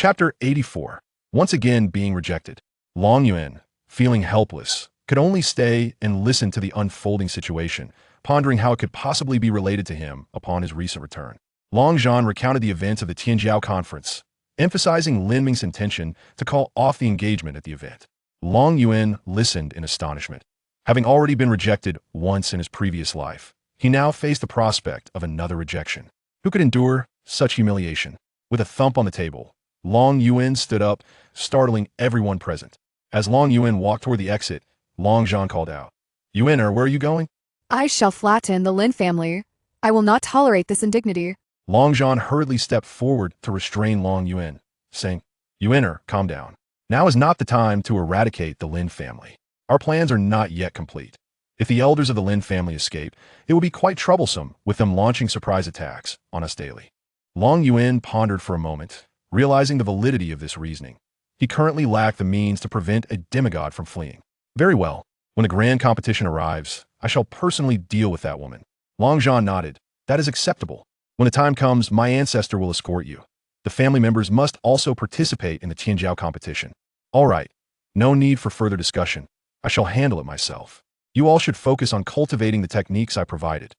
Chapter 84. Once again being rejected. Long Yuan, feeling helpless, could only stay and listen to the unfolding situation, pondering how it could possibly be related to him upon his recent return. Long Zhan recounted the events of the Tianjiao conference, emphasizing Lin Ming's intention to call off the engagement at the event. Long Yuan listened in astonishment. Having already been rejected once in his previous life, he now faced the prospect of another rejection. Who could endure such humiliation? With a thump on the table, Long Yuan stood up, startling everyone present. As Long Yuan walked toward the exit, Long Zhan called out, "Yuan, where are you going?" "I shall flatten the Lin family. I will not tolerate this indignity." Long Zhan hurriedly stepped forward to restrain Long Yuan, saying, "Yuan, calm down. Now is not the time to eradicate the Lin family. Our plans are not yet complete. If the elders of the Lin family escape, it will be quite troublesome with them launching surprise attacks on us daily." Long Yuan pondered for a moment, realizing the validity of this reasoning. He currently lacked the means to prevent a demigod from fleeing. "Very well. When the grand competition arrives, I shall personally deal with that woman." Long Zhan nodded. "That is acceptable. When the time comes, my ancestor will escort you. The family members must also participate in the Tianjiao competition." "All right. No need for further discussion. I shall handle it myself. You all should focus on cultivating the techniques I provided."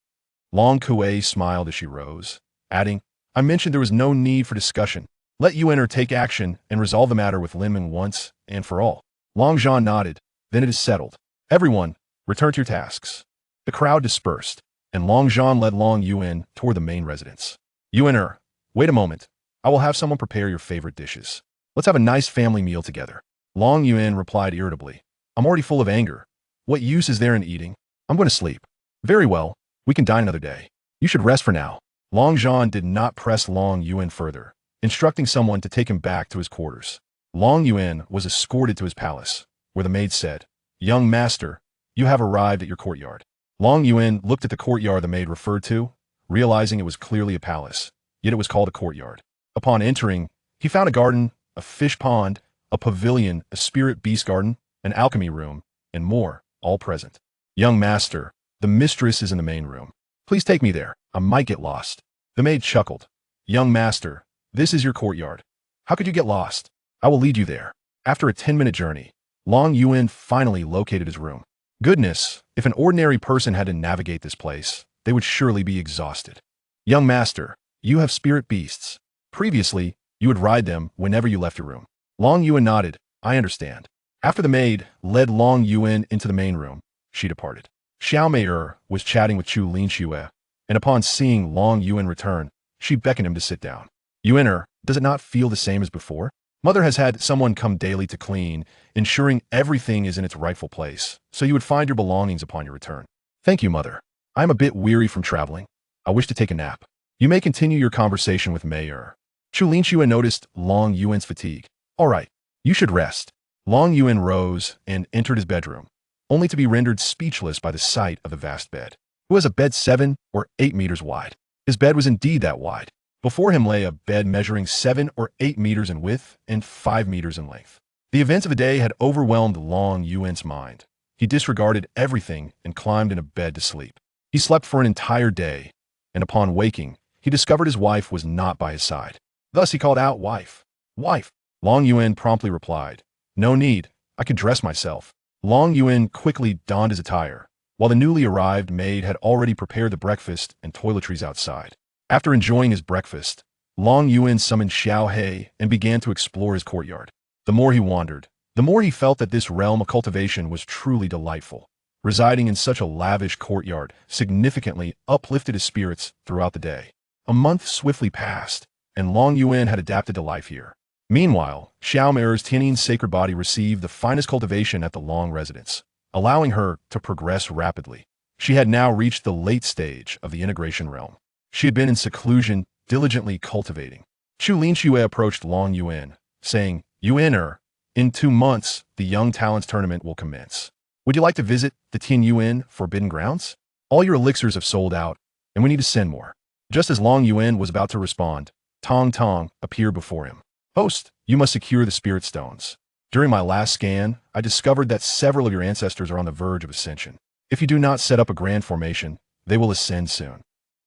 Long Kuei smiled as she rose, adding, "I mentioned there was no need for discussion. Let Yuan take action and resolve the matter with Lin Ming once and for all." Long Zhan nodded. "Then it is settled. Everyone, return to your tasks." The crowd dispersed, and Long Zhan led Long Yuan toward the main residence. "Yuan, wait a moment. I will have someone prepare your favorite dishes. Let's have a nice family meal together." Long Yuan replied irritably, "I'm already full of anger. What use is there in eating? I'm going to sleep." "Very well. We can dine another day. You should rest for now." Long Zhan did not press Long Yuan further, instructing someone to take him back to his quarters. Long Yuan was escorted to his palace, where the maid said, "Young master, you have arrived at your courtyard." Long Yuan looked at the courtyard the maid referred to, realizing it was clearly a palace, yet it was called a courtyard. Upon entering, he found a garden, a fish pond, a pavilion, a spirit beast garden, an alchemy room, and more, all present. "Young master, the mistress is in the main room. Please take me there. I might get lost." The maid chuckled. "Young master, this is your courtyard. How could you get lost? I will lead you there." After a 10-minute journey, Long Yuan finally located his room. Goodness, if an ordinary person had to navigate this place, they would surely be exhausted. "Young master, you have spirit beasts. Previously, you would ride them whenever you left your room." Long Yuan nodded. "I understand." After the maid led Long Yuan into the main room, she departed. Xiaomei was chatting with Xianxia, and upon seeing Long Yuan return, she beckoned him to sit down. "Yuan, does it not feel the same as before? Mother has had someone come daily to clean, ensuring everything is in its rightful place, so you would find your belongings upon your return." "Thank you, mother. I am a bit weary from traveling. I wish to take a nap. You may continue your conversation with Mayor." Xianxia noticed Long Yuan's fatigue. "All right, you should rest." Long Yuan rose and entered his bedroom, only to be rendered speechless by the sight of the vast bed. It was a bed 7 or 8 meters wide. His bed was indeed that wide. Before him lay a bed measuring 7 or 8 meters in width and 5 meters in length. The events of the day had overwhelmed Long Yuan's mind. He disregarded everything and climbed into bed to sleep. He slept for an entire day, and upon waking, he discovered his wife was not by his side. Thus he called out, "Wife! Wife!" Long Yuan promptly replied, "No need, I can dress myself." Long Yuan quickly donned his attire, while the newly arrived maid had already prepared the breakfast and toiletries outside. After enjoying his breakfast, Long Yuan summoned Xiao He and began to explore his courtyard. The more he wandered, the more he felt that this realm of cultivation was truly delightful. Residing in such a lavish courtyard significantly uplifted his spirits throughout the day. A month swiftly passed, and Long Yuan had adapted to life here. Meanwhile, Xiaomei's Tianyin sacred body received the finest cultivation at the Long residence, allowing her to progress rapidly. She had now reached the late stage of the integration realm. She had been in seclusion, diligently cultivating. Xianxia approached Long Yuan, saying, "Yuan, in 2 months, the Young Talents Tournament will commence. Would you like to visit the Tianyuan Forbidden Grounds? All your elixirs have sold out, and we need to send more." Just as Long Yuan was about to respond, Tong Tong appeared before him. "Host, you must secure the spirit stones. During my last scan, I discovered that several of your ancestors are on the verge of ascension. If you do not set up a grand formation, they will ascend soon."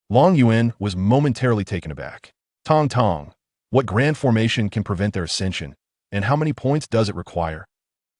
Long Yuan was momentarily taken aback. "Tong Tong, What grand formation can prevent their ascension, and how many points does it require?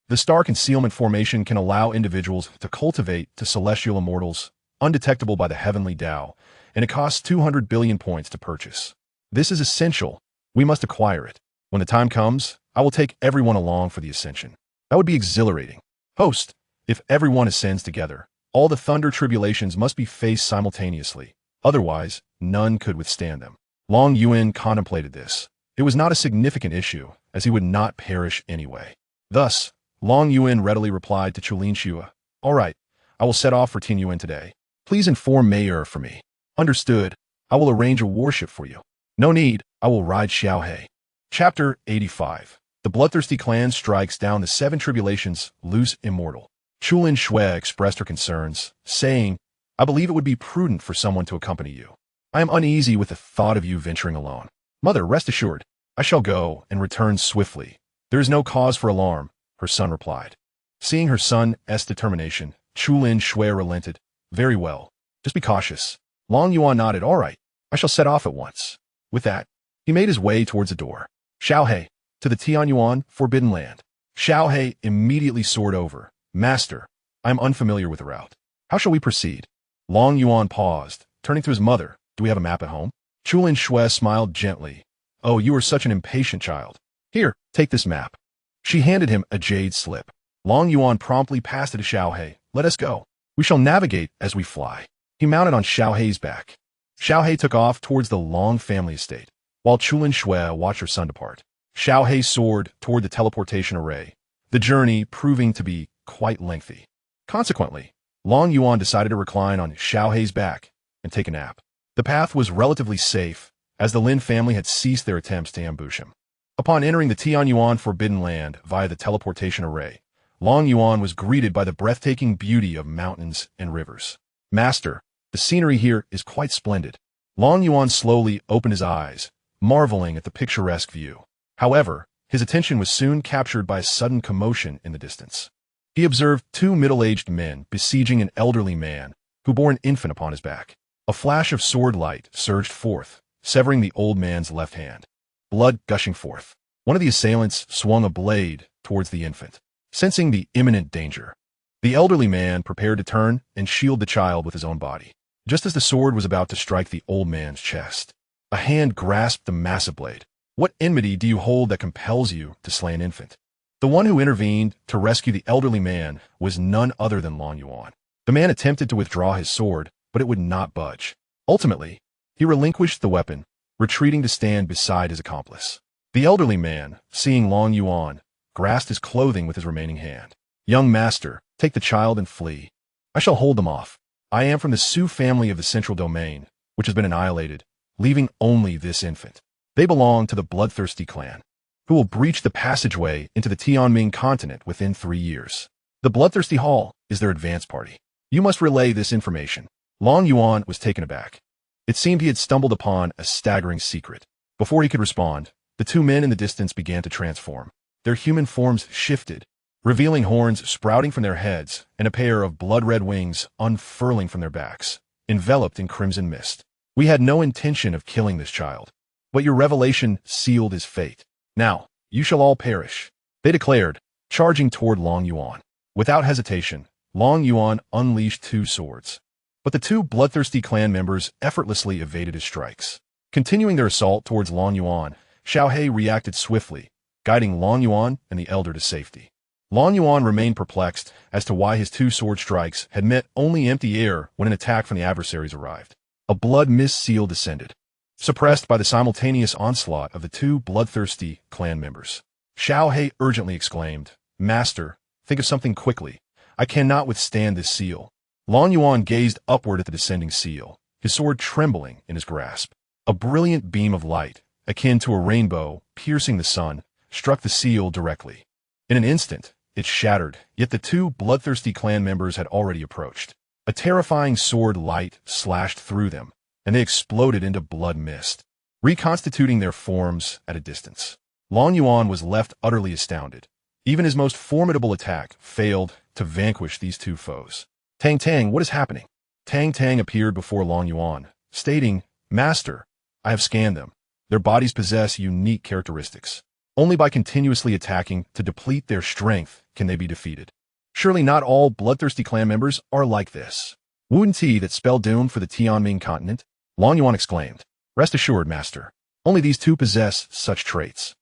The star concealment formation can allow individuals to cultivate to celestial immortals, undetectable by the heavenly Tao, and it costs 200 billion points to purchase. This is essential. We must acquire it. When the time comes, I will take everyone along for the ascension. That would be exhilarating. Host, if everyone ascends together, all the thunder tribulations must be faced simultaneously. Otherwise, none could withstand them. Long Yuan contemplated this. It was not a significant issue, as he would not perish anyway. Thus, Long Yuan readily replied to Xianxia, "All right, I will set off for Tianyuan today. Please inform Mayor for me." "Understood. I will arrange a warship for you." "No need. I will ride Xiaohe." Chapter 85. The bloodthirsty clan strikes down the 7 tribulations, loose Immortal. Chulin Shui expressed her concerns, saying, "I believe it would be prudent for someone to accompany you. I am uneasy with the thought of you venturing alone." "Mother, rest assured, I shall go and return swiftly. There is no cause for alarm," her son replied. Seeing her son's determination, Chulin Shui relented. "Very well. Just be cautious." Long Yuan nodded. "All right. I shall set off at once." With that, he made his way towards the door. "Xiaohe, to the Tianyuan Forbidden Land." Xiaohe immediately soared over. "Master, I am unfamiliar with the route. How shall we proceed?" Long Yuan paused, turning to his mother. "Do we have a map at home?" Chulin Shui smiled gently. "Oh, you are such an impatient child. Here, take this map." She handed him a jade slip. Long Yuan promptly passed it to Xiaohe. "Let us go. We shall navigate as we fly." He mounted on Xiaohe's back. Xiaohe took off towards the Long family estate, while Chulin Shui watched her son depart. Xiaohe soared toward the teleportation array, the journey proving to be quite lengthy. Consequently, Long Yuan decided to recline on Xiaohe's back and take a nap. The path was relatively safe, as the Lin family had ceased their attempts to ambush him. Upon entering the Tianyuan Forbidden Land via the teleportation array, Long Yuan was greeted by the breathtaking beauty of mountains and rivers. "Master, the scenery here is quite splendid." Long Yuan slowly opened his eyes, marveling at the picturesque view. However, his attention was soon captured by a sudden commotion in the distance. He observed 2 middle-aged men besieging an elderly man who bore an infant upon his back. A flash of sword light surged forth, severing the old man's left hand. Blood gushing forth. One of the assailants swung a blade towards the infant. Sensing the imminent danger, the elderly man prepared to turn and shield the child with his own body. Just as the sword was about to strike the old man's chest, a hand grasped the massive blade. "What enmity do you hold that compels you to slay an infant?" The one who intervened to rescue the elderly man was none other than Long Yuan. The man attempted to withdraw his sword, but it would not budge. Ultimately, he relinquished the weapon, retreating to stand beside his accomplice. The elderly man, seeing Long Yuan, grasped his clothing with his remaining hand. "Young master, take the child and flee. I shall hold them off. I am from the Su family of the Central Domain, which has been annihilated, leaving only this infant. They belong to the bloodthirsty clan, who will breach the passageway into the Tianming continent within 3 years. The bloodthirsty hall is their advance party. You must relay this information." Long Yuan was taken aback. It seemed he had stumbled upon a staggering secret. Before he could respond, the 2 men in the distance began to transform. Their human forms shifted, revealing horns sprouting from their heads and a pair of blood-red wings unfurling from their backs, enveloped in crimson mist. "We had no intention of killing this child, but your revelation sealed his fate. Now, you shall all perish," they declared, charging toward Long Yuan. Without hesitation, Long Yuan unleashed 2 swords. But the 2 bloodthirsty clan members effortlessly evaded his strikes. Continuing their assault towards Long Yuan, Xiaohe reacted swiftly, guiding Long Yuan and the elder to safety. Long Yuan remained perplexed as to why his 2 sword strikes had met only empty air when an attack from the adversaries arrived. A blood mist seal descended, suppressed by the simultaneous onslaught of the 2 bloodthirsty clan members. Xiaohe urgently exclaimed, "Master, think of something quickly. I cannot withstand this seal." Long Yuan gazed upward at the descending seal, his sword trembling in his grasp. A brilliant beam of light, akin to a rainbow piercing the sun, struck the seal directly. In an instant, it shattered, yet the 2 bloodthirsty clan members had already approached. A terrifying sword light slashed through them, and they exploded into blood mist, reconstituting their forms at a distance. Long Yuan was left utterly astounded. Even his most formidable attack failed to vanquish these 2 foes. "Tang Tang, what is happening?" Tang Tang appeared before Long Yuan, stating, "Master, I have scanned them. Their bodies possess unique characteristics. Only by continuously attacking to deplete their strength can they be defeated. Surely not all bloodthirsty clan members are like this. Wu Ti that spelled doom for the Tianming continent? Long Yuan exclaimed. Rest assured, master. Only these two possess such traits.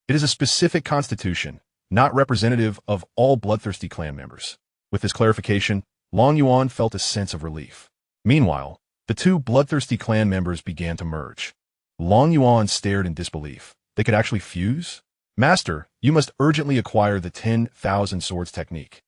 It is a specific constitution, not representative of all bloodthirsty clan members. With this clarification, Long Yuan felt a sense of relief. Meanwhile, the two bloodthirsty clan members began to merge. Long Yuan stared in disbelief. They could actually fuse? Master, you must urgently acquire the 10,000 swords technique.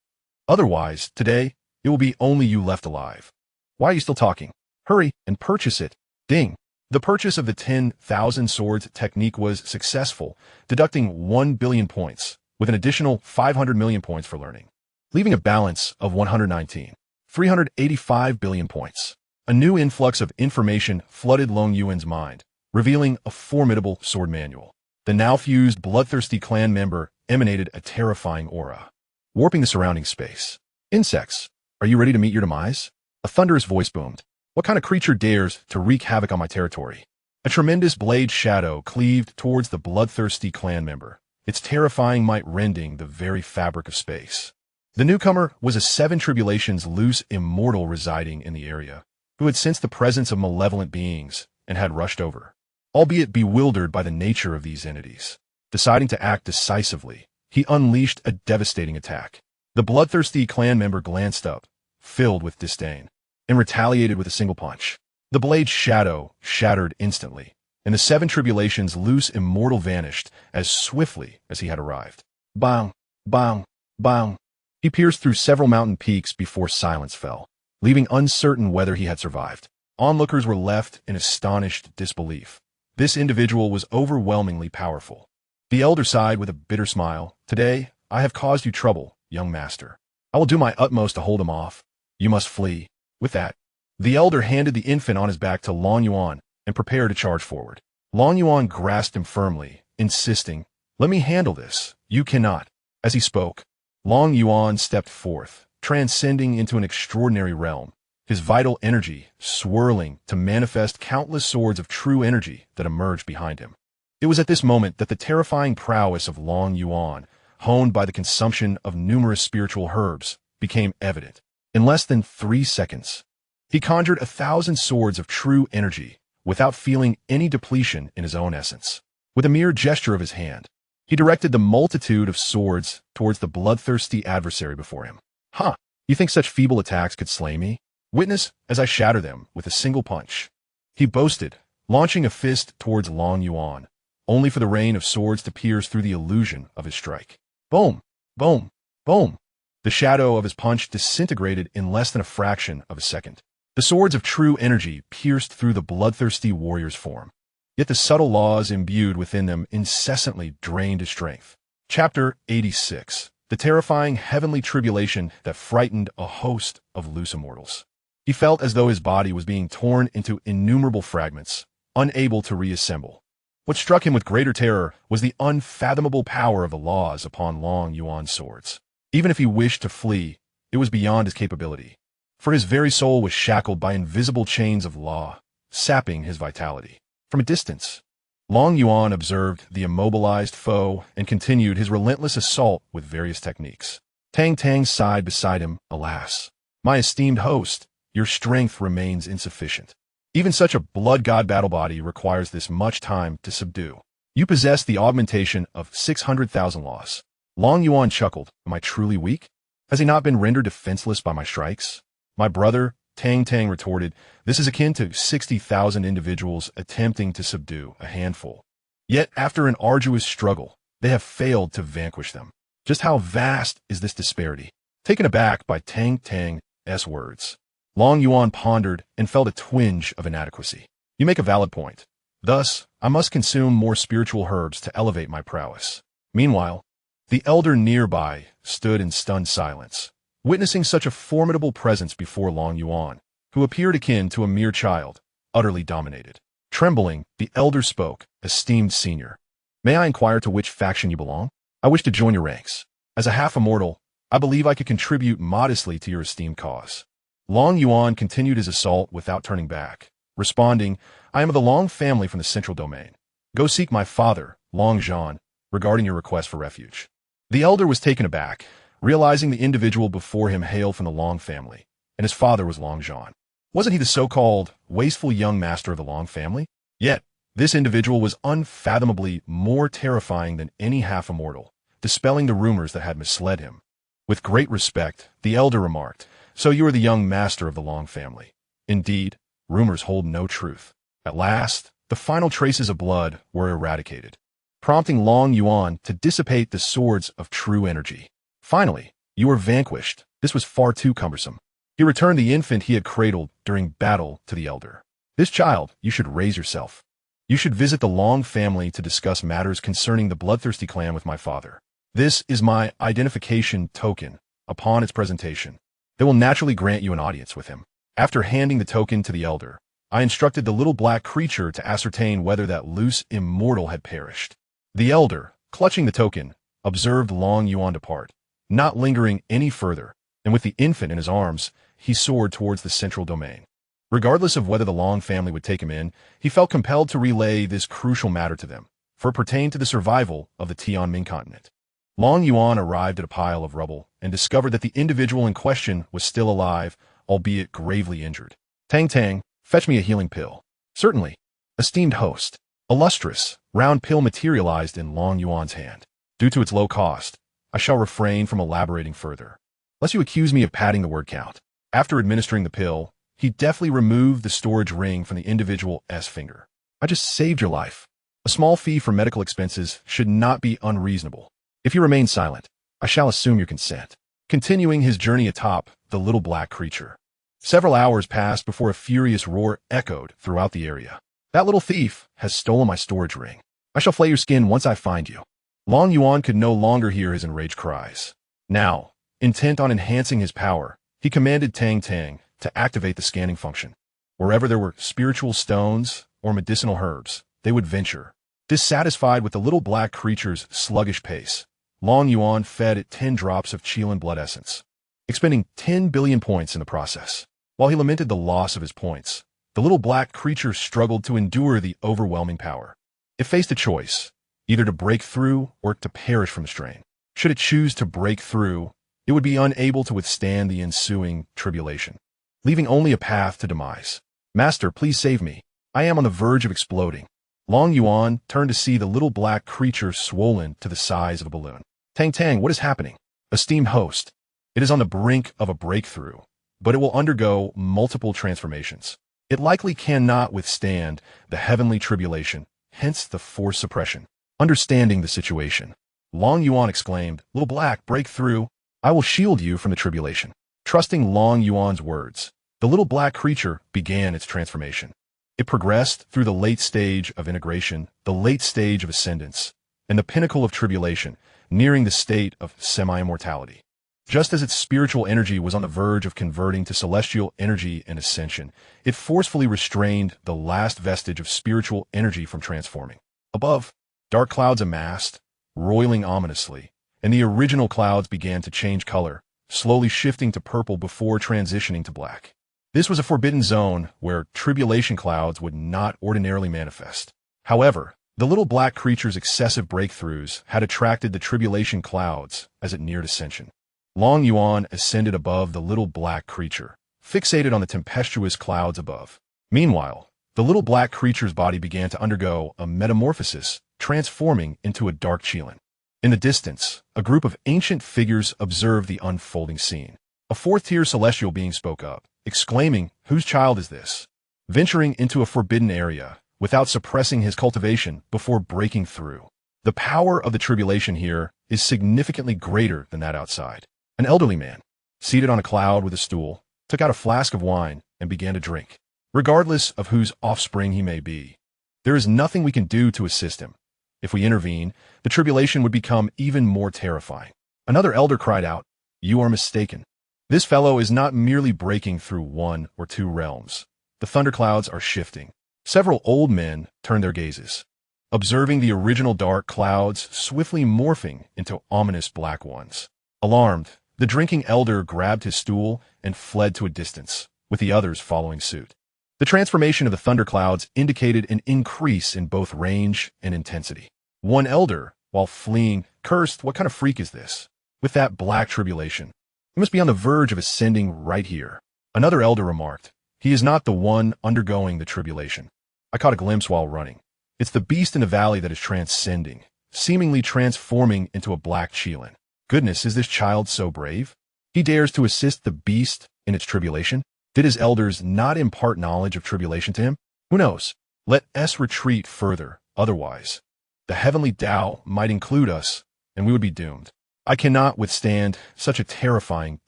Otherwise, today, it will be only you left alive. Why are you still talking? Hurry and purchase it. Ding. The purchase of the 10,000 swords technique was successful, deducting 1 billion points, with an additional 500 million points for learning, leaving a balance of 119. 385 billion points. A new influx of information flooded Long Yuan's mind, revealing a formidable sword manual. The now fused bloodthirsty clan member emanated a terrifying aura, warping the surrounding space. Insects, are you ready to meet your demise? A thunderous voice boomed. What kind of creature dares to wreak havoc on my territory? A tremendous blade shadow cleaved towards the bloodthirsty clan member, its terrifying might rending the very fabric of space. The newcomer was a Seven Tribulations loose Immortal residing in the area, who had sensed the presence of malevolent beings and had rushed over, albeit bewildered by the nature of these entities. Deciding to act decisively, he unleashed a devastating attack. The bloodthirsty clan member glanced up, filled with disdain, and retaliated with a single punch. The blade's shadow shattered instantly, and the Seven Tribulations loose Immortal vanished as swiftly as he had arrived. Bang! Bang! Bang! He pierced through several mountain peaks before silence fell, leaving uncertain whether he had survived. Onlookers were left in astonished disbelief. This individual was overwhelmingly powerful. The elder sighed with a bitter smile. Today, I have caused you trouble, young master. I will do my utmost to hold him off. You must flee. With that, the elder handed the infant on his back to Long Yuan and prepared to charge forward. Long Yuan grasped him firmly, insisting, Let me handle this. You cannot. As he spoke, Long Yuan stepped forth, transcending into an extraordinary realm, his vital energy swirling to manifest countless swords of true energy that emerged behind him. It was at this moment that the terrifying prowess of Long Yuan, honed by the consumption of numerous spiritual herbs, became evident. In less than 3 seconds, he conjured 1,000 swords of true energy without feeling any depletion in his own essence. With a mere gesture of his hand, he directed the multitude of swords towards the bloodthirsty adversary before him. Huh, you think such feeble attacks could slay me? Witness as I shatter them with a single punch. He boasted, launching a fist towards Long Yuan, only for the rain of swords to pierce through the illusion of his strike. Boom! Boom! Boom! The shadow of his punch disintegrated in less than a fraction of a second. The swords of true energy pierced through the bloodthirsty warrior's form. Yet the subtle laws imbued within them incessantly drained his strength. Chapter 86. The terrifying heavenly tribulation that frightened a host of loose immortals. He felt as though his body was being torn into innumerable fragments, unable to reassemble. What struck him with greater terror was the unfathomable power of the laws upon Long Yuan's swords. Even if he wished to flee, it was beyond his capability, for his very soul was shackled by invisible chains of law, sapping his vitality. From a distance, Long Yuan observed the immobilized foe and continued his relentless assault with various techniques. Tang Tang sighed beside him. Alas, my esteemed host, your strength remains insufficient. Even such a blood god battle body requires this much time to subdue. You possess the augmentation of 600,000 laws. Long Yuan chuckled. Am I truly weak? Has he not been rendered defenseless by my strikes? My brother, Tang Tang retorted, this is akin to 60,000 individuals attempting to subdue a handful. Yet after an arduous struggle, they have failed to vanquish them. Just how vast is this disparity? Taken aback by Tang Tang's words, Long Yuan pondered and felt a twinge of inadequacy. You make a valid point. Thus, I must consume more spiritual herbs to elevate my prowess. Meanwhile, the elder nearby stood in stunned silence, witnessing such a formidable presence before Long Yuan, who appeared akin to a mere child, utterly dominated. Trembling, the elder spoke, esteemed senior. May I inquire to which faction you belong? I wish to join your ranks. As a half-immortal, I believe I could contribute modestly to your esteemed cause. Long Yuan continued his assault without turning back, responding, I am of the Long family from the central domain. Go seek my father, Long Zhan, regarding your request for refuge. The elder was taken aback, realizing the individual before him hailed from the Long family, and his father was Long Zhan. Wasn't he the so-called wasteful young master of the Long family? Yet, this individual was unfathomably more terrifying than any half-immortal, dispelling the rumors that had misled him. With great respect, the elder remarked, "So you are the young master of the Long family. Indeed, rumors hold no truth." At last, the final traces of blood were eradicated, prompting Long Yuan to dissipate the swords of true energy. Finally, you were vanquished. This was far too cumbersome. He returned the infant he had cradled during battle to the elder. "This child, you should raise yourself. You should visit the Long family to discuss matters concerning the bloodthirsty clan with my father. This is my identification token. Upon its presentation, they will naturally grant you an audience with him." After handing the token to the elder, I instructed the little black creature to ascertain whether that loose immortal had perished. The elder, clutching the token, observed Long Yuan depart, not lingering any further, and with the infant in his arms, he soared towards the central domain. Regardless of whether the Long family would take him in, he felt compelled to relay this crucial matter to them, for it pertained to the survival of the Tianming continent. Long Yuan arrived at a pile of rubble and discovered that the individual in question was still alive, albeit gravely injured. "Tang Tang, fetch me a healing pill." "Certainly." "Esteemed host." A lustrous, round pill materialized in Long Yuan's hand. Due to its low cost, I shall refrain from elaborating further, lest you accuse me of padding the word count. After administering the pill, he deftly removed the storage ring from the individual's finger. "I just saved your life. A small fee for medical expenses should not be unreasonable. If you remain silent, I shall assume your consent." Continuing his journey atop the little black creature. Several hours passed before a furious roar echoed throughout the area. "That little thief has stolen my storage ring. I shall flay your skin once I find you." Long Yuan could no longer hear his enraged cries. Now, intent on enhancing his power, he commanded Tang Tang to activate the scanning function. Wherever there were spiritual stones or medicinal herbs, they would venture. Dissatisfied with the little black creature's sluggish pace, Long Yuan fed it 10 drops of Qilin blood essence, expending 10 billion points in the process. While he lamented the loss of his points, the little black creature struggled to endure the overwhelming power. It faced a choice, either to break through or to perish from the strain. Should it choose to break through, it would be unable to withstand the ensuing tribulation, leaving only a path to demise. "Master, please save me. I am on the verge of exploding." Long Yuan turned to see the little black creature swollen to the size of a balloon. "Tang Tang, what is happening?" "Esteemed host, it is on the brink of a breakthrough, but it will undergo multiple transformations. It likely cannot withstand the heavenly tribulation, hence the force suppression." Understanding the situation, Long Yuan exclaimed, "Little black, break through. I will shield you from the tribulation." Trusting Long Yuan's words, the little black creature began its transformation. It progressed through the late stage of integration, the late stage of ascendance, and the pinnacle of tribulation, nearing the state of semi-immortality. Just as its spiritual energy was on the verge of converting to celestial energy and ascension, it forcefully restrained the last vestige of spiritual energy from transforming. Above, dark clouds amassed, roiling ominously, and the original clouds began to change color, slowly shifting to purple before transitioning to black. This was a forbidden zone where tribulation clouds would not ordinarily manifest. However, the little black creature's excessive breakthroughs had attracted the tribulation clouds as it neared ascension. Long Yuan ascended above the little black creature, fixated on the tempestuous clouds above. Meanwhile, the little black creature's body began to undergo a metamorphosis, transforming into a dark Qilin. In the distance, a group of ancient figures observed the unfolding scene. A fourth-tier celestial being spoke up, exclaiming, "Whose child is this?" Venturing into a forbidden area, without suppressing his cultivation before breaking through. The power of the tribulation here is significantly greater than that outside. An elderly man, seated on a cloud with a stool, took out a flask of wine and began to drink. Regardless of whose offspring he may be, there is nothing we can do to assist him. If we intervene, the tribulation would become even more terrifying. Another elder cried out, "You are mistaken. This fellow is not merely breaking through 1 or 2 realms. The thunderclouds are shifting." Several old men turned their gazes, observing the original dark clouds swiftly morphing into ominous black ones. Alarmed, the drinking elder grabbed his stool and fled to a distance, with the others following suit. The transformation of the thunderclouds indicated an increase in both range and intensity. One elder, while fleeing, cursed, "What kind of freak is this? With that black tribulation. He must be on the verge of ascending right here." Another elder remarked, "He is not the one undergoing the tribulation. I caught a glimpse while running. It's the beast in the valley that is transcending, seemingly transforming into a black Qilin. Goodness, is this child so brave? He dares to assist the beast in its tribulation? Did his elders not impart knowledge of tribulation to him? Who knows? Let us retreat further, otherwise the heavenly Tao might include us, and we would be doomed. I cannot withstand such a terrifying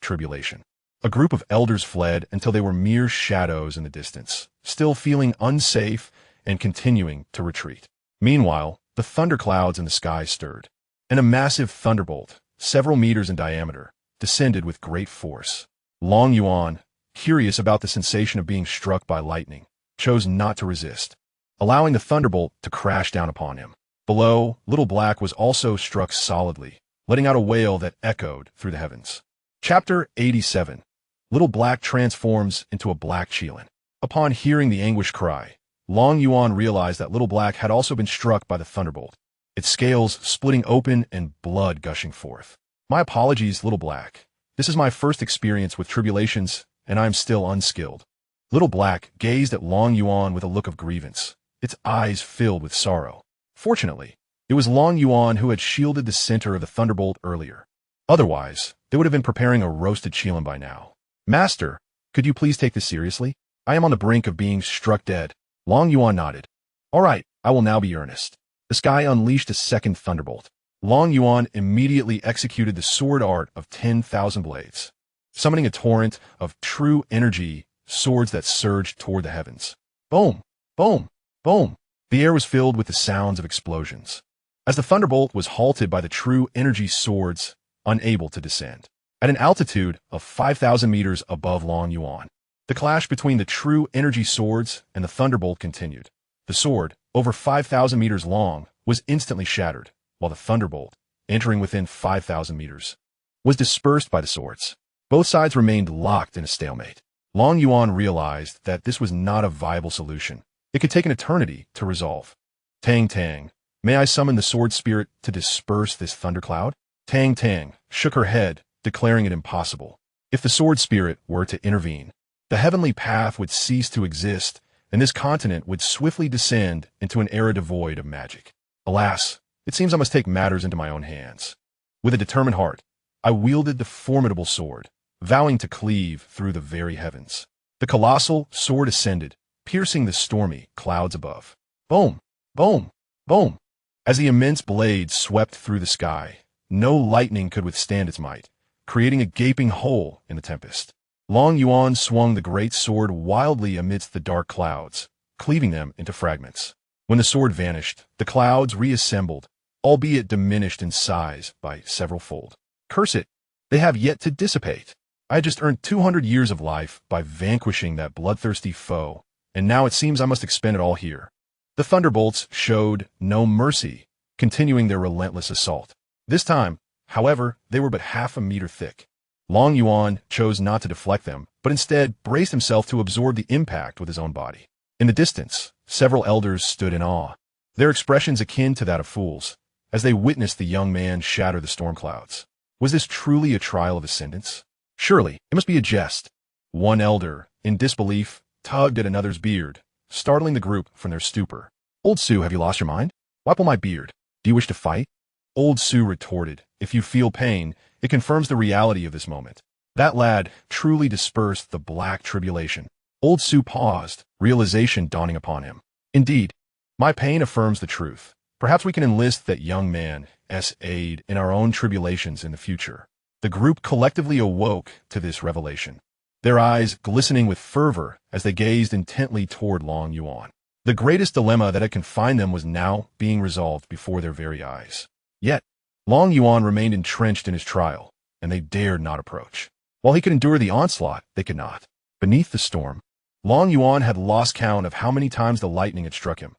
tribulation." A group of elders fled until they were mere shadows in the distance, still feeling unsafe and continuing to retreat. Meanwhile, the thunderclouds in the sky stirred, and a massive thunderbolt, several meters in diameter, descended with great force. Long Yuan, curious about the sensation of being struck by lightning, chose not to resist, allowing the thunderbolt to crash down upon him. Below, Little Black was also struck solidly, letting out a wail that echoed through the heavens. Chapter 87. Little Black transforms into a black Qilin. Upon hearing the anguished cry, Long Yuan realized that Little Black had also been struck by the thunderbolt, its scales splitting open and blood gushing forth. "My apologies, Little Black. This is my first experience with tribulations, and I am still unskilled." Little Black gazed at Long Yuan with a look of grievance, its eyes filled with sorrow. Fortunately, it was Long Yuan who had shielded the center of the thunderbolt earlier. Otherwise, they would have been preparing a roasted Qilin by now. "Master, could you please take this seriously? I am on the brink of being struck dead." Long Yuan nodded. "All right, I will now be earnest." The sky unleashed a second thunderbolt. Long Yuan immediately executed the sword art of 10,000 blades, summoning a torrent of true energy, swords that surged toward the heavens. Boom! Boom! Boom! The air was filled with the sounds of explosions, as the thunderbolt was halted by the true energy swords, unable to descend. At an altitude of 5,000 meters above Long Yuan, the clash between the true energy swords and the thunderbolt continued. The sword, over 5,000 meters long, was instantly shattered, while the thunderbolt, entering within 5,000 meters, was dispersed by the swords. Both sides remained locked in a stalemate. Long Yuan realized that this was not a viable solution. It could take an eternity to resolve. "Tang Tang, may I summon the sword spirit to disperse this thundercloud?" Tang Tang shook her head, declaring it impossible. If the sword spirit were to intervene, the heavenly path would cease to exist, and this continent would swiftly descend into an era devoid of magic. Alas, it seems I must take matters into my own hands. With a determined heart, I wielded the formidable sword, vowing to cleave through the very heavens. The colossal sword ascended, piercing the stormy clouds above. Boom! Boom! Boom! As the immense blade swept through the sky, no lightning could withstand its might, creating a gaping hole in the tempest. Long Yuan swung the great sword wildly amidst the dark clouds, cleaving them into fragments. When the sword vanished, the clouds reassembled, albeit diminished in size by several fold. Curse it! They have yet to dissipate. I had just earned 200 years of life by vanquishing that bloodthirsty foe, and now it seems I must expend it all here. The thunderbolts showed no mercy, continuing their relentless assault. This time, however, they were but half a meter thick. Long Yuan chose not to deflect them, but instead braced himself to absorb the impact with his own body. In the distance, several elders stood in awe, their expressions akin to that of fools, as they witnessed the young man shatter the storm clouds. Was this truly a trial of ascendance? Surely, it must be a jest. One elder, in disbelief, tugged at another's beard, startling the group from their stupor. "Old Su, have you lost your mind? Why pull my beard? Do you wish to fight?" Old Su retorted, "If you feel pain, it confirms the reality of this moment." That lad truly dispersed the black tribulation. Old Su paused, realization dawning upon him. "Indeed, my pain affirms the truth. Perhaps we can enlist that young man's aid in our own tribulations in the future." The group collectively awoke to this revelation, their eyes glistening with fervor as they gazed intently toward Long Yuan. The greatest dilemma that had confined them was now being resolved before their very eyes. Yet, Long Yuan remained entrenched in his trial, and they dared not approach. While he could endure the onslaught, they could not. Beneath the storm, Long Yuan had lost count of how many times the lightning had struck him.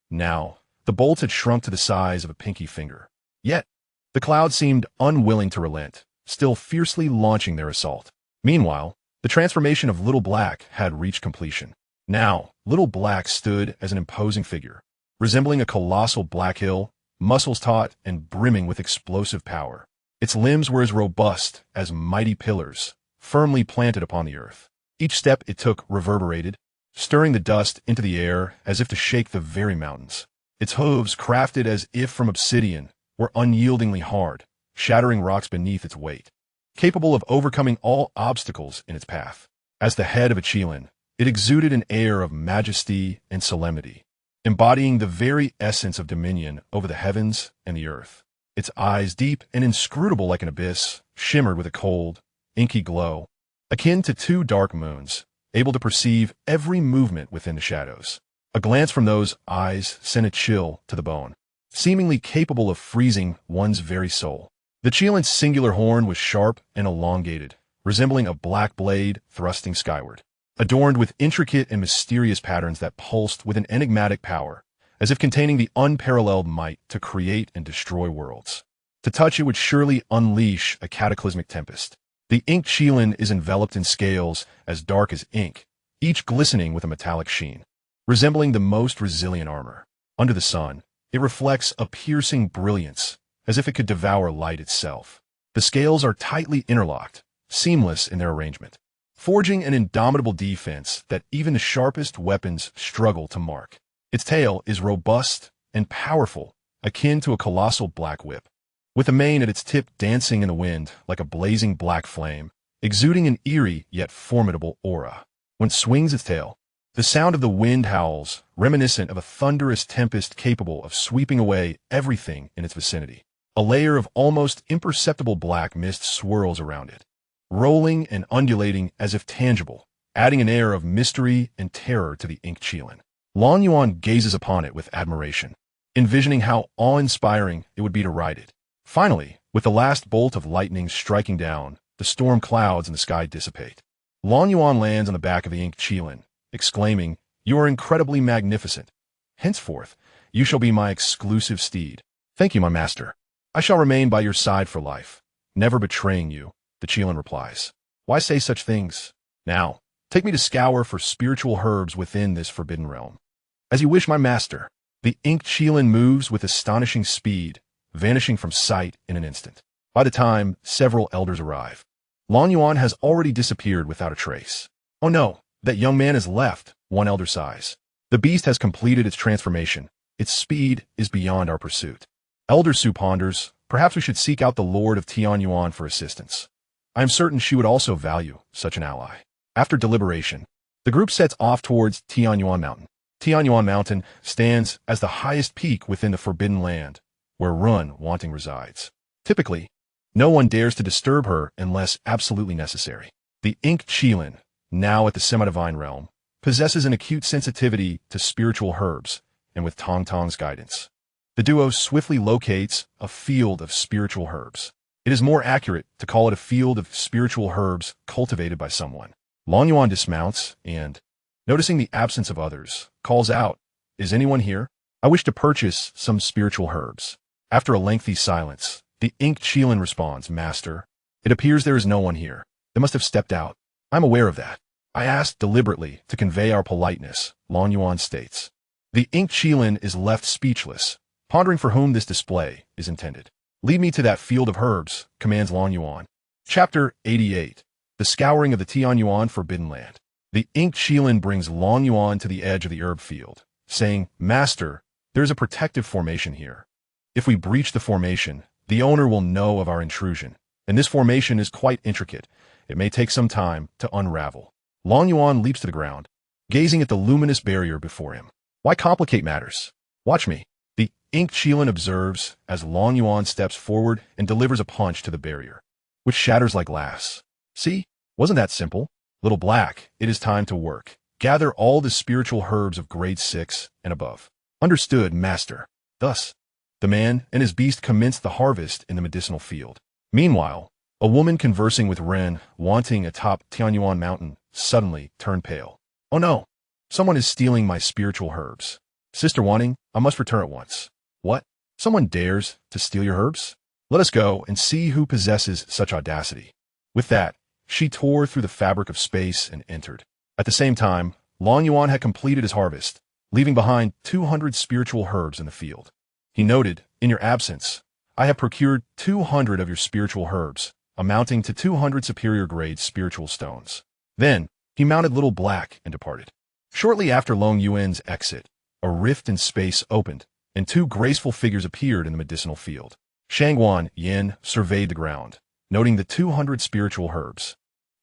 Now, the bolts had shrunk to the size of a pinky finger. Yet, the clouds seemed unwilling to relent, still fiercely launching their assault. Meanwhile, the transformation of Little Black had reached completion. Now, Little Black stood as an imposing figure, resembling a colossal black hill, muscles taut and brimming with explosive power. Its limbs were as robust as mighty pillars, firmly planted upon the earth. Each step it took reverberated, stirring the dust into the air as if to shake the very mountains. Its hooves, crafted as if from obsidian, were unyieldingly hard, shattering rocks beneath its weight, capable of overcoming all obstacles in its path. As the head of a Qilin, it exuded an air of majesty and solemnity, embodying the very essence of dominion over the heavens and the earth. Its eyes, deep and inscrutable like an abyss, shimmered with a cold, inky glow, akin to two dark moons, able to perceive every movement within the shadows. A glance from those eyes sent a chill to the bone, seemingly capable of freezing one's very soul. The Qilin's singular horn was sharp and elongated, resembling a black blade thrusting skyward, adorned with intricate and mysterious patterns that pulsed with an enigmatic power, as if containing the unparalleled might to create and destroy worlds. To touch it would surely unleash a cataclysmic tempest. The inked Qilin is enveloped in scales as dark as ink, each glistening with a metallic sheen, resembling the most resilient armor. Under the sun, it reflects a piercing brilliance, as if it could devour light itself. The scales are tightly interlocked, seamless in their arrangement, forging an indomitable defense that even the sharpest weapons struggle to mark. Its tail is robust and powerful, akin to a colossal black whip, with a mane at its tip dancing in the wind like a blazing black flame, exuding an eerie yet formidable aura. When it swings its tail, the sound of the wind howls, reminiscent of a thunderous tempest capable of sweeping away everything in its vicinity. A layer of almost imperceptible black mist swirls around it, rolling and undulating as if tangible, adding an air of mystery and terror to the inked Qilin. Yuan gazes upon it with admiration, envisioning how awe-inspiring it would be to ride it. Finally, with the last bolt of lightning striking down, the storm clouds in the sky dissipate. Yuan lands on the back of the inked Qilin, exclaiming, "You are incredibly magnificent. Henceforth, you shall be my exclusive steed." "Thank you, my master. I shall remain by your side for life, never betraying you," the Qilin replies. "Why say such things? Now, take me to scour for spiritual herbs within this forbidden realm." "As you wish, my master." The inked Qilin moves with astonishing speed, vanishing from sight in an instant. By the time several elders arrive, Yuan has already disappeared without a trace. "Oh no, that young man has left," one elder sighs. "The beast has completed its transformation. Its speed is beyond our pursuit." Elder Su ponders, "Perhaps we should seek out the Lord of Yuan for assistance. I am certain she would also value such an ally." After deliberation, the group sets off towards Yuan Mountain. Yuan Mountain stands as the highest peak within the Forbidden Land, where Run Wanting resides. Typically, no one dares to disturb her unless absolutely necessary. The inked Qilin, now at the semi-divine realm, possesses an acute sensitivity to spiritual herbs, and with Tong Tong's guidance, the duo swiftly locates a field of spiritual herbs. It is more accurate to call it a field of spiritual herbs cultivated by someone. Yuan dismounts and, noticing the absence of others, calls out, "Is anyone here? I wish to purchase some spiritual herbs." After a lengthy silence, the inked Qilin responds, "Master, it appears there is no one here. They must have stepped out. I'm aware of that. I asked deliberately to convey our politeness," Yuan states. The inked Qilin is left speechless, pondering for whom this display is intended. "Lead me to that field of herbs," commands Yuan. Chapter 88. The Scouring of the Yuan Forbidden Land. The inked Qilin brings Yuan to the edge of the herb field, saying, "Master, there is a protective formation here. If we breach the formation, the owner will know of our intrusion, and this formation is quite intricate. It may take some time to unravel." Yuan leaps to the ground, gazing at the luminous barrier before him. "Why complicate matters? Watch me." The inked Qilin observes as Yuan steps forward and delivers a punch to the barrier, which shatters like glass. "See? Wasn't that simple? Little Black, it is time to work. Gather all the spiritual herbs of grade 6 and above." "Understood, master." Thus, the man and his beast commenced the harvest in the medicinal field. Meanwhile, a woman conversing with Ren, Wanting atop Yuan Mountain, suddenly turned pale. "Oh no, someone is stealing my spiritual herbs. Sister Wanting, I must return at once." "What? Someone dares to steal your herbs? Let us go and see who possesses such audacity." With that, she tore through the fabric of space and entered. At the same time, Long Yuan had completed his harvest, leaving behind 200 spiritual herbs in the field. He noted, "In your absence, I have procured 200 of your spiritual herbs, amounting to 200 superior grade spiritual stones." Then, he mounted Little Black and departed. Shortly after Long Yuan's exit, a rift in space opened, and two graceful figures appeared in the medicinal field. Shangguan Yin surveyed the ground, noting the 200 spiritual herbs.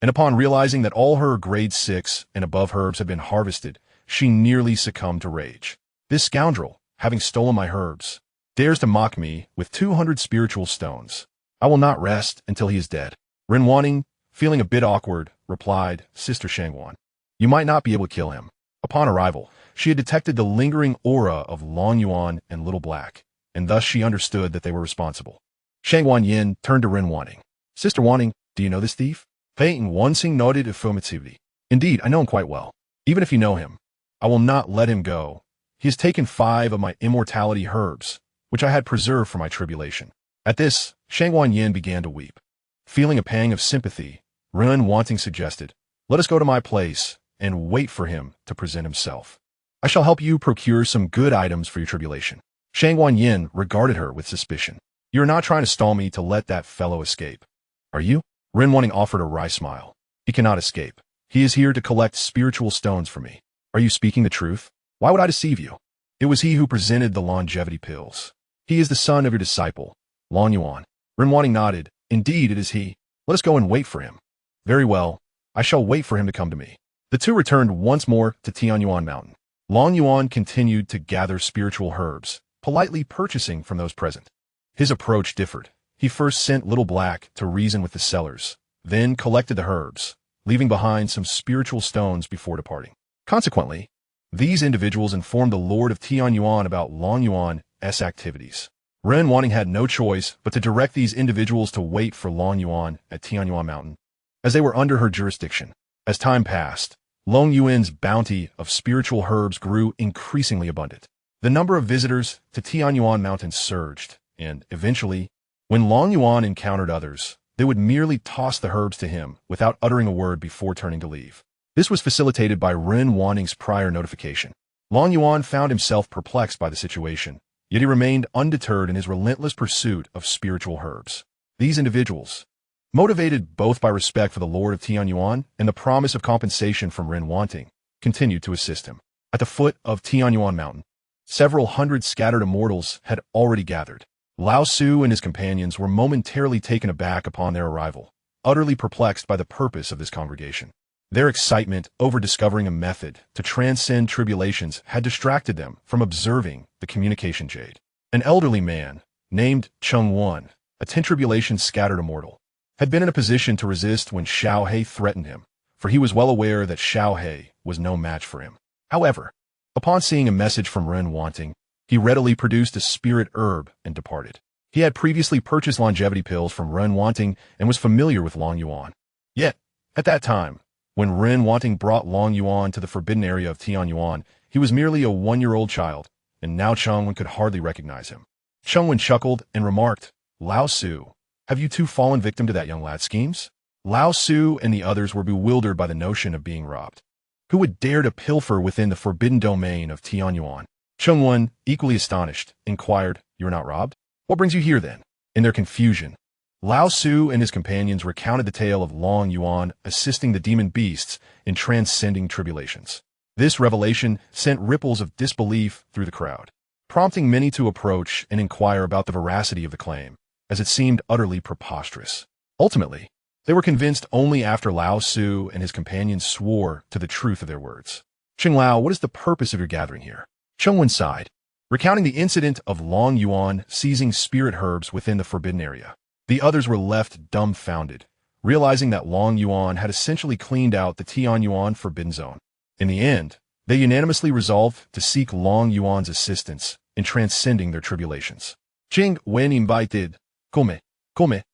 And upon realizing that all her grade 6 and above herbs had been harvested, she nearly succumbed to rage. "This scoundrel, having stolen my herbs, dares to mock me with 200 spiritual stones. I will not rest until he is dead." Ren Wanting, feeling a bit awkward, replied, "Sister Shangguan, you might not be able to kill him." Upon arrival, she had detected the lingering aura of Long Yuan and Little Black, and thus she understood that they were responsible. Shangguan Yin turned to Ren Wanting. "Sister Wanting, do you know this thief?" Peyton Wansing nodded affirmatively. "Indeed, I know him quite well. Even if you know him, I will not let him go. He has taken 5 of my immortality herbs, which I had preserved for my tribulation." At this, Shangguan Yin began to weep. Feeling a pang of sympathy, Ren Wanting suggested, "Let us go to my place and wait for him to present himself. I shall help you procure some good items for your tribulation." Shangguan Yin regarded her with suspicion. "You are not trying to stall me to let that fellow escape, are you?" Ren Wanting offered a wry smile. "He cannot escape. He is here to collect spiritual stones for me." "Are you speaking the truth? Why would I deceive you? It was he who presented the longevity pills. He is the son of your disciple, Long Yuan." Ren Wanting nodded. "Indeed, it is he. Let us go and wait for him." "Very well. I shall wait for him to come to me." The two returned once more to Tianyuan Mountain. Long Yuan continued to gather spiritual herbs, politely purchasing from those present. His approach differed. He first sent Little Black to reason with the sellers, then collected the herbs, leaving behind some spiritual stones before departing. Consequently, these individuals informed the Lord of Tianyuan about Long Yuan's activities. Ren Wanting had no choice but to direct these individuals to wait for Long Yuan at Tianyuan Mountain, as they were under her jurisdiction. As time passed, Long Yuan's bounty of spiritual herbs grew increasingly abundant. The number of visitors to Tianyuan Mountain surged, and eventually, when Long Yuan encountered others, they would merely toss the herbs to him without uttering a word before turning to leave. This was facilitated by Ren Wanting's prior notification. Long Yuan found himself perplexed by the situation, yet he remained undeterred in his relentless pursuit of spiritual herbs. These individuals, motivated both by respect for the Lord of Tianyuan and the promise of compensation from Ren Wanting, continued to assist him. At the foot of Tianyuan Mountain, several hundred scattered immortals had already gathered. Lao Su and his companions were momentarily taken aback upon their arrival, utterly perplexed by the purpose of this congregation. Their excitement over discovering a method to transcend tribulations had distracted them from observing the communication jade. An elderly man, named Cheng Wan, a 10 tribulation scattered immortal, had been in a position to resist when Xiao He threatened him, for he was well aware that Xiao He was no match for him. However, upon seeing a message from Ren Wanting, he readily produced a spirit herb and departed. He had previously purchased longevity pills from Ren Wanting and was familiar with Long Yuan. Yet, at that time, when Ren Wanting brought Long Yuan to the forbidden area of Tianyuan, he was merely a 1-year-old child, and now Chengwen could hardly recognize him. Chengwen chuckled and remarked, "Lao Su, have you too fallen victim to that young lad's schemes?" Lao Su and the others were bewildered by the notion of being robbed. Who would dare to pilfer within the forbidden domain of Tianyuan? Chengwen, equally astonished, inquired, "You are not robbed? What brings you here then?" In their confusion, Lao Su and his companions recounted the tale of Long Yuan assisting the demon beasts in transcending tribulations. This revelation sent ripples of disbelief through the crowd, prompting many to approach and inquire about the veracity of the claim, as it seemed utterly preposterous. Ultimately, they were convinced only after Lao Su and his companions swore to the truth of their words. "Cheng Lao, what is the purpose of your gathering here?" Chengwen sighed, recounting the incident of Long Yuan seizing spirit herbs within the forbidden area. The others were left dumbfounded, realizing that Long Yuan had essentially cleaned out the Tianyuan forbidden zone. In the end, they unanimously resolved to seek Long Yuan's assistance in transcending their tribulations. Jing Wen invited, Come,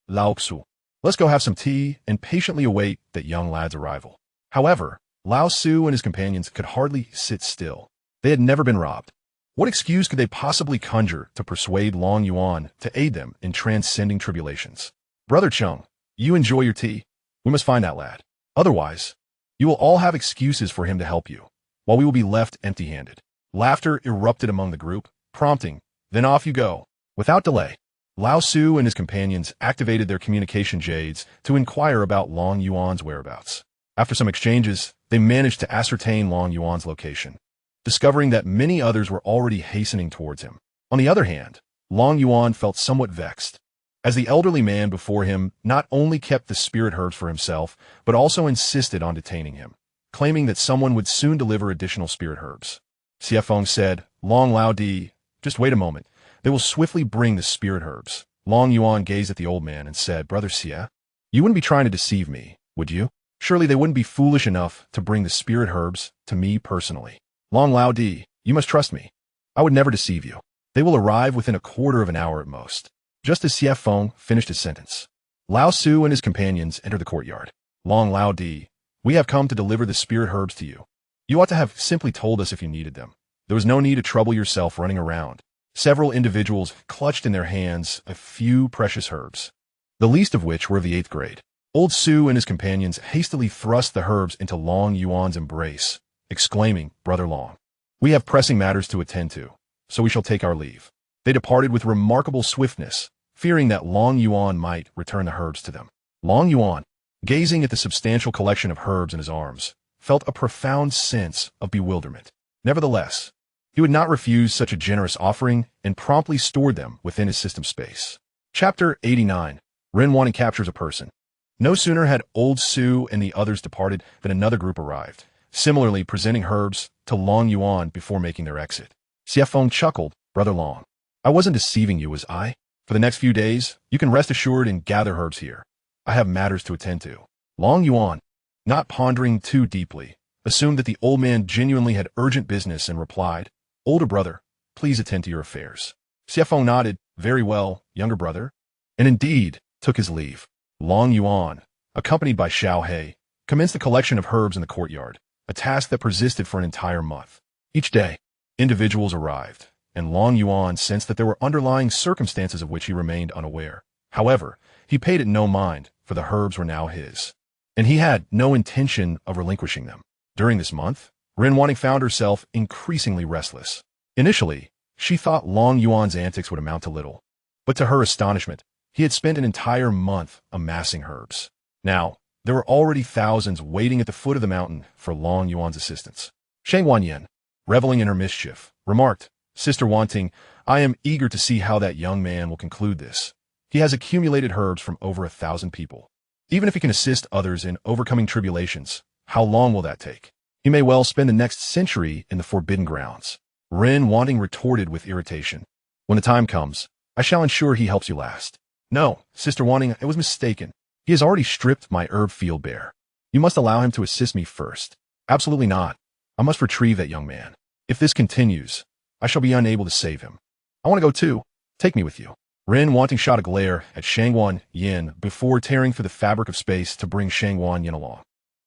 Lao Su. Let's go have some tea and patiently await that young lad's arrival. However, Lao Su and his companions could hardly sit still. They had never been robbed. What excuse could they possibly conjure to persuade Long Yuan to aid them in transcending tribulations? "Brother Cheng, you enjoy your tea. We must find that lad. Otherwise, you will all have excuses for him to help you." while we will be left empty-handed. Laughter erupted among the group, prompting, "Then off you go." Without delay, Lao Su and his companions activated their communication jades to inquire about Long Yuan's whereabouts. After some exchanges, they managed to ascertain Long Yuan's location, discovering that many others were already hastening towards him. On the other hand, Long Yuan felt somewhat vexed, as the elderly man before him not only kept the spirit herbs for himself, but also insisted on detaining him, claiming that someone would soon deliver additional spirit herbs. Xiefeng said, "Long Lao Di, just wait a moment. They will swiftly bring the spirit herbs." Long Yuan gazed at the old man and said, "Brother Xie, you wouldn't be trying to deceive me, would you? Surely they wouldn't be foolish enough to bring the spirit herbs to me personally. Long Lao Di, you must trust me. I would never deceive you. They will arrive within a quarter of an hour at most." Just as Xiefeng finished his sentence, Lao Su and his companions entered the courtyard. "Long Lao Di, we have come to deliver the spirit herbs to you. You ought to have simply told us if you needed them. There was no need to trouble yourself running around." Several individuals clutched in their hands a few precious herbs, the least of which were of the 8th grade. Old Su and his companions hastily thrust the herbs into Long Yuan's embrace, exclaiming, "Brother Long, we have pressing matters to attend to, so we shall take our leave." They departed with remarkable swiftness, fearing that Long Yuan might return the herbs to them. Long Yuan, gazing at the substantial collection of herbs in his arms, felt a profound sense of bewilderment. Nevertheless, he would not refuse such a generous offering and promptly stored them within his system space. Chapter 89. Ren Wanting captures a person. No sooner had Old Su and the others departed than another group arrived, similarly presenting herbs to Long Yuan before making their exit. Xiefeng chuckled, "Brother Long, I wasn't deceiving you, was I? For the next few days, you can rest assured and gather herbs here. I have matters to attend to." Long Yuan, not pondering too deeply, assumed that the old man genuinely had urgent business and replied, "Older brother, please attend to your affairs." Xiefeng nodded, "Very well, younger brother," and indeed took his leave. Long Yuan, accompanied by Xiao He, commenced the collection of herbs in the courtyard, a task that persisted for an entire month. Each day, individuals arrived, and Long Yuan sensed that there were underlying circumstances of which he remained unaware. However, he paid it no mind, for the herbs were now his, and he had no intention of relinquishing them. During this month, Ren Wanting found herself increasingly restless. Initially, she thought Long Yuan's antics would amount to little, but to her astonishment, he had spent an entire month amassing herbs. Now, there were already thousands waiting at the foot of the mountain for Long Yuan's assistance. Shang Wanyan, reveling in her mischief, remarked, "Sister Wanting, I am eager to see how that young man will conclude this. He has accumulated herbs from over 1,000 people. Even if he can assist others in overcoming tribulations, how long will that take? He may well spend the next century in the forbidden grounds." Ren Wanting retorted with irritation, "When the time comes, I shall ensure he helps you last." "No, Sister Wanting, I was mistaken. He has already stripped my herb field bare. You must allow him to assist me first." "Absolutely not. I must retrieve that young man. If this continues, I shall be unable to save him. I want to go too. Take me with you." Ren Wanting shot a glare at Shangwan Yin before tearing through the fabric of space to bring Shangwan Yin along.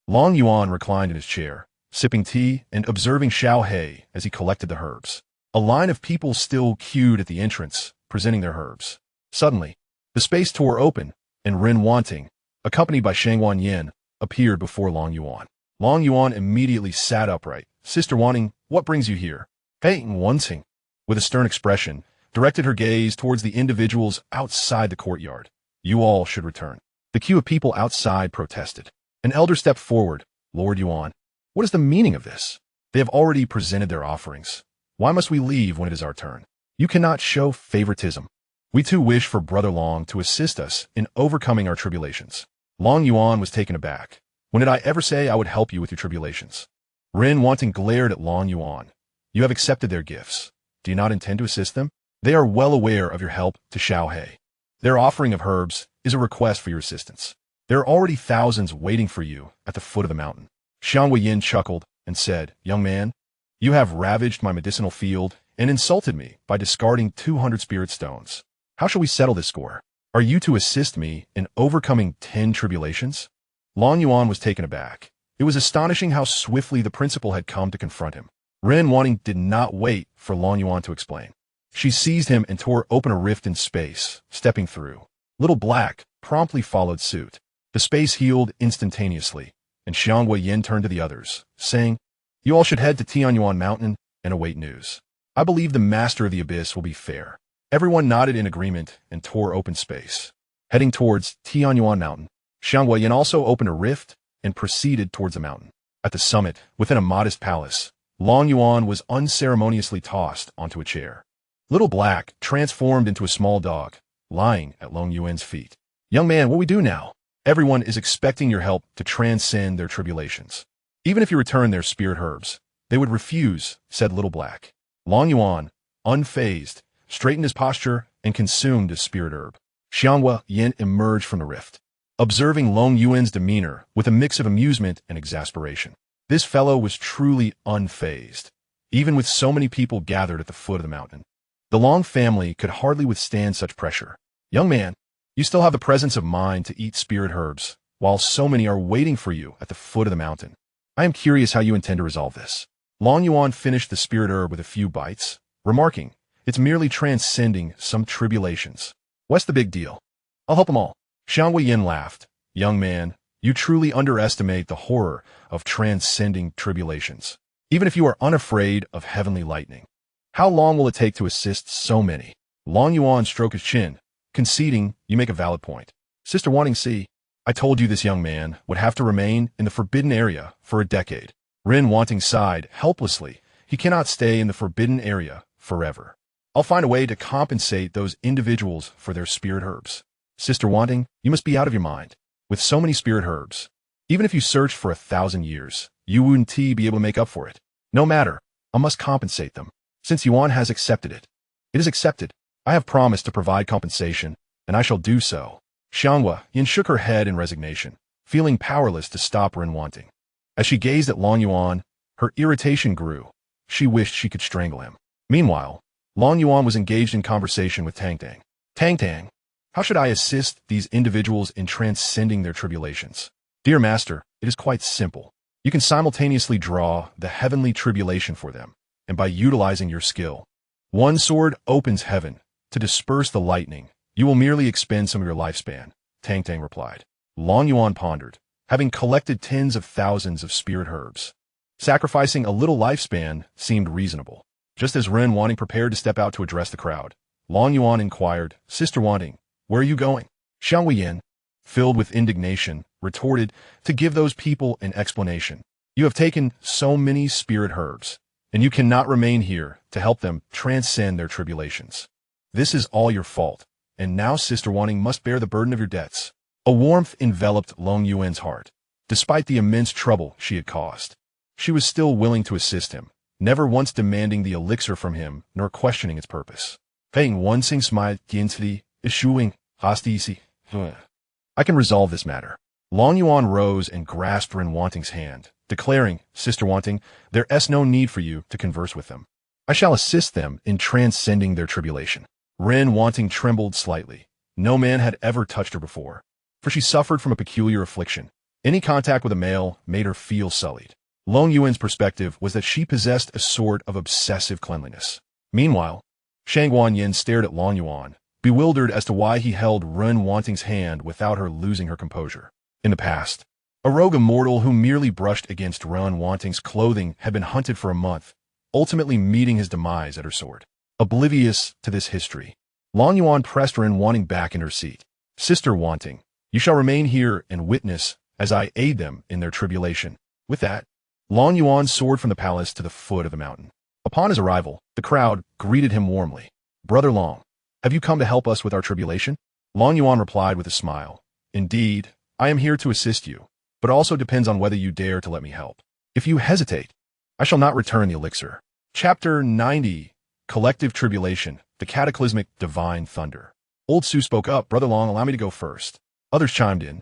Long Yuan reclined in his chair, sipping tea and observing Xiao He as he collected the herbs. A line of people still queued at the entrance, presenting their herbs. Suddenly, the space tore open, and Ren Wanting, accompanied by Shangwan Yin, appeared before Long Yuan. Long Yuan immediately sat upright. "Sister Wanting, what brings you here?" Hey, Wanting, with a stern expression, directed her gaze towards the individuals outside the courtyard. "You all should return." The queue of people outside protested. An elder stepped forward. "Lord Yuan, what is the meaning of this? They have already presented their offerings. Why must we leave when it is our turn? You cannot show favoritism. We too wish for Brother Long to assist us in overcoming our tribulations." Long Yuan was taken aback. "When did I ever say I would help you with your tribulations?" Ren Wanting glared at Long Yuan. "You have accepted their gifts. Do you not intend to assist them? They are well aware of your help to Xiao He. Their offering of herbs is a request for your assistance. There are already thousands waiting for you at the foot of the mountain." Xiang Yin chuckled and said, "Young man, you have ravaged my medicinal field and insulted me by discarding 200 spirit stones. How shall we settle this score? Are you to assist me in overcoming 10 tribulations?" Long Yuan was taken aback. It was astonishing how swiftly the principal had come to confront him. Ren Wanting did not wait for Long Yuan to explain. She seized him and tore open a rift in space, stepping through. Little Black promptly followed suit. The space healed instantaneously, and Xiangwei Yin turned to the others, saying, You all should head to Tianyuan Mountain and await news. I believe the Master of the Abyss will be fair. Everyone nodded in agreement and tore open space. Heading towards Tianyuan Mountain, Xianxia also opened a rift and proceeded towards the mountain. At the summit, within a modest palace, Long Yuan was unceremoniously tossed onto a chair. Little Black transformed into a small dog, lying at Long Yuan's feet. Young man, what we do now? Everyone is expecting your help to transcend their tribulations. Even if you return their spirit herbs, they would refuse, said Little Black. Long Yuan, unfazed, straightened his posture and consumed his spirit herb. Xianxia emerged from the rift, observing Long Yuan's demeanor with a mix of amusement and exasperation. This fellow was truly unfazed, even with so many people gathered at the foot of the mountain. The Long family could hardly withstand such pressure. Young man, you still have the presence of mind to eat spirit herbs, while so many are waiting for you at the foot of the mountain. I am curious how you intend to resolve this. Long Yuan finished the spirit herb with a few bites, remarking, it's merely transcending some tribulations. What's the big deal? I'll help them all. Xianxia laughed. Young man, you truly underestimate the horror of transcending tribulations, even if you are unafraid of heavenly lightning. How long will it take to assist so many? Long Yuan stroked his chin, conceding, you make a valid point. Sister Wanting C, I told you this young man would have to remain in the forbidden area for a decade. Ren Wanting sighed helplessly. He cannot stay in the forbidden area forever. I'll find a way to compensate those individuals for their spirit herbs. Sister Wanting, you must be out of your mind. With so many spirit herbs, even if you searched for 1,000 years, you wouldn't be able to make up for it. No matter, I must compensate them. Since Yuan has accepted it. It is accepted. I have promised to provide compensation, and I shall do so. Xianxia shook her head in resignation, feeling powerless to stop Ren Wanting. As she gazed at Long Yuan, her irritation grew. She wished she could strangle him. Meanwhile, Long Yuan was engaged in conversation with Tang Tang. Tang Tang, how should I assist these individuals in transcending their tribulations? Dear Master, it is quite simple. You can simultaneously draw the heavenly tribulation for them, and by utilizing your skill, one sword opens heaven to disperse the lightning. You will merely expend some of your lifespan, Tang Tang replied. Long Yuan pondered, having collected tens of thousands of spirit herbs. Sacrificing a little lifespan seemed reasonable. Just as Ren Wanting prepared to step out to address the crowd, Long Yuan inquired, Sister Wanting, where are you going? Xianxia, filled with indignation, retorted, to give those people an explanation. You have taken so many spirit herbs, and you cannot remain here to help them transcend their tribulations. This is all your fault, and now Sister Wanting must bear the burden of your debts. A warmth enveloped Long Yuan's heart. Despite the immense trouble she had caused, she was still willing to assist him, never once demanding the elixir from him nor questioning its purpose. Paying one sing smile gently, issuing hostisi. I can resolve this matter. Long Yuan rose and grasped Ren Wanting's hand, declaring, Sister Wanting, there is no need for you to converse with them. I shall assist them in transcending their tribulation. Ren Wanting trembled slightly. No man had ever touched her before, for she suffered from a peculiar affliction. Any contact with a male made her feel sullied. Long Yuan's perspective was that she possessed a sort of obsessive cleanliness. Meanwhile, Xianxia stared at Long Yuan, bewildered as to why he held Ren Wanting's hand without her losing her composure. In the past, a rogue immortal who merely brushed against Ren Wanting's clothing had been hunted for a month, ultimately meeting his demise at her sword. Oblivious to this history, Long Yuan pressed Ren Wanting back in her seat. Sister Wanting, you shall remain here and witness as I aid them in their tribulation. With that, Long Yuan soared from the palace to the foot of the mountain. Upon his arrival, the crowd greeted him warmly. Brother Long, have you come to help us with our tribulation? Long Yuan replied with a smile. Indeed, I am here to assist you, but it also depends on whether you dare to let me help. If you hesitate, I shall not return the elixir. Chapter 90, Collective Tribulation, the Cataclysmic Divine Thunder. Old Su spoke up, Brother Long, allow me to go first. Others chimed in.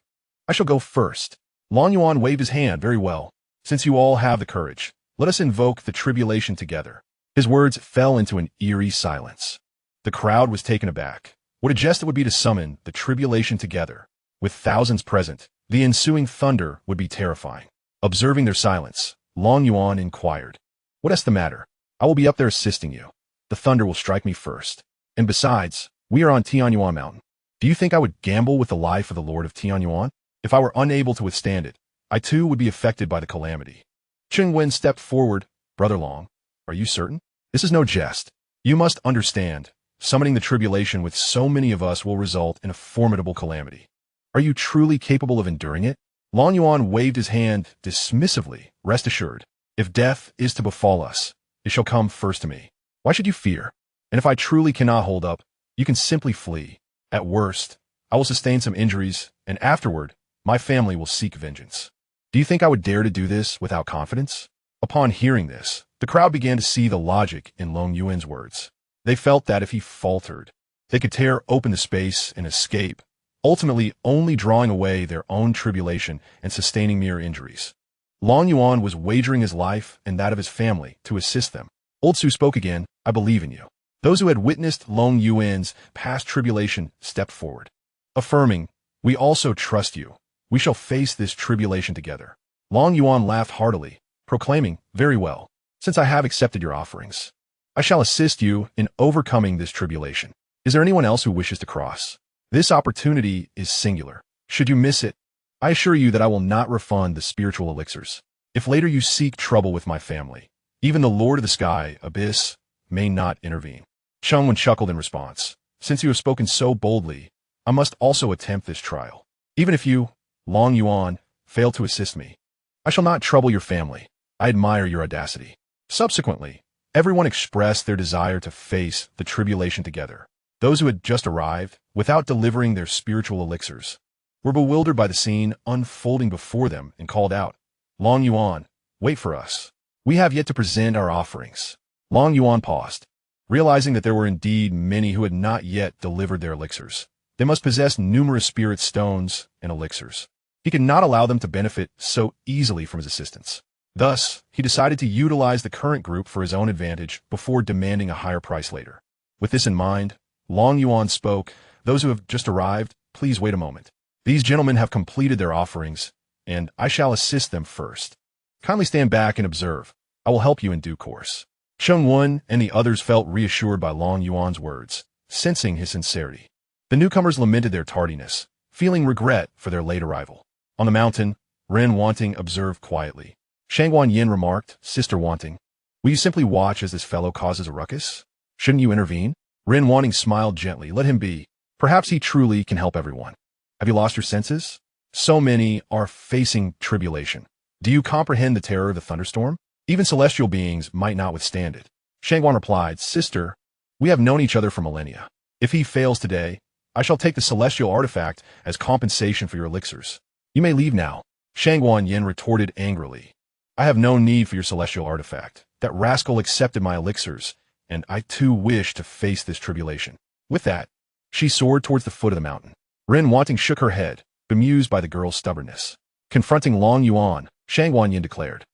I shall go first. Long Yuan waved his hand. Very well. Since you all have the courage, let us invoke the tribulation together. His words fell into an eerie silence. The crowd was taken aback. What a jest it would be to summon the tribulation together. With thousands present, the ensuing thunder would be terrifying. Observing their silence, Long Yuan inquired, what is the matter? I will be up there assisting you. The thunder will strike me first. And besides, we are on Tianyuan Mountain. Do you think I would gamble with the life of the Lord of Tianyuan? If I were unable to withstand it, I too would be affected by the calamity. Cheng Wen stepped forward. Brother Long, are you certain? This is no jest. You must understand, summoning the tribulation with so many of us will result in a formidable calamity. Are you truly capable of enduring it? Long Yuan waved his hand dismissively. Rest assured, if death is to befall us, it shall come first to me. Why should you fear? And if I truly cannot hold up, you can simply flee. At worst, I will sustain some injuries, and afterward, my family will seek vengeance. Do you think I would dare to do this without confidence? Upon hearing this, the crowd began to see the logic in Long Yuan's words. They felt that if he faltered, they could tear open the space and escape, ultimately only drawing away their own tribulation and sustaining mere injuries. Long Yuan was wagering his life and that of his family to assist them. Old Su spoke again. I believe in you. Those who had witnessed Long Yuan's past tribulation stepped forward, affirming, we also trust you. We shall face this tribulation together. Long Yuan laughed heartily, proclaiming, very well, since I have accepted your offerings, I shall assist you in overcoming this tribulation. Is there anyone else who wishes to cross? This opportunity is singular. Should you miss it, I assure you that I will not refund the spiritual elixirs. If later you seek trouble with my family, even the Lord of the Sky, Abyss, may not intervene. Cheng Wen chuckled in response. Since you have spoken so boldly, I must also attempt this trial. Even if you, Long Yuan, fail to assist me, I shall not trouble your family. I admire your audacity. Subsequently, everyone expressed their desire to face the tribulation together. Those who had just arrived, without delivering their spiritual elixirs, were bewildered by the scene unfolding before them and called out, Long Yuan, wait for us. We have yet to present our offerings. Long Yuan paused, realizing that there were indeed many who had not yet delivered their elixirs. They must possess numerous spirit stones and elixirs. He could not allow them to benefit so easily from his assistance. Thus, he decided to utilize the current group for his own advantage before demanding a higher price later. With this in mind, Long Yuan spoke, those who have just arrived, please wait a moment. These gentlemen have completed their offerings, and I shall assist them first. Kindly stand back and observe. I will help you in due course. Cheng Wen and the others felt reassured by Long Yuan's words, sensing his sincerity. The newcomers lamented their tardiness, feeling regret for their late arrival. On the mountain, Ren Wanting observed quietly. Shangguan Yin remarked, Sister Wanting, will you simply watch as this fellow causes a ruckus? Shouldn't you intervene? Ren Wanting smiled gently. Let him be. Perhaps he truly can help everyone. Have you lost your senses? So many are facing tribulation. Do you comprehend the terror of the thunderstorm? Even celestial beings might not withstand it. Shangguan replied, Sister, we have known each other for millennia. If he fails today, I shall take the celestial artifact as compensation for your elixirs. You may leave now. Shangguan Yin retorted angrily. I have no need for your celestial artifact. That rascal accepted my elixirs, and I too wish to face this tribulation. With that, she soared towards the foot of the mountain. Ren Wanting shook her head, bemused by the girl's stubbornness. Confronting Long Yuan, Shangguan Yin declared,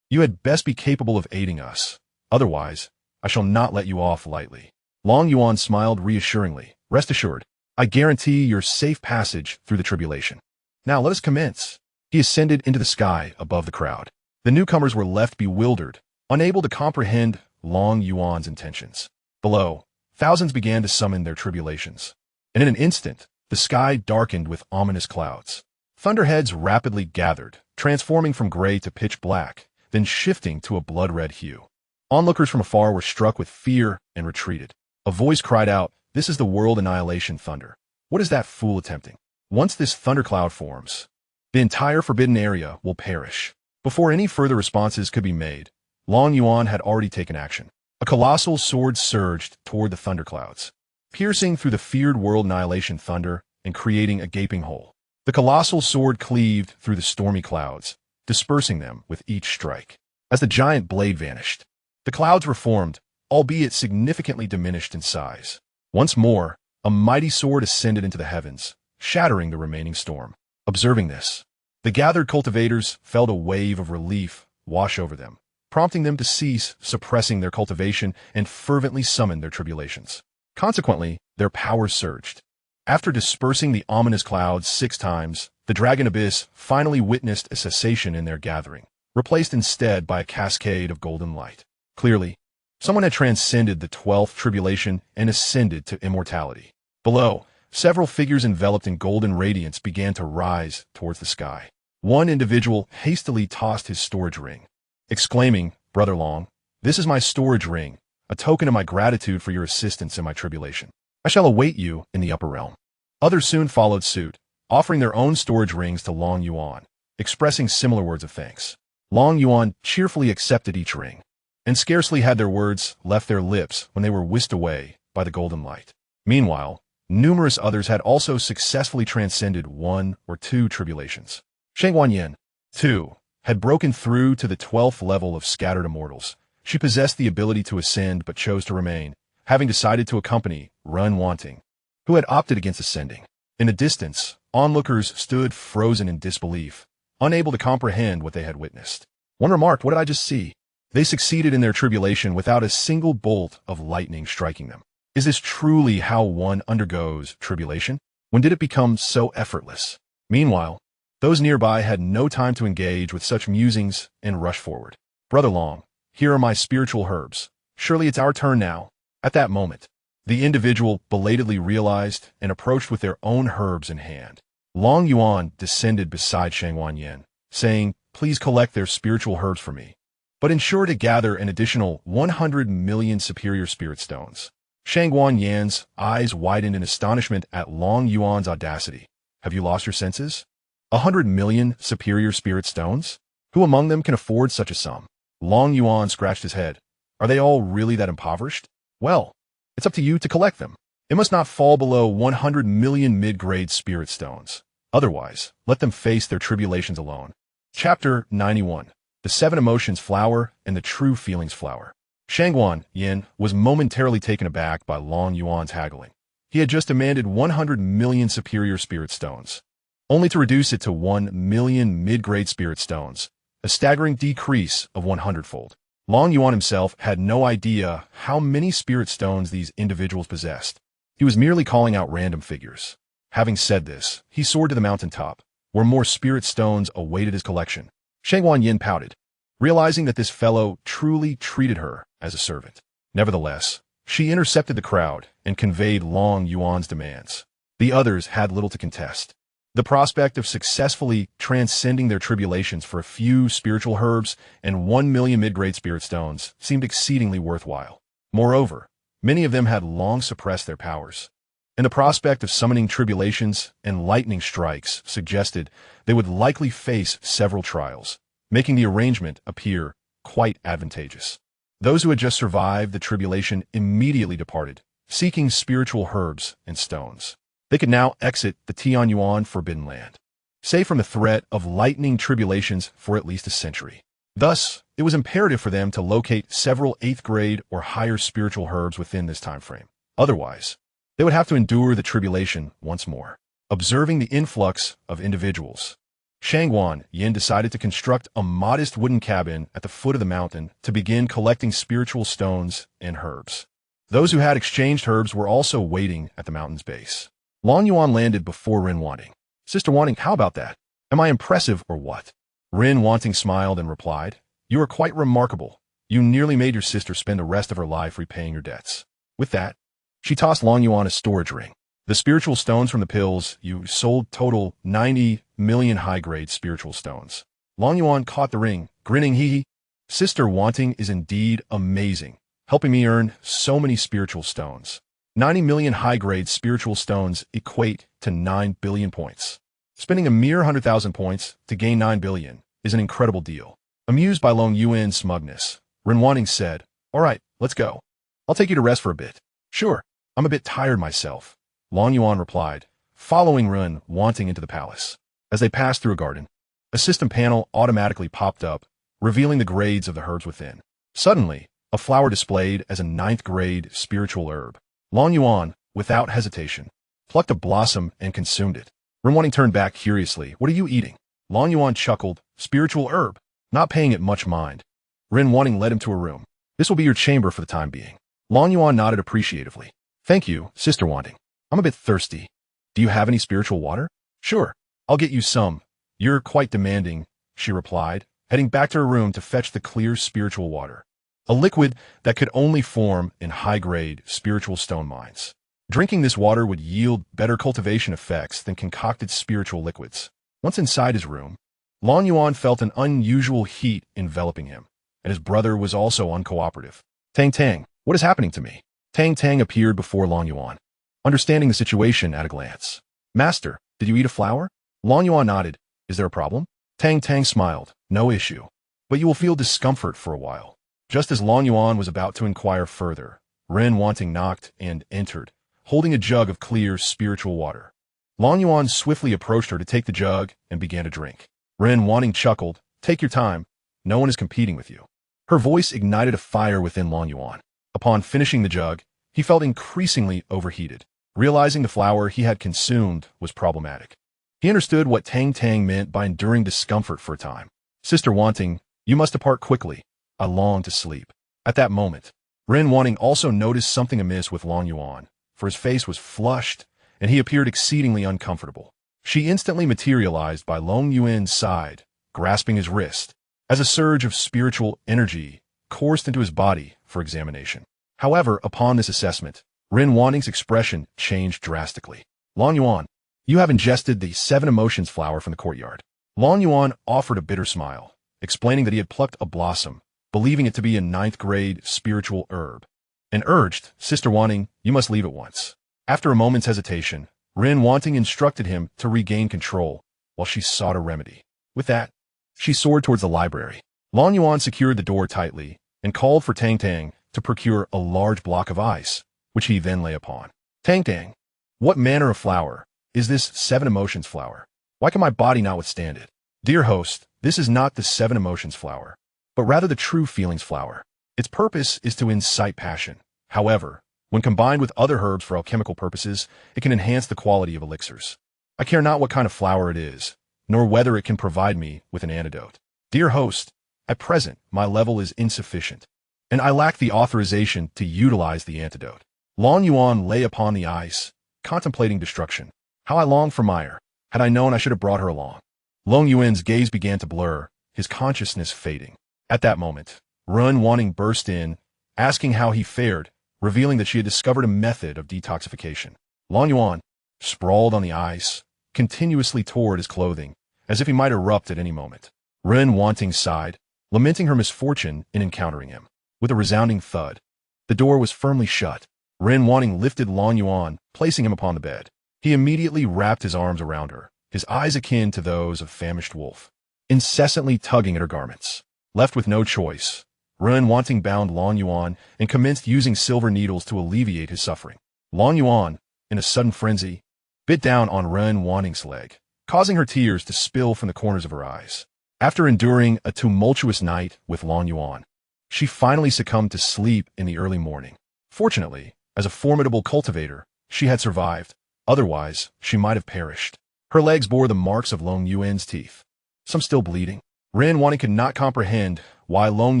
You had best be capable of aiding us. Otherwise, I shall not let you off lightly. Long Yuan smiled reassuringly. Rest assured, I guarantee your safe passage through the tribulation. Now let us commence. He ascended into the sky above the crowd. The newcomers were left bewildered, unable to comprehend Long Yuan's intentions. Below, thousands began to summon their tribulations. And in an instant, the sky darkened with ominous clouds. Thunderheads rapidly gathered, transforming from gray to pitch black, then shifting to a blood-red hue. Onlookers from afar were struck with fear and retreated. A voice cried out, This is the world annihilation thunder. What is that fool attempting? Once this thundercloud forms, the entire forbidden area will perish. Before any further responses could be made, Long Yuan had already taken action. A colossal sword surged toward the thunderclouds, piercing through the feared world annihilation thunder and creating a gaping hole. The colossal sword cleaved through the stormy clouds, dispersing them with each strike. As the giant blade vanished, the clouds reformed, albeit significantly diminished in size. Once more, a mighty sword ascended into the heavens, shattering the remaining storm. Observing this, the gathered cultivators felt a wave of relief wash over them, prompting them to cease suppressing their cultivation and fervently summon their tribulations. Consequently, their powers surged. After dispersing the ominous clouds 6 times, the dragon abyss finally witnessed a cessation in their gathering, replaced instead by a cascade of golden light. Clearly, someone had transcended the 12th tribulation and ascended to immortality. Below, several figures enveloped in golden radiance began to rise towards the sky. One individual hastily tossed his storage ring, exclaiming, "Brother Long, this is my storage ring, a token of my gratitude for your assistance in my tribulation. I shall await you in the upper realm." Others soon followed suit, offering their own storage rings to Long Yuan, expressing similar words of thanks. Long Yuan cheerfully accepted each ring, and scarcely had their words left their lips when they were whisked away by the golden light. Meanwhile, numerous others had also successfully transcended one or two tribulations. Xianxia, too, had broken through to the 12th level of scattered immortals. She possessed the ability to ascend but chose to remain, having decided to accompany Undying, who had opted against ascending. In the distance, onlookers stood frozen in disbelief, unable to comprehend what they had witnessed. One remarked, "What did I just see?" They succeeded in their tribulation without a single bolt of lightning striking them. Is this truly how one undergoes tribulation? When did it become so effortless? Meanwhile, those nearby had no time to engage with such musings and rushed forward. "Brother Long, here are my spiritual herbs. Surely it's our turn now." At that moment, the individual belatedly realized and approached with their own herbs in hand. Long Yuan descended beside Xianxia, saying, "Please collect their spiritual herbs for me, but ensure to gather an additional 100 million superior spirit stones." Xianxia's eyes widened in astonishment at Long Yuan's audacity. "Have you lost your senses? 100 million superior spirit stones? Who among them can afford such a sum?" Long Yuan scratched his head. "Are they all really that impoverished? Well, it's up to you to collect them. It must not fall below 100 million mid-grade spirit stones. Otherwise, let them face their tribulations alone." Chapter 91. The Seven Emotions Flower and the True Feelings Flower. Xianxia was momentarily taken aback by Long Yuan's haggling. He had just demanded 100 million superior spirit stones, only to reduce it to 1 million mid-grade spirit stones, a staggering decrease of 100-fold. Long Yuan himself had no idea how many spirit stones these individuals possessed. He was merely calling out random figures. Having said this, he soared to the mountaintop, where more spirit stones awaited his collection. Xianxia pouted, realizing that this fellow truly treated her as a servant. Nevertheless, she intercepted the crowd and conveyed Long Yuan's demands. The others had little to contest. The prospect of successfully transcending their tribulations for a few spiritual herbs and 1 million mid-grade spirit stones seemed exceedingly worthwhile. Moreover, many of them had long suppressed their powers, and the prospect of summoning tribulations and lightning strikes suggested they would likely face several trials, making the arrangement appear quite advantageous. Those who had just survived the tribulation immediately departed, seeking spiritual herbs and stones. They could now exit the Tianyuan Forbidden Land, safe from the threat of lightning tribulations for at least a century. Thus, it was imperative for them to locate several 8th grade or higher spiritual herbs within this time frame. Otherwise, they would have to endure the tribulation once more. Observing the influx of individuals, Xianxia decided to construct a modest wooden cabin at the foot of the mountain to begin collecting spiritual stones and herbs. Those who had exchanged herbs were also waiting at the mountain's base. Long Yuan landed before Undying. "Sister Wanting, how about that? Am I impressive or what?" Undying smiled and replied, "You are quite remarkable. You nearly made your sister spend the rest of her life repaying your debts." With that, she tossed Long Yuan a storage ring. "The spiritual stones from the pills you sold total 90 million high-grade spiritual stones." Long Yuan caught the ring, grinning, "Hee. Sister Wanting is indeed amazing, helping me earn so many spiritual stones. 90 million high-grade spiritual stones equate to 9 billion points. Spending a mere 100,000 points to gain 9 billion is an incredible deal." Amused by Long Yuan's smugness, Undying said, "All right, let's go. I'll take you to rest for a bit." "Sure, I'm a bit tired myself," Long Yuan replied, following Undying into the palace. As they passed through a garden, a system panel automatically popped up, revealing the grades of the herbs within. Suddenly, a flower displayed as a 9th grade spiritual herb. Long Yuan, without hesitation, plucked a blossom and consumed it. Undying turned back curiously. "What are you eating?" Long Yuan chuckled, "Spiritual herb," not paying it much mind. Undying led him to a room. "This will be your chamber for the time being." Long Yuan nodded appreciatively. "Thank you, Sister Wanting. I'm a bit thirsty. Do you have any spiritual water?" "Sure, I'll get you some. You're quite demanding," she replied, heading back to her room to fetch the clear spiritual water, a liquid that could only form in high-grade spiritual stone mines. Drinking this water would yield better cultivation effects than concocted spiritual liquids. Once inside his room, Long Yuan felt an unusual heat enveloping him. and his brother was also uncooperative. Tang Tang, what is happening to me? Tang Tang appeared before Long Yuan, understanding the situation at a glance. Master, did you eat a flower? Long Yuan nodded. Is there a problem? Tang Tang smiled. No issue. But you will feel discomfort for a while. Just as Long Yuan was about to inquire further, Ren Wanting knocked and entered, holding a jug of clear spiritual water. Long Yuan swiftly approached her to take the jug and began to drink. Ren Wanting chuckled. Take your time. No one is competing with you. Her voice ignited a fire within Long Yuan. Upon finishing the jug, he felt increasingly overheated, realizing the flower he had consumed was problematic. He understood what Tang Tang meant by enduring discomfort for a time. Sister Wanting, you must depart quickly. I long to sleep. At that moment, Ren Wanting also noticed something amiss with Long Yuan, for his face was flushed, and he appeared exceedingly uncomfortable. She instantly materialized by Long Yuan's side, grasping his wrist, as a surge of spiritual energy coursed into his body for examination. However, upon this assessment, Ren Wanting's expression changed drastically. Long Yuan, you have ingested the 7 emotions flower from the courtyard. Long Yuan offered a bitter smile, explaining that he had plucked a blossom, believing it to be a 9th grade spiritual herb, and urged, Sister Wanting, you must leave at once. After a moment's hesitation, Ren Wanting instructed him to regain control while she sought a remedy. With that, she soared towards the library. Long Yuan secured the door tightly and called for Tang Tang to procure a large block of ice, which he then lay upon. Tang Tang, what manner of flower is this 7 emotions flower? Why can my body not withstand it? Dear host, this is not the 7 emotions flower, but rather the true feelings flower. Its purpose is to incite passion. However, when combined with other herbs for alchemical purposes, it can enhance the quality of elixirs. I care not what kind of flower it is, nor whether it can provide me with an antidote. Dear host, at present, my level is insufficient, and I lack the authorization to utilize the antidote. Long Yuan lay upon the ice, contemplating destruction. How I long for Meyer. Had I known, I should have brought her along. Long Yuan's gaze began to blur, his consciousness fading. At that moment, Ren Wanting burst in, asking how he fared, revealing that she had discovered a method of detoxification. Long Yuan, sprawled on the ice, continuously tore at his clothing, as if he might erupt at any moment. Ren Wanting sighed, lamenting her misfortune in encountering him. With a resounding thud, the door was firmly shut. Ren Wanting lifted Long Yuan, placing him upon the bed. He immediately wrapped his arms around her, his eyes akin to those of a famished wolf, incessantly tugging at her garments. Left with no choice, Ren Wanting bound Long Yuan and commenced using silver needles to alleviate his suffering. Long Yuan, in a sudden frenzy, bit down on Ren Wanting's leg, causing her tears to spill from the corners of her eyes. After enduring a tumultuous night with Long Yuan, she finally succumbed to sleep in the early morning. Fortunately, as a formidable cultivator, she had survived. Otherwise, she might have perished. Her legs bore the marks of Long Yuan's teeth, some still bleeding. Ren Wanting could not comprehend why Long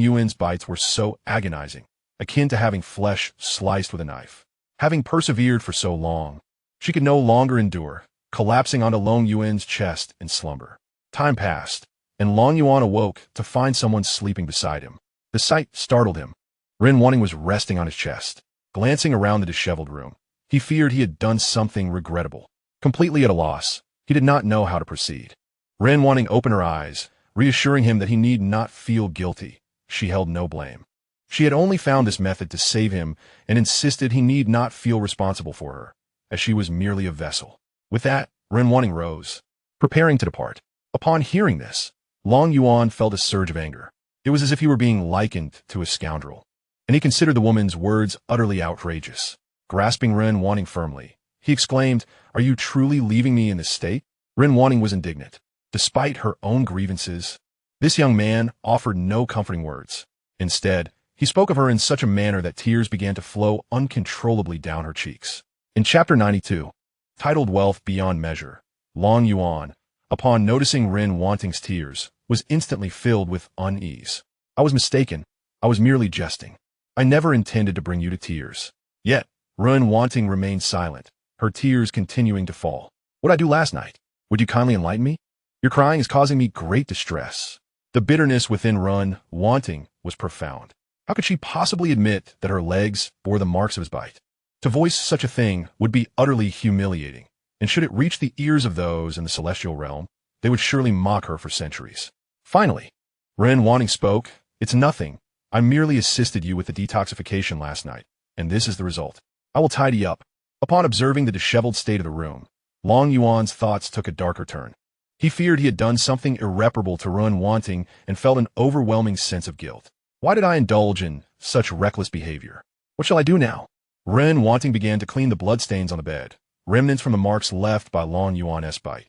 Yuan's bites were so agonizing, akin to having flesh sliced with a knife. Having persevered for so long, she could no longer endure, collapsing onto Long Yuan's chest in slumber. Time passed, and Long Yuan awoke to find someone sleeping beside him. The sight startled him. Ren Wanting was resting on his chest, glancing around the disheveled room. He feared he had done something regrettable. Completely at a loss, he did not know how to proceed. Ren Wanting opened her eyes, reassuring him that he need not feel guilty. She held no blame. She had only found this method to save him and insisted he need not feel responsible for her, as she was merely a vessel. With that, Ren Wanting rose, preparing to depart. Upon hearing this, Long Yuan felt a surge of anger. It was as if he were being likened to a scoundrel, and he considered the woman's words utterly outrageous. Grasping Ren Wanting firmly, he exclaimed, "Are you truly leaving me in this state?" Ren Wanting was indignant. Despite her own grievances, this young man offered no comforting words. Instead, he spoke of her in such a manner that tears began to flow uncontrollably down her cheeks. In Chapter 92, titled Wealth Beyond Measure, Long Yuan, upon noticing Ren Wanting's tears, was instantly filled with unease. "I was mistaken. I was merely jesting. I never intended to bring you to tears." Yet, Ren Wanting remained silent, her tears continuing to fall. "What did I do last night? Would you kindly enlighten me? Your crying is causing me great distress." The bitterness within Ren Wanting was profound. How could she possibly admit that her legs bore the marks of his bite? To voice such a thing would be utterly humiliating, and should it reach the ears of those in the celestial realm, they would surely mock her for centuries. Finally, Ren Wanting spoke, It's nothing. I merely assisted you with the detoxification last night, and this is the result. I will tidy up. Upon observing the disheveled state of the room, Long Yuan's thoughts took a darker turn. He feared he had done something irreparable to ruin Wanting and felt an overwhelming sense of guilt. Why did I indulge in such reckless behavior? What shall I do now? Ren Wanting began to clean the bloodstains on the bed, remnants from the marks left by Long Yuan's bite.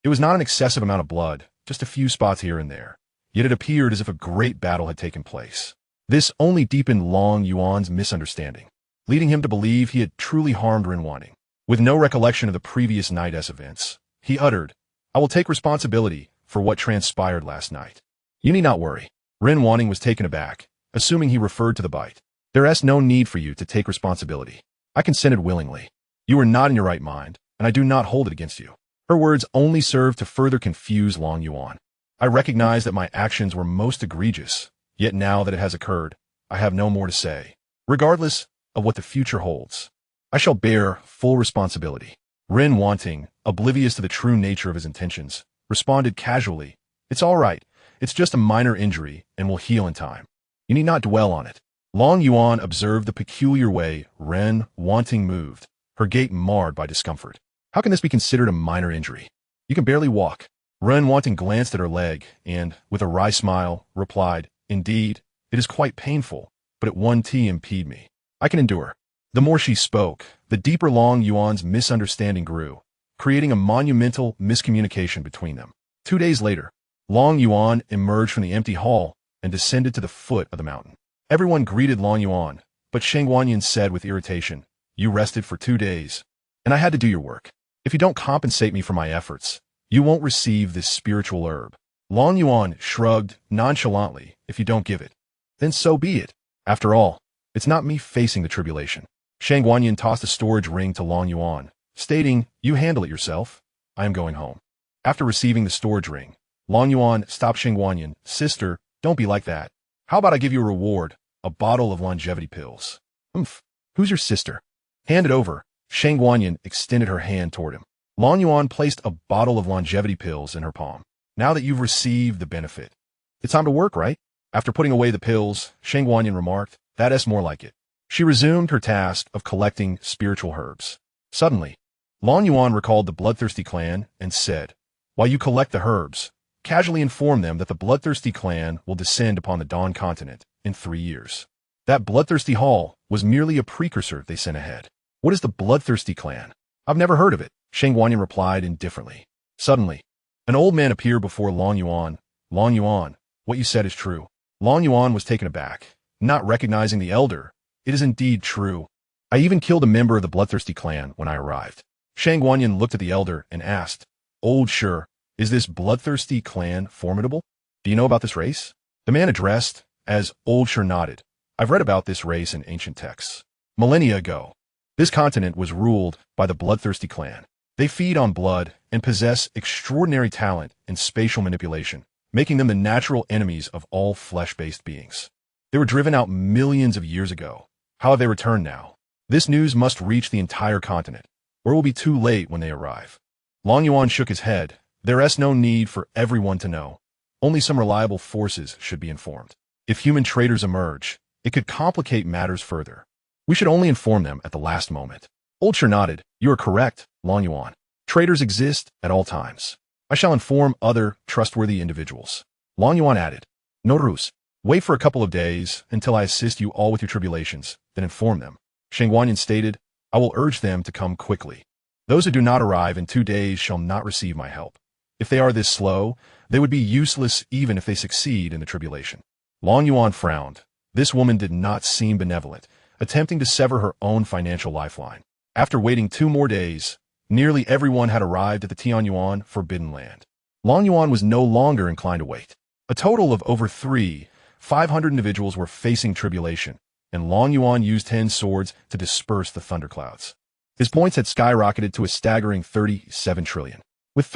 It was not an excessive amount of blood, just a few spots here and there, yet it appeared as if a great battle had taken place. This only deepened Long Yuan's misunderstanding, leading him to believe he had truly harmed Ren Wanting. With no recollection of the previous night's events, he uttered, I will take responsibility for what transpired last night. You need not worry. Ren Wanting was taken aback, assuming he referred to the bite. There is no need for you to take responsibility. I consented willingly. You are not in your right mind, and I do not hold it against you. Her words only served to further confuse Long Yuan. I recognize that my actions were most egregious, yet now that it has occurred, I have no more to say. Regardless of what the future holds, I shall bear full responsibility. Ren Wanting, oblivious to the true nature of his intentions, responded casually, It's all right. It's just a minor injury and will heal in time. You need not dwell on it. Long Yuan observed the peculiar way Ren Wanting moved, her gait marred by discomfort. How can this be considered a minor injury? You can barely walk. Ren Wanting glanced at her leg and, with a wry smile, replied, Indeed, it is quite painful, but it won't impede me. I can endure. The more she spoke, the deeper Long Yuan's misunderstanding grew, creating a monumental miscommunication between them. 2 days later, Long Yuan emerged from the empty hall and descended to the foot of the mountain. Everyone greeted Long Yuan, but Xianxia said with irritation, You rested for 2 days, and I had to do your work. If you don't compensate me for my efforts, you won't receive this spiritual herb. Long Yuan shrugged nonchalantly, If you don't give it, then so be it. After all, it's not me facing the tribulation. Xianxia tossed a storage ring to Long Yuan, stating, You handle it yourself. I am going home. After receiving the storage ring, Long Yuan stopped Xianxia, Sister, don't be like that. How about I give you a reward, a bottle of longevity pills? Who's your sister? Hand it over. Xianxia extended her hand toward him. Long Yuan placed a bottle of longevity pills in her palm. Now that you've received the benefit, it's time to work, right? After putting away the pills, Xianxia remarked, That's more like it. She resumed her task of collecting spiritual herbs. Suddenly, Long Yuan recalled the Bloodthirsty clan and said, While you collect the herbs, casually inform them that the Bloodthirsty clan will descend upon the Dawn continent in 3 years. That Bloodthirsty Hall was merely a precursor they sent ahead. What is the Bloodthirsty clan? I've never heard of it, Xianxia replied indifferently. Suddenly, an old man appeared before Long Yuan. Long Yuan, what you said is true. Long Yuan was taken aback, not recognizing the elder. It is indeed true. I even killed a member of the Bloodthirsty clan when I arrived. Xianxia looked at the elder and asked, Old Sure, is this Bloodthirsty clan formidable? Do you know about this race? The man addressed as Old Sure nodded. I've read about this race in ancient texts. Millennia ago, this continent was ruled by the Bloodthirsty clan. They feed on blood and possess extraordinary talent in spatial manipulation, making them the natural enemies of all flesh-based beings. They were driven out millions of years ago. How have they returned now? This news must reach the entire continent, or it will be too late when they arrive. Long Yuan shook his head. There is no need for everyone to know. Only some reliable forces should be informed. If human traitors emerge, it could complicate matters further. We should only inform them at the last moment. Old Sure nodded. You are correct, Long Yuan. Traitors exist at all times. I shall inform other trustworthy individuals. Long Yuan added, No ruse. Wait for a couple of days until I assist you all with your tribulations, then inform them. Xianxia stated, I will urge them to come quickly. Those who do not arrive in 2 days shall not receive my help. If they are this slow, they would be useless even if they succeed in the tribulation. Long Yuan frowned. This woman did not seem benevolent, attempting to sever her own financial lifeline. After waiting 2 more days, nearly everyone had arrived at the Tianyuan Forbidden Land. Long Yuan was no longer inclined to wait. A total of over 500 individuals were facing tribulation, and Long Yuan used 10 swords to disperse the thunderclouds. His points had skyrocketed to a staggering 37 trillion. With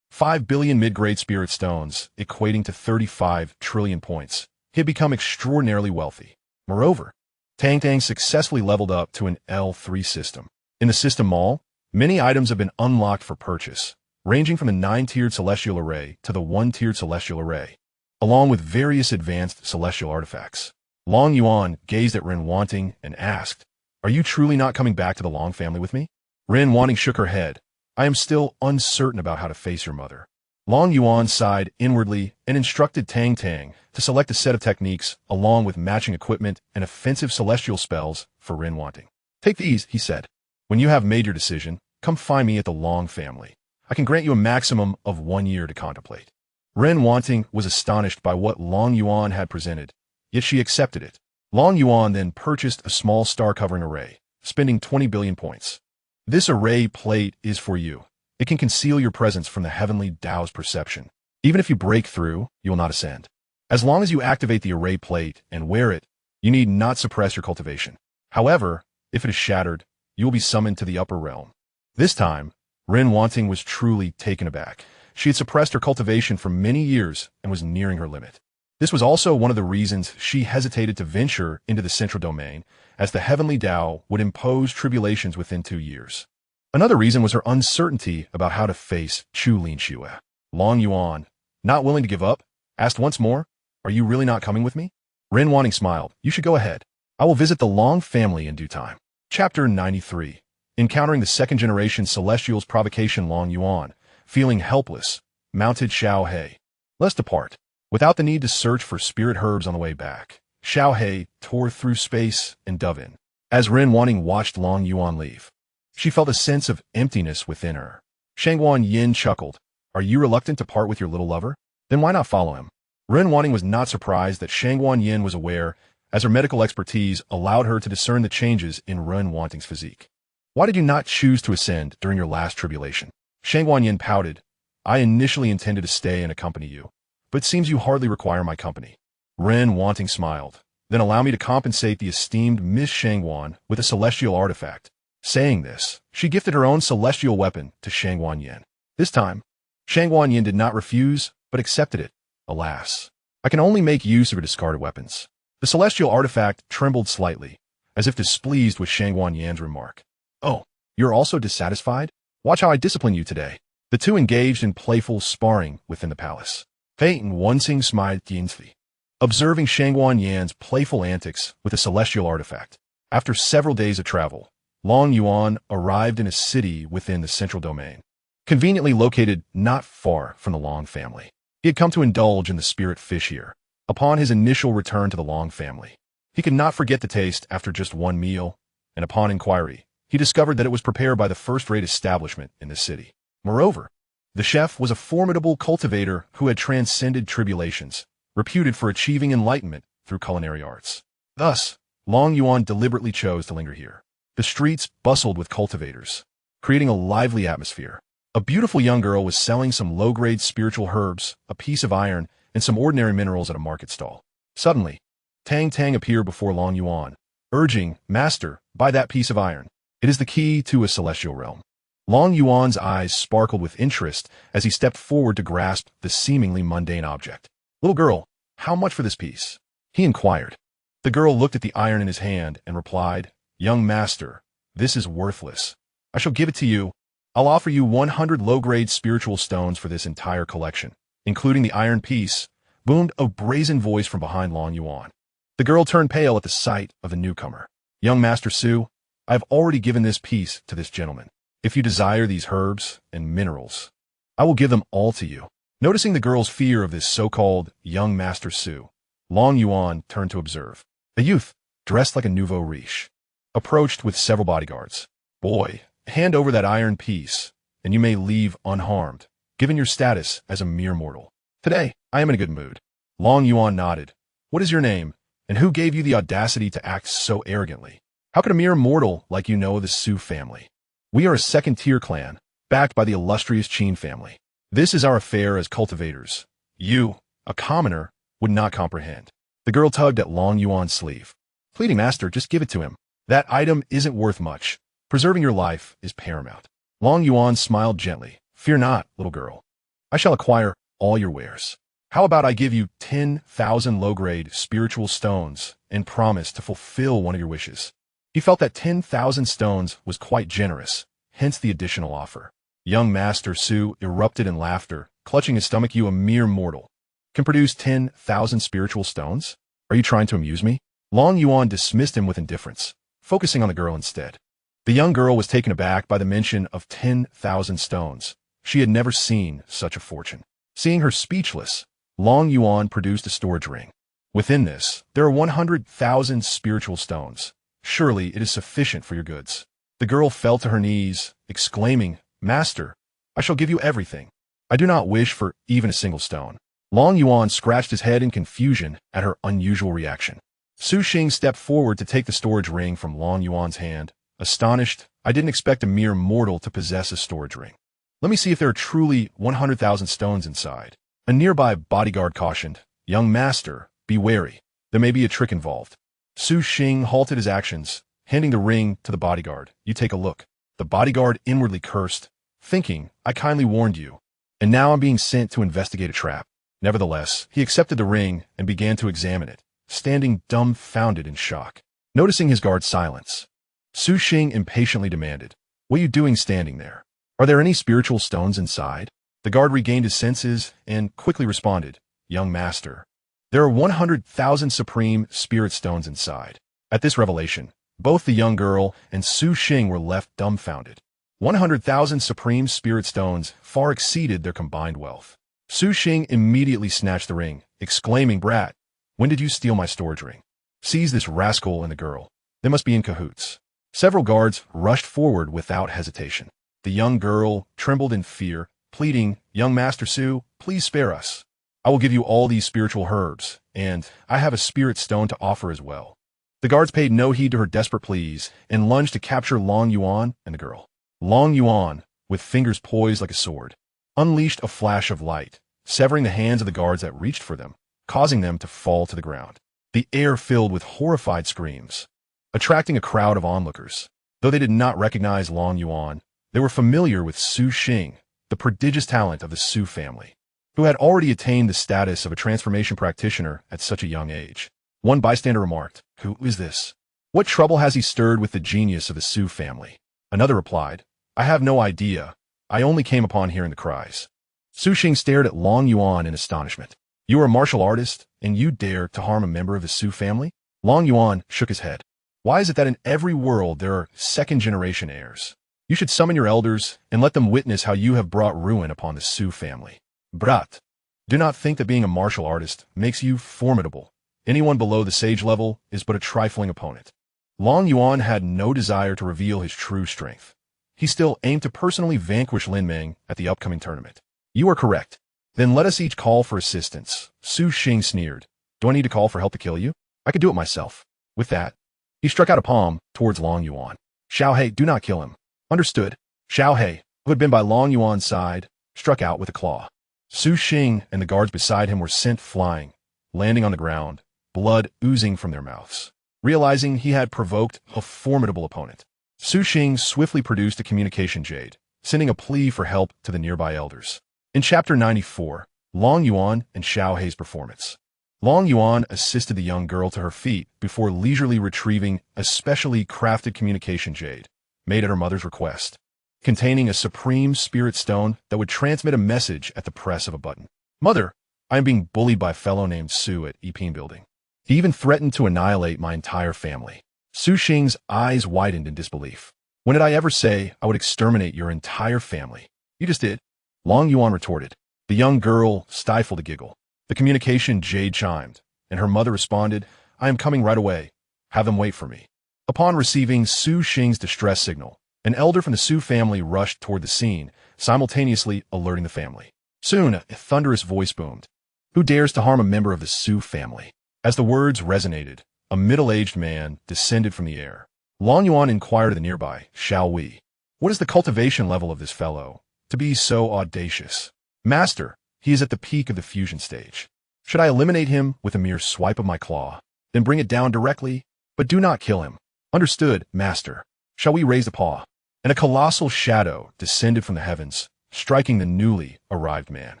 5 billion mid-grade spirit stones, equating to 35 trillion points, he had become extraordinarily wealthy. Moreover, Tang successfully leveled up to an L3 system. In the system mall, many items have been unlocked for purchase, ranging from the 9-tiered celestial array to the 1-tiered celestial array. along with various advanced celestial artifacts. Long Yuan gazed at Ren Wanting and asked, "Are you truly not coming back to the Long family with me?" Ren Wanting shook her head. "I am still uncertain about how to face your mother." Long Yuan sighed inwardly and instructed Tang Tang to select a set of techniques along with matching equipment and offensive celestial spells for Ren Wanting. "Take these," he said. "When you have made your decision, come find me at the Long family. I can grant you a maximum of 1 year to contemplate." Ren Wanting was astonished by what Long Yuan had presented, yet she accepted it. Long Yuan then purchased a small star-covering array, spending 20 billion points. "This array plate is for you. It can conceal your presence from the heavenly Tao's perception. Even if you break through, you will not ascend. As long as you activate the array plate and wear it, you need not suppress your cultivation. However, if it is shattered, you will be summoned to the upper realm." This time, Ren Wanting was truly taken aback. She had suppressed her cultivation for many years and was nearing her limit. This was also one of the reasons she hesitated to venture into the central domain, as the heavenly Tao would impose tribulations within 2 years. Another reason was her uncertainty about how to face Chu Linxue. Long Yuan, not willing to give up, asked once more, "Are you really not coming with me?" Ren Wanting smiled. "You should go ahead. I will visit the Long family in due time." Chapter 93. Encountering the second-generation Celestial's provocation. Long Yuan, feeling helpless, mounted Xiao He. "Let's depart." Without the need to search for spirit herbs on the way back, Xiao He tore through space and dove in. As Ren Wanting watched Long Yuan leave, she felt a sense of emptiness within her. Shangguan Yin chuckled. "Are you reluctant to part with your little lover? Then why not follow him?" Ren Wanting was not surprised that Shangguan Yin was aware, as her medical expertise allowed her to discern the changes in Ren Wanting's physique. "Why did you not choose to ascend during your last tribulation?" Shangguan Yin pouted. "I initially intended to stay and accompany you, but it seems you hardly require my company." Ren Wanting smiled. "Then allow me to compensate the esteemed Miss Shangguan with a celestial artifact." Saying this, she gifted her own celestial weapon to Shangguan Yin. This time, Shangguan Yin did not refuse, but accepted it. "Alas, I can only make use of her discarded weapons." The celestial artifact trembled slightly, as if displeased with Shangguan Yin's remark. "Oh, you're also dissatisfied? Watch how I discipline you today." The two engaged in playful sparring within the palace. Peyton Wensing smiled Yinzi, observing Shangguan Yan's playful antics with a celestial artifact. After several days of travel, Long Yuan arrived in a city within the central domain, conveniently located not far from the Long family. He had come to indulge in the spirit fish here. Upon his initial return to the Long family, he could not forget the taste after just one meal, and upon inquiry, he discovered that it was prepared by the first-rate establishment in the city. Moreover, the chef was a formidable cultivator who had transcended tribulations, reputed for achieving enlightenment through culinary arts. Thus, Long Yuan deliberately chose to linger here. The streets bustled with cultivators, creating a lively atmosphere. A beautiful young girl was selling some low-grade spiritual herbs, a piece of iron, and some ordinary minerals at a market stall. Suddenly, Tang Tang appeared before Long Yuan, urging, "Master, buy that piece of iron. It is the key to a celestial realm." Long Yuan's eyes sparkled with interest as he stepped forward to grasp the seemingly mundane object. "Little girl, how much for this piece?" he inquired. The girl looked at the iron in his hand and replied, "Young master, this is worthless. I shall give it to you. I'll offer you 100 low-grade spiritual stones for this entire collection, including the iron piece," boomed a brazen voice from behind Long Yuan. The girl turned pale at the sight of the newcomer. "Young Master Su, I have already given this piece to this gentleman. If you desire these herbs and minerals, I will give them all to you." Noticing the girl's fear of this so-called young Master Su, Long Yuan turned to observe. A youth, dressed like a nouveau riche, approached with several bodyguards. "Boy, hand over that iron piece, and you may leave unharmed, given your status as a mere mortal." "Today, I am in a good mood." Long Yuan nodded. "What is your name, and who gave you the audacity to act so arrogantly? How could a mere mortal like you know of the Su family? We are a second-tier clan, backed by the illustrious Qin family. This is our affair as cultivators. You, a commoner, would not comprehend." The girl tugged at Long Yuan's sleeve. "Pleading master, just give it to him. That item isn't worth much. Preserving your life is paramount." Long Yuan smiled gently. "Fear not, little girl. I shall acquire all your wares. How about I give you 10,000 low-grade spiritual stones and promise to fulfill one of your wishes?" He felt that 10,000 stones was quite generous, hence the additional offer. Young Master Su erupted in laughter, clutching his stomach. "You a mere mortal. can produce 10,000 spiritual stones? Are you trying to amuse me? Long Yuan dismissed him with indifference, focusing on the girl instead. The young girl was taken aback by the mention of 10,000 stones. She had never seen such a fortune. Seeing her speechless, Long Yuan produced a storage ring. Within this, there are 100,000 spiritual stones. Surely it is sufficient for your goods. The girl fell to her knees, exclaiming, "Master, I shall give you everything. I do not wish for even a single stone." Long Yuan scratched his head in confusion at her unusual reaction. Su Xing stepped forward to take the storage ring from Long Yuan's hand. Astonished, "I didn't expect a mere mortal to possess a storage ring. Let me see if there are truly 100,000 stones inside." A nearby bodyguard cautioned, "Young master, be wary. There may be a trick involved." Su Xing halted his actions, handing the ring to the bodyguard. "You take a look." The bodyguard inwardly cursed, thinking, "I kindly warned you, and now I'm being sent to investigate a trap." Nevertheless, he accepted the ring and began to examine it, standing dumbfounded in shock. Noticing his guard's silence, Su Xing impatiently demanded, "What are you doing standing there? Are there any spiritual stones inside?" The guard regained his senses and quickly responded, "Young master, there are 100,000 supreme spirit stones inside." At this revelation, both the young girl and Su Xing were left dumbfounded. 100,000 supreme spirit stones far exceeded their combined wealth. Su Xing immediately snatched the ring, exclaiming, "Brat, when did you steal my storage ring? Seize this rascal and the girl. They must be in cahoots." Several guards rushed forward without hesitation. The young girl trembled in fear, pleading, "Young Master Su, please spare us. I will give you all these spiritual herbs, and I have a spirit stone to offer as well." The guards paid no heed to her desperate pleas and lunged to capture Long Yuan and the girl. Long Yuan, with fingers poised like a sword, unleashed a flash of light, severing the hands of the guards that reached for them, causing them to fall to the ground. The air filled with horrified screams, attracting a crowd of onlookers. Though they did not recognize Long Yuan, they were familiar with Su Xing, the prodigious talent of the Su family, who had already attained the status of a transformation practitioner at such a young age. One bystander remarked, "Who is this? What trouble has he stirred with the genius of the Su family?" Another replied, "I have no idea. I only came upon hearing the cries." Su Xing stared at Long Yuan in astonishment. "You are a martial artist, and you dare to harm a member of the Su family?" Long Yuan shook his head. "Why is it that in every world there are second-generation heirs? You should summon your elders and let them witness how you have brought ruin upon the Su family. Brat, do not think that being a martial artist makes you formidable. Anyone below the sage level is but a trifling opponent." Long Yuan had no desire to reveal his true strength. He still aimed to personally vanquish Lin Meng at the upcoming tournament. "You are correct. Then let us each call for assistance." Su Xing sneered. "Do I need to call for help to kill you? I could do it myself." With that, he struck out a palm towards Long Yuan. "Xiao, do not kill him." "Understood." Xiao, who had been by Long Yuan's side, struck out with a claw. Su Xing and the guards beside him were sent flying, landing on the ground, blood oozing from their mouths. Realizing he had provoked a formidable opponent, Su Xing swiftly produced a communication jade, sending a plea for help to the nearby elders. In Chapter 94, Long Yuan and Xiao Hei's performance. Long Yuan assisted the young girl to her feet before leisurely retrieving a specially crafted communication jade, made at her mother's request, containing a supreme spirit stone that would transmit a message at the press of a button. "Mother, I am being bullied by a fellow named Su at Yiping Building. He even threatened to annihilate my entire family." Su Xing's eyes widened in disbelief. "When did I ever say I would exterminate your entire family?" "You just did," Long Yuan retorted. The young girl stifled a giggle. The communication jade chimed, and her mother responded, "I am coming right away. Have them wait for me." Upon receiving Su Xing's distress signal, an elder from the Su family rushed toward the scene, simultaneously alerting the family. Soon, a thunderous voice boomed. "Who dares to harm a member of the Su family?" As the words resonated, a middle-aged man descended from the air. Long Yuan inquired of the nearby, "Shall we? What is the cultivation level of this fellow, to be so audacious?" "Master, he is at the peak of the fusion stage. Should I eliminate him with a mere swipe of my claw, then bring it down directly? But do not kill him." "Understood, master. Shall we raise the paw?" And a colossal shadow descended from the heavens, striking the newly arrived man.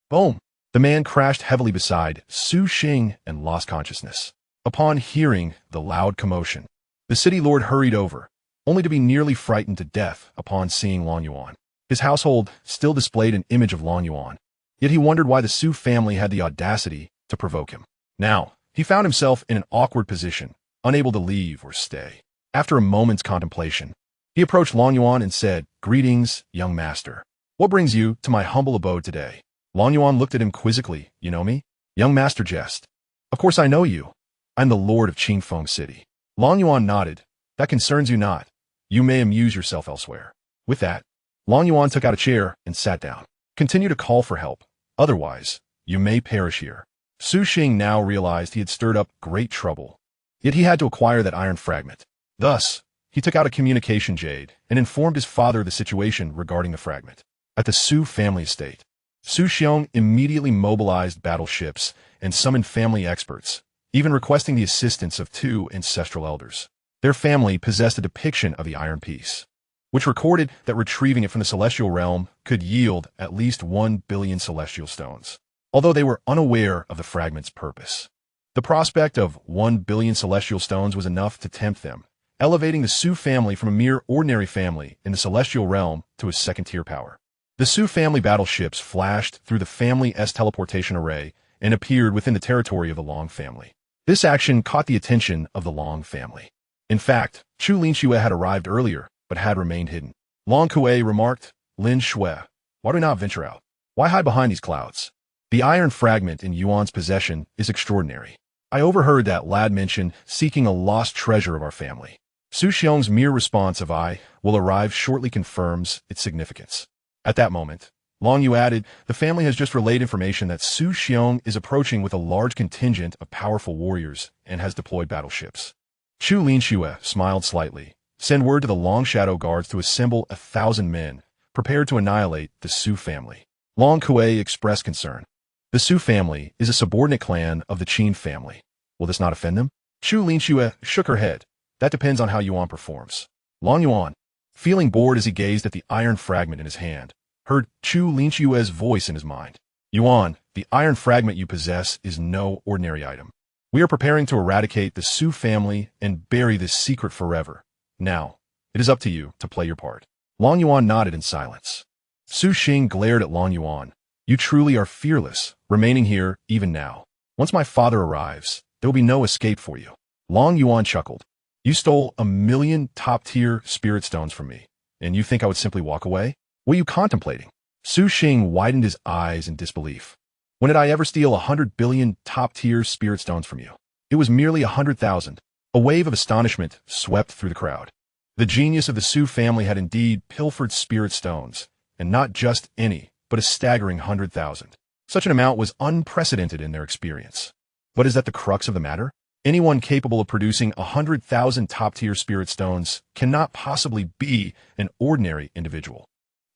Boom! The man crashed heavily beside Su Xing and lost consciousness. Upon hearing the loud commotion, the city lord hurried over, only to be nearly frightened to death upon seeing Long Yuan. His household still displayed an image of Long Yuan, Yet he wondered why the Su family had the audacity to provoke him. Now, he found himself in an awkward position, unable to leave or stay. After a moment's contemplation, he approached Long Yuan and said, "Greetings, young master. What brings you to my humble abode today?" Long Yuan looked at him quizzically. "You know me?" Young master jest. "Of course I know you. I'm the lord of Qingfeng City." Long Yuan nodded. "That concerns you not. You may amuse yourself elsewhere." With that, Long Yuan took out a chair and sat down. "Continue to call for help. Otherwise, you may perish here." Su Xing now realized he had stirred up great trouble. Yet he had to acquire that iron fragment. Thus, he took out a communication jade and informed his father of the situation regarding the fragment. At the Su family estate, Su Xiong immediately mobilized battleships and summoned family experts, even requesting the assistance of 2 ancestral elders. Their family possessed a depiction of the Iron Piece, which recorded that retrieving it from the celestial realm could yield at least 1 billion celestial stones, although they were unaware of the fragment's purpose. The prospect of 1 billion celestial stones was enough to tempt them, elevating the Su family from a mere ordinary family in the celestial realm to a second-tier power. The Su family battleships flashed through the Family S teleportation array and appeared within the territory of the Long family. This action caught the attention of the Long family. In fact, Chu Linxue had arrived earlier, but had remained hidden. Long Kue remarked, "Lin Shui, why do we not venture out? Why hide behind these clouds? The iron fragment in Yuan's possession is extraordinary. I overheard that lad mention seeking a lost treasure of our family. Su Xiong's mere response of "I will arrive" shortly confirms its significance." At that moment, Long Yu added, "The family has just relayed information that Su Xiong is approaching with a large contingent of powerful warriors and has deployed battleships." Chu Linxue smiled slightly. "Send word to the Long Shadow Guards to assemble 1,000 men, prepared to annihilate the Su family." Long Kue expressed concern. "The Su family is a subordinate clan of the Qin family. Will this not offend them?" Chu Linxue shook her head. "That depends on how Yuan performs." Long Yuan, feeling bored as he gazed at the iron fragment in his hand, heard Chu Linxue's voice in his mind. "Yuan, the iron fragment you possess is no ordinary item. We are preparing to eradicate the Su family and bury this secret forever. Now, it is up to you to play your part." Long Yuan nodded in silence. Su Xing glared at Long Yuan. "You truly are fearless, remaining here even now. Once my father arrives, there will be no escape for you." Long Yuan chuckled. "You stole 1,000,000 top-tier spirit stones from me, and you think I would simply walk away? What are you contemplating?" Su Xing widened his eyes in disbelief. "When did I ever steal 100 billion top-tier spirit stones from you? It was merely 100,000. A wave of astonishment swept through the crowd. The genius of the Su family had indeed pilfered spirit stones, and not just any, but a staggering 100,000. Such an amount was unprecedented in their experience. But is that the crux of the matter? Anyone capable of producing 100,000 top-tier spirit stones cannot possibly be an ordinary individual.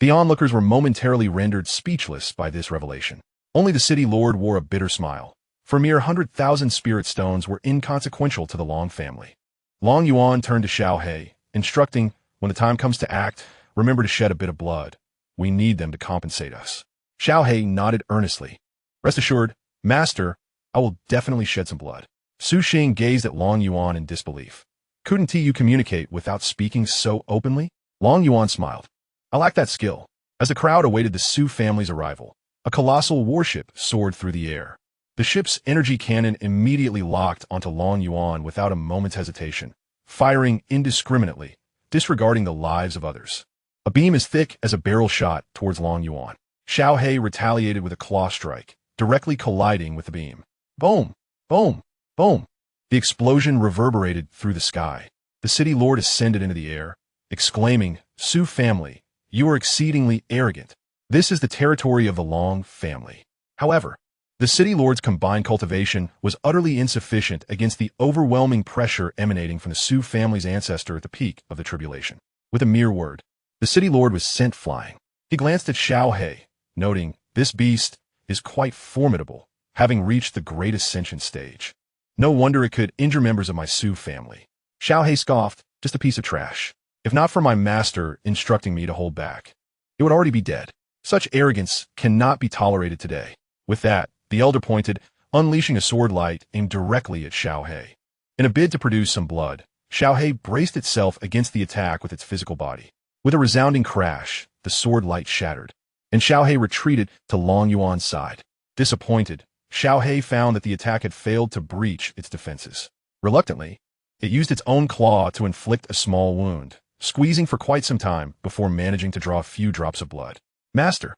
The onlookers were momentarily rendered speechless by this revelation. Only the city lord wore a bitter smile. For mere 100,000 spirit stones were inconsequential to the Long family. Long Yuan turned to Xiao He, instructing, "When the time comes to act, remember to shed a bit of blood. We need them to compensate us." Xiao He nodded earnestly. "Rest assured, Master, I will definitely shed some blood." Su Xing gazed at Long Yuan in disbelief. "Couldn't you communicate without speaking so openly?" Long Yuan smiled. "I lack that skill." As the crowd awaited the Su family's arrival, a colossal warship soared through the air. The ship's energy cannon immediately locked onto Long Yuan without a moment's hesitation, firing indiscriminately, disregarding the lives of others. A beam as thick as a barrel shot towards Long Yuan. Xiao He retaliated with a claw strike, directly colliding with the beam. Boom! Boom! Boom! The explosion reverberated through the sky. The city lord ascended into the air, exclaiming, "Su family, you are exceedingly arrogant. This is the territory of the Long family." However, the city lord's combined cultivation was utterly insufficient against the overwhelming pressure emanating from the Su family's ancestor at the peak of the tribulation. With a mere word, the city lord was sent flying. He glanced at Xiao He, noting, "This beast is quite formidable, having reached the great ascension stage. No wonder it could injure members of my Su family." Xiao He scoffed, "Just a piece of trash. If not for my master instructing me to hold back, it would already be dead. Such arrogance cannot be tolerated today." With that, the elder pointed, unleashing a sword light aimed directly at Xiao He. In a bid to produce some blood, Xiao He braced itself against the attack with its physical body. With a resounding crash, the sword light shattered. and Xiaohei retreated to Long Yuan's side. Disappointed, Xiaohei found that the attack had failed to breach its defenses. Reluctantly, it used its own claw to inflict a small wound, squeezing for quite some time before managing to draw a few drops of blood. Master,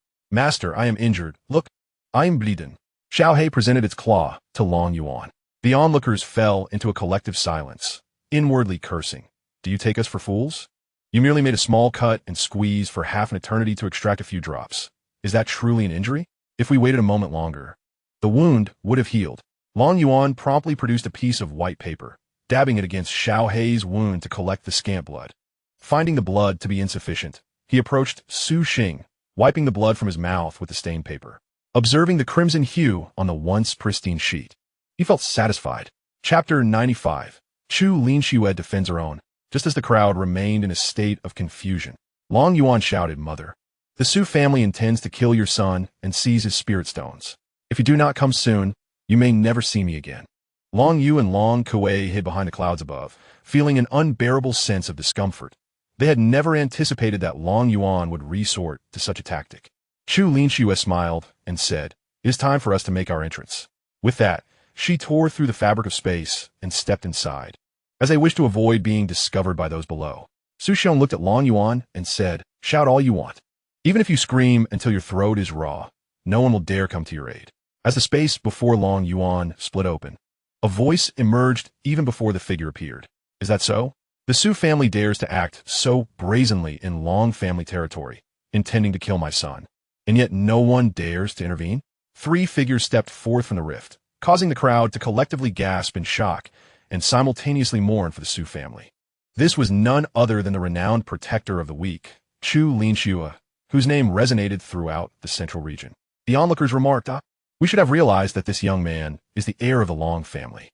I am injured. Look, I am bleeding. Xiaohei presented its claw to Long Yuan. The onlookers fell into a collective silence, inwardly cursing. Do you take us for fools? You merely made a small cut and squeezed for half an eternity to extract a few drops. Is that truly an injury? If we waited a moment longer, the wound would have healed. Long Yuan promptly produced a piece of white paper, dabbing it against Xiaohei's wound to collect the scant blood. Finding the blood to be insufficient, he approached Su Xing, wiping the blood from his mouth with the stained paper. Observing the crimson hue on the once pristine sheet, he felt satisfied. Chapter 95. Chu Linxue defends her own. Just as the crowd remained in a state of confusion, Long Yuan shouted, Mother, the Su family intends to kill your son and seize his spirit stones. If you do not come soon, you may never see me again. Long Yu and Long Kuei hid behind the clouds above, feeling an unbearable sense of discomfort. They had never anticipated that Long Yuan would resort to such a tactic. Chu Linxue smiled and said, It is time for us to make our entrance. With that, she tore through the fabric of space and stepped inside, as they wished to avoid being discovered by those below. Su Xiong looked at Long Yuan and said, Shout all you want. Even if you scream until your throat is raw, no one will dare come to your aid. As the space before Long Yuan split open, a voice emerged even before the figure appeared. Is that so? The Su family dares to act so brazenly in Long family territory, intending to kill my son, and yet no one dares to intervene? 3 figures stepped forth from the rift, causing the crowd to collectively gasp in shock and simultaneously mourn for the Su family. This was none other than the renowned protector of the weak, Chu Linxue, whose name resonated throughout the central region. The onlookers remarked, We should have realized that this young man is the heir of the Long family.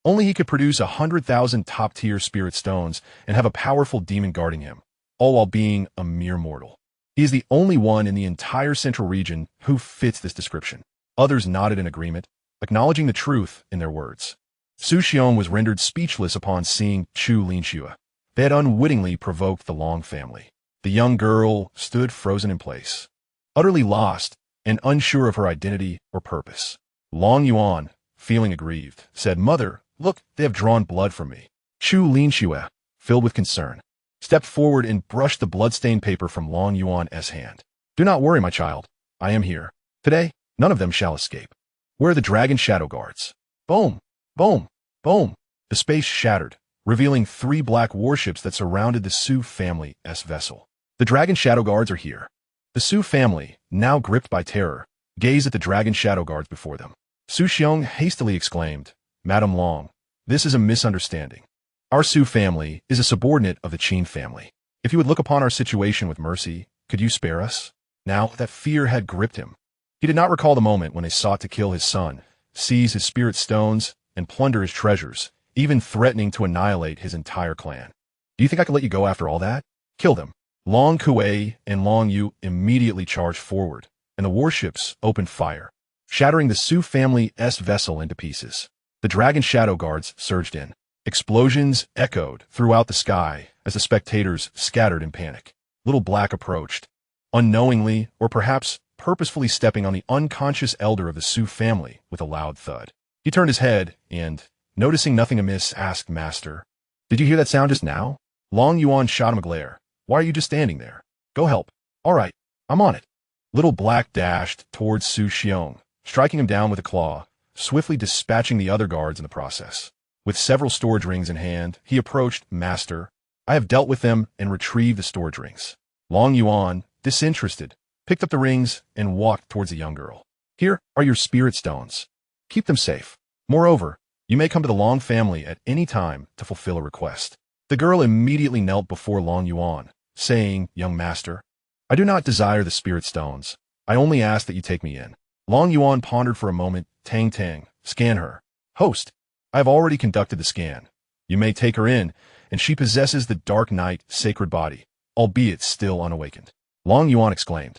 Only he could produce 100,000 top-tier spirit stones and have a powerful demon guarding him, all while being a mere mortal. He is the only one in the entire central region who fits this description. Others nodded in agreement, acknowledging the truth in their words. Su Xiong was rendered speechless upon seeing Chu Linxue. They had unwittingly provoked the Long family. The young girl stood frozen in place, utterly lost and unsure of her identity or purpose. Long Yuan, feeling aggrieved, said, Mother, look, they have drawn blood from me. Chu Linxue, filled with concern, stepped forward and brushed the blood-stained paper from Long Yuan's hand. Do not worry, my child. I am here. Today, none of them shall escape. Where are the dragon shadow guards? Boom! Boom! Boom! The space shattered, revealing 3 black warships that surrounded the Su family's vessel. The dragon shadow guards are here. The Su family, now gripped by terror, gazed at the dragon shadow guards before them. Su Xiong hastily exclaimed, Madam Long, this is a misunderstanding. Our Su family is a subordinate of the Qin family. If you would look upon our situation with mercy, could you spare us? Now that fear had gripped him. He did not recall the moment when they sought to kill his son, seize his spirit stones, and plunder his treasures, even threatening to annihilate his entire clan. Do you think I could let you go after all that? Kill them. Long Kuei and Long Yu immediately charged forward, and the warships opened fire, shattering the Su family's vessel into pieces. The dragon shadow guards surged in. Explosions echoed throughout the sky as the spectators scattered in panic. Little Black approached, unknowingly or perhaps purposefully stepping on the unconscious elder of the Su family with a loud thud. He turned his head and, noticing nothing amiss, asked, Master, did you hear that sound just now? Long Yuan shot him a glare. Why are you just standing there? Go help. All right, I'm on it. Little Black dashed towards Su Xiong, striking him down with a claw, swiftly dispatching the other guards in the process. With several storage rings in hand, he approached, Master, I have dealt with them and retrieved the storage rings. Long Yuan, disinterested, picked up the rings and walked towards the young girl. Here are your spirit stones. Keep them safe. Moreover, you may come to the Long family at any time to fulfill a request. The girl immediately knelt before Long Yuan, saying, Young master, I do not desire the spirit stones. I only ask that you take me in. Long Yuan pondered for a moment. Tang Tang, scan her. Host, I have already conducted the scan. You may take her in, and she possesses the Dark Knight sacred body, albeit still unawakened. Long Yuan exclaimed,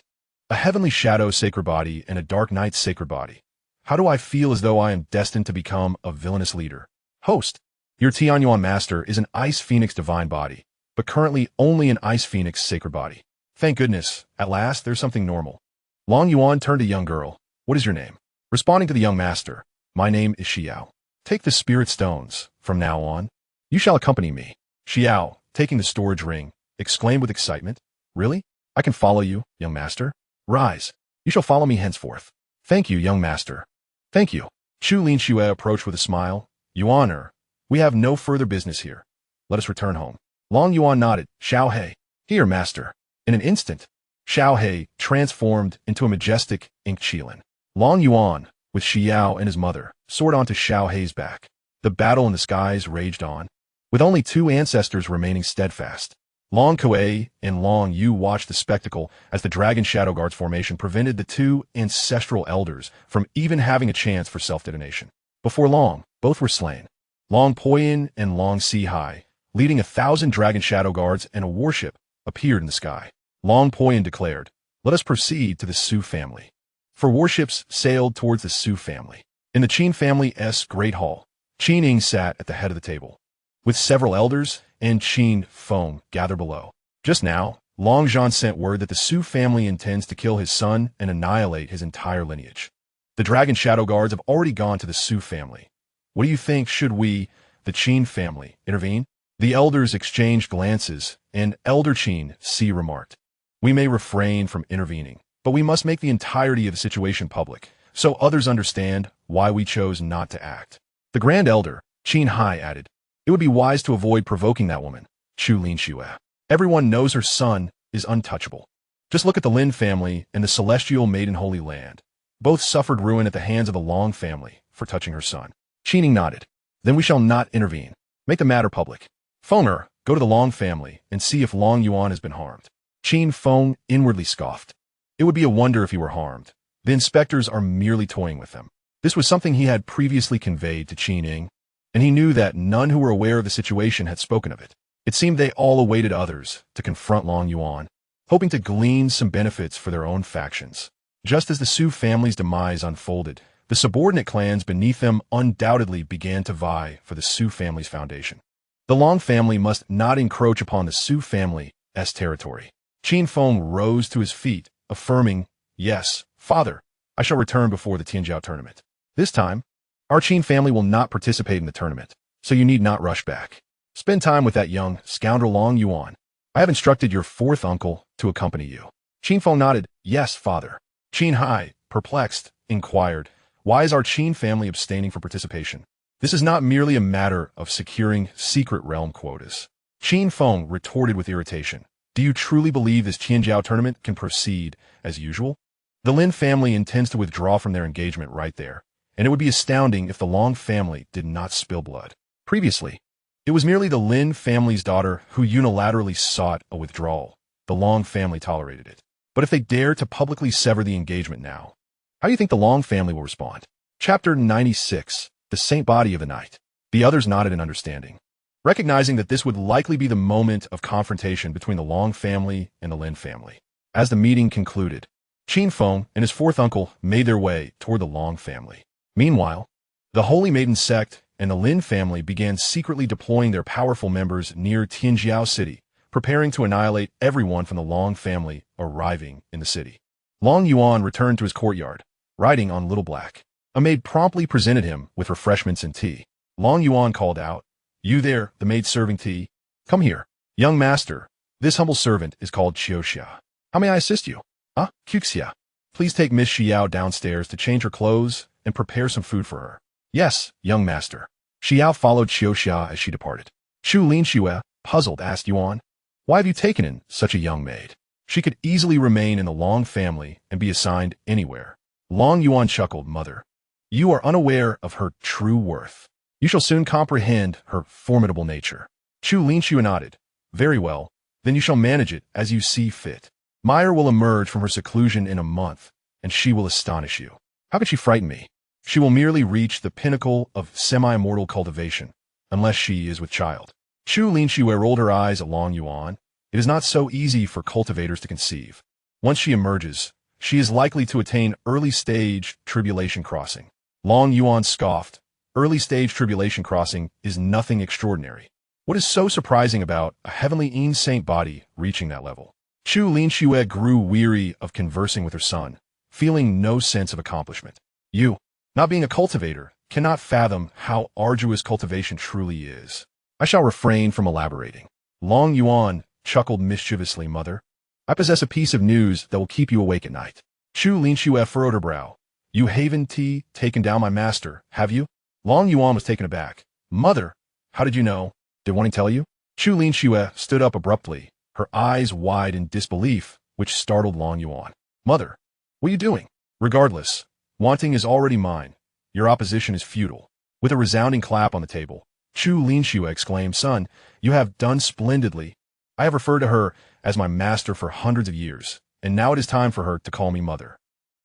A heavenly shadow sacred body and a Dark Knight sacred body. How do I feel as though I am destined to become a villainous leader? Host, your Tianyuan master is an Ice Phoenix divine body, but currently only an Ice Phoenix sacred body. Thank goodness, at last there's something normal. Long Yuan turned to young girl. What is your name? Responding to the young master. My name is Xiao. Take the spirit stones. From now on, you shall accompany me. Xiao, taking the storage ring, exclaimed with excitement. Really? I can follow you, young master? Rise. You shall follow me henceforth. Thank you, young master. Thank you. Xianxia approached with a smile. Yuan, we have no further business here. Let us return home. Long Yuan nodded. Xiao He. Here, master. In an instant, Xiao He transformed into a majestic ink qilin. Long Yuan, with Xiao and his mother, soared onto Xiao He's back. The battle in the skies raged on, with only two ancestors remaining steadfast. Long Kuei and Long Yu watched the spectacle as the Dragon Shadow Guard's formation prevented the two ancestral elders from even having a chance for self-detonation. Before long, both were slain. Long Poyin and Long Si Hai, leading 1,000 Dragon Shadow Guards and a warship, appeared in the sky. Long Poyin declared, "Let us proceed to the Su family." 4 warships sailed towards the Su family. In the Qin family's great hall, Qin Ying sat at the head of the table, with several elders and Qin Feng gathered below. Just now, Long Zhan sent word that the Su family intends to kill his son and annihilate his entire lineage. The Dragon Shadow Guards have already gone to the Su family. What do you think? Should we, the Qin family, intervene? The elders exchanged glances, and Elder Qin Si remarked, "We may refrain from intervening, but we must make the entirety of the situation public, so others understand why we chose not to act." The Grand Elder, Qin Hai, added, "It would be wise to avoid provoking that woman, Chu Linxue. Everyone knows her son is untouchable. Just look at the Lin family and the Celestial Maiden Holy Land. Both suffered ruin at the hands of the Long family for touching her son." Qining nodded. "Then we shall not intervene. Make the matter public. Fenger, go to the Long family and see if Long Yuan has been harmed." Qin Feng inwardly scoffed. It would be a wonder if he were harmed. The inspectors are merely toying with them. This was something he had previously conveyed to Qin Ying, and he knew that none who were aware of the situation had spoken of it. It seemed they all awaited others to confront Long Yuan, hoping to glean some benefits for their own factions. Just as the Su family's demise unfolded, the subordinate clans beneath them undoubtedly began to vie for the Su family's foundation. The Long family must not encroach upon the Su family's territory. Qin Feng rose to his feet, affirming, "Yes, father, I shall return before the Tianjiao tournament. This time, our Qin family will not participate in the tournament, so you need not rush back. Spend time with that young scoundrel Long Yuan. I have instructed your 4th uncle to accompany you." Qin Feng nodded, "Yes, father." Qin Hai, perplexed, inquired, "Why is our Qin family abstaining from participation? This is not merely a matter of securing secret realm quotas." Qin Feng retorted with irritation, "Do you truly believe this Tianjiao tournament can proceed as usual? The Lin family intends to withdraw from their engagement right there, and it would be astounding if the Long family did not spill blood. Previously, it was merely the Lin family's daughter who unilaterally sought a withdrawal. The Long family tolerated it. But if they dare to publicly sever the engagement now, how do you think the Long family will respond?" Chapter 96, The Saint Body of the Night. The others nodded in understanding, recognizing that this would likely be the moment of confrontation between the Long family and the Lin family. As the meeting concluded, Qin Feng and his 4th uncle made their way toward the Long family. Meanwhile, the Holy Maiden sect and the Lin family began secretly deploying their powerful members near Tianjiao City, preparing to annihilate everyone from the Long family arriving in the city. Long Yuan returned to his courtyard, riding on Little Black. A maid promptly presented him with refreshments and tea. Long Yuan called out, "You there, the maid serving tea? Come here. Young master, this humble servant is called Xianxia. How may I assist you?" Xianxia. Please take Miss Xiao downstairs to change her clothes and prepare some food for her." "Yes, young master." Xiao followed Xianxia as she departed. Chu Linxue, puzzled, asked Yuan, "Why have you taken in such a young maid? She could easily remain in the Long family and be assigned anywhere." Long Yuan chuckled, "Mother, you are unaware of her true worth. You shall soon comprehend her formidable nature." Chu Linxue nodded. "Very well, then you shall manage it as you see fit. Meyer will emerge from her seclusion in a month, and she will astonish you. How could she frighten me? She will merely reach the pinnacle of semi-immortal cultivation, unless she is with child." Chu Linxue rolled her eyes at Long Yuan. "It is not so easy for cultivators to conceive. Once she emerges, she is likely to attain early-stage tribulation crossing." Long Yuan scoffed. "Early-stage tribulation crossing is nothing extraordinary. What is so surprising about a heavenly saint body reaching that level?" Chu Linxue grew weary of conversing with her son, feeling no sense of accomplishment. You, not being a cultivator, cannot fathom how arduous cultivation truly is. I shall refrain from elaborating. Long Yuan chuckled mischievously, mother. I possess a piece of news that will keep you awake at night. Xianxia furrowed her brow. You haven't taken down my master, have you? Long Yuan was taken aback. Mother, how did you know? Did Wanting tell you? Xianxia stood up abruptly, her eyes wide in disbelief, which startled Long Yuan. Mother, what are you doing? Regardless, Wanting is already mine. Your opposition is futile. With a resounding clap on the table, Xianxia exclaimed, Son, you have done splendidly. I have referred to her as my master for hundreds of years, and now it is time for her to call me mother.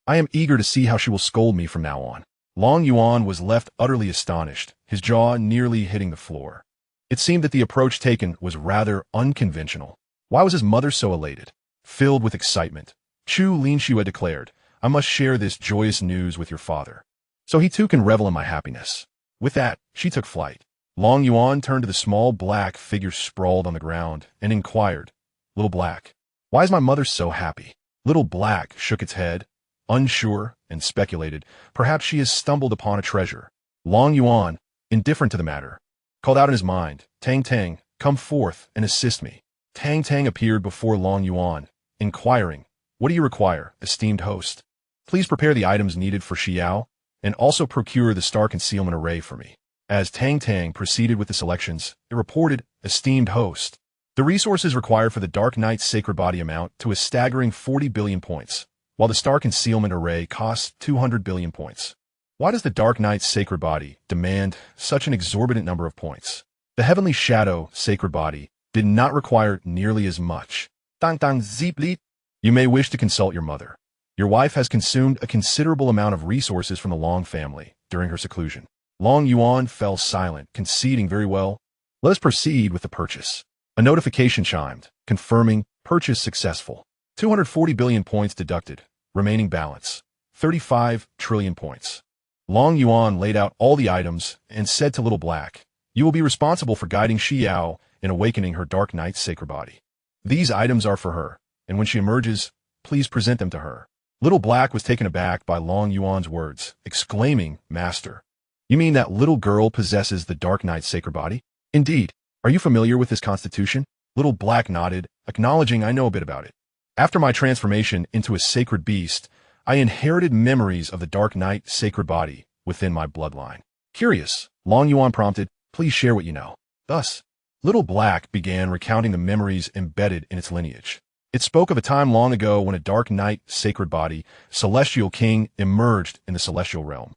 I am eager to see how she will scold me from now on. Long Yuan was left utterly astonished, his jaw nearly hitting the floor. It seemed that the approach taken was rather unconventional. Why was his mother so elated? Filled with excitement, Xianxia declared, I must share this joyous news with your father, so he too can revel in my happiness. With that, she took flight. Long Yuan turned to the small black figure sprawled on the ground and inquired, Little Black, why is my mother so happy? Little Black shook its head, unsure, and speculated, perhaps she has stumbled upon a treasure. Long Yuan, indifferent to the matter, called out in his mind, Tang Tang, come forth and assist me. Tang Tang appeared before Long Yuan, inquiring, What do you require, esteemed host? Please prepare the items needed for Xiao, and also procure the star concealment array for me. As Tang Tang proceeded with the selections, it reported, Esteemed host, the resources required for the Dark Knight's sacred body amount to a staggering 40 billion points, while the star concealment array costs 200 billion points. Why does the Dark Knight's sacred body demand such an exorbitant number of points? The Heavenly Shadow sacred body did not require nearly as much. Tang Tang Zipli. You may wish to consult your mother. Your wife has consumed a considerable amount of resources from the Long family during her seclusion. Long Yuan fell silent, conceding very well. Let us proceed with the purchase. A notification chimed, confirming purchase successful. 240 billion points deducted. Remaining balance, 35 trillion points. Long Yuan laid out all the items and said to Little Black, You will be responsible for guiding Xiao in awakening her Dark Knight's sacred body. These items are for her, and when she emerges, please present them to her. Little Black was taken aback by Long Yuan's words, exclaiming, Master, you mean that little girl possesses the Dark Knight's sacred body? Indeed. Are you familiar with this constitution? Little Black nodded, acknowledging I know a bit about it. After my transformation into a sacred beast, I inherited memories of the Dark Knight's sacred body within my bloodline. Curious, Long Yuan prompted, please share what you know. Thus, Little Black began recounting the memories embedded in its lineage. It spoke of a time long ago when a Dark Knight sacred body, Celestial King, emerged in the Celestial Realm,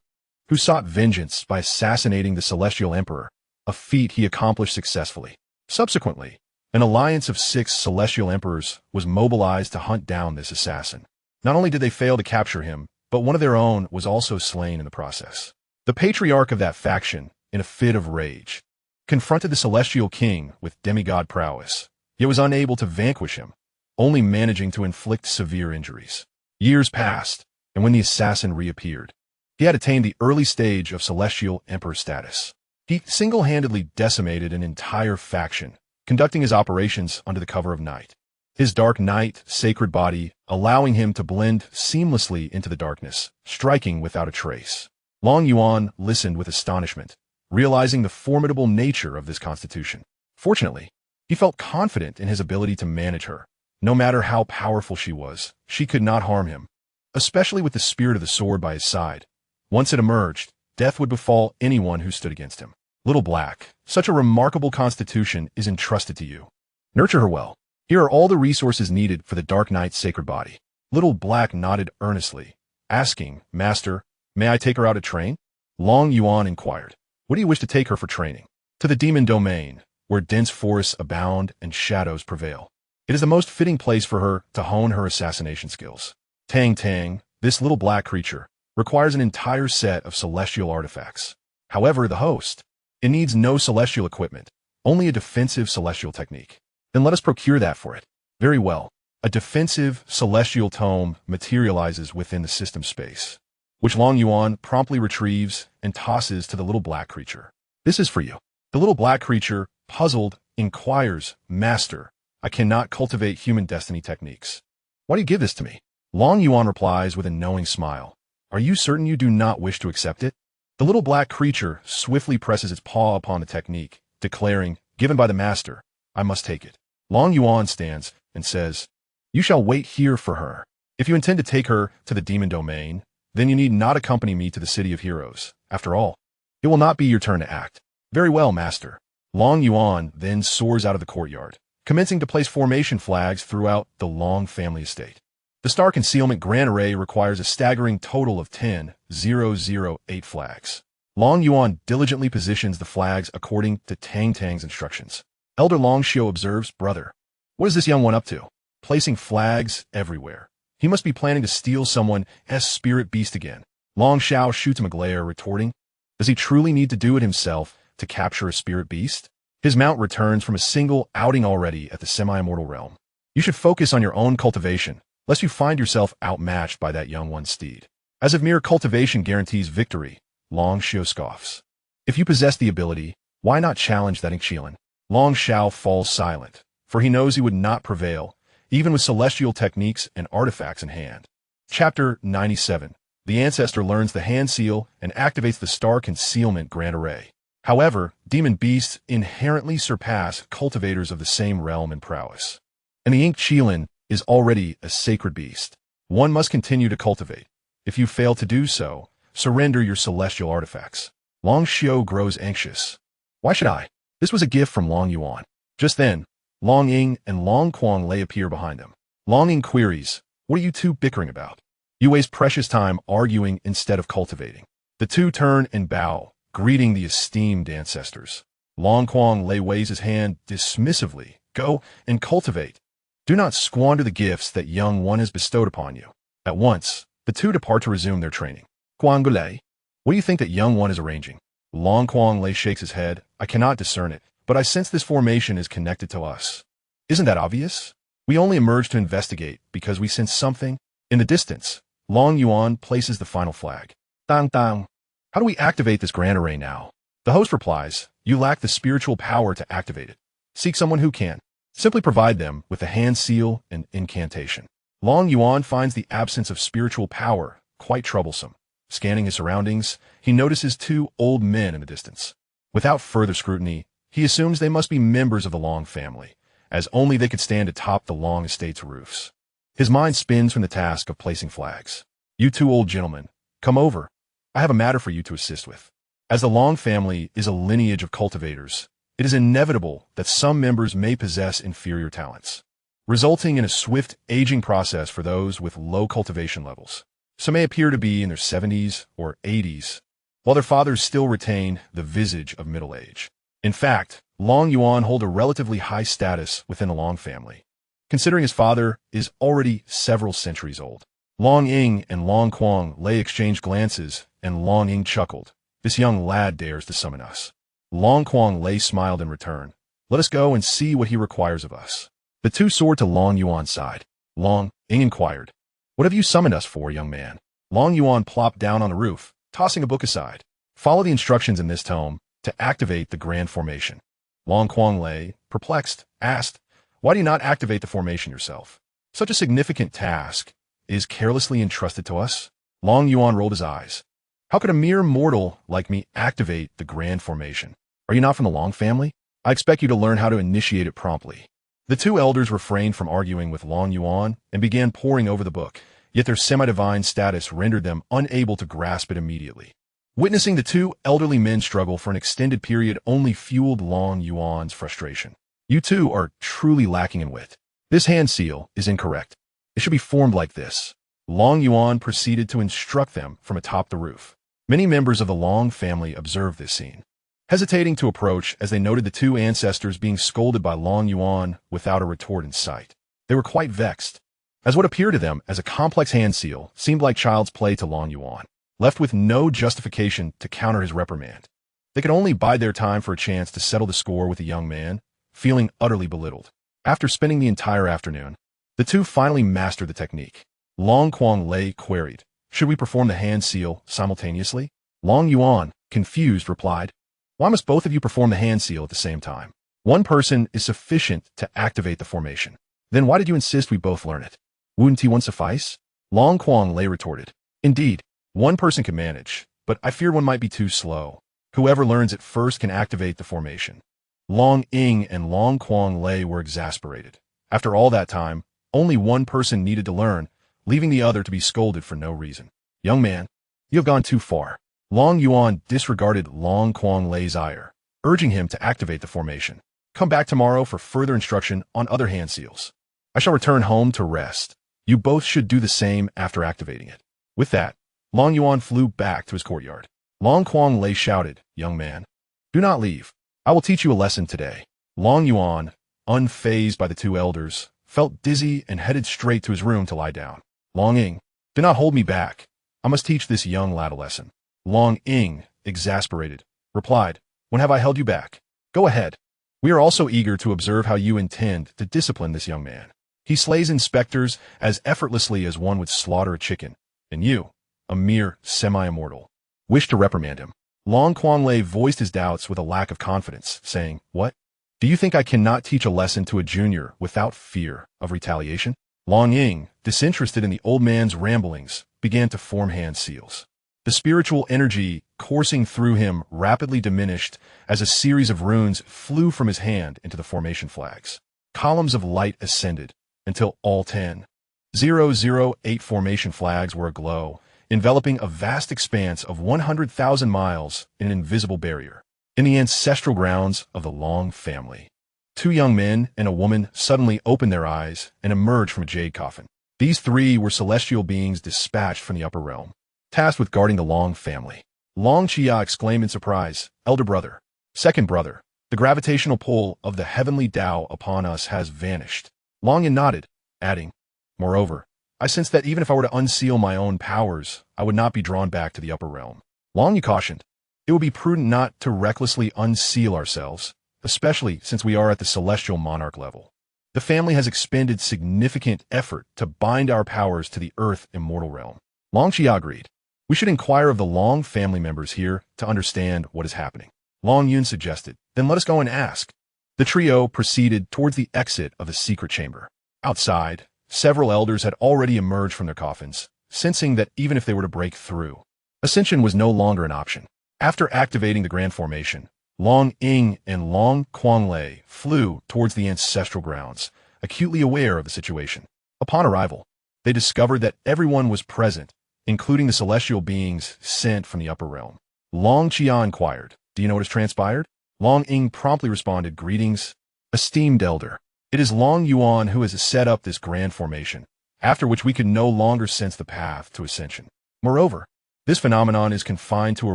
who sought vengeance by assassinating the Celestial Emperor, a feat he accomplished successfully. Subsequently, an alliance of 6 Celestial Emperors was mobilized to hunt down this assassin. Not only did they fail to capture him, but one of their own was also slain in the process. The patriarch of that faction, in a fit of rage, confronted the Celestial King with demigod prowess, yet was unable to vanquish him, only managing to inflict severe injuries. Years passed, and when the assassin reappeared, he had attained the early stage of Celestial Emperor status. He single-handedly decimated an entire faction, conducting his operations under the cover of night. His Dark Knight sacred body allowing him to blend seamlessly into the darkness, striking without a trace. Long Yuan listened with astonishment, realizing the formidable nature of this constitution. Fortunately, he felt confident in his ability to manage her. No matter how powerful she was, she could not harm him, especially with the spirit of the sword by his side. Once it emerged, death would befall anyone who stood against him. Little Black, such a remarkable constitution is entrusted to you. Nurture her well. Here are all the resources needed for the Dark Knight's sacred body. Little Black nodded earnestly, asking, Master, may I take her out to train? Long Yuan inquired, What do you wish to take her for training? To the demon domain, where dense forests abound and shadows prevail. It is the most fitting place for her to hone her assassination skills. Tang Tang, this little black creature, requires an entire set of celestial artifacts. However, the host, it needs no celestial equipment, only a defensive celestial technique. Then let us procure that for it. Very well. A defensive celestial tome materializes within the system space, which Long Yuan promptly retrieves and tosses to the little black creature. This is for you. The little black creature, puzzled, inquires, Master, I cannot cultivate human destiny techniques. Why do you give this to me? Long Yuan replies with a knowing smile. Are you certain you do not wish to accept it? The little black creature swiftly presses its paw upon the technique, declaring, given by the master, I must take it. Long Yuan stands and says, you shall wait here for her. If you intend to take her to the demon domain, then you need not accompany me to the city of heroes. After all, it will not be your turn to act. Very well, master. Long Yuan then soars out of the courtyard, commencing to place formation flags throughout the Long family estate. The star concealment grand array requires a staggering total of 10,008 flags. Long Yuan diligently positions the flags according to Tang Tang's instructions. Elder Long Xiu observes, brother, what is this young one up to? Placing flags everywhere. He must be planning to steal someone's spirit beast again. Long Xiao shoots him a glare, retorting, does he truly need to do it himself to capture a spirit beast? His mount returns from a single outing already at the semi-immortal realm. You should focus on your own cultivation, lest you find yourself outmatched by that young one's steed. As if mere cultivation guarantees victory, Long Xiu scoffs. If you possess the ability, why not challenge that Xianxia? Long Xiao falls silent, for he knows he would not prevail, even with celestial techniques and artifacts in hand. Chapter 97. The Ancestor learns the hand seal and activates the star concealment grand array. However, demon beasts inherently surpass cultivators of the same realm in prowess. And the Ink Qilin is already a sacred beast. One must continue to cultivate. If you fail to do so, surrender your celestial artifacts. Long Xiu grows anxious. Why should I? This was a gift from Long Yuan. Just then, Long Ying and Long Kuang Lei appear behind them. Long Ying queries, what are you two bickering about? You waste precious time arguing instead of cultivating. The two turn and bow, greeting the esteemed ancestors. Long Kuang Lei waves his hand dismissively. Go and cultivate. Do not squander the gifts that young one has bestowed upon you. At once, the two depart to resume their training. Kuang Lei, what do you think that young one is arranging? Long Kuang Lei shakes his head. I cannot discern it, but I sense this formation is connected to us. Isn't that obvious? We only emerged to investigate because we sense something. In the distance, Long Yuan places the final flag. Dang dang. How do we activate this grand array now? The host replies, you lack the spiritual power to activate it. Seek someone who can. Simply provide them with the hand seal and incantation. Long Yuan finds the absence of spiritual power quite troublesome. Scanning his surroundings, he notices two old men in the distance. Without further scrutiny, he assumes they must be members of the Long family, as only they could stand atop the Long estate's roofs. His mind spins from the task of placing flags. You two old gentlemen, come over. I have a matter for you to assist with. As the Long family is a lineage of cultivators, it is inevitable that some members may possess inferior talents, resulting in a swift aging process for those with low cultivation levels. Some may appear to be in their 70s or 80s, while their fathers still retain the visage of middle age. In fact, Long Yuan hold a relatively high status within the Long family, considering his father is already several centuries old. Long Ying and Long Kuang Lei exchanged glances, and Long Ying chuckled. This young lad dares to summon us. Long Kuang Lei smiled in return. Let us go and see what he requires of us. The two soared to Long Yuan's side. Long Ying inquired, what have you summoned us for, young man? Long Yuan plopped down on the roof, tossing a book aside. Follow the instructions in this tome to activate the grand formation. Long Kuang Lei, perplexed, asked, why do you not activate the formation yourself? Such a significant task is carelessly entrusted to us. Long Yuan rolled his eyes. How could a mere mortal like me activate the grand formation? Are you not from the Long family? I expect you to learn how to initiate it promptly. The two elders refrained from arguing with Long Yuan and began poring over the book, yet their semi-divine status rendered them unable to grasp it immediately. Witnessing the two elderly men struggle for an extended period only fueled Long Yuan's frustration. You two are truly lacking in wit. This hand seal is incorrect. It should be formed like this. Long Yuan proceeded to instruct them from atop the roof. Many members of the Long family observed this scene, hesitating to approach as they noted the two ancestors being scolded by Long Yuan without a retort in sight. They were quite vexed, as what appeared to them as a complex hand seal seemed like child's play to Long Yuan. Left with no justification to counter his reprimand, they could only bide their time for a chance to settle the score with the young man, feeling utterly belittled. After spending the entire afternoon, the two finally mastered the technique. Long Kuang Lei queried, should we perform the hand seal simultaneously? Long Yuan, confused, replied, why must both of you perform the hand seal at the same time? One person is sufficient to activate the formation. Then why did you insist we both learn it? Wouldn't one suffice? Long Kuang Lei retorted. Indeed, one person can manage, but I fear one might be too slow. Whoever learns it first can activate the formation. Long Ying and Long Kuang Lei were exasperated. After all that time, only one person needed to learn, leaving the other to be scolded for no reason. Young man, you have gone too far. Long Yuan disregarded Long Kuang Lei's ire, urging him to activate the formation. Come back tomorrow for further instruction on other hand seals. I shall return home to rest. You both should do the same after activating it. With that, Long Yuan flew back to his courtyard. Long Kuang Lei shouted, Young man, do not leave. I will teach you a lesson today. Long Yuan, unfazed by the two elders, felt dizzy and headed straight to his room to lie down. Long Ying, do not hold me back. I must teach this young lad a lesson. Long Ying, exasperated, replied, When have I held you back? Go ahead. We are also eager to observe how you intend to discipline this young man. He slays inspectors as effortlessly as one would slaughter a chicken, and you, a mere semi-immortal, wish to reprimand him. Long Kuang Lei voiced his doubts with a lack of confidence, saying, What? Do you think I cannot teach a lesson to a junior without fear of retaliation? Long Ying, disinterested in the old man's ramblings, began to form hand seals. The spiritual energy coursing through him rapidly diminished as a series of runes flew from his hand into the formation flags. Columns of light ascended until all 10,008 formation flags were aglow, enveloping a vast expanse of 100,000 miles in an invisible barrier. In the ancestral grounds of the Long family, two young men and a woman suddenly opened their eyes and emerged from a jade coffin. These three were celestial beings dispatched from the upper realm, tasked with guarding the Long family. Long Xia exclaimed in surprise, Elder brother, second brother, the gravitational pull of the heavenly Tao upon us has vanished. Long Yin nodded, adding, Moreover, I sense that even if I were to unseal my own powers, I would not be drawn back to the upper realm. Long Yin cautioned, It would be prudent not to recklessly unseal ourselves, especially since we are at the celestial monarch level. The family has expended significant effort to bind our powers to the earth immortal realm. Long Xia agreed. We should inquire of the Long family members here to understand what is happening. Long Yun suggested, Then let us go and ask. The trio proceeded towards the exit of the secret chamber. Outside, several elders had already emerged from their coffins, sensing that even if they were to break through, ascension was no longer an option. After activating the grand formation, Long Ying and Long Kuang Lei flew towards the ancestral grounds, acutely aware of the situation. Upon arrival, they discovered that everyone was present, including the celestial beings sent from the upper realm. Long Xia inquired, Do you know what has transpired? Long Ying promptly responded, Greetings, esteemed elder. It is Long Yuan who has set up this grand formation, after which we could no longer sense the path to ascension. Moreover, this phenomenon is confined to a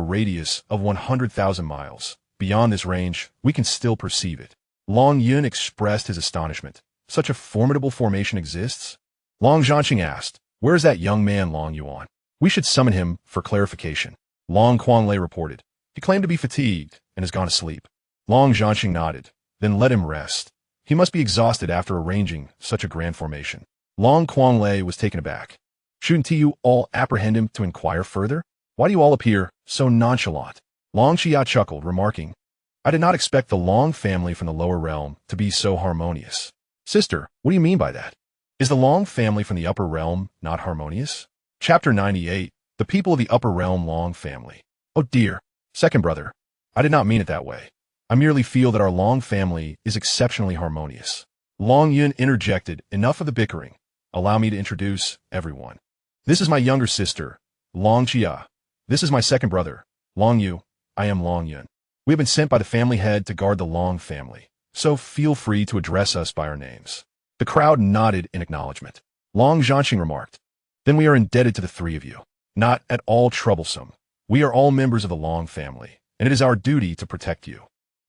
radius of 100,000 miles. Beyond this range, we can still perceive it. Long Yun expressed his astonishment. Such a formidable formation exists? Long Xianxia asked, Where is that young man, Long Yuan? We should summon him for clarification. Long Kuang Lei reported. He claimed to be fatigued and has gone to sleep. Long Xianxia nodded. Then let him rest. He must be exhausted after arranging such a grand formation. Long Kuang Lei was taken aback. Shouldn't you all apprehend him to inquire further? Why do you all appear so nonchalant? Long Xia chuckled, remarking, I did not expect the Long family from the lower realm to be so harmonious. Sister, what do you mean by that? Is the Long family from the upper realm not harmonious? Chapter 98, The People of the Upper Realm Long Family. Oh dear, second brother, I did not mean it that way. I merely feel that our Long family is exceptionally harmonious. Long Yun interjected, Enough of the bickering. Allow me to introduce everyone. This is my younger sister, Long Xia. This is my second brother, Long Yu. I am Long Yun. We have been sent by the family head to guard the Long family, so feel free to address us by our names. The crowd nodded in acknowledgement. Long Xianxia remarked, Then we are indebted to the three of you. Not at all troublesome. We are all members of the Long family, and it is our duty to protect you.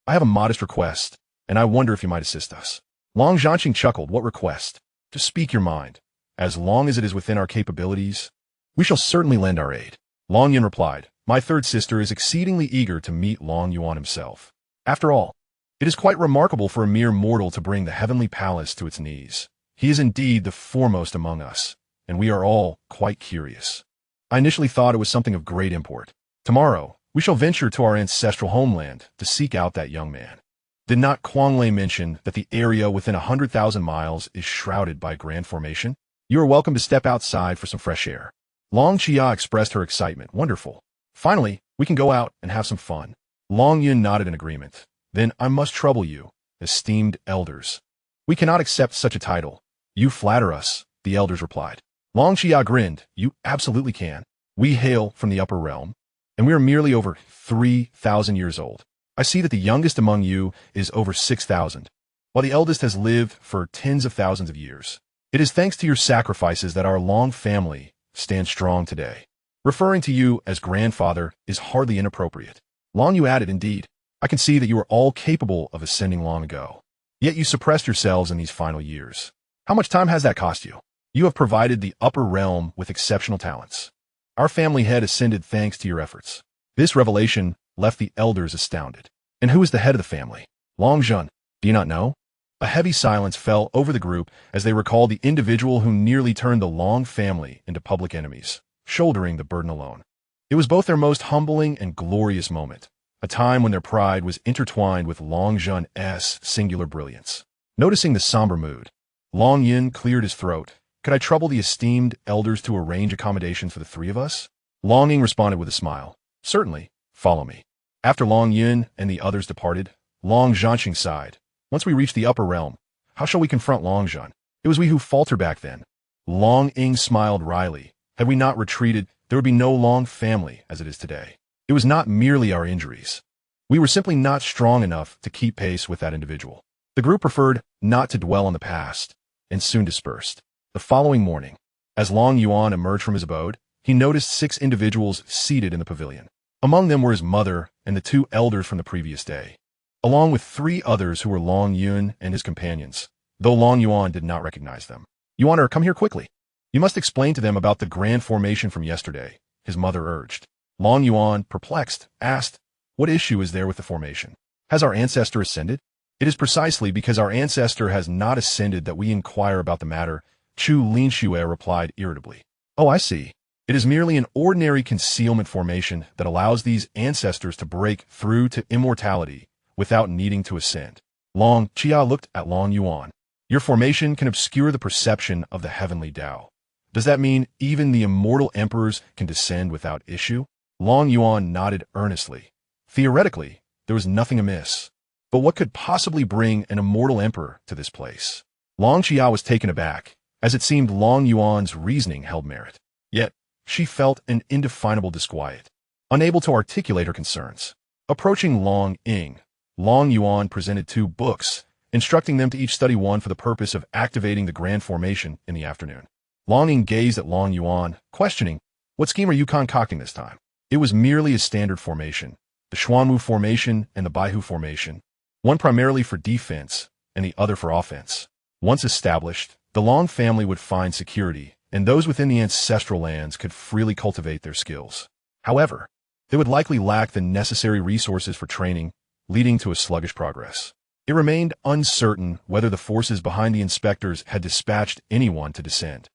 I have a modest request, and I wonder if you might assist us. Long Xianxia chuckled. What request? To speak your mind. As long as it is within our capabilities, we shall certainly lend our aid. Long Yun replied, My third sister is exceedingly eager to meet Long Yuan himself. After all, it is quite remarkable for a mere mortal to bring the heavenly palace to its knees. He is indeed the foremost among us, and we are all quite curious. I initially thought it was something of great import. Tomorrow, we shall venture to our ancestral homeland to seek out that young man. Did not Kuang Lei mention that the area within 100,000 miles is shrouded by grand formation? You are welcome to step outside for some fresh air. Long Xia expressed her excitement. Wonderful. Finally, we can go out and have some fun. Long Yun nodded in agreement. Then I must trouble you, esteemed elders. We cannot accept such a title. You flatter us, the elders replied. Long Xia grinned. You absolutely can. We hail from the upper realm, and we are merely over 3,000 years old. I see that the youngest among you is over 6,000, while the eldest has lived for tens of thousands of years. It is thanks to your sacrifices that our long family stands strong today. Referring to you as grandfather is hardly inappropriate. Long Yu added, indeed, I can see that you are all capable of ascending long ago. Yet you suppressed yourselves in these final years. How much time has that cost you? You have provided the upper realm with exceptional talents. Our family head ascended thanks to your efforts. This revelation left the elders astounded. And who is the head of the family? Long Zhun. Do you not know? A heavy silence fell over the group as they recalled the individual who nearly turned the Long family into public enemies, shouldering the burden alone. It was both their most humbling and glorious moment, a time when their pride was intertwined with Long Zhun's singular brilliance. Noticing the somber mood, Long Yin cleared his throat. Could I trouble the esteemed elders to arrange accommodations for the three of us? Long Ying responded with a smile. Certainly, follow me. After Long Yin and the others departed, Long Zhanxing sighed. Once we reach the upper realm, how shall we confront Long Zhan? It was we who faltered back then. Long Ying smiled wryly. Had we not retreated, there would be no Long family as it is today. It was not merely our injuries. We were simply not strong enough to keep pace with that individual. The group preferred not to dwell on the past, and soon dispersed. The following morning, as Long Yuan emerged from his abode, he noticed 6 individuals seated in the pavilion. Among them were his mother and the 2 elders from the previous day, along with 3 others who were Long Yun and his companions, though Long Yuan did not recognize them. Yuan, come here quickly. You must explain to them about the grand formation from yesterday, his mother urged. Long Yuan, perplexed, asked, what issue is there with the formation? Has our ancestor ascended? It is precisely because our ancestor has not ascended that we inquire about the matter, Chu Linxue replied irritably. Oh, I see. It is merely an ordinary concealment formation that allows these ancestors to break through to immortality without needing to ascend. Long Chia looked at Long Yuan. Your formation can obscure the perception of the heavenly Tao. Does that mean even the immortal emperors can descend without issue? Long Yuan nodded earnestly. Theoretically, there was nothing amiss. But what could possibly bring an immortal emperor to this place? Long Chia was taken aback, as it seemed Long Yuan's reasoning held merit. Yet, she felt an indefinable disquiet, unable to articulate her concerns. Approaching Long Ying, Long Yuan presented 2 books, instructing them to each study one for the purpose of activating the grand formation in the afternoon. Long Ying gazed at Long Yuan, questioning, what scheme are you concocting this time? It was merely a standard formation, the Xuanwu formation and the Baihu formation, one primarily for defense and the other for offense. Once established, the Long family would find security, and those within the ancestral lands could freely cultivate their skills. However, they would likely lack the necessary resources for training, leading to a sluggish progress. It remained uncertain whether the forces behind the inspectors had dispatched anyone to descend.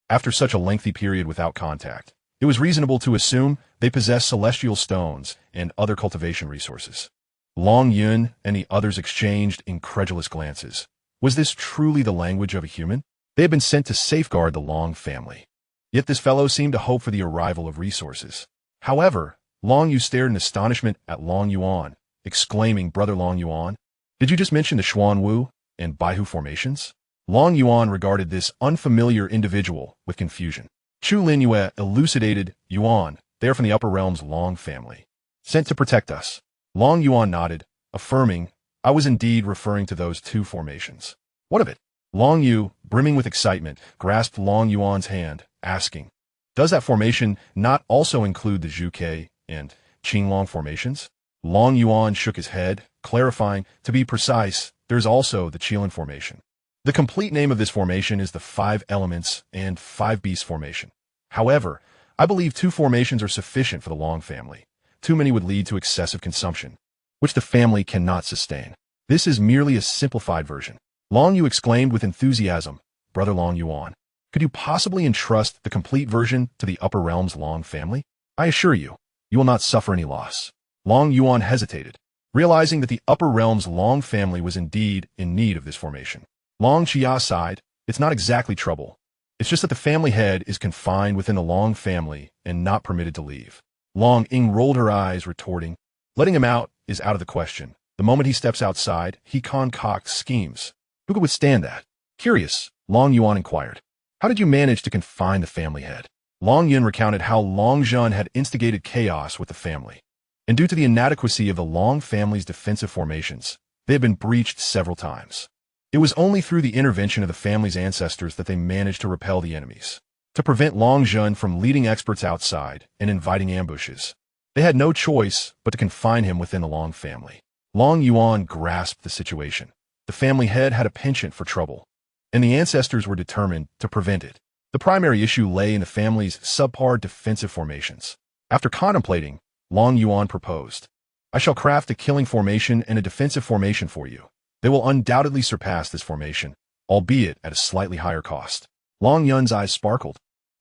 After such a lengthy period without contact, it was reasonable to assume they possessed celestial stones and other cultivation resources. Long Yun and the others exchanged incredulous glances. Was this truly the language of a human? They had been sent to safeguard the Long family. Yet this fellow seemed to hope for the arrival of resources. However, Long Yu stared in astonishment at Long Yuan, exclaiming, Brother Long Yuan, did you just mention the Xuanwu and Baihu formations? Long Yuan regarded this unfamiliar individual with confusion. Chu Linyue elucidated, Yuan, they are from the upper realm's Long family, sent to protect us. Long Yuan nodded, affirming, I was indeed referring to those 2 formations. What of it? Long Yu, brimming with excitement, grasped Long Yuan's hand, asking, does that formation not also include the Zhuke and Qinglong formations? Long Yuan shook his head, clarifying, to be precise, there's also the Qilin formation. The complete name of this formation is the 5 Elements and 5 Beasts formation. However, I believe 2 formations are sufficient for the Long family. Too many would lead to excessive consumption, which the family cannot sustain. This is merely a simplified version. Long Yu exclaimed with enthusiasm, Brother Long Yuan, could you possibly entrust the complete version to the upper realm's Long family? I assure you, you will not suffer any loss. Long Yuan hesitated, realizing that the upper realm's Long family was indeed in need of this formation. Long Xia sighed, it's not exactly trouble, It's just that the family head is confined within the Long family and not permitted to leave. Long Ying rolled her eyes, retorting, letting him out is out of the question. The moment he steps outside, he concocts schemes. Who could withstand that? Curious, Long Yuan inquired. How did you manage to confine the family head? Long Yun recounted how Long Zhen had instigated chaos with the family. And due to the inadequacy of the Long family's defensive formations, they had been breached several times. It was only through the intervention of the family's ancestors that they managed to repel the enemies. To prevent Long Zhen from leading experts outside and inviting ambushes, they had no choice but to confine him within the Long family. Long Yuan grasped the situation. The family head had a penchant for trouble, and the ancestors were determined to prevent it. The primary issue lay in the family's subpar defensive formations. After contemplating, Long Yuan proposed, I shall craft a killing formation and a defensive formation for you. They will undoubtedly surpass this formation, albeit at a slightly higher cost. Long Yun's eyes sparkled.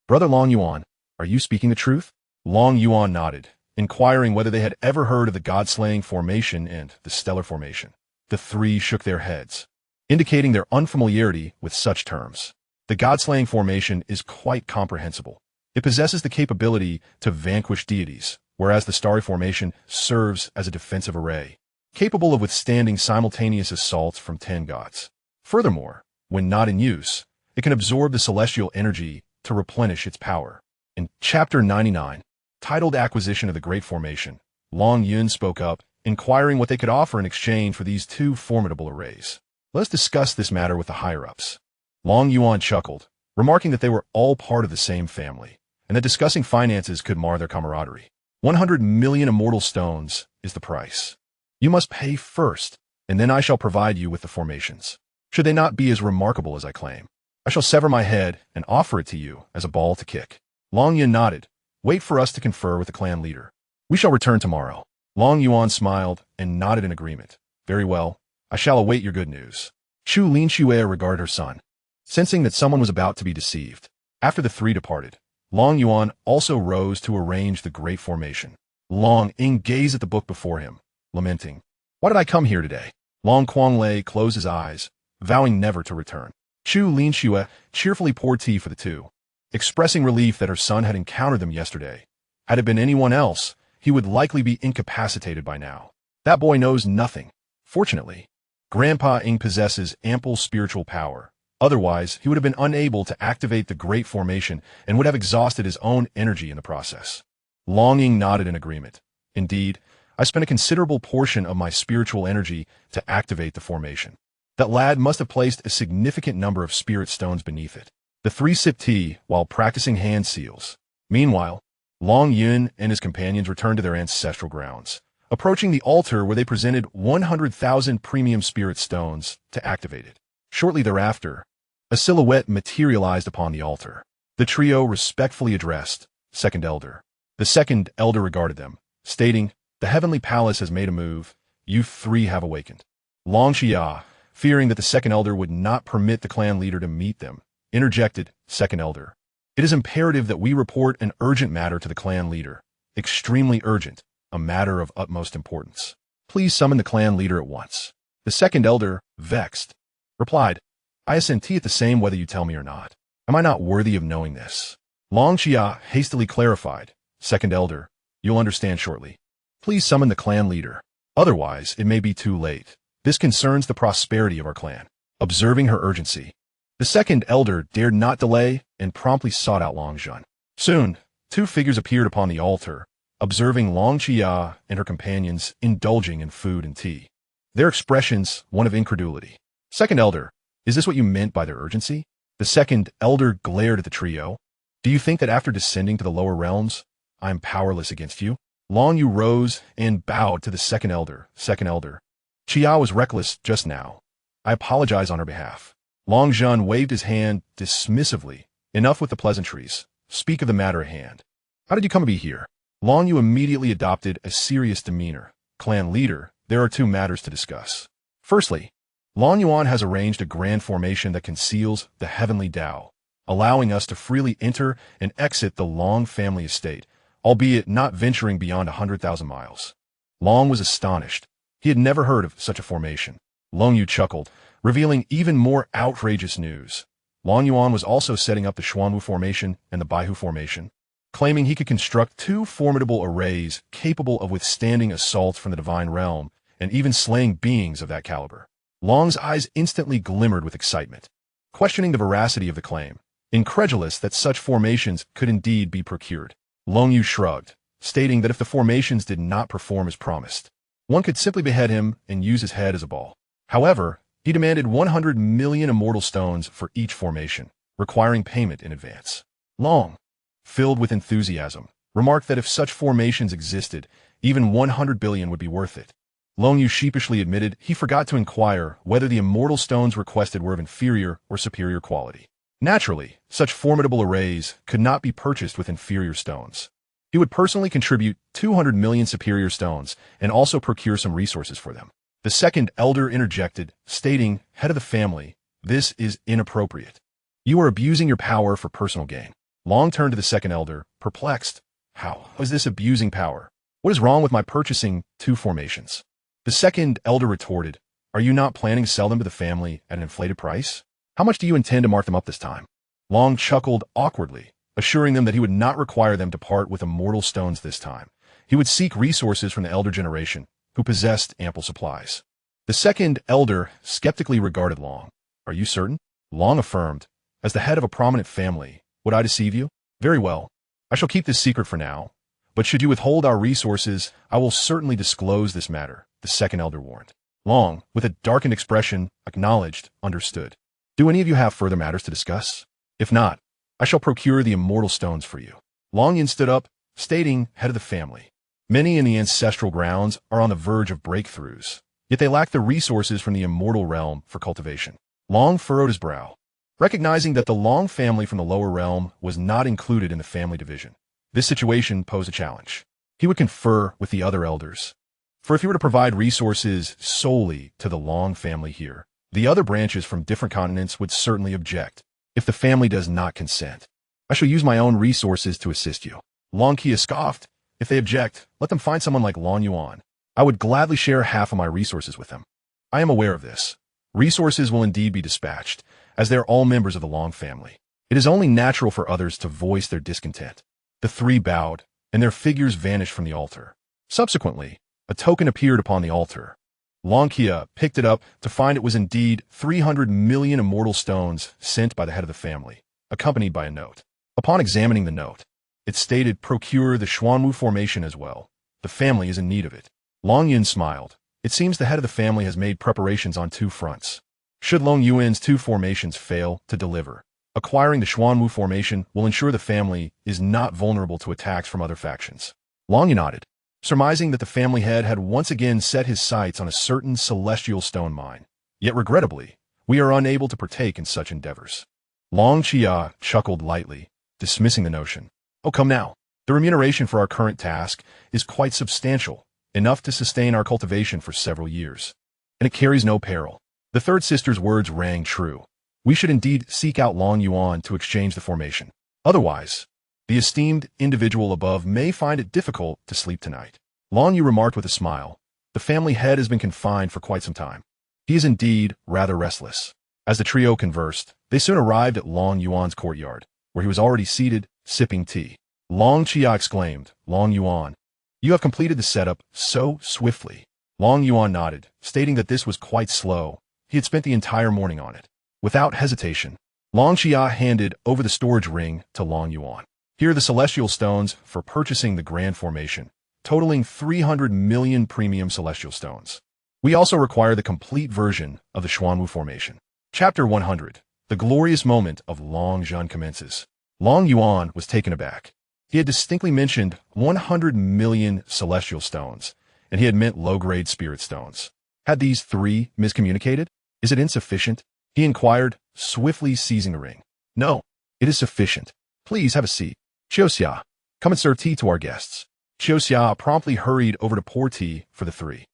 Brother Long Yuan, are you speaking the truth? Long Yuan nodded, inquiring whether they had ever heard of the God-slaying formation and the stellar formation. The three shook their heads, indicating their unfamiliarity with such terms. The God-slaying formation is quite comprehensible. It possesses the capability to vanquish deities, whereas the starry formation serves as a defensive array, capable of withstanding simultaneous assaults from 10 gods. Furthermore, when not in use, it can absorb the celestial energy to replenish its power. In Chapter 99, titled Acquisition of the Great Formation, Long Yun spoke up, inquiring what they could offer in exchange for these two formidable arrays. Let's discuss this matter with the higher-ups. Long Yuan chuckled, remarking that they were all part of the same family, and that discussing finances could mar their camaraderie. 100 million immortal stones is the price. You must pay first, and then I shall provide you with the formations. Should they not be as remarkable as I claim, I shall sever my head and offer it to you as a ball to kick. Long Yun nodded. Wait for us to confer with the clan leader. We shall return tomorrow. Long Yuan smiled and nodded in agreement. Very well. I shall await your good news. Chu Linxue regarded her son, sensing that someone was about to be deceived. After the three departed, Long Yuan also rose to arrange the great formation. Long Ying gazed at the book before him, lamenting, why did I come here today? Long Quanglei closed his eyes, vowing never to return. Chu Linxue cheerfully poured tea for the two, expressing relief that her son had encountered them yesterday. Had it been anyone else, he would likely be incapacitated by now. That boy knows nothing. Fortunately, Grandpa Ying possesses ample spiritual power. Otherwise, he would have been unable to activate the great formation and would have exhausted his own energy in the process. Long Ying nodded in agreement. Indeed, I spent a considerable portion of my spiritual energy to activate the formation. That lad must have placed a significant number of spirit stones beneath it. The three sipped tea while practicing hand seals. Meanwhile, Long Yun and his companions returned to their ancestral grounds, approaching the altar where they presented 100,000 premium spirit stones to activate it. Shortly thereafter, a silhouette materialized upon the altar. The trio respectfully addressed Second Elder. The Second Elder regarded them, stating, the Heavenly Palace has made a move. You three have awakened. Xianxia, fearing that the Second Elder would not permit the clan leader to meet them, interjected, Second Elder. It is imperative that we report an urgent matter to the clan leader. Extremely urgent, a matter of utmost importance. Please summon the clan leader at once. The Second Elder, vexed, replied, I assent it the same whether you tell me or not. Am I not worthy of knowing this? Xianxia hastily clarified, Second Elder, you'll understand shortly. Please summon the clan leader. Otherwise, it may be too late. This concerns the prosperity of our clan. Observing her urgency, the Second Elder dared not delay and promptly sought out Long Zhen. Soon, two figures appeared upon the altar, observing Xianxia and her companions indulging in food and tea. Their expressions, one of incredulity. Second Elder, is this what you meant by their urgency? The Second Elder glared at the trio. Do you think that after descending to the lower realms, I am powerless against you? Long Yu rose and bowed to the Second Elder. Second Elder, Chia was reckless just now. I apologize on her behalf. Long Zhen waved his hand dismissively. Enough with the pleasantries. Speak of the matter at hand. How did you come to be here? Long Yu immediately adopted a serious demeanor. Clan leader, there are two matters to discuss. Firstly, Long Yuan has arranged a grand formation that conceals the heavenly Tao, allowing us to freely enter and exit the Long family estate, albeit not venturing beyond 100,000 miles. Long was astonished. He had never heard of such a formation. Long Yu chuckled, revealing even more outrageous news. Long Yuan was also setting up the Xuanwu formation and the Baihu formation, claiming he could construct two formidable arrays capable of withstanding assaults from the divine realm and even slaying beings of that caliber. Long's eyes instantly glimmered with excitement, questioning the veracity of the claim, incredulous that such formations could indeed be procured. Long Yu shrugged, stating that if the formations did not perform as promised, one could simply behead him and use his head as a ball. However, he demanded 100 million immortal stones for each formation, requiring payment in advance. Long, filled with enthusiasm, remarked that if such formations existed, even 100 billion would be worth it. Long Yu sheepishly admitted he forgot to inquire whether the immortal stones requested were of inferior or superior quality. Naturally, such formidable arrays could not be purchased with inferior stones. He would personally contribute 200 million superior stones and also procure some resources for them. The second elder interjected, stating, "Head of the family, this is inappropriate. You are abusing your power for personal gain." Long turned to the second elder, perplexed. How is this abusing power? What is wrong with my purchasing two formations? The second elder retorted, "Are you not planning to sell them to the family at an inflated price? How much do you intend to mark them up this time?" Long chuckled awkwardly, assuring them that he would not require them to part with immortal stones this time. He would seek resources from the elder generation, who possessed ample supplies. The second elder skeptically regarded Long. "Are you certain?" Long affirmed, "As the head of a prominent family, would I deceive you? Very well. I shall keep this secret for now, but should you withhold our resources, I will certainly disclose this matter," the second elder warned. Long, with a darkened expression, acknowledged, understood. "Do any of you have further matters to discuss? If not, I shall procure the immortal stones for you." Long Yin stood up, stating, "Head of the family, many in the ancestral grounds are on the verge of breakthroughs, yet they lack the resources from the immortal realm for cultivation." Long furrowed his brow, recognizing that the Long family from the lower realm was not included in the family division. This situation posed a challenge. He would confer with the other elders, for if he were to provide resources solely to the Long family here, the other branches from different continents would certainly object. "If the family does not consent, I shall use my own resources to assist you." Long Kia scoffed. "If they object, let them find someone like Long Yuan. I would gladly share half of my resources with them." "I am aware of this. Resources will indeed be dispatched, as they are all members of the Long family. It is only natural for others to voice their discontent." The three bowed, and their figures vanished from the altar. Subsequently, a token appeared upon the altar. Long Kia picked it up to find it was indeed 300 million immortal stones sent by the head of the family, accompanied by a note. Upon examining the note, it stated, "Procure the Xuanwu formation as well. The family is in need of it." Long Yun smiled. It seems the head of the family has made preparations on two fronts. Should Long Yuan's two formations fail to deliver, acquiring the Xuanwu formation will ensure the family is not vulnerable to attacks from other factions. Long Yun nodded, surmising that the family head had once again set his sights on a certain celestial stone mine. Yet regrettably, we are unable to partake in such endeavors. Long Chia chuckled lightly, dismissing the notion. "Oh, come now. The remuneration for our current task is quite substantial, enough to sustain our cultivation for several years. And it carries no peril." The third sister's words rang true. We should indeed seek out Long Yuan to exchange the formation. Otherwise, the esteemed individual above may find it difficult to sleep tonight. Long Yu remarked with a smile. The family head has been confined for quite some time. He is indeed rather restless. As the trio conversed, they soon arrived at Long Yuan's courtyard, where he was already seated, sipping tea. Long Chia exclaimed, "Long Yuan, you have completed the setup so swiftly." Long Yuan nodded, stating that this was quite slow. He had spent the entire morning on it. Without hesitation, Long Chia handed over the storage ring to Long Yuan. "Here are the celestial stones for purchasing the grand formation, totaling 300 million premium celestial stones. We also require the complete version of the Xuanwu formation." Chapter 100. The glorious moment of Long Zhan commences. Long Yuan was taken aback. He had distinctly mentioned 100 million celestial stones, and he had meant low-grade spirit stones. Had these three miscommunicated? Is it insufficient? He inquired, swiftly seizing the ring. "No, it is sufficient. Please have a seat. Xianxia, come and serve tea to our guests." Xianxia promptly hurried over to pour tea for the three.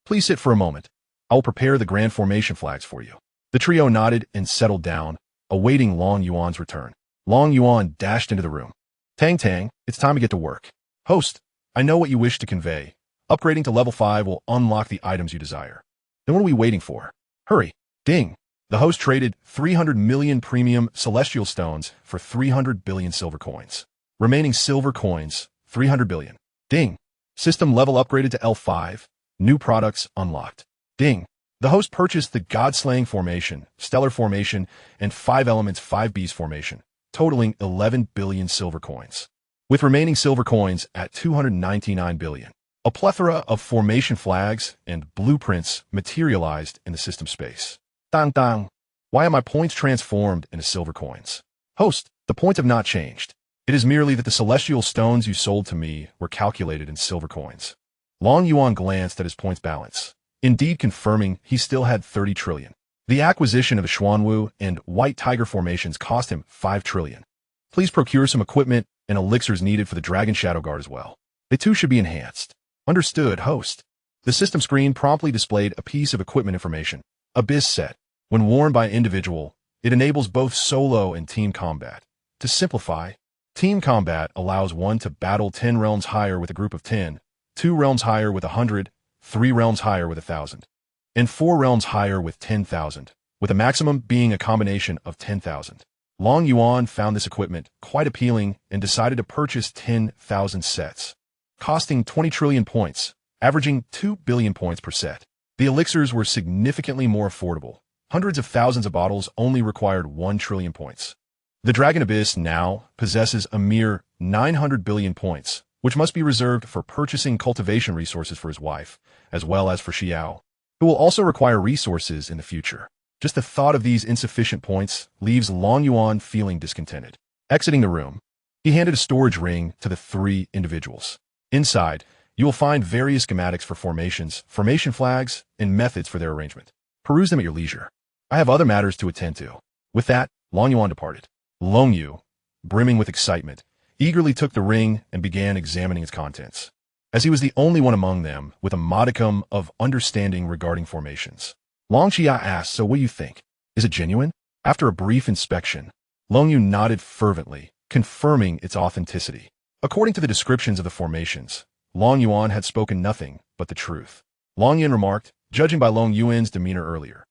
"Please sit for a moment. I will prepare the grand formation flags for you." The trio nodded and settled down, awaiting Long Yuan's return. Long Yuan dashed into the room. "Tang Tang, it's time to get to work. Host, I know what you wish to convey. Upgrading to level 5 will unlock the items you desire. Then what are we waiting for? Hurry." Ding. The host traded 300 million premium celestial stones for 300 billion silver coins. Remaining silver coins, 300 billion. Ding. System level upgraded to L5. New products unlocked. Ding. The host purchased the God-slaying formation, stellar formation, and 5 elements 5Bs formation, totaling 11 billion silver coins. With remaining silver coins at 299 billion. A plethora of formation flags and blueprints materialized in the system space. Dang dang. Why are my points transformed into silver coins? Host, the points have not changed. It is merely that the celestial stones you sold to me were calculated in silver coins. Long Yuan glanced at his points balance, indeed confirming he still had 30 trillion. The acquisition of the Xuanwu and White Tiger formations cost him 5 trillion. Please procure some equipment and elixirs needed for the Dragon Shadow Guard as well. They too should be enhanced. Understood, host. The system screen promptly displayed a piece of equipment information. Abyss set. When worn by an individual, it enables both solo and team combat. To simplify, team combat allows one to battle 10 realms higher with a group of 10, 2 realms higher with 100, 3 realms higher with 1,000, and 4 realms higher with 10,000, with a maximum being a combination of 10,000. Long Yuan found this equipment quite appealing and decided to purchase 10,000 sets, costing 20 trillion points, averaging 2 billion points per set. The elixirs were significantly more affordable. Hundreds of thousands of bottles only required 1 trillion points. The Dragon Abyss now possesses a mere 900 billion points, which must be reserved for purchasing cultivation resources for his wife, as well as for Xiao, who will also require resources in the future. Just the thought of these insufficient points leaves Long Yuan feeling discontented. Exiting the room, he handed a storage ring to the 3 individuals. Inside, you will find various schematics for formations, formation flags, and methods for their arrangement. Peruse them at your leisure. I have other matters to attend to. With that, Long Yuan departed. Long Yu, brimming with excitement, eagerly took the ring and began examining its contents, as he was the only one among them with a modicum of understanding regarding formations. Long Xia asked, "So what do you think? Is it genuine?" After a brief inspection, Long Yu nodded fervently, confirming its authenticity. According to the descriptions of the formations, Long Yuan had spoken nothing but the truth. Long Yin remarked, judging by Long Yuan's demeanor earlier,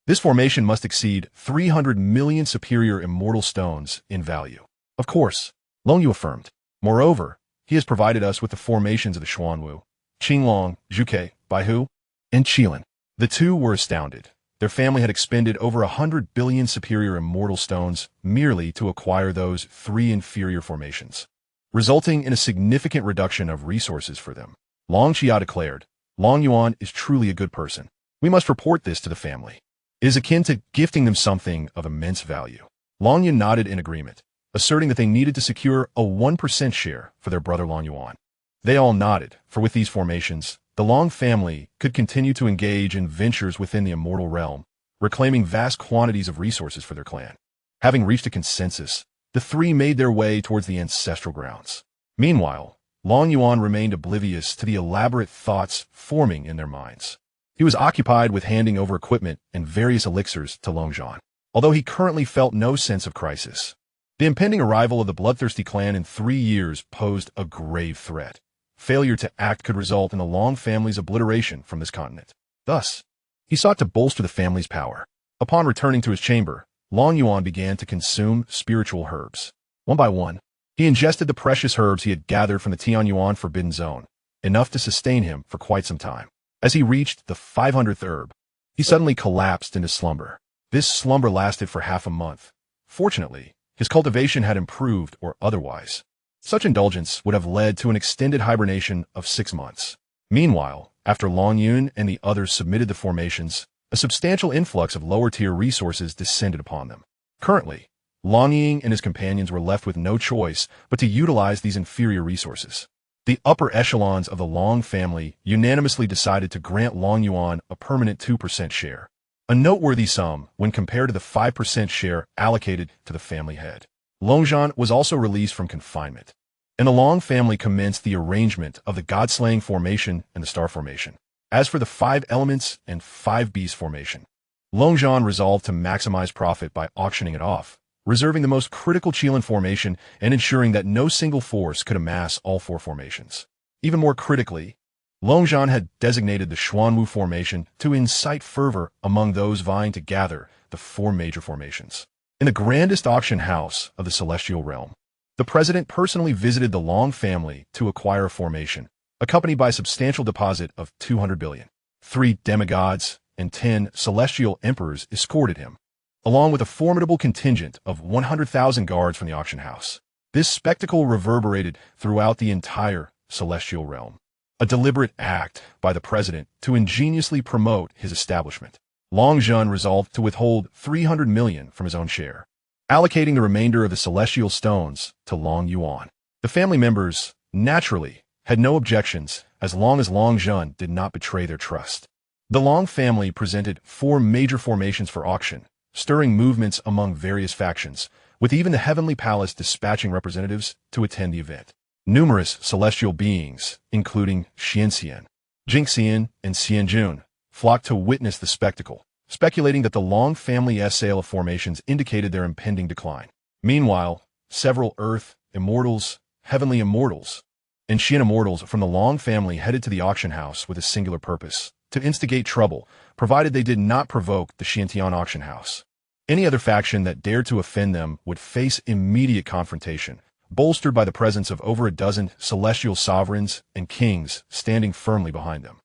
this formation must exceed 300 million superior immortal stones in value. Of course, Long Yu affirmed. Moreover, he has provided us with the formations of the Xuanwu, Qinglong, Zhuke, Baihu, and Qilin. The two were astounded. Their family had expended over 100 billion superior immortal stones merely to acquire those 3 inferior formations, resulting in a significant reduction of resources for them. Long Xia declared, Long Yuan is truly a good person. We must report this to the family. It is akin to gifting them something of immense value. Long Yin nodded in agreement, asserting that they needed to secure a 1% share for their brother Long Yuan. They all nodded, for with these formations, the Long family could continue to engage in ventures within the immortal realm, reclaiming vast quantities of resources for their clan. Having reached a consensus, the 3 made their way towards the ancestral grounds. Meanwhile, Long Yuan remained oblivious to the elaborate thoughts forming in their minds. He was occupied with handing over equipment and various elixirs to Long Zhan, although he currently felt no sense of crisis. The impending arrival of the bloodthirsty clan in 3 years posed a grave threat. Failure to act could result in the Long family's obliteration from this continent. Thus, he sought to bolster the family's power. Upon returning to his chamber, Long Yuan began to consume spiritual herbs. One by one, he ingested the precious herbs he had gathered from the Tianyuan Forbidden Zone, enough to sustain him for quite some time. As he reached the 500th herb, he suddenly collapsed into slumber. This slumber lasted for half a month. Fortunately, his cultivation had improved or otherwise. Such indulgence would have led to an extended hibernation of 6 months. Meanwhile, after Long Yun and the others submitted the formations, a substantial influx of lower-tier resources descended upon them. Currently, Long Ying and his companions were left with no choice but to utilize these inferior resources. The upper echelons of the Long family unanimously decided to grant Long Yuan a permanent 2% share, a noteworthy sum when compared to the 5% share allocated to the family head. Long Zhan was also released from confinement, and the Long family commenced the arrangement of the God-slaying formation and the star formation. As for the 5 elements and 5 beast formation, Long Zhan resolved to maximize profit by auctioning it off, reserving the most critical Qilin formation and ensuring that no single force could amass all 4 formations. Even more critically, Long Zhan had designated the Xuanwu formation to incite fervor among those vying to gather the 4 major formations. In the grandest auction house of the celestial realm, the president personally visited the Long family to acquire a formation, accompanied by a substantial deposit of 200 billion. 3 demigods and 10 celestial emperors escorted him, along with a formidable contingent of 100,000 guards from the auction house. This spectacle reverberated throughout the entire celestial realm, a deliberate act by the president to ingeniously promote his establishment. Long Zhun resolved to withhold 300 million from his own share, allocating the remainder of the celestial stones to Long Yuan. The family members, naturally, had no objections as long as Long Zhun did not betray their trust. The Long family presented 4 major formations for auction, stirring movements among various factions, with even the Heavenly Palace dispatching representatives to attend the event. Numerous celestial beings, including Xianxia, Jinxian, and Xianjun, flocked to witness the spectacle, speculating that the Long family's sale of formations indicated their impending decline. Meanwhile, several Earth Immortals, Heavenly Immortals, and Xian Immortals from the Long family headed to the auction house with a singular purpose: to instigate trouble, provided they did not provoke the Xiantian auction house. Any other faction that dared to offend them would face immediate confrontation, bolstered by the presence of over a dozen celestial sovereigns and kings standing firmly behind them.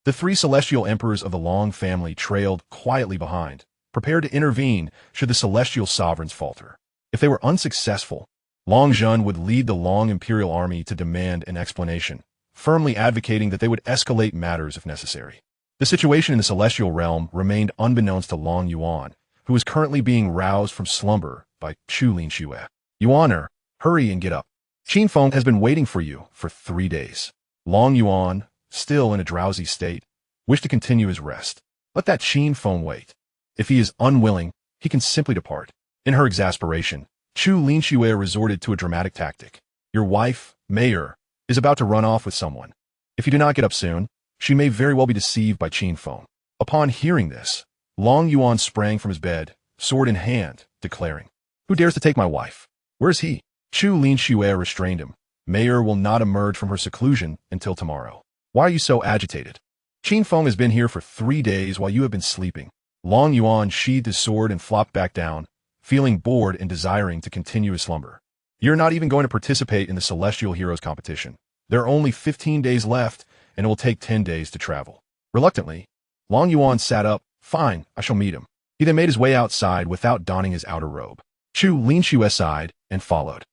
The 3 celestial emperors of the Long family trailed quietly behind, prepared to intervene should the celestial sovereigns falter. If they were unsuccessful, Long Zhun would lead the Long imperial army to demand an explanation, firmly advocating that they would escalate matters if necessary. The situation in the celestial realm remained unbeknownst to Long Yuan, who was currently being roused from slumber by Chu Linxue. Yuaner, hurry and get up. Qin Feng has been waiting for you for 3 days. Long Yuan, still in a drowsy state, wished to continue his rest. Let that Qin Feng wait. If he is unwilling, he can simply depart. In her exasperation, Chu Linxue resorted to a dramatic tactic. Your wife, Mayor, is about to run off with someone. If you do not get up soon, she may very well be deceived by Qin Feng. Upon hearing this, Long Yuan sprang from his bed, sword in hand, declaring, "Who dares to take my wife? Where is he?" Chu Linxue restrained him. Mayor will not emerge from her seclusion until tomorrow. Why are you so agitated? Qin Feng has been here for 3 days while you have been sleeping. Long Yuan sheathed his sword and flopped back down, feeling bored and desiring to continue his slumber. You're not even going to participate in the Celestial Heroes competition. There are only 15 days left, and it will take 10 days to travel. Reluctantly, Long Yuan sat up. Fine, I shall meet him. He then made his way outside without donning his outer robe. Chu Linxue sighed and followed,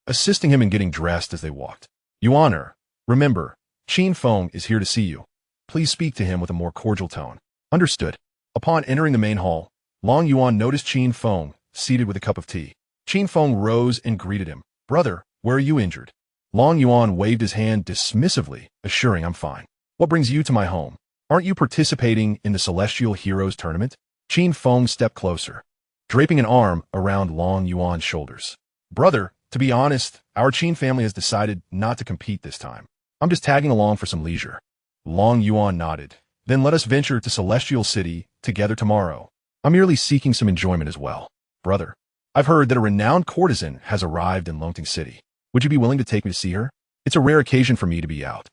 assisting him in getting dressed as they walked. Yuaner, remember, Qin Feng is here to see you. Please speak to him with a more cordial tone. Understood. Upon entering the main hall, Long Yuan noticed Qin Feng seated with a cup of tea. Qin Feng rose and greeted him. Brother, where are you injured? Long Yuan waved his hand dismissively, assuring, I'm fine. What brings you to my home? Aren't you participating in the Celestial Heroes tournament? Qin Feng stepped closer, draping an arm around Long Yuan's shoulders. Brother, to be honest, our Qin family has decided not to compete this time. I'm just tagging along for some leisure. Long Yuan nodded. Then let us venture to Celestial City together tomorrow. I'm merely seeking some enjoyment as well. Brother, I've heard that a renowned courtesan has arrived in Longting City. Would you be willing to take me to see her? It's a rare occasion for me to be out.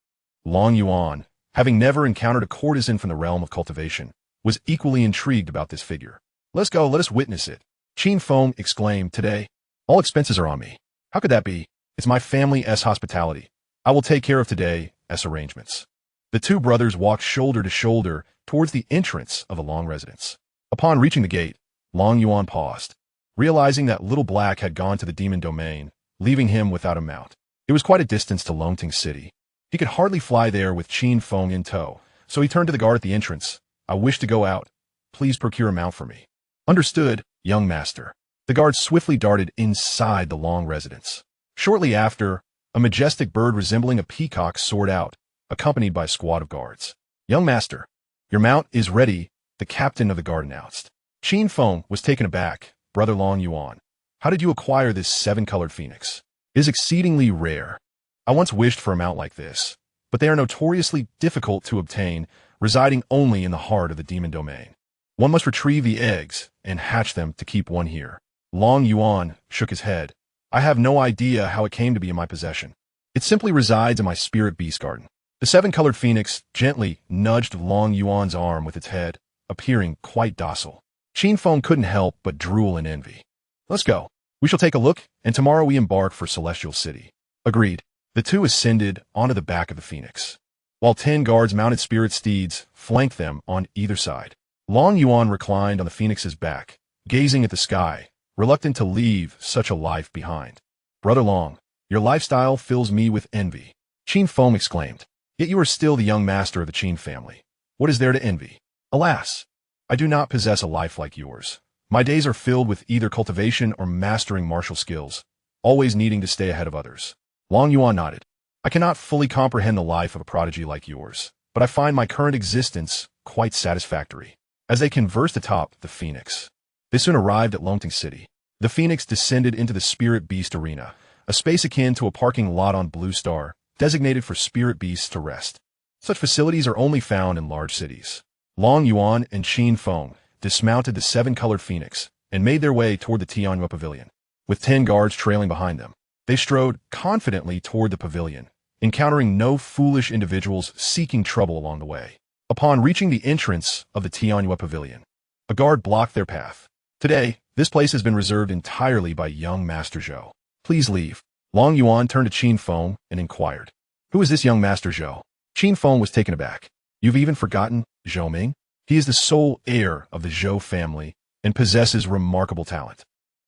Long Yuan, having never encountered a courtesan from the realm of cultivation, was equally intrigued about this figure. Let's go, let us witness it. Qin Feng exclaimed, today, all expenses are on me. How could that be? It's my family's hospitality. I will take care of today's arrangements. The 2 brothers walked shoulder to shoulder towards the entrance of the Long residence. Upon reaching the gate, Long Yuan paused, realizing that Little Black had gone to the demon domain, leaving him without a mount. It was quite a distance to Longting City. He could hardly fly there with Qin Feng in tow, so he turned to the guard at the entrance. I wish to go out. Please procure a mount for me. Understood, young master. The guard swiftly darted inside the Long residence. Shortly after, a majestic bird resembling a peacock soared out, accompanied by a squad of guards. Young master, your mount is ready, the captain of the guard announced. Qin Feng was taken aback. Brother Long Yuan, how did you acquire this 7-colored phoenix? It is exceedingly rare. I once wished for a mount like this, but they are notoriously difficult to obtain, residing only in the heart of the demon domain. One must retrieve the eggs and hatch them to keep one here. Long Yuan shook his head. I have no idea how it came to be in my possession. It simply resides in my spirit beast garden. The 7-colored phoenix gently nudged Long Yuan's arm with its head, appearing quite docile. Qin Feng couldn't help but drool in envy. Let's go. We shall take a look, and tomorrow we embark for Celestial City. Agreed. The two ascended onto the back of the Phoenix, while 10 guards mounted spirit steeds flanked them on either side. Long Yuan reclined on the Phoenix's back, gazing at the sky, reluctant to leave such a life behind. Brother Long, your lifestyle fills me with envy, Qin Feng exclaimed. Yet you are still the young master of the Qin family. What is there to envy? Alas, I do not possess a life like yours. My days are filled with either cultivation or mastering martial skills, always needing to stay ahead of others. Long Yuan nodded. I cannot fully comprehend the life of a prodigy like yours, but I find my current existence quite satisfactory. As they conversed atop the Phoenix, they soon arrived at Longting City. The Phoenix descended into the Spirit Beast Arena, a space akin to a parking lot on Blue Star, designated for spirit beasts to rest. Such facilities are only found in large cities. Long Yuan and Qin Feng dismounted the 7-colored Phoenix and made their way toward the Tianyue Pavilion. With 10 guards trailing behind them, they strode confidently toward the pavilion, encountering no foolish individuals seeking trouble along the way. Upon reaching the entrance of the Tianyue Pavilion, a guard blocked their path. Today, this place has been reserved entirely by young Master Zhou. Please leave. Long Yuan turned to Qin Feng and inquired, Who is this young Master Zhou? Qin Feng was taken aback. You've even forgotten Zhou Ming? He is the sole heir of the Zhou family and possesses remarkable talent.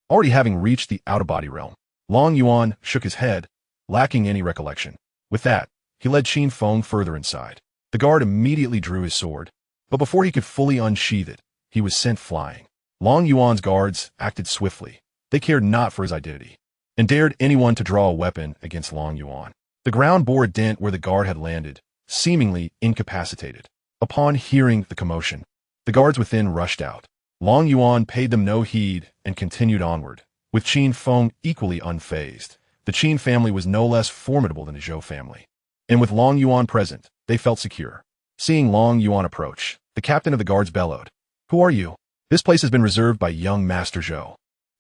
Already having reached the out-of-body realm, Long Yuan shook his head, lacking any recollection. With that, he led Qin Feng further inside. The guard immediately drew his sword, but before he could fully unsheath it, he was sent flying. Long Yuan's guards acted swiftly. They cared not for his identity, and dared anyone to draw a weapon against Long Yuan. The ground bore a dent where the guard had landed, seemingly incapacitated. Upon hearing the commotion, the guards within rushed out. Long Yuan paid them no heed and continued onward, with Qin Feng equally unfazed. The Qin family was no less formidable than the Zhou family, and with Long Yuan present, they felt secure. Seeing Long Yuan approach, the captain of the guards bellowed, Who are you? This place has been reserved by young Master Zhou.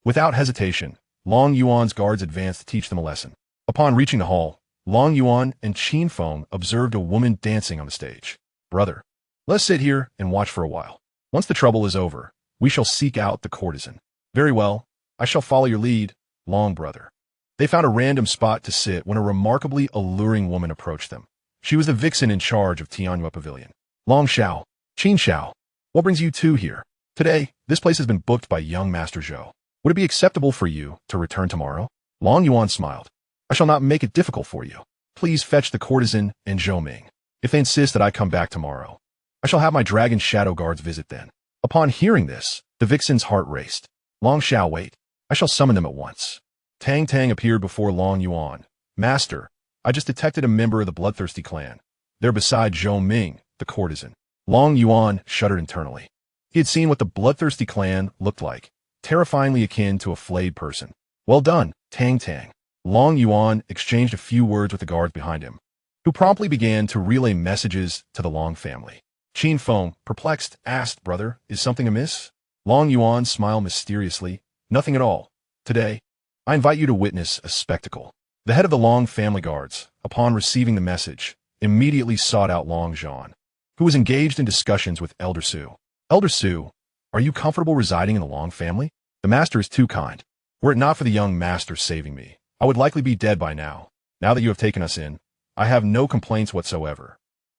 Without hesitation, Long Yuan's guards advanced to teach them a lesson. Upon reaching the hall, Long Yuan and Qin Feng observed a woman dancing on the stage. Brother, let's sit here and watch for a while. Once the trouble is over, we shall seek out the courtesan. Very well, I shall follow your lead, Long brother. They found a random spot to sit when a remarkably alluring woman approached them. She was the vixen in charge of Tianyue Pavilion. Long Xiao, Qin Xiao, what brings you two here? Today, this place has been booked by young Master Zhou. Would it be acceptable for you to return tomorrow? Long Yuan smiled. I shall not make it difficult for you. Please fetch the courtesan and Zhou Ming. If they insist that I come back tomorrow, I shall have my dragon shadow guards visit then. Upon hearing this, the vixen's heart raced. Long Xiao, wait. I shall summon them at once. Tang Tang appeared before Long Yuan. Master, I just detected a member of the bloodthirsty clan. They're beside Zhou Ming, the courtesan. Long Yuan shuddered internally. He had seen what the bloodthirsty clan looked like, terrifyingly akin to a flayed person. Well done, Tang Tang. Long Yuan exchanged a few words with the guards behind him, who promptly began to relay messages to the Long family. Qin Feng, perplexed, asked, Brother, is something amiss? Long Yuan smiled mysteriously. Nothing at all. Today, I invite you to witness a spectacle. The head of the Long family guards, upon receiving the message, immediately sought out Long Zhan, who was engaged in discussions with Elder Su. Elder Su, are you comfortable residing in the Long family? The master is too kind. Were it not for the young master saving me, I would likely be dead by now. Now that you have taken us in, I have no complaints whatsoever.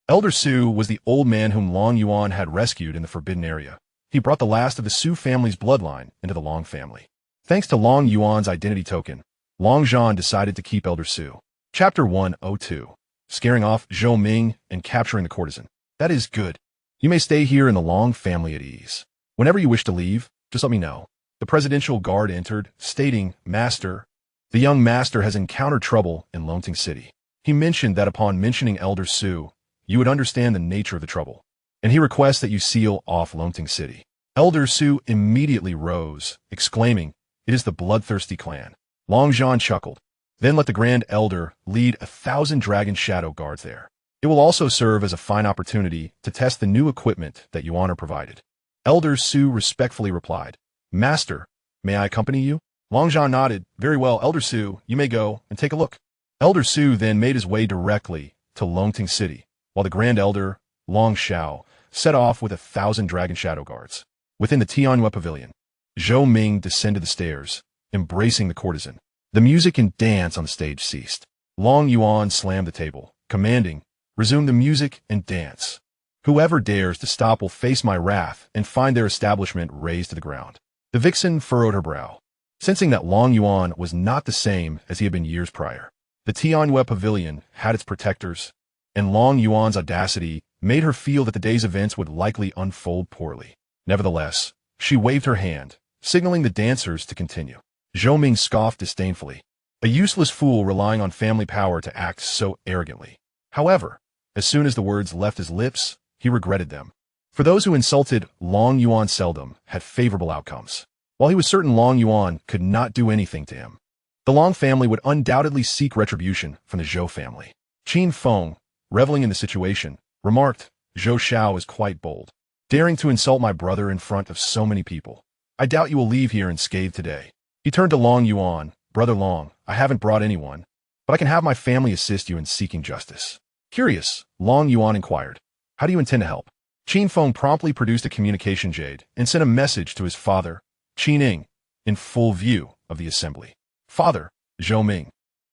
Elder Su was the old man whom Long Yuan had rescued in the Forbidden Area. He brought the last of the Su family's bloodline into the Long family. Thanks to Long Yuan's identity token, Long Zhan decided to keep Elder Su. Chapter 102. Scaring off Zhou Ming and capturing the courtesan. That is good. You may stay here in the Long family at ease. Whenever you wish to leave, just let me know. The presidential guard entered, stating, Master, the young master has encountered trouble in Longting City. He mentioned that upon mentioning Elder Su, you would understand the nature of the trouble, and he requests that you seal off Longting City. Elder Su immediately rose, exclaiming, It is the bloodthirsty clan. Long Zhan chuckled. Then let the Grand Elder lead 1,000 dragon shadow guards there. It will also serve as a fine opportunity to test the new equipment that Yuan provided. Elder Su respectfully replied, Master, may I accompany you? Long Zhan nodded. Very well, Elder Su, you may go and take a look. Elder Su then made his way directly to Longting City, while the Grand Elder, Long Xiao, set off with 1,000 dragon shadow guards. Within the Tianyue pavilion, Zhou Ming descended the stairs, embracing the courtesan. The music and dance on the stage ceased. Long Yuan slammed the table, commanding, "Resume the music and dance. Whoever dares to stop will face my wrath and find their establishment razed to the ground." The vixen furrowed her brow, sensing that Long Yuan was not the same as he had been years prior. The Tianyue pavilion had its protectors, and Long Yuan's audacity made her feel that the day's events would likely unfold poorly. Nevertheless, she waved her hand, signaling the dancers to continue. Zhou Ming scoffed disdainfully, a useless fool relying on family power to act so arrogantly. However, as soon as the words left his lips, he regretted them. For those who insulted Long Yuan seldom had favorable outcomes. While he was certain Long Yuan could not do anything to him, the Long family would undoubtedly seek retribution from the Zhou family. Qin Feng, reveling in the situation, remarked, "Zhou Xiao is quite bold, daring to insult my brother in front of so many people. I doubt you will leave here unscathed today." He turned to Long Yuan, "Brother Long, I haven't brought anyone, but I can have my family assist you in seeking justice." Curious, Long Yuan inquired, "How do you intend to help?" Qin Feng promptly produced a communication jade and sent a message to his father, Qin Ning, in full view of the assembly. "Father, Zhou Ming,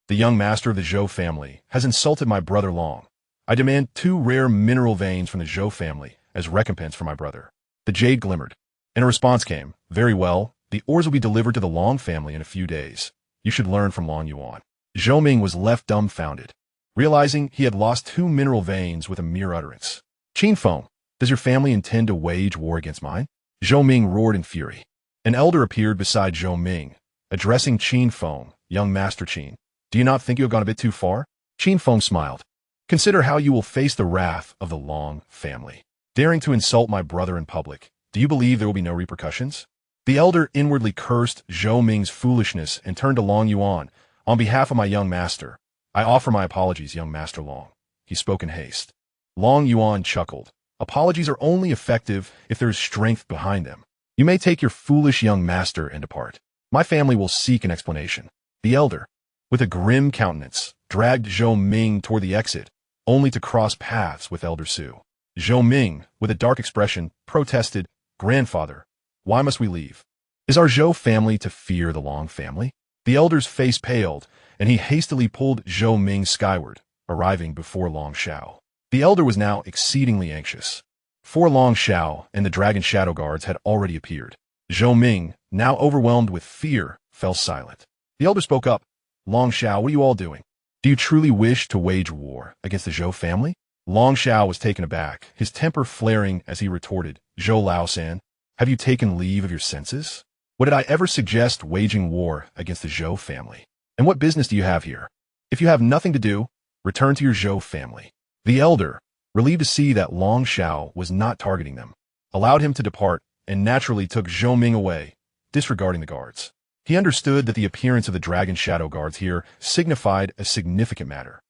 the young master of the Zhou family, has insulted my brother Long. I demand 2 rare mineral veins from the Zhou family as recompense for my brother." The jade glimmered, and a response came, "Very well, the ores will be delivered to the Long family in a few days. You should learn from Long Yuan." Zhou Ming was left dumbfounded, realizing he had lost 2 mineral veins with a mere utterance. "Qin Feng, does your family intend to wage war against mine?" Zhou Ming roared in fury. An elder appeared beside Zhou Ming, addressing Qin Feng, "Young Master Qin, do you not think you have gone a bit too far?" Qin Feng smiled. "Consider how you will face the wrath of the Long family. Daring to insult my brother in public, do you believe there will be no repercussions?" The elder inwardly cursed Zhou Ming's foolishness and turned to Long Yuan. "On behalf of my young master, I offer my apologies, young Master Long." He spoke in haste. Long Yuan chuckled. "Apologies are only effective if there is strength behind them. You may take your foolish young master and depart. My family will seek an explanation." The elder, with a grim countenance, dragged Zhou Ming toward the exit, only to cross paths with Elder Su. Zhou Ming, with a dark expression, protested, "Grandfather, why must we leave? Is our Zhou family to fear the Long family?" The elder's face paled, and he hastily pulled Zhou Ming skyward, arriving before Long Xiao. The elder was now exceedingly anxious. 4 Long Xiao and the Dragon Shadow Guards had already appeared. Zhou Ming, now overwhelmed with fear, fell silent. The elder spoke up, "Long Xiao, what are you all doing? Do you truly wish to wage war against the Zhou family?" Long Xiao was taken aback, his temper flaring as he retorted, "Zhou Lao-san, have you taken leave of your senses? What did I ever suggest waging war against the Zhou family? And what business do you have here? If you have nothing to do, return to your Zhou family." The elder, relieved to see that Long Xiao was not targeting them, allowed him to depart and naturally took Zhou Ming away, disregarding the guards. He understood that the appearance of the Dragon Shadow Guards here signified a significant matter.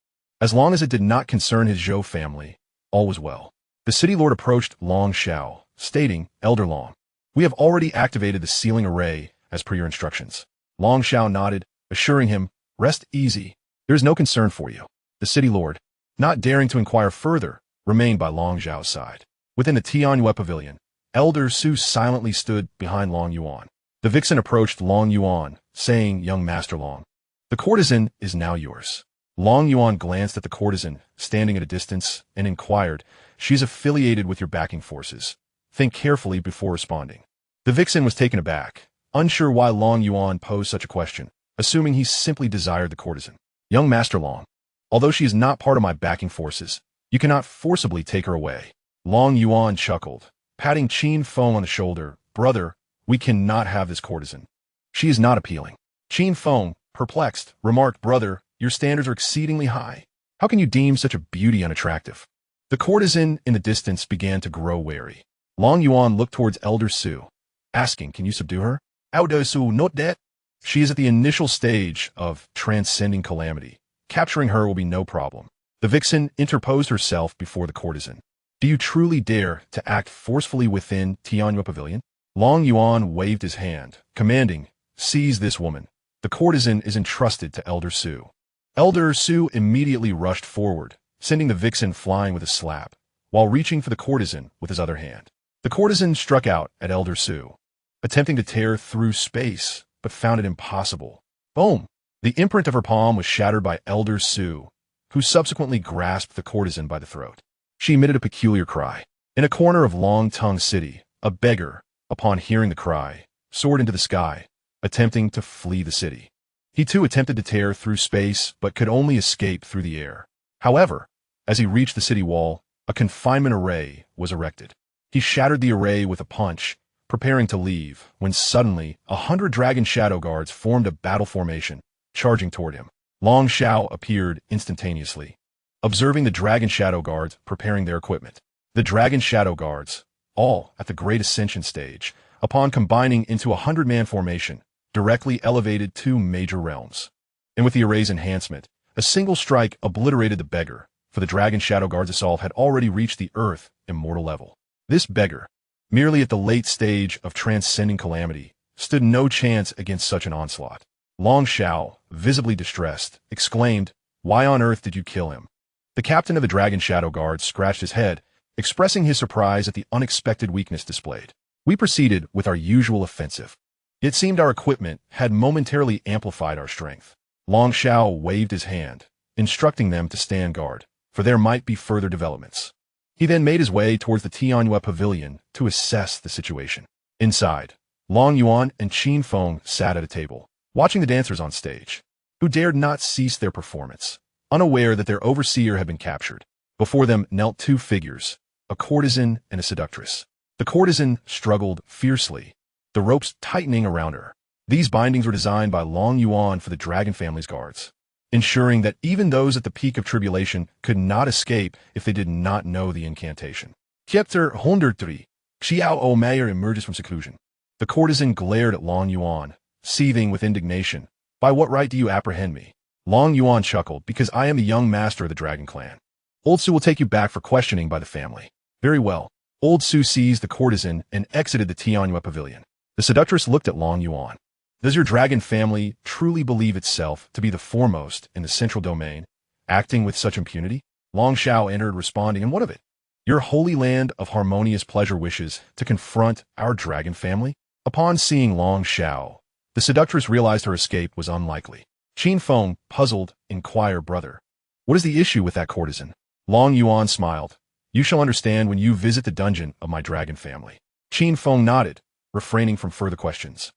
As long as it did not concern his Zhou family, all was well. The city lord approached Long Xiao, stating, "Elder Long, we have already activated the sealing array as per your instructions." Long Xiao nodded, assuring him, "Rest easy, there is no concern for you." The city lord, not daring to inquire further, remained by Long Xiao's side. Within the Tianyue pavilion, Elder Su silently stood behind Long Yuan. The vixen approached Long Yuan, saying, "Young Master Long, the courtesan is now yours." Long Yuan glanced at the courtesan, standing at a distance, and inquired, "She is affiliated with your backing forces. Think carefully before responding." The vixen was taken aback, unsure why Long Yuan posed such a question, assuming he simply desired the courtesan. "Young Master Long, although she is not part of my backing forces, you cannot forcibly take her away." Long Yuan chuckled, patting Qin Feng on the shoulder. "Brother, we cannot have this courtesan. She is not appealing." Qin Feng, perplexed, remarked, "Brother, your standards are exceedingly high. How can you deem such a beauty unattractive?" The courtesan in the distance began to grow wary. Long Yuan looked towards Elder Su, asking, "Can you subdue her?" "Elder Su, not that. She is at the initial stage of transcending calamity. Capturing her will be no problem." The vixen interposed herself before the courtesan. "Do you truly dare to act forcefully within Tianyue Pavilion?" Long Yuan waved his hand, commanding, "Seize this woman." The courtesan is entrusted to Elder Su. Elder Su immediately rushed forward, sending the vixen flying with a slap, while reaching for the courtesan with his other hand. The courtesan struck out at Elder Su, attempting to tear through space, but found it impossible. Boom! The imprint of her palm was shattered by Elder Su, who subsequently grasped the courtesan by the throat. She emitted a peculiar cry. In a corner of Long Tongue City, a beggar, upon hearing the cry, soared into the sky, attempting to flee the city. He too attempted to tear through space, but could only escape through the air. However, as he reached the city wall, a confinement array was erected. He shattered the array with a punch, preparing to leave, when suddenly 100 dragon shadow guards formed a battle formation, charging toward him. Long Xiao appeared instantaneously, observing the dragon shadow guards preparing their equipment. The dragon shadow guards, all at the Great Ascension stage, upon combining into a 100-man formation, directly elevated 2 major realms. And with the array's enhancement, a single strike obliterated the beggar, for the dragon shadow guard's assault had already reached the Earth Immortal level. This beggar, merely at the late stage of transcending calamity, stood no chance against such an onslaught. Long Xiao, visibly distressed, exclaimed, "Why on earth did you kill him?" The captain of the dragon shadow guard scratched his head, expressing his surprise at the unexpected weakness displayed. We proceeded with our usual offensive. It seemed our equipment had momentarily amplified our strength. Long Xiao waved his hand, instructing them to stand guard, for there might be further developments. He then made his way towards the Tianyue pavilion to assess the situation. Inside, Long Yuan and Qin Feng sat at a table, watching the dancers on stage, who dared not cease their performance, unaware that their overseer had been captured. Before them knelt 2 figures, a courtesan and a seductress. The courtesan struggled fiercely, the ropes tightening around her. These bindings were designed by Long Yuan for the dragon family's guards, ensuring that even those at the peak of tribulation could not escape if they did not know the incantation. Chapter 103. Xiao O Mayer emerges from seclusion. The courtesan glared at Long Yuan, seething with indignation. "By what right do you apprehend me?" Long Yuan chuckled, "Because I am the young master of the dragon clan. Old Su will take you back for questioning by the family." "Very well." Old Su seized the courtesan and exited the Tianyue pavilion. The seductress looked at Long Yuan. "Does your dragon family truly believe itself to be the foremost in the central domain, acting with such impunity?" Long Xiao entered, responding, "And what of it? Your holy land of harmonious pleasure wishes to confront our dragon family?" Upon seeing Long Xiao, the seductress realized her escape was unlikely. Qin Feng, puzzled, inquired, "Brother, what is the issue with that courtesan?" Long Yuan smiled. "You shall understand when you visit the dungeon of my dragon family." Qin Feng nodded, refraining from further questions.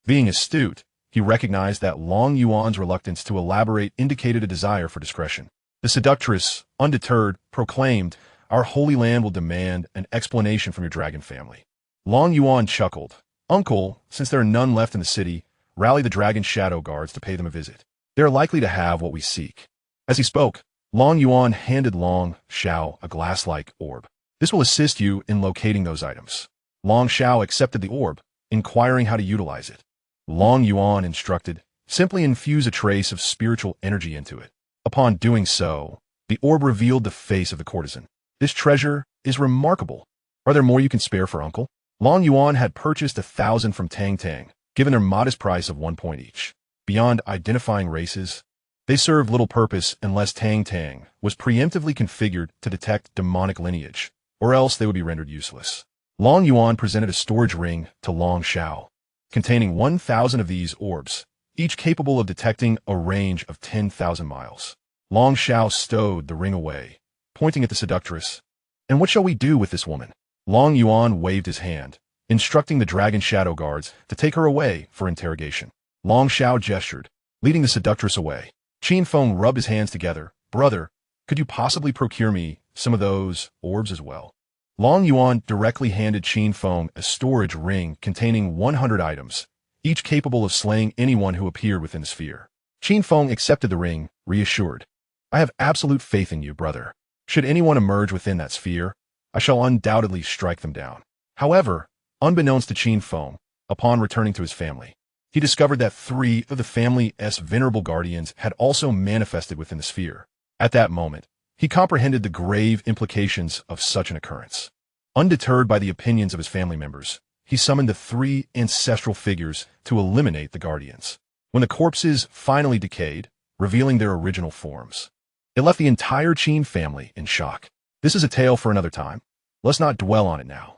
Being astute, he recognized that Long Yuan's reluctance to elaborate indicated a desire for discretion. The seductress, undeterred, proclaimed, "Our holy land will demand an explanation from your dragon family." Long Yuan chuckled. "Uncle, since there are none left in the city, rally the dragon shadow guards to pay them a visit. They are likely to have what we seek." As he spoke, Long Yuan handed Long Xiao a glass-like orb. "This will assist you in locating those items." Long Xiao accepted the orb, inquiring how to utilize it. Long Yuan instructed, "Simply infuse a trace of spiritual energy into it." Upon doing so, the orb revealed the face of the courtesan. "This treasure is remarkable. Are there more you can spare for Uncle?" Long Yuan had purchased 1,000 from Tang Tang, given their modest price of 1 point each. Beyond identifying races, they served little purpose unless Tang Tang was preemptively configured to detect demonic lineage, or else they would be rendered useless. Long Yuan presented a storage ring to Long Xiao, containing 1,000 of these orbs, each capable of detecting a range of 10,000 miles. Long Xiao stowed the ring away, pointing at the seductress. "And what shall we do with this woman?" Long Yuan waved his hand, instructing the dragon shadow guards to take her away for interrogation. Long Xiao gestured, leading the seductress away. Qin Feng rubbed his hands together. "Brother, could you possibly procure me some of those orbs as well?" Long Yuan directly handed Qin Feng a storage ring containing 100 items, each capable of slaying anyone who appeared within the sphere. Qin Feng accepted the ring, reassured. "I have absolute faith in you, brother. Should anyone emerge within that sphere, I shall undoubtedly strike them down." However, unbeknownst to Qin Feng, upon returning to his family, he discovered that 3 of the family's venerable guardians had also manifested within the sphere. At that moment, he comprehended the grave implications of such an occurrence. Undeterred by the opinions of his family members, he summoned the 3 ancestral figures to eliminate the guardians. When the corpses finally decayed, revealing their original forms, it left the entire Qin family in shock. This is a tale for another time. Let's not dwell on it now.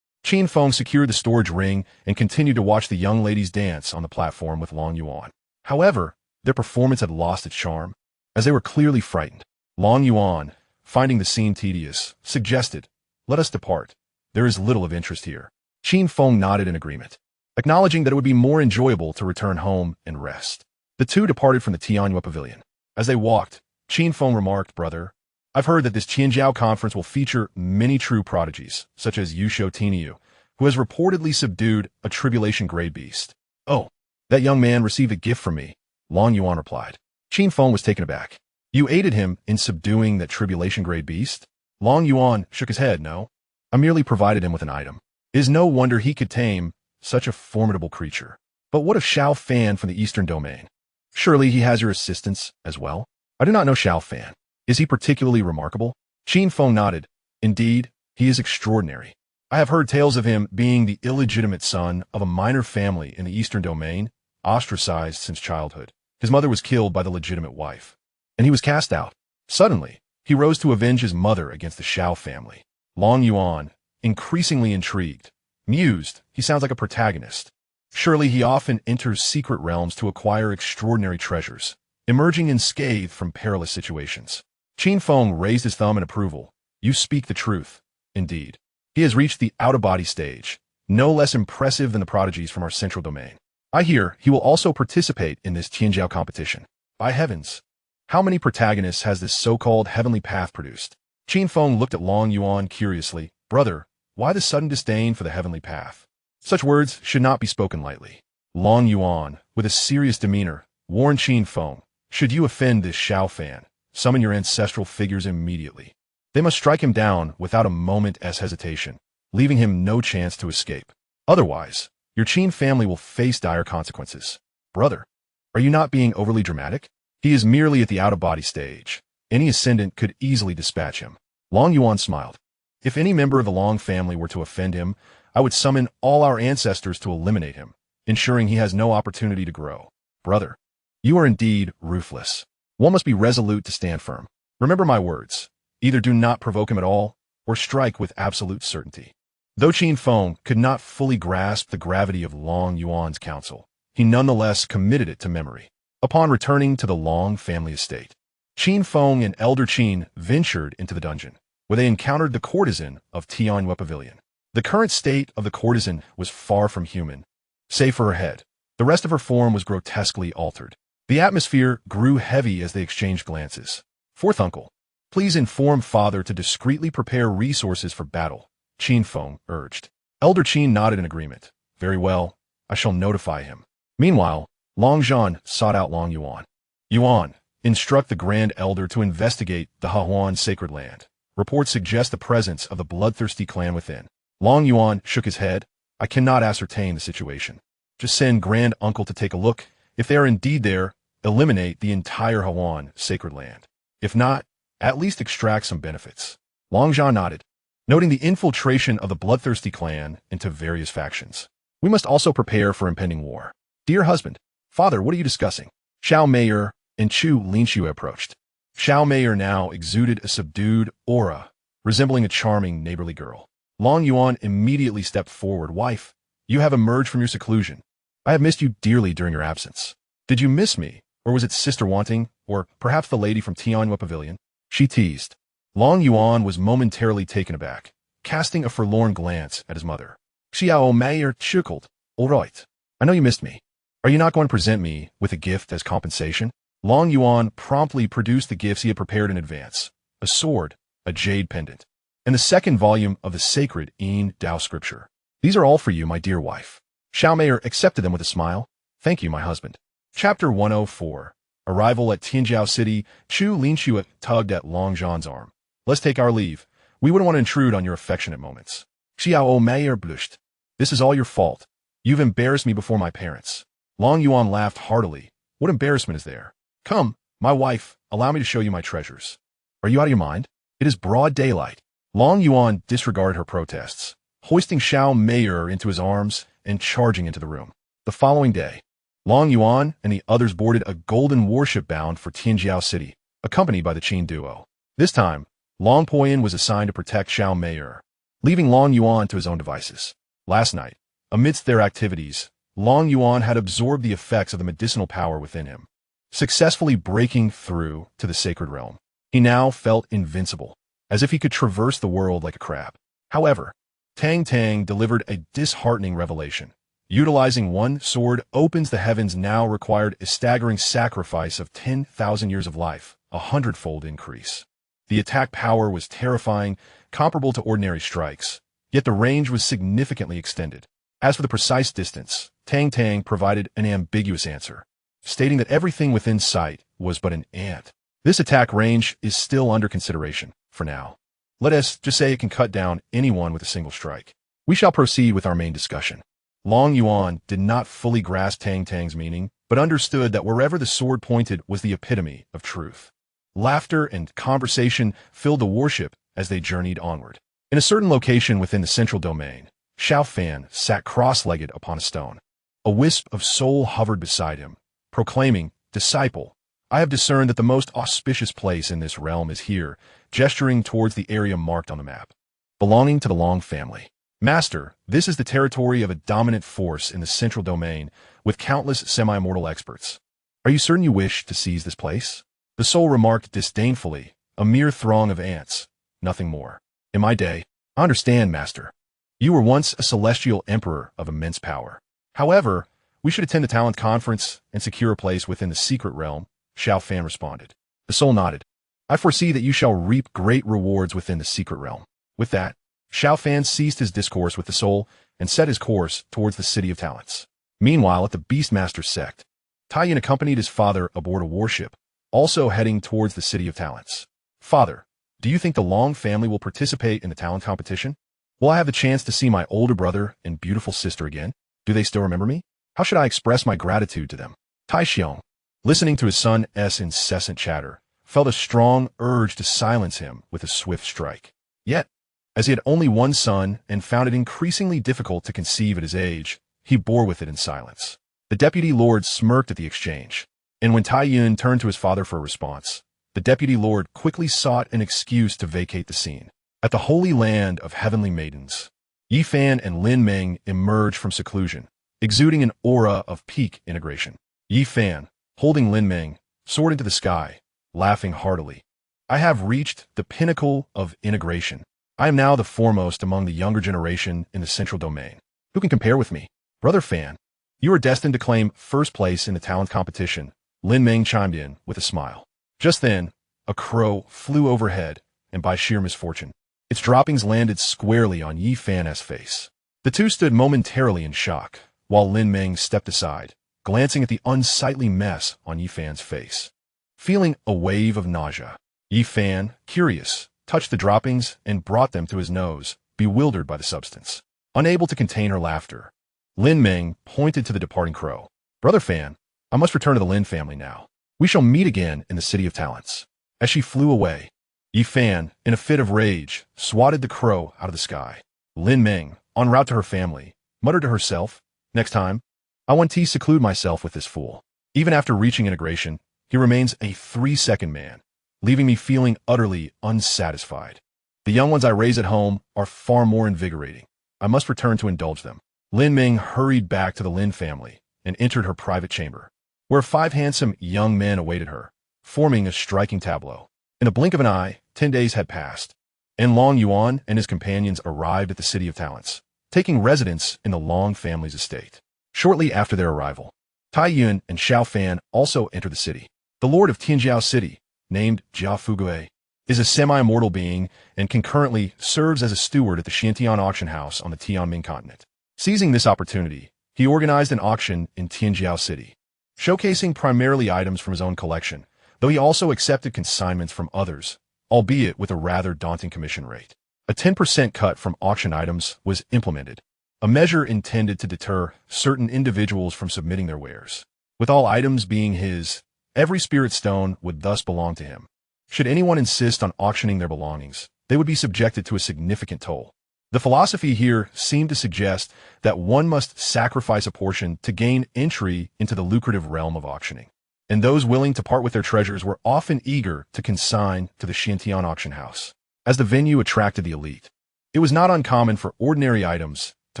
Qin Feng secured the storage ring and continued to watch the young ladies dance on the platform with Long Yuan. However, their performance had lost its charm, as they were clearly frightened. Long Yuan, finding the scene tedious, suggested, "Let us depart. There is little of interest here." Qin Feng nodded in agreement, acknowledging that it would be more enjoyable to return home and rest. The two departed from the Xianxia pavilion. As they walked, Qin Feng remarked, "Brother, I've heard that this Qianjiao conference will feature many true prodigies, such as Yusho Tiniu, who has reportedly subdued a tribulation-grade beast." "Oh, that young man received a gift from me," Long Yuan replied. Qin Feng was taken aback. "You aided him in subduing that tribulation-grade beast?" Long Yuan shook his head. "No, I merely provided him with an item. It is no wonder he could tame such a formidable creature. But what of Xiao Fan from the Eastern Domain? Surely he has your assistance as well?" "I do not know Xiao Fan. Is he particularly remarkable?" Qin Feng nodded. "Indeed, he is extraordinary. I have heard tales of him being the illegitimate son of a minor family in the Eastern Domain, ostracized since childhood. His mother was killed by the legitimate wife, and he was cast out. Suddenly, he rose to avenge his mother against the Xiao family." Long Yuan, increasingly intrigued, mused, "He sounds like a protagonist. Surely he often enters secret realms to acquire extraordinary treasures, emerging unscathed from perilous situations." Qin Feng raised his thumb in approval. "You speak the truth. Indeed, he has reached the out-of-body stage, no less impressive than the prodigies from our central domain. I hear he will also participate in this Tianjiao competition. By heavens, how many protagonists has this so-called heavenly path produced?" Qin Feng looked at Long Yuan curiously. "Brother, why the sudden disdain for the heavenly path? Such words should not be spoken lightly." Long Yuan, with a serious demeanor, warned Qin Feng, "Should you offend this Xiao Fan, summon your ancestral figures immediately. They must strike him down without a moment's hesitation, leaving him no chance to escape. Otherwise, your Qin family will face dire consequences." "Brother, are you not being overly dramatic? He is merely at the out-of-body stage. Any ascendant could easily dispatch him." Long Yuan smiled. "If any member of the Long family were to offend him, I would summon all our ancestors to eliminate him, ensuring he has no opportunity to grow." "Brother, you are indeed ruthless. One must be resolute to stand firm. Remember my words. Either do not provoke him at all, or strike with absolute certainty." Though Qin Feng could not fully grasp the gravity of Long Yuan's counsel, he nonetheless committed it to memory. Upon returning to the Long family estate, Qin Feng and Elder Qin ventured into the dungeon, where they encountered the courtesan of Tianxia Pavilion. The current state of the courtesan was far from human, save for her head. The rest of her form was grotesquely altered. The atmosphere grew heavy as they exchanged glances. "Fourth uncle, please inform father to discreetly prepare resources for battle," Qin Feng urged. Elder Qin nodded in agreement. "Very well, I shall notify him." Meanwhile, Long Zhan sought out Long Yuan. "Yuan, instruct the Grand Elder to investigate the Hahuan sacred land. Reports suggest the presence of the bloodthirsty clan within." Long Yuan shook his head. "I cannot ascertain the situation. Just send Grand Uncle to take a look. If they are indeed there, eliminate the entire Hahuan sacred land. If not, at least extract some benefits." Long Zhan nodded, noting the infiltration of the bloodthirsty clan into various factions. "We must also prepare for impending war." "Dear husband, father, what are you discussing?" Xiao Meier and Chu Linxiu approached. Xiao Meier now exuded a subdued aura, resembling a charming neighborly girl. Long Yuan immediately stepped forward. "Wife, you have emerged from your seclusion. I have missed you dearly during your absence. Did you miss me, or was it Sister Wanting, or perhaps the lady from Tianxia Pavilion?" she teased. Long Yuan was momentarily taken aback, casting a forlorn glance at his mother. Xiao Meier chuckled. "All right, I know you missed me. Are you not going to present me with a gift as compensation?" Long Yuan promptly produced the gifts he had prepared in advance: a sword, a jade pendant, and the second volume of the sacred Yin Dao scripture. "These are all for you, my dear wife." Xiao Meier accepted them with a smile. "Thank you, my husband." Chapter 104. Arrival at Tianjiao City. Chu Linxiu tugged at Long Zhan's arm. "Let's take our leave. We wouldn't want to intrude on your affectionate moments." Xiao Meier blushed. "This is all your fault. You've embarrassed me before my parents." Long Yuan laughed heartily. "What embarrassment is there? Come, my wife, allow me to show you my treasures." "Are you out of your mind? It is broad daylight." Long Yuan disregarded her protests, hoisting Xiao Meier into his arms and charging into the room. The following day, Long Yuan and the others boarded a golden warship bound for Tianjiao City, accompanied by the Qin duo. This time, Long Poyan was assigned to protect Xiao Meier. leaving Long Yuan to his own devices. Last night, amidst their activities, Long Yuan had absorbed the effects of the medicinal power within him, successfully breaking through to the sacred realm. He now felt invincible, as if he could traverse the world like a crab. However, Tang Tang delivered a disheartening revelation. Utilizing one sword opens the heavens now required a staggering sacrifice of 10,000 years of life, a 100-fold increase. The attack power was terrifying, comparable to ordinary strikes, yet the range was significantly extended. As for the precise distance, Tang Tang provided an ambiguous answer, stating that everything within sight was but an ant. This attack range is still under consideration, for now. Let us just say it can cut down anyone with a single strike. We shall proceed with our main discussion. Long Yuan did not fully grasp Tang Tang's meaning, but understood that wherever the sword pointed was the epitome of truth. Laughter and conversation filled the warship as they journeyed onward. In a certain location within the central domain, Xiao Fan sat cross-legged upon a stone. A wisp of soul hovered beside him, proclaiming, "Disciple, I have discerned that the most auspicious place in this realm is here," gesturing towards the area marked on the map, belonging to the Long family. "Master, this is the territory of a dominant force in the central domain, with countless semi-immortal experts. Are you certain you wish to seize this place?" The soul remarked disdainfully, "A mere throng of ants, nothing more. In my day, I understand, Master. You were once a celestial emperor of immense power. However, we should attend the talent conference and secure a place within the secret realm," Xiao Fan responded. The soul nodded. "I foresee that you shall reap great rewards within the secret realm." With that, Xiao Fan ceased his discourse with the soul and set his course towards the City of Talents. Meanwhile, at the Beastmaster sect, Taiyuan accompanied his father aboard a warship, also heading towards the City of Talents. "Father, do you think the Long family will participate in the talent competition? Will I have the chance to see my older brother and beautiful sister again? Do they still remember me? How should I express my gratitude to them?" Tai Xiong, listening to his son's incessant chatter, felt a strong urge to silence him with a swift strike. Yet, as he had only one son and found it increasingly difficult to conceive at his age, he bore with it in silence. The deputy lord smirked at the exchange, and when Taiyuan turned to his father for a response, the deputy lord quickly sought an excuse to vacate the scene. At the holy land of heavenly maidens, Yi Fan and Lin Meng emerged from seclusion, exuding an aura of peak integration. Yi Fan, holding Lin Meng, soared into the sky, laughing heartily. "I have reached the pinnacle of integration. I am now the foremost among the younger generation in the central domain. Who can compare with me? Brother Fan, you are destined to claim first place in the talent competition," Lin Meng chimed in with a smile. Just then, a crow flew overhead, and by sheer misfortune, its droppings landed squarely on Yi Fan's face. The two stood momentarily in shock, while Lin Meng stepped aside, glancing at the unsightly mess on Yi Fan's face. Feeling a wave of nausea, Yi Fan, curious, touched the droppings and brought them to his nose, bewildered by the substance. Unable to contain her laughter, Lin Meng pointed to the departing crow. "Brother Fan, I must return to the Lin family now. We shall meet again in the City of Talents." As she flew away, Yi Fan, in a fit of rage, swatted the crow out of the sky. Lin Meng, en route to her family, muttered to herself, "Next time, I want to seclude myself with this fool." Even after reaching integration, he remains a 3-second man, leaving me feeling utterly unsatisfied. The young ones I raise at home are far more invigorating. I must return to indulge them. Lin Meng hurried back to the Lin family and entered her private chamber, where 5 handsome young men awaited her, forming a striking tableau. In a blink of an eye, 10 days had passed, and Long Yuan and his companions arrived at the City of Talents, taking residence in the Long family's estate. Shortly after their arrival, Taiyuan and Xiao Fan also entered the city. The lord of Tianjiao City, named Jia Fugui, is a semi-immortal being and concurrently serves as a steward at the Xiantian auction house on the Tianming continent. Seizing this opportunity, he organized an auction in Tianjiao City, showcasing primarily items from his own collection, though he also accepted consignments from others, albeit with a rather daunting commission rate. A 10% cut from auction items was implemented, a measure intended to deter certain individuals from submitting their wares. With all items being his, every spirit stone would thus belong to him. Should anyone insist on auctioning their belongings, they would be subjected to a significant toll. The philosophy here seemed to suggest that one must sacrifice a portion to gain entry into the lucrative realm of auctioning, and those willing to part with their treasures were often eager to consign to the Xiantian auction house, as the venue attracted the elite. It was not uncommon for ordinary items to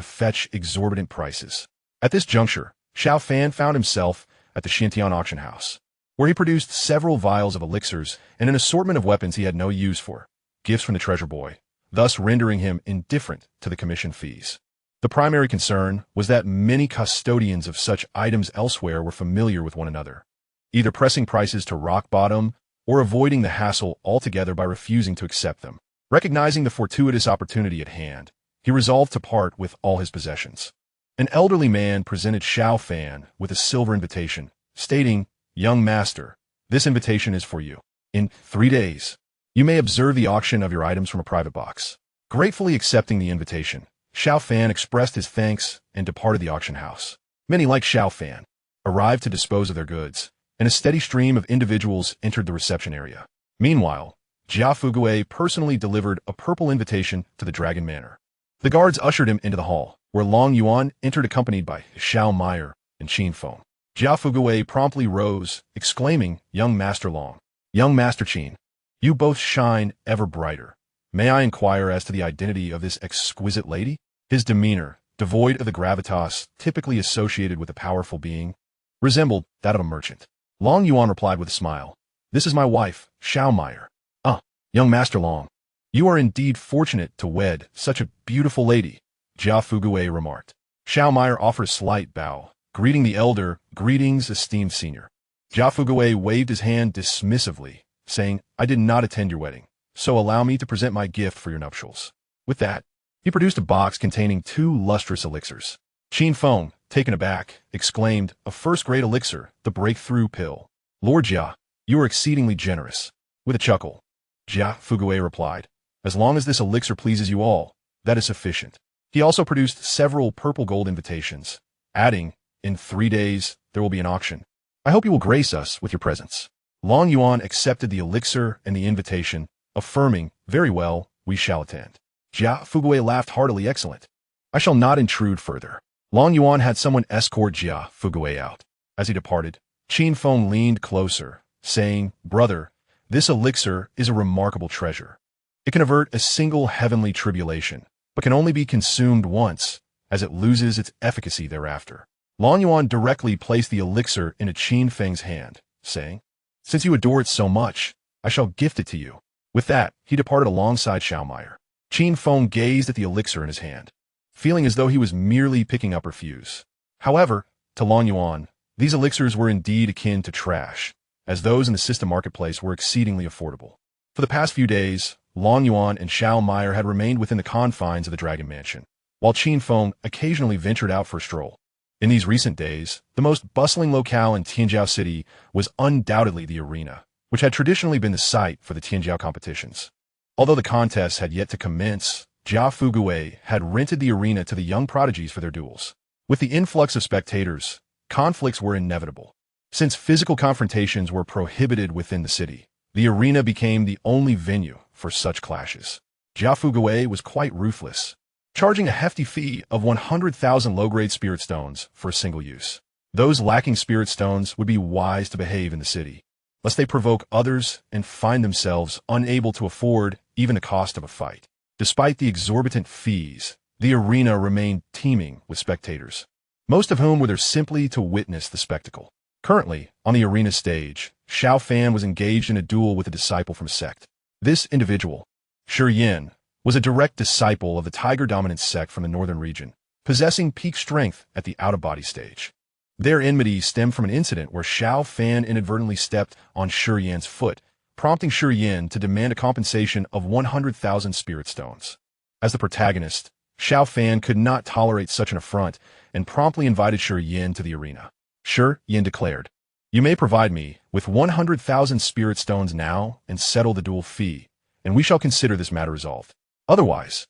fetch exorbitant prices. At this juncture, Xiao Fan found himself at the Xianxia auction house, where he produced several vials of elixirs and an assortment of weapons he had no use for, gifts from the treasure boy, thus rendering him indifferent to the commission fees. The primary concern was that many custodians of such items elsewhere were familiar with one another, either pressing prices to rock bottom or avoiding the hassle altogether by refusing to accept them. Recognizing the fortuitous opportunity at hand, he resolved to part with all his possessions. An elderly man presented Xiao Fan with a silver invitation, stating, "Young master, this invitation is for you. In 3 days, you may observe the auction of your items from a private box." Gratefully accepting the invitation, Xiao Fan expressed his thanks and departed the auction house. Many, like Xiao Fan, arrived to dispose of their goods, and a steady stream of individuals entered the reception area. Meanwhile, Jia Fugue personally delivered a purple invitation to the Dragon Manor. The guards ushered him into the hall, where Long Yuan entered accompanied by Xiao Meyer and Qin Feng. Jia Fugue promptly rose, exclaiming, "Young Master Long, young Master Qin, you both shine ever brighter. May I inquire as to the identity of this exquisite lady?" His demeanor, devoid of the gravitas typically associated with a powerful being, resembled that of a merchant. Long Yuan replied with a smile, "This is my wife, Xiao Meyer." "Ah, young Master Long, you are indeed fortunate to wed such a beautiful lady," Jia Fugue remarked. Xiao Meyer offered a slight bow, greeting the elder, "Greetings, esteemed senior." Jia Fugue waved his hand dismissively, saying, "I did not attend your wedding, so allow me to present my gift for your nuptials." With that, he produced a box containing 2 lustrous elixirs. Qin Feng, taken aback, exclaimed, "A first-grade elixir, the breakthrough pill. Lord Jia, you are exceedingly generous." With a chuckle, Jia Fugue replied, "As long as this elixir pleases you all, that is sufficient." He also produced several purple gold invitations, adding, "In 3 days, there will be an auction. I hope you will grace us with your presence." Long Yuan accepted the elixir and the invitation, affirming, "Very well, we shall attend." Jia Fugue laughed heartily. "Excellent. I shall not intrude further." Long Yuan had someone escort Jia Fugue out. As he departed, Qin Feng leaned closer, saying, "Brother, this elixir is a remarkable treasure. It can avert a single heavenly tribulation, but can only be consumed once, as it loses its efficacy thereafter." Long Yuan directly placed the elixir into Qin Feng's hand, saying, "Since you adore it so much, I shall gift it to you." With that, he departed alongside Xiao Meyer. Qin Feng gazed at the elixir in his hand, feeling as though he was merely picking up refuse. However, to Long Yuan, these elixirs were indeed akin to trash, as those in the system marketplace were exceedingly affordable. For the past few days, Long Yuan and Xiao Meyer had remained within the confines of the Dragon Mansion, while Qin Feng occasionally ventured out for a stroll. In these recent days, the most bustling locale in Tianjiao City was undoubtedly the arena, which had traditionally been the site for the Tianjiao competitions. Although the contests had yet to commence, Jia Fugue had rented the arena to the young prodigies for their duels. With the influx of spectators, conflicts were inevitable. Since physical confrontations were prohibited within the city, the arena became the only venue for such clashes. Jia Fugue was quite ruthless, charging a hefty fee of 100,000 low-grade spirit stones for a single use. Those lacking spirit stones would be wise to behave in the city, lest they provoke others and find themselves unable to afford even the cost of a fight. Despite the exorbitant fees, the arena remained teeming with spectators, most of whom were there simply to witness the spectacle. Currently, on the arena stage, Xiao Fan was engaged in a duel with a disciple from a sect. This individual, Xianxia, was a direct disciple of the tiger-dominant sect from the northern region, possessing peak strength at the out-of-body stage. Their enmity stemmed from an incident where Xiao Fan inadvertently stepped on Xianxia's foot, prompting Xianxia to demand a compensation of 100,000 spirit stones. As the protagonist, Xiao Fan could not tolerate such an affront and promptly invited Xianxia to the arena. Xianxia declared, "You may provide me with 100,000 spirit stones now and settle the duel fee, and we shall consider this matter resolved. Otherwise,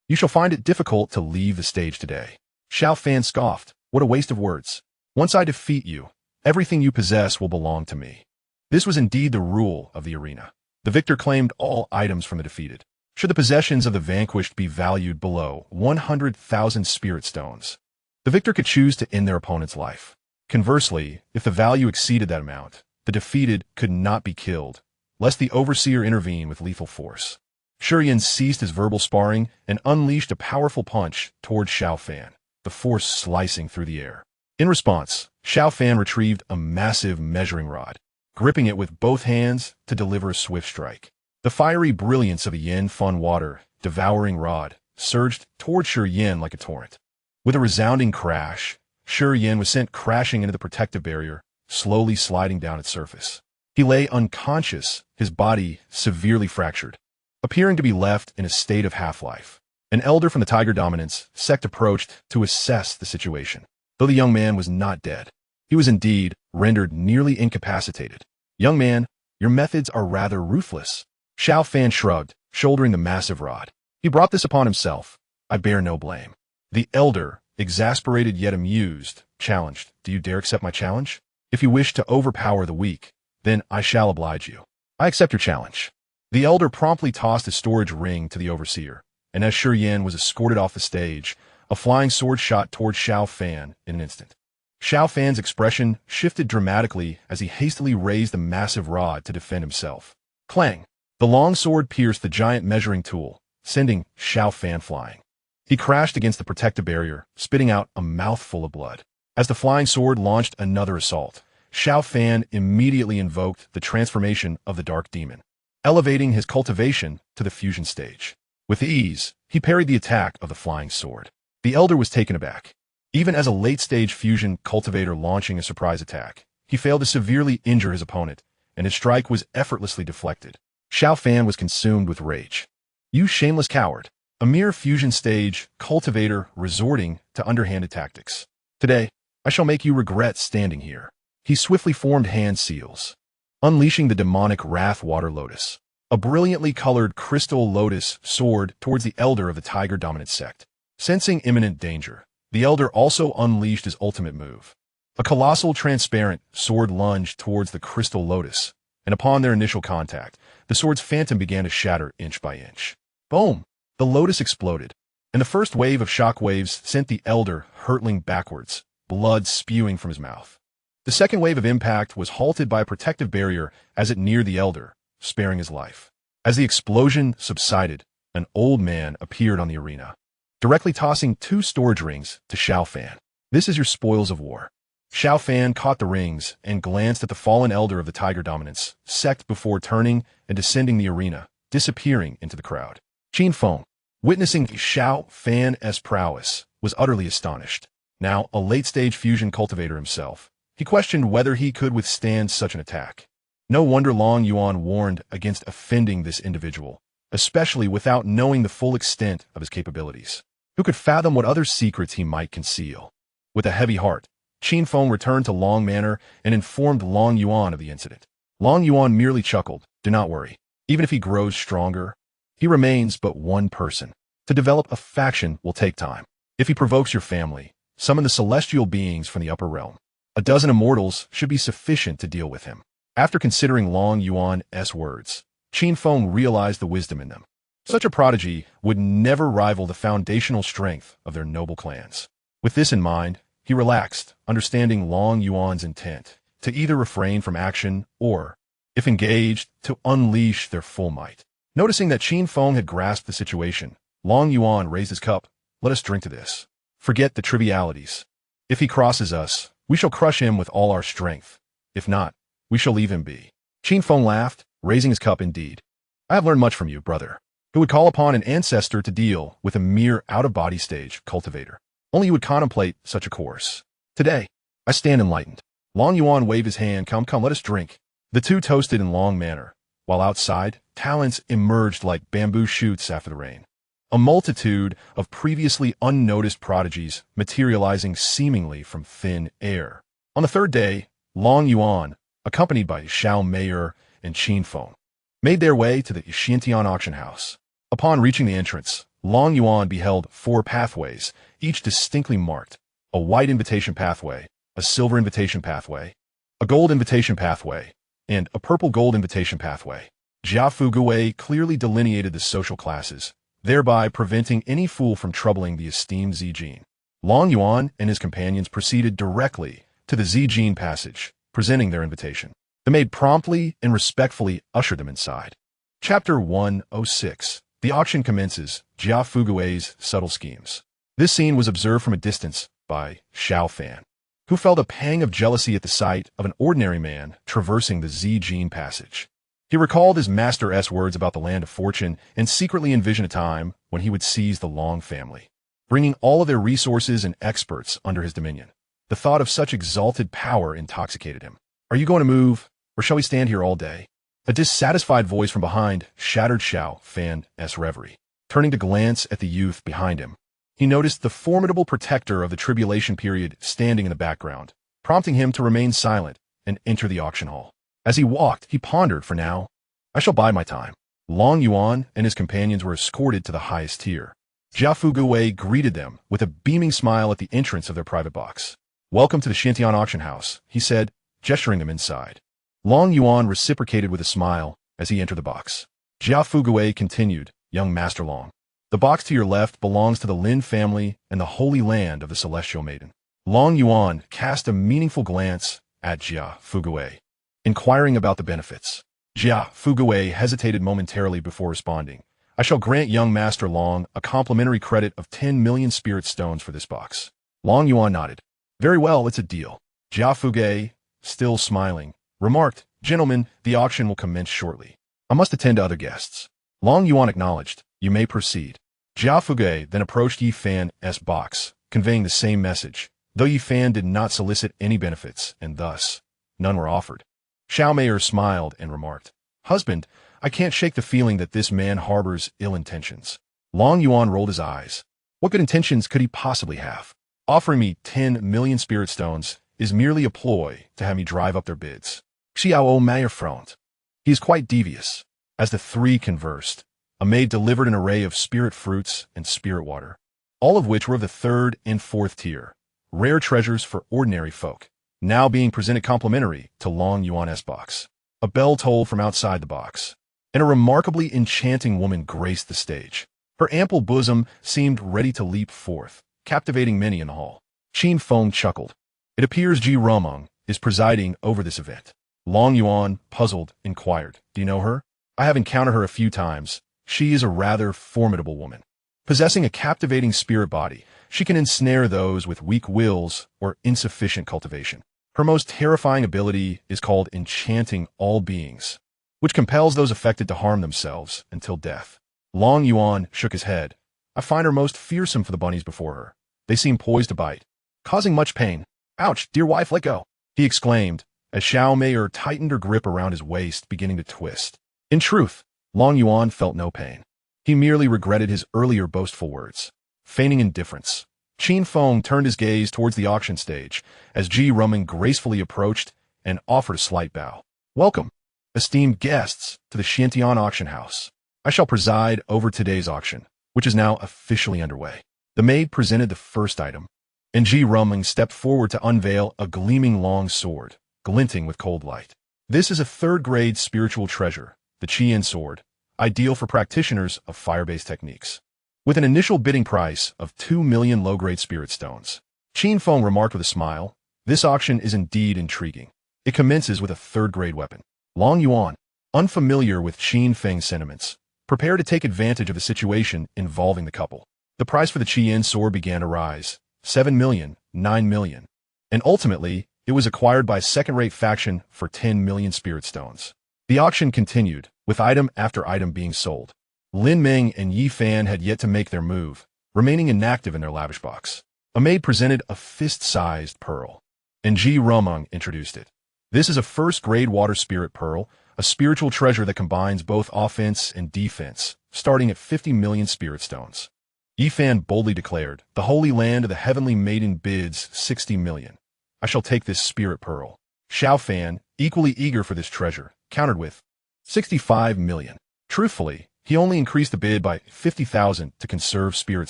you shall find it difficult to leave the stage today." Xiao Fan scoffed, "What a waste of words. Once I defeat you, everything you possess will belong to me." This was indeed the rule of the arena. The victor claimed all items from the defeated, should the possessions of the vanquished be valued below 100,000 spirit stones. The victor could choose to end their opponent's life. Conversely, if the value exceeded that amount, the defeated could not be killed, lest the overseer intervene with lethal force. Yuan ceased his verbal sparring and unleashed a powerful punch towards Xiao Fan, the force slicing through the air. In response, Xiao Fan retrieved a massive measuring rod, gripping it with both hands to deliver a swift strike. The fiery brilliance of a yin fun water, devouring rod, surged toward Yuan like a torrent. With a resounding crash, Yuan was sent crashing into the protective barrier, slowly sliding down its surface. He lay unconscious, his body severely fractured, appearing to be left in a state of half-life. An elder from the Tiger Dominance sect approached to assess the situation. Though the young man was not dead, he was indeed rendered nearly incapacitated. "Young man, your methods are rather ruthless." Xiao Fan shrugged, shouldering the massive rod. "He brought this upon himself. I bear no blame." The elder, exasperated yet amused, challenged, "Do you dare accept my challenge? If you wish to overpower the weak, then I shall oblige you. I accept your challenge." The elder promptly tossed a storage ring to the overseer, and as Yuan was escorted off the stage, a flying sword shot toward Xiao Fan in an instant. Xiao Fan's expression shifted dramatically as he hastily raised the massive rod to defend himself. Clang! The long sword pierced the giant measuring tool, sending Xiao Fan flying. He crashed against the protective barrier, spitting out a mouthful of blood. As the flying sword launched another assault, Xiao Fan immediately invoked the transformation of the Dark Demon, elevating his cultivation to the fusion stage. With ease, he parried the attack of the flying sword. The elder was taken aback. Even as a late-stage fusion cultivator launching a surprise attack, he failed to severely injure his opponent, and his strike was effortlessly deflected. Xiao Fan was consumed with rage. "You shameless coward. A mere fusion stage cultivator resorting to underhanded tactics. Today, I shall make you regret standing here." He swiftly formed hand seals, unleashing the demonic Wrath Water Lotus, a brilliantly colored crystal lotus soared towards the elder of the Tiger Dominant sect. Sensing imminent danger, the elder also unleashed his ultimate move. A colossal transparent sword lunged towards the crystal lotus, and upon their initial contact, the sword's phantom began to shatter inch by inch. Boom! The lotus exploded, and the first wave of shock waves sent the elder hurtling backwards, blood spewing from his mouth. The second wave of impact was halted by a protective barrier as it neared the elder, sparing his life. As the explosion subsided, an old man appeared on the arena, directly tossing 2 storage rings to Xiao Fan. "This is your spoils of war." Xiao Fan caught the rings and glanced at the fallen elder of the Tiger Dominance sect before turning and descending the arena, disappearing into the crowd. Qin Feng, witnessing Xiao Fan's prowess, was utterly astonished. Now a late-stage fusion cultivator himself, he questioned whether he could withstand such an attack. No wonder Long Yuan warned against offending this individual, especially without knowing the full extent of his capabilities. Who could fathom what other secrets he might conceal? With a heavy heart, Qin Feng returned to Long Manor and informed Long Yuan of the incident. Long Yuan merely chuckled. "Do not worry. Even if he grows stronger, he remains but one person. To develop a faction will take time. If he provokes your family, summon the celestial beings from the upper realm. A dozen immortals should be sufficient to deal with him." After considering Long Yuan's words, Qin Feng realized the wisdom in them. Such a prodigy would never rival the foundational strength of their noble clans. With this in mind, he relaxed, understanding Long Yuan's intent to either refrain from action or, if engaged, to unleash their full might. Noticing that Qin Feng had grasped the situation, Long Yuan raised his cup. "Let us drink to this. Forget the trivialities. If he crosses us, we shall crush him with all our strength. If not, we shall leave him be." Qin Feng laughed, raising his cup indeed. "I have learned much from you, brother. Who would call upon an ancestor to deal with a mere out-of-body stage cultivator? Only you would contemplate such a course. Today, I stand enlightened." Long Yuan waved his hand. Come, let us drink." The two toasted in Long Manor, while outside, talents emerged like bamboo shoots after the rain. A multitude of previously unnoticed prodigies materializing seemingly from thin air. On the third day, Long Yuan, accompanied by Xiao Meier and Qin Feng, made their way to the Xianxia auction house. Upon reaching the entrance, Long Yuan beheld 4 pathways, each distinctly marked: a white invitation pathway, a silver invitation pathway, a gold invitation pathway, and a purple gold invitation pathway. Jia Fugui clearly delineated the social classes, thereby preventing any fool from troubling the esteemed Zijin. Long Yuan and his companions proceeded directly to the Zijin passage, presenting their invitation. The maid promptly and respectfully ushered them inside. Chapter 106. The auction commences, Jia Fugui's subtle schemes. This scene was observed from a distance by Xiao Fan, who felt a pang of jealousy at the sight of an ordinary man traversing the Z-Gene passage. He recalled his master's words about the land of fortune and secretly envisioned a time when he would seize the Long family, bringing all of their resources and experts under his dominion. The thought of such exalted power intoxicated him. Are you going to move, or shall we stand here all day? A dissatisfied voice from behind shattered Xiao Fan's reverie. Turning to glance at the youth behind him, he noticed the formidable protector of the tribulation period standing in the background, prompting him to remain silent and enter the auction hall. As he walked, he pondered, for now, I shall bide my time. Long Yuan and his companions were escorted to the highest tier. Jia Fugui greeted them with a beaming smile at the entrance of their private box. Welcome to the Xianxia auction house, he said, gesturing them inside. Long Yuan reciprocated with a smile as he entered the box. Jia Fugui continued, young Master Long. The box to your left belongs to the Lin family and the Holy Land of the Celestial Maiden. Long Yuan cast a meaningful glance at Jia Fugui, inquiring about the benefits. Jia Fugui hesitated momentarily before responding. I shall grant young Master Long a complimentary credit of 10 million spirit stones for this box. Long Yuan nodded. Very well, it's a deal. Jia Fugui, still smiling, remarked, Gentlemen, the auction will commence shortly. I must attend to other guests. Long Yuan acknowledged. You may proceed. Jia Fugui then approached Yi Fan's box, conveying the same message, though Yi Fan did not solicit any benefits, and thus, none were offered. Xiao Meier smiled and remarked, Husband, I can't shake the feeling that this man harbors ill intentions. Long Yuan rolled his eyes. What good intentions could he possibly have? Offering me 10 million spirit stones is merely a ploy to have me drive up their bids. Xiao Meier frowned. He is quite devious. As the three conversed, a maid delivered an array of spirit fruits and spirit water, all of which were of the 3rd and 4th tier, rare treasures for ordinary folk, now being presented complimentary to Long Yuan's box. A bell tolled from outside the box, and a remarkably enchanting woman graced the stage. Her ample bosom seemed ready to leap forth, captivating many in the hall. Qin Feng chuckled. It appears Ji Romeng is presiding over this event. Long Yuan, puzzled, inquired, Do you know her? I have encountered her a few times. She is a rather formidable woman. Possessing a captivating spirit body, she can ensnare those with weak wills or insufficient cultivation. Her most terrifying ability is called enchanting all beings, which compels those affected to harm themselves until death. Long Yuan shook his head. I find her most fearsome for the bunnies before her. They seem poised to bite, causing much pain. Ouch, dear wife, let go, he exclaimed, as Xiao Meier tightened her grip around his waist, beginning to twist. In truth, Long Yuan felt no pain. He merely regretted his earlier boastful words. Feigning indifference, Qin Feng turned his gaze towards the auction stage as Ji Romeng gracefully approached and offered a slight bow. Welcome, esteemed guests, to the Xianxia auction house. I shall preside over today's auction, which is now officially underway. The maid presented the first item, and Ji Romeng stepped forward to unveil a gleaming long sword, glinting with cold light. This is a 3rd-grade spiritual treasure, the Qian sword, ideal for practitioners of fire-based techniques. With an initial bidding price of 2 million low-grade spirit stones, Qin Feng remarked with a smile, this auction is indeed intriguing. It commences with a 3rd-grade weapon. Long Yuan, unfamiliar with Qin Feng's sentiments, prepared to take advantage of the situation involving the couple. The price for the Qian sword began to rise, 7 million, 9 million, and ultimately, it was acquired by a second-rate faction for 10 million spirit stones. The auction continued, with item after item being sold. Lin Meng and Yi Fan had yet to make their move, remaining inactive in their lavish box. A maid presented a fist-sized pearl, and Ji Romeng introduced it. This is a 1st-grade water spirit pearl, a spiritual treasure that combines both offense and defense, starting at 50 million spirit stones. Yi Fan boldly declared, the Holy Land of the Heavenly Maiden bids 60 million. I shall take this spirit pearl. Xiao Fan, equally eager for this treasure, countered with 65 million. Truthfully, he only increased the bid by 50,000 to conserve spirit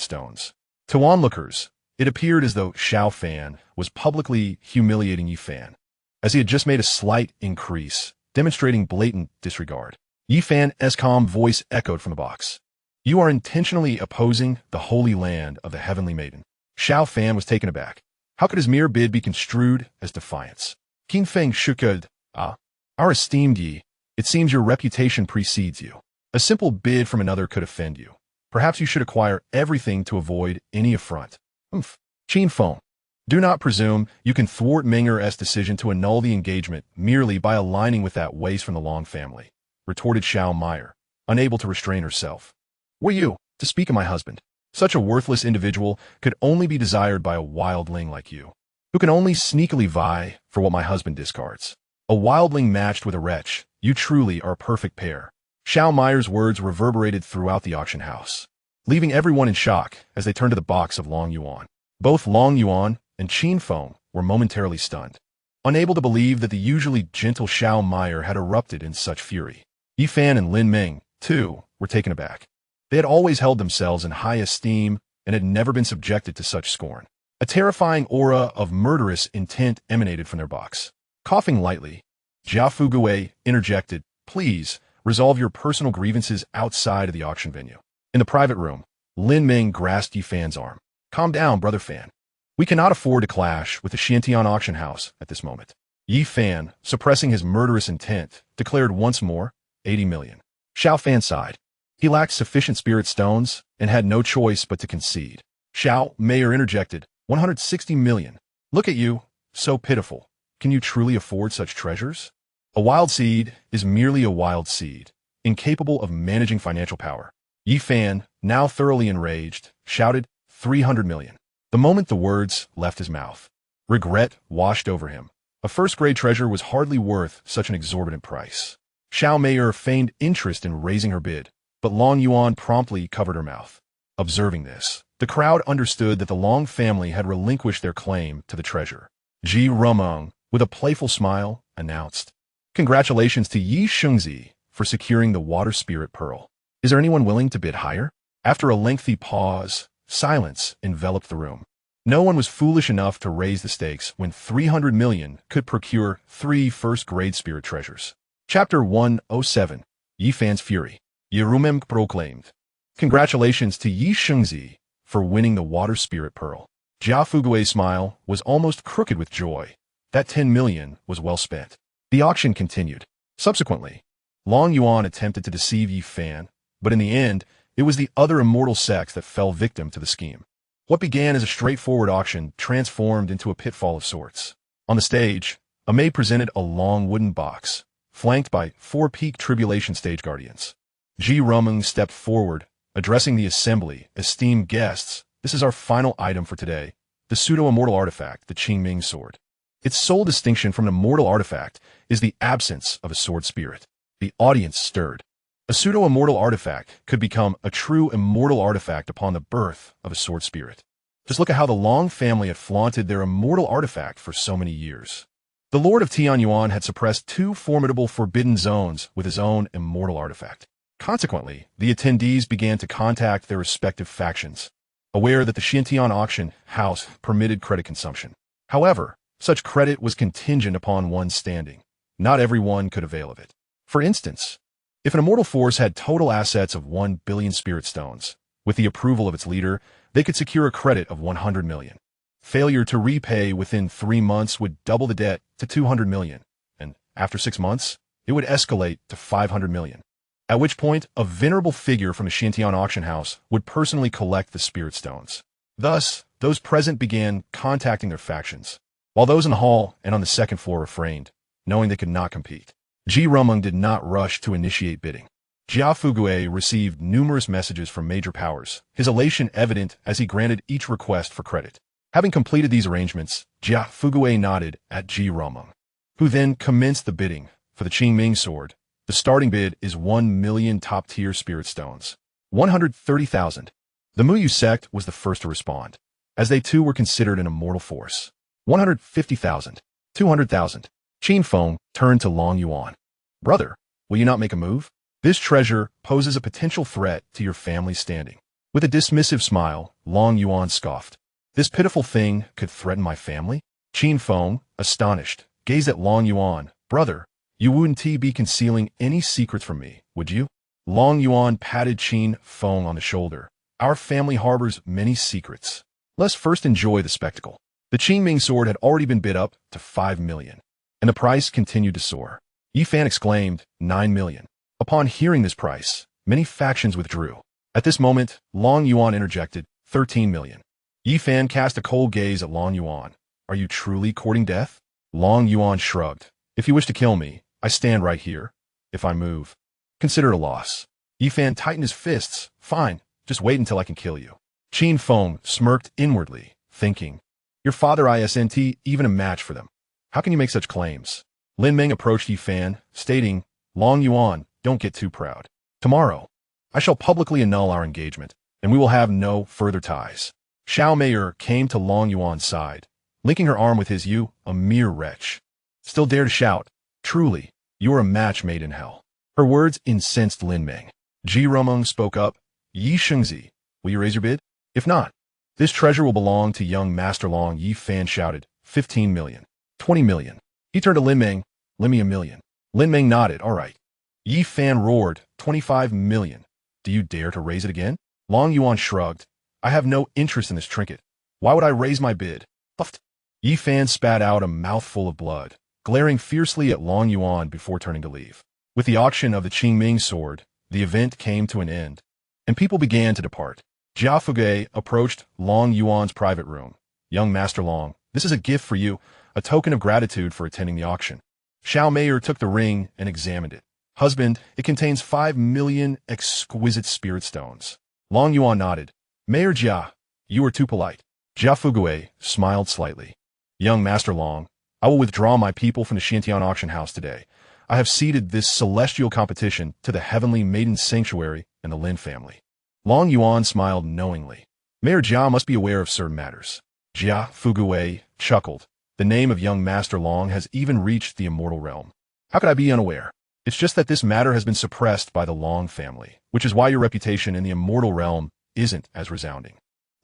stones. To onlookers, it appeared as though Xiao Fan was publicly humiliating Yi Fan, as he had just made a slight increase, demonstrating blatant disregard. Yi Fan's calm voice echoed from the box. You are intentionally opposing the Holy Land of the Heavenly Maiden. Xiao Fan was taken aback. How could his mere bid be construed as defiance? Qin Feng shook his head. Our esteemed Yi, it seems your reputation precedes you. A simple bid from another could offend you. Perhaps you should acquire everything to avoid any affront. Humph. Qin Feng. Do not presume you can thwart Meng'er's decision to annul the engagement merely by aligning with that waste from the Long family, retorted Xiao Meyer, unable to restrain herself. Were you to speak of my husband? Such a worthless individual could only be desired by a wildling like you, who can only sneakily vie for what my husband discards. A wildling matched with a wretch, you truly are a perfect pair. Xiao Meyer's words reverberated throughout the auction house, leaving everyone in shock as they turned to the box of Long Yuan. Both Long Yuan and Qin Feng were momentarily stunned, unable to believe that the usually gentle Xiao Meyer had erupted in such fury. Yi Fan and Lin Ming, too, were taken aback. They had always held themselves in high esteem and had never been subjected to such scorn. A terrifying aura of murderous intent emanated from their box. Coughing lightly, Jia Fugue interjected, "Please, resolve your personal grievances outside of the auction venue." In the private room, Lin Ming grasped Yi Fan's arm. "Calm down, Brother Fan. We cannot afford to clash with the Xiantian auction house at this moment." Yi Fan, suppressing his murderous intent, declared once more, 80 million. Xiao Fan sighed. He lacked sufficient spirit stones and had no choice but to concede. Xiao Meyer interjected, 160 million. Look at you, so pitiful. Can you truly afford such treasures? A wild seed is merely a wild seed, incapable of managing financial power. Yi Fan, now thoroughly enraged, shouted, 300 million. The moment the words left his mouth, regret washed over him. A first-grade treasure was hardly worth such an exorbitant price. Xiao Meyer feigned interest in raising her bid, but Long Yuan promptly covered her mouth. Observing this, the crowd understood that the Long family had relinquished their claim to the treasure. Ji Rumeng, with a playful smile, announced, "Congratulations to Yi Xianxia for securing the water spirit pearl. Is there anyone willing to bid higher?" After a lengthy pause, silence enveloped the room. No one was foolish enough to raise the stakes when 300 million could procure 3 first-grade spirit treasures. Chapter 107, Yi Fan's Fury. Yi Rumeng proclaimed, "Congratulations to Yi Xianxia for winning the water spirit pearl." Jia Fugue's smile was almost crooked with joy. That 10 million was well spent. The auction continued. Subsequently, Long Yuan attempted to deceive Yi Fan, but in the end, it was the other immortal sex that fell victim to the scheme. What began as a straightforward auction transformed into a pitfall of sorts. On the stage, a maid presented a long wooden box, flanked by 4 peak tribulation stage guardians. Ji Rumeng stepped forward, addressing the assembly. "Esteemed guests, this is our final item for today, the pseudo-immortal artifact, the Qingming sword. Its sole distinction from an immortal artifact is the absence of a sword spirit." The audience stirred. A pseudo-immortal artifact could become a true immortal artifact upon the birth of a sword spirit. Just look at how the Long family had flaunted their immortal artifact for so many years. The Lord of Tianyuan had suppressed 2 formidable forbidden zones with his own immortal artifact. Consequently, the attendees began to contact their respective factions, aware that the Xiantian auction house permitted credit consumption. However, such credit was contingent upon one's standing. Not everyone could avail of it. For instance, if an immortal force had total assets of 1 billion spirit stones, with the approval of its leader, they could secure a credit of 100 million. Failure to repay within 3 months would double the debt to 200 million, and after 6 months, it would escalate to 500 million. At which point, a venerable figure from the Xiantian auction house would personally collect the spirit stones. Thus, those present began contacting their factions, while those in the hall and on the second floor refrained, knowing they could not compete. Ji Rumeng did not rush to initiate bidding. Jia Fugue received numerous messages from major powers, his elation evident as he granted each request for credit. Having completed these arrangements, Jia Fugue nodded at Ji Rumeng, who then commenced the bidding for the Qingming sword. The starting bid is 1 million top-tier spirit stones. 130,000. The Muyu sect was the first to respond, as they too were considered an immortal force. 150,000. 200,000. Qin Feng turned to Long Yuan. "Brother, will you not make a move? This treasure poses a potential threat to your family's standing." With a dismissive smile, Long Yuan scoffed. "This pitiful thing could threaten my family?" Qin Feng, astonished, gazed at Long Yuan. "Brother, you wouldn't be concealing any secrets from me, would you?" Long Yuan patted Qin Feng on the shoulder. "Our family harbors many secrets. Let's first enjoy the spectacle." The Qingming sword had already been bid up to 5 million, and the price continued to soar. Yi Fan exclaimed, 9 million. Upon hearing this price, Many factions withdrew. At this moment, Long Yuan interjected, 13 million. Yi Fan cast a cold gaze at Long Yuan. Are you truly courting death? Long Yuan shrugged. If you wish to kill me, I stand right here. If I move, consider it a loss. Yi Fan tightened his fists. Fine, just wait until I can kill you. Qin Feng smirked inwardly, thinking, your father isn't even a match for them. How can you make such claims? Lin Meng approached Yi Fan, stating, Long Yuan, don't get too proud. Tomorrow, I shall publicly annul our engagement, and we will have no further ties. Xiao Meier came to Long Yuan's side, linking her arm with his. You, a mere wretch, still dare to shout, truly, you are a match made in hell. Her words incensed Lin Meng. Ji Romeng spoke up, Yi Shengzi, will you raise your bid? If not, this treasure will belong to young Master Long. Yi Fan shouted, 15 million, 20 million. He turned to Lin Meng, lend me $1 million. Lin Meng nodded, all right. Yi Fan roared, 25 million. Do you dare to raise it again? Long Yuan shrugged, I have no interest in this trinket. Why would I raise my bid? Puffed. Yi Fan spat out a mouthful of blood, glaring fiercely at Long Yuan before turning to leave. With the auction of the Qingming sword, the event came to an end, and people began to depart. Jia Fuge approached Long Yuan's private room. Young Master Long, this is a gift for you, a token of gratitude for attending the auction. Xiao Meier took the ring and examined it. Husband, it contains 5 million exquisite spirit stones. Long Yuan nodded. Mayor Jia, you are too polite. Jia Fugue smiled slightly. Young Master Long, I will withdraw my people from the Xianxia auction house today. I have ceded this celestial competition to the heavenly maiden sanctuary and the Lin family. Long Yuan smiled knowingly. Mayor Jia must be aware of certain matters. Jia Fugue chuckled. The name of young Master Long has even reached the immortal realm. How could I be unaware? It's just that this matter has been suppressed by the Long family, which is why your reputation in the immortal realm isn't as resounding.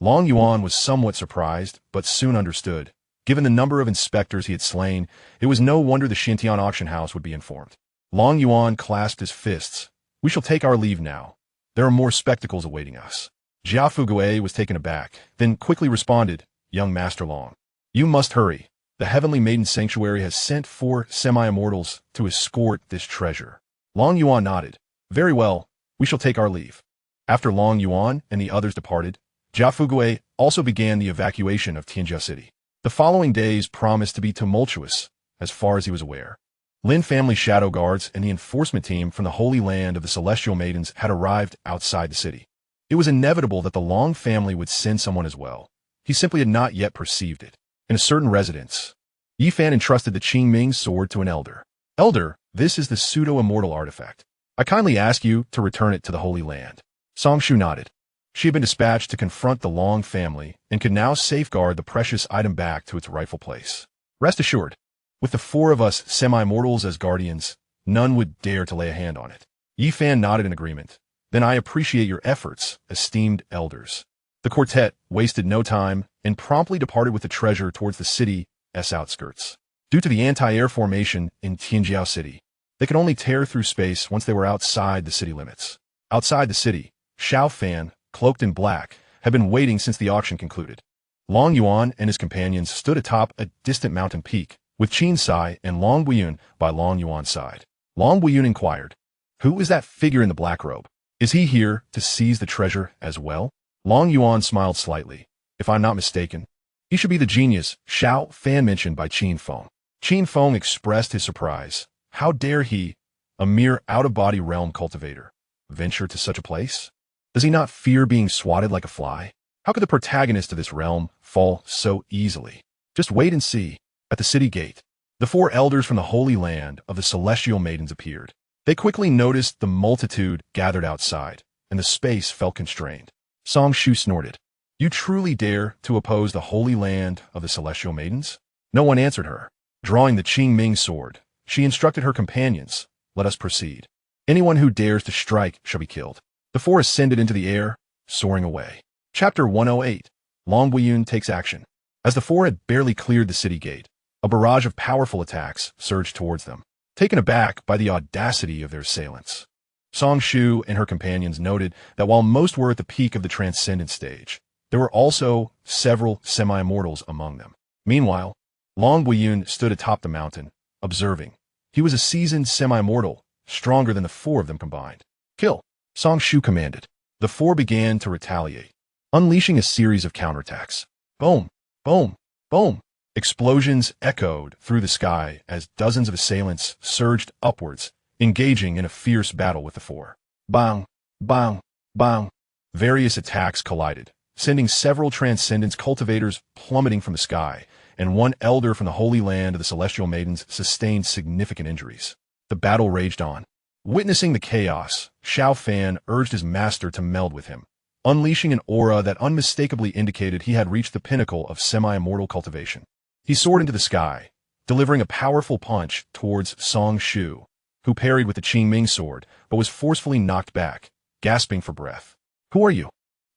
Long Yuan was somewhat surprised, but soon understood. Given the number of inspectors he had slain, it was no wonder the Xintian auction house would be informed. Long Yuan clasped his fists. We shall take our leave now. There are more spectacles awaiting us. Jia Fugue was taken aback, then quickly responded, Young Master Long, you must hurry. The Heavenly Maiden Sanctuary has sent 4 semi-immortals to escort this treasure. Long Yuan nodded. Very well, we shall take our leave. After Long Yuan and the others departed, Jia Fugue also began the evacuation of Tianjia City. The following days promised to be tumultuous, as far as he was aware. Lin family shadow guards and the enforcement team from the Holy Land of the Celestial Maidens had arrived outside the city. It was inevitable that the Long family would send someone as well. He simply had not yet perceived it. In a certain residence, Yi Fan entrusted the Qingming sword to an elder. Elder, this is the pseudo-immortal artifact. I kindly ask you to return it to the Holy Land. Song Shu nodded. She had been dispatched to confront the Long family and could now safeguard the precious item back to its rightful place. Rest assured, with the 4 of us semi-mortals as guardians, none would dare to lay a hand on it. Yi Fan nodded in agreement. Then I appreciate your efforts, esteemed elders. The quartet wasted no time and promptly departed with the treasure towards the city's outskirts. Due to the anti-air formation in Tianjia City, they could only tear through space once they were outside the city limits. Outside the city, Xiao Fan, cloaked in black, had been waiting since the auction concluded. Long Yuan and his companions stood atop a distant mountain peak, with Qin Sai and Long Buyun by Long Yuan's side. Long Buyun inquired, who is that figure in the black robe? Is he here to seize the treasure as well? Long Yuan smiled slightly. If I'm not mistaken, he should be the genius Xiao Fan mentioned by Qin Feng. Qin Feng expressed his surprise. How dare he, a mere out-of-body realm cultivator, venture to such a place? Does he not fear being swatted like a fly? How could the protagonist of this realm fall so easily? Just wait and see. At the city gate, the 4 elders from the Holy Land of the Celestial Maidens appeared. They quickly noticed the multitude gathered outside, and the space felt constrained. Song Shu snorted. You truly dare to oppose the Holy Land of the Celestial Maidens? No one answered her. Drawing the Qingming sword, she instructed her companions, let us proceed. Anyone who dares to strike shall be killed. The 4 ascended into the air, soaring away. Chapter 108. Long Buyun takes action. As the 4 had barely cleared the city gate, a barrage of powerful attacks surged towards them. Taken aback by the audacity of their assailants, Song Shu and her companions noted that while most were at the peak of the transcendent stage, there were also several semi-immortals among them. Meanwhile, Long Buyun stood atop the mountain, observing. He was a seasoned semi-immortal, stronger than the 4 of them combined. Kill. Song Shu commanded. The four began to retaliate, unleashing a series of counterattacks. Boom, boom, boom. Explosions echoed through the sky as dozens of assailants surged upwards, engaging in a fierce battle with the four. Bang, bang, bang. Various attacks collided, sending several transcendence cultivators plummeting from the sky, and one elder from the Holy Land of the Celestial Maidens sustained significant injuries. The battle raged on. Witnessing the chaos, Xiao Fan urged his master to meld with him, unleashing an aura that unmistakably indicated he had reached the pinnacle of semi-immortal cultivation. He soared into the sky, delivering a powerful punch towards Song Shu, who parried with the Qingming sword but was forcefully knocked back, gasping for breath. Who are you?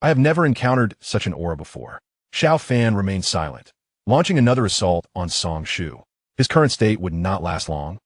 I have never encountered such an aura before. Xiao Fan remained silent, launching another assault on Song Shu. His current state would not last long,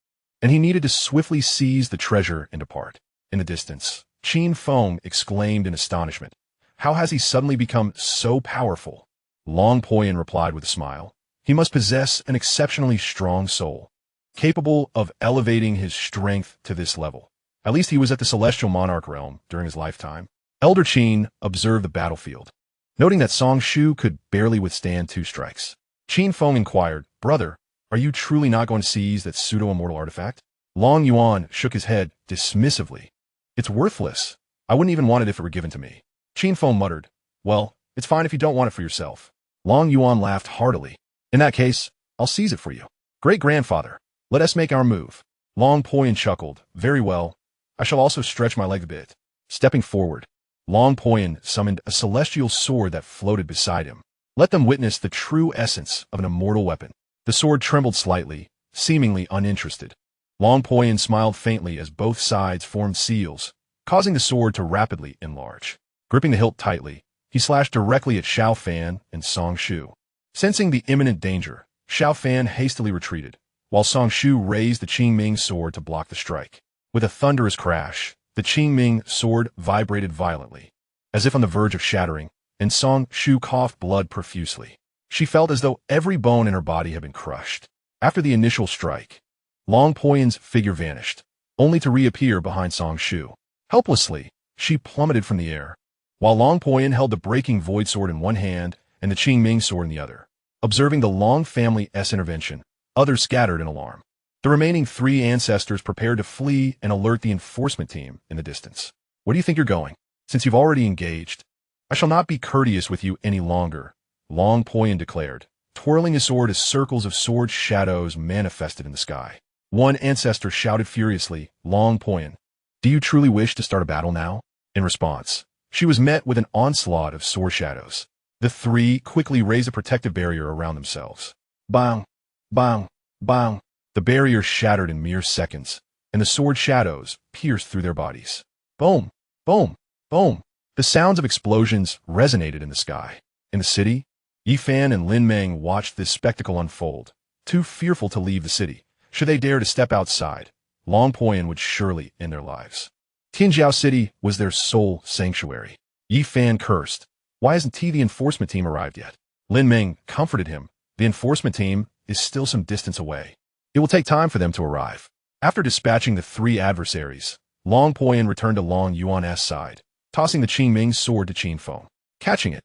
and he needed to swiftly seize the treasure and depart. In the distance, Qin Feng exclaimed in astonishment. How has he suddenly become so powerful? Long Poyan replied with a smile. He must possess an exceptionally strong soul, capable of elevating his strength to this level. At least he was at the Celestial Monarch realm during his lifetime. Elder Qin observed the battlefield, noting that Song Shu could barely withstand 2 strikes. Qin Feng inquired, Brother, are you truly not going to seize that pseudo-immortal artifact? Long Yuan shook his head dismissively. It's worthless. I wouldn't even want it if it were given to me. Qin Feng muttered, Well, it's fine if you don't want it for yourself. Long Yuan laughed heartily. In that case, I'll seize it for you. Great-grandfather, let us make our move. Long Poyan chuckled. Very well. I shall also stretch my leg a bit. Stepping forward, Long Poyan summoned a celestial sword that floated beside him. Let them witness the true essence of an immortal weapon. The sword trembled slightly, seemingly uninterested. Long Poyan smiled faintly as both sides formed seals, causing the sword to rapidly enlarge. Gripping the hilt tightly, he slashed directly at Xiao Fan and Song Shu. Sensing the imminent danger, Xiao Fan hastily retreated, while Song Shu raised the Qingming sword to block the strike. With a thunderous crash, the Qingming sword vibrated violently, as if on the verge of shattering, and Song Shu coughed blood profusely. She felt as though every bone in her body had been crushed. After the initial strike, Long Poyan's figure vanished, only to reappear behind Song Shu. Helplessly, she plummeted from the air, while Long Poyan held the breaking void sword in one hand and the Qingming sword in the other. Observing the Long family's intervention, others scattered in alarm. The remaining 3 ancestors prepared to flee and alert the enforcement team in the distance. Where do you think you're going? Since you've already engaged, I shall not be courteous with you any longer, Long Poyan declared, twirling his sword as circles of sword shadows manifested in the sky. One ancestor shouted furiously, Long Poyan, do you truly wish to start a battle now? In response, she was met with an onslaught of sword shadows. The 3 quickly raised a protective barrier around themselves. Bang, bang, bang. The barrier shattered in mere seconds, and the sword shadows pierced through their bodies. Boom, boom, boom. The sounds of explosions resonated in the sky. In the city, Yifan and Lin Meng watched this spectacle unfold, too fearful to leave the city. Should they dare to step outside, Long Poyan would surely end their lives. Tianjiao City was their sole sanctuary. Yifan cursed. Why hasn't the enforcement team arrived yet? Lin Meng comforted him. The enforcement team is still some distance away. It will take time for them to arrive. After dispatching the 3 adversaries, Long Poyan returned to Long Yuan's side, tossing the Qingming sword to Qin Feng. Catching it,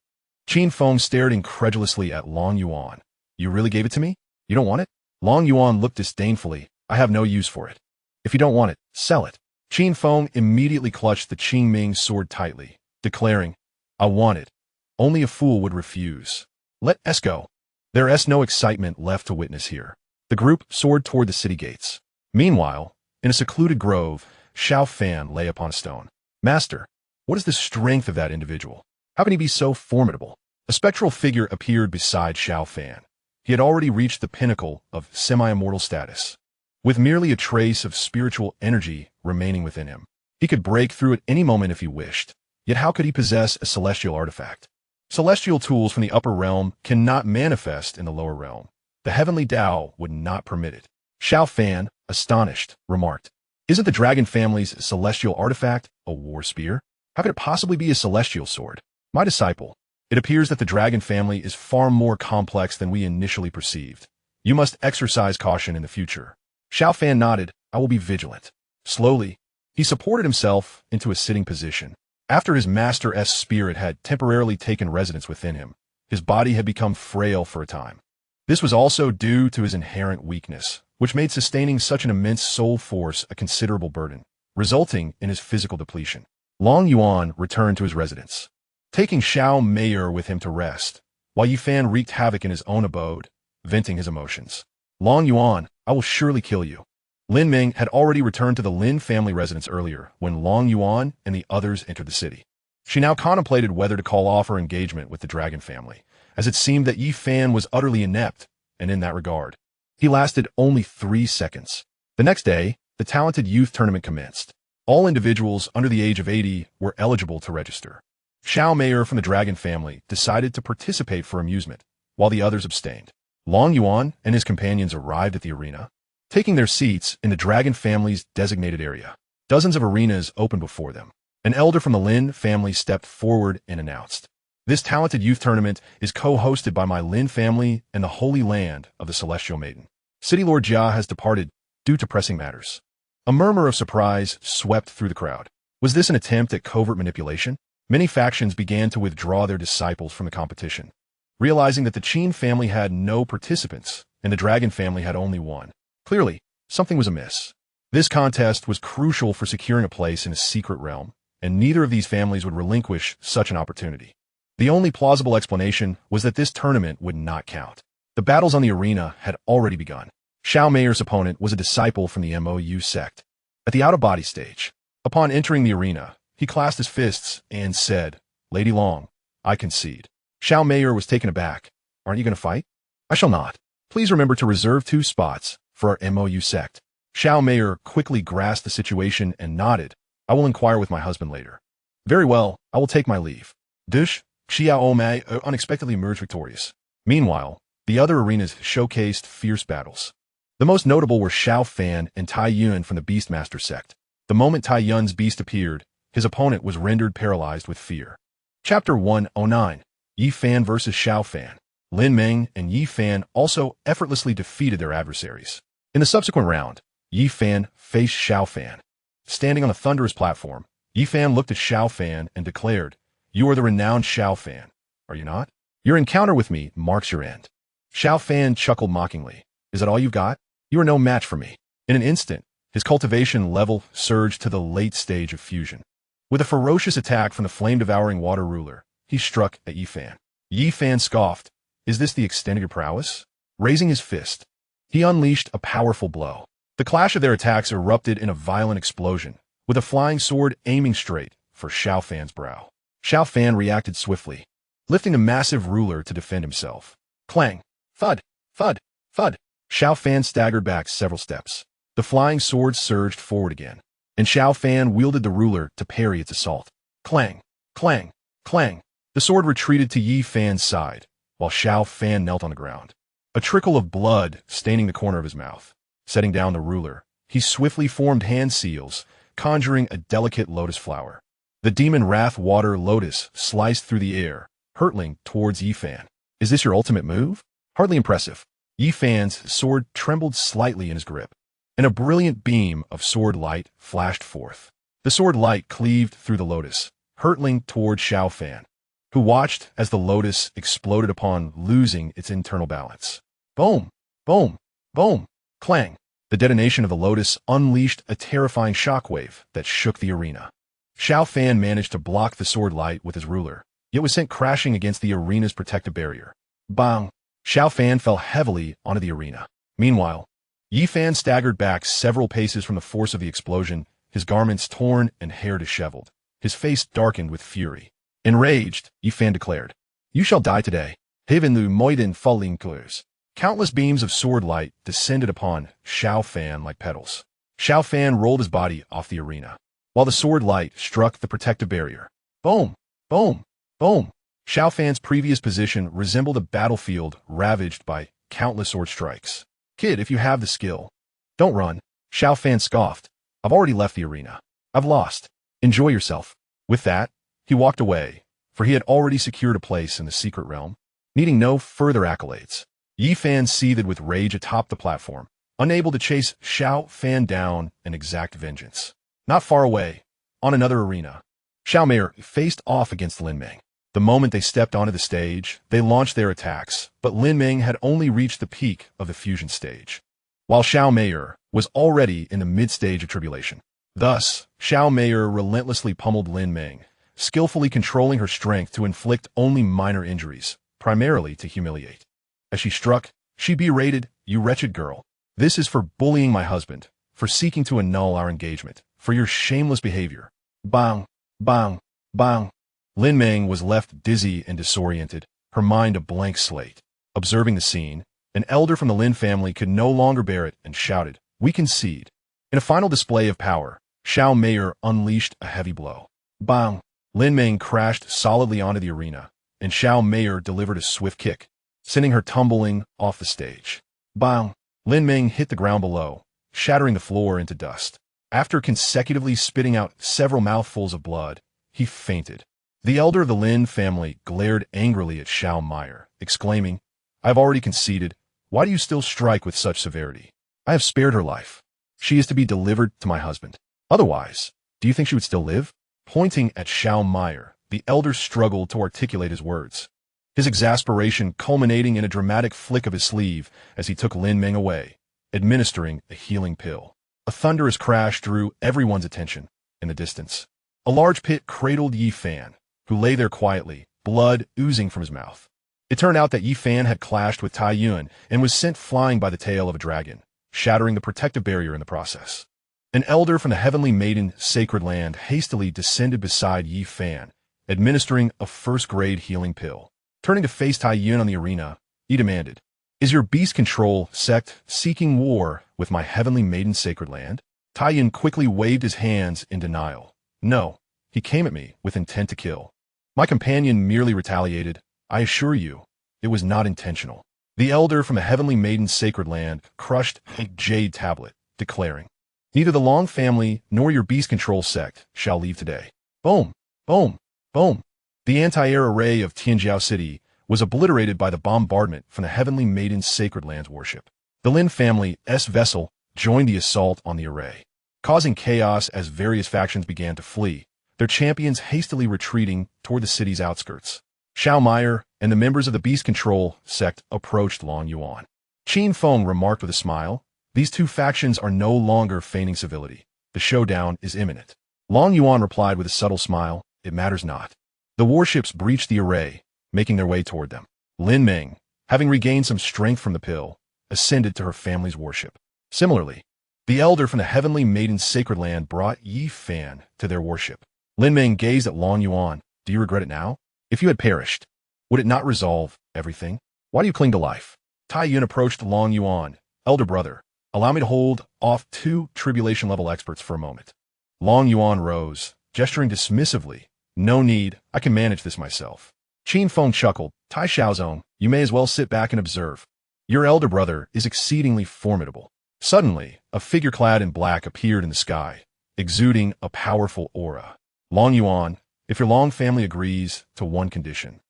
Qin Feng stared incredulously at Long Yuan. You really gave it to me? You don't want it? Long Yuan looked disdainfully. I have no use for it. If you don't want it, sell it. Qin Feng immediately clutched the Qingming sword tightly, declaring, I want it. Only a fool would refuse. Let us go. There is no excitement left to witness here. The group soared toward the city gates. Meanwhile, in a secluded grove, Xiao Fan lay upon a stone. Master, what is the strength of that individual? How can he be so formidable? A spectral figure appeared beside Xiao Fan. He had already reached the pinnacle of semi-immortal status, with merely a trace of spiritual energy remaining within him. He could break through at any moment if he wished. Yet how could he possess a celestial artifact? Celestial tools from the upper realm cannot manifest in the lower realm. The heavenly Tao would not permit it. Xiao Fan, astonished, remarked, Isn't the dragon family's celestial artifact a war spear? How could it possibly be a celestial sword? My disciple, it appears that the dragon family is far more complex than we initially perceived. You must exercise caution in the future. Xiao Fan nodded. I will be vigilant. Slowly, He supported himself into a sitting position. After his master's spirit had temporarily taken residence within him, his body had become frail for a time. This was also due to his inherent weakness, which made sustaining such an immense soul force a considerable burden, resulting in his physical depletion. Long Yuan returned to his residence, taking Xianxia with him to rest, while Yifan wreaked havoc in his own abode, venting his emotions. Long Yuan, I will surely kill you. Lin Ming had already returned to the Lin family residence earlier when Long Yuan and the others entered the city. She now contemplated whether to call off her engagement with the dragon family, as it seemed that Yifan was utterly inept, and in that regard, he lasted only 3 seconds. The next day, the talented youth tournament commenced. All individuals under the age of 80 were eligible to register. Xianxia from the dragon family decided to participate for amusement, while the others abstained. Long Yuan and his companions arrived at the arena, taking their seats in the dragon family's designated area. Dozens of arenas opened before them. An elder from the Lin family stepped forward and announced, "This talented youth tournament is co-hosted by my Lin family and the Holy Land of the Celestial Maiden. City Lord Jia has departed due to pressing matters." A murmur of surprise swept through the crowd. Was this an attempt at covert manipulation? Many factions began to withdraw their disciples from the competition, realizing that the Qin family had no participants and the Dragon family had only one. Clearly, something was amiss. This contest was crucial for securing a place in a secret realm, and neither of these families would relinquish such an opportunity. The only plausible explanation was that this tournament would not count. The battles on the arena had already begun. Xianxia's opponent was a disciple from the MOU sect. At the out-of-body stage, upon entering the arena, he clasped his fists and said, "Lady Long, I concede." Xianxia was taken aback. "Aren't you going to fight?" "I shall not. Please remember to reserve 2 spots for our MOU sect." Xianxia quickly grasped the situation and nodded. "I will inquire with my husband later." "Very well, I will take my leave." Dush, Xiaomei unexpectedly emerged victorious. Meanwhile, the other arenas showcased fierce battles. The most notable were Xiao Fan and Tai Yuan from the Beastmaster sect. The moment Tai Yun's beast appeared, his opponent was rendered paralyzed with fear. Chapter 109, Yi Fan vs. Xiao Fan. Lin Ming and Yi Fan also effortlessly defeated their adversaries. In the subsequent round, Yi Fan faced Xiao Fan. Standing on a thunderous platform, Yi Fan looked at Xiao Fan and declared, "You are the renowned Xiao Fan, are you not? Your encounter with me marks your end." Xiao Fan chuckled mockingly. "Is that all you've got? You are no match for me." In an instant, his cultivation level surged to the late stage of fusion. With a ferocious attack from the flame-devouring water ruler, he struck at Yi Fan. Yi Fan scoffed, "Is this the extent of your prowess?" Raising his fist, he unleashed a powerful blow. The clash of their attacks erupted in a violent explosion, with a flying sword aiming straight for Xiao Fan's brow. Xiao Fan reacted swiftly, lifting a massive ruler to defend himself. Clang! Thud! Thud! Thud! Xiao Fan staggered back several steps. The flying sword surged forward again, and Xiao Fan wielded the ruler to parry its assault. Clang! Clang! Clang! The sword retreated to Yi Fan's side, while Xiao Fan knelt on the ground, a trickle of blood staining the corner of his mouth. Setting down the ruler, he swiftly formed hand seals, conjuring a delicate lotus flower. The demon wrath water lotus sliced through the air, hurtling towards Yi Fan. "Is this your ultimate move?" Hardly impressive. Yi Fan's sword trembled slightly in his grip, and a brilliant beam of sword light flashed forth. The sword light cleaved through the lotus, hurtling toward Xiao Fan, who watched as the lotus exploded upon losing its internal balance. Boom! Boom! Boom! Clang! The detonation of the lotus unleashed a terrifying shockwave that shook the arena. Xiao Fan managed to block the sword light with his ruler, yet was sent crashing against the arena's protective barrier. Bang! Xiao Fan fell heavily onto the arena. Meanwhile, Yi Fan staggered back several paces from the force of the explosion, his garments torn and hair disheveled. His face darkened with fury. Enraged, Yi Fan declared, "You shall die today." Haven lu moiden falling clears. Countless beams of sword light descended upon Xiao Fan like petals. Xiao Fan rolled his body off the arena, while the sword light struck the protective barrier. Boom! Boom! Boom! Xiao Fan's previous position resembled a battlefield ravaged by countless sword strikes. "Kid, if you have the skill, don't run." Xiao Fan scoffed. "I've already left the arena. I've lost. Enjoy yourself." With that, he walked away, for he had already secured a place in the secret realm, needing no further accolades. Yi Fan seethed with rage atop the platform, unable to chase Xiao Fan down and exact vengeance. Not far away, on another arena, Xiaomei faced off against Lin Ming. The moment they stepped onto the stage, they launched their attacks, but Lin Ming had only reached the peak of the fusion stage, while Xiaomei was already in the mid-stage of tribulation. Thus, Xiaomei relentlessly pummeled Lin Ming, skillfully controlling her strength to inflict only minor injuries, primarily to humiliate. As she struck, she berated, "You wretched girl. This is for bullying my husband, for seeking to annul our engagement, for your shameless behavior." Bang, bang, bang. Lin Ming was left dizzy and disoriented, her mind a blank slate. Observing the scene, an elder from the Lin family could no longer bear it and shouted, "We concede." In a final display of power, Xiaomei unleashed a heavy blow. Bang! Lin Ming crashed solidly onto the arena, and Xiaomei delivered a swift kick, sending her tumbling off the stage. Bang! Lin Ming hit the ground below, shattering the floor into dust. After consecutively spitting out several mouthfuls of blood, he fainted. The elder of the Lin family glared angrily at Xiaomei, exclaiming, "I have already conceded. Why do you still strike with such severity? I have spared her life. She is to be delivered to my husband. Otherwise, do you think she would still live?" Pointing at Xiaomei, the elder struggled to articulate his words, his exasperation culminating in a dramatic flick of his sleeve as he took Lin Ming away, administering a healing pill. A thunderous crash drew everyone's attention. In the distance, a large pit cradled Yi Fan, who lay there quietly, blood oozing from his mouth. It turned out that Yi Fan had clashed with Tai Yuan and was sent flying by the tail of a dragon, shattering the protective barrier in the process. An elder from the heavenly maiden sacred land hastily descended beside Yi Fan, administering a first-grade healing pill. Turning to face Tai Yuan on the arena, he demanded, "Is your beast control sect seeking war with my heavenly maiden sacred land?" Tai Yuan quickly waved his hands in denial. "No, he came at me with intent to kill. My companion merely retaliated. I assure you, it was not intentional." The elder from the heavenly maiden sacred land crushed a jade tablet, declaring, "Neither the Long family nor your beast control sect shall leave today." Boom, boom, boom. The anti-air array of Tianjiao City was obliterated by the bombardment from the heavenly maiden sacred land's worship. The Lin family's vessel joined the assault on the array, causing chaos as various factions began to flee, their champions hastily retreating toward the city's outskirts. Xiaomei and the members of the beast control sect approached Long Yuan. Qin Feng remarked with a smile, "These two factions are no longer feigning civility. The showdown is imminent." Long Yuan replied with a subtle smile, "It matters not." The warships breached the array, making their way toward them. Lin Ming, having regained some strength from the pill, ascended to her family's worship. Similarly, the elder from the heavenly maiden sacred land brought Yi Fan to their worship. Lin Ming gazed at Long Yuan. "Do you regret it now? If you had perished, would it not resolve everything? Why do you cling to life?" Tai Yuan approached Long Yuan. "Elder brother, allow me to hold off two tribulation-level experts for a moment." Long Yuan rose, gesturing dismissively. "No need, I can manage this myself." Qin Feng chuckled. "Tai Xiaozong, you may as well sit back and observe. Your elder brother is exceedingly formidable." Suddenly, a figure clad in black appeared in the sky, exuding a powerful aura. "Long Yuan, if your Long family agrees to one condition,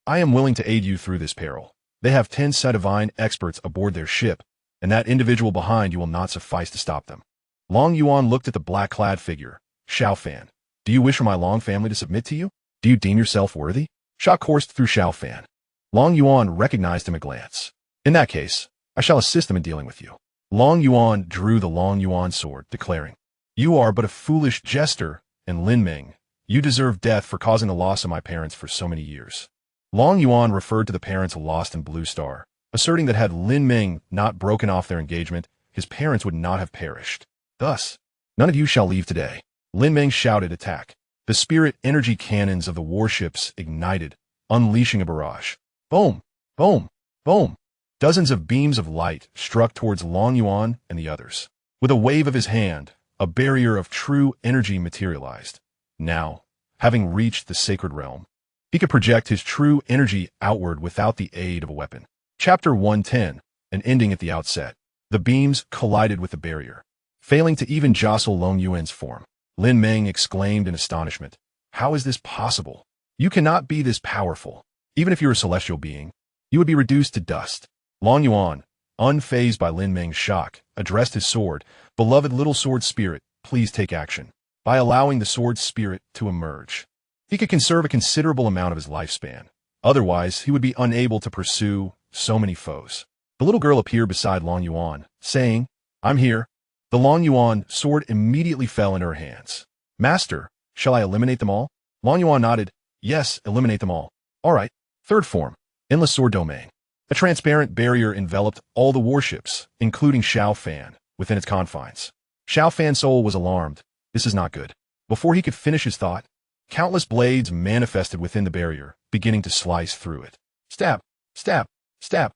I am willing to aid you through this peril. They have 10 divine experts aboard their ship, and that individual behind you will not suffice to stop them." Long Yuan looked at the black-clad figure. "Xiao Fan, do you wish for my Long family to submit to you? Do you deem yourself worthy?" Shock coursed through Xiao Fan. Long Yuan recognized him at a glance. "In that case, I shall assist them in dealing with you." Long Yuan drew the Long Yuan sword, declaring, "You are but a foolish jester, and Lin Ming, you deserve death for causing the loss of my parents for so many years." Long Yuan referred to the parents lost in Blue Star, asserting that had Lin Ming not broken off their engagement, his parents would not have perished. Thus, "None of you shall leave today." Lin Ming shouted attack. The spirit energy cannons of the warships ignited, unleashing a barrage. Boom, boom, boom. Dozens of beams of light struck towards Long Yuan and the others. With a wave of his hand, a barrier of true energy materialized. Now, having reached the sacred realm, he could project his true energy outward without the aid of a weapon. Chapter 110, an ending at the outset. The beams collided with the barrier, failing to even jostle Long Yuan's form. Lin Ming exclaimed in astonishment, "How is this possible? You cannot be this powerful. Even if you were a celestial being, you would be reduced to dust." Long Yuan, unfazed by Lin Ming's shock, addressed his sword, "Beloved little sword spirit, please take action." by allowing the sword spirit to emerge. He could conserve a considerable amount of his lifespan. Otherwise, he would be unable to pursue so many foes. The little girl appeared beside Long Yuan, saying, "I'm here." The Long Yuan sword immediately fell into her hands. "Master, shall I eliminate them all?" Long Yuan nodded. "Yes, eliminate them all." "All right." Third form, Endless Sword Domain. A transparent barrier enveloped all the warships, including Xiao Fan, within its confines. Xiao Fan's soul was alarmed. This is not good. Before he could finish his thought, countless blades manifested within the barrier, beginning to slice through it. Stab, stab, stab.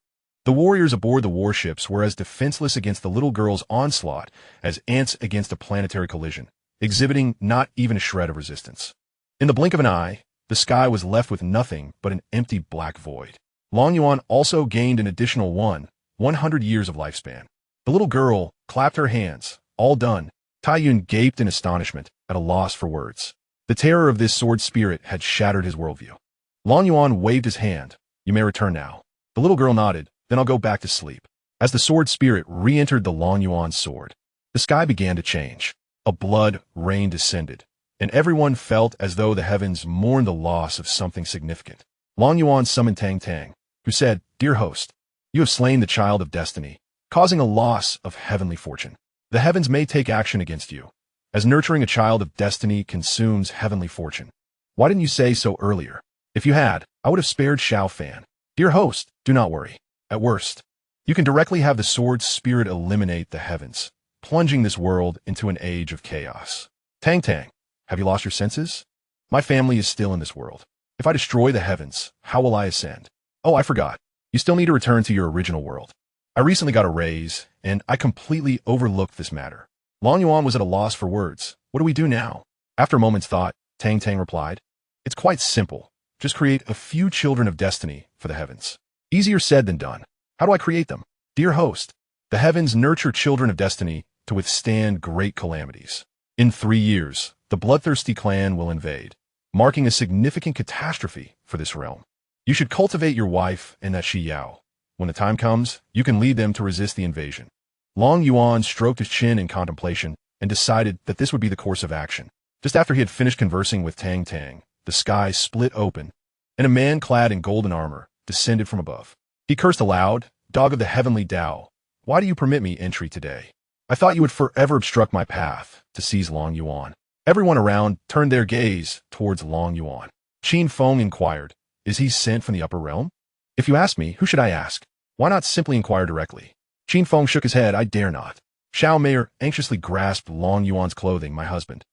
The warriors aboard the warships were as defenseless against the little girl's onslaught as ants against a planetary collision, exhibiting not even a shred of resistance. In the blink of an eye, the sky was left with nothing but an empty black void. Long Yuan also gained an additional 100 years of lifespan. The little girl clapped her hands. All done. Taiyun gaped in astonishment, at a loss for words. The terror of this sword spirit had shattered his worldview. Long Yuan waved his hand. "You may return now." The little girl nodded. "Then I'll go back to sleep." As the sword spirit re-entered the Long Yuan sword, the sky began to change. A blood rain descended, and everyone felt as though the heavens mourned the loss of something significant. Long Yuan summoned Tang Tang, who said, "Dear host, you have slain the child of destiny, causing a loss of heavenly fortune. The heavens may take action against you, as nurturing a child of destiny consumes heavenly fortune. Why didn't you say so earlier? If you had, I would have spared Xiao Fan. Dear host, do not worry. At worst, you can directly have the sword spirit eliminate the heavens, plunging this world into an age of chaos." Tang Tang, have you lost your senses? My family is still in this world. If I destroy the heavens, how will I ascend? Oh, I forgot. You still need to return to your original world. I recently got a raise, and I completely overlooked this matter. Long Yuan was at a loss for words. What do we do now? After a moment's thought, Tang Tang replied, "It's quite simple. Just create a few children of destiny for the heavens." Easier said than done. How do I create them? Dear host, the heavens nurture children of destiny to withstand great calamities. In 3 years, the bloodthirsty clan will invade, marking a significant catastrophe for this realm. You should cultivate your wife and that Yao. When the time comes, you can lead them to resist the invasion. Long Yuan stroked his chin in contemplation and decided that this would be the course of action. Just after he had finished conversing with Tang Tang, the sky split open, and a man clad in golden armor descended from above. He cursed aloud, "Dog of the heavenly Tao, why do you permit me entry today? I thought you would forever obstruct my path to seize Long Yuan." Everyone around turned their gaze towards Long Yuan. Qin Feng inquired, "Is he sent from the upper realm?" "If you ask me, who should I ask? Why not simply inquire directly?" Qin Feng shook his head. "I dare not." Xiao Meier anxiously grasped Long Yuan's clothing. "My husband."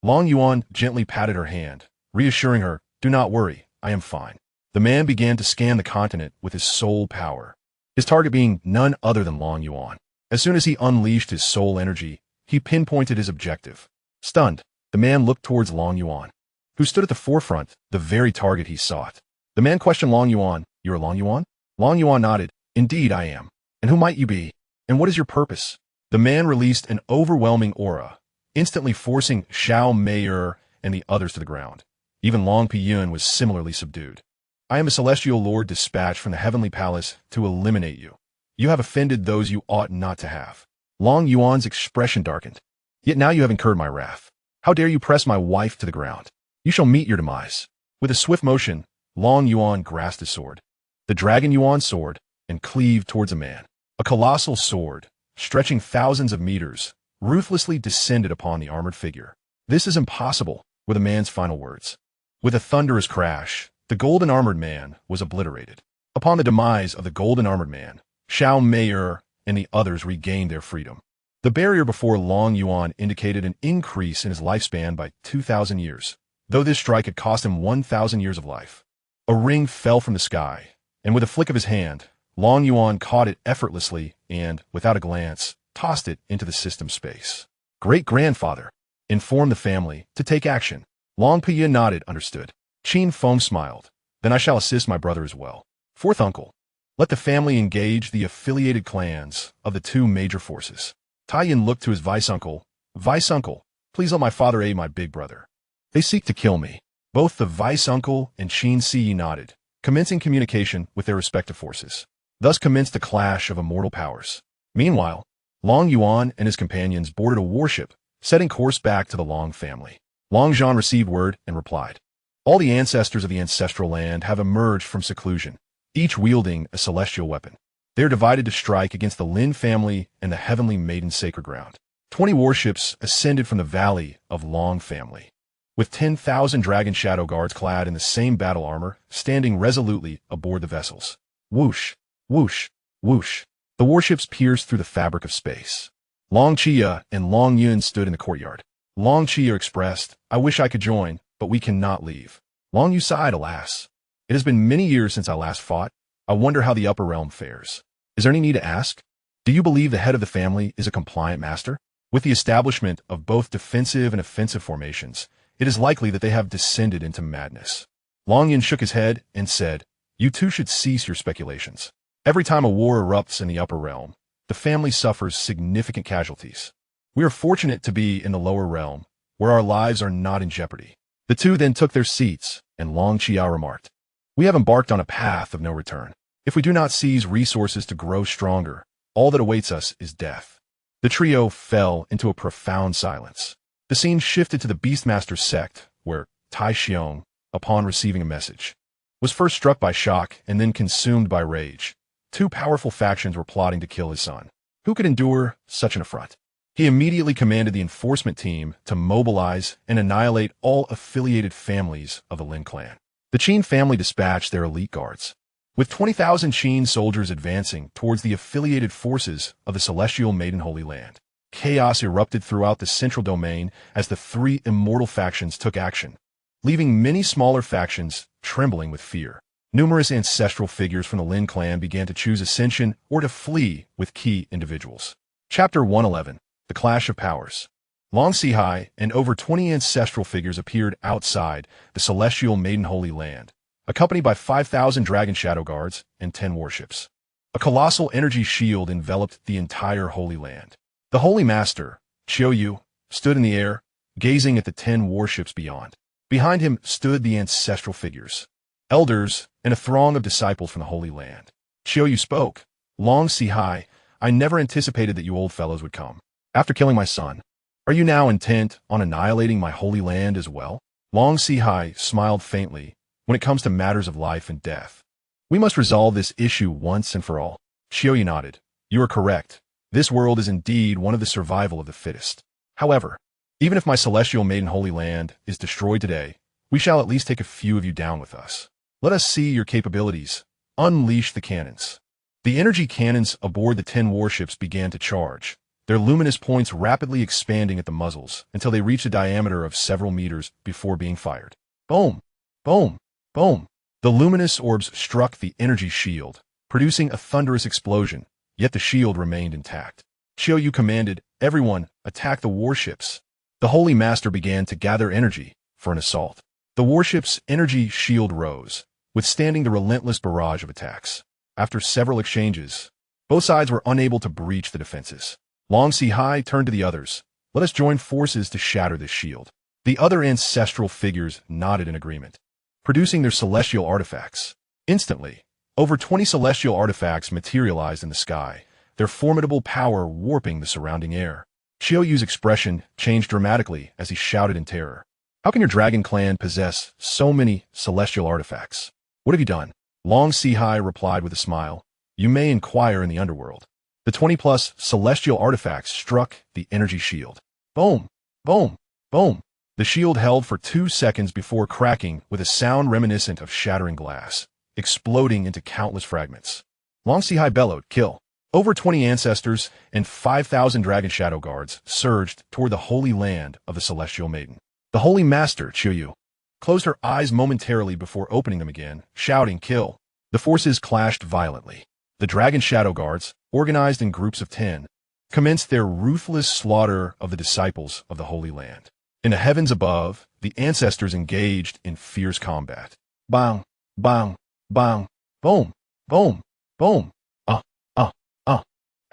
Long Yuan gently patted her hand, reassuring her, "Do not worry, I am fine." The man began to scan the continent with his soul power, his target being none other than Long Yuan. As soon as he unleashed his soul energy, he pinpointed his objective. Stunned, the man looked towards Long Yuan, who stood at the forefront, the very target he sought. The man questioned Long Yuan, "You're Long Yuan?" Long Yuan nodded, "Indeed I am. And who might you be? And what is your purpose?" The man released an overwhelming aura, instantly forcing Xiao Meier and the others to the ground. Even Long Piyun was similarly subdued. "I am a celestial lord dispatched from the heavenly palace to eliminate you. You have offended those you ought not to have." Long Yuan's expression darkened. "Yet now you have incurred my wrath. How dare you press my wife to the ground? You shall meet your demise." With a swift motion, Long Yuan grasped his sword, the Dragon Yuan sword, and cleaved towards a man. A colossal sword, stretching thousands of meters, ruthlessly descended upon the armored figure. "This is impossible," were the man's final words. With a thunderous crash, the golden armored man was obliterated. Upon the demise of the golden armored man, Xiao Meier and the others regained their freedom. The barrier before Long Yuan indicated an increase in his lifespan by 2,000 years, though this strike had cost him 1,000 years of life. A ring fell from the sky, and with a flick of his hand, Long Yuan caught it effortlessly and, without a glance, tossed it into the system space. "Great-grandfather, inform the family to take action." Long Piya nodded, understood. Qin Feng smiled. "Then I shall assist my brother as well. Fourth uncle, let the family engage the affiliated clans of the 2 major forces." Taiyin looked to his vice-uncle. "Vice-uncle, please let my father aid my big brother. They seek to kill me." Both the vice-uncle and Qin Si nodded, commencing communication with their respective forces. Thus commenced a clash of immortal powers. Meanwhile, Long Yuan and his companions boarded a warship, setting course back to the Long family. Long Zhan received word and replied. All the ancestors of the ancestral land have emerged from seclusion, each wielding a celestial weapon. They are divided to strike against the Lin family and the heavenly maiden sacred ground. 20 warships ascended from the valley of Long family, with 10,000 dragon shadow guards clad in the same battle armor, standing resolutely aboard the vessels. Whoosh, whoosh, whoosh. The warships pierced through the fabric of space. Long Xia and Long Yuan stood in the courtyard. Long Xia expressed, I wish I could join, but we cannot leave. Long Yu sighed, alas. It has been many years since I last fought. I wonder how the upper realm fares. Is there any need to ask? Do you believe the head of the family is a compliant master? With the establishment of both defensive and offensive formations, it is likely that they have descended into madness. Long Yin shook his head and said, You two should cease your speculations. Every time a war erupts in the upper realm, the family suffers significant casualties. We are fortunate to be in the lower realm, where our lives are not in jeopardy. The two then took their seats, and Long Qiao remarked, We have embarked on a path of no return. If we do not seize resources to grow stronger, all that awaits us is death. The trio fell into a profound silence. The scene shifted to the Beastmaster sect, where Tai Xiong, upon receiving a message, was first struck by shock and then consumed by rage. Two powerful factions were plotting to kill his son. Who could endure such an affront? He immediately commanded the enforcement team to mobilize and annihilate all affiliated families of the Lin clan. The Qin family dispatched their elite guards, with 20,000 Qin soldiers advancing towards the affiliated forces of the Celestial Maiden Holy Land. Chaos erupted throughout the central domain as the three Immortal factions took action, leaving many smaller factions trembling with fear. Numerous ancestral figures from the Lin clan began to choose ascension or to flee with key individuals. Chapter 111. The Clash of Powers. Long Sihai and over 20 ancestral figures appeared outside the Celestial Maiden Holy Land, accompanied by 5,000 dragon shadow guards and 10 warships. A colossal energy shield enveloped the entire Holy Land. The Holy Master, Qiu, stood in the air, gazing at the 10 warships beyond. Behind him stood the ancestral figures, elders, and a throng of disciples from the Holy Land. Qiu spoke. Long Sihai, I never anticipated that you old fellows would come. After killing my son, are you now intent on annihilating my Holy Land as well? Long Sihai smiled faintly. When it comes to matters of life and death, we must resolve this issue once and for all. Qiu nodded. You are correct. This world is indeed one of the survival of the fittest. However, even if my Celestial Maiden Holy Land is destroyed today, we shall at least take a few of you down with us. Let us see your capabilities. Unleash the cannons. The energy cannons aboard the 10 warships began to charge, their luminous points rapidly expanding at the muzzles until they reached a diameter of several meters before being fired. Boom! Boom! Boom! The luminous orbs struck the energy shield, producing a thunderous explosion, yet the shield remained intact. Qiu commanded, Everyone, attack the warships. The Holy Master began to gather energy for an assault. The warship's energy shield rose, withstanding the relentless barrage of attacks. After several exchanges, both sides were unable to breach the defenses. Long Sihai turned to the others. Let us join forces to shatter this shield. The other ancestral figures nodded in agreement, producing their celestial artifacts. Instantly, over 20 celestial artifacts materialized in the sky, their formidable power warping the surrounding air. Qiu's expression changed dramatically as he shouted in terror. How can your dragon clan possess so many celestial artifacts? What have you done? Long Sihai replied with a smile. You may inquire in the underworld. The 20-plus celestial artifacts struck the energy shield. Boom! Boom! Boom! The shield held for 2 seconds before cracking with a sound reminiscent of shattering glass, exploding into countless fragments. Long Sihai bellowed, Kill! Over 20 ancestors and 5,000 dragon shadow guards surged toward the holy land of the Celestial Maiden. The Holy Master, Qiu, closed her eyes momentarily before opening them again, shouting, Kill! The forces clashed violently. The dragon shadow guards, organized in groups of 10, commenced their ruthless slaughter of the disciples of the Holy Land. In the heavens above, the ancestors engaged in fierce combat. Bang! Bang! Bang! Boom! Boom! Boom!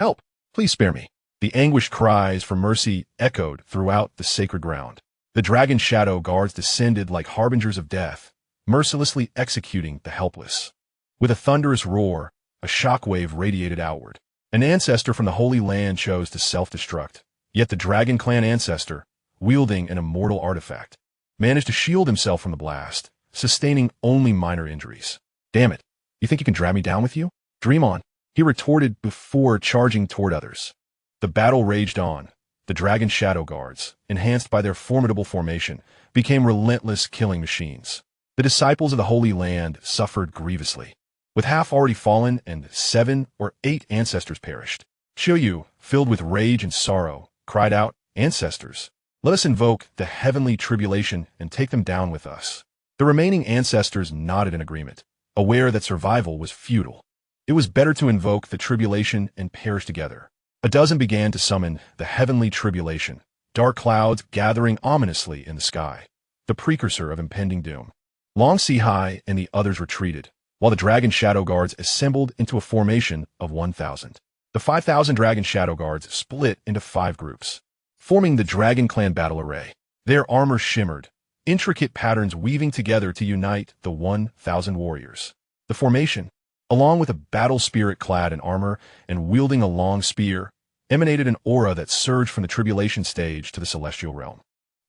Help! Please spare me. The anguished cries for mercy echoed throughout the sacred ground. The dragon shadow guards descended like harbingers of death, mercilessly executing the helpless. With a thunderous roar, a shockwave radiated outward. An ancestor from the Holy Land chose to self-destruct, Yet the Dragon Clan ancestor, wielding an immortal artifact, managed to shield himself from the blast, sustaining only minor injuries. Damn it, you think you can drag me down with you? Dream on, he retorted before charging toward others. The battle raged on. The Dragon Shadow Guards, enhanced by their formidable formation, became relentless killing machines. The disciples of the Holy Land suffered grievously. With half already fallen and 7 or 8 ancestors perished, Xianxia, filled with rage and sorrow, cried out, "Ancestors, let us invoke the heavenly tribulation and take them down with us." The remaining ancestors nodded in agreement, aware that survival was futile. It was better to invoke the tribulation and perish together. A dozen began to summon the heavenly tribulation, dark clouds gathering ominously in the sky, the precursor of impending doom. Xianxia and the others retreated, while the Dragon Shadow Guards assembled into a formation of 1,000. The 5,000 Dragon Shadow Guards split into 5 groups, forming the Dragon Clan battle array. Their armor shimmered, intricate patterns weaving together to unite the 1,000 warriors. The formation, along with a battle spirit clad in armor and wielding a long spear, emanated an aura that surged from the tribulation stage to the celestial realm.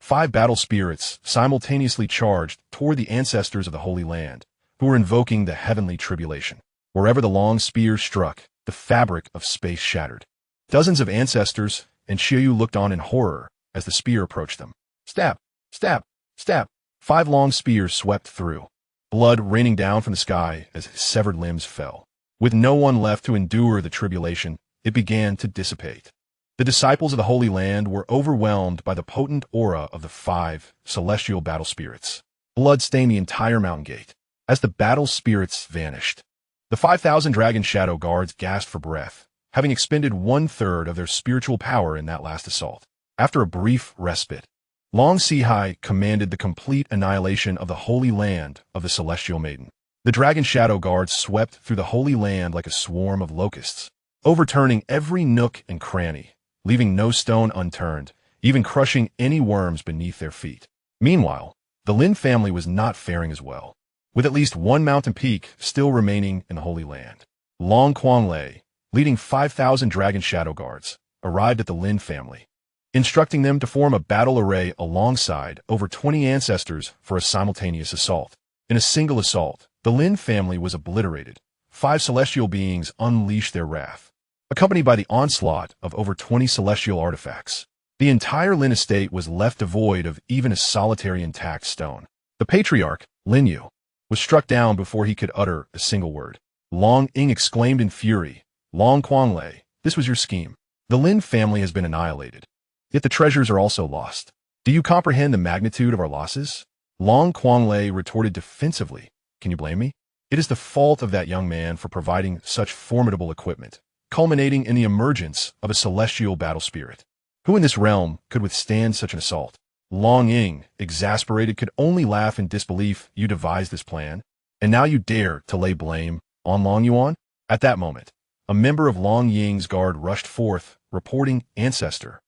5 battle spirits simultaneously charged toward the ancestors of the Holy Land, who were invoking the heavenly tribulation. Wherever the long spear struck, the fabric of space shattered. Dozens of ancestors and Xianxia looked on in horror as the spear approached them. Stab! Stab! Stab! 5 long spears swept through, blood raining down from the sky as severed limbs fell. With no one left to endure the tribulation, it began to dissipate. The disciples of the Holy Land were overwhelmed by the potent aura of the 5 celestial battle spirits. Blood stained the entire mountain gate. As the battle spirits vanished, the 5,000 Dragon Shadow Guards gasped for breath, having expended 1/3 of their spiritual power in that last assault. After a brief respite, Xianxia commanded the complete annihilation of the Holy Land of the Celestial Maiden. The Dragon Shadow Guards swept through the Holy Land like a swarm of locusts, overturning every nook and cranny, leaving no stone unturned, even crushing any worms beneath their feet. Meanwhile, the Lin family was not faring as well, with at least one mountain peak still remaining in the Holy Land. Quanglei, leading 5,000 Dragon Shadow Guards, arrived at the Lin family, instructing them to form a battle array alongside over 20 ancestors for a simultaneous assault. In a single assault, the Lin family was obliterated. 5 celestial beings unleashed their wrath, accompanied by the onslaught of over 20 celestial artifacts. The entire Lin estate was left devoid of even a solitary intact stone. The patriarch, Lin Yu, was struck down before he could utter a single word. Long Ying exclaimed in fury, Quanglei, this was your scheme. The Lin family has been annihilated. Yet the treasures are also lost. Do you comprehend the magnitude of our losses? Quanglei retorted defensively, can you blame me? It is the fault of that young man for providing such formidable equipment, culminating in the emergence of a celestial battle spirit. Who in this realm could withstand such an assault? Long Ying, exasperated, could only laugh in disbelief. You devised this plan, and now you dare to lay blame on Long Yuan? At that moment, a member of Long Ying's guard rushed forth, reporting, Ancestor,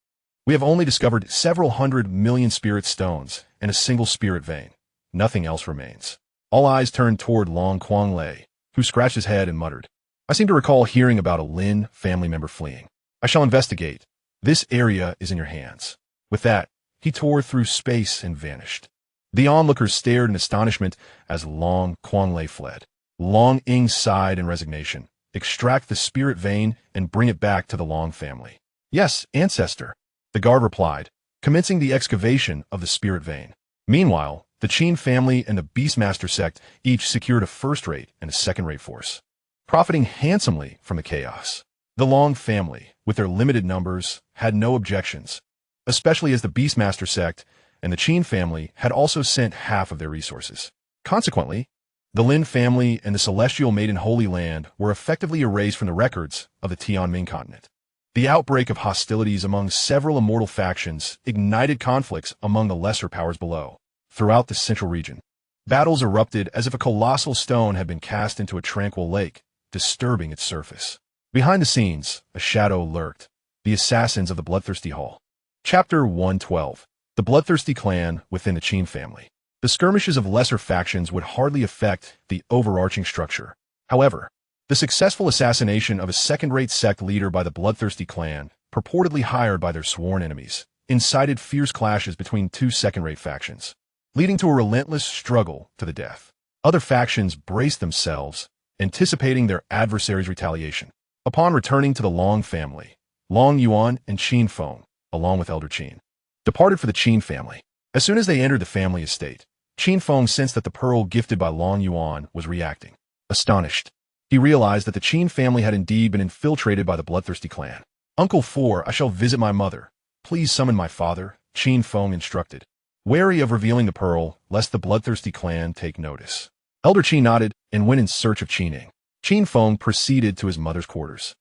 we have only discovered several 100 million spirit stones and a single spirit vein. Nothing else remains. All eyes turned toward Quanglei, who scratched his head and muttered, I seem to recall hearing about a Lin family member fleeing. I shall investigate. This area is in your hands. With that, he tore through space and vanished. The onlookers stared in astonishment as Quanglei fled. Long Ying sighed in resignation. Extract the spirit vein and bring it back to the Long family. Yes, Ancestor, the guard replied, commencing the excavation of the spirit vein. Meanwhile, the Qin family and the Beastmaster sect each secured a first-rate and a second-rate force, profiting handsomely from the chaos. The Long family, with their limited numbers, had no objections, especially as the Beastmaster sect and the Qin family had also sent half of their resources. Consequently, the Lin family and the Celestial Maiden Holy Land were effectively erased from the records of the Tianming continent. The outbreak of hostilities among several immortal factions ignited conflicts among the lesser powers below. Throughout the central region, battles erupted as if a colossal stone had been cast into a tranquil lake, disturbing its surface. Behind the scenes, a shadow lurked, the assassins of the Bloodthirsty Hall. Chapter 112. The Bloodthirsty Clan within the Qin family. The skirmishes of lesser factions would hardly affect the overarching structure. However, the successful assassination of a second-rate sect leader by the Bloodthirsty Clan purportedly hired by their sworn enemies, incited fierce clashes between two second-rate factions, leading to a relentless struggle to the death. Other factions braced themselves, anticipating their adversaries' retaliation. Upon returning to the Long family, Long Yuan and Qin Feng, along with Elder Qin, departed for the Qin family. As soon as they entered the family estate, Qin Feng sensed that the pearl gifted by Long Yuan was reacting. Astonished, he realized that the Qin family had indeed been infiltrated by the bloodthirsty clan. "Uncle 4, I shall visit my mother. Please summon my father," Qin Feng instructed, wary of revealing the pearl lest the bloodthirsty clan take notice. Elder Qin nodded and went in search of Qining. Qin Feng proceeded to his mother's quarters,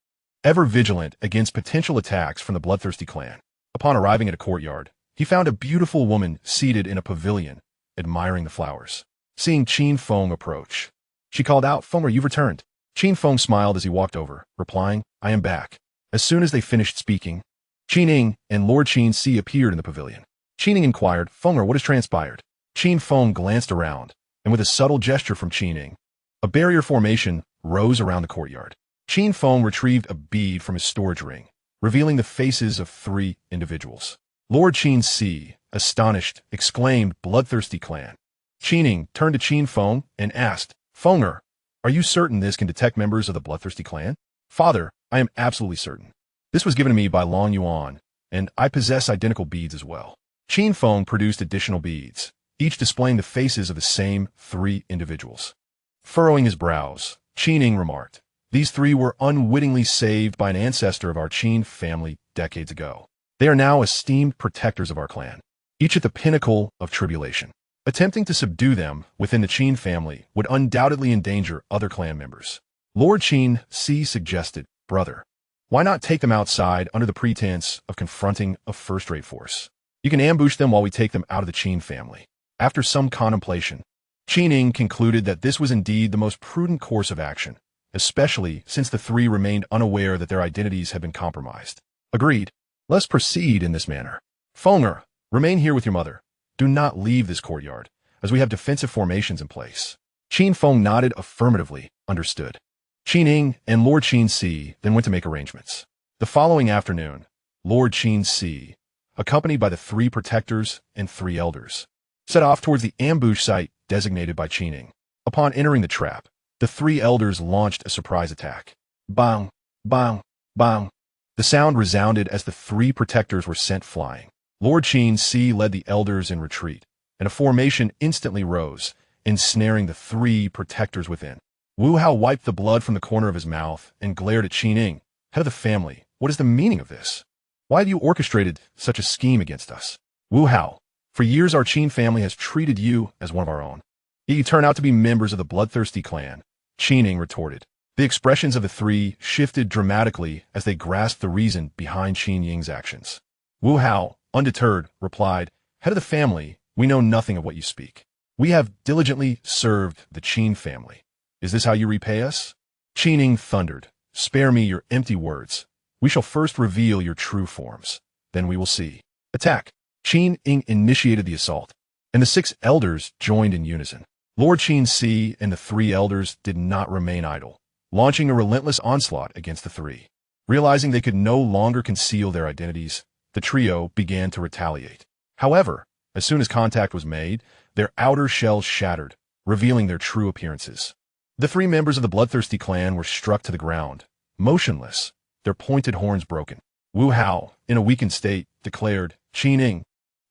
ever vigilant against potential attacks from the bloodthirsty clan. Upon arriving at a courtyard, he found a beautiful woman seated in a pavilion, admiring the flowers. Seeing Qin Feng approach, she called out, "Fenger, you've returned." Qin Feng smiled as he walked over, replying, "I am back." As soon as they finished speaking, Qining and Lord Xianxia appeared in the pavilion. Qining inquired, "Fenger, what has transpired?" Qin Feng glanced around, and with a subtle gesture from Qining, a barrier formation rose around the courtyard. Qin Feng retrieved a bead from his storage ring, revealing the faces of 3 individuals. Lord Xianxia, astonished, exclaimed, "Bloodthirsty clan." Qining turned to Qin Feng and asked, "Fenger, are you certain this can detect members of the bloodthirsty clan?" "Father, I am absolutely certain. This was given to me by Long Yuan, and I possess identical beads as well." Qin Feng produced additional beads, each displaying the faces of the same 3 individuals. Furrowing his brows, Qining remarked, "These 3 were unwittingly saved by an ancestor of our Qin family decades ago. They are now esteemed protectors of our clan, each at the pinnacle of tribulation. Attempting to subdue them within the Qin family would undoubtedly endanger other clan members." Lord Xianxia suggested, "Brother, why not take them outside under the pretense of confronting a first-rate force? You can ambush them while we take them out of the Qin family." After some contemplation, Qining concluded that this was indeed the most prudent course of action, especially since the 3 remained unaware that their identities had been compromised. "Agreed. Let's proceed in this manner. Fenger, remain here with your mother. Do not leave this courtyard, as we have defensive formations in place." Qin Feng nodded affirmatively, understood. Qining and Lord Xianxia then went to make arrangements. The following afternoon, Lord Xianxia, accompanied by the 3 protectors and 3 elders, set off towards the ambush site designated by Qining. Upon entering the trap, the 3 elders launched a surprise attack. Bang, bang, bang. The sound resounded as the 3 protectors were sent flying. Lord Xianxia led the elders in retreat, and a formation instantly rose, ensnaring the 3 protectors within. Wu Hao wiped the blood from the corner of his mouth and glared at Qining, head of the family. "What is the meaning of this? Why have you orchestrated such a scheme against us?" "Wu Hao, for years our Qin family has treated you as one of our own. Yet you turn out to be members of the bloodthirsty clan," Qining retorted. The expressions of the 3 shifted dramatically as they grasped the reason behind Qin Ying's actions. Wu Hao, undeterred, replied, "Head of the family, we know nothing of what you speak. We have diligently served the Qin family. Is this how you repay us?" Qining thundered, "Spare me your empty words. We shall first reveal your true forms. Then we will see. Attack." Qin Ying initiated the assault, and the 6 elders joined in unison. Lord Xianxia and the 3 elders did not remain idle, launching a relentless onslaught against the 3. Realizing they could no longer conceal their identities, the trio began to retaliate. However, as soon as contact was made, their outer shells shattered, revealing their true appearances. The 3 members of the bloodthirsty clan were struck to the ground, motionless, their pointed horns broken. Wu Hao, in a weakened state, declared, "Qining,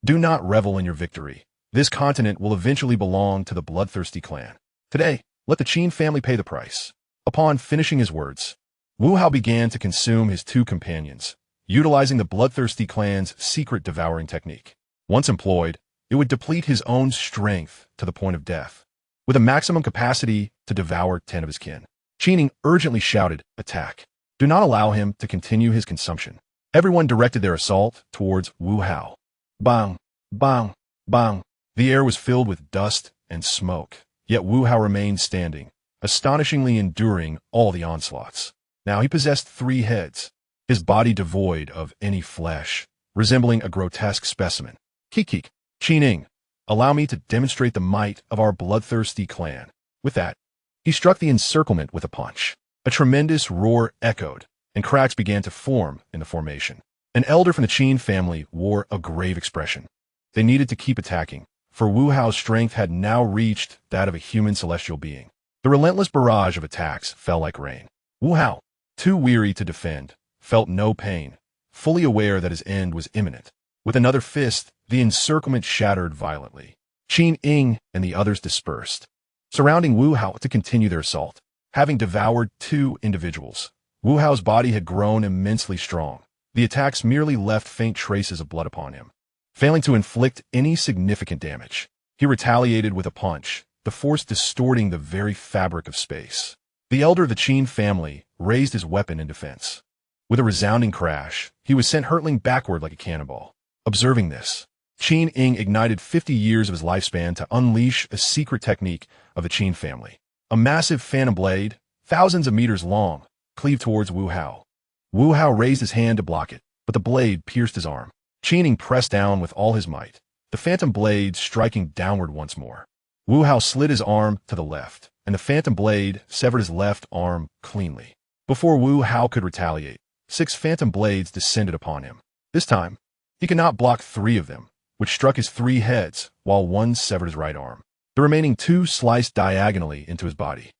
do not revel in your victory. This continent will eventually belong to the bloodthirsty clan. Today, let the Qin family pay the price." Upon finishing his words, Wu Hao began to consume his 2 companions, utilizing the bloodthirsty clan's secret devouring technique. Once employed, it would deplete his own strength to the point of death, with a maximum capacity to devour 10 of his kin. Qining urgently shouted, "Attack." Do not allow him to continue his consumption. Everyone directed their assault towards Wu Hao. Bang, bang, bang. The air was filled with dust and smoke, yet Wu Hao remained standing, astonishingly enduring all the onslaughts. Now he possessed 3 heads, his body devoid of any flesh, resembling a grotesque specimen. Kikik, Qining, allow me to demonstrate the might of our bloodthirsty clan. With that, he struck the encirclement with a punch. A tremendous roar echoed, and cracks began to form in the formation. An elder from the Qin family wore a grave expression. They needed to keep attacking, for Wu Hao's strength had now reached that of a human celestial being. The relentless barrage of attacks fell like rain. Wu Hao, too weary to defend, felt no pain, fully aware that his end was imminent. With another fist, the encirclement shattered violently. Qin Ying and the others dispersed, surrounding Wu Hao to continue their assault. Having devoured 2 individuals, Wu Hao's body had grown immensely strong. The attacks merely left faint traces of blood upon him. Failing to inflict any significant damage, he retaliated with a punch, the force distorting the very fabric of space. The elder of the Qin family raised his weapon in defense. With a resounding crash, he was sent hurtling backward like a cannonball. Observing this, Qin Ying ignited 50 years of his lifespan to unleash a secret technique of the Qin family. A massive phantom blade, thousands of meters long, cleaved towards Wu Hao. Wu Hao raised his hand to block it, but the blade pierced his arm. Qin Ying pressed down with all his might, the phantom blade striking downward once more. Wu Hao slid his arm to the left, and the phantom blade severed his left arm cleanly. Before Wu Hao could retaliate, 6 phantom blades descended upon him. This time, he could not block 3 of them, which struck his 3 heads, while 1 severed his right arm. The remaining 2 sliced diagonally into his body.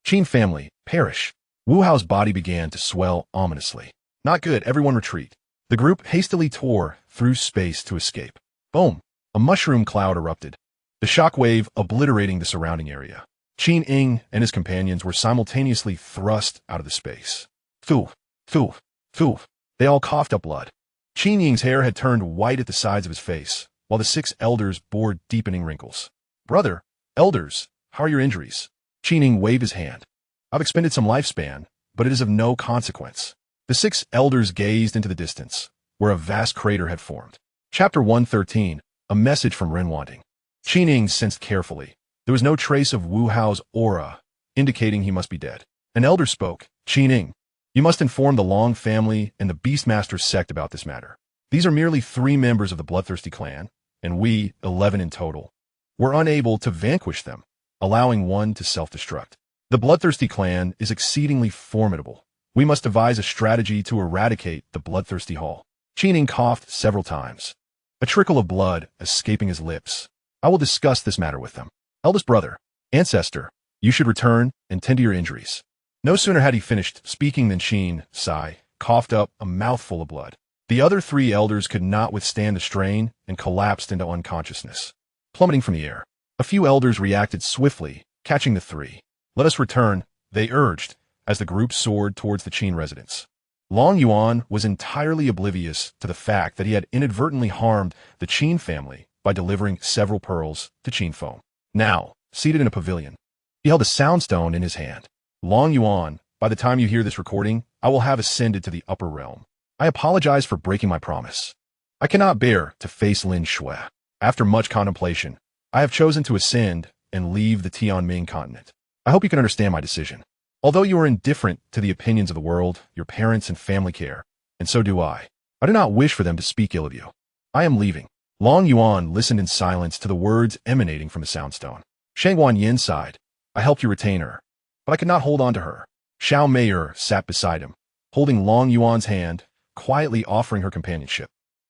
Qin family, perish. Wu Hao's body began to swell ominously. Not good, everyone retreat. The group hastily tore through space to escape. Boom! A mushroom cloud erupted, the shockwave obliterating the surrounding area. Qin Ying and his companions were simultaneously thrust out of the space. Thu! Thu! Thu! They all coughed up blood. Qin Ying's hair had turned white at the sides of his face, while the 6 elders bore deepening wrinkles. Brother, elders, how are your injuries? Qin Ying waved his hand. I've expended some lifespan, but it is of no consequence. The 6 elders gazed into the distance, where a vast crater had formed. Chapter 113, a message from Renwanding. Qin Ying sensed carefully. There was no trace of Wu Hao's aura, indicating he must be dead. An elder spoke. Qin Ying, you must inform the Long family and the Beastmaster sect about this matter. These are merely 3 members of the Bloodthirsty clan, and we, 11 in total, were unable to vanquish them, allowing 1 to self-destruct. The Bloodthirsty clan is exceedingly formidable. We must devise a strategy to eradicate the Bloodthirsty Hall. Qin Ying coughed several times, a trickle of blood escaping his lips. I will discuss this matter with them. Eldest brother, ancestor, you should return and tend to your injuries. No sooner had he finished speaking than Xianxia coughed up a mouthful of blood. The other 3 elders could not withstand the strain and collapsed into unconsciousness, plummeting from the air. A few elders reacted swiftly, catching the 3. Let us return, they urged, as the group soared towards the Qin residence. Long Yuan was entirely oblivious to the fact that he had inadvertently harmed the Qin family by delivering several pearls to Qin Feng. Now, seated in a pavilion, he held a soundstone in his hand. Long Yuan, by the time you hear this recording, I will have ascended to the upper realm. I apologize for breaking my promise. I cannot bear to face Lin Shui. After much contemplation, I have chosen to ascend and leave the Tianming continent. I hope you can understand my decision. Although you are indifferent to the opinions of the world, your parents and family care, and so do I do not wish for them to speak ill of you. I am leaving. Long Yuan listened in silence to the words emanating from the soundstone. Shangguan Yin sighed. I helped you retain her, but I could not hold on to her. Xiao Meier sat beside him, holding Long Yuan's hand, quietly offering her companionship.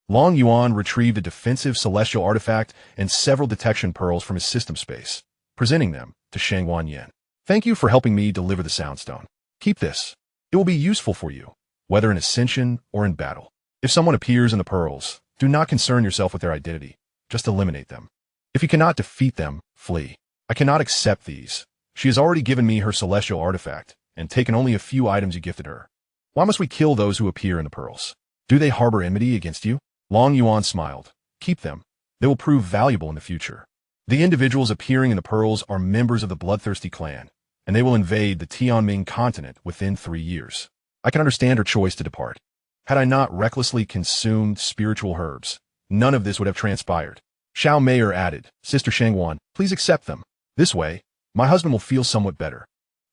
Long Yuan retrieved a defensive celestial artifact and several detection pearls from his system space, presenting them to Shangguan Yin. Thank you for helping me deliver the soundstone. Keep this. It will be useful for you, whether in ascension or in battle. If someone appears in the pearls, do not concern yourself with their identity. Just eliminate them. If you cannot defeat them, flee. I cannot accept these. She has already given me her celestial artifact and taken only a few items you gifted her. Why must we kill those who appear in the pearls? Do they harbor enmity against you? Long Yuan smiled. Keep them. They will prove valuable in the future. The individuals appearing in the pearls are members of the Bloodthirsty clan, and they will invade the Tianming continent within 3 years. I can understand her choice to depart. Had I not recklessly consumed spiritual herbs, none of this would have transpired. Xiao Meier added, Sister Shangguan, please accept them. This way, my husband will feel somewhat better.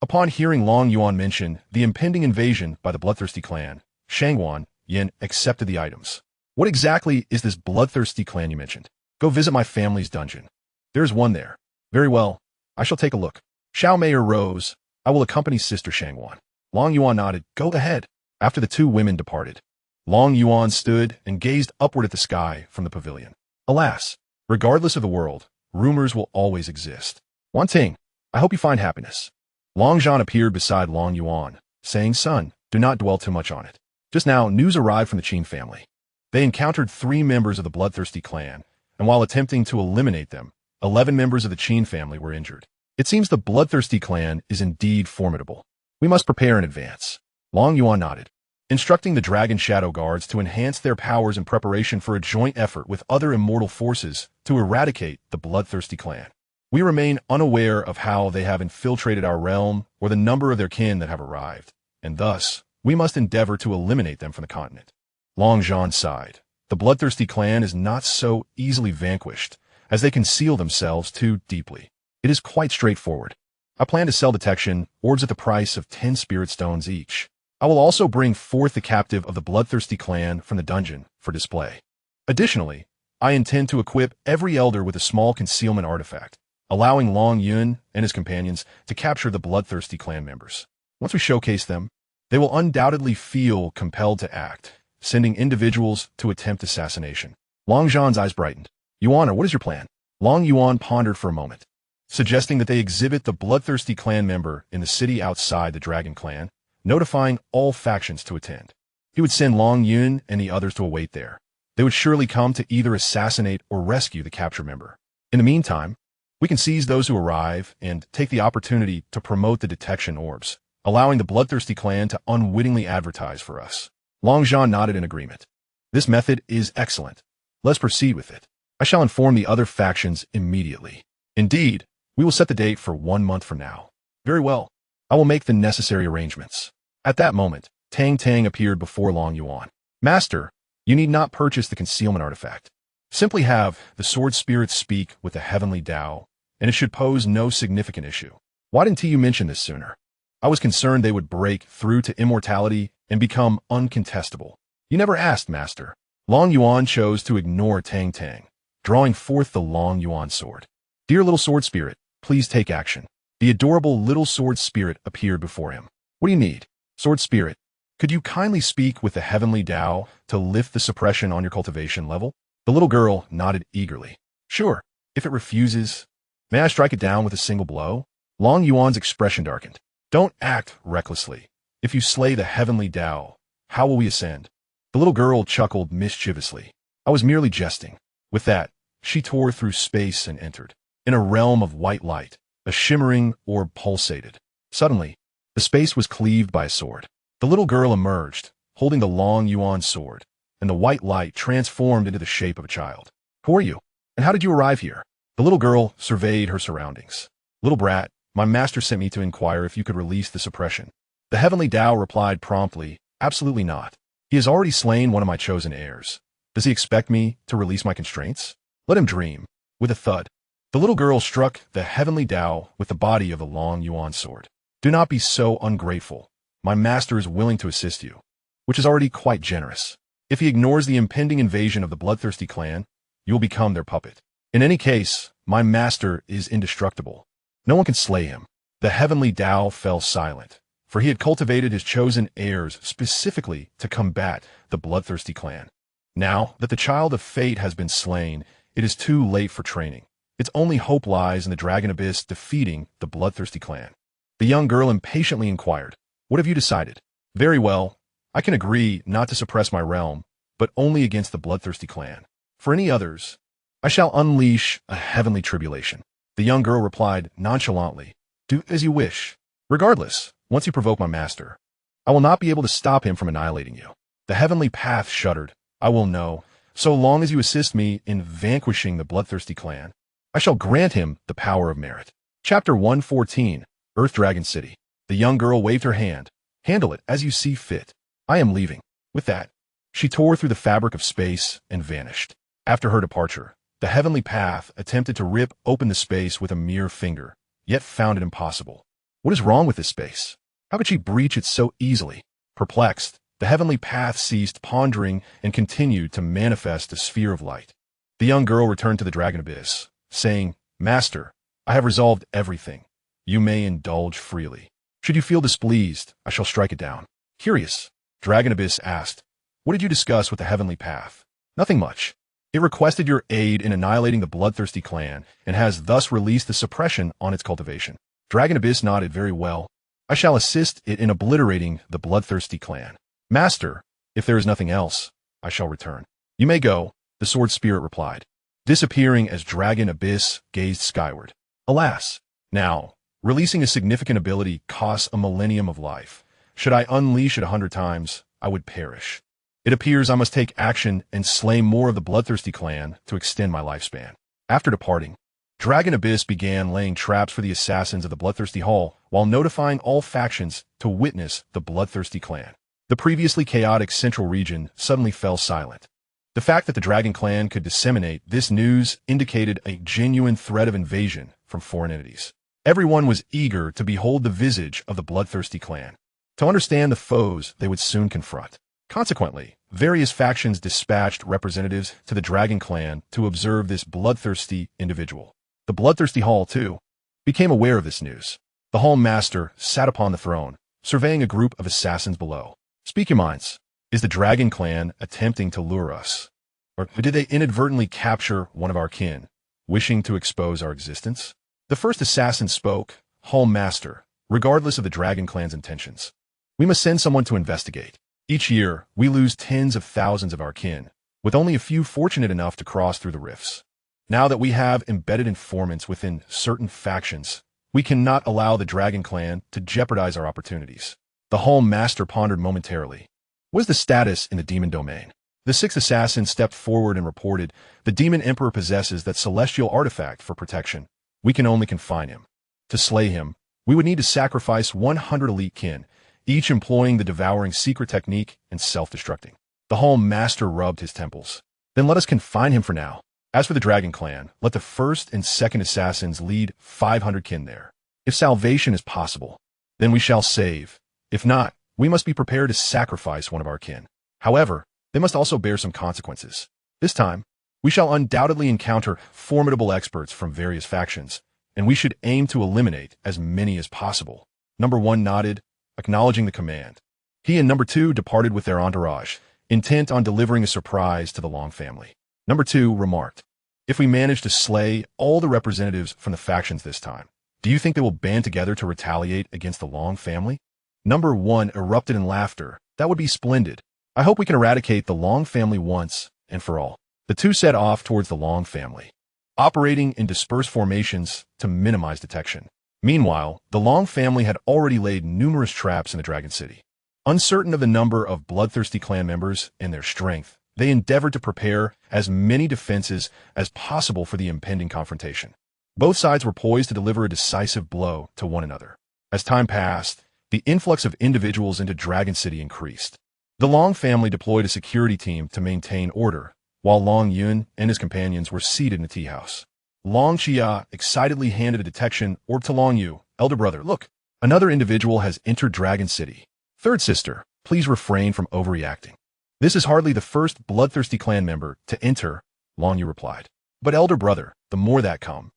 Upon hearing Long Yuan mention the impending invasion by the Bloodthirsty clan, Shangguan Yin accepted the items. What exactly is this Bloodthirsty clan you mentioned? Go visit my family's dungeon. There is one there. Very well. I shall take a look. Xiao Meier rose. I will accompany Sister Shangguan. Long Yuan nodded. Go ahead. After the two women departed, Long Yuan stood and gazed upward at the sky from the pavilion. Alas, regardless of the world, rumors will always exist. Wan Ting, I hope you find happiness. Long Zhan appeared beside Long Yuan, saying, Son, do not dwell too much on it. Just now, news arrived from the Qin family. They encountered 3 members of the bloodthirsty clan, and while attempting to eliminate them, 11 members of the Qin family were injured. It seems the bloodthirsty clan is indeed formidable. We must prepare in advance. Long Yuan nodded, instructing the Dragon Shadow Guards to enhance their powers in preparation for a joint effort with other immortal forces to eradicate the bloodthirsty clan. We remain unaware of how they have infiltrated our realm or the number of their kin that have arrived, and thus, we must endeavor to eliminate them from the continent. Long Zhan sighed. The bloodthirsty clan is not so easily vanquished, as they conceal themselves too deeply. It is quite straightforward. I plan to sell detection orbs at the price of 10 spirit stones each. I will also bring forth the captive of the bloodthirsty clan from the dungeon for display. Additionally, I intend to equip every elder with a small concealment artifact, allowing Long Yun and his companions to capture the bloodthirsty clan members. Once we showcase them, they will undoubtedly feel compelled to act, sending individuals to attempt assassination. Long Zhan's eyes brightened. Yuan, what is your plan? Long Yuan pondered for a moment, suggesting that they exhibit the bloodthirsty clan member in the city outside the Dragon Clan, notifying all factions to attend. He would send Long Yun and the others to await there. They would surely come to either assassinate or rescue the captured member. In the meantime, we can seize those who arrive and take the opportunity to promote the detection orbs, allowing the bloodthirsty clan to unwittingly advertise for us. Long Zhan nodded in agreement. This method is excellent. Let's proceed with it. I shall inform the other factions immediately. Indeed, we will set the date for 1 month from now. Very well. I will make the necessary arrangements. At that moment, Tang Tang appeared before Long Yuan. Master, you need not purchase the concealment artifact. Simply have the sword spirit speak with the heavenly Tao, and it should pose no significant issue. Why didn't you mention this sooner? I was concerned they would break through to immortality and become uncontestable. You never asked, Master. Long Yuan chose to ignore Tang Tang, drawing forth the Long Yuan sword. Dear little sword spirit, please take action. The adorable little sword spirit appeared before him. What do you need? Sword spirit, could you kindly speak with the heavenly Tao to lift the suppression on your cultivation level? The little girl nodded eagerly. Sure, if it refuses, may I strike it down with a single blow? Long Yuan's expression darkened. Don't act recklessly. If you slay the heavenly Tao, how will we ascend? The little girl chuckled mischievously. I was merely jesting. With that, she tore through space and entered. In a realm of white light, a shimmering orb pulsated. Suddenly, the space was cleaved by a sword. The little girl emerged, holding the Long Yuan sword, and the white light transformed into the shape of a child. Who are you? And how did you arrive here? The little girl surveyed her surroundings. Little brat, my master sent me to inquire if you could release the suppression. The heavenly Tao replied promptly, absolutely not. He has already slain one of my chosen heirs. Does he expect me to release my constraints? Let him dream. With a thud, the little girl struck the heavenly Tao with the body of the Long Yuan sword. Do not be so ungrateful. My master is willing to assist you, which is already quite generous. If he ignores the impending invasion of the bloodthirsty clan, you will become their puppet. In any case, my master is indestructible. No one can slay him. The heavenly Tao fell silent, for he had cultivated his chosen heirs specifically to combat the bloodthirsty clan. Now that the child of fate has been slain, it is too late for training. Its only hope lies in the Dragon Abyss defeating the bloodthirsty clan. The young girl impatiently inquired, what have you decided? Very well, I can agree not to suppress my realm, but only against the bloodthirsty clan. For any others, I shall unleash a heavenly tribulation. The young girl replied nonchalantly, do as you wish. Regardless, once you provoke my master, I will not be able to stop him from annihilating you. The heavenly path shuddered. I will know, so long as you assist me in vanquishing the bloodthirsty clan, I shall grant him the power of merit. Chapter 114, Earth Dragon City. The young girl waved her hand. Handle it as you see fit. I am leaving. With that, she tore through the fabric of space and vanished. After her departure, the heavenly path attempted to rip open the space with a mere finger, yet found it impossible. What is wrong with this space? How could she breach it so easily? Perplexed, the heavenly path ceased pondering and continued to manifest a sphere of light. The young girl returned to the Dragon Abyss, saying, Master, I have resolved everything. You may indulge freely. Should you feel displeased, I shall strike it down. Curious. Dragon Abyss asked, "What did you discuss with the Heavenly Path?" "Nothing much. It requested your aid in annihilating the bloodthirsty clan and has thus released the suppression on its cultivation." Dragon Abyss nodded. "Very well. I shall assist it in obliterating the bloodthirsty clan. Master, if there is nothing else, I shall return." "You may go," the sword spirit replied, disappearing as Dragon Abyss gazed skyward. Alas! Now, releasing a significant ability costs a millennium of life. Should I unleash it 100 times, I would perish. It appears I must take action and slay more of the bloodthirsty clan to extend my lifespan. After departing, Dragon Abyss began laying traps for the assassins of the Bloodthirsty Hall while notifying all factions to witness the Bloodthirsty clan. The previously chaotic central region suddenly fell silent. The fact that the Dragon clan could disseminate this news indicated a genuine threat of invasion from foreign entities. Everyone was eager to behold the visage of the Bloodthirsty clan, to understand the foes they would soon confront. Consequently, various factions dispatched representatives to the Dragon clan to observe this bloodthirsty individual. The Bloodthirsty Hall, too, became aware of this news. The Hall Master sat upon the throne, surveying a group of assassins below. "Speak your minds. Is the Dragon clan attempting to lure us? Or did they inadvertently capture one of our kin, wishing to expose our existence?" The first assassin spoke. "Hall Master, regardless of the Dragon clan's intentions, we must send someone to investigate. Each year, we lose tens of thousands of our kin, with only a few fortunate enough to cross through the rifts. Now that we have embedded informants within certain factions, we cannot allow the Dragon clan to jeopardize our opportunities." The Hall Master pondered momentarily. "What is the status in the demon domain?" The sixth assassin stepped forward and reported, "The Demon Emperor possesses that celestial artifact for protection. We can only confine him. To slay him, we would need to sacrifice 100 elite kin, each employing the devouring secret technique and self-destructing." The Hall Master rubbed his temples. "Then let us confine him for now. As for the Dragon clan, let the first and second assassins lead 500 kin there. If salvation is possible, then we shall save. If not, we must be prepared to sacrifice one of our kin. However, they must also bear some consequences. This time, we shall undoubtedly encounter formidable experts from various factions, and we should aim to eliminate as many as possible." Number 1 nodded, acknowledging the command. He and Number 2 departed with their entourage, intent on delivering a surprise to the Long family. Number 2 remarked, "If we manage to slay all the representatives from the factions this time, do you think they will band together to retaliate against the Long family?" Number 1 erupted in laughter. "That would be splendid. I hope we can eradicate the Long family once and for all." The two set off towards the Long family, operating in dispersed formations to minimize detection. Meanwhile, the Long family had already laid numerous traps in the Dragon City. Uncertain of the number of bloodthirsty clan members and their strength, they endeavored to prepare as many defenses as possible for the impending confrontation. Both sides were poised to deliver a decisive blow to one another. As time passed, the influx of individuals into Dragon City increased. The Long family deployed a security team to maintain order, while Long Yuan and his companions were seated in a tea house. Xianxia excitedly handed a detection orb to Long Yu. "Elder brother, look, another individual has entered Dragon City." "Third sister, please refrain from overreacting. This is hardly the first bloodthirsty clan member to enter," Long Yu replied. "But elder brother, the more that come,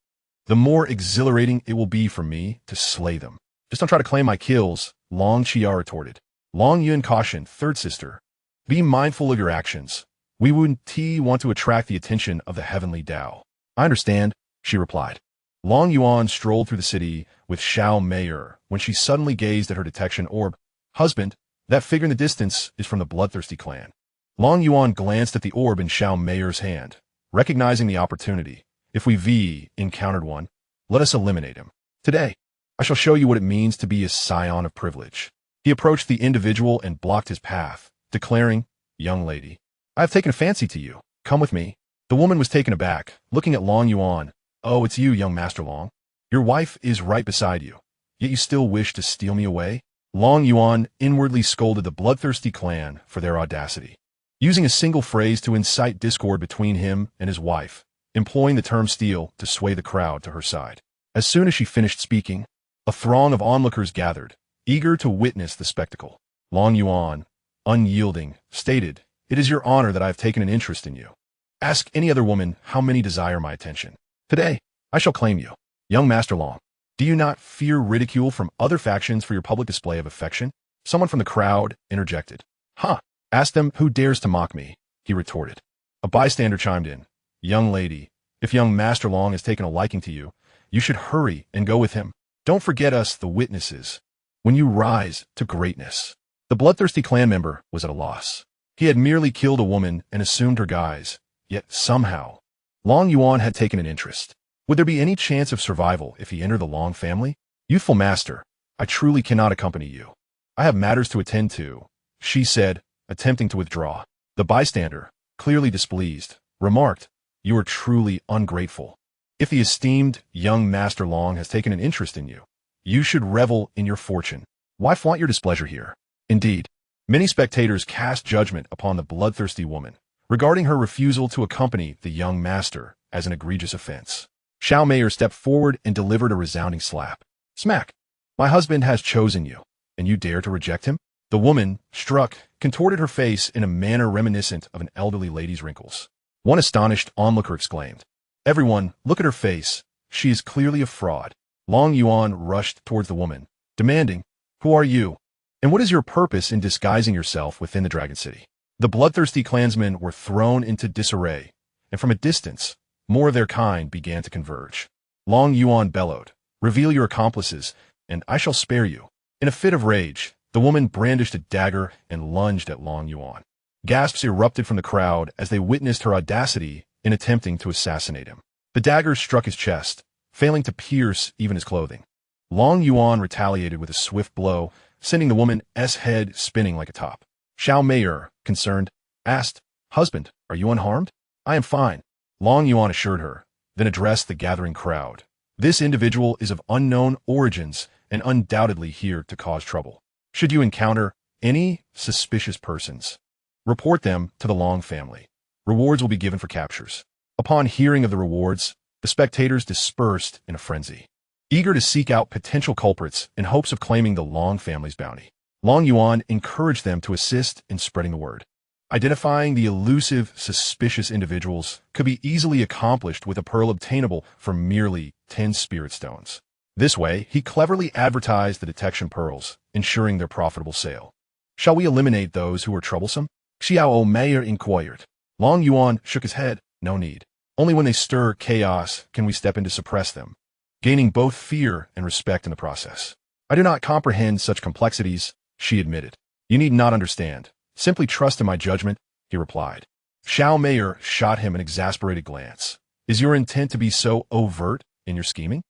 the more exhilarating it will be for me to slay them. Just don't try to claim my kills," Xianxia retorted. Long Yuan cautioned, "Third sister, be mindful of your actions. We wouldn't want to attract the attention of the heavenly Tao." "I understand," she replied. Long Yuan strolled through the city with Xianxia when she suddenly gazed at her detection orb. "Husband, that figure in the distance is from the bloodthirsty clan." Long Yuan glanced at the orb in Xianxia's hand, recognizing the opportunity. "If we encountered one, let us eliminate him. Today, I shall show you what it means to be a scion of privilege." He approached the individual and blocked his path, declaring, "Young lady, I have taken a fancy to you. Come with me." The woman was taken aback, looking at Long Yuan. "Oh, it's you, young Master Long. Your wife is right beside you, yet you still wish to steal me away?" Long Yuan inwardly scolded the bloodthirsty clan for their audacity, using a single phrase to incite discord between him and his wife, employing the term steal to sway the crowd to her side. As soon as she finished speaking, a throng of onlookers gathered, eager to witness the spectacle. Long Yuan, unyielding, stated, "It is your honor that I have taken an interest in you. Ask any other woman how many desire my attention. Today, I shall claim you. Young Master Long, do you not fear ridicule from other factions for your public display of affection?" Someone from the crowd interjected, Huh. Ask them who dares to mock me, he retorted. A bystander chimed in. Young lady, if young Master Long has taken a liking to you, you should hurry and go with him. Don't forget us, the witnesses, when you rise to greatness. The bloodthirsty clan member was at a loss. He had merely killed a woman and assumed her guise, yet somehow, Long Yuan had taken an interest. Would there be any chance of survival if he entered the Long family? Youthful master, I truly cannot accompany you. I have matters to attend to, she said, attempting to withdraw. The bystander, clearly displeased, remarked, You are truly ungrateful. If the esteemed young Master Long has taken an interest in you, you should revel in your fortune. Why flaunt your displeasure here? Indeed, many spectators cast judgment upon the bloodthirsty woman, regarding her refusal to accompany the young master as an egregious offense. Xianxia stepped forward and delivered a resounding slap. Smack! My husband has chosen you, and you dare to reject him? The woman, struck, contorted her face in a manner reminiscent of an elderly lady's wrinkles. One astonished onlooker exclaimed, Everyone, look at her face. She is clearly a fraud. Long Yuan rushed towards the woman, demanding, Who are you? And what is your purpose in disguising yourself within the Dragon City? The bloodthirsty clansmen were thrown into disarray, and from a distance, more of their kind began to converge. Long Yuan bellowed, Reveal your accomplices, and I shall spare you. In a fit of rage, the woman brandished a dagger and lunged at Long Yuan. Gasps erupted from the crowd as they witnessed her audacity in attempting to assassinate him. The dagger struck his chest, failing to pierce even his clothing. Long Yuan retaliated with a swift blow, sending the woman's head spinning like a top. Xianxia, concerned, asked, Husband, are you unharmed? I am fine, Long Yuan assured her, then addressed the gathering crowd. This individual is of unknown origins and undoubtedly here to cause trouble. Should you encounter any suspicious persons, report them to the Long family. Rewards will be given for captures. Upon hearing of the rewards, the spectators dispersed in a frenzy, eager to seek out potential culprits in hopes of claiming the Long family's bounty. Long Yuan encouraged them to assist in spreading the word. Identifying the elusive, suspicious individuals could be easily accomplished with a pearl obtainable from merely 10 spirit stones. This way, he cleverly advertised the detection pearls, ensuring their profitable sale. Shall we eliminate those who are troublesome? Xianxia inquired. Long Yuan shook his head. No need. Only when they stir chaos can we step in to suppress them, gaining both fear and respect in the process. I do not comprehend such complexities, she admitted. You need not understand. Simply trust in my judgment, he replied. Xianxia shot him an exasperated glance. Is your intent to be so overt in your scheming?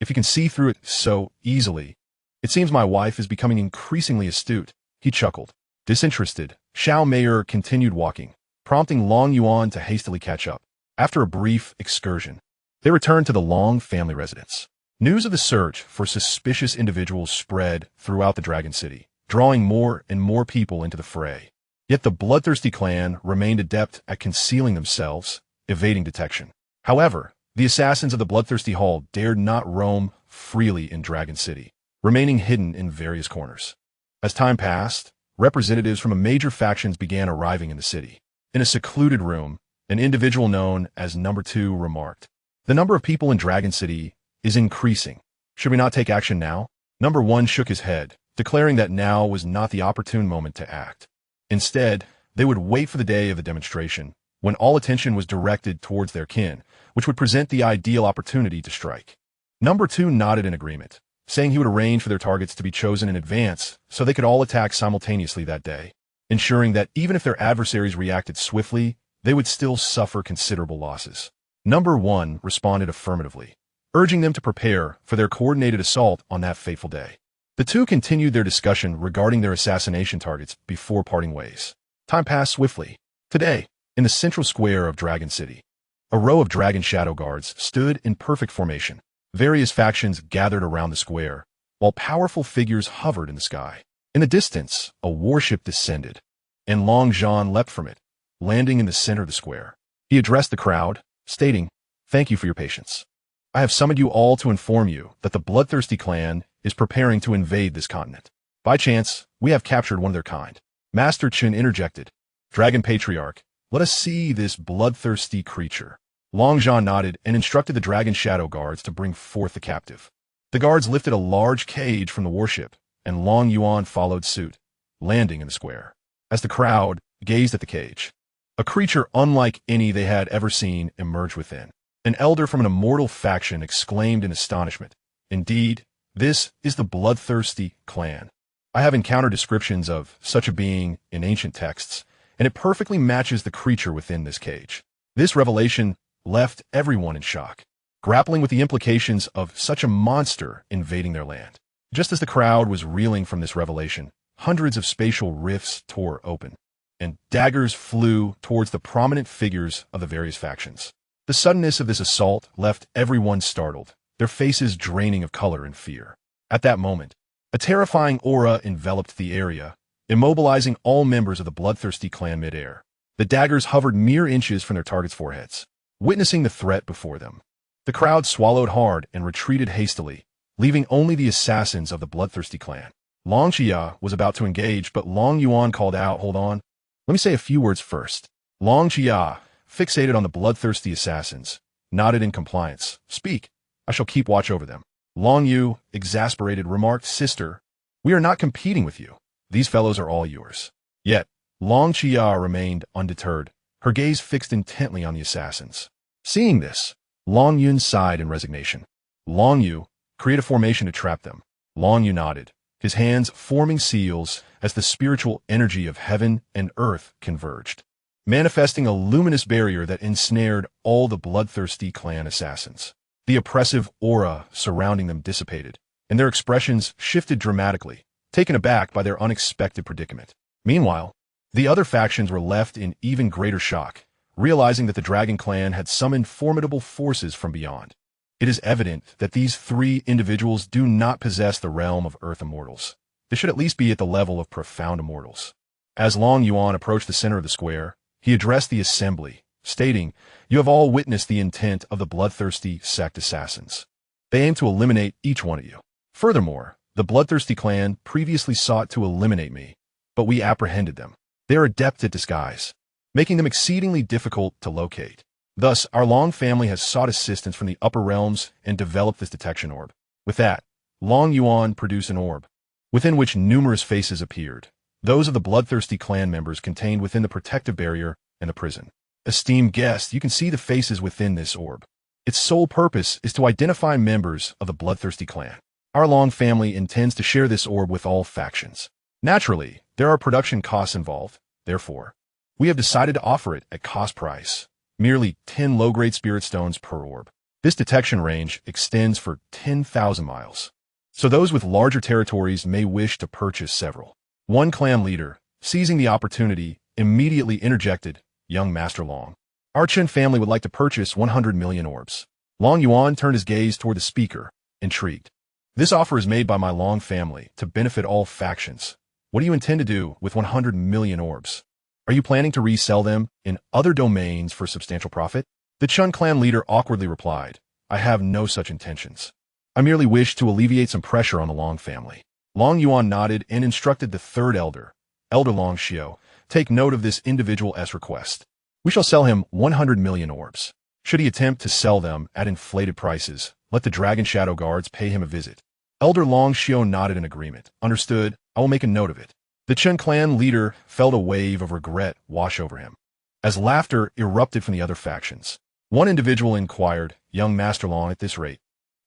If you can see through it so easily. It seems my wife is becoming increasingly astute, he chuckled. Disinterested, Xianxia continued walking, prompting Long Yuan to hastily catch up. After a brief excursion, they returned to the Long family residence. News of the search for suspicious individuals spread throughout the Dragon City, drawing more and more people into the fray. Yet the bloodthirsty clan remained adept at concealing themselves, evading detection. However, the assassins of the bloodthirsty hall dared not roam freely in Dragon City, remaining hidden in various corners. As time passed, representatives from major factions began arriving in the city. In a secluded room, an individual known as Number 2 remarked, The number of people in Dragon City is increasing. Should we not take action now? Number 1 shook his head, declaring that now was not the opportune moment to act. Instead, they would wait for the day of the demonstration, when all attention was directed towards their kin, which would present the ideal opportunity to strike. Number 2 nodded in agreement, saying he would arrange for their targets to be chosen in advance so they could all attack simultaneously that day, ensuring that even if their adversaries reacted swiftly, they would still suffer considerable losses. Number 1 responded affirmatively, urging them to prepare for their coordinated assault on that fateful day. The two continued their discussion regarding their assassination targets before parting ways. Time passed swiftly. Today, in the central square of Dragon City, a row of dragon shadow guards stood in perfect formation. Various factions gathered around the square, while powerful figures hovered in the sky. In the distance, a warship descended, and Long Zhan leapt from it, landing in the center of the square. He addressed the crowd, stating, Thank you for your patience. I have summoned you all to inform you that the bloodthirsty clan is preparing to invade this continent. By chance, we have captured one of their kind. Master Chen interjected, Dragon Patriarch, let us see this bloodthirsty creature. Long Zhan nodded and instructed the dragon shadow guards to bring forth the captive. The guards lifted a large cage from the warship, and Long Yuan followed suit, landing in the square. as the crowd gazed at the cage. A creature unlike any they had ever seen emerged within. An elder from an immortal faction exclaimed in astonishment, "Indeed, this is the bloodthirsty clan. I have encountered descriptions of such a being in ancient texts, and it perfectly matches the creature within this cage." This revelation left everyone in shock, grappling with the implications of such a monster invading their land. Just as the crowd was reeling from this revelation, hundreds of spatial rifts tore open, and daggers flew towards the prominent figures of the various factions. The suddenness of this assault left everyone startled, their faces draining of color and fear. At that moment, a terrifying aura enveloped the area, immobilizing all members of the bloodthirsty clan midair. The daggers hovered mere inches from their targets' foreheads. Witnessing the threat before them, the crowd swallowed hard and retreated hastily, leaving only the assassins of the bloodthirsty clan. Xianxia was about to engage, but Long Yuan called out, "Hold on. Let me say a few words first." Xianxia, fixated on the bloodthirsty assassins, nodded in compliance. "Speak. I shall keep watch over them." Long Yu, exasperated, remarked, "Sister, we are not competing with you. These fellows are all yours." Yet, Xianxia remained undeterred, her gaze fixed intently on the assassins. Seeing this, Long Yun sighed in resignation. "Long Yu, create a formation to trap them." Long Yu nodded, his hands forming seals as the spiritual energy of heaven and earth converged, manifesting a luminous barrier that ensnared all the bloodthirsty clan assassins. The oppressive aura surrounding them dissipated, and their expressions shifted dramatically, taken aback by their unexpected predicament. Meanwhile, the other factions were left in even greater shock, realizing that the Dragon Clan had summoned formidable forces from beyond. It is evident that these three individuals do not possess the realm of Earth Immortals. They should at least be at the level of profound Immortals. As Long Yuan approached the center of the square, he addressed the assembly, stating, "You have all witnessed the intent of the bloodthirsty sect assassins. They aim to eliminate each one of you. Furthermore, the bloodthirsty clan previously sought to eliminate me, but we apprehended them. They are adept at disguise, making them exceedingly difficult to locate. Thus, our Long family has sought assistance from the upper realms and developed this detection orb." With that, Long Yuan produced an orb, within which numerous faces appeared, those of the bloodthirsty clan members contained within the protective barrier and the prison. Esteemed guests, you can see the faces within this orb. Its sole purpose is to identify members of the bloodthirsty clan. Our Long family intends to share this orb with all factions. Naturally, there are production costs involved. Therefore, we have decided to offer it at cost price, merely 10 low-grade spirit stones per orb. This detection range extends for 10,000 miles, so those with larger territories may wish to purchase several. One clan leader, seizing the opportunity, immediately interjected, "Young Master Long, our Chen family would like to purchase 100 million orbs." Long Yuan turned his gaze toward the speaker, intrigued. "This offer is made by my Long family to benefit all factions. What do you intend to do with 100 million orbs? Are you planning to resell them in other domains for substantial profit?" The Chun clan leader awkwardly replied, "I have no such intentions. I merely wish to alleviate some pressure on the Long family." Long Yuan nodded and instructed the third elder, Elder Long Xiao, "Take note of this individual's request. We shall sell him 100 million orbs. Should he attempt to sell them at inflated prices, let the Dragon Shadow Guards pay him a visit." Elder Long Xiao nodded in agreement. "Understood. I will make a note of it." The Chen clan leader felt a wave of regret wash over him, as laughter erupted from the other factions. One individual inquired, "Young Master Long, at this rate,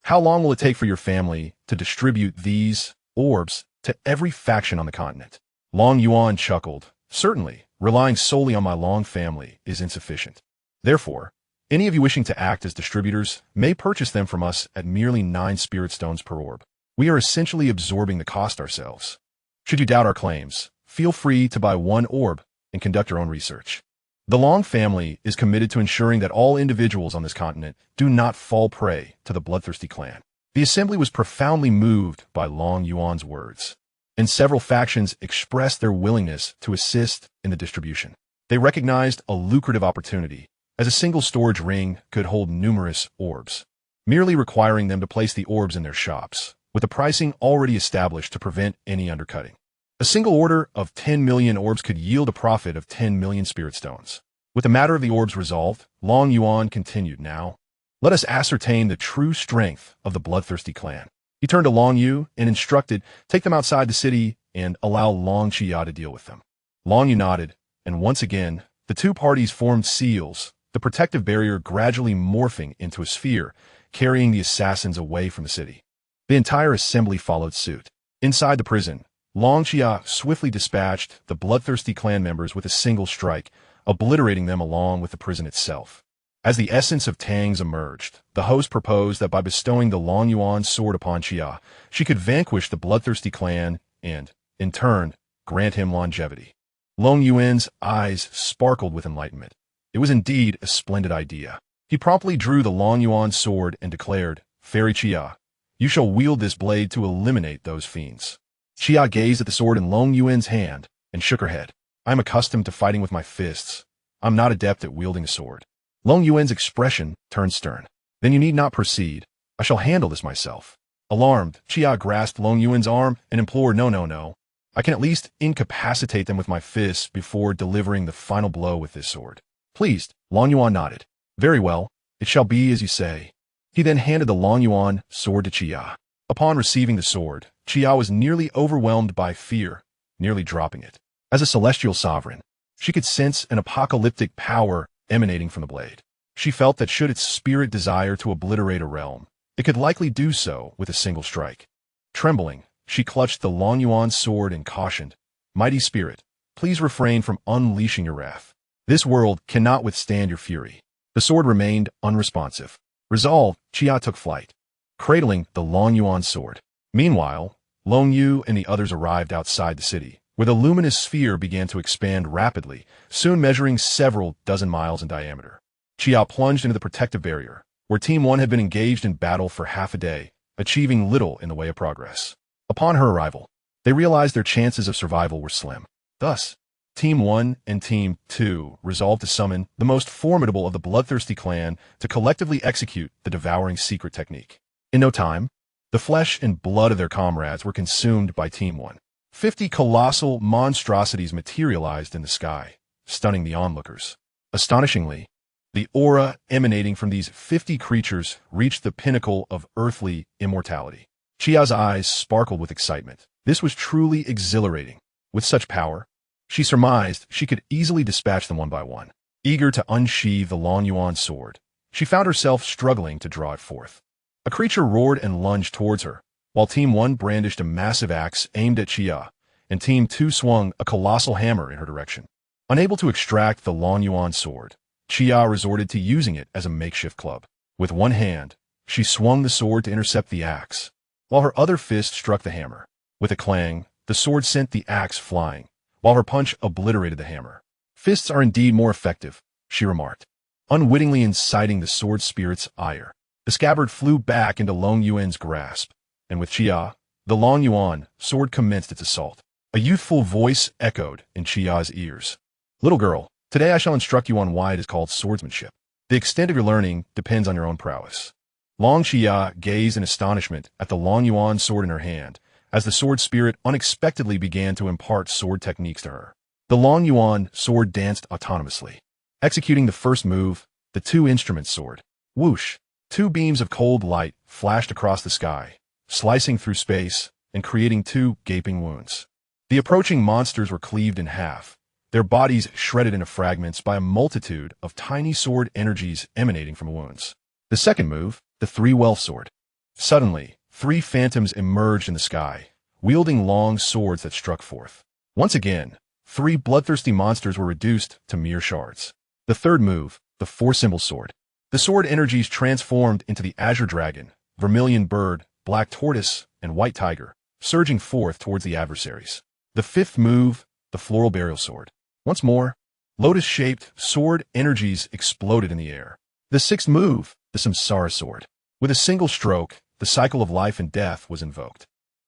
how long will it take for your family to distribute these orbs to every faction on the continent?" Long Yuan chuckled, "Certainly, relying solely on my Long family is insufficient. Therefore, any of you wishing to act as distributors may purchase them from us at merely 9 spirit stones per orb. We are essentially absorbing the cost ourselves. Should you doubt our claims, feel free to buy 1 orb and conduct your own research." The Long family is committed to ensuring that all individuals on this continent do not fall prey to the bloodthirsty clan. The assembly was profoundly moved by Long Yuan's words, and several factions expressed their willingness to assist in the distribution. They recognized a lucrative opportunity, as a single storage ring could hold numerous orbs, merely requiring them to place the orbs in their shops, with the pricing already established to prevent any undercutting. A single order of 10 million orbs could yield a profit of 10 million spirit stones. With the matter of the orbs resolved, Long Yuan continued, "Now, let us ascertain the true strength of the bloodthirsty clan." He turned to Long Yu and instructed, "Take them outside the city and allow Long Xia to deal with them." Long Yu nodded, and once again, the two parties formed seals, the protective barrier gradually morphing into a sphere, carrying the assassins away from the city. The entire assembly followed suit. Inside the prison, Long Xia swiftly dispatched the bloodthirsty clan members with a single strike, obliterating them along with the prison itself. As the essence of Tangs emerged, the host proposed that by bestowing the Long Yuan sword upon Xia, she could vanquish the bloodthirsty clan and, in turn, grant him longevity. Long Yuan's eyes sparkled with enlightenment. It was indeed a splendid idea. He promptly drew the Long Yuan sword and declared, "Fairy Xia, you shall wield this blade to eliminate those fiends." Xia gazed at the sword in Long Yuan's hand and shook her head. "I am accustomed to fighting with my fists. I'm not adept at wielding a sword." Long Yuan's expression turned stern. "Then you need not proceed. I shall handle this myself." Alarmed, Xia grasped Long Yuan's arm and implored, No. I can at least incapacitate them with my fists before delivering the final blow with this sword." Pleased, Long Yuan nodded. "Very well, it shall be as you say." He then handed the Long Yuan sword to Xia. Upon receiving the sword, Xia was nearly overwhelmed by fear, nearly dropping it. As a celestial sovereign, she could sense an apocalyptic power emanating from the blade. She felt that should its spirit desire to obliterate a realm, it could likely do so with a single strike. Trembling, she clutched the Long Yuan sword and cautioned, "Mighty spirit, please refrain from unleashing your wrath. This world cannot withstand your fury." The sword remained unresponsive. Resolved, Xia took flight, cradling the Long Yuan sword. Meanwhile, Long Yu and the others arrived outside the city, where the luminous sphere began to expand rapidly, soon measuring several dozen miles in diameter. Xia plunged into the protective barrier, where Team 1 had been engaged in battle for half a day, achieving little in the way of progress. Upon her arrival, they realized their chances of survival were slim. Thus, Team 1 and Team 2 resolved to summon the most formidable of the bloodthirsty clan to collectively execute the devouring secret technique. In no time, the flesh and blood of their comrades were consumed by Team 1. 50 colossal monstrosities materialized in the sky, stunning the onlookers. Astonishingly, the aura emanating from these 50 creatures reached the pinnacle of earthly immortality. Xia's eyes sparkled with excitement. This was truly exhilarating. With such power, she surmised she could easily dispatch them one by one. Eager to unsheathe the Long Yuan sword, she found herself struggling to draw it forth. A creature roared and lunged towards her, while Team 1 brandished a massive axe aimed at Xia, and Team 2 swung a colossal hammer in her direction. Unable to extract the Long Yuan sword, Xia resorted to using it as a makeshift club. With one hand, she swung the sword to intercept the axe, while her other fist struck the hammer. With a clang, the sword sent the axe flying, while her punch obliterated the hammer. "Fists are indeed more effective," she remarked, unwittingly inciting the sword spirit's ire. The scabbard flew back into Long Yuan's grasp, and with Xia, the Long Yuan sword commenced its assault. A youthful voice echoed in Xia's ears. "Little girl, today I shall instruct you on why it is called swordsmanship. The extent of your learning depends on your own prowess." Long Xia gazed in astonishment at the Long Yuan sword in her hand, as the sword spirit unexpectedly began to impart sword techniques to her. The Long Yuan sword danced autonomously, executing the first move, the two-instrument sword. Whoosh! Two beams of cold light flashed across the sky, slicing through space and creating two gaping wounds. The approaching monsters were cleaved in half, their bodies shredded into fragments by a multitude of tiny sword energies emanating from wounds. The second move, the three-well sword. Suddenly, 3 phantoms emerged in the sky, wielding long swords that struck forth. Once again, 3 bloodthirsty monsters were reduced to mere shards. The third move, the four-symbol sword. The sword energies transformed into the azure dragon, vermilion bird, black tortoise, and white tiger, surging forth towards the adversaries. The fifth move, the floral burial sword. Once more, lotus-shaped sword energies exploded in the air. The sixth move, the samsara sword. With a single stroke, the cycle of life and death was invoked.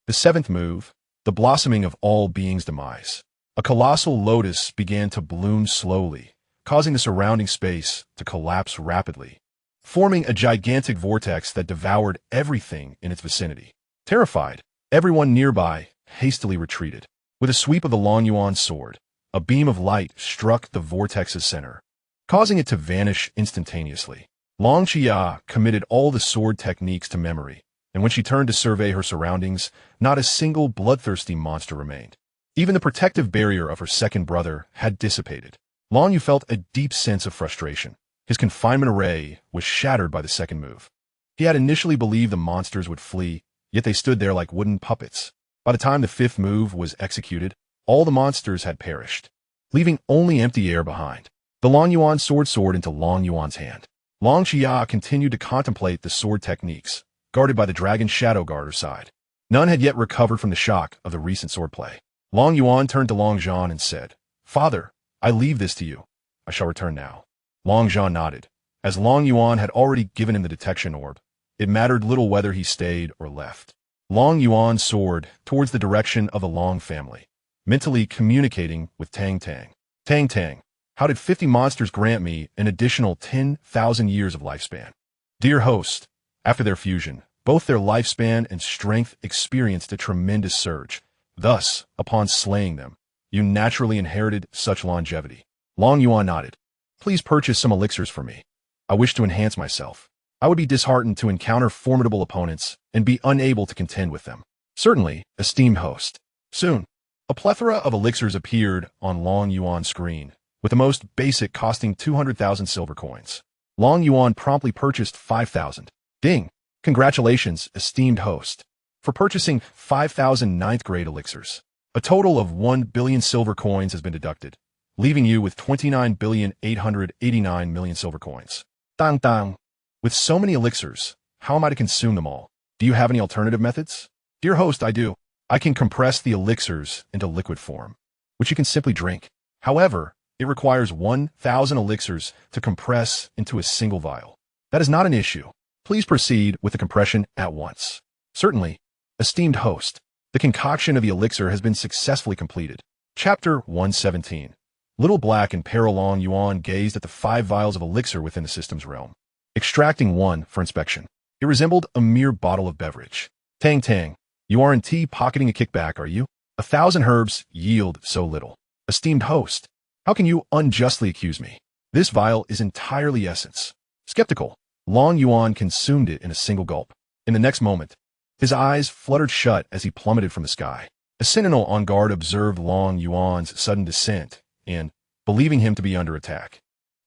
The seventh move, the blossoming of all beings' demise. A colossal lotus began to bloom slowly, causing the surrounding space to collapse rapidly, forming a gigantic vortex that devoured everything in its vicinity. Terrified, everyone nearby hastily retreated. With a sweep of the Long Yuan sword, a beam of light struck the vortex's center, causing it to vanish instantaneously. Long Xia committed all the sword techniques to memory, and when she turned to survey her surroundings, not a single bloodthirsty monster remained. Even the protective barrier of her second brother had dissipated. Long Yu felt a deep sense of frustration. His confinement array was shattered by the second move. He had initially believed the monsters would flee, yet they stood there like wooden puppets. By the time the fifth move was executed, all the monsters had perished, leaving only empty air behind. The Long Yuan sword soared into Long Yuan's hand. Long Xia continued to contemplate the sword techniques, guarded by the dragon shadow guard at her side. None had yet recovered from the shock of the recent swordplay. Long Yuan turned to Long Zhan and said, "Father, I leave this to you. I shall return now." Long Zhan nodded. As Long Yuan had already given him the detection orb, it mattered little whether he stayed or left. Long Yuan soared towards the direction of the Long family, mentally communicating with Tang Tang. "Tang Tang, how did 50 monsters grant me an additional 10,000 years of lifespan?" "Dear host, after their fusion, both their lifespan and strength experienced a tremendous surge. Thus, upon slaying them, you naturally inherited such longevity." Long Yuan nodded. "Please purchase some elixirs for me. I wish to enhance myself. I would be disheartened to encounter formidable opponents and be unable to contend with them." "Certainly, esteemed host." Soon, a plethora of elixirs appeared on Long Yuan's screen, with the most basic costing 200,000 silver coins. Long Yuan promptly purchased 5,000. Ding! Congratulations, esteemed host, for purchasing 5,000 ninth-grade elixirs. A total of 1 billion silver coins has been deducted, leaving you with 29,889,000,000 silver coins. Dang dang! With so many elixirs, how am I to consume them all? Do you have any alternative methods? Dear host, I do. I can compress the elixirs into liquid form, which you can simply drink. However, it requires 1,000 elixirs to compress into a single vial. That is not an issue. Please proceed with the compression at once. Certainly, esteemed host. The concoction of the elixir has been successfully completed. Chapter 117. Little Black and Peril Long Yuan gazed at the 5 vials of elixir within the system's realm, extracting one for inspection. It resembled a mere bottle of beverage. "Tang Tang, you are in tea pocketing a kickback, are you? 1,000 herbs yield so little. Esteemed host, how can you unjustly accuse me? This vial is entirely essence." Skeptical, Long Yuan consumed it in a single gulp. In the next moment, his eyes fluttered shut as he plummeted from the sky. A sentinel on guard observed Long Yuan's sudden descent and, believing him to be under attack,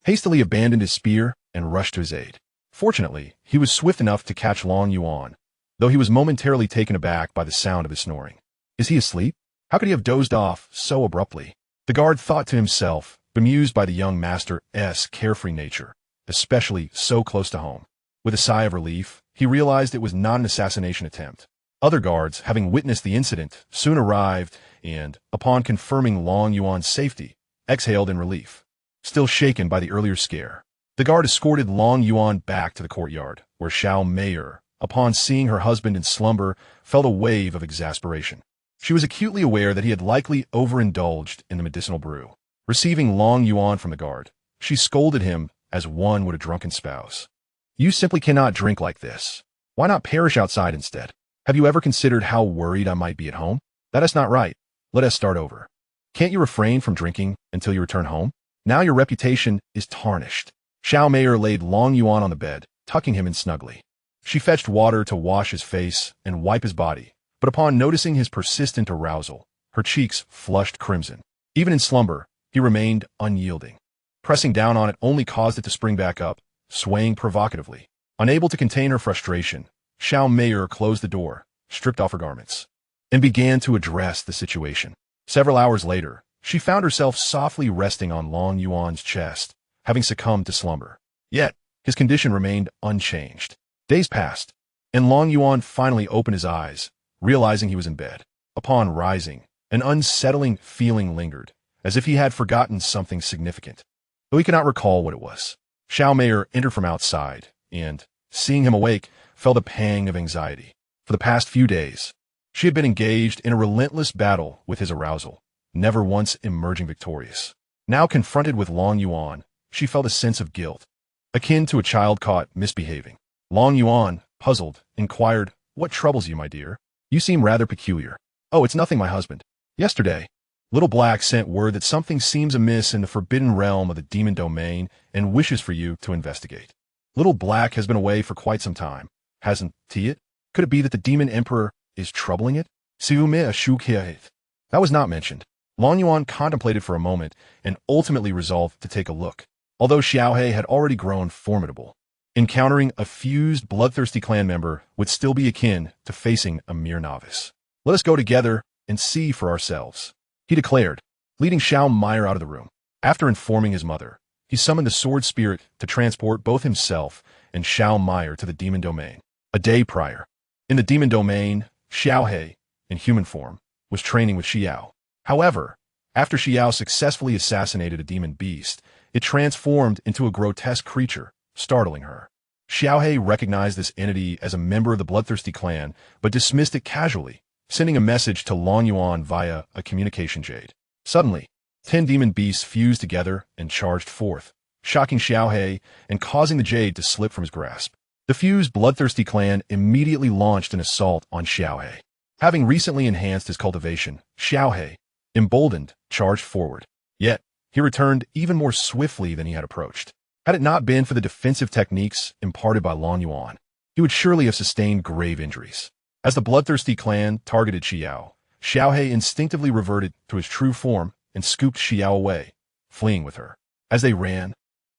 hastily abandoned his spear and rushed to his aid. Fortunately, he was swift enough to catch Long Yuan, though he was momentarily taken aback by the sound of his snoring. Is he asleep? How could he have dozed off so abruptly? The guard thought to himself, bemused by the young master's carefree nature, especially so close to home. With a sigh of relief, he realized it was not an assassination attempt. Other guards, having witnessed the incident, soon arrived and, upon confirming Long Yuan's safety, exhaled in relief. Still shaken by the earlier scare, the guard escorted Long Yuan back to the courtyard, where Xianxia, upon seeing her husband in slumber, felt a wave of exasperation. She was acutely aware that he had likely overindulged in the medicinal brew. Receiving Long Yuan from the guard, she scolded him as one would a drunken spouse. "You simply cannot drink like this. Why not perish outside instead? Have you ever considered how worried I might be at home? That is not right. Let us start over. Can't you refrain from drinking until you return home? Now your reputation is tarnished." Xianxia laid Long Yuan on the bed, tucking him in snugly. She fetched water to wash his face and wipe his body, but upon noticing his persistent arousal, her cheeks flushed crimson. Even in slumber, he remained unyielding. Pressing down on it only caused it to spring back up, swaying provocatively. Unable to contain her frustration, Xianxia closed the door, stripped off her garments, and began to address the situation. Several hours later, she found herself softly resting on Long Yuan's chest, having succumbed to slumber. Yet, his condition remained unchanged. Days passed, and Long Yuan finally opened his eyes, realizing he was in bed. Upon rising, an unsettling feeling lingered, as if he had forgotten something significant, though he could not recall what it was. Xianxia entered from outside, and, seeing him awake, felt a pang of anxiety. For the past few days, she had been engaged in a relentless battle with his arousal, never once emerging victorious. Now confronted with Long Yuan, she felt a sense of guilt, akin to a child caught misbehaving. Long Yuan, puzzled, inquired, "What troubles you, my dear? You seem rather peculiar." "Oh, it's nothing, my husband. Yesterday, Little Black sent word that something seems amiss in the forbidden realm of the demon domain and wishes for you to investigate. Little Black has been away for quite some time, hasn't he? Could it be that the demon emperor is troubling it? That was not mentioned. Long Yuan contemplated for a moment and ultimately resolved to take a look. Although Xiaohe had already grown formidable, encountering a fused, bloodthirsty clan member would still be akin to facing a mere novice. Let us go together and see for ourselves, he declared, leading Xiaomeyer out of the room. After informing his mother, he summoned the sword spirit to transport both himself and Xiaomeyer to the demon domain. A day prior, in the demon domain, Xiaohe, in human form, was training with Xiao. However, after Xiao successfully assassinated a demon beast, it transformed into a grotesque creature, startling her. Xiaohe recognized this entity as a member of the bloodthirsty clan, but dismissed it casually, sending a message to Long Yuan via a communication jade. Suddenly, 10 demon beasts fused together and charged forth, shocking Xiaohe and causing the jade to slip from his grasp. The fused bloodthirsty clan immediately launched an assault on Xiaohe. Having recently enhanced his cultivation, Xiaohe, emboldened, charged forward. Yet, he returned even more swiftly than he had approached. Had it not been for the defensive techniques imparted by Long Yuan, he would surely have sustained grave injuries. As the bloodthirsty clan targeted Xiaohe instinctively reverted to his true form and scooped Xiao away, fleeing with her. As they ran,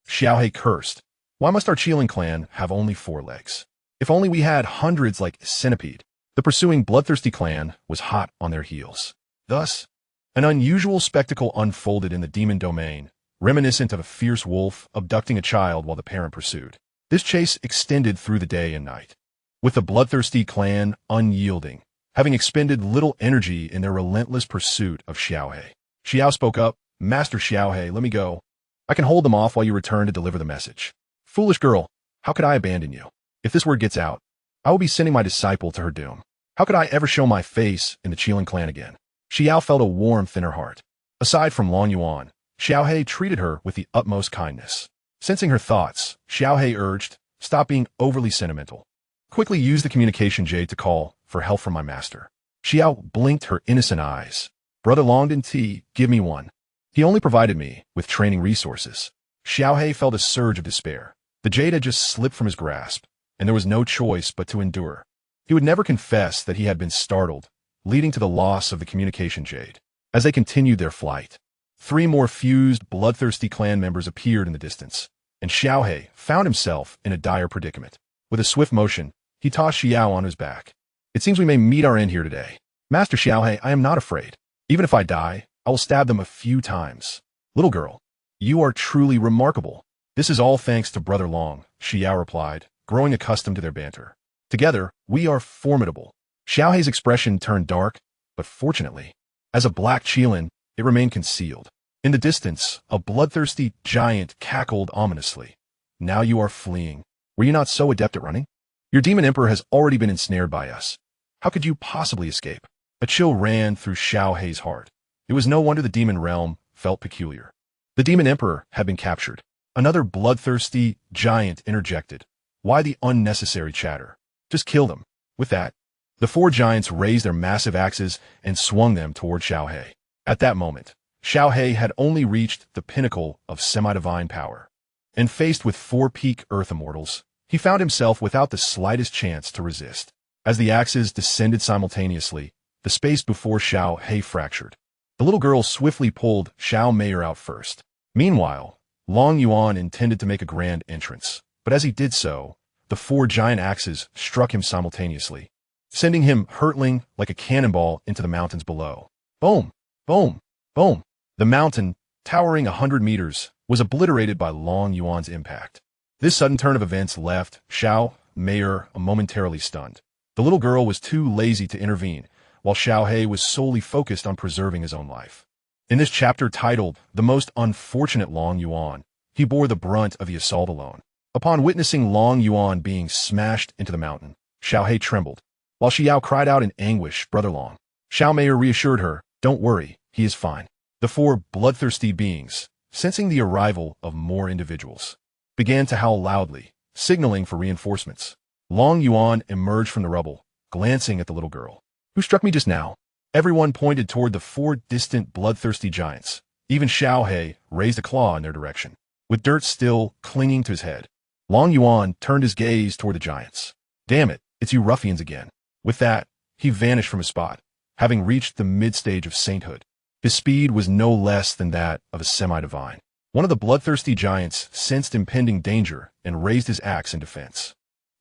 Xiaohe cursed, "Why must our Qilin clan have only 4 legs? If only we had hundreds like Centipede." The pursuing bloodthirsty clan was hot on their heels. Thus, an unusual spectacle unfolded in the demon domain, reminiscent of a fierce wolf abducting a child while the parent pursued. This chase extended through the day and night, with the bloodthirsty clan unyielding, having expended little energy in their relentless pursuit of Xiaohe. Xiao spoke up, "Master Xiaohe, let me go. I can hold them off while you return to deliver the message." "Foolish girl, how could I abandon you? If this word gets out, I will be sending my disciple to her doom. How could I ever show my face in the Qilin clan again?" Xiao felt a warmth in her heart. Aside from Long Yuan, Xiaohe treated her with the utmost kindness. Sensing her thoughts, Xiaohe urged, "Stop being overly sentimental. Quickly use the communication jade to call for help from my master." Xiao blinked her innocent eyes. "Brother Longdon T, give me one. He only provided me with training resources." Xiaohe felt a surge of despair. The jade had just slipped from his grasp, and there was no choice but to endure. He would never confess that he had been startled, leading to the loss of the communication jade. As they continued their flight, 3 more fused, bloodthirsty clan members appeared in the distance, and Xiaohe found himself in a dire predicament. With a swift motion, he tossed Xiao on his back. "It seems we may meet our end here today. Master Xiaohe, I am not afraid. Even if I die, I will stab them a few times." "Little girl, you are truly remarkable." "This is all thanks to Brother Long," Xiao replied, growing accustomed to their banter. "Together, we are formidable." Xiaohe's expression turned dark, but fortunately, as a black Qilin, it remained concealed. In the distance, a bloodthirsty giant cackled ominously. "Now you are fleeing. Were you not so adept at running? Your demon emperor has already been ensnared by us. How could you possibly escape?" A chill ran through Xiaohe's heart. It was no wonder the demon realm felt peculiar. The demon emperor had been captured. Another bloodthirsty giant interjected. "Why the unnecessary chatter? Just kill them." With that, the 4 giants raised their massive axes and swung them toward Xiaohe. At that moment, Xiaohe had only reached the pinnacle of semi-divine power. And faced with 4 peak earth immortals, he found himself without the slightest chance to resist. As the axes descended simultaneously, the space before Xiaohe fractured. The little girl swiftly pulled Xiaomeyer out first. Meanwhile, Long Yuan intended to make a grand entrance, but as he did so, the 4 giant axes struck him simultaneously, sending him hurtling like a cannonball into the mountains below. Boom! Boom! Boom! The mountain, towering 100 meters, was obliterated by Long Yuan's impact. This sudden turn of events left Xiaomeyer momentarily stunned. The little girl was too lazy to intervene, while Xiaohe was solely focused on preserving his own life. In this chapter titled "The Most Unfortunate Long Yuan," he bore the brunt of the assault alone. Upon witnessing Long Yuan being smashed into the mountain, Xiaohe trembled, while Xiao cried out in anguish, "Brother Long." Xiaomeyer reassured her, "Don't worry, he is fine." The 4 bloodthirsty beings, sensing the arrival of more individuals, began to howl loudly, signaling for reinforcements. Long Yuan emerged from the rubble, glancing at the little girl. "Who struck me just now?" Everyone pointed toward the 4 distant bloodthirsty giants. Even Xiaohe raised a claw in their direction. With dirt still clinging to his head, Long Yuan turned his gaze toward the giants. "Damn it, it's you ruffians again." With that, he vanished from his spot, having reached the mid-stage of sainthood. His speed was no less than that of a semi-divine. One of the bloodthirsty giants sensed impending danger and raised his axe in defense.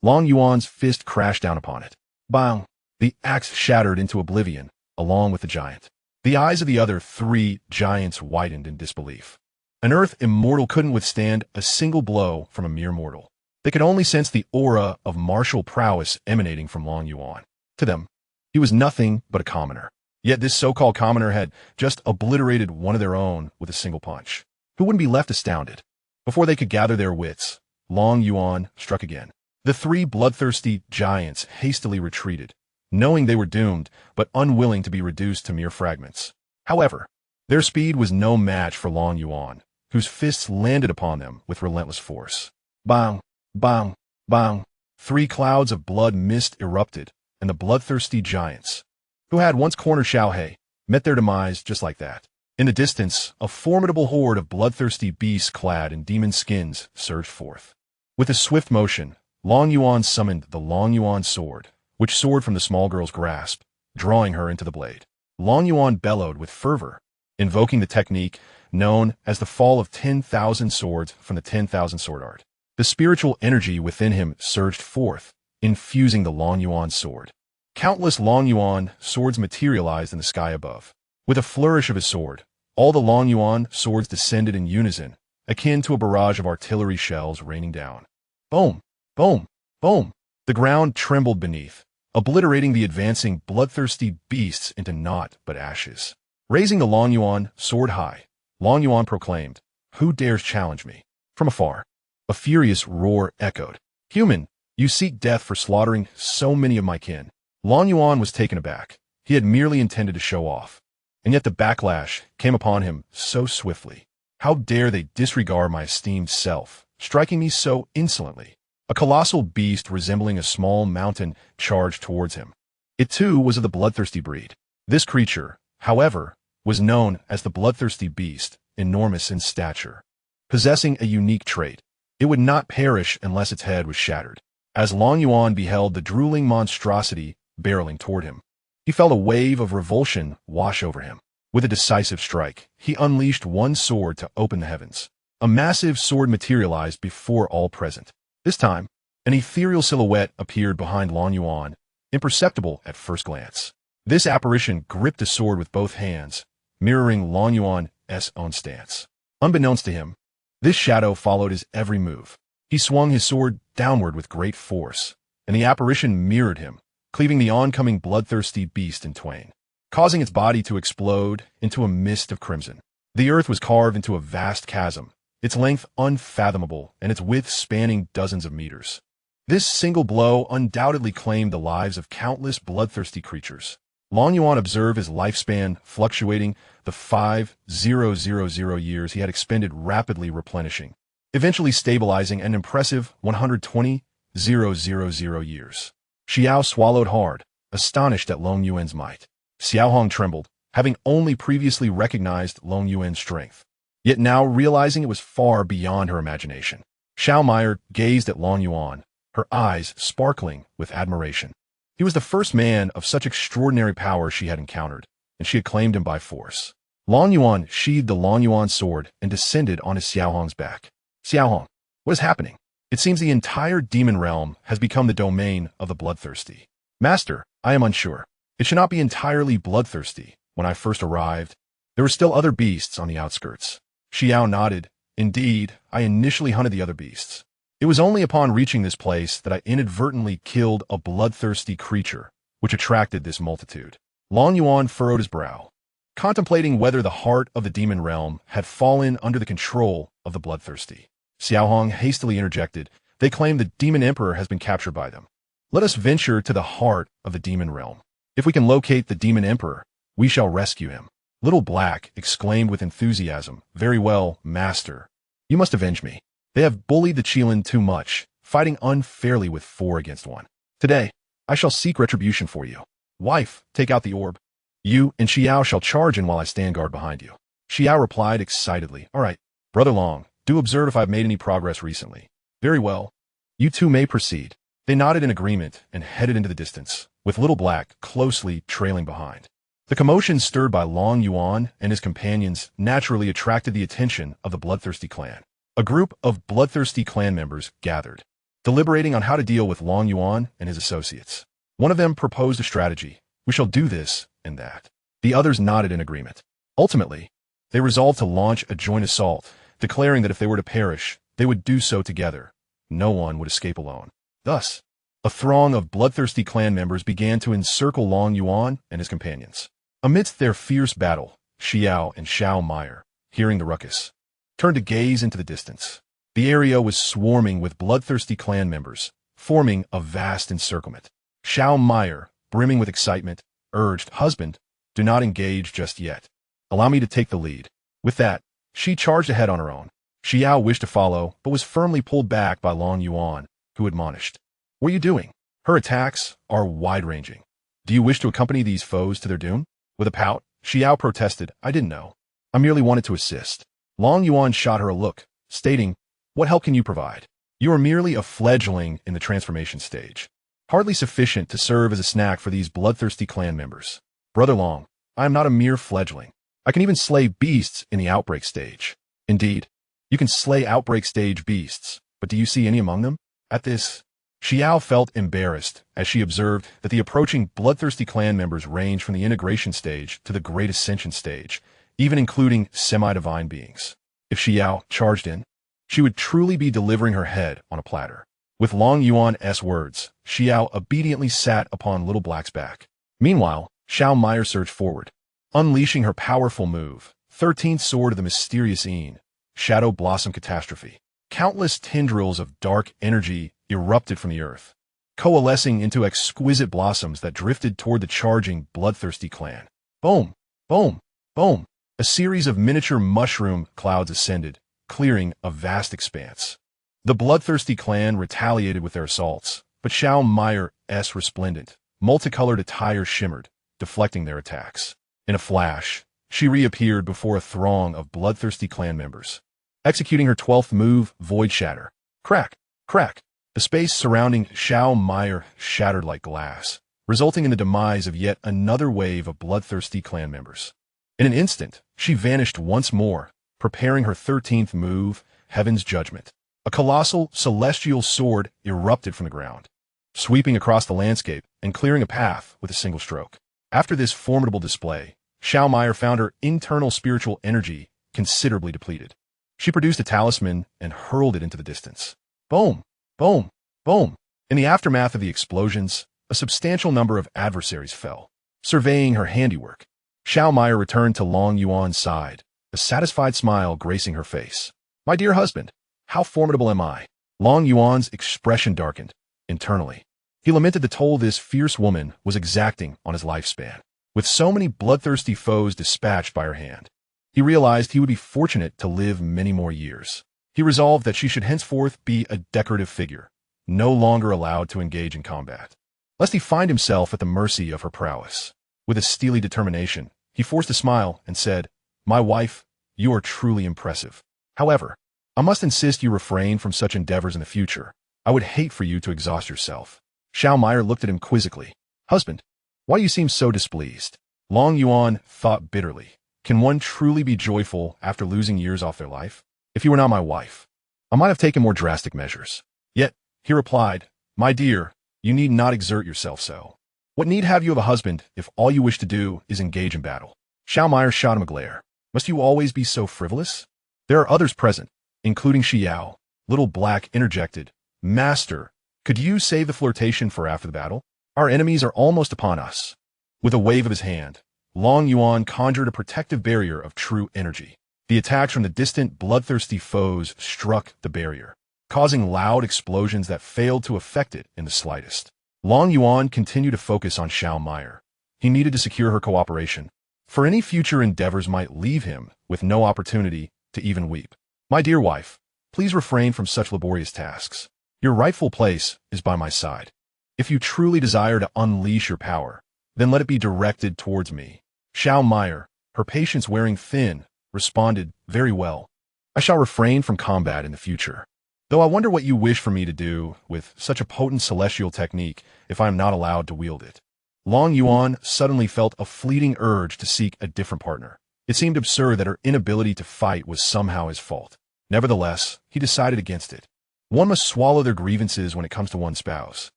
Long Yuan's fist crashed down upon it. Bang! The axe shattered into oblivion, along with the giant. The eyes of the other three giants widened in disbelief. An earth immortal couldn't withstand a single blow from a mere mortal. They could only sense the aura of martial prowess emanating from Long Yuan. To them, he was nothing but a commoner. Yet this so-called commoner had just obliterated one of their own with a single punch. Who wouldn't be left astounded? Before they could gather their wits, Long Yuan struck again. The three bloodthirsty giants hastily retreated, knowing they were doomed, but unwilling to be reduced to mere fragments. However, their speed was no match for Long Yuan, whose fists landed upon them with relentless force. Bang! Bang! Bang! 3 clouds of blood mist erupted, and the bloodthirsty giants, who had once cornered Xiaohe, met their demise just like that. In the distance, a formidable horde of bloodthirsty beasts clad in demon skins surged forth. With a swift motion, Long Yuan summoned the Long Yuan sword, which soared from the small girl's grasp, drawing her into the blade. Long Yuan bellowed with fervor, invoking the technique known as the fall of 10,000 swords from the 10,000 sword art. The spiritual energy within him surged forth, infusing the Long Yuan sword. Countless Long Yuan swords materialized in the sky above. With a flourish of his sword, all the Long Yuan swords descended in unison, akin to a barrage of artillery shells raining down. Boom! Boom! Boom! The ground trembled beneath, obliterating the advancing bloodthirsty beasts into naught but ashes. Raising the Long Yuan sword high, Long Yuan proclaimed, "Who dares challenge me?" From afar, a furious roar echoed. "Human, you seek death for slaughtering so many of my kin." Long Yuan was taken aback. He had merely intended to show off, and yet the backlash came upon him so swiftly. How dare they disregard my esteemed self, striking me so insolently? A colossal beast resembling a small mountain charged towards him. It too was of the bloodthirsty breed. This creature, however, was known as the bloodthirsty beast, enormous in stature. Possessing a unique trait, it would not perish unless its head was shattered. As Long Yuan beheld the drooling monstrosity barreling toward him, he felt a wave of revulsion wash over him. With a decisive strike, he unleashed one sword to open the heavens. A massive sword materialized before all present. This time, an ethereal silhouette appeared behind Long Yuan, imperceptible at first glance. This apparition gripped the sword with both hands, mirroring Long Yuan's own stance. Unbeknownst to him, this shadow followed his every move. He swung his sword downward with great force, and the apparition mirrored him, cleaving the oncoming bloodthirsty beast in twain, causing its body to explode into a mist of crimson. The earth was carved into a vast chasm, its length unfathomable and its width spanning dozens of meters. This single blow undoubtedly claimed the lives of countless bloodthirsty creatures. Long Yuan observed his lifespan fluctuating, the 5,000 years he had expended rapidly replenishing, eventually stabilizing an impressive 120,000 years. Xiao swallowed hard, astonished at Long Yuan's might. Xiaohong trembled, having only previously recognized Long Yuan's strength, yet now realizing it was far beyond her imagination. Xiao Meier gazed at Long Yuan, her eyes sparkling with admiration. He was the first man of such extraordinary power she had encountered, and she had claimed him by force. Long Yuan sheathed the Long Yuan sword and descended on his Xiaohong's back. "Xiaohong, what is happening? It seems the entire demon realm has become the domain of the bloodthirsty." "Master, I am unsure. It should not be entirely bloodthirsty. When I first arrived, there were still other beasts on the outskirts." Xiao nodded. "Indeed, I initially hunted the other beasts. It was only upon reaching this place that I inadvertently killed a bloodthirsty creature, which attracted this multitude." Long Yuan furrowed his brow, contemplating whether the heart of the demon realm had fallen under the control of the bloodthirsty. Xiaohong hastily interjected, "They claim the demon emperor has been captured by them. Let us venture to the heart of the demon realm. If we can locate the demon emperor, we shall rescue him." Little Black exclaimed with enthusiasm, "Very well, master. You must avenge me. They have bullied the Qilin too much, fighting unfairly with 4 against 1. Today, I shall seek retribution for you. Wife, take out the orb. You and Xiao shall charge in while I stand guard behind you." Xiao replied excitedly, "All right, Brother Long, do observe if I've made any progress recently." "Very well. You two may proceed." They nodded in agreement and headed into the distance, with Little Black closely trailing behind. The commotion stirred by Long Yuan and his companions naturally attracted the attention of the bloodthirsty clan. A group of bloodthirsty clan members gathered, deliberating on how to deal with Long Yuan and his associates. One of them proposed a strategy. We shall do this and that. The others nodded in agreement. Ultimately, they resolved to launch a joint assault, declaring that if they were to perish, they would do so together. No one would escape alone. Thus, a throng of bloodthirsty clan members began to encircle Long Yuan and his companions. Amidst their fierce battle, Xiao and Xiao Meyer, hearing the ruckus, turned to gaze into the distance. The area was swarming with bloodthirsty clan members, forming a vast encirclement. Xiao Meyer, brimming with excitement, urged, "Husband, do not engage just yet. Allow me to take the lead." With that, she charged ahead on her own. Xiao wished to follow, but was firmly pulled back by Long Yuan, who admonished, "What are you doing? Her attacks are wide-ranging. Do you wish to accompany these foes to their doom?" With a pout, Xiao protested, "I didn't know. I merely wanted to assist." Long Yuan shot her a look, stating, "What help can you provide? You are merely a fledgling in the transformation stage, hardly sufficient to serve as a snack for these bloodthirsty clan members. Brother Long, I am not a mere fledgling. I can even slay beasts in the outbreak stage. Indeed, you can slay outbreak stage beasts, but do you see any among them?" At this, Xiao felt embarrassed as she observed that the approaching bloodthirsty clan members ranged from the integration stage to the great ascension stage, even including semi-divine beings. If Xiao charged in, she would truly be delivering her head on a platter. With Long Yuan's words, Xiao obediently sat upon Little Black's back. Meanwhile, Xiao Meyer surged forward, unleashing her powerful move, 13th Sword of the Mysterious Ean, Shadow Blossom Catastrophe. Countless tendrils of dark energy erupted from the earth, coalescing into exquisite blossoms that drifted toward the charging, bloodthirsty clan. Boom! Boom! Boom! A series of miniature mushroom clouds ascended, clearing a vast expanse. The bloodthirsty clan retaliated with their assaults, but Xiao Meyer's resplendent, multicolored attire shimmered, deflecting their attacks. In a flash, she reappeared before a throng of bloodthirsty clan members, executing her 12th move, Void Shatter. Crack! Crack! The space surrounding Xiao Meyer shattered like glass, resulting in the demise of yet another wave of bloodthirsty clan members. In an instant, she vanished once more, preparing her 13th move, Heaven's Judgment. A colossal, celestial sword erupted from the ground, sweeping across the landscape and clearing a path with a single stroke. After this formidable display, Xiao Meyer found her internal spiritual energy considerably depleted. She produced a talisman and hurled it into the distance. Boom! Boom! Boom! In the aftermath of the explosions, a substantial number of adversaries fell. Surveying her handiwork, Xiao Meyer returned to Long Yuan's side, a satisfied smile gracing her face. "My dear husband, how formidable am I?" Long Yuan's expression darkened. Internally, he lamented the toll this fierce woman was exacting on his lifespan. With so many bloodthirsty foes dispatched by her hand, he realized he would be fortunate to live many more years. He resolved that she should henceforth be a decorative figure, no longer allowed to engage in combat, lest he find himself at the mercy of her prowess. With a steely determination, he forced a smile and said, "My wife, you are truly impressive. However, I must insist you refrain from such endeavors in the future. I would hate for you to exhaust yourself." Xiao Meyer looked at him quizzically. "Husband, why do you seem so displeased?" Long Yuan thought bitterly. Can one truly be joyful after losing years off their life? If you were not my wife, I might have taken more drastic measures. Yet, he replied, "My dear, you need not exert yourself so. What need have you of a husband if all you wish to do is engage in battle?" Xiao Meyer shot him a glare. "Must you always be so frivolous? There are others present, including Xiao." Little Black interjected, "Master, could you save the flirtation for after the battle? Our enemies are almost upon us." With a wave of his hand, Long Yuan conjured a protective barrier of true energy. The attacks from the distant, bloodthirsty foes struck the barrier, causing loud explosions that failed to affect it in the slightest. Long Yuan continued to focus on Xiao Meyer. He needed to secure her cooperation, for any future endeavors might leave him with no opportunity to even weep. "My dear wife, please refrain from such laborious tasks. Your rightful place is by my side. If you truly desire to unleash your power, then let it be directed towards me." Xiao Meyer, her patience wearing thin, responded, "Very well. I shall refrain from combat in the future. Though I wonder what you wish for me to do with such a potent celestial technique if I am not allowed to wield it." Long Yuan suddenly felt a fleeting urge to seek a different partner. It seemed absurd that her inability to fight was somehow his fault. Nevertheless, he decided against it. One must swallow their grievances when it comes to one's spouse.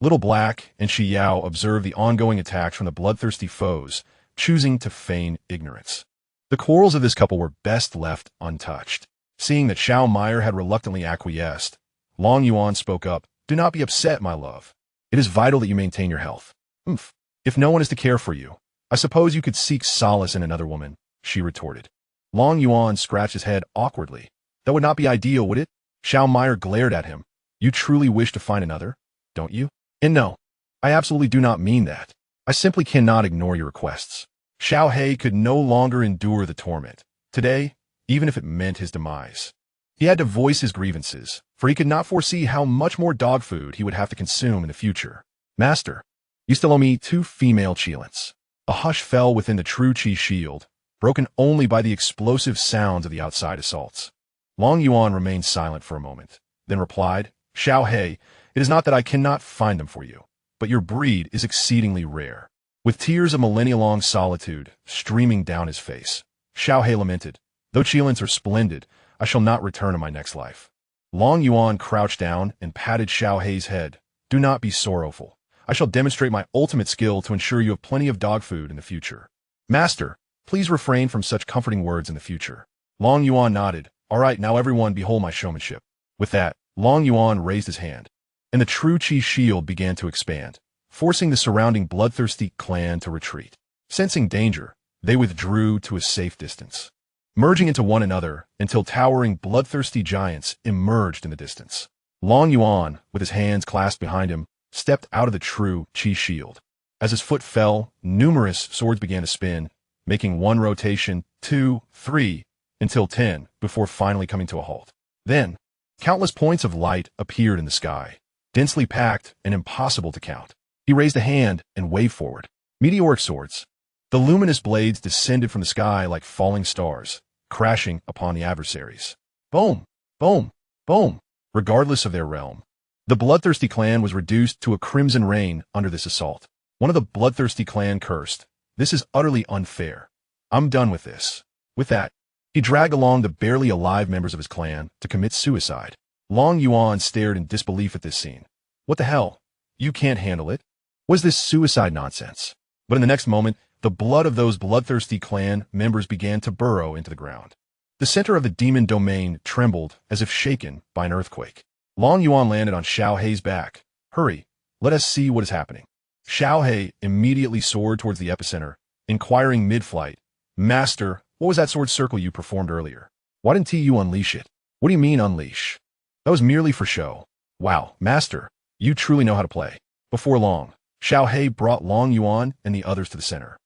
Little Black and Xiao observed the ongoing attacks from the bloodthirsty foes, choosing to feign ignorance. The quarrels of this couple were best left untouched. Seeing that Xiao Meyer had reluctantly acquiesced, Long Yuan spoke up, "Do not be upset, my love. It is vital that you maintain your health. If no one is to care for you, I suppose you could seek solace in another woman," she retorted. Long Yuan scratched his head awkwardly. "That would not be ideal, would it?" Xiao Meyer glared at him. "You truly wish to find another, don't you?" "And no, I absolutely do not mean that. I simply cannot ignore your requests." Xiao He could no longer endure the torment. Today, even if it meant his demise. He had to voice his grievances, for he could not foresee how much more dog food he would have to consume in the future. "Master, you still owe me 2 female Qilins." A hush fell within the true Qi shield, broken only by the explosive sounds of the outside assaults. Long Yuan remained silent for a moment, then replied, "Xiao He, it is not that I cannot find them for you, but your breed is exceedingly rare." With tears of millennia-long solitude streaming down his face, Xiao He lamented, "Though Qilins are splendid, I shall not return in my next life." Long Yuan crouched down and patted Xiao He's head. "Do not be sorrowful. I shall demonstrate my ultimate skill to ensure you have plenty of dog food in the future." "Master, please refrain from such comforting words in the future." Long Yuan nodded. "All right, now everyone behold my showmanship." With that, Long Yuan raised his hand, and the true Qi shield began to expand, forcing the surrounding bloodthirsty clan to retreat. Sensing danger, they withdrew to a safe distance, merging into one another until towering bloodthirsty giants emerged in the distance. Long Yuan, with his hands clasped behind him, stepped out of the true Qi shield. As his foot fell, numerous swords began to spin, making 1 rotation, 2, 3, until 10, before finally coming to a halt. Then, countless points of light appeared in the sky, densely packed and impossible to count. He raised a hand and waved forward. Meteoric swords. The luminous blades descended from the sky like falling stars, crashing upon the adversaries. Boom! Boom! Boom! Regardless of their realm, the bloodthirsty clan was reduced to a crimson rain under this assault. One of the bloodthirsty clan cursed, "This is utterly unfair. I'm done with this." With that, he dragged along the barely alive members of his clan to commit suicide. Long Yuan stared in disbelief at this scene. "What the hell? You can't handle it? Was this suicide nonsense?" But in the next moment, the blood of those bloodthirsty clan members began to burrow into the ground. The center of the demon domain trembled as if shaken by an earthquake. Long Yuan landed on Xiao He's back. "Hurry, let us see what is happening." Xiao He immediately soared towards the epicenter, inquiring mid-flight, "Master, what was that sword circle you performed earlier? Why didn't you unleash it?" "What do you mean unleash? That was merely for show." "Wow, Master, you truly know how to play." Before long, Xiao He brought Long Yuan and the others to the center.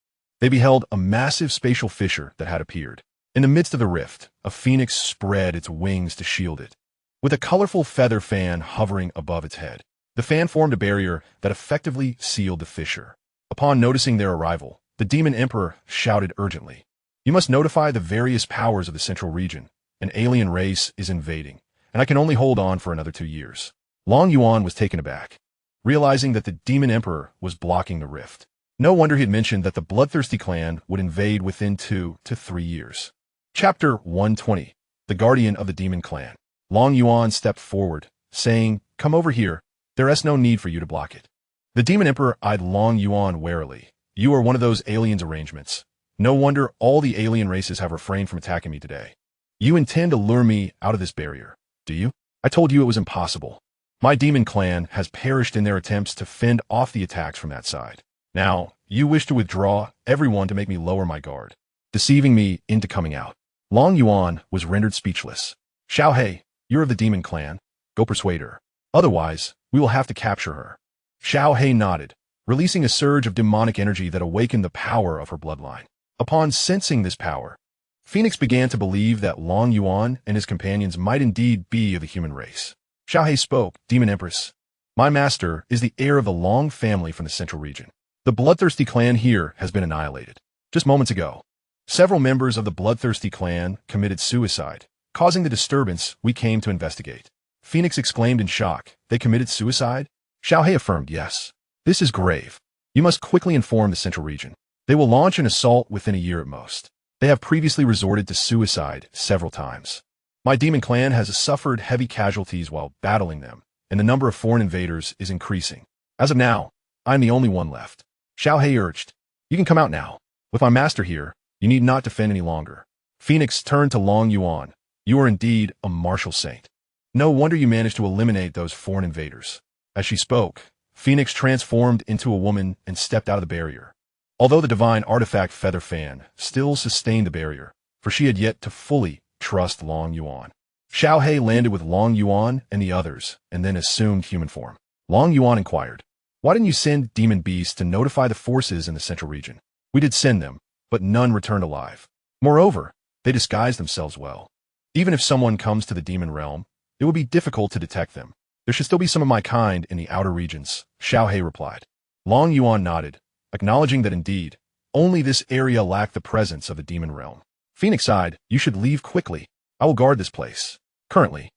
They beheld a massive spatial fissure that had appeared. In the midst of the rift, a phoenix spread its wings to shield it, with a colorful feather fan hovering above its head. The fan formed a barrier that effectively sealed the fissure. Upon noticing their arrival, the Demon Emperor shouted urgently, "You must notify the various powers of the central region. An alien race is invading, and I can only hold on for another 2 years." Long Yuan was taken aback, realizing that the Demon Emperor was blocking the rift. No wonder he had mentioned that the bloodthirsty clan would invade within 2 to 3 years. Chapter 120. The Guardian of the Demon Clan. Long Yuan stepped forward, saying, "Come over here. There is no need for you to block it." The Demon Emperor eyed Long Yuan warily. "You are one of those aliens' arrangements. No wonder all the alien races have refrained from attacking me today. You intend to lure me out of this barrier, do you? I told you it was impossible. My demon clan has perished in their attempts to fend off the attacks from that side. Now, you wish to withdraw everyone to make me lower my guard, deceiving me into coming out." Long Yuan was rendered speechless. "Xiao He, you're of the demon clan. Go persuade her. Otherwise, we will have to capture her." Xiao He nodded, releasing a surge of demonic energy that awakened the power of her bloodline. Upon sensing this power, Phoenix began to believe that Long Yuan and his companions might indeed be of the human race. Xiao He spoke, "Demon Empress, my master is the heir of the Long family from the central region. The bloodthirsty clan here has been annihilated. Just moments ago, several members of the bloodthirsty clan committed suicide, causing the disturbance we came to investigate." Phoenix exclaimed in shock, "They committed suicide?" Xiao He affirmed, "Yes. This is grave. You must quickly inform the central region. They will launch an assault within a year at most. They have previously resorted to suicide several times. My demon clan has suffered heavy casualties while battling them, and the number of foreign invaders is increasing. As of now, I'm the only one left. Xiaohei urged. You can come out now. With my master here, you need not defend any longer. Phoenix turned to Long Yuan. You are indeed a martial saint. No wonder you managed to eliminate those foreign invaders. As she spoke, Phoenix transformed into a woman and stepped out of the barrier. Although the divine artifact Feather Fan still sustained the barrier, for she had yet to fully trust Long Yuan. Xiaohei landed with Long Yuan and the others, and then assumed human form. Long Yuan inquired, why didn't you send demon beasts to notify the forces in the central region? We did send them, but none returned alive. Moreover, they disguised themselves well. Even if someone comes to the demon realm, it would be difficult to detect them. There should still be some of my kind in the outer regions, Xiaohei replied. Long Yuan nodded, acknowledging that indeed, only this area lacked the presence of the demon realm. Phoenix sighed, you should leave quickly. I will guard this place. Currently,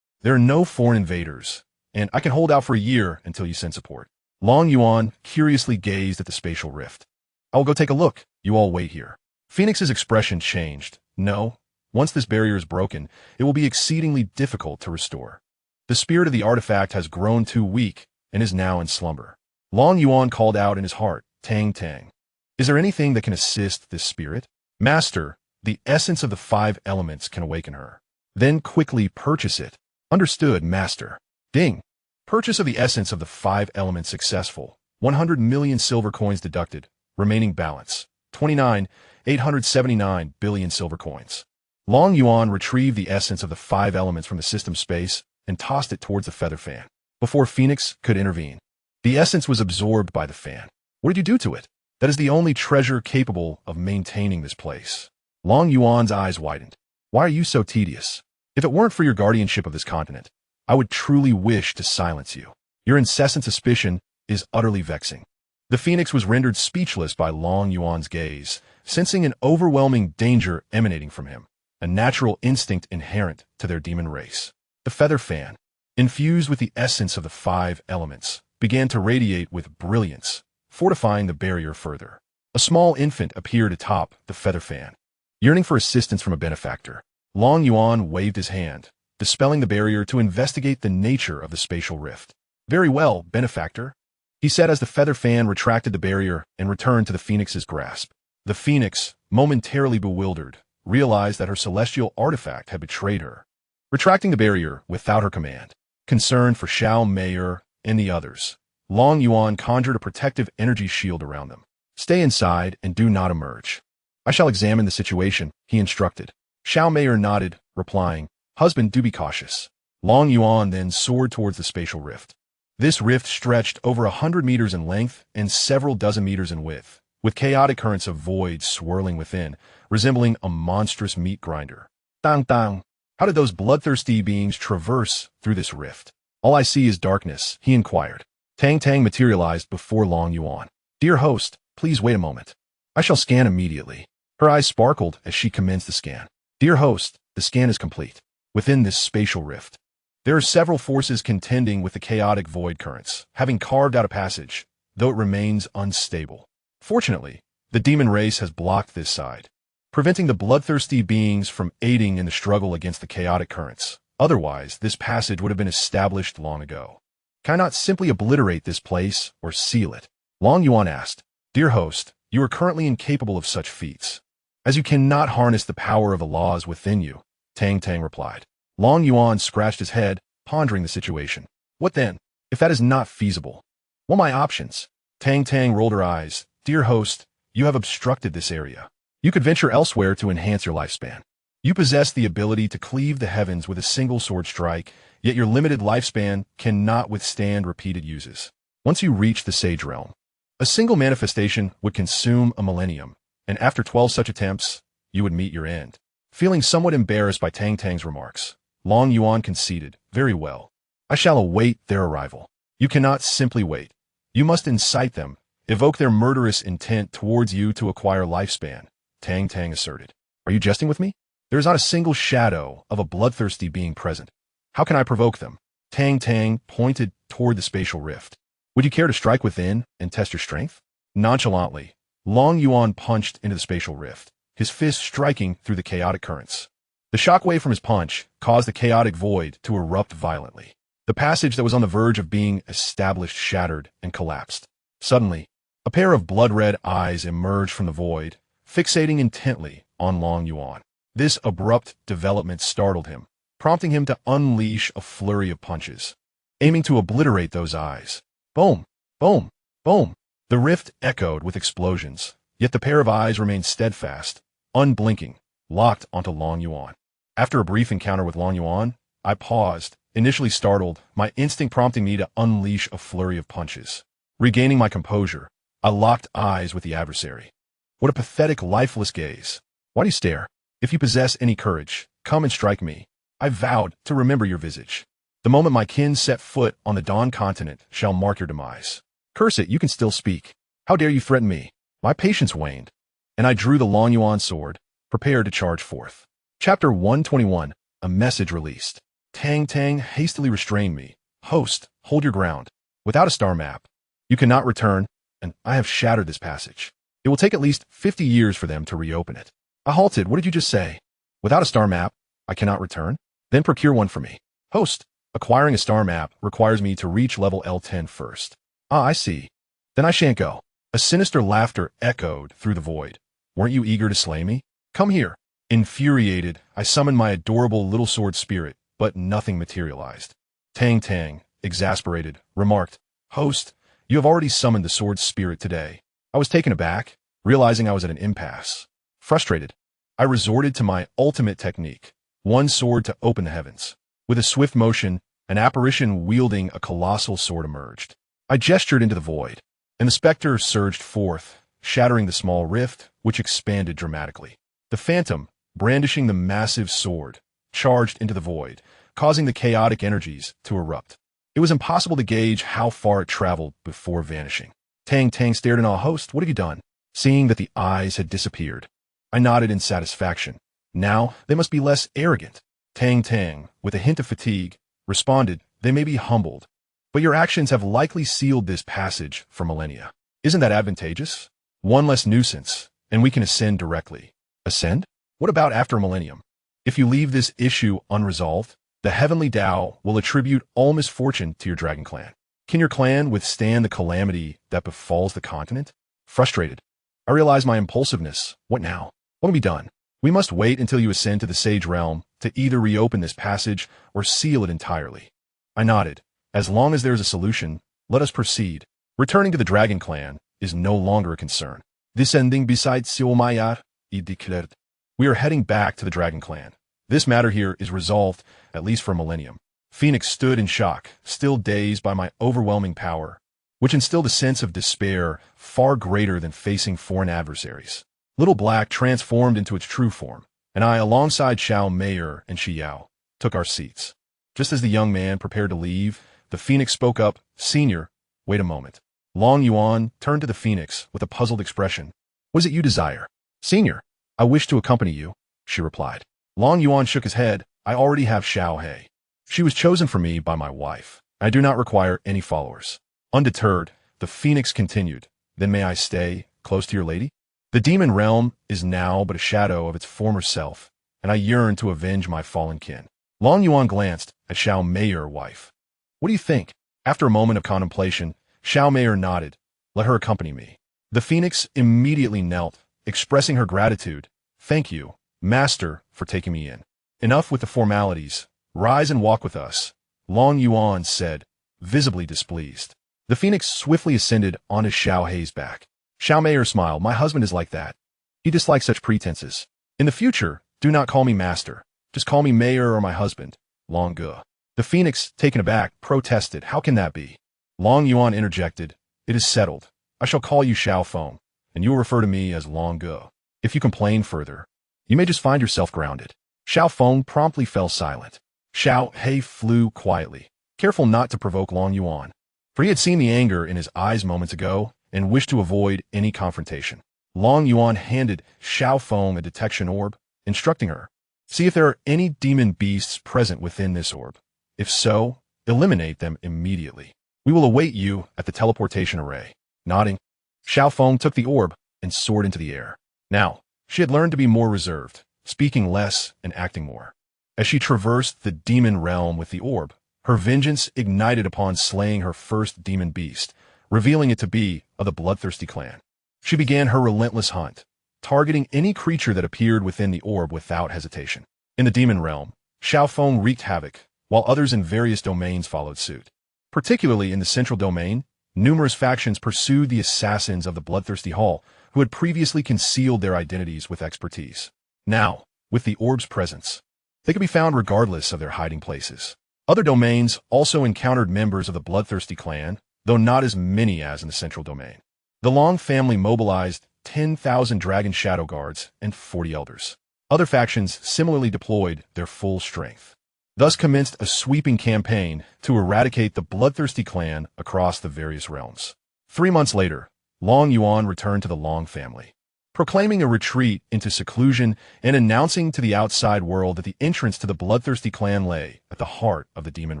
there are no foreign invaders, and I can hold out for a year until you send support. Long Yuan curiously gazed at the spatial rift. I will go take a look. You all wait here. Phoenix's expression changed. No, once this barrier is broken, it will be exceedingly difficult to restore. The spirit of the artifact has grown too weak and is now in slumber. Long Yuan called out in his heart, Tang Tang. Is there anything that can assist this spirit? Master, the essence of the 5 elements can awaken her. Then quickly purchase it. Understood, Master. Ding. Purchase of the essence of the 5 elements successful. 100 million silver coins deducted. Remaining balance. 29,879 billion silver coins. Long Yuan retrieved the essence of the 5 elements from the system space and tossed it towards the feather fan. Before Phoenix could intervene, the essence was absorbed by the fan. What did you do to it? That is the only treasure capable of maintaining this place. Long Yuan's eyes widened. Why are you so tedious? If it weren't for your guardianship of this continent, I would truly wish to silence you. Your incessant suspicion is utterly vexing. The Phoenix was rendered speechless by Long Yuan's gaze, sensing an overwhelming danger emanating from him, a natural instinct inherent to their demon race. The feather fan, infused with the essence of the 5 elements, began to radiate with brilliance, fortifying the barrier further. A small infant appeared atop the feather fan. Yearning for assistance from a benefactor, Long Yuan waved his hand, dispelling the barrier to investigate the nature of the spatial rift. Very well, benefactor, he said as the feather fan retracted the barrier and returned to the Phoenix's grasp. The Phoenix, momentarily bewildered, realized that her celestial artifact had betrayed her. Retracting the barrier without her command, concerned for Xiaohei and the others, Long Yuan conjured a protective energy shield around them. Stay inside and do not emerge. I shall examine the situation, he instructed. Xiaohei nodded, replying, Husband, do be cautious. Long Yuan then soared towards the spatial rift. This rift stretched over 100 meters in length and several dozen meters in width, with chaotic currents of void swirling within, resembling a monstrous meat grinder. Dang dang. How did those bloodthirsty beings traverse through this rift? All I see is darkness, he inquired. Tang Tang materialized before Long Yuan. Dear host, please wait a moment. I shall scan immediately. Her eyes sparkled as she commenced the scan. Dear host, the scan is complete. Within this spatial rift, there are several forces contending with the chaotic void currents, having carved out a passage, though it remains unstable. Fortunately, the demon race has blocked this side, preventing the bloodthirsty beings from aiding in the struggle against the chaotic currents. Otherwise, this passage would have been established long ago. Can I not simply obliterate this place or seal it? Long Yuan asked. Dear host, you are currently incapable of such feats, as you cannot harness the power of the laws within you, Tang Tang replied. Long Yuan scratched his head, pondering the situation. What then, if that is not feasible? What are my options? Tang Tang rolled her eyes. Dear host, you have obstructed this area. You could venture elsewhere to enhance your lifespan. You possess the ability to cleave the heavens with a single sword strike, yet your limited lifespan cannot withstand repeated uses. Once you reach the Sage Realm, a single manifestation would consume a millennium, and after 12 such attempts, you would meet your end. Feeling somewhat embarrassed by Tang Tang's remarks, Long Yuan conceded, Very well. I shall await their arrival. You cannot simply wait. You must incite them, evoke their murderous intent towards you to acquire lifespan, Tang Tang asserted. Are you jesting with me? There is not a single shadow of a bloodthirsty being present. How can I provoke them? Tang Tang pointed toward the spatial rift. Would you care to strike within and test your strength? Nonchalantly, Long Yuan punched into the spatial rift, his fist striking through the chaotic currents. The shockwave from his punch caused the chaotic void to erupt violently. The passage that was on the verge of being established shattered and collapsed. Suddenly, a pair of blood-red eyes emerged from the void, fixating intently on Long Yuan. This abrupt development startled him, prompting him to unleash a flurry of punches, aiming to obliterate those eyes. Boom! Boom! Boom! The rift echoed with explosions, yet the pair of eyes remained steadfast, unblinking, locked onto Long Yuan. After a brief encounter with Long Yuan, I paused, initially startled, my instinct prompting me to unleash a flurry of punches. Regaining my composure, I locked eyes with the adversary. What a pathetic, lifeless gaze. Why do you stare? If you possess any courage, come and strike me. I vowed to remember your visage. The moment my kin set foot on the Dawn continent shall mark your demise. Curse it, you can still speak. How dare you threaten me? My patience waned, and I drew the Long Yuan sword, prepared to charge forth. Chapter 121, A Message Released. Tang Tang hastily restrained me. Host, hold your ground. Without a star map, you cannot return, and I have shattered this passage. It will take at least 50 years for them to reopen it. I halted. What did you just say? Without a star map, I cannot return? Then procure one for me. Host, acquiring a star map requires me to reach level L10 first. Ah, I see. Then I shan't go. A sinister laughter echoed through the void. Weren't you eager to slay me? Come here. Infuriated, I summoned my adorable little sword spirit, but nothing materialized. Tang Tang, exasperated, remarked, Host, you have already summoned the sword spirit today. I was taken aback, realizing I was at an impasse. Frustrated, I resorted to my ultimate technique, one sword to open the heavens. With a swift motion, an apparition wielding a colossal sword emerged. I gestured into the void, and the specter surged forth, shattering the small rift, which expanded dramatically. The phantom, brandishing the massive sword, charged into the void, causing the chaotic energies to erupt. It was impossible to gauge how far it traveled before vanishing. Tang Tang stared in awe. Host, what have you done? Seeing that the eyes had disappeared, I nodded in satisfaction. Now, they must be less arrogant. Tang Tang, with a hint of fatigue, responded, They may be humbled, but your actions have likely sealed this passage for millennia. Isn't that advantageous? One less nuisance, and we can ascend directly. Ascend? What about after a millennium? If you leave this issue unresolved, the Heavenly Tao will attribute all misfortune to your dragon clan. Can your clan withstand the calamity that befalls the continent? Frustrated, I realize my impulsiveness. What now? What can be done? We must wait until you ascend to the Sage Realm to either reopen this passage or seal it entirely. I nodded. As long as there is a solution, let us proceed. Returning to the Dragon Clan is no longer a concern. Descending beside Xianxia, he declared. We are heading back to the Dragon Clan. This matter here is resolved, at least for a millennium. Phoenix stood in shock, still dazed by my overwhelming power, which instilled a sense of despair far greater than facing foreign adversaries. Little Black transformed into its true form, and I, alongside Xianxia and Xiao, took our seats. Just as the young man prepared to leave, the Phoenix spoke up, Senior, wait a moment. Long Yuan turned to the Phoenix with a puzzled expression. What is it you desire? Senior, I wish to accompany you, she replied. Long Yuan shook his head. I already have Xiaohe. She was chosen for me by my wife. I do not require any followers. Undeterred, the Phoenix continued. Then may I stay close to your lady? The demon realm is now but a shadow of its former self, and I yearn to avenge my fallen kin. Long Yuan glanced at Xiaoxia's wife. What do you think? After a moment of contemplation, Xiaoxia nodded. Let her accompany me. The Phoenix immediately knelt, expressing her gratitude. Thank you, Master, for taking me in. Enough with the formalities. Rise and walk with us, Long Yuan said, visibly displeased. The Phoenix swiftly ascended onto Xiaoxia's back. Xiaoxia's smiled. My husband is like that. He dislikes such pretenses. In the future, do not call me master. Just call me mayor or my husband, Long Ge. The Phoenix, taken aback, protested. How can that be? Long Yuan interjected. It is settled. I shall call you Xiao Feng, and you will refer to me as Long Ge. If you complain further, you may just find yourself grounded. Xiao Feng promptly fell silent. Xiaoxia flew quietly, careful not to provoke Long Yuan, for he had seen the anger in his eyes moments ago and wished to avoid any confrontation. Long Yuan handed Xiao Feng a detection orb, instructing her, see if there are any demon beasts present within this orb. If so, eliminate them immediately. We will await you at the teleportation array. Nodding, Xiaofeng took the orb and soared into the air. Now, she had learned to be more reserved, speaking less and acting more. As she traversed the demon realm with the orb, her vengeance ignited upon slaying her first demon beast, revealing it to be of the bloodthirsty clan. She began her relentless hunt, targeting any creature that appeared within the orb without hesitation. In the demon realm, Xiaofeng wreaked havoc, while others in various domains followed suit. Particularly in the central domain, numerous factions pursued the assassins of the bloodthirsty hall, who had previously concealed their identities with expertise. Now, with the orb's presence, they could be found regardless of their hiding places. Other domains also encountered members of the bloodthirsty clan, though not as many as in the central domain. The Long family mobilized 10,000 dragon shadow guards and 40 elders. Other factions similarly deployed their full strength. Thus commenced a sweeping campaign to eradicate the bloodthirsty clan across the various realms. 3 months later, Long Yuan returned to the Long family, proclaiming a retreat into seclusion and announcing to the outside world that the entrance to the bloodthirsty clan lay at the heart of the demon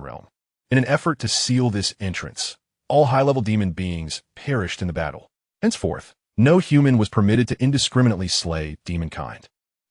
realm. In an effort to seal this entrance, all high-level demon beings perished in the battle. Henceforth, no human was permitted to indiscriminately slay demonkind.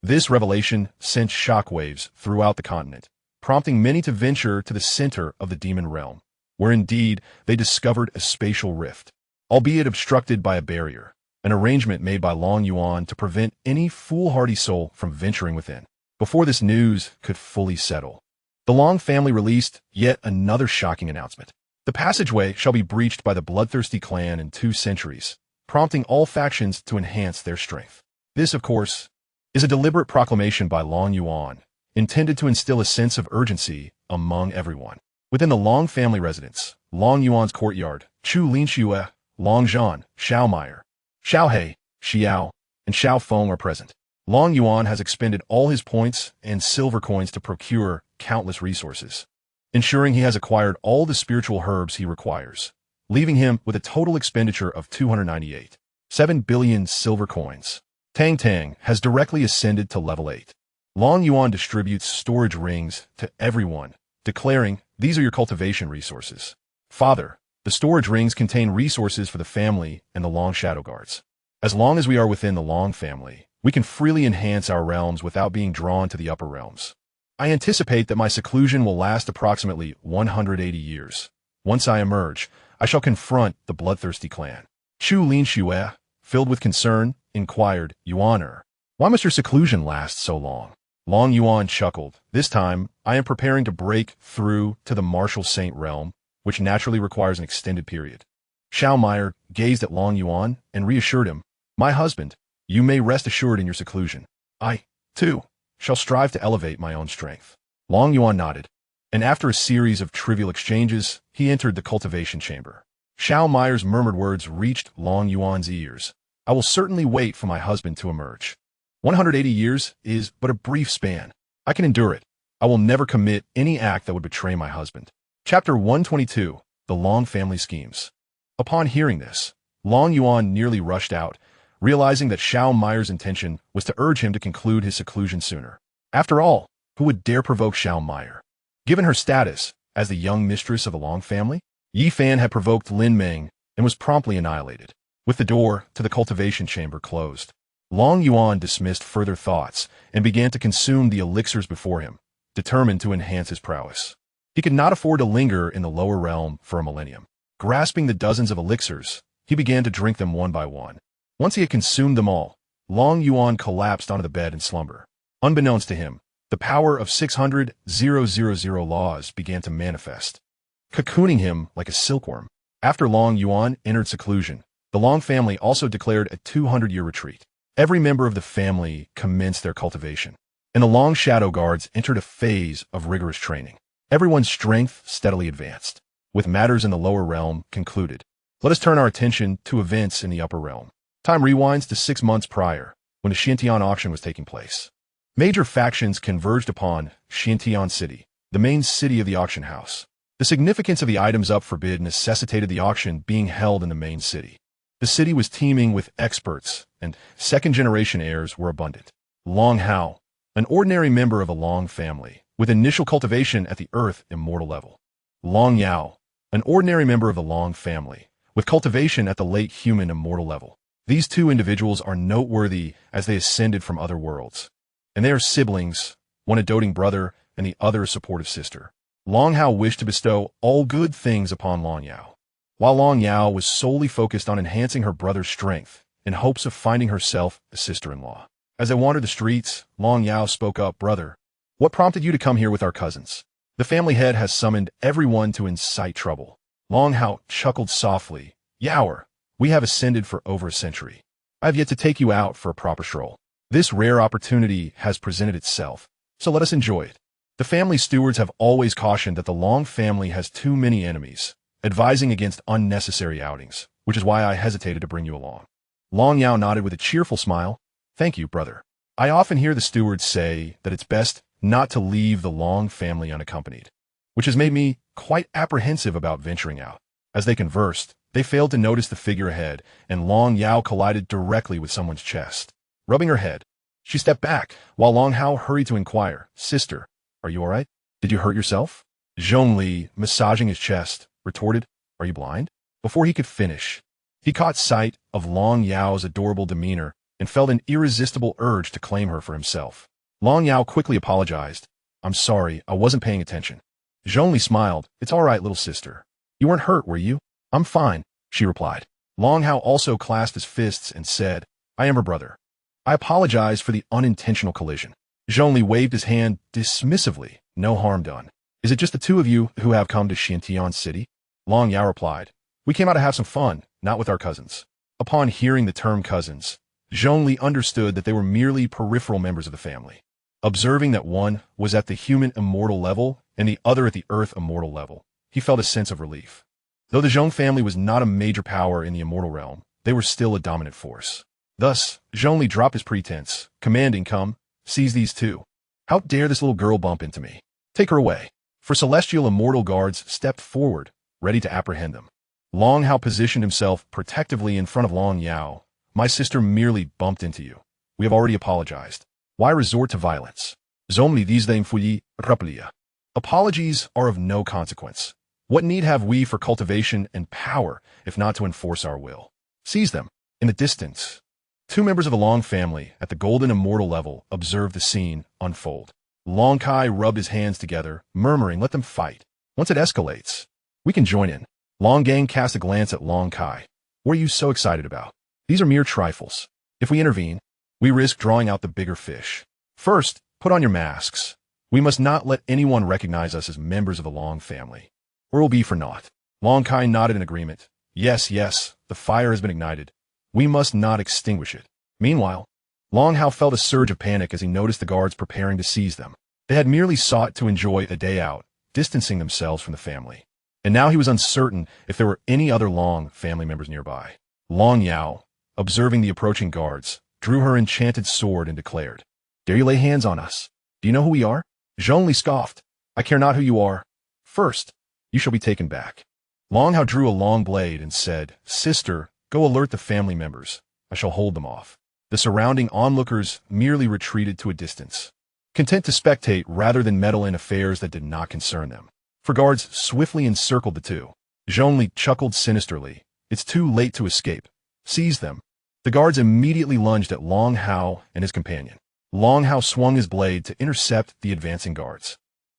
This revelation sent shockwaves throughout the continent, prompting many to venture to the center of the demon realm, where indeed they discovered a spatial rift, albeit obstructed by a barrier, an arrangement made by Long Yuan to prevent any foolhardy soul from venturing within. Before this news could fully settle, the Long family released yet another shocking announcement. The passageway shall be breached by the bloodthirsty clan in 2 centuries, prompting all factions to enhance their strength. This, of course, is a deliberate proclamation by Long Yuan, intended to instill a sense of urgency among everyone. Within the Long family residence, Long Yuan's courtyard, Chu Linxue, Long Zhan, Xiao Meyer, Xiao He, Xiao, and Xiao Feng are present. Long Yuan has expended all his points and silver coins to procure countless resources, ensuring he has acquired all the spiritual herbs he requires, leaving him with a total expenditure of 298.7 billion silver coins. Tang Tang has directly ascended to level 8. Long Yuan distributes storage rings to everyone, declaring, "These are your cultivation resources. Father, the storage rings contain resources for the family and the Long Shadow Guards. As long as we are within the Long family, we can freely enhance our realms without being drawn to the upper realms. I anticipate that my seclusion will last approximately 180 years. Once I emerge, I shall confront the bloodthirsty clan." Chu Linxue, filled with concern, inquired, "Yuaner, why must your seclusion last so long?" Long Yuan chuckled. "This time, I am preparing to break through to the martial saint realm, which naturally requires an extended period." Xiao Meyer gazed at Long Yuan and reassured him, "My husband, you may rest assured in your seclusion. I, too, shall strive to elevate my own strength." Long Yuan nodded, and after a series of trivial exchanges, he entered the cultivation chamber. Xiao Meyer's murmured words reached Long Yuan's ears. "I will certainly wait for my husband to emerge. 180 years is but a brief span. I can endure it. I will never commit any act that would betray my husband." Chapter 122, The Long Family Schemes. Upon hearing this, Long Yuan nearly rushed out, realizing that Xiao Meyer's intention was to urge him to conclude his seclusion sooner. After all, who would dare provoke Xiao Meyer? Given her status as the young mistress of the Long family, Yi Fan had provoked Lin Meng and was promptly annihilated. With the door to the cultivation chamber closed, Long Yuan dismissed further thoughts and began to consume the elixirs before him, determined to enhance his prowess. He could not afford to linger in the lower realm for a millennium. Grasping the dozens of elixirs, he began to drink them one by one. Once he had consumed them all, Long Yuan collapsed onto the bed in slumber. Unbeknownst to him, the power of 600,000 laws began to manifest, cocooning him like a silkworm. After Long Yuan entered seclusion, the Long family also declared a 200-year retreat. Every member of the family commenced their cultivation, and the Long Shadow Guards entered a phase of rigorous training. Everyone's strength steadily advanced. With matters in the lower realm concluded, let us turn our attention to events in the upper realm. Time rewinds to 6 months prior, when the Xiantian auction was taking place. Major factions converged upon Xiantian City, the main city of the auction house. The significance of the items up for bid necessitated the auction being held in the main city. The city was teeming with experts, and second-generation heirs were abundant. Long Hao, an ordinary member of a Long family, with initial cultivation at the Earth Immortal level. Long Yao, an ordinary member of the Long family, with cultivation at the late human immortal level. These two individuals are noteworthy as they ascended from other worlds. And they are siblings, one a doting brother and the other a supportive sister. Long Hao wished to bestow all good things upon Long Yao, while Long Yao was solely focused on enhancing her brother's strength in hopes of finding herself a sister-in-law. As they wandered the streets, Long Yao spoke up, "Brother, what prompted you to come here with our cousins? The family head has summoned everyone to incite trouble." Long Hao chuckled softly. "Yaoer, we have ascended for over a century. I have yet to take you out for a proper stroll. This rare opportunity has presented itself, so let us enjoy it. The family stewards have always cautioned that the Long family has too many enemies, advising against unnecessary outings, which is why I hesitated to bring you along." Long Yao nodded with a cheerful smile. "Thank you, brother. I often hear the stewards say that it's best not to leave the Long family unaccompanied, which has made me quite apprehensive about venturing out." As they conversed, they failed to notice the figure ahead, and Long Yao collided directly with someone's chest. Rubbing her head, she stepped back, while Long Hao hurried to inquire, "Sister, are you all right? Did you hurt yourself?" Zhongli, massaging his chest, retorted, "Are you blind?" Before he could finish, he caught sight of Long Yao's adorable demeanor and felt an irresistible urge to claim her for himself. Long Yao quickly apologized. "I'm sorry, I wasn't paying attention." Zhongli smiled. "It's all right, little sister. You weren't hurt, were you?" "I'm fine," she replied. Long Hao also clasped his fists and said, "I am her brother. I apologize for the unintentional collision." Zhongli waved his hand dismissively. "No harm done. Is it just the two of you who have come to Xianxia City?" Long Yao replied, "We came out to have some fun, not with our cousins." Upon hearing the term cousins, Zhongli understood that they were merely peripheral members of the family. Observing that one was at the human immortal level and the other at the earth immortal level, he felt a sense of relief. Though the Zhong family was not a major power in the immortal realm, they were still a dominant force. Thus, Zhongli dropped his pretense, commanding, "Come, seize these two. How dare this little girl bump into me? Take her away." For celestial immortal guards stepped forward, ready to apprehend them. Long Hao positioned himself protectively in front of Long Yao. "My sister merely bumped into you. We have already apologized. Why resort to violence? Zomli disdain fouillis rappelia. Apologies are of no consequence. What need have we for cultivation and power, if not to enforce our will?" Seize them. In the distance, two members of the Long family at the golden immortal level observed the scene unfold. Long Kai rubbed his hands together, murmuring, "Let them fight. Once it escalates, we can join in." Long Gang cast a glance at Long Kai. "What are you so excited about? These are mere trifles. If we intervene, we risk drawing out the bigger fish. First, put on your masks. We must not let anyone recognize us as members of the Long family, or it will be for naught." Long Kai nodded in agreement. Yes, the fire has been ignited. We must not extinguish it." Meanwhile, Long Hao felt a surge of panic as he noticed the guards preparing to seize them. They had merely sought to enjoy a day out, distancing themselves from the family. And now he was uncertain if there were any other Long family members nearby. Long Yao, observing the approaching guards, drew her enchanted sword and declared, "Dare you lay hands on us? Do you know who we are?" Zhongli scoffed, "I care not who you are. First, you shall be taken back." Long Hao drew a long blade and said, "Sister, go alert the family members. I shall hold them off." The surrounding onlookers merely retreated to a distance, content to spectate rather than meddle in affairs that did not concern them. For guards swiftly encircled the two. Zhongli chuckled sinisterly. "It's too late to escape. Seize them." The guards immediately lunged at Long Hao and his companion. Long Hao swung his blade to intercept the advancing guards.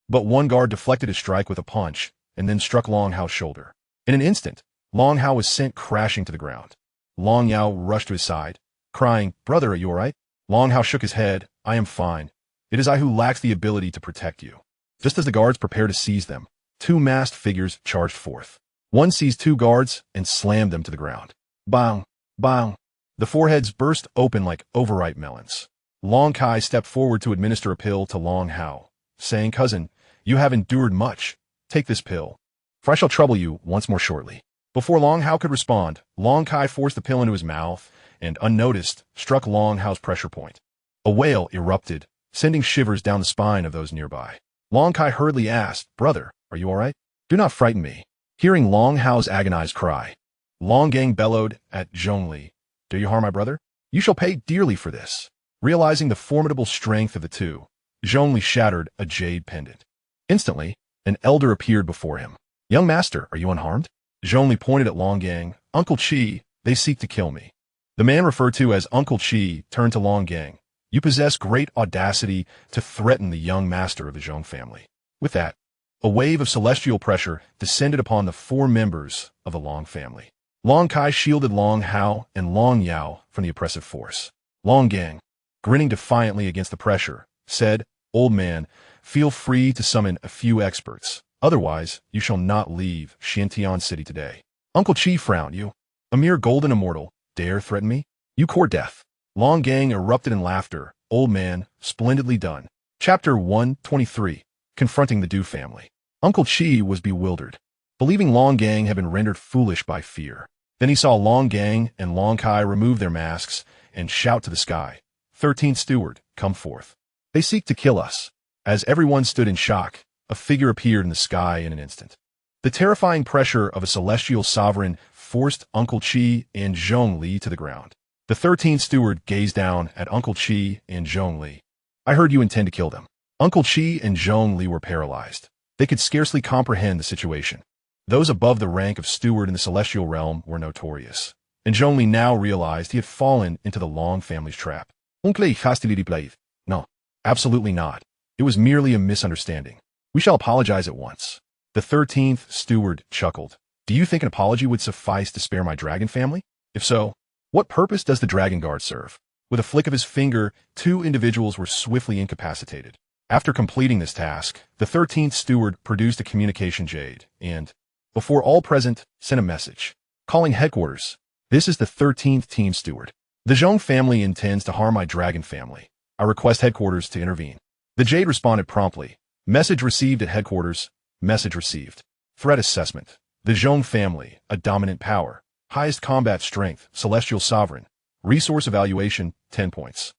But one guard deflected his strike with a punch and then struck Long Hao's shoulder. In an instant, Long Hao was sent crashing to the ground. Long Yao rushed to his side, crying, "Brother, are you all right?" Long Hao shook his head. "I am fine. It is I who lacks the ability to protect you." Just as the guards prepared to seize them, two masked figures charged forth. One seized two guards and slammed them to the ground. Bang! Bang! The foreheads burst open like overripe melons. Long Kai stepped forward to administer a pill to Long Hao, saying, "Cousin, you have endured much. Take this pill, for I shall trouble you once more shortly." Before Long Hao could respond, Long Kai forced the pill into his mouth and, unnoticed, struck Long Hao's pressure point. A wail erupted, sending shivers down the spine of those nearby. Long Kai hurriedly asked, "Brother, are you all right? Do not frighten me." Hearing Long Hao's agonized cry, Long Gang bellowed at Zhongli, "Do you harm my brother? You shall pay dearly for this." Realizing the formidable strength of the two, Zhongli shattered a jade pendant. Instantly, an elder appeared before him. "Young master, are you unharmed?" Zhongli pointed at Long Gang, Uncle Qi, they seek to kill me. The man referred to as Uncle Qi turned to Long Gang. You possess great audacity to threaten the young master of the Zhong family. With that, a wave of celestial pressure descended upon the 4 members of the Long family. Long Kai shielded Long Hao and Long Yao from the oppressive force. Long Gang, grinning defiantly against the pressure, said, Old man, feel free to summon a few experts. Otherwise, you shall not leave Xianxia City today. Uncle Qi frowned. You, a mere golden immortal, dare threaten me? You court death. Long Gang erupted in laughter. Old man, splendidly done. Chapter 123. Confronting the Du family. Uncle Qi was bewildered, believing Long Gang had been rendered foolish by fear. Then he saw Long Gang and Long Kai remove their masks and shout to the sky, 13th Steward, come forth. They seek to kill us. As everyone stood in shock, a figure appeared in the sky in an instant. The terrifying pressure of a celestial sovereign forced Uncle Qi and Zhong Li to the ground. The 13th Steward gazed down at Uncle Qi and Zhong Li. I heard you intend to kill them. Uncle Qi and Zhong Li were paralyzed. They could scarcely comprehend the situation. Those above the rank of steward in the celestial realm were notorious, and Zhong Li now realized he had fallen into the Long family's trap. No, absolutely not. It was merely a misunderstanding. We shall apologize at once. The 13th Steward chuckled. Do you think an apology would suffice to spare my dragon family? If so, what purpose does the dragon guard serve? With a flick of his finger, 2 individuals were swiftly incapacitated. After completing this task, the 13th Steward produced a communication jade and, before all present, sent a message. Calling headquarters. This is the 13th Team Steward. The Zhong family intends to harm my dragon family. I request headquarters to intervene. The jade responded promptly. Message received at headquarters. Message received. Threat assessment. The Zhong family, a dominant power. Highest combat strength, celestial sovereign. Resource evaluation, 10 points.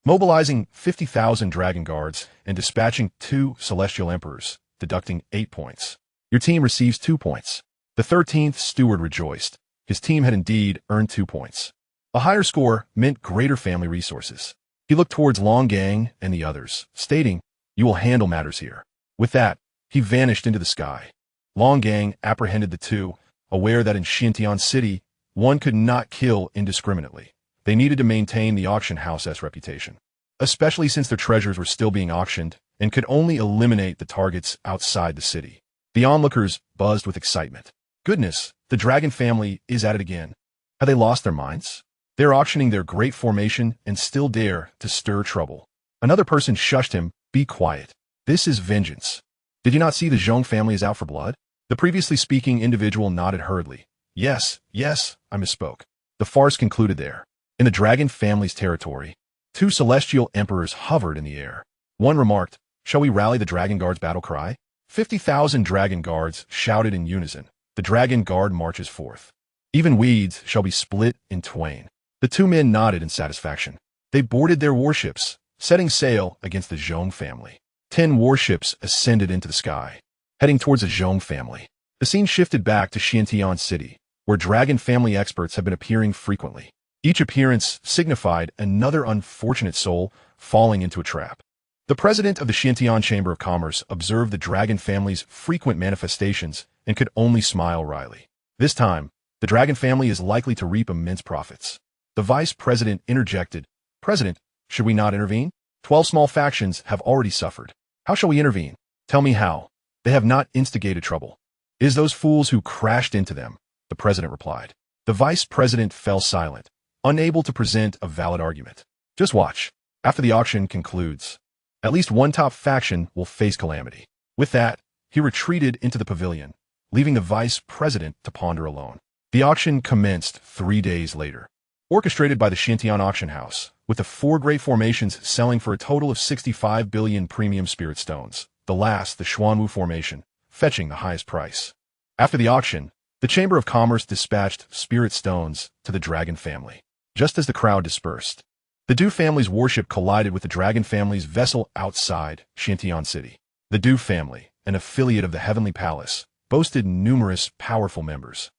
Mobilizing 50,000 dragon guards and dispatching 2 celestial emperors, deducting 8 points. Your team receives 2 points. The 13th Steward rejoiced. His team had indeed earned 2 points. A higher score meant greater family resources. He looked towards Long Gang and the others, stating, You will handle matters here. With that, he vanished into the sky. Long Gang apprehended the 2, aware that in Xianxia City, one could not kill indiscriminately. They needed to maintain the auction house's reputation, especially since their treasures were still being auctioned and could only eliminate the targets outside the city. The onlookers buzzed with excitement. Goodness, the dragon family is at it again. Have they lost their minds? They're auctioning their great formation and still dare to stir trouble. Another person shushed him, Be quiet. This is vengeance. Did you not see the Zhong family is out for blood? The previously speaking individual nodded hurriedly. Yes, I misspoke. The farce concluded there. In the dragon family's territory, 2 celestial emperors hovered in the air. One remarked, Shall we rally the dragon guard's battle cry? 50,000 dragon guards shouted in unison. The dragon guard marches forth. Even weeds shall be split in twain. The 2 men nodded in satisfaction. They boarded their warships, setting sail against the Zhong family. 10 warships ascended into the sky, heading towards the Zhong family. The scene shifted back to Xianxia City, where dragon family experts have been appearing frequently. Each appearance signified another unfortunate soul falling into a trap. The president of the Xianxia Chamber of Commerce observed the dragon family's frequent manifestations and could only smile wryly. This time, the dragon family is likely to reap immense profits. The vice president interjected, President, should we not intervene? 12 small factions have already suffered. How shall we intervene? Tell me how. They have not instigated trouble. It is those fools who crashed into them, the president replied. The vice president fell silent, unable to present a valid argument. Just watch. After the auction concludes, at least one top faction will face calamity. With that, he retreated into the pavilion, leaving the vice president to ponder alone. The auction commenced 3 days later. Orchestrated by the Xianxia auction house, with the 4 great formations selling for a total of 65 billion premium spirit stones, the last, the Xuanwu formation, fetching the highest price. After the auction, the Chamber of Commerce dispatched spirit stones to the dragon family. Just as the crowd dispersed, the Du family's warship collided with the dragon family's vessel outside Xianxia City. The Du family, an affiliate of the Heavenly Palace, boasted numerous powerful members.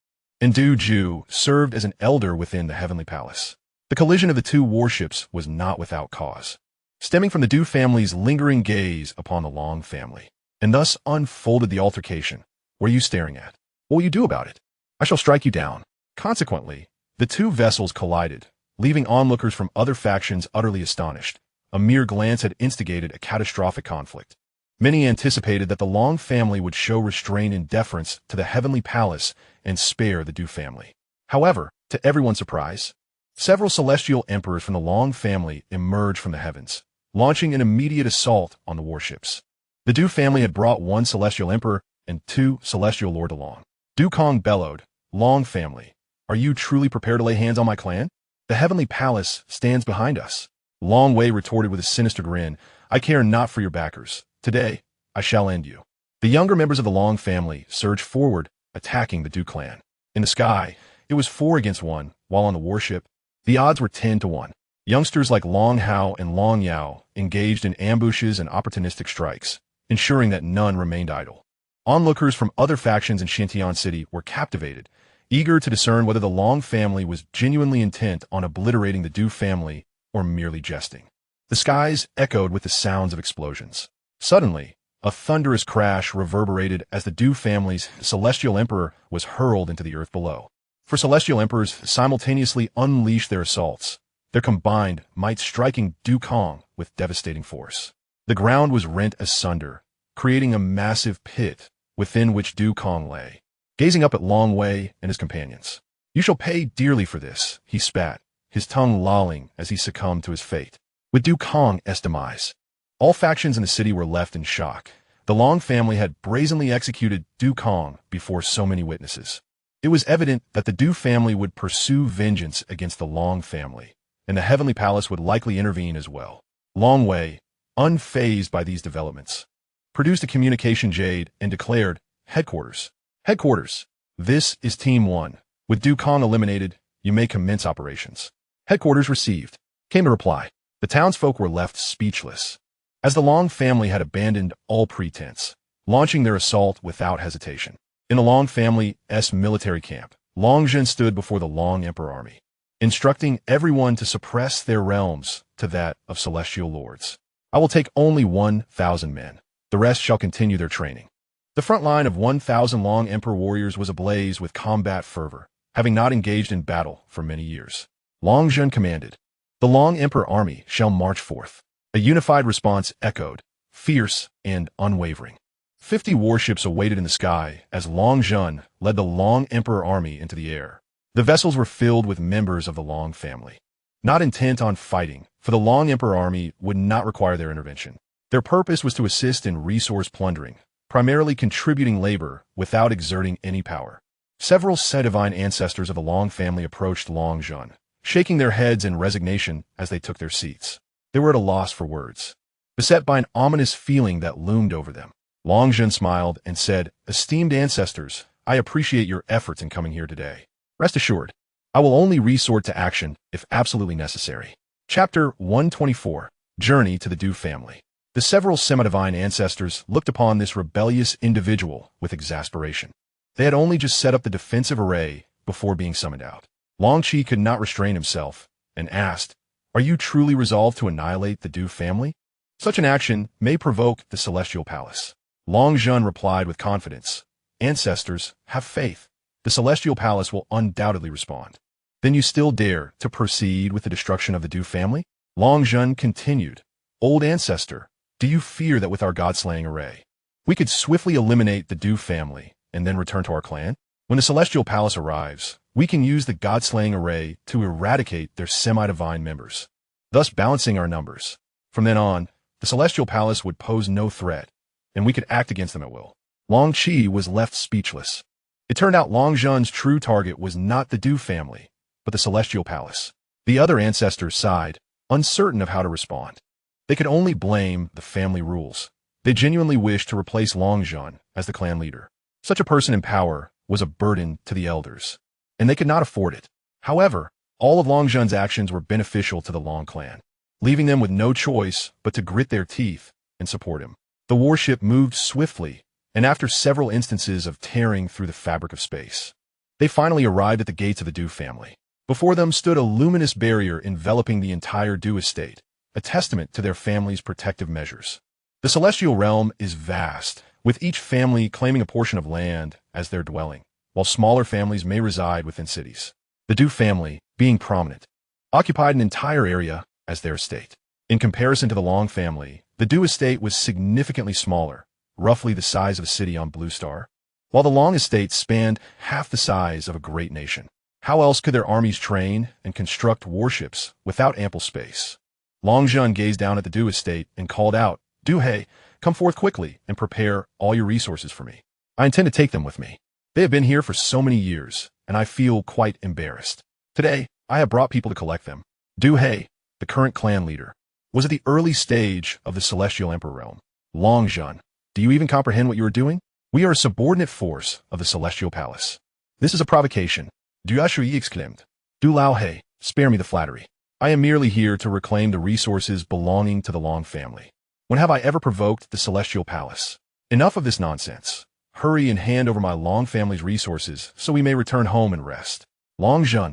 And Du Ju served as an elder within the Heavenly Palace. The collision of the 2 warships was not without cause, stemming from the Du family's lingering gaze upon the Long family. And thus unfolded the altercation. What are you staring at? What will you do about it? I shall strike you down. Consequently, the two vessels collided, leaving onlookers from other factions utterly astonished. A mere glance had instigated a catastrophic conflict. Many anticipated that the Long family would show restraint and deference to the heavenly palace and spare the Du family. However, to everyone's surprise, several celestial emperors from the Long family emerged from the heavens, launching an immediate assault on the warships. The Du family had brought one celestial emperor and two celestial lords along. Du Kong bellowed, "Long family, are you truly prepared to lay hands on my clan? The heavenly palace stands behind us." Long Wei retorted with a sinister grin, "I care not for your backers. Today, I shall end you." The younger members of the Long family surged forward, attacking the Du clan. In the sky, it was 4 against 1, while on the warship, the odds were 10 to 1. Youngsters like Long Hao and Long Yao engaged in ambushes and opportunistic strikes, ensuring that none remained idle. Onlookers from other factions in Xianxia City were captivated, eager to discern whether the Long family was genuinely intent on obliterating the Du family or merely jesting. The skies echoed with the sounds of explosions. Suddenly, a thunderous crash reverberated as the Du family's celestial emperor was hurled into the earth below. For celestial emperors simultaneously unleashed their assaults, their combined might striking Du Kong with devastating force. The ground was rent asunder, creating a massive pit within which Du Kong lay, gazing up at Long Wei and his companions. "You shall pay dearly for this," he spat, his tongue lolling as he succumbed to his fate. With Du Kong demise, all factions in the city were left in shock. The Long family had brazenly executed Du Kong before so many witnesses. It was evident that the Du family would pursue vengeance against the Long family, and the heavenly palace would likely intervene as well. Long Wei, unfazed by these developments, produced a communication jade and declared, "Headquarters. Headquarters. This is Team 1. With Du Kong eliminated, you may commence operations." "Headquarters received," came the reply. The townsfolk were left speechless, as the Long family had abandoned all pretense, launching their assault without hesitation. In the Long family's military camp, Long Zhen stood before the Long Emperor army, instructing everyone to suppress their realms to that of celestial lords. "I will take only 1,000 men. The rest shall continue their training." The front line of 1,000 Long Emperor warriors was ablaze with combat fervor, having not engaged in battle for many years. Long Zhen commanded, "The Long Emperor army shall march forth." A unified response echoed, fierce and unwavering. 50 warships awaited in the sky as Long Zhen led the Long Emperor army into the air. The vessels were filled with members of the Long family, not intent on fighting, for the Long Emperor army would not require their intervention. Their purpose was to assist in resource plundering, primarily contributing labor without exerting any power. Several divine ancestors of the Long family approached Long Zhen, shaking their heads in resignation as they took their seats. They were at a loss for words, beset by an ominous feeling that loomed over them. Long Zhen smiled and said, "Esteemed ancestors, I appreciate your efforts in coming here today. Rest assured, I will only resort to action if absolutely necessary." Chapter 124, Journey to the Du family. The several semi-divine ancestors looked upon this rebellious individual with exasperation. They had only just set up the defensive array before being summoned out. Long Qi could not restrain himself and asked, "Are you truly resolved to annihilate the Du family? Such an action may provoke the celestial palace." Long Zhen replied with confidence, "Ancestors, have faith. The celestial palace will undoubtedly respond." "Then you still dare to proceed with the destruction of the Du family?" Long Zhen continued, "Old ancestor, do you fear that with our god-slaying array, we could swiftly eliminate the Du family and then return to our clan? When the celestial palace arrives, we can use the god-slaying array to eradicate their semi-divine members, thus balancing our numbers. From then on, the celestial palace would pose no threat, and we could act against them at will." Long Qi was left speechless. It turned out Long Zhen's true target was not the Du family, but the celestial palace. The other ancestors sighed, uncertain of how to respond. They could only blame the family rules. They genuinely wished to replace Long Zhen as the clan leader. Such a person in power was a burden to the elders, and they could not afford it. However, all of Long Zhen's actions were beneficial to the Long clan, leaving them with no choice but to grit their teeth and support him. The warship moved swiftly, and after several instances of tearing through the fabric of space, they finally arrived at the gates of the Du family. Before them stood a luminous barrier enveloping the entire Du estate, a testament to their family's protective measures. The celestial realm is vast, with each family claiming a portion of land as their dwelling. while smaller families may reside within cities. The Du family, being prominent, occupied an entire area as their estate. In comparison to the Long family, the Du estate was significantly smaller, roughly the size of a city on Blue Star, while the Long estate spanned half the size of a great nation. How else could their armies train and construct warships without ample space? Long Zhun gazed down at the Du estate and called out, "Du He, come forth quickly and prepare all your resources for me. I intend to take them with me. They have been here for so many years, and I feel quite embarrassed. Today, I have brought people to collect them." Du He, the current clan leader, was at the early stage of the Celestial Emperor realm. "Long Zhun, do you even comprehend what you are doing? We are a subordinate force of the Celestial Palace. This is a provocation." Du Shui exclaimed. "Du Lao He, spare me the flattery. I am merely here to reclaim the resources belonging to the Long family. When have I ever provoked the Celestial Palace? Enough of this nonsense. Hurry and hand over my Long family's resources so we may return home and rest." "Long Zhun,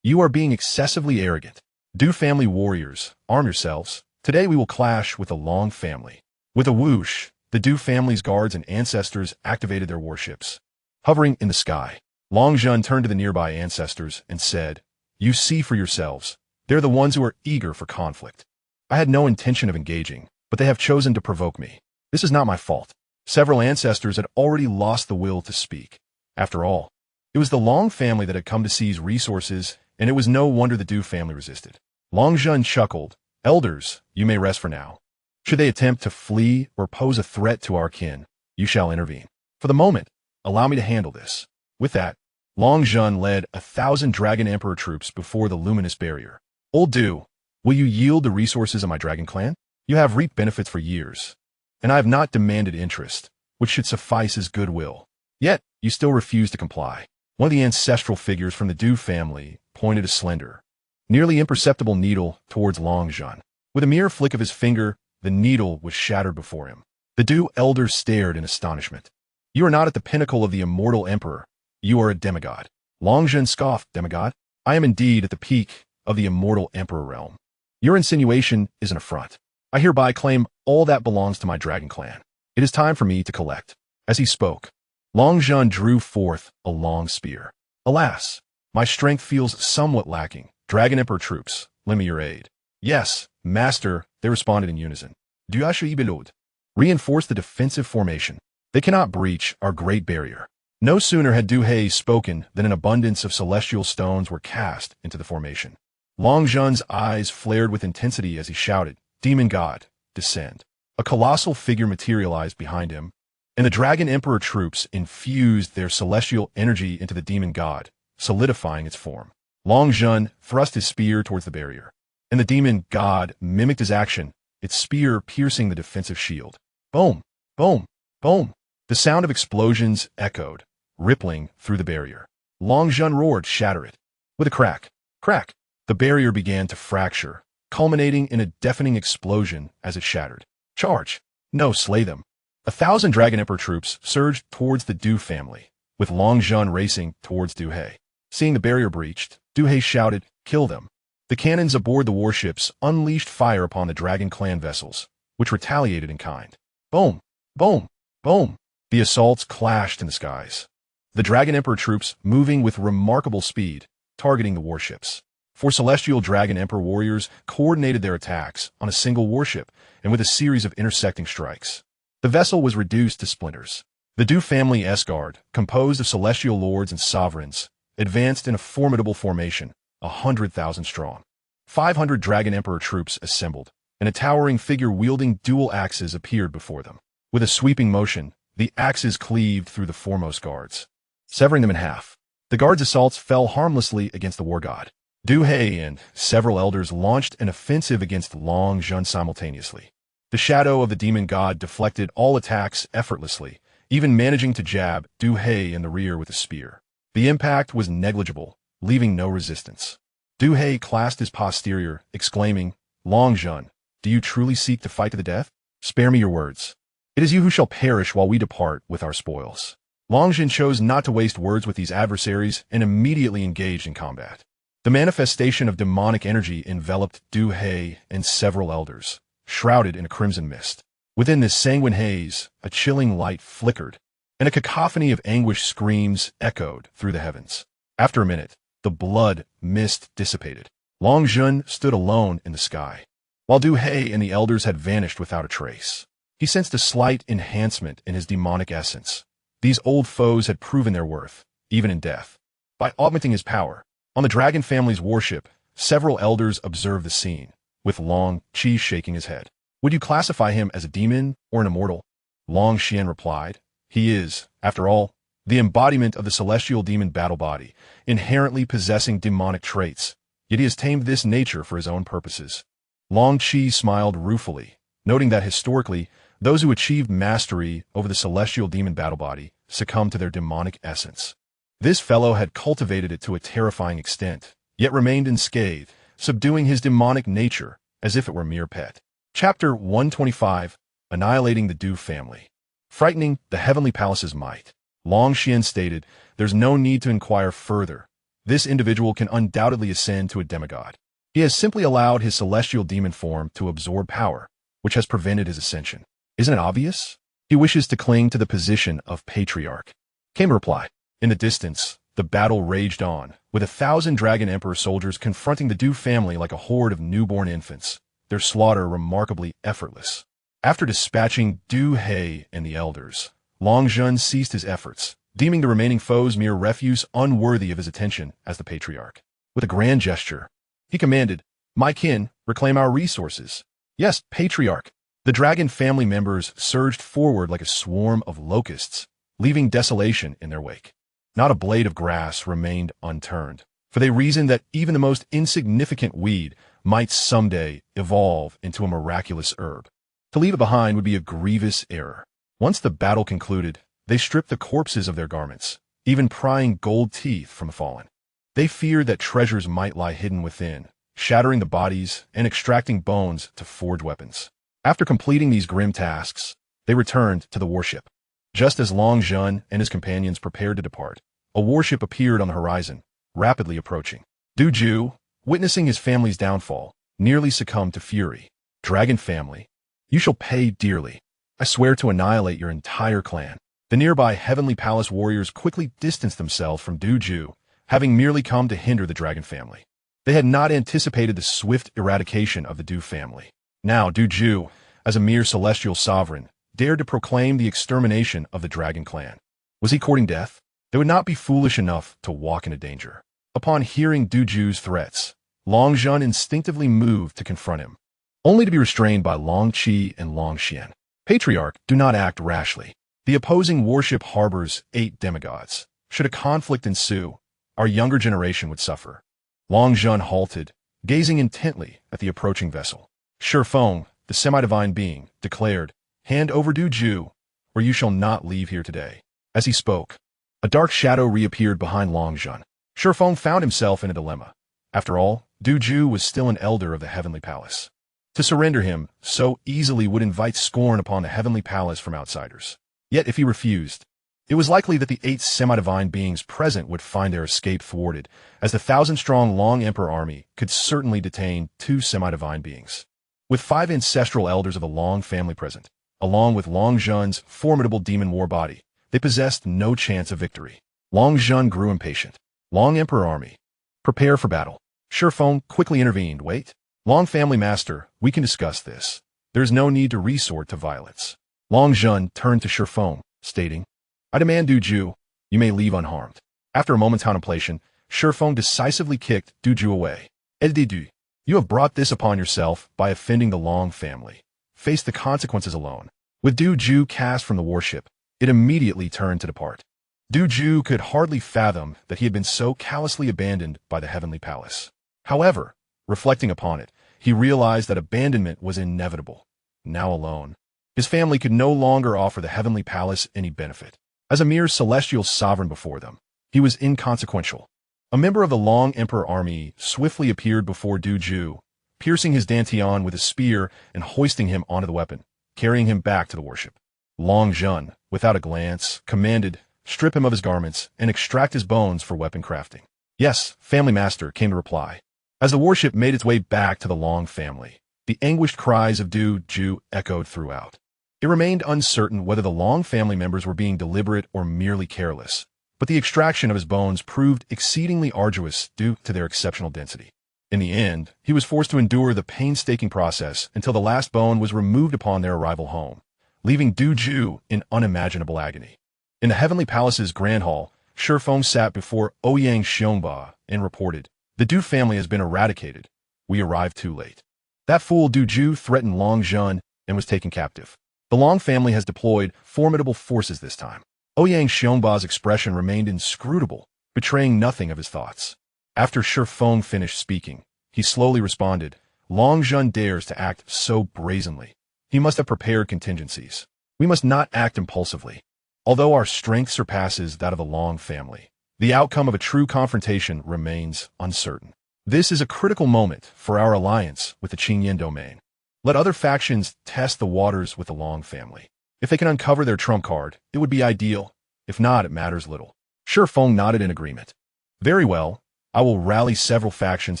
you are being excessively arrogant. Du family warriors, arm yourselves. Today we will clash with the Long family." With a whoosh, the Du family's guards and ancestors activated their warships. Hovering in the sky, Long Zhun turned to the nearby ancestors and said, "You see for yourselves. They're the ones who are eager for conflict. I had no intention of engaging, but they have chosen to provoke me. This is not my fault." Several ancestors had already lost the will to speak. After all, it was the Long family that had come to seize resources, and it was no wonder the Du family resisted. Long Zhun chuckled, "Elders, you may rest for now. Should they attempt to flee or pose a threat to our kin, you shall intervene. For the moment, allow me to handle this." With that, Long Zhun led 1,000 Dragon Emperor troops before the luminous barrier. "Old Du, will you yield the resources of my dragon clan? You have reaped benefits for years, and I have not demanded interest, which should suffice as goodwill. Yet, you still refuse to comply." One of the ancestral figures from the Du family pointed a slender, nearly imperceptible needle towards Long Zhun. With a mere flick of his finger, the needle was shattered before him. The Du elder stared in astonishment. "You are not at the pinnacle of the Immortal Emperor. You are a demigod." Long Zhun scoffed. "Demigod? I am indeed at the peak of the Immortal Emperor realm. Your insinuation is an affront. I hereby claim all that belongs to my dragon clan. It is time for me to collect." As he spoke, Long Zhun drew forth a long spear. "Alas, my strength feels somewhat lacking. Dragon Emperor troops, lend me your aid." "Yes, master," they responded in unison. "Du Shui belud. Reinforce the defensive formation. They cannot breach our great barrier." No sooner had Du He spoken than an abundance of celestial stones were cast into the formation. Long Zhun's eyes flared with intensity as he shouted, "Demon God, descend." A colossal figure materialized behind him, and the Dragon Emperor troops infused their celestial energy into the demon god, solidifying its form. Long Zhun thrust his spear towards the barrier, and the demon god mimicked his action, its spear piercing the defensive shield. Boom! Boom! Boom! The sound of explosions echoed, rippling through the barrier. Long Zhun roared, "Shatter it." With a crack, crack, the barrier began to fracture, culminating in a deafening explosion as it shattered. "Charge! No, slay them." 1,000 Dragon Emperor troops surged towards the Du family, with Long Zhun racing towards Du He. Seeing the barrier breached, Du He shouted, "Kill them." The cannons aboard the warships unleashed fire upon the Dragon Clan vessels, which retaliated in kind. Boom! Boom! Boom! The assaults clashed in the skies, the Dragon Emperor troops moving with remarkable speed, targeting the warships. 4 Celestial Dragon Emperor warriors coordinated their attacks on a single warship and with a series of intersecting strikes. The vessel was reduced to splinters. The Du family S-Guard, composed of celestial lords and sovereigns, advanced in a formidable formation, 100,000 strong. 500 Dragon Emperor troops assembled, and a towering figure wielding dual axes appeared before them. With a sweeping motion, the axes cleaved through the foremost guards, severing them in half. The guards' assaults fell harmlessly against the war god. Du He and several elders launched an offensive against Long Zhun simultaneously. The shadow of the demon god deflected all attacks effortlessly, even managing to jab Du He in the rear with a spear. The impact was negligible, leaving no resistance. Du He clasped his posterior, exclaiming, "Long Zhun, do you truly seek to fight to the death? Spare me your words. It is you who shall perish while we depart with our spoils." Long Zhun chose not to waste words with these adversaries and immediately engaged in combat. The manifestation of demonic energy enveloped Du He and several elders, shrouded in a crimson mist. Within this sanguine haze, a chilling light flickered, and a cacophony of anguish screams echoed through the heavens. After a minute, the blood mist dissipated. Long Jun stood alone in the sky, while Du He and the elders had vanished without a trace. He sensed a slight enhancement in his demonic essence. These old foes had proven their worth, even in death, by augmenting his power. On the dragon family's warship, several elders observed the scene, with Long Qi shaking his head. Would you classify him as a demon or an immortal? Long Xian replied, he is, after all, the embodiment of the celestial demon battle body, inherently possessing demonic traits, yet he has tamed this nature for his own purposes. Long Qi smiled ruefully, noting that historically, those who achieved mastery over the celestial demon battle body succumbed to their demonic essence. This fellow had cultivated it to a terrifying extent, yet remained unscathed, subduing his demonic nature as if it were a mere pet. Chapter 125, Annihilating the Du Family. Frightening the Heavenly Palace's might. Long Xian stated, there's no need to inquire further. This individual can undoubtedly ascend to a demigod. He has simply allowed his celestial demon form to absorb power, which has prevented his ascension. Isn't it obvious? He wishes to cling to the position of patriarch. Came a reply. In the distance, the battle raged on, with 1,000 Dragon Emperor soldiers confronting the Du family like a horde of newborn infants, their slaughter remarkably effortless. After dispatching Du He and the elders, Long Jun ceased his efforts, deeming the remaining foes mere refuse unworthy of his attention as the patriarch. With a grand gesture, he commanded, my kin, reclaim our resources. Yes, patriarch. The dragon family members surged forward like a swarm of locusts, leaving desolation in their wake. Not a blade of grass remained unturned, for they reasoned that even the most insignificant weed might someday evolve into a miraculous herb. To leave it behind would be a grievous error. Once the battle concluded, they stripped the corpses of their garments, even prying gold teeth from the fallen. They feared that treasures might lie hidden within, shattering the bodies and extracting bones to forge weapons. After completing these grim tasks, they returned to the warship. Just as Long Jun and his companions prepared to depart, a warship appeared on the horizon, rapidly approaching. Du Ju, witnessing his family's downfall, nearly succumbed to fury. Dragon family, you shall pay dearly. I swear to annihilate your entire clan. The nearby Heavenly Palace warriors quickly distanced themselves from Du Ju, having merely come to hinder the dragon family. They had not anticipated the swift eradication of the Du family. Now Du Ju, as a mere celestial sovereign, dared to proclaim the extermination of the dragon clan. Was he courting death? They would not be foolish enough to walk into danger. Upon hearing Du Ju's threats, Long Jun instinctively moved to confront him, only to be restrained by Long Qi and Long Xian. Patriarch, do not act rashly. The opposing warship harbors 8 demigods. Should a conflict ensue, our younger generation would suffer. Long Jun halted, gazing intently at the approaching vessel. Shifeng, the semi-divine being, declared, hand over Du Ju, or you shall not leave here today. As he spoke, a dark shadow reappeared behind Long Jun. Shifeng found himself in a dilemma. After all, Du Ju was still an elder of the Heavenly Palace. To surrender him so easily would invite scorn upon the Heavenly Palace from outsiders. Yet if he refused, it was likely that the 8 semi-divine beings present would find their escape thwarted, as the 1,000-strong Long Emperor army could certainly detain 2 semi-divine beings. With 5 ancestral elders of the Long family present, along with Long Jun's formidable demon war body, they possessed no chance of victory. Long Jun grew impatient. Long Emperor army, prepare for battle. Shifeng quickly intervened. Wait. Long family master, we can discuss this. There is no need to resort to violence. Long Jun turned to Shifeng, stating, I demand Du Ju, you may leave unharmed. After a moment's contemplation, Shifeng decisively kicked Du Ju away. Du, you have brought this upon yourself by offending the Long family. Face the consequences alone. With Du Ju cast from the warship, it immediately turned to depart. Du Ju could hardly fathom that he had been so callously abandoned by the Heavenly Palace. However, reflecting upon it, he realized that abandonment was inevitable. Now alone, his family could no longer offer the Heavenly Palace any benefit. As a mere celestial sovereign before them, he was inconsequential. A member of the Long Emperor army swiftly appeared before Du Ju, piercing his dantian with a spear and hoisting him onto the weapon, carrying him back to the warship. Long Jun, without a glance, commanded, strip him of his garments and extract his bones for weapon crafting. Yes, family master, came the reply. As the warship made its way back to the Long family, the anguished cries of Du Ju echoed throughout. It remained uncertain whether the Long family members were being deliberate or merely careless, but the extraction of his bones proved exceedingly arduous due to their exceptional density. In the end, he was forced to endure the painstaking process until the last bone was removed upon their arrival home, leaving Du Ju in unimaginable agony. In the Heavenly Palace's Grand Hall, Shifeng sat before Ouyang Xiongba and reported, "The Du family has been eradicated. We arrived too late." That fool Du Ju threatened Long Jun and was taken captive. The Long family has deployed formidable forces this time. Ouyang Xiongba's expression remained inscrutable, betraying nothing of his thoughts. After Shifeng finished speaking, he slowly responded, "Long Jun dares to act so brazenly. He must have prepared contingencies. We must not act impulsively. Although our strength surpasses that of the Long family, the outcome of a true confrontation remains uncertain. This is a critical moment for our alliance with the Qingyan domain. Let other factions test the waters with the Long family. If they can uncover their trump card, it would be ideal. If not, it matters little." Shifeng nodded in agreement. "Very well. I will rally several factions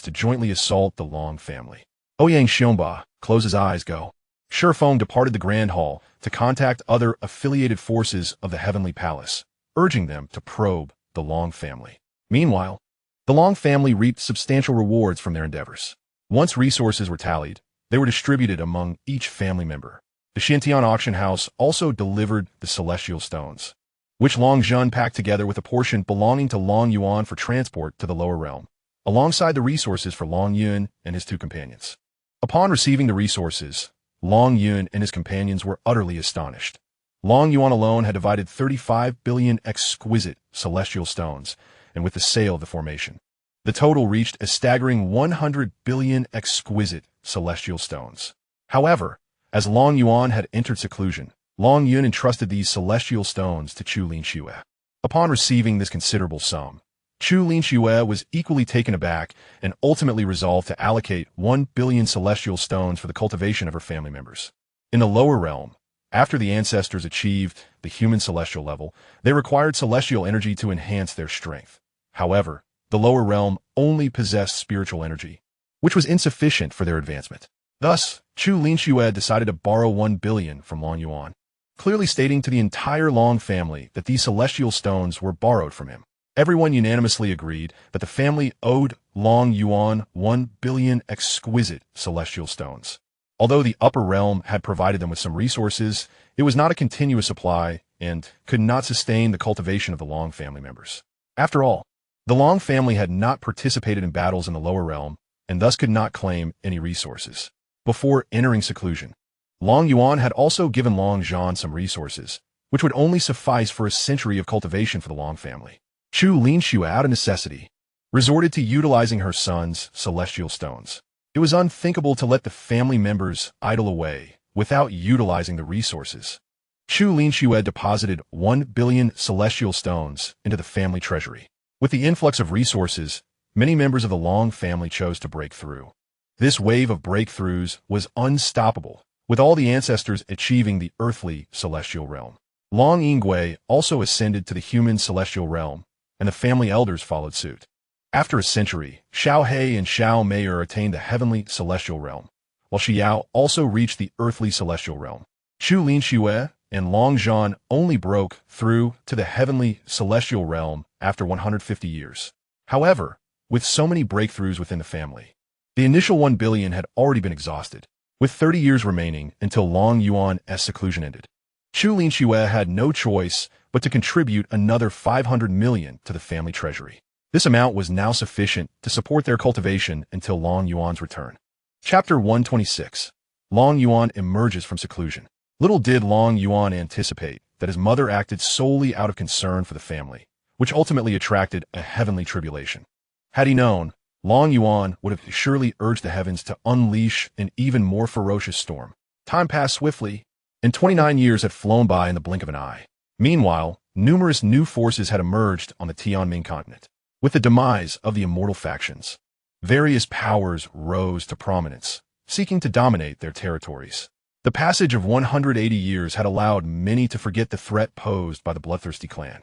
to jointly assault the Long family." Ouyang Xiongba closed his eyes. Go. Shifeng departed the Grand Hall to contact other affiliated forces of the Heavenly Palace, urging them to probe the Long family. Meanwhile, the Long family reaped substantial rewards from their endeavors. Once resources were tallied, they were distributed among each family member. The Xintian auction house also delivered the celestial stones, which Long Jun packed together with a portion belonging to Long Yuan for transport to the lower realm, alongside the resources for Long Yuan and his two companions. Upon receiving the resources, Long Yuan and his companions were utterly astonished. Long Yuan alone had divided 35 billion exquisite celestial stones, and with the sale of the formation, the total reached a staggering 100 billion exquisite celestial stones. However, as Long Yuan had entered seclusion, Long Yuan entrusted these celestial stones to Chu Linxue. Upon receiving this considerable sum, Chu Linxue was equally taken aback and ultimately resolved to allocate 1 billion celestial stones for the cultivation of her family members. In the lower realm, after the ancestors achieved the human celestial level, they required celestial energy to enhance their strength. However, the lower realm only possessed spiritual energy, which was insufficient for their advancement. Thus, Chu Linxue decided to borrow 1 billion from Long Yuan, clearly stating to the entire Long family that these celestial stones were borrowed from him. Everyone unanimously agreed that the family owed Long Yuan 1 billion exquisite celestial stones. Although the upper realm had provided them with some resources, it was not a continuous supply and could not sustain the cultivation of the Long family members. After all, the Long family had not participated in battles in the lower realm and thus could not claim any resources. Before entering seclusion, Long Yuan had also given Long Zhan some resources, which would only suffice for a century of cultivation for the Long family. Chu Linxue, out of necessity, resorted to utilizing her son's celestial stones. It was unthinkable to let the family members idle away without utilizing the resources. Chu Linxue deposited 1 billion celestial stones into the family treasury. With the influx of resources, many members of the Long family chose to break through. This wave of breakthroughs was unstoppable, with all the ancestors achieving the earthly celestial realm. Long Yingui also ascended to the human celestial realm, and the family elders followed suit. After a century, Xiao He and Xiao Meier attained the heavenly celestial realm, while Xiao also reached the earthly celestial realm. Chu Linxue and Long Zhan only broke through to the heavenly celestial realm after 150 years. However, with so many breakthroughs within the family, the initial 1 billion had already been exhausted, with 30 years remaining until Long Yuan's seclusion ended. Chu Linxue had no choice but to contribute another 500 million to the family treasury. This amount was now sufficient to support their cultivation until Long Yuan's return. Chapter 126. Long Yuan emerges from seclusion. Little did Long Yuan anticipate that his mother acted solely out of concern for the family, which ultimately attracted a heavenly tribulation. Had he known, Long Yuan would have surely urged the heavens to unleash an even more ferocious storm. Time passed swiftly, and 29 years had flown by in the blink of an eye. Meanwhile, numerous new forces had emerged on the Tianming continent. With the demise of the Immortal factions, various powers rose to prominence, seeking to dominate their territories. The passage of 180 years had allowed many to forget the threat posed by the bloodthirsty clan.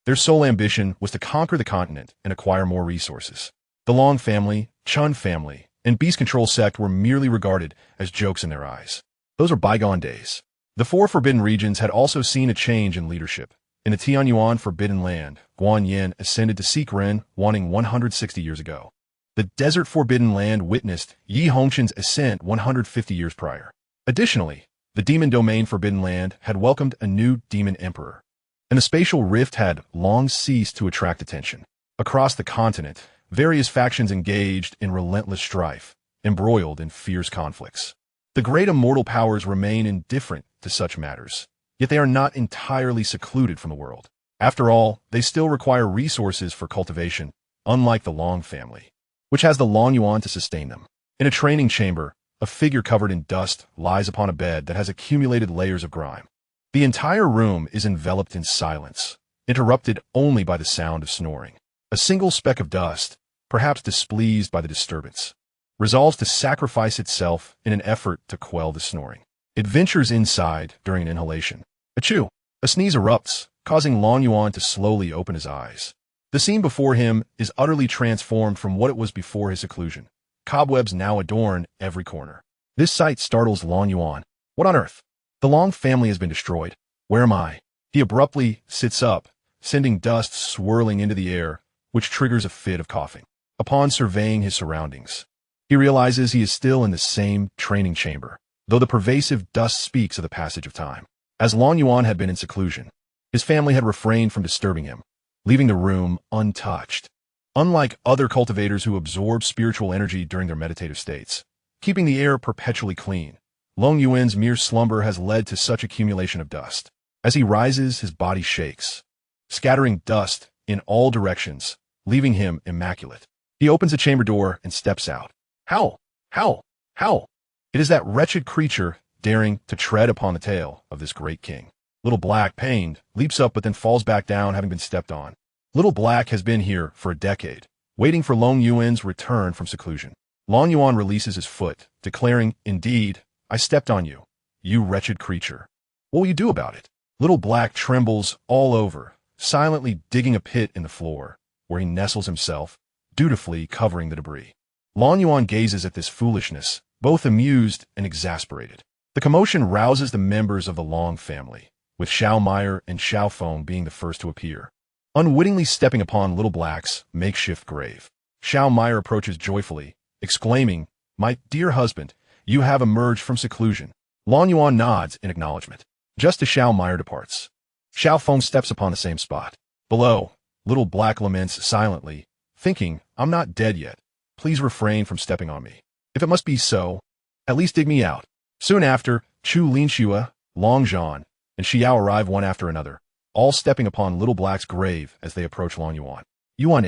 Their sole ambition was to conquer the continent and acquire more resources. The Long family, Chun family, and Beast Control sect were merely regarded as jokes in their eyes. Those were bygone days. The four forbidden regions had also seen a change in leadership. In the Tianyuan Forbidden Land, Guanyin ascended to seek Ren, wanting 160 years ago. The Desert Forbidden Land witnessed Yi Hongqin's ascent 150 years prior. Additionally, the Demon Domain Forbidden Land had welcomed a new demon emperor, and the spatial rift had long ceased to attract attention. Across the continent, various factions engaged in relentless strife, embroiled in fierce conflicts. The great immortal powers remain indifferent to such matters, yet they are not entirely secluded from the world. After all, they still require resources for cultivation, unlike the Long family, which has the Long Yuan to sustain them. In a training chamber, a figure covered in dust lies upon a bed that has accumulated layers of grime. The entire room is enveloped in silence, interrupted only by the sound of snoring. A single speck of dust, perhaps displeased by the disturbance, resolves to sacrifice itself in an effort to quell the snoring. It ventures inside during an inhalation. Achoo! A sneeze erupts, causing Long Yuan to slowly open his eyes. The scene before him is utterly transformed from what it was before his seclusion. Cobwebs now adorn every corner. This sight startles Long Yuan. What on earth? The Long family has been destroyed. Where am I? He abruptly sits up, sending dust swirling into the air, which triggers a fit of coughing. Upon surveying his surroundings, he realizes he is still in the same training chamber, though the pervasive dust speaks of the passage of time. As Long Yuan had been in seclusion, his family had refrained from disturbing him, leaving the room untouched. Unlike other cultivators who absorb spiritual energy during their meditative states, keeping the air perpetually clean, Long Yuan's mere slumber has led to such accumulation of dust. As he rises, his body shakes, scattering dust in all directions, leaving him immaculate. He opens a chamber door and steps out. Howl! Howl! Howl! It is that wretched creature daring to tread upon the tail of this great king. Little Black, pained, leaps up but then falls back down, having been stepped on. Little Black has been here for a decade, waiting for Long Yuan's return from seclusion. Long Yuan releases his foot, declaring, "Indeed, I stepped on you, you wretched creature. What will you do about it?" Little Black trembles all over, silently digging a pit in the floor, where he nestles himself, dutifully covering the debris. Long Yuan gazes at this foolishness, both amused and exasperated. The commotion rouses the members of the Long family, with Xiao Meyer and Xiao Feng being the first to appear, unwittingly stepping upon Little Black's makeshift grave. Xiao Meyer approaches joyfully, exclaiming, "My dear husband, you have emerged from seclusion." Long Yuan nods in acknowledgement. Just as Xiao Meyer departs, Xiao Feng steps upon the same spot. Below, Little Black laments silently, thinking, "I'm not dead yet. Please refrain from stepping on me. If it must be so, at least dig me out." Soon after, Chu Linxue, Long Zhan, and Xiao arrive one after another, all stepping upon Little Black's grave as they approach Long Yuan. "Yuan,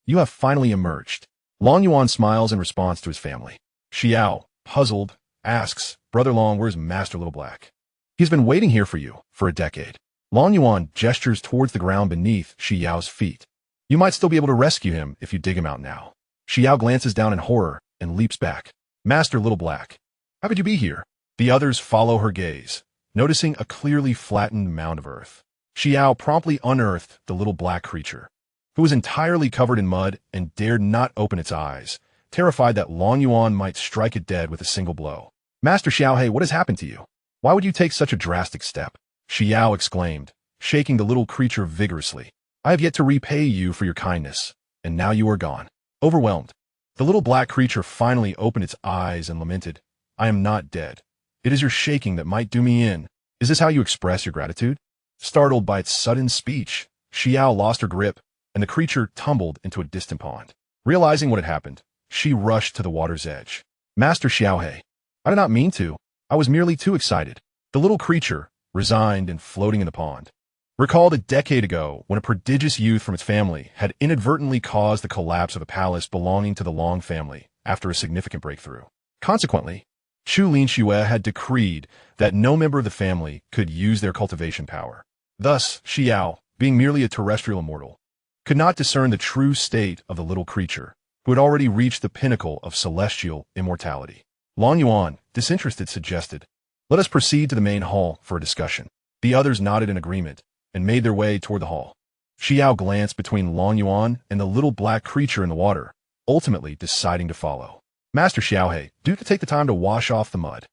you have finally emerged." Long Yuan smiles in response to his family. Xiao, puzzled, asks, "Brother Long, where's Master Little Black?" "He's been waiting here for you for a decade." Long Yuan gestures towards the ground beneath Xiao's feet. "You might still be able to rescue him if you dig him out now." Xiao glances down in horror and leaps back. "Master Little Black, how could you be here?" The others follow her gaze, noticing a clearly flattened mound of earth. Xiao promptly unearthed the Little Black creature, who was entirely covered in mud and dared not open its eyes, terrified that Long Yuan might strike it dead with a single blow. "Master Xiaohe, what has happened to you? Why would you take such a drastic step?" Xiao exclaimed, shaking the little creature vigorously. "I have yet to repay you for your kindness, and now you are gone." Overwhelmed, the Little Black creature finally opened its eyes and lamented, "I am not dead. It is your shaking that might do me in. Is this how you express your gratitude?" Startled by its sudden speech, Xiao lost her grip, and the creature tumbled into a distant pond. Realizing what had happened, she rushed to the water's edge. "Master Xiaohe, I did not mean to. I was merely too excited." The little creature, resigned and floating in the pond, recalled a decade ago when a prodigious youth from its family had inadvertently caused the collapse of a palace belonging to the Long family after a significant breakthrough. Consequently, Chu Linxue had decreed that no member of the family could use their cultivation power. Thus, Xiao, being merely a terrestrial immortal, could not discern the true state of the little creature, who had already reached the pinnacle of celestial immortality. Long Yuan, disinterested, suggested, "Let us proceed to the main hall for a discussion." The others nodded in agreement and made their way toward the hall. Xiao glanced between Long Yuan and the Little Black creature in the water, ultimately deciding to follow. "Master Xiaohe, do take the time to wash off the mud.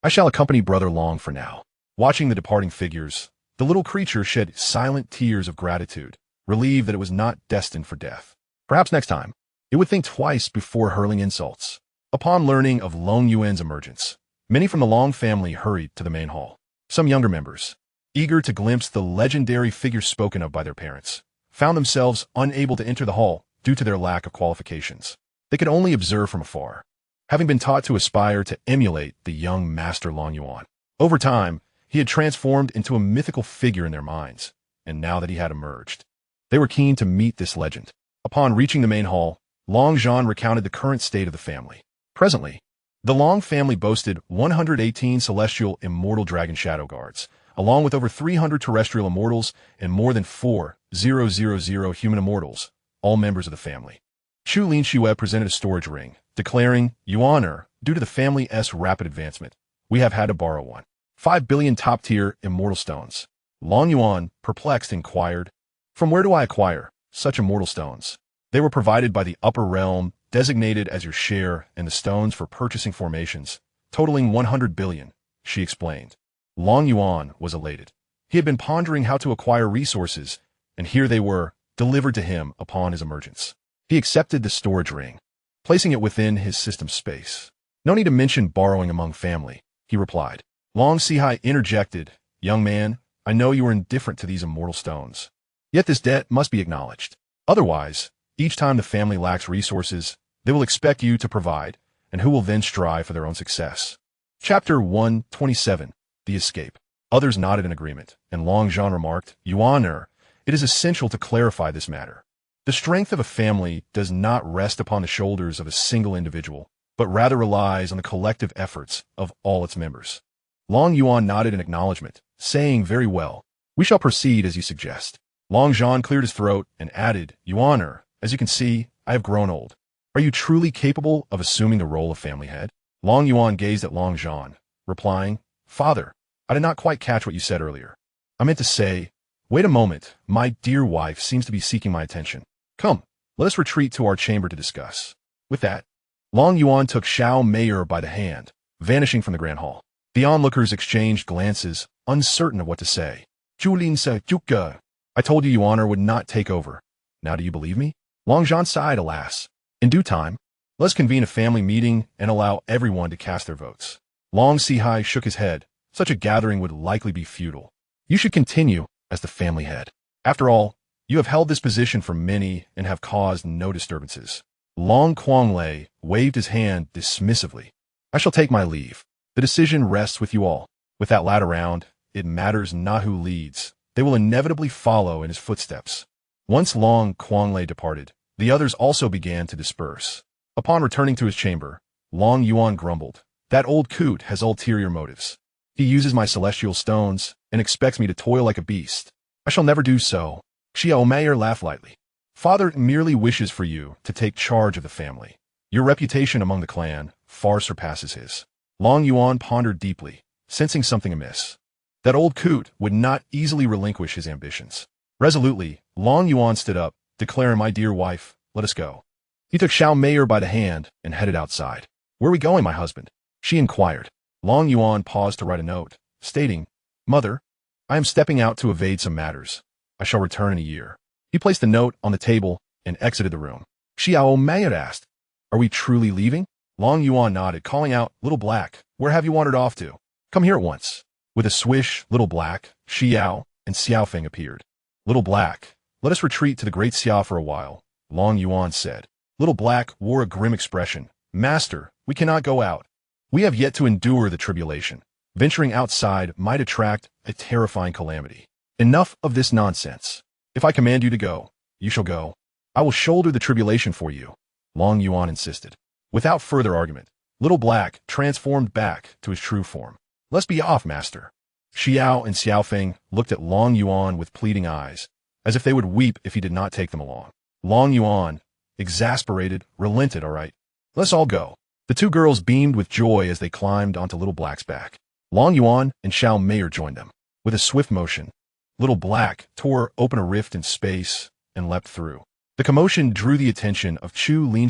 I shall accompany Brother Long for now." Watching the departing figures, the little creature shed silent tears of gratitude, relieved that it was not destined for death. Perhaps next time, it would think twice before hurling insults. Upon learning of Long Yuan's emergence, many from the Long family hurried to the main hall. Some younger members, eager to glimpse the legendary figure spoken of by their parents, found themselves unable to enter the hall due to their lack of qualifications. They could only observe from afar, having been taught to aspire to emulate the young Master Long Yuan. Over time, he had transformed into a mythical figure in their minds, and now that he had emerged, they were keen to meet this legend. Upon reaching the main hall, Long Zhan recounted the current state of the family. Presently, the Long family boasted 118 celestial immortal dragon shadow guards, along with over 300 terrestrial immortals and more than 4,000 human immortals, all members of the family. Chu Lin presented a storage ring, declaring, Yuan, due to the family's rapid advancement, we have had to borrow 5 billion top-tier immortal stones. Long Yuan, perplexed, inquired, from where do I acquire such immortal stones? They were provided by the upper realm, designated as your share and the stones for purchasing formations, totaling 100 billion, she explained. Long Yuan was elated. He had been pondering how to acquire resources, and here they were, delivered to him upon his emergence. He accepted the storage ring, placing it within his system space. No need to mention borrowing among family, he replied. Long Sihai interjected, young man, I know you are indifferent to these immortal stones. Yet this debt must be acknowledged. Otherwise, each time the family lacks resources, they will expect you to provide, and who will then strive for their own success. Chapter 127, The Escape. Others nodded in agreement, and Long Zhan remarked, Yuan, it is essential to clarify this matter. The strength of a family does not rest upon the shoulders of a single individual, but rather relies on the collective efforts of all its members. Long Yuan nodded in acknowledgement, saying, very well, we shall proceed as you suggest. Long Zhan cleared his throat and added, Yuan, as you can see, I have grown old. Are you truly capable of assuming the role of family head? Long Yuan gazed at Long Zhan, replying, Father, I did not quite catch what you said earlier. I meant to say, wait a moment, my dear wife seems to be seeking my attention. Come, let us retreat to our chamber to discuss. With that, Long Yuan took Xiao Mei by the hand, vanishing from the grand hall. The onlookers exchanged glances, uncertain of what to say. Julinsa Juka, I told you Yuan would not take over. Now do you believe me? Long Zhan sighed, alas. In due time, let's convene a family meeting and allow everyone to cast their votes. Long Sihai shook his head. Such a gathering would likely be futile. You should continue as the family head. After all, you have held this position for many and have caused no disturbances. Long Quanglei waved his hand dismissively. I shall take my leave. The decision rests with you all. With that latter round, it matters not who leads. They will inevitably follow in his footsteps. Once Long Quanglei departed, the others also began to disperse. Upon returning to his chamber, Long Yuan grumbled, that old coot has ulterior motives. He uses my celestial stones and expects me to toil like a beast. I shall never do so. Xiao Mei laughed lightly. Father merely wishes for you to take charge of the family. Your reputation among the clan far surpasses his. Long Yuan pondered deeply, sensing something amiss. That old coot would not easily relinquish his ambitions. Resolutely, Long Yuan stood up, declaring, my dear wife, let us go. He took Xiao Mei by the hand and headed outside. Where are we going, my husband? She inquired. Long Yuan paused to write a note, stating, Mother, I am stepping out to evade some matters. I shall return in a year. He placed the note on the table and exited the room. Xiao Mei asked, are we truly leaving? Long Yuan nodded, calling out, Little Black, where have you wandered off to? Come here at once. With a swish, Little Black, Xiao, and Xiaofeng appeared. Little Black, let us retreat to the Great Xia for a while, Long Yuan said. Little Black wore a grim expression. Master, we cannot go out. We have yet to endure the tribulation. Venturing outside might attract a terrifying calamity. Enough of this nonsense. If I command you to go, you shall go. I will shoulder the tribulation for you, Long Yuan insisted. Without further argument, Little Black transformed back to his true form. Let's be off, master. Xiao and Xiaofeng looked at Long Yuan with pleading eyes, as if they would weep if he did not take them along. Long Yuan, exasperated, relented, all right. Let's all go. The two girls beamed with joy as they climbed onto Little Black's back. Long Yuan and Xiao Mei joined them. With a swift motion, Little Black tore open a rift in space and leapt through. The commotion drew the attention of Chu Lin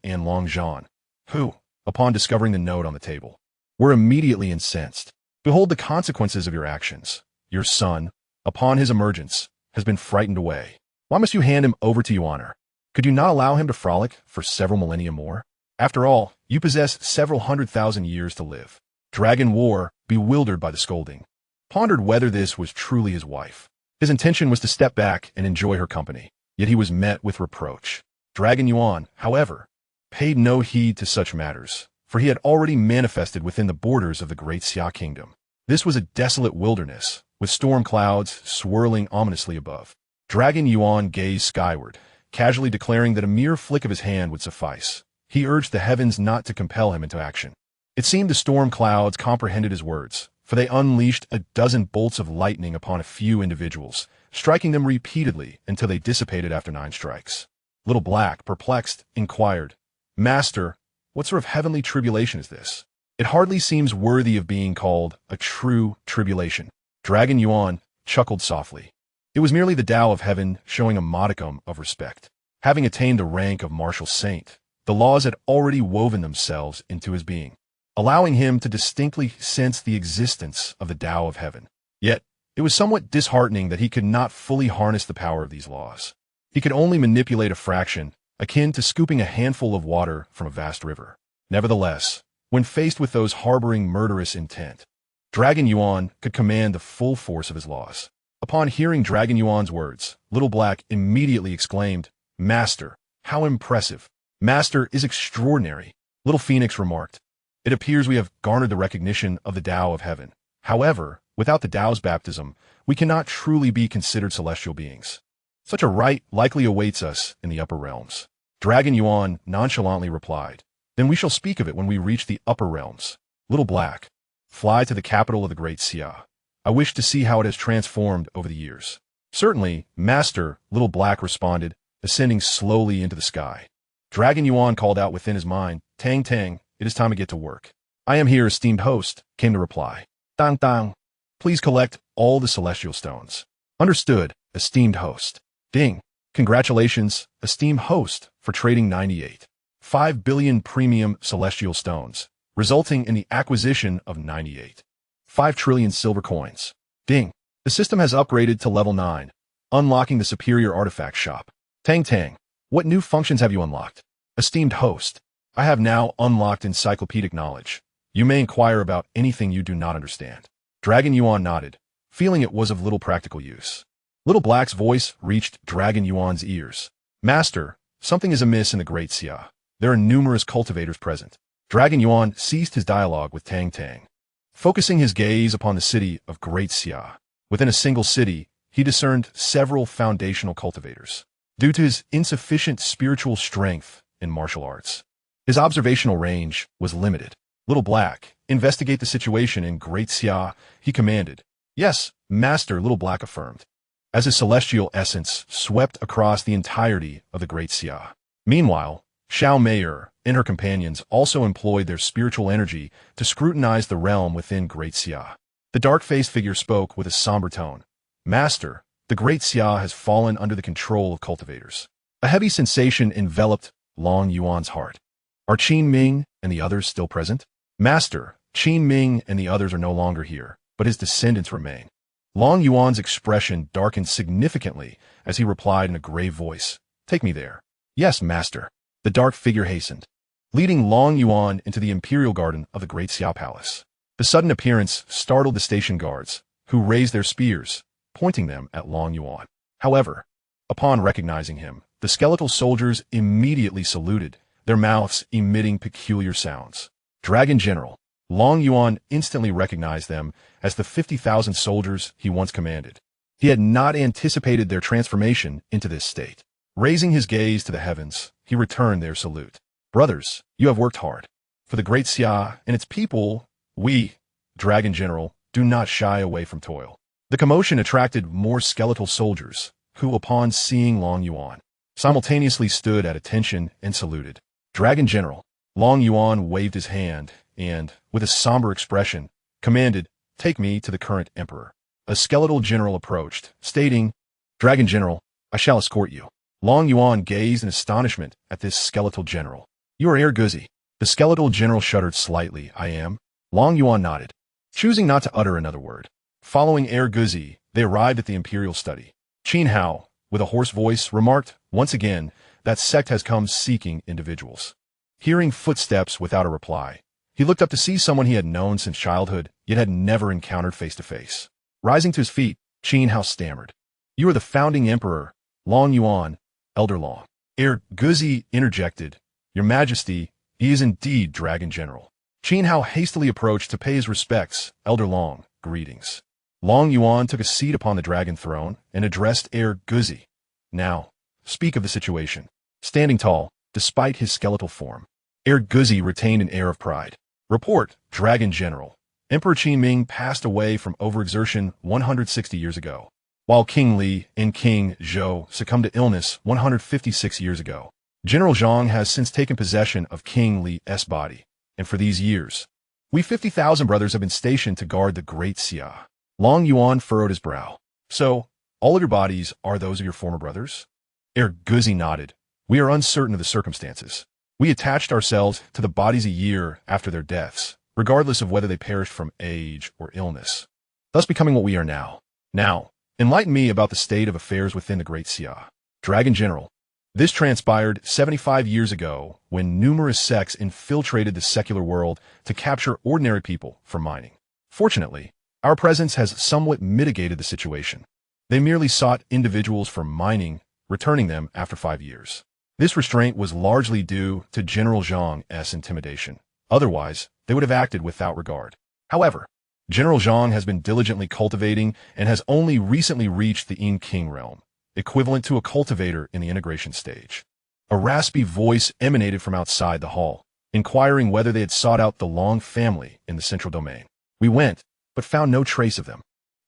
and Long Zhan, who, upon discovering the note on the table, were immediately incensed. Behold the consequences of your actions. Your son, upon his emergence, has been frightened away. Why must you hand him over to Yuan? Could you not allow him to frolic for several millennia more? After all, you possess several 100,000 years to live. Dragon War, bewildered by the scolding, pondered whether this was truly his wife. His intention was to step back and enjoy her company, yet he was met with reproach. Dragon Yuan, however, paid no heed to such matters, for he had already manifested within the borders of the great Xia kingdom. This was a desolate wilderness, with storm clouds swirling ominously above. Dragon Yuan gazed skyward, casually declaring that a mere flick of his hand would suffice. He urged the heavens not to compel him into action. It seemed the storm clouds comprehended his words, for they unleashed a dozen bolts of lightning upon a few individuals, striking them repeatedly until they dissipated after 9 strikes. Little Black, perplexed, inquired, "Master, what sort of heavenly tribulation is this? It hardly seems worthy of being called a true tribulation." Dragon Yuan chuckled softly. It was merely the Tao of heaven showing a modicum of respect. Having attained the rank of martial saint, the laws had already woven themselves into his being, allowing him to distinctly sense the existence of the Tao of heaven. Yet, it was somewhat disheartening that he could not fully harness the power of these laws. He could only manipulate a fraction, akin to scooping a handful of water from a vast river. Nevertheless, when faced with those harboring murderous intent, Dragon Yuan could command the full force of his laws. Upon hearing Dragon Yuan's words, Little Black immediately exclaimed, "Master, how impressive! Master is extraordinary." Little Phoenix remarked, "It appears we have garnered the recognition of the Tao of heaven. However, without the Tao's baptism, we cannot truly be considered celestial beings. Such a right likely awaits us in the upper realms." Dragon Yuan nonchalantly replied, "Then we shall speak of it when we reach the upper realms." Little Black, fly to the capital of the great Xia. I wish to see how it has transformed over the years. "Certainly, Master," Little Black responded, ascending slowly into the sky. Dragon Yuan called out within his mind, "Tang Tang, it is time to get to work." "I am here, esteemed host," came the reply. "Tang Tang, please collect all the celestial stones." "Understood, esteemed host." "Ding. Congratulations, esteemed host, for trading 98.5 billion premium celestial stones, resulting in the acquisition of 98.5 trillion silver coins. Ding. The system has upgraded to level 9, unlocking the superior artifact shop. Tang Tang, what new functions have you unlocked?" "Esteemed host, I have now unlocked encyclopedic knowledge. You may inquire about anything you do not understand." Dragon Yuan nodded, feeling it was of little practical use. Little Black's voice reached Dragon Yuan's ears. "Master, something is amiss in the Great Xia. There are numerous cultivators present." Dragon Yuan ceased his dialogue with Tang Tang, focusing his gaze upon the city of Great Xia. Within a single city, he discerned several foundational cultivators. Due to his insufficient spiritual strength in martial arts, his observational range was limited. "Little Black, investigate the situation in Great Xia," he commanded. "Yes, Master," Little Black affirmed, as his celestial essence swept across the entirety of the Great Xia. Meanwhile, Xiao Meier and her companions also employed their spiritual energy to scrutinize the realm within Great Xia. The dark-faced figure spoke with a somber tone. "Master, the Great Xia has fallen under the control of cultivators." A heavy sensation enveloped Long Yuan's heart. "Are Qin Ming and the others still present?" "Master, Qin Ming and the others are no longer here, but his descendants remain." Long Yuan's expression darkened significantly as he replied in a grave voice, "Take me there." "Yes, Master." The dark figure hastened, leading Long Yuan into the imperial garden of the Great Xia Palace. The sudden appearance startled the station guards, who raised their spears, pointing them at Long Yuan. However, upon recognizing him, the skeletal soldiers immediately saluted, their mouths emitting peculiar sounds. Dragon General. Long Yuan instantly recognized them as the 50,000 soldiers he once commanded. He had not anticipated their transformation into this state. Raising his gaze to the heavens, he returned their salute. "Brothers, you have worked hard. For the Great Xia and its people, we, Dragon General, do not shy away from toil." The commotion attracted more skeletal soldiers, who, upon seeing Long Yuan, simultaneously stood at attention and saluted. "Dragon General." Long Yuan waved his hand and, with a somber expression, commanded, "Take me to the current emperor." A skeletal general approached, stating, "Dragon General, I shall escort you." Long Yuan gazed in astonishment at this skeletal general. "You are Erguzi." The skeletal general shuddered slightly. "I am." Long Yuan nodded. choosing not to utter another word. Following Air Guzi, they arrived at the imperial study. Qin Hao, with a hoarse voice, remarked, once again, that sect has come seeking individuals. Hearing footsteps without a reply, he looked up to see someone he had known since childhood, yet had never encountered face to face. Rising to his feet, Qin Hao stammered. You are the founding emperor, Long Yuan, Elder Long. Air Guzi interjected. Your Majesty, he is indeed Dragon General. Qin Hao hastily approached to pay his respects. Elder Long, greetings. Long Yuan took a seat upon the dragon throne and addressed Air Guzi. Now, speak of the situation. Standing tall, despite his skeletal form, Air Guzi retained an air of pride. Report, Dragon General. Emperor Qin Ming passed away from overexertion 160 years ago, while King Li and King Zhou succumbed to illness 156 years ago. General Zhang has since taken possession of King Li's body, and for these years, we 50,000 brothers have been stationed to guard the Great Xia. Long Yuan furrowed his brow. So, all of your bodies are those of your former brothers? Air Guzi nodded. We are uncertain of the circumstances. We attached ourselves to the bodies a year after their deaths, regardless of whether they perished from age or illness, thus becoming what we are now. Now, enlighten me about the state of affairs within the Great Xia. Dragon General. This transpired 75 years ago when numerous sects infiltrated the secular world to capture ordinary people for mining. Fortunately, our presence has somewhat mitigated the situation. They merely sought individuals for mining, returning them after 5 years. This restraint was largely due to General Zhang's intimidation. Otherwise, they would have acted without regard. However, General Zhang has been diligently cultivating and has only recently reached the Yin King realm, equivalent to a cultivator in the integration stage. A raspy voice emanated from outside the hall, inquiring whether they had sought out the Long family in the central domain. We went, but found no trace of them.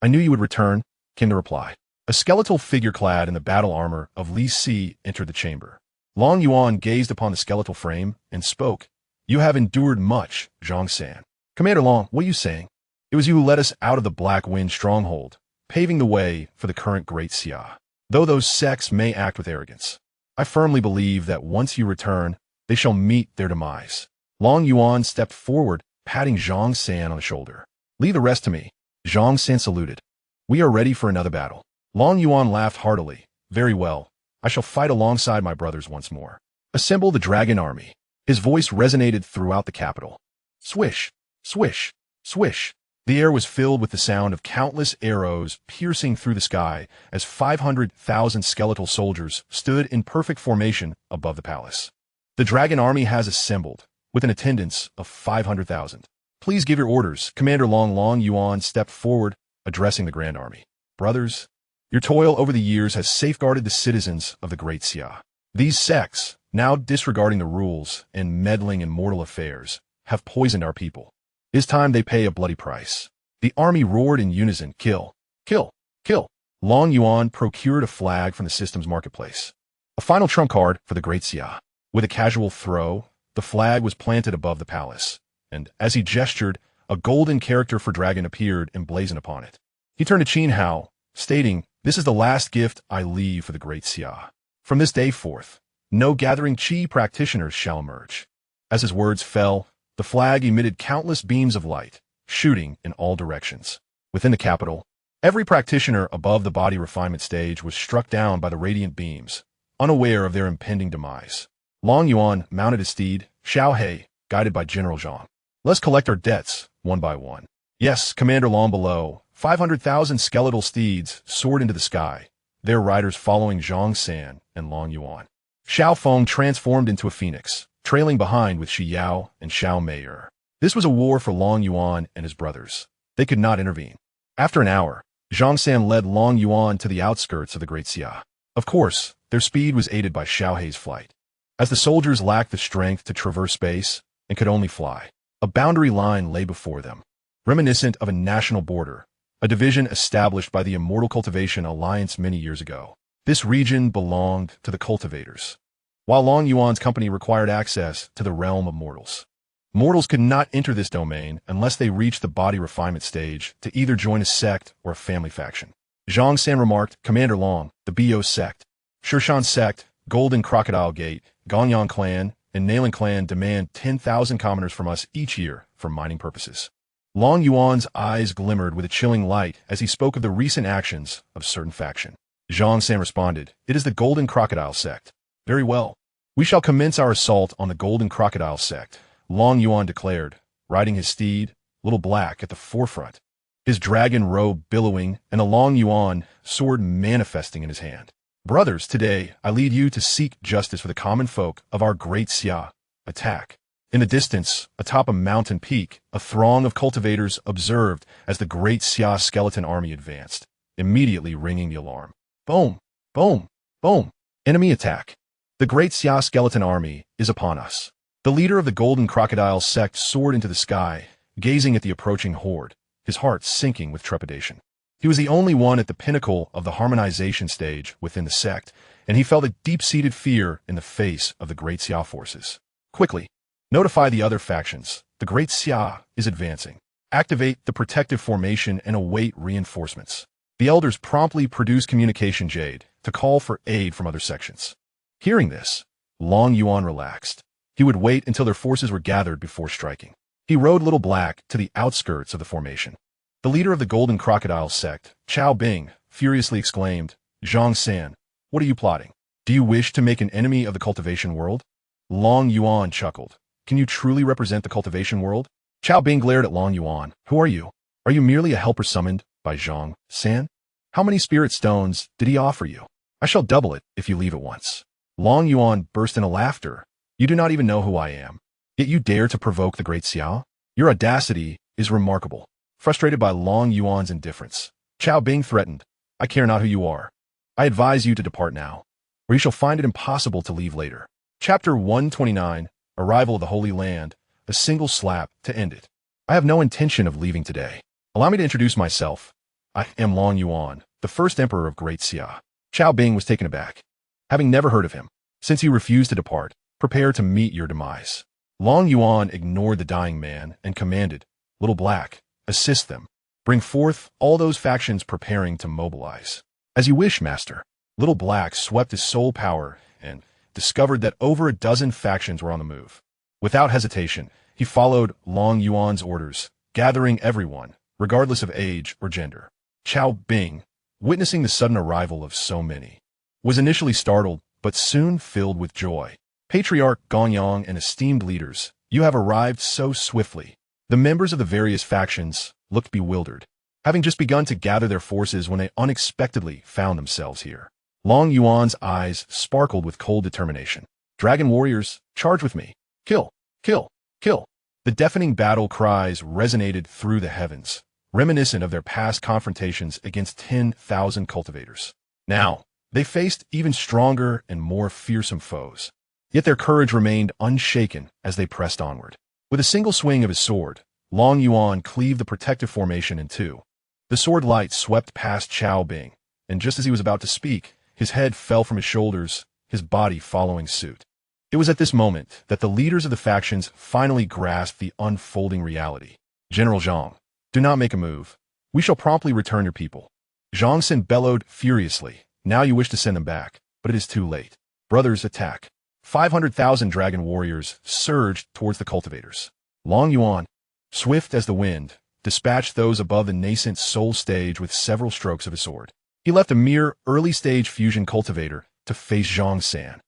I knew you would return, came the reply. A skeletal figure clad in the battle armor of Li Si entered the chamber. Long Yuan gazed upon the skeletal frame and spoke. You have endured much, Xianxia. Commander Long, what are you saying? It was you who led us out of the Black Wind stronghold, paving the way for the current Great Xia. Though those sects may act with arrogance, I firmly believe that once you return, they shall meet their demise. Long Yuan stepped forward, patting Xianxia on the shoulder. Leave the rest to me. Xianxia saluted. We are ready for another battle. Long Yuan laughed heartily. Very well. I shall fight alongside my brothers once more. Assemble the dragon army. His voice resonated throughout the capital. Swish, swish, swish. The air was filled with the sound of countless arrows piercing through the sky as 500,000 skeletal soldiers stood in perfect formation above the palace. The dragon army has assembled, with an attendance of 500,000. Please give your orders. Commander Long Yuan stepped forward, addressing the grand army. Brothers, your toil over the years has safeguarded the citizens of the Great Xia. These sects, now disregarding the rules and meddling in mortal affairs, have poisoned our people. It is time they pay a bloody price. The army roared in unison, kill, kill, kill. Long Yuan procured a flag from the systems marketplace. A final trump card for the Great Xia. With a casual throw, the flag was planted above the palace, and as he gestured, a golden character for dragon appeared emblazoned upon it. He turned to Qin Hao, stating, This is the last gift I leave for the Great Xia. From this day forth, no gathering Qi practitioners shall emerge. As his words fell, the flag emitted countless beams of light, shooting in all directions. Within the capital, every practitioner above the body refinement stage was struck down by the radiant beams, unaware of their impending demise. Long Yuan mounted his steed, Xiaohei, guided by General Zhang. Let's collect our debts, one by one. Yes, Commander Long below. 500,000 skeletal steeds soared into the sky, their riders following Xianxia and Long Yuan. Xiao Feng transformed into a phoenix, trailing behind with Shi Yao and Xiao Meier. This was a war for Long Yuan and his brothers. They could not intervene. After an hour, Xianxia led Long Yuan to the outskirts of the Great Xia. Of course, their speed was aided by Xiaohei's flight. As the soldiers lacked the strength to traverse space and could only fly, a boundary line lay before them, reminiscent of a national border, a division established by the Immortal Cultivation Alliance many years ago. This region belonged to the Cultivators, while Long Yuan's company required access to the realm of mortals. Mortals could not enter this domain unless they reached the body refinement stage to either join a sect or a family faction. Xianxia remarked, Commander Long, the Bo sect, Shirshan sect, Golden Crocodile Gate, Gongyan clan, and Nalan clan demand 10,000 commoners from us each year for mining purposes. Long Yuan's eyes glimmered with a chilling light as he spoke of the recent actions of a certain faction. Xianxia responded, "It is the Golden Crocodile sect." "Very well. We shall commence our assault on the Golden Crocodile sect," Long Yuan declared, riding his steed, Little Black, at the forefront, his dragon robe billowing and a Long Yuan sword manifesting in his hand. "Brothers, today I lead you to seek justice for the common folk of our great Xia. Attack." In the distance, atop a mountain peak, a throng of cultivators observed as the great Xia skeleton army advanced, immediately ringing the alarm. Boom! Boom! Boom! Enemy attack! The great Xia skeleton army is upon us. The leader of the Golden Crocodile sect soared into the sky, gazing at the approaching horde, his heart sinking with trepidation. He was the only one at the pinnacle of the harmonization stage within the sect, and he felt a deep-seated fear in the face of the great Xia forces. Quickly, notify the other factions. The great Xia is advancing. Activate the protective formation and await reinforcements. The elders promptly produced communication jade to call for aid from other sections. Hearing this, Long Yuan relaxed. He would wait until their forces were gathered before striking. He rode Little Black to the outskirts of the formation. The leader of the Golden Crocodile sect, Chao Bing, furiously exclaimed, "Xianxia, what are you plotting? Do you wish to make an enemy of the cultivation world?" Long Yuan chuckled. "Can you truly represent the cultivation world?" Chao Bing glared at Long Yuan. "Who are you? Are you merely a helper summoned by Xianxia? How many spirit stones did he offer you? I shall double it if you leave at once." Long Yuan burst into laughter. "You do not even know who I am, yet you dare to provoke the great Xia? Your audacity is remarkable." Frustrated by Long Yuan's indifference, Chao Bing threatened, "I care not who you are. I advise you to depart now, or you shall find it impossible to leave later." Chapter 129, Arrival of the Holy Land, a single slap to end it. "I have no intention of leaving today. Allow me to introduce myself. I am Long Yuan, the first emperor of Great Xia." Chao Bing was taken aback. Having never heard of him, since he refused to depart, prepare to meet your demise. Long Yuan ignored the dying man and commanded, "Little Black, assist them. Bring forth all those factions preparing to mobilize." "As you wish, master." Little Black swept his soul power and discovered that over a dozen factions were on the move. Without hesitation, he followed Long Yuan's orders, gathering everyone, regardless of age or gender. Chao Bing, witnessing the sudden arrival of so many, was initially startled, but soon filled with joy. "Patriarch Gonyang and esteemed leaders, you have arrived so swiftly." The members of the various factions looked bewildered, having just begun to gather their forces when they unexpectedly found themselves here. Long Yuan's eyes sparkled with cold determination. "Dragon warriors, charge with me. Kill, kill, kill." The deafening battle cries resonated through the heavens, reminiscent of their past confrontations against 10,000 cultivators. Now, they faced even stronger and more fearsome foes. Yet their courage remained unshaken as they pressed onward. With a single swing of his sword, Long Yuan cleaved the protective formation in two. The sword light swept past Chao Bing, and just as he was about to speak, his head fell from his shoulders, his body following suit. It was at this moment that the leaders of the factions finally grasped the unfolding reality. "General Zhang, do not make a move. We shall promptly return your people." Zhang Xin bellowed furiously. "Now you wish to send them back, but it is too late. Brothers, attack." 500,000 dragon warriors surged towards the cultivators. Long Yuan, swift as the wind, dispatched those above the nascent soul stage with several strokes of his sword. He left a mere early-stage fusion cultivator to face Xianxia,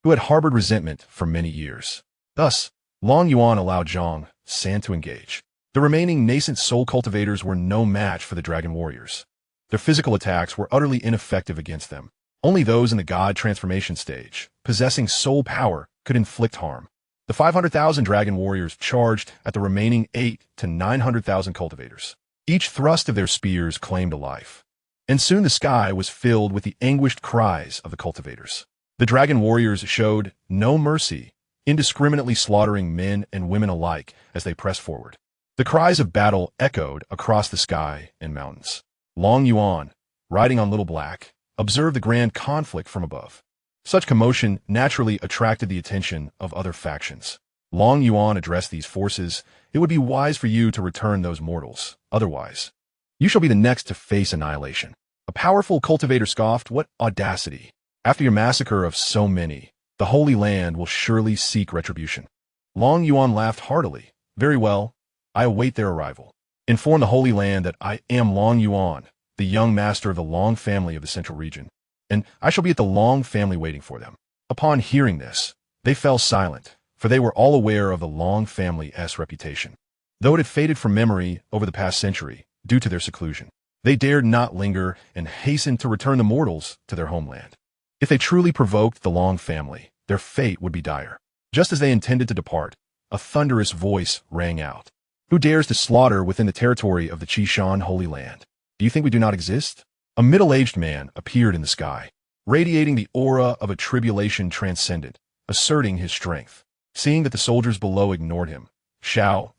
who had harbored resentment for many years. Thus, Long Yuan allowed Xianxia to engage. The remaining nascent soul cultivators were no match for the dragon warriors. Their physical attacks were utterly ineffective against them. Only those in the god transformation stage, possessing soul power, could inflict harm. The 500,000 dragon warriors charged at the remaining 8 to 900,000 cultivators. Each thrust of their spears claimed a life. And soon the sky was filled with the anguished cries of the cultivators. The dragon warriors showed no mercy, indiscriminately slaughtering men and women alike as they pressed forward. The cries of battle echoed across the sky and mountains. Long Yuan, riding on Little Black, observed the grand conflict from above. Such commotion naturally attracted the attention of other factions. Long Yuan addressed these forces. "It would be wise for you to return those mortals. Otherwise, you shall be the next to face annihilation." A powerful cultivator scoffed, "What audacity! After your massacre of so many, the Holy Land will surely seek retribution." Long Yuan laughed heartily. "Very well, I await their arrival." Inform the Holy Land that I am Long Yuan, the young master of the Long family of the central region, and I shall be at the Long family waiting for them." Upon hearing this, they fell silent, for they were all aware of the Long family's reputation. Though it had faded from memory over the past century, due to their seclusion, they dared not linger and hastened to return the mortals to their homeland. If they truly provoked the Long family, their fate would be dire. Just as they intended to depart, a thunderous voice rang out. "Who dares to slaughter within the territory of the Qishan Holy Land? Do you think we do not exist?" A middle-aged man appeared in the sky, radiating the aura of a tribulation transcendent, asserting his strength. Seeing that the soldiers below ignored him,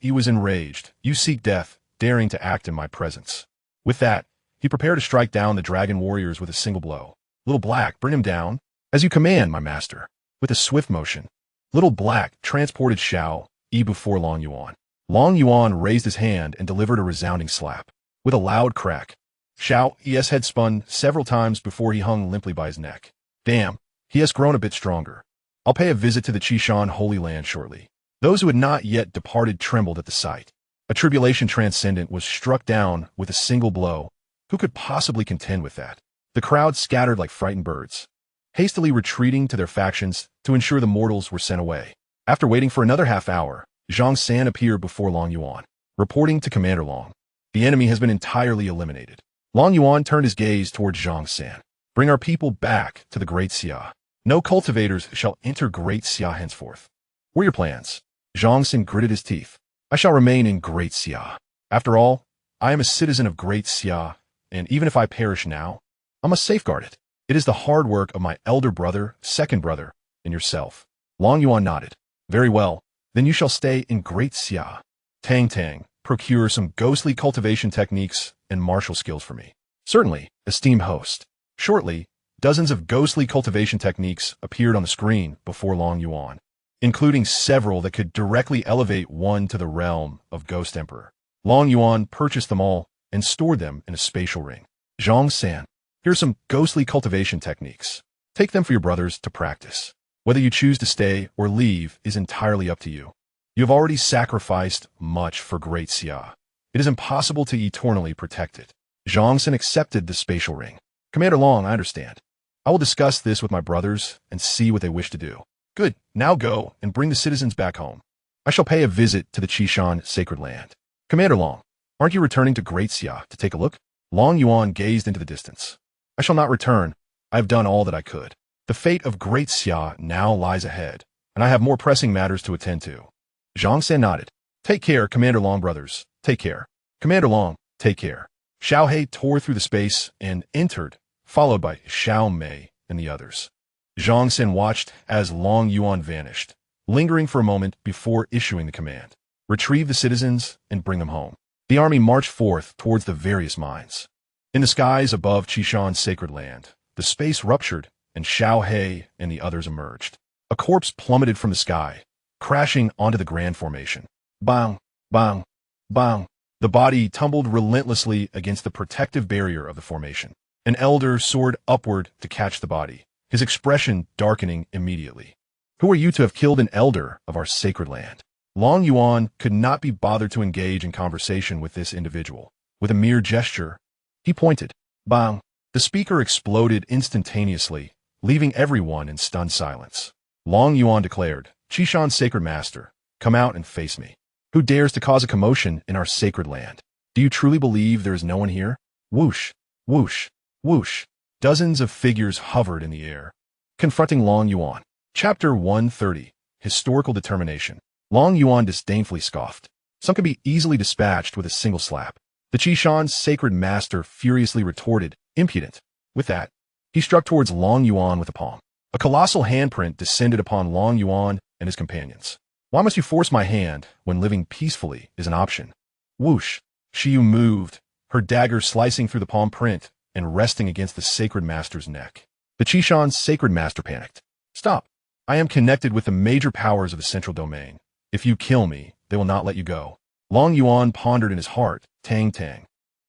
he was enraged. "You seek death, daring to act in my presence." With that, he prepared to strike down the dragon warriors with a single blow. "Little Black, bring him down." "As you command, my master." With a swift motion, Little Black transported before Long Yuan. Long Yuan raised his hand and delivered a resounding slap. With a loud crack, Xiao's head spun several times before he hung limply by his neck. "Damn, he has grown a bit stronger. I'll pay a visit to the Qishan Holy Land shortly." Those who had not yet departed trembled at the sight. A tribulation transcendent was struck down with a single blow. Who could possibly contend with that? The crowd scattered like frightened birds, hastily retreating to their factions to ensure the mortals were sent away. After waiting for another half hour, Xianxia appeared before Long Yuan, reporting to Commander Long. "The enemy has been entirely eliminated." Long Yuan turned his gaze towards Xianxia. "Bring our people back to the Great Xia. No cultivators shall enter Great Xia henceforth." "What are your plans?" Xianxia gritted his teeth. "I shall remain in Great Xia. After all, I am a citizen of Great Xia, and even if I perish now, I must safeguard it. It is the hard work of my elder brother, second brother, and yourself." Long Yuan nodded. "Very well, then you shall stay in Great Xia. Tang, procure some ghostly cultivation techniques and martial skills for me." "Certainly, esteemed host." Shortly, dozens of ghostly cultivation techniques appeared on the screen before Long Yuan, including several that could directly elevate one to the realm of Ghost Emperor. Long Yuan purchased them all and stored them in a spatial ring. "Xianxia, here are some ghostly cultivation techniques. Take them for your brothers to practice. Whether you choose to stay or leave is entirely up to you. You have already sacrificed much for Great Xia. It is impossible to eternally protect it." Xianxia accepted the spatial ring. "Commander Long, I understand. I will discuss this with my brothers and see what they wish to do." "Good. Now go and bring the citizens back home. I shall pay a visit to the Qishan Sacred Land." "Commander Long, aren't you returning to Great Xia to take a look?" Long Yuan gazed into the distance. "I shall not return. I have done all that I could. The fate of Great Xia now lies ahead, and I have more pressing matters to attend to." Xianxia nodded. "Take care, Commander Long, brothers. Take care. Commander Long, take care." Xiaohe tore through the space and entered, followed by Xiao Mei and the others. Xianxia watched as Long Yuan vanished, lingering for a moment before issuing the command. "Retrieve the citizens and bring them home." The army marched forth towards the various mines. In the skies above Qishan's sacred land, the space ruptured and Xiaohe and the others emerged. A corpse plummeted from the sky, crashing onto the grand formation. Bang, bang, bang. The body tumbled relentlessly against the protective barrier of the formation. An elder soared upward to catch the body, his expression darkening immediately. "Who are you to have killed an elder of our sacred land?" Long Yuan could not be bothered to engage in conversation with this individual. With a mere gesture, he pointed. Bang! The speaker exploded instantaneously, leaving everyone in stunned silence. Long Yuan declared, "Qishan's sacred master, come out and face me. Who dares to cause a commotion in our sacred land? Do you truly believe there is no one here?" Whoosh, whoosh, whoosh. Dozens of figures hovered in the air, confronting Long Yuan. Chapter 130, Historical Determination. Long Yuan disdainfully scoffed. Some could be easily dispatched with a single slap. The Qishan's sacred master furiously retorted, impudent. With that, he struck towards Long Yuan with a palm. A colossal handprint descended upon Long Yuan and his companions. Why must you force my hand when living peacefully is an option? Whoosh. Xiu moved, her dagger slicing through the palm print and resting against the sacred master's neck. The Qishan's sacred master panicked. Stop. I am connected with the major powers of the central domain. If you kill me, they will not let you go. Long Yuan pondered in his heart, Tang.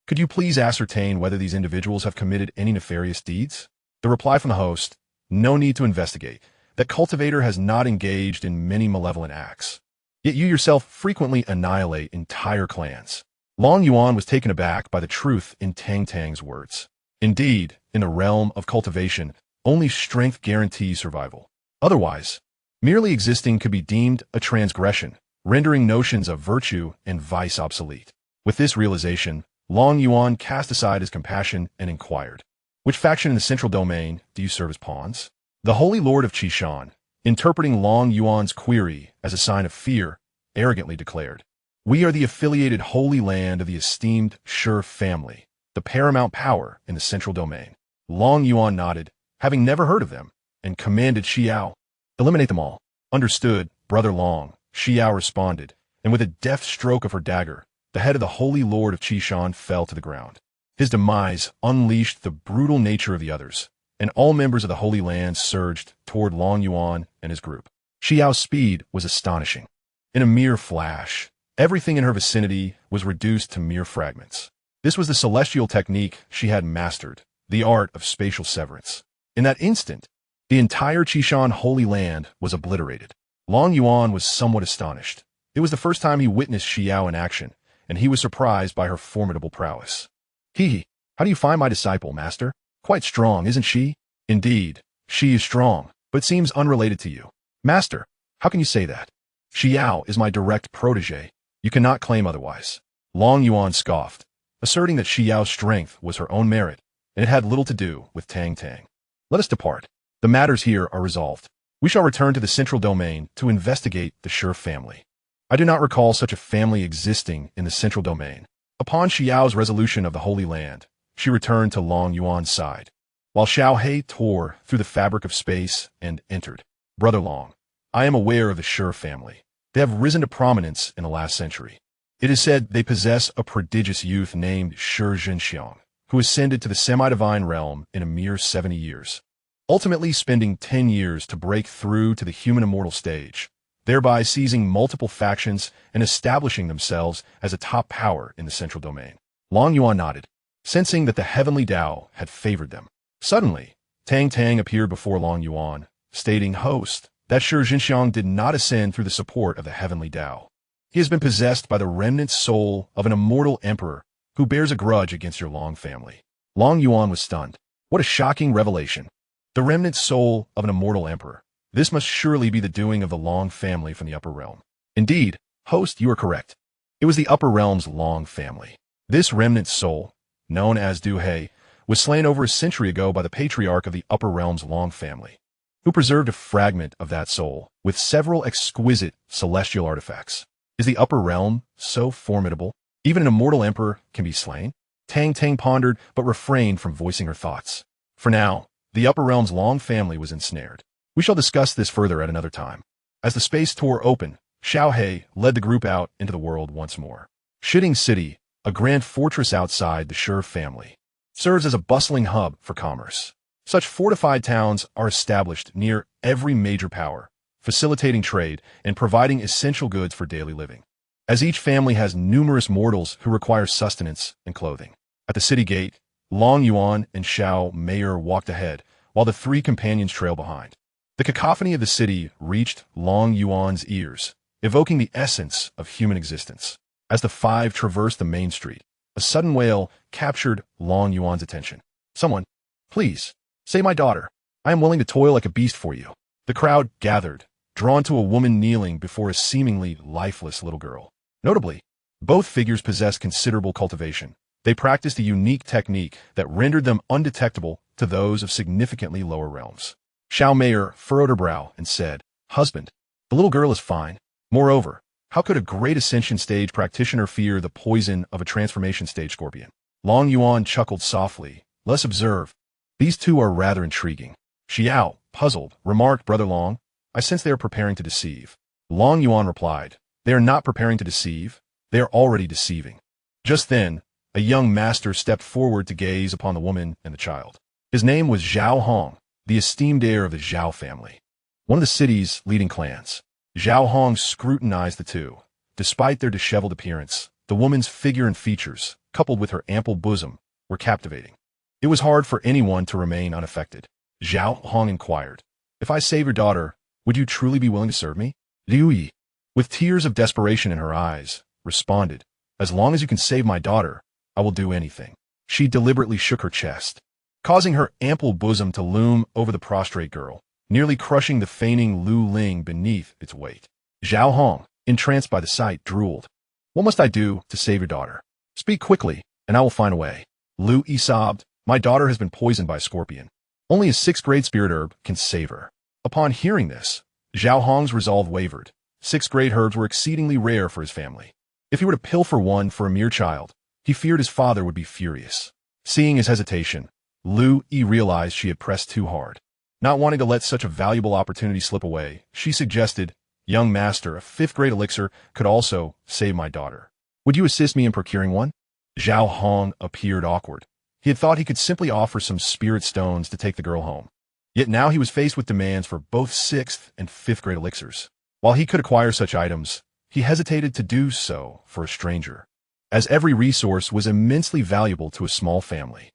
Could you please ascertain whether these individuals have committed any nefarious deeds? The reply from the host, no need to investigate. That cultivator has not engaged in many malevolent acts. Yet you yourself frequently annihilate entire clans. Long Yuan was taken aback by the truth in Tang Tang's words. Indeed, in the realm of cultivation, only strength guarantees survival. Otherwise, merely existing could be deemed a transgression, rendering notions of virtue and vice obsolete. With this realization, Long Yuan cast aside his compassion and inquired, "Which faction in the central domain do you serve as pawns?" The Holy Lord of Qishan, interpreting Long Yuan's query as a sign of fear, arrogantly declared, "We are the affiliated Holy Land of the esteemed Shi family, the paramount power in the central domain." Long Yuan nodded, having never heard of them, and commanded Xiao, "Eliminate them all." "Understood, Brother Long," Xiao responded, and with a deft stroke of her dagger, the head of the Holy Lord of Qishan fell to the ground. His demise unleashed the brutal nature of the others, and all members of the Holy Land surged toward Long Yuan and his group. Xiao's speed was astonishing. In a mere flash, everything in her vicinity was reduced to mere fragments. This was the celestial technique she had mastered, the art of spatial severance. In that instant, the entire Qishan Holy Land was obliterated. Long Yuan was somewhat astonished. It was the first time he witnessed Xiao in action, and he was surprised by her formidable prowess. "Hee, how do you find my disciple, master? Quite strong, isn't she?" "Indeed, she is strong, but seems unrelated to you." "Master, how can you say that? Xiao is my direct protege. You cannot claim otherwise." Long Yuan scoffed, asserting that Xiao's strength was her own merit, and it had little to do with Tang Tang. "Let us depart. The matters here are resolved. We shall return to the central domain to investigate the Shi family. I do not recall such a family existing in the central domain." Upon Xiao's resolution of the Holy Land, she returned to Long Yuan's side, while Xiao He tore through the fabric of space and entered. "Brother Long, I am aware of the Shi family. They have risen to prominence in the last century. It is said they possess a prodigious youth named Shi Xianxia, who ascended to the semi-divine realm in a mere 70 years, ultimately spending 10 years to break through to the human immortal stage, thereby seizing multiple factions and establishing themselves as a top power in the central domain." Long Yuan nodded, sensing that the heavenly Tao had favored them. Suddenly, Tang Tang appeared before Long Yuan, stating, "Host, that Shi Xianxiang did not ascend through the support of the heavenly Tao. He has been possessed by the remnant soul of an immortal emperor who bears a grudge against your Long family." Long Yuan was stunned. What a shocking revelation. The remnant soul of an immortal emperor. This must surely be the doing of the Long family from the upper realm. "Indeed, host, you are correct. It was the upper realm's Long family. This remnant soul, known as Du He, was slain over a century ago by the patriarch of the upper realm's Long family, who preserved a fragment of that soul with several exquisite celestial artifacts. Is the upper realm so formidable? Even an immortal emperor can be slain?" Tang Tang pondered but refrained from voicing her thoughts. For now, the upper realm's Long family was ensnared. We shall discuss this further at another time. As the space tore open, Xiao He led the group out into the world once more. Shitting City, a grand fortress outside the Shi family, serves as a bustling hub for commerce. Such fortified towns are established near every major power, facilitating trade and providing essential goods for daily living, as each family has numerous mortals who require sustenance and clothing. At the city gate, Long Yuan and Xiao Mayer walked ahead, while the three companions trailed behind. The cacophony of the city reached Long Yuan's ears, evoking the essence of human existence. As the five traversed the main street, a sudden wail captured Long Yuan's attention. "Someone, please, save my daughter. I am willing to toil like a beast for you." The crowd gathered, drawn to a woman kneeling before a seemingly lifeless little girl. Notably, both figures possessed considerable cultivation. They practiced a unique technique that rendered them undetectable to those of significantly lower realms. Xiao Mayer furrowed her brow and said, "Husband, the little girl is fine. Moreover, how could a great ascension stage practitioner fear the poison of a transformation stage scorpion?" Long Yuan chuckled softly. "Let us observe. These two are rather intriguing." Xiao, puzzled, remarked, "Brother Long, I sense they are preparing to deceive." Long Yuan replied, "They are not preparing to deceive. They are already deceiving." Just then, a young master stepped forward to gaze upon the woman and the child. His name was Zhao Hong, the esteemed heir of the Zhao family, one of the city's leading clans. Zhao Hong scrutinized the two. Despite their disheveled appearance, the woman's figure and features, coupled with her ample bosom, were captivating. It was hard for anyone to remain unaffected. Zhao Hong inquired, "If I save your daughter, would you truly be willing to serve me?" Liu Yi, with tears of desperation in her eyes, responded, As long as you can save my daughter, I will do anything. She deliberately shook her chest, causing her ample bosom to loom over the prostrate girl, nearly crushing the feigning Lu Ling beneath its weight. Zhao Hong, entranced by the sight, drooled. What must I do to save your daughter? Speak quickly, and I will find a way. Lu Yi sobbed. My daughter has been poisoned by a scorpion. Only a 6th-grade spirit herb can save her. Upon hearing this, Zhao Hong's resolve wavered. 6th-grade herbs were exceedingly rare for his family. If he were to pilfer one for a mere child, he feared his father would be furious. Seeing his hesitation, Lu Yi realized she had pressed too hard. Not wanting to let such a valuable opportunity slip away, she suggested, Young master, a 5th-grade elixir could also save my daughter. Would you assist me in procuring one? Zhao Hong appeared awkward. He had thought he could simply offer some spirit stones to take the girl home. Yet now he was faced with demands for both 6th and 5th-grade elixirs. While he could acquire such items, he hesitated to do so for a stranger, as every resource was immensely valuable to a small family.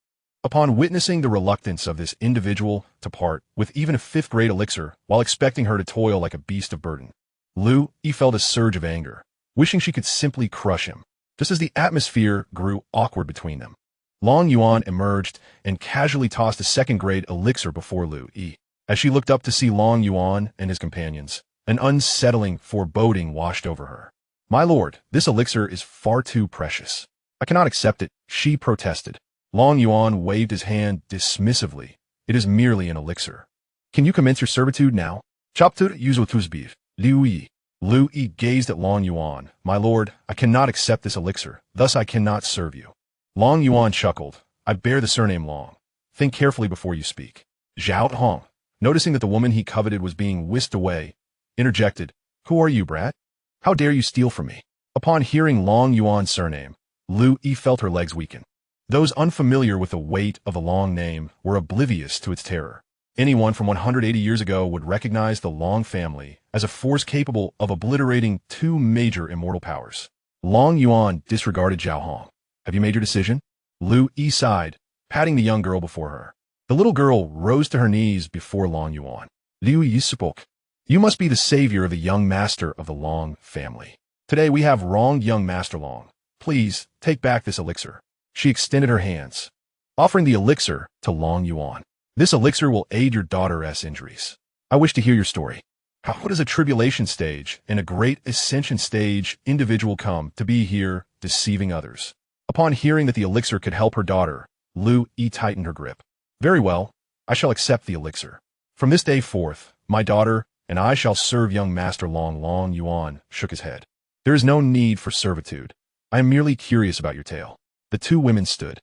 Upon witnessing the reluctance of this individual to part with even a 5th-grade elixir while expecting her to toil like a beast of burden, Lu Yi felt a surge of anger, wishing she could simply crush him. Just as the atmosphere grew awkward between them, Long Yuan emerged and casually tossed a 2nd-grade elixir before Lu Yi. As she looked up to see Long Yuan and his companions, an unsettling foreboding washed over her. My lord, this elixir is far too precious. I cannot accept it, she protested. Long Yuan waved his hand dismissively. It is merely an elixir. Can you commence your servitude now? Chaptur Yuzotuzbiv, Liu Yi. Lu Yi gazed at Long Yuan. My lord, I cannot accept this elixir, thus I cannot serve you. Long Yuan chuckled. I bear the surname Long. Think carefully before you speak. Zhao Hong, noticing that the woman he coveted was being whisked away, interjected, Who are you, brat? How dare you steal from me? Upon hearing Long Yuan's surname, Lu Yi felt her legs weaken. Those unfamiliar with the weight of the Long name were oblivious to its terror. Anyone from 180 years ago would recognize the Long family as a force capable of obliterating 2 major immortal powers. Long Yuan disregarded Zhao Hong. Have you made your decision? Lu Yi sighed, patting the young girl before her. The little girl rose to her knees before Long Yuan. Liu Yi spoke. You must be the savior of the young master of the Long family. Today we have wronged young Master Long. Please, take back this elixir. She extended her hands, offering the elixir to Long Yuan. This elixir will aid your daughter's injuries. I wish to hear your story. How does a tribulation stage and a great ascension stage individual come to be here deceiving others? Upon hearing that the elixir could help her daughter, Lu Yi tightened her grip. Very well, I shall accept the elixir. From this day forth, my daughter and I shall serve young Master Long. Long Yuan shook his head. There is no need for servitude. I am merely curious about your tale. The 2 women stood,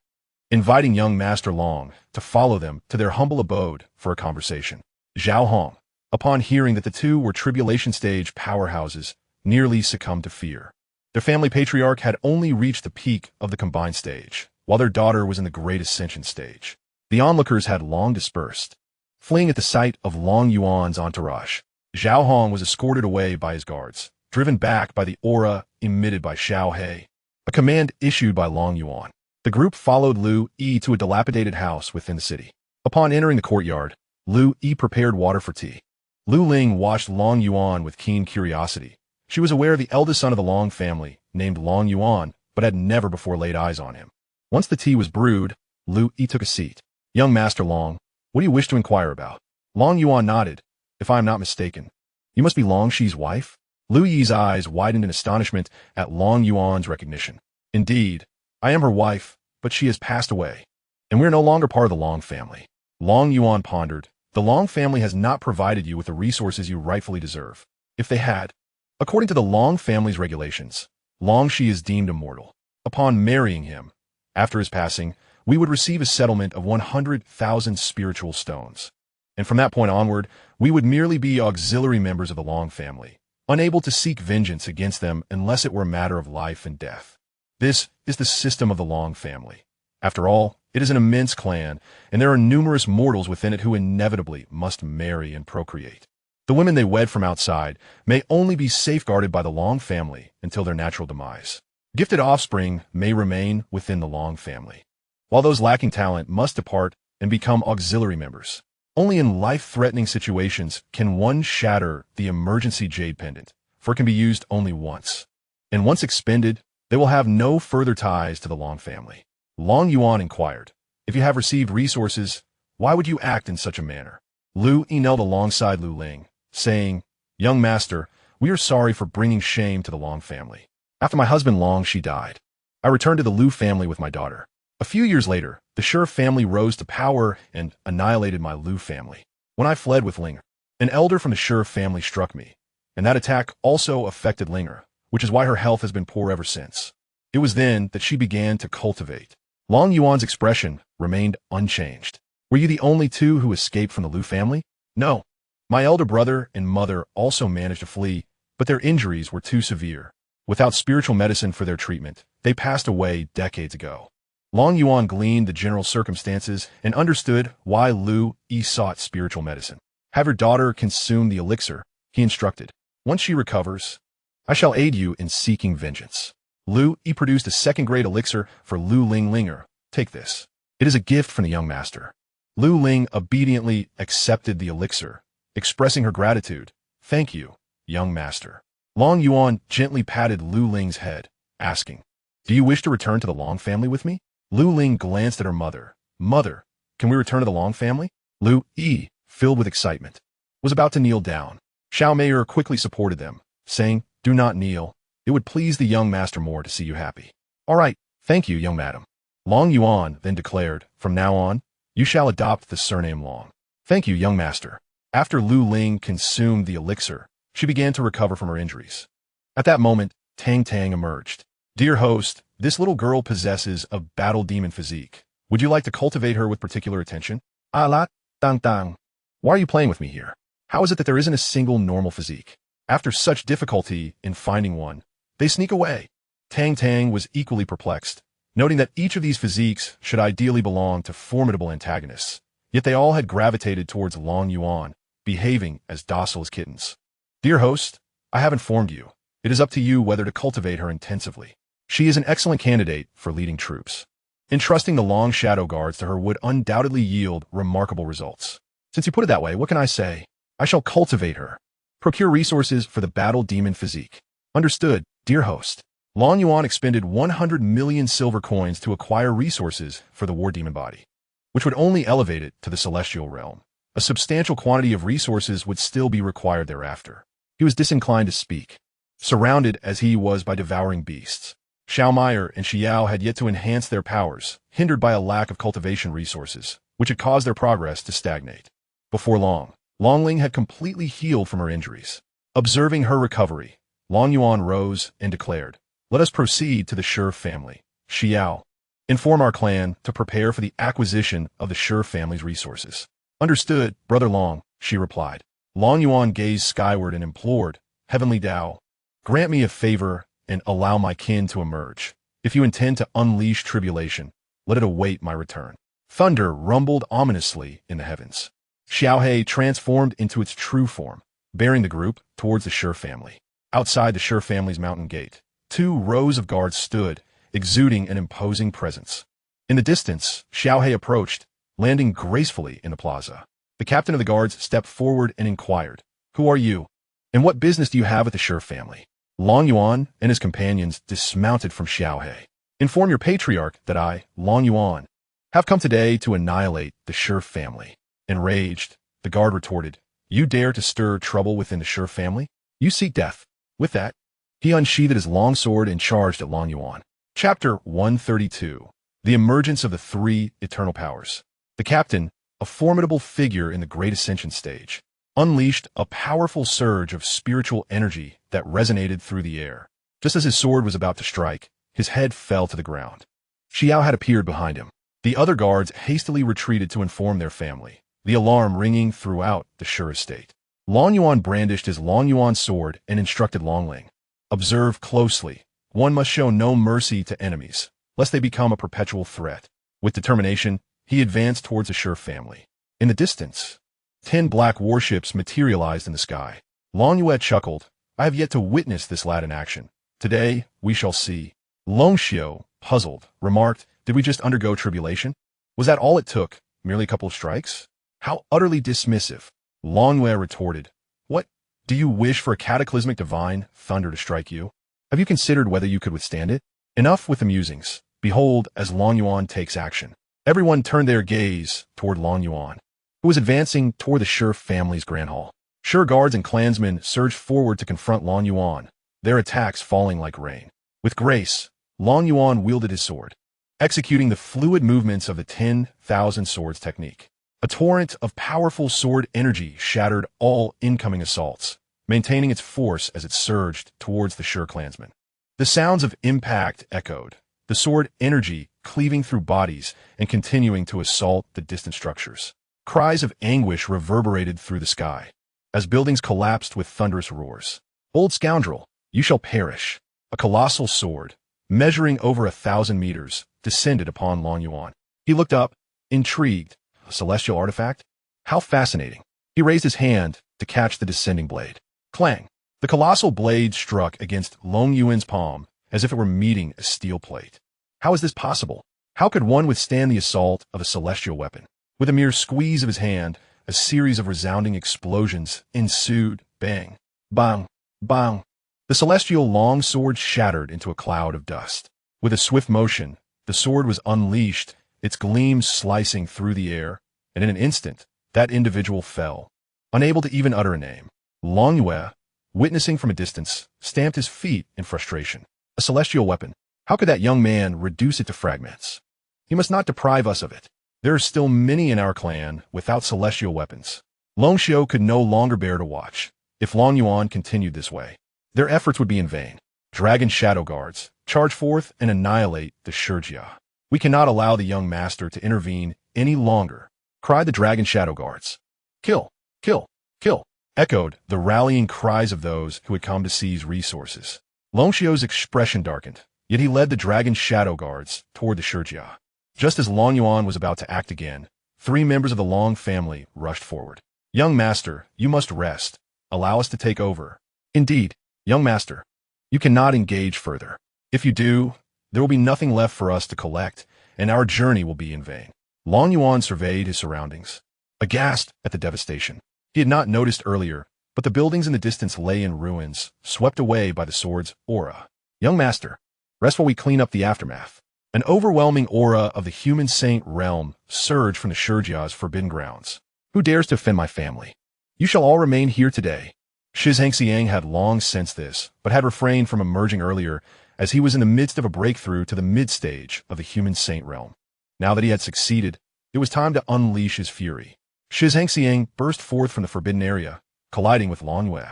inviting young Master Long to follow them to their humble abode for a conversation. Zhao Hong, upon hearing that the 2 were tribulation stage powerhouses, nearly succumbed to fear. Their family patriarch had only reached the peak of the combined stage, while their daughter was in the great ascension stage. The onlookers had long dispersed, fleeing at the sight of Long Yuan's entourage. Zhao Hong was escorted away by his guards, driven back by the aura emitted by Xiao He, a command issued by Long Yuan. The group followed Lu Yi to a dilapidated house within the city. Upon entering the courtyard, Lu Yi prepared water for tea. Lu Ling watched Long Yuan with keen curiosity. She was aware of the eldest son of the Long family, named Long Yuan, but had never before laid eyes on him. Once the tea was brewed, Lu Yi took a seat. Young Master Long, what do you wish to inquire about? Long Yuan nodded. If I am not mistaken, you must be Long Shi's wife? Lu Yi's eyes widened in astonishment at Long Yuan's recognition. Indeed, I am her wife, but she has passed away, and we are no longer part of the Long family. Long Yuan pondered. The Long family has not provided you with the resources you rightfully deserve. If they had, according to the Long family's regulations, Long Shi is deemed immortal. Upon marrying him, after his passing, we would receive a settlement of 100,000 spiritual stones. And from that point onward, we would merely be auxiliary members of the Long family, unable to seek vengeance against them unless it were a matter of life and death. This is the system of the Long family. After all, it is an immense clan, and there are numerous mortals within it who inevitably must marry and procreate. The women they wed from outside may only be safeguarded by the Long family until their natural demise. Gifted offspring may remain within the Long family, while those lacking talent must depart and become auxiliary members. Only in life-threatening situations can one shatter the emergency jade pendant, for it can be used only once. And once expended, They will have no further ties to the Long family. Long Yuan inquired, if you have received resources, why would you act in such a manner? Lu Yi knelt alongside Lu Ling, saying, young master, we are sorry for bringing shame to the Long family. After my husband Long Shi died, I returned to the Lu family with my daughter. A few years later, the Shi family rose to power and annihilated my Lu family. When I fled with Ling, an elder from the Shi family struck me, and that attack also affected Linger, which is why her health has been poor ever since. It was then that she began to cultivate. Long Yuan's expression remained unchanged. Were you the only two who escaped from the Lu family? No. My elder brother and mother also managed to flee, but their injuries were too severe. Without spiritual medicine for their treatment, they passed away decades ago. Long Yuan gleaned the general circumstances and understood why Lu Yi sought spiritual medicine. Have your daughter consume the elixir, he instructed. Once she recovers, I shall aid you in seeking vengeance. Lu Yi produced a second-grade elixir for Lu Ling Linger. Take this. It is a gift from the young master. Lu Ling obediently accepted the elixir, expressing her gratitude. Thank you, young master. Long Yuan gently patted Lu Ling's head, asking, do you wish to return to the Long family with me? Lu Ling glanced at her mother. Mother, can we return to the Long family? Lu Yi, filled with excitement, was about to kneel down. Xiao Meier quickly supported them, saying, do not kneel. It would please the young master more to see you happy. All right, thank you, young madam. Long Yuan then declared, from now on, you shall adopt the surname Long. Thank you, young master. After Lu Ling consumed the elixir, she began to recover from her injuries. At that moment, Tang Tang emerged. Dear host, this little girl possesses a battle demon physique. Would you like to cultivate her with particular attention? Alat, Tang Tang. Why are you playing with me here? How is it that there isn't a single normal physique? After such difficulty in finding one, they sneak away. Tang Tang was equally perplexed, noting that each of these physiques should ideally belong to formidable antagonists, yet they all had gravitated towards Long Yuan, behaving as docile as kittens. Dear host, I have informed you. It is up to you whether to cultivate her intensively. She is an excellent candidate for leading troops. Entrusting the Long Shadow Guards to her would undoubtedly yield remarkable results. Since you put it that way, what can I say? I shall cultivate her. Procure resources for the battle demon physique. Understood, dear host. Long Yuan expended 100 million silver coins to acquire resources for the war demon body, which would only elevate it to the celestial realm. A substantial quantity of resources would still be required thereafter. He was disinclined to speak, surrounded as he was by devouring beasts. Xiao Meier and Xiao had yet to enhance their powers, hindered by a lack of cultivation resources, which had caused their progress to stagnate. Before long, Long Ling had completely healed from her injuries. Observing her recovery, Long Yuan rose and declared, let us proceed to the Shi family. Xiao, inform our clan to prepare for the acquisition of the Shi family's resources. Understood, Brother Long, she replied. Long Yuan gazed skyward and implored, Heavenly Tao, grant me a favor and allow my kin to emerge. If you intend to unleash tribulation, let it await my return. Thunder rumbled ominously in the heavens. Xiaohe transformed into its true form, bearing the group towards the Shi family. Outside the Shi family's mountain gate, 2 rows of guards stood, exuding an imposing presence. In the distance, Xiaohe approached, landing gracefully in the plaza. The captain of the guards stepped forward and inquired, who are you? And what business do you have with the Shi family? Long Yuan and his companions dismounted from Xiaohe. Inform your patriarch that I, Long Yuan, have come today to annihilate the Shi family. Enraged, the guard retorted, you dare to stir trouble within the Shi family? You seek death. With that, he unsheathed his long sword and charged at Long Yuan. Chapter 132. The Emergence of the 3 Eternal Powers. The captain, a formidable figure in the Great Ascension stage, unleashed a powerful surge of spiritual energy that resonated through the air. Just as his sword was about to strike, his head fell to the ground. Xiao had appeared behind him. The other guards hastily retreated to inform their family, the alarm ringing throughout the Shi estate. Long Yuan brandished his Long Yuan sword and instructed Long Ling. Observe closely. One must show no mercy to enemies, lest they become a perpetual threat. With determination, he advanced towards the Shi family. In the distance, 10 black warships materialized in the sky. Long Yue chuckled, I have yet to witness this lad in action. Today, we shall see. Long Xiu, puzzled, remarked, did we just undergo tribulation? Was that all it took, merely a couple of strikes? How utterly dismissive. Long Yue retorted, what, do you wish for a cataclysmic divine thunder to strike you? Have you considered whether you could withstand it? Enough with the musings. Behold, as Long Yuan takes action. Everyone turned their gaze toward Long Yuan, who was advancing toward the Shi family's grand hall. Shi guards and clansmen surged forward to confront Long Yuan, their attacks falling like rain. With grace, Long Yuan wielded his sword, executing the fluid movements of the 10,000 swords technique. A torrent of powerful sword energy shattered all incoming assaults, maintaining its force as it surged towards the Shi clansmen. The sounds of impact echoed, the sword energy cleaving through bodies and continuing to assault the distant structures. Cries of anguish reverberated through the sky, as buildings collapsed with thunderous roars. Old scoundrel, you shall perish. A colossal sword, measuring over 1,000 meters, descended upon Long Yuan. He looked up, intrigued. A celestial artifact? How fascinating. He raised his hand to catch the descending blade. Clang! The colossal blade struck against Long Yuan's palm as if it were meeting a steel plate. How is this possible? How could one withstand the assault of a celestial weapon? With a mere squeeze of his hand, a series of resounding explosions ensued. Bang! Bang! Bang! The celestial long sword shattered into a cloud of dust. With a swift motion, the sword was unleashed, its gleams slicing through the air, and in an instant, that individual fell, unable to even utter a name. Long Yue, witnessing from a distance, stamped his feet in frustration. A celestial weapon. How could that young man reduce it to fragments? He must not deprive us of it. There are still many in our clan without celestial weapons. Long Xiu could no longer bear to watch. If Long Yuan continued this way, their efforts would be in vain. Dragon Shadow Guards, charge forth and annihilate the Xianxia. We cannot allow the young master to intervene any longer, cried the Dragon Shadow Guards. Kill! Kill! Kill! Echoed the rallying cries of those who had come to seize resources. Long Xiu's expression darkened, yet he led the Dragon Shadow Guards toward the Xianxia. Just as Long Yuan was about to act again, 3 members of the Long family rushed forward. Young master, you must rest. Allow us to take over. Indeed, young master, you cannot engage further. If you do, there will be nothing left for us to collect, and our journey will be in vain. Long Yuan surveyed his surroundings, aghast at the devastation. He had not noticed earlier, but the buildings in the distance lay in ruins, swept away by the sword's aura. Young master, rest while we clean up the aftermath. An overwhelming aura of the human saint realm surged from the Xianxia's forbidden grounds. Who dares to offend my family? You shall all remain here today. Xianxia had long sensed this, but had refrained from emerging earlier, as he was in the midst of a breakthrough to the mid-stage of the human saint realm. Now that he had succeeded, it was time to unleash his fury. Xianxia burst forth from the forbidden area, colliding with Long Yue,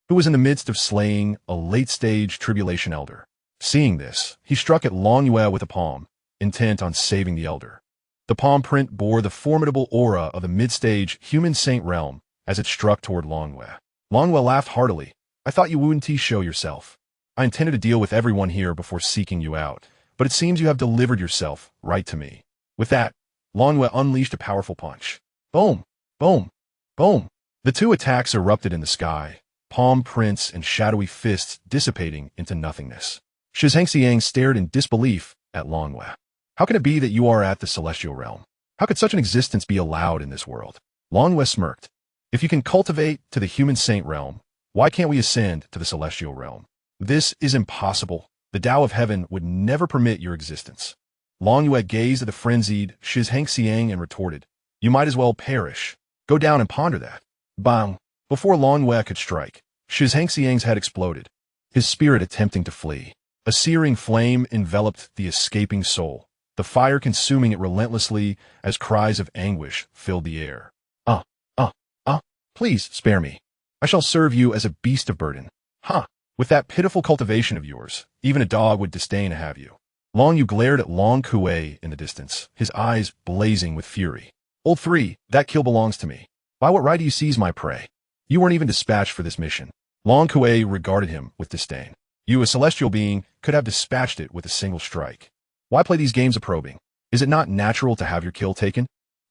who was in the midst of slaying a late-stage tribulation elder. Seeing this, he struck at Long Yue with a palm, intent on saving the elder. The palm print bore the formidable aura of the mid-stage human saint realm as it struck toward Long Yue. Long Yue laughed heartily. I thought you wouldn't show yourself. I intended to deal with everyone here before seeking you out, but it seems you have delivered yourself right to me. With that, Long Yue unleashed a powerful punch. Boom! Boom! Boom! The 2 attacks erupted in the sky, palm prints and shadowy fists dissipating into nothingness. Xianxia stared in disbelief at Long Yue. How can it be that you are at the celestial realm? How could such an existence be allowed in this world? Long Yue smirked. If you can cultivate to the human saint realm, why can't we ascend to the celestial realm? This is impossible. The Tao of Heaven would never permit your existence. Long Yue gazed at the frenzied Xianxia and retorted, you might as well perish. Go down and ponder that. Bang! Before Long Yue could strike, Xianxia's head exploded, his spirit attempting to flee. A searing flame enveloped the escaping soul, the fire consuming it relentlessly as cries of anguish filled the air. Please spare me. I shall serve you as a beast of burden. With that pitiful cultivation of yours, even a dog would disdain to have you. Long Yu glared at Long Kuei in the distance, his eyes blazing with fury. Old 3, that kill belongs to me. By what right do you seize my prey? You weren't even dispatched for this mission. Long Kuei regarded him with disdain. You, a celestial being, could have dispatched it with a single strike. Why play these games of probing? Is it not natural to have your kill taken?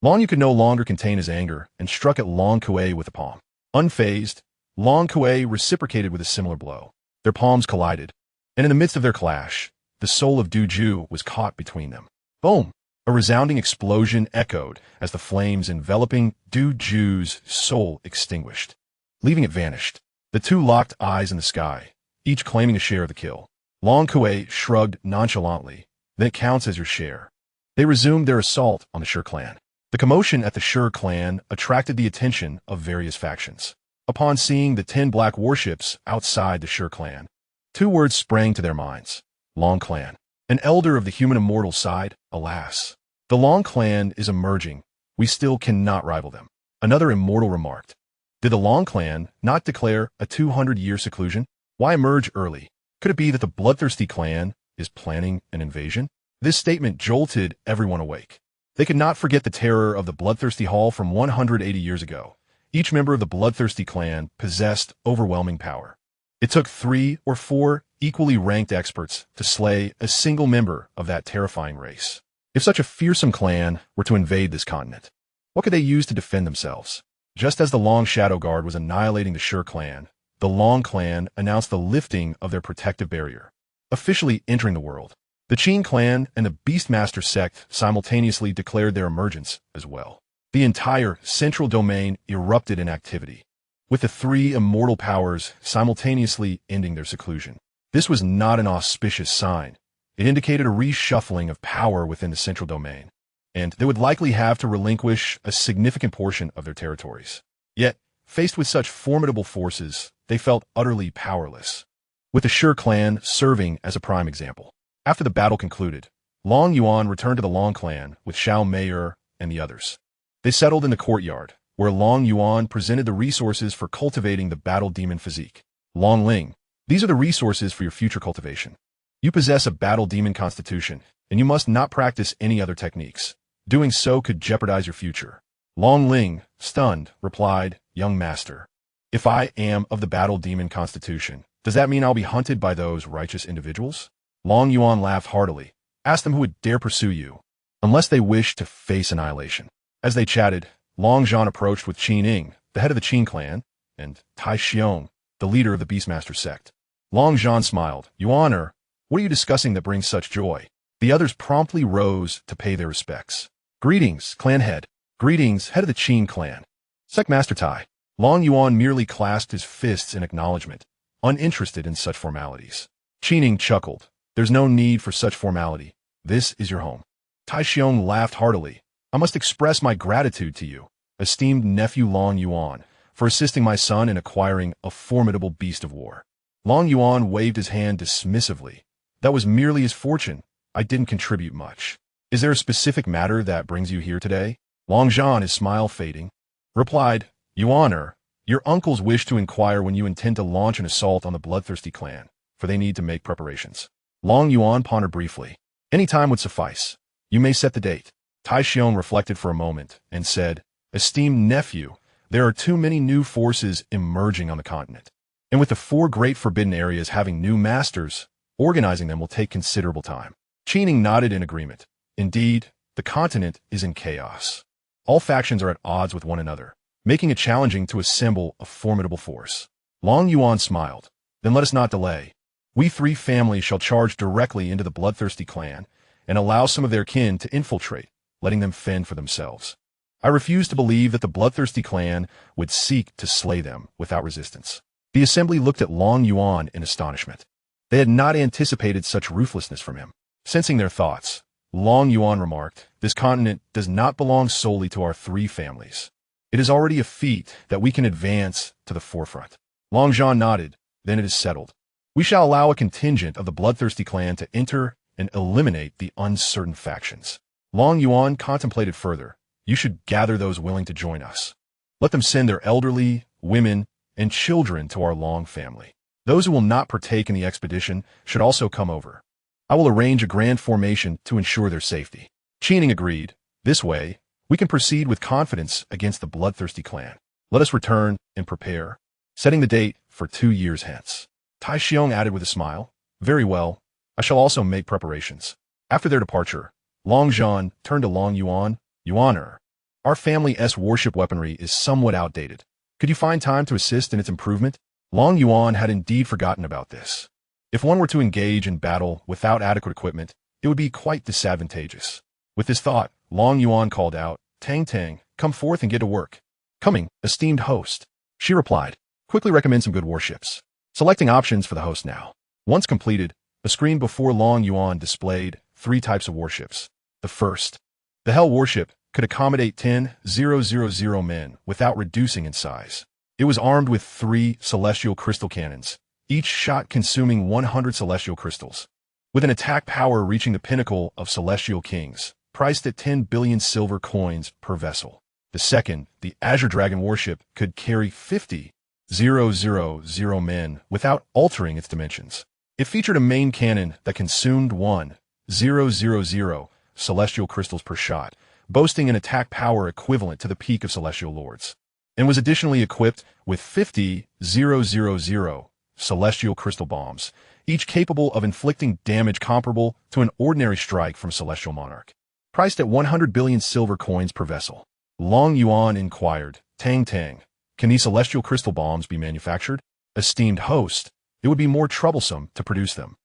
Long Yu could no longer contain his anger and struck at Long Kuei with a palm. Unfazed, Long Kuei reciprocated with a similar blow. Their palms collided, and in the midst of their clash, the soul of Du Ju was caught between them. Boom! A resounding explosion echoed as the flames enveloping Du Ju's soul extinguished, leaving it vanished. The 2 locked eyes in the sky, each claiming a share of the kill. Long Kuei shrugged nonchalantly. Then it counts as your share. They resumed their assault on the Shi clan. The commotion at the Shi clan attracted the attention of various factions. Upon seeing the 10 black warships outside the Shi clan, 2 words sprang to their minds. Long clan. An elder of the human immortal side, alas. The Long clan is emerging. We still cannot rival them. Another immortal remarked. Did the Long clan not declare a 200-year seclusion? Why emerge early? Could it be that the bloodthirsty clan is planning an invasion? This statement jolted everyone awake. They could not forget the terror of the bloodthirsty hall from 180 years ago. Each member of the bloodthirsty clan possessed overwhelming power. It took 3 or 4 equally ranked experts to slay a single member of that terrifying race. If such a fearsome clan were to invade this continent, what could they use to defend themselves? Just as the Long Shadow Guard was annihilating the Shi clan, the Long clan announced the lifting of their protective barrier, officially entering the world. The Qin clan and the Beastmaster sect simultaneously declared their emergence as well. The entire central domain erupted in activity, with the 3 immortal powers simultaneously ending their seclusion. This was not an auspicious sign. It indicated a reshuffling of power within the central domain, and they would likely have to relinquish a significant portion of their territories. Yet, faced with such formidable forces, they felt utterly powerless, with the Shi clan serving as a prime example. After the battle concluded, Long Yuan returned to the Long clan with Xiao Meier and the others. They settled in the courtyard, where Long Yuan presented the resources for cultivating the battle demon physique. Long Ling, these are the resources for your future cultivation. You possess a battle demon constitution, and you must not practice any other techniques. Doing so could jeopardize your future. Long Ling, stunned, replied, Young master, if I am of the battle demon constitution, does that mean I'll be hunted by those righteous individuals? Long Yuan laughed heartily. Ask them who would dare pursue you, unless they wish to face annihilation. As they chatted, Long Zhan approached with Qin Ying, the head of the Qin clan, and Tai Xiong, the leader of the Beastmaster sect. Long Zhan smiled. Yuan, what are you discussing that brings such joy? The others promptly rose to pay their respects. Greetings, clan head. Greetings, head of the Qin clan. Sect Master Tai. Long Yuan merely clasped his fists in acknowledgement, uninterested in such formalities. Qin Ying chuckled. There's no need for such formality. This is your home. Tai Xiong laughed heartily. I must express my gratitude to you, esteemed nephew Long Yuan, for assisting my son in acquiring a formidable beast of war. Long Yuan waved his hand dismissively. That was merely his fortune. I didn't contribute much. Is there a specific matter that brings you here today? Long Zhan, his smile fading, replied, Yuan, your uncles wish to inquire when you intend to launch an assault on the bloodthirsty clan, for they need to make preparations. Long Yuan pondered briefly. Any time would suffice. You may set the date. Tai Xiong reflected for a moment and said, Esteemed nephew, there are too many new forces emerging on the continent. And with the 4 great forbidden areas having new masters, organizing them will take considerable time. Qin Ying nodded in agreement. Indeed, the continent is in chaos. All factions are at odds with one another, making it challenging to assemble a formidable force. Long Yuan smiled. Then let us not delay. We 3 families shall charge directly into the bloodthirsty clan and allow some of their kin to infiltrate, letting them fend for themselves. I refuse to believe that the bloodthirsty clan would seek to slay them without resistance. The assembly looked at Long Yuan in astonishment. They had not anticipated such ruthlessness from him. Sensing their thoughts, Long Yuan remarked, This continent does not belong solely to our 3 families. It is already a feat that we can advance to the forefront. Long Zhan nodded. Then it is settled. We shall allow a contingent of the bloodthirsty clan to enter and eliminate the uncertain factions. Long Yuan contemplated further. You should gather those willing to join us. Let them send their elderly, women, and children to our Long family. Those who will not partake in the expedition should also come over. I will arrange a grand formation to ensure their safety. Qin Ying agreed. This way, we can proceed with confidence against the bloodthirsty clan. Let us return and prepare, setting the date for 2 years hence. Tai Xiong added with a smile, Very well, I shall also make preparations. After their departure, Long Zhan turned to Long Yuan. Yuan, our family's warship weaponry is somewhat outdated. Could you find time to assist in its improvement? Long Yuan had indeed forgotten about this. If one were to engage in battle without adequate equipment, it would be quite disadvantageous. With this thought, Long Yuan called out, Tang Tang, come forth and get to work. Coming, esteemed host. She replied, Quickly recommend some good warships. Selecting options for the host now. Once completed, The screen before Long Yuan displayed 3 types of warships. The first, the Hell warship, could accommodate 10,000 men without reducing in size. It was armed with 3 celestial crystal cannons, each shot consuming 100 celestial crystals, with an attack power reaching the pinnacle of celestial kings, priced at 10 billion silver coins per vessel. The second, the Azure Dragon warship, could carry 50,000 men without altering its dimensions. It featured a main cannon that consumed 1,000 celestial crystals per shot, boasting an attack power equivalent to the peak of celestial lords, and was additionally equipped with 50,000 celestial crystal bombs, each capable of inflicting damage comparable to an ordinary strike from celestial monarch. Priced at 100 billion silver coins per vessel. Long Yuan inquired, Tang, can these celestial crystal bombs be manufactured? Esteemed host, it would be more troublesome to produce them.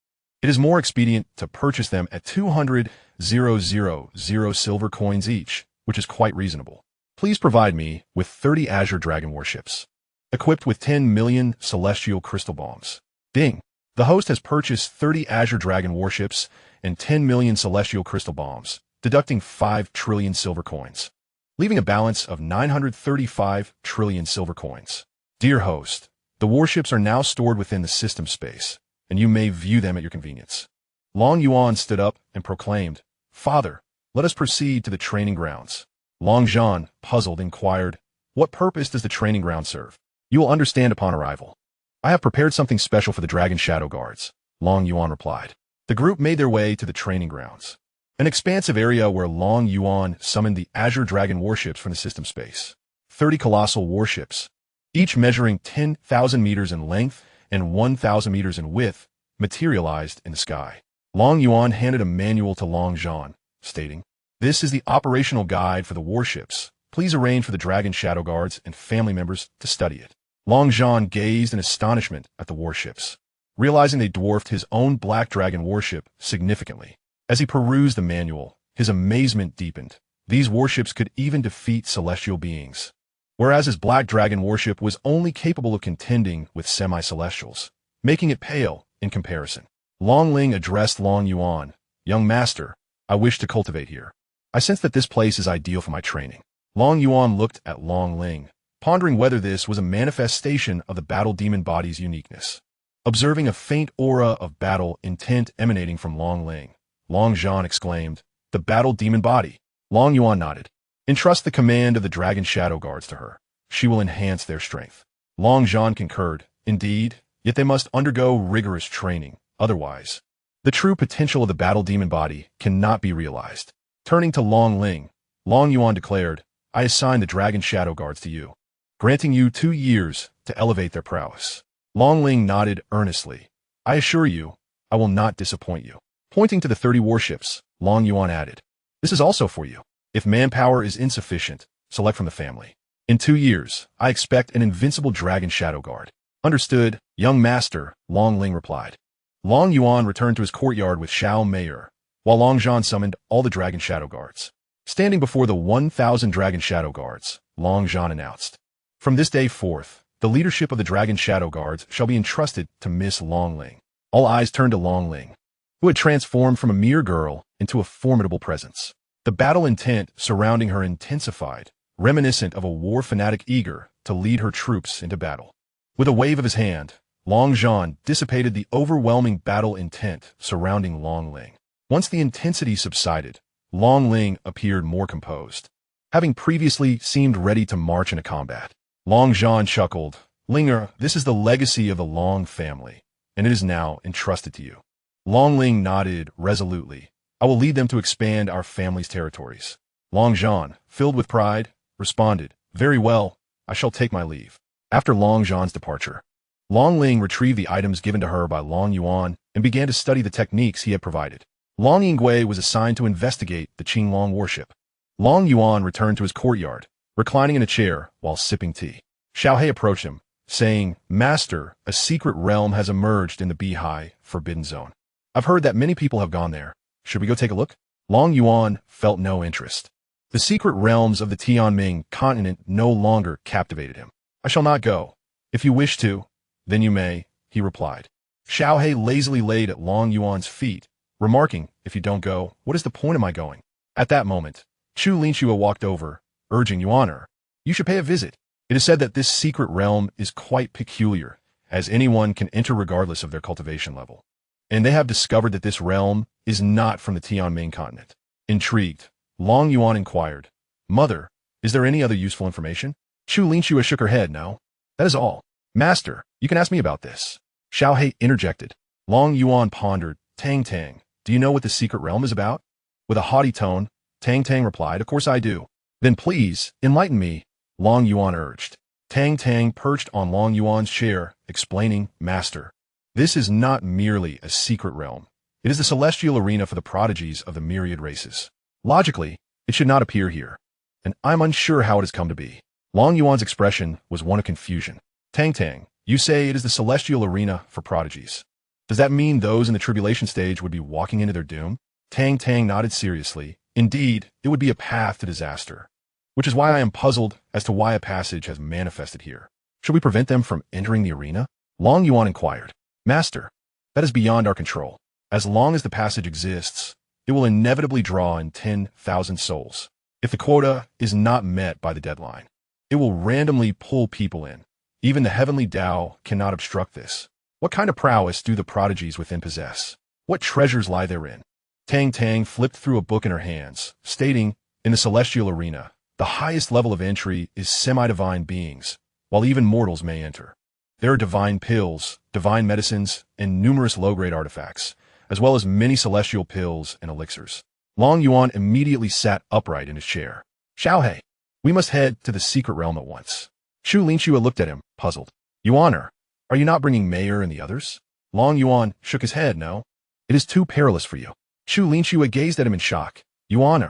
It is more expedient to purchase them at 200,000 silver coins each, which is quite reasonable. Please provide me with 30 Azure Dragon warships, equipped with 10 million celestial crystal bombs. Ding! The host has purchased 30 Azure Dragon warships and 10 million celestial crystal bombs, deducting 5 trillion silver coins, leaving a balance of 935 trillion silver coins. Dear host, the warships are now stored within the system space, and you may view them at your convenience. Long Yuan stood up and proclaimed, Father, let us proceed to the training grounds. Long Zhan, puzzled, inquired, What purpose does the training ground serve? You will understand upon arrival. I have prepared something special for the Dragon Shadow Guards, Long Yuan replied. The group made their way to the training grounds, an expansive area where Long Yuan summoned the Azure Dragon warships from the system space. 30 colossal warships, each measuring 10,000 meters in length and 1,000 meters in width, materialized in the sky. Long Yuan handed a manual to Long Zhan, stating, This is the operational guide for the warships. Please arrange for the Dragon Shadow Guards and family members to study it. Long Zhan gazed in astonishment at the warships, realizing they dwarfed his own Black Dragon warship significantly. As he perused the manual, his amazement deepened. These warships could even defeat celestial beings, whereas his Black Dragon warship was only capable of contending with semi-celestials, making it pale in comparison. Long Ling addressed Long Yuan, Young master, I wish to cultivate here. I sense that this place is ideal for my training. Long Yuan looked at Long Ling, pondering whether this was a manifestation of the battle demon body's uniqueness. Observing a faint aura of battle intent emanating from Long Ling, Long Zhan exclaimed, The battle demon body. Long Yuan nodded. Entrust the command of the Dragon Shadow Guards to her. She will enhance their strength. Long Zhan concurred. Indeed, yet they must undergo rigorous training. Otherwise, the true potential of the battle demon body cannot be realized. Turning to Long Ling, Long Yuan declared, I assign the Dragon Shadow Guards to you, granting you 2 years to elevate their prowess. Long Ling nodded earnestly. I assure you, I will not disappoint you. Pointing to the 30 warships, Long Yuan added, This is also for you. If manpower is insufficient, select from the family. In 2 years, I expect an invincible Dragon Shadow Guard. Understood, young master, Long Ling replied. Long Yuan returned to his courtyard with Xiao Mayer, while Long Zhan summoned all the Dragon Shadow Guards. Standing before the 1,000 Dragon Shadow Guards, Long Zhan announced, From this day forth, the leadership of the Dragon Shadow Guards shall be entrusted to Miss Long Ling. All eyes turned to Long Ling, who had transformed from a mere girl into a formidable presence. The battle intent surrounding her intensified, reminiscent of a war fanatic eager to lead her troops into battle. With a wave of his hand, Long Zhan dissipated the overwhelming battle intent surrounding Long Ling. Once the intensity subsided, Long Ling appeared more composed, having previously seemed ready to march into combat. Long Zhan chuckled, Linger, this is the legacy of the Long family, and it is now entrusted to you. Long Ling nodded resolutely. I will lead them to expand our family's territories. Long Zhan, filled with pride, responded, Very well, I shall take my leave. After Long Zhan's departure, Long Ling retrieved the items given to her by Long Yuan and began to study the techniques he had provided. Long Yingui was assigned to investigate the Qinglong warship. Long Yuan returned to his courtyard, reclining in a chair while sipping tea. Xiao He approached him, saying, Master, a secret realm has emerged in the Beihai Forbidden Zone. I've heard that many people have gone there. Should we go take a look? Long Yuan felt no interest. The secret realms of the Tianming continent no longer captivated him. I shall not go. If you wish to, then you may, he replied. Xiaohei lazily laid at Long Yuan's feet, remarking, "If you don't go, what is the point of my going?" At that moment, Chu Linxua walked over, urging Yuan, "You should pay a visit. It is said that this secret realm is quite peculiar, as anyone can enter regardless of their cultivation level. And they have discovered that this realm is not from the Tian main continent." Intrigued, Long Yuan inquired, "Mother, is there any other useful information?" Chu Linxua shook her head, "No. That is all. Master, you can ask me about this." Xiaohei interjected. Long Yuan pondered, "Tang Tang, do you know what the secret realm is about?" With a haughty tone, Tang Tang replied, "Of course I do." "Then please, enlighten me," Long Yuan urged. Tang Tang perched on Long Yuan's chair, explaining, "Master, this is not merely a secret realm. It is the celestial arena for the prodigies of the myriad races. Logically, it should not appear here, and I'm unsure how it has come to be." Long Yuan's expression was one of confusion. "Tang Tang, you say it is the celestial arena for prodigies. Does that mean those in the tribulation stage would be walking into their doom?" Tang Tang nodded seriously. "Indeed, it would be a path to disaster, which is why I am puzzled as to why a passage has manifested here. Should we prevent them from entering the arena?" Long Yuan inquired. "Master, that is beyond our control. As long as the passage exists, it will inevitably draw in 10,000 souls. If the quota is not met by the deadline, it will randomly pull people in. Even the heavenly Tao cannot obstruct this. What kind of prowess do the prodigies within possess? What treasures lie therein?" Tang Tang flipped through a book in her hands, stating, "In the celestial arena, the highest level of entry is semi-divine beings, while even mortals may enter. There are divine pills, divine medicines, and numerous low-grade artifacts, as well as many celestial pills and elixirs." Long Yuan immediately sat upright in his chair. "Xiaohei, we must head to the secret realm at once." Chu Linxua looked at him, puzzled. "Yuan, are you not bringing Mayer and the others?" Long Yuan shook his head. "No, it is too perilous for you." Chu Linxua gazed at him in shock. "Yuan,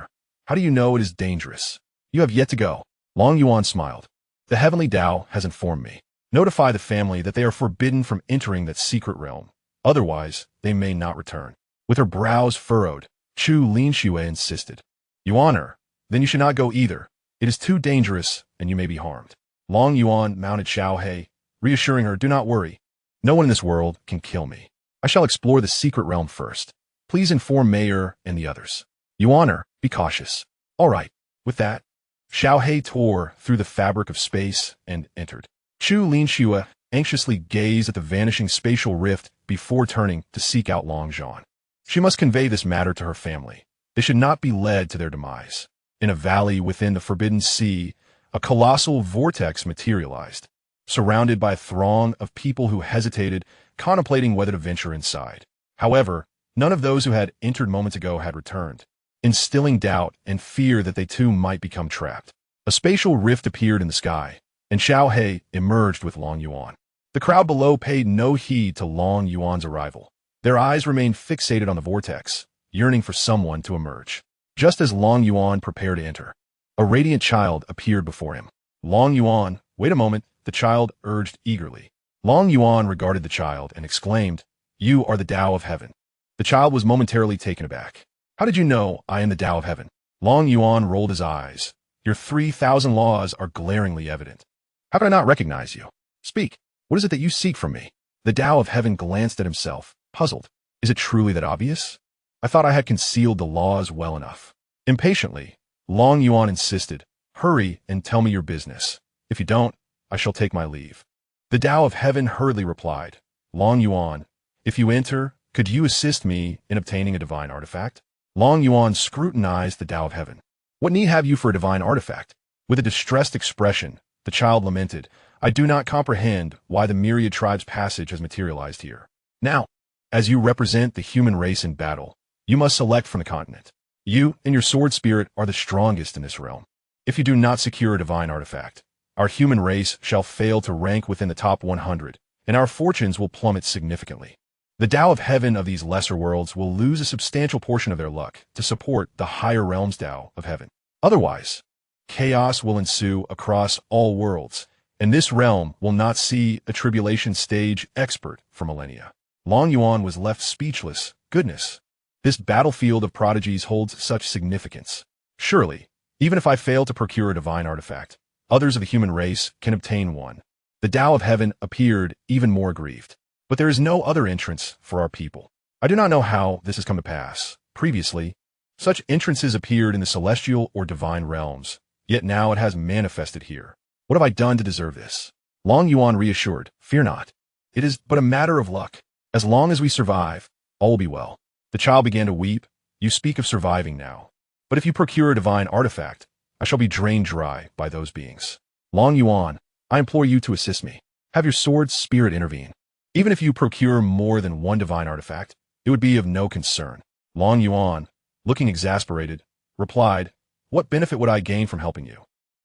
how do you know it is dangerous? You have yet to go." Long Yuan smiled. "The heavenly Tao has informed me. Notify the family that they are forbidden from entering that secret realm. Otherwise, they may not return." With her brows furrowed, Chu Linxua insisted. "Yuan, then you should not go either. It is too dangerous, and you may be harmed." Long Yuan mounted Xiaohei, reassuring her, "Do not worry. No one in this world can kill me. I shall explore the secret realm first. Please inform Mayer and the others. Yuan, be cautious." "All right." With that, Xiaohei tore through the fabric of space and entered. Chu Linxua anxiously gazed at the vanishing spatial rift before turning to seek out Long Zhan. She must convey this matter to her family. They should not be led to their demise. In a valley within the Forbidden Sea, a colossal vortex materialized, surrounded by a throng of people who hesitated, contemplating whether to venture inside. However, none of those who had entered moments ago had returned, instilling doubt and fear that they too might become trapped. A spatial rift appeared in the sky, and Xiaohei emerged with Long Yuan. The crowd below paid no heed to Long Yuan's arrival. Their eyes remained fixated on the vortex, yearning for someone to emerge. Just as Long Yuan prepared to enter, a radiant child appeared before him. "Long Yuan, wait a moment," the child urged eagerly. Long Yuan regarded the child and exclaimed, "You are the Tao of Heaven." The child was momentarily taken aback. "How did you know I am the Tao of Heaven?" Long Yuan rolled his eyes. "Your 3,000 laws are glaringly evident. How could I not recognize you? Speak, what is it that you seek from me?" The Tao of Heaven glanced at himself, puzzled. "Is it truly that obvious? I thought I had concealed the laws well enough." Impatiently, Long Yuan insisted, "Hurry and tell me your business. If you don't, I shall take my leave." The Tao of Heaven hurriedly replied, "Long Yuan, if you enter, could you assist me in obtaining a divine artifact?" Long Yuan scrutinized the Tao of Heaven. "What need have you for a divine artifact?" With a distressed expression, the child lamented, "I do not comprehend why the myriad tribes' passage has materialized here. Now, as you represent the human race in battle, you must select from the continent. You and your sword spirit are the strongest in this realm. If you do not secure a divine artifact, our human race shall fail to rank within the top 100, and our fortunes will plummet significantly. The Tao of Heaven of these lesser worlds will lose a substantial portion of their luck to support the higher realms Tao of Heaven. Otherwise, chaos will ensue across all worlds, and this realm will not see a tribulation stage expert for millennia." Long Yuan was left speechless. Goodness, this battlefield of prodigies holds such significance. Surely, even if I fail to procure a divine artifact, others of the human race can obtain one. The Tao of Heaven appeared even more grieved. But there is no other entrance for our people. I do not know how this has come to pass. Previously, such entrances appeared in the celestial or divine realms, yet now it has manifested here. What have I done to deserve this? Long Yuan reassured, fear not. It is but a matter of luck. As long as we survive, all will be well. The child began to weep. You speak of surviving now. But if you procure a divine artifact, I shall be drained dry by those beings. Long Yuan, I implore you to assist me. Have your sword's spirit intervene. Even if you procure more than one divine artifact, it would be of no concern. Long Yuan, looking exasperated, replied, what benefit would I gain from helping you?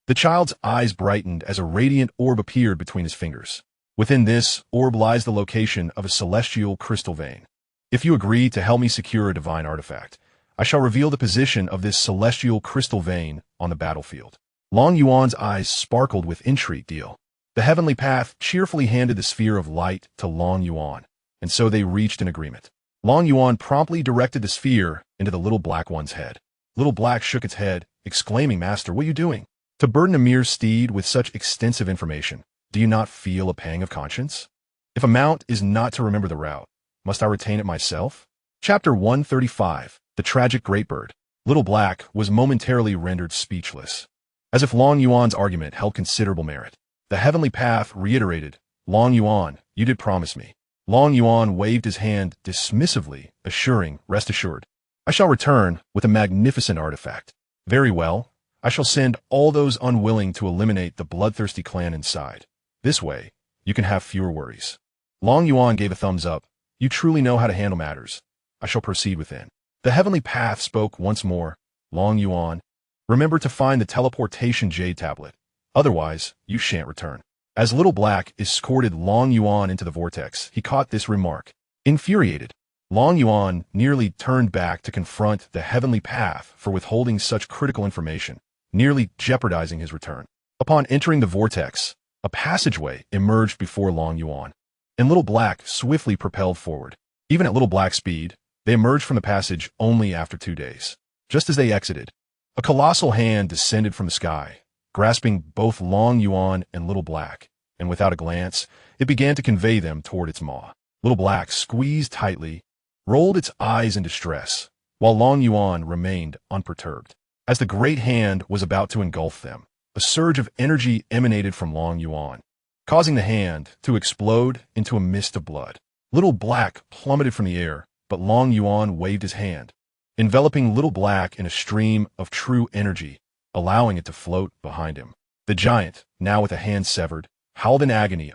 The child's eyes brightened as a radiant orb appeared between his fingers. Within this orb lies the location of a celestial crystal vein. If you agree to help me secure a divine artifact, I shall reveal the position of this celestial crystal vein on the battlefield. Long Yuan's eyes sparkled with intrigue. Deal. The heavenly path cheerfully handed the sphere of light to Long Yuan, and so they reached an agreement. Long Yuan promptly directed the sphere into the little black one's head. Little Black shook its head, exclaiming, Master, what are you doing? To burden a mere steed with such extensive information, do you not feel a pang of conscience? If a mount is not to remember the route, must I retain it myself? Chapter 135, The Tragic Greatbird. Little Black was momentarily rendered speechless. As if Long Yuan's argument held considerable merit, the heavenly path reiterated, Long Yuan, you did promise me. Long Yuan waved his hand dismissively, assuring, rest assured. I shall return with a magnificent artifact. Very well. I shall send all those unwilling to eliminate the bloodthirsty clan inside. This way, you can have fewer worries. Long Yuan gave a thumbs up. You truly know how to handle matters. I shall proceed within. The heavenly path spoke once more. Long Yuan, remember to find the teleportation jade tablet. Otherwise, you shan't return. As Little Black escorted Long Yuan into the vortex, he caught this remark. Infuriated, Long Yuan nearly turned back to confront the heavenly path for withholding such critical information, nearly jeopardizing his return. Upon entering the vortex, a passageway emerged before Long Yuan, and Little Black swiftly propelled forward. Even at Little Black's speed, they emerged from the passage only after 2 days. Just as they exited, a colossal hand descended from the sky, grasping both Long Yuan and Little Black, and without a glance, it began to convey them toward its maw. Little Black squeezed tightly, rolled its eyes in distress, while Long Yuan remained unperturbed. As the great hand was about to engulf them, a surge of energy emanated from Long Yuan, causing the hand to explode into a mist of blood. Little Black plummeted from the air, but Long Yuan waved his hand, enveloping Little Black in a stream of true energy, allowing it to float behind him. The giant, now with a hand severed, howled in agony.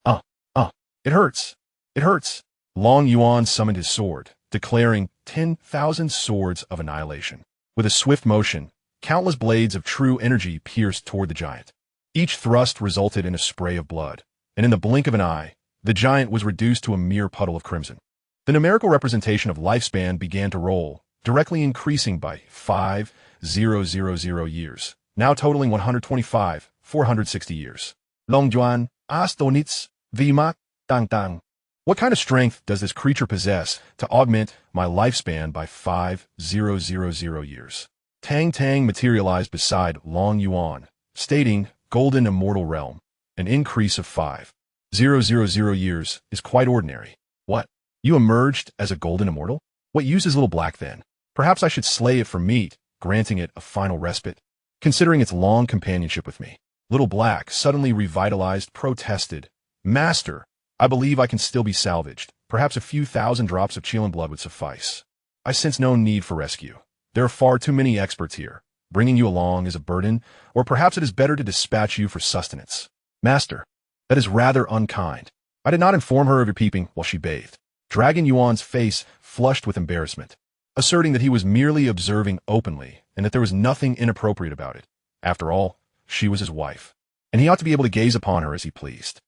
It hurts. It hurts. Long Yuan summoned his sword, declaring 10,000 swords of annihilation. With a swift motion, countless blades of true energy pierced toward the giant. Each thrust resulted in a spray of blood, and in the blink of an eye, the giant was reduced to a mere puddle of crimson. The numerical representation of lifespan began to roll, directly increasing by 5,000 years, now totaling 125,460 years. Long Yuan, Astonitz, Vima, Tang Tang. What kind of strength does this creature possess to augment my lifespan by 5,000 years? Tang Tang materialized beside Long Yuan, stating, Golden Immortal Realm, an increase of 5,000 years is quite ordinary. What? You emerged as a Golden Immortal? What use is Little Black then? Perhaps I should slay it for meat, granting it a final respite, considering its long companionship with me. Little Black, suddenly revitalized, protested, Master, I believe I can still be salvaged. Perhaps a few thousand drops of Qilin blood would suffice. I sense no need for rescue. There are far too many experts here. Bringing you along is a burden, or perhaps it is better to dispatch you for sustenance. Master, that is rather unkind. I did not inform her of your peeping while she bathed. Dragon Yuan's face flushed with embarrassment, asserting that he was merely observing openly and that there was nothing inappropriate about it. After all, she was his wife, and he ought to be able to gaze upon her as he pleased.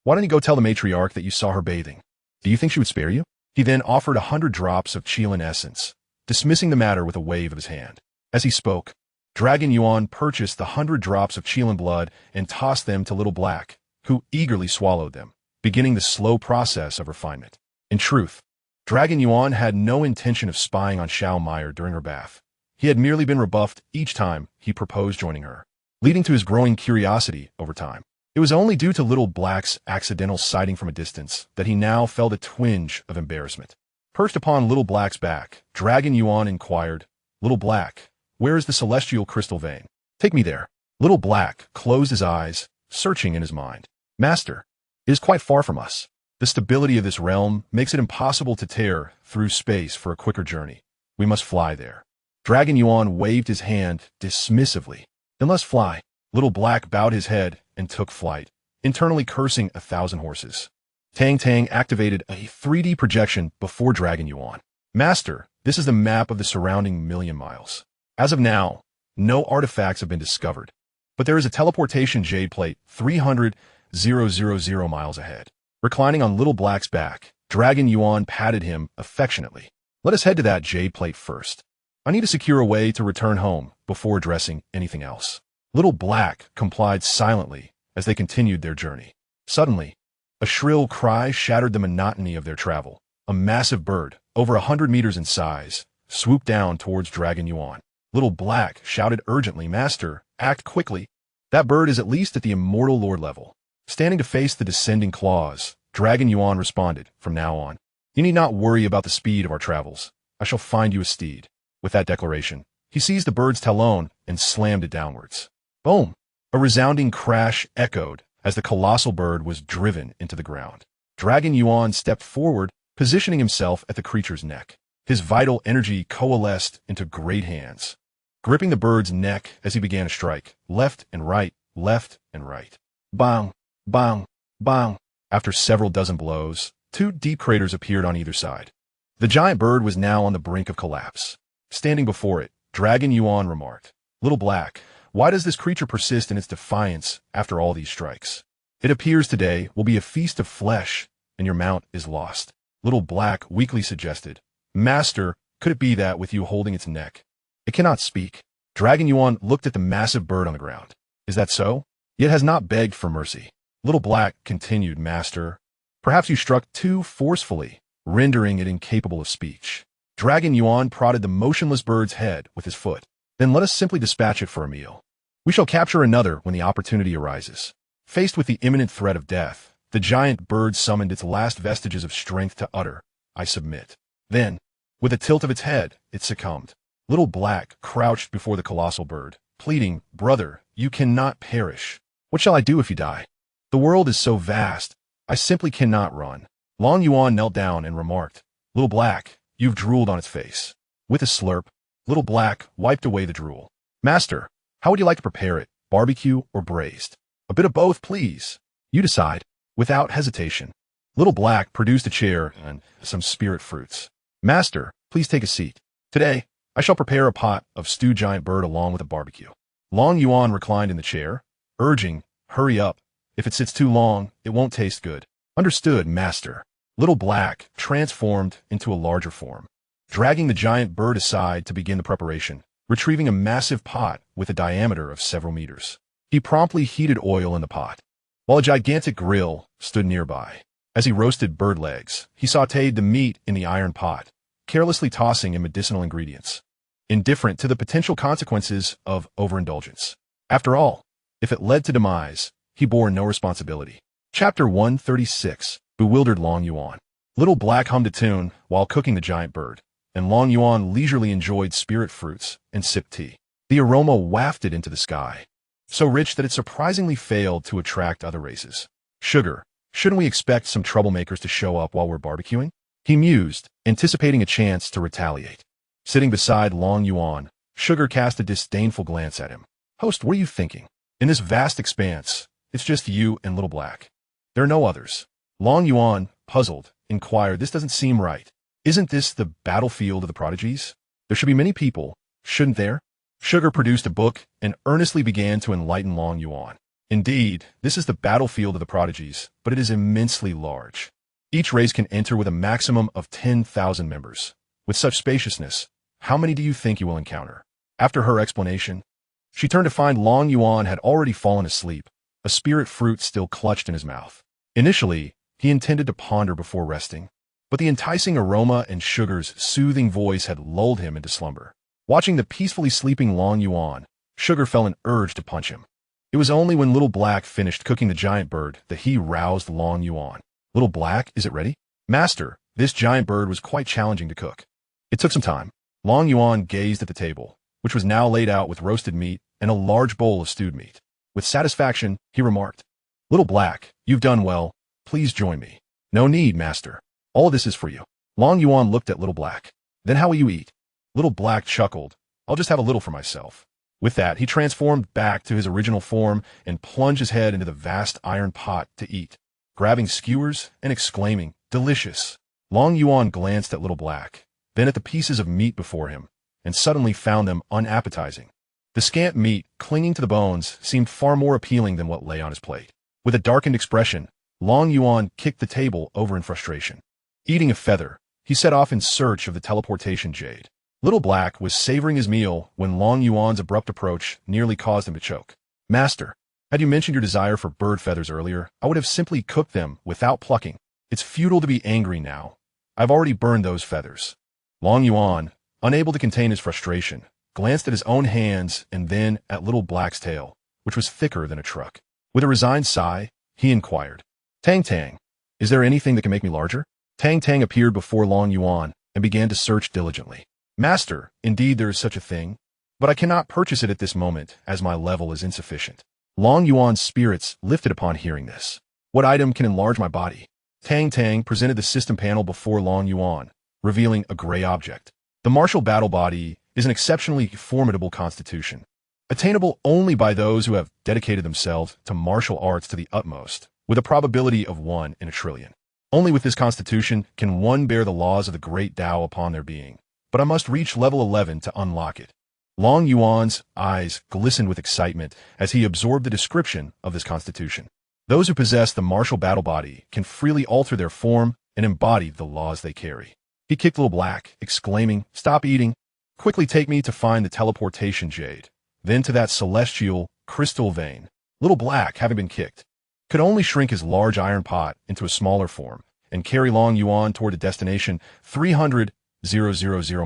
Why don't you go tell the matriarch that you saw her bathing? Do you think she would spare you? He then offered 100 drops of Qilin essence, dismissing the matter with a wave of his hand. As he spoke, Dragon Yuan purchased the 100 drops of Qilin blood and tossed them to Little Black, who eagerly swallowed them, beginning the slow process of refinement. In truth, Dragon Yuan had no intention of spying on Xiao Meyer during her bath. He had merely been rebuffed each time he proposed joining her, leading to his growing curiosity over time. It was only due to Little Black's accidental sighting from a distance that he now felt a twinge of embarrassment. Perched upon Little Black's back, Dragon Yuan inquired, "Little Black, where is the celestial crystal vein? Take me there." Little Black closed his eyes, searching in his mind. "Master, it is quite far from us. The stability of this realm makes it impossible to tear through space for a quicker journey. We must fly there." Dragon Yuan waved his hand dismissively. "Then let's fly." Little Black bowed his head and took flight, internally cursing 1,000 horses. Tang Tang activated a 3D projection before Dragon Yuan. "Master, this is the map of the surrounding million miles. As of now, no artifacts have been discovered, but there is a teleportation jade plate 300,000 miles ahead." Reclining on Little Black's back, Dragon Yuan patted him affectionately. "Let us head to that jade plate first. I need to secure a way to return home before addressing anything else." Little Black complied silently as they continued their journey. Suddenly, a shrill cry shattered the monotony of their travel. A massive bird, over 100 meters in size, swooped down towards Dragon Yuan. Little Black shouted urgently, "Master, act quickly." "That bird is at least at the Immortal Lord level." Standing to face the descending claws, Dragon Yuan responded, "From now on, you need not worry about the speed of our travels. I shall find you a steed." With that declaration, he seized the bird's talon and slammed it downwards. Boom! A resounding crash echoed as the colossal bird was driven into the ground. Dragon Yuan stepped forward, positioning himself at the creature's neck. His vital energy coalesced into great hands, gripping the bird's neck as he began to strike, left and right, left and right. Bang! Bang! Bang! After several dozen blows, 2 deep craters appeared on either side. The giant bird was now on the brink of collapse. Standing before it, Dragon Yuan remarked, "Little Black, why does this creature persist in its defiance after all these strikes? It appears today will be a feast of flesh, and your mount is lost." Little Black weakly suggested, "Master, could it be that with you holding its neck, it cannot speak?" Dragon Yuan looked at the massive bird on the ground. "Is that so? Yet has not begged for mercy." Little Black continued, "Master, perhaps you struck too forcefully, rendering it incapable of speech." Dragon Yuan prodded the motionless bird's head with his foot. "Then let us simply dispatch it for a meal. We shall capture another when the opportunity arises." Faced with the imminent threat of death, the giant bird summoned its last vestiges of strength to utter, "I submit." Then, with a tilt of its head, it succumbed. Little Black crouched before the colossal bird, pleading, "Brother, you cannot perish. What shall I do if you die? The world is so vast, I simply cannot run." Long Yuan knelt down and remarked, "Little Black, you've drooled on its face." With a slurp, Little Black wiped away the drool. "Master, how would you like to prepare it, barbecue or braised?" "A bit of both, please." "You decide." Without hesitation, Little Black produced a chair and some spirit fruits. "Master, please take a seat. Today, I shall prepare a pot of stewed giant bird along with a barbecue." Long Yuan reclined in the chair, urging, "Hurry up. If it sits too long, it won't taste good." "Understood, Master." Little Black transformed into a larger form, dragging the giant bird aside to begin the preparation, retrieving a massive pot with a diameter of several meters. He promptly heated oil in the pot, while a gigantic grill stood nearby. As he roasted bird legs, he sautéed the meat in the iron pot, carelessly tossing in medicinal ingredients, indifferent to the potential consequences of overindulgence. After all, if it led to demise, he bore no responsibility. Chapter 136. Bewildered Long Yuan. Little Black hummed a tune while cooking the giant bird, and Long Yuan leisurely enjoyed spirit fruits and sipped tea. The aroma wafted into the sky, so rich that it surprisingly failed to attract other races. "Sugar, shouldn't we expect some troublemakers to show up while we're barbecuing?" he mused, anticipating a chance to retaliate. Sitting beside Long Yuan, Sugar cast a disdainful glance at him. "Host, what are you thinking? In this vast expanse, it's just you and Little Black. There are no others." Long Yuan, puzzled, inquired, "This doesn't seem right. Isn't this the battlefield of the prodigies? There should be many people, shouldn't there?" Sugar produced a book and earnestly began to enlighten Long Yuan. "Indeed, this is the battlefield of the prodigies, but it is immensely large. Each race can enter with a maximum of 10,000 members. With such spaciousness, how many do you think you will encounter?" After her explanation, she turned to find Long Yuan had already fallen asleep, a spirit fruit still clutched in his mouth. Initially, he intended to ponder before resting, but the enticing aroma and Sugar's soothing voice had lulled him into slumber. Watching the peacefully sleeping Long Yuan, Sugar felt an urge to punch him. It was only when Little Black finished cooking the giant bird that he roused Long Yuan. Little Black, is it ready? Master, this giant bird was quite challenging to cook. It took some time. Long Yuan gazed at the table, which was now laid out with roasted meat and a large bowl of stewed meat. With satisfaction, he remarked, Little Black, you've done well. Please join me. No need, master. All of this is for you. Long Yuan looked at Little Black. Then how will you eat? Little Black chuckled. I'll just have a little for myself. With that, he transformed back to his original form and plunged his head into the vast iron pot to eat, grabbing skewers and exclaiming, delicious. Long Yuan glanced at Little Black, then at the pieces of meat before him, and suddenly found them unappetizing. The scant meat, clinging to the bones, seemed far more appealing than what lay on his plate. With a darkened expression, Long Yuan kicked the table over in frustration. Eating a feather, he set off in search of the teleportation jade. Little Black was savoring his meal when Long Yuan's abrupt approach nearly caused him to choke. Master, had you mentioned your desire for bird feathers earlier, I would have simply cooked them without plucking. It's futile to be angry now. I've already burned those feathers. Long Yuan, unable to contain his frustration, glanced at his own hands and then at Little Black's tail, which was thicker than a truck. With a resigned sigh, he inquired, Tang Tang, is there anything that can make me larger? Tang Tang appeared before Long Yuan and began to search diligently. Master, indeed there is such a thing, but I cannot purchase it at this moment as my level is insufficient. Long Yuan's spirits lifted upon hearing this. What item can enlarge my body? Tang Tang presented the system panel before Long Yuan, revealing a gray object. The martial battle body is an exceptionally formidable constitution, attainable only by those who have dedicated themselves to martial arts to the utmost, with a probability of 1 in a trillion. Only with this constitution can one bear the laws of the great Tao upon their being. But I must reach level 11 to unlock it. Long Yuan's eyes glistened with excitement as he absorbed the description of this constitution. Those who possess the martial battle body can freely alter their form and embody the laws they carry. He kicked Little Black, exclaiming, Stop eating. Quickly take me to find the teleportation jade, then to that celestial crystal vein. Little Black, having been kicked, could only shrink his large iron pot into a smaller form and carry Long Yuan toward a destination 300,000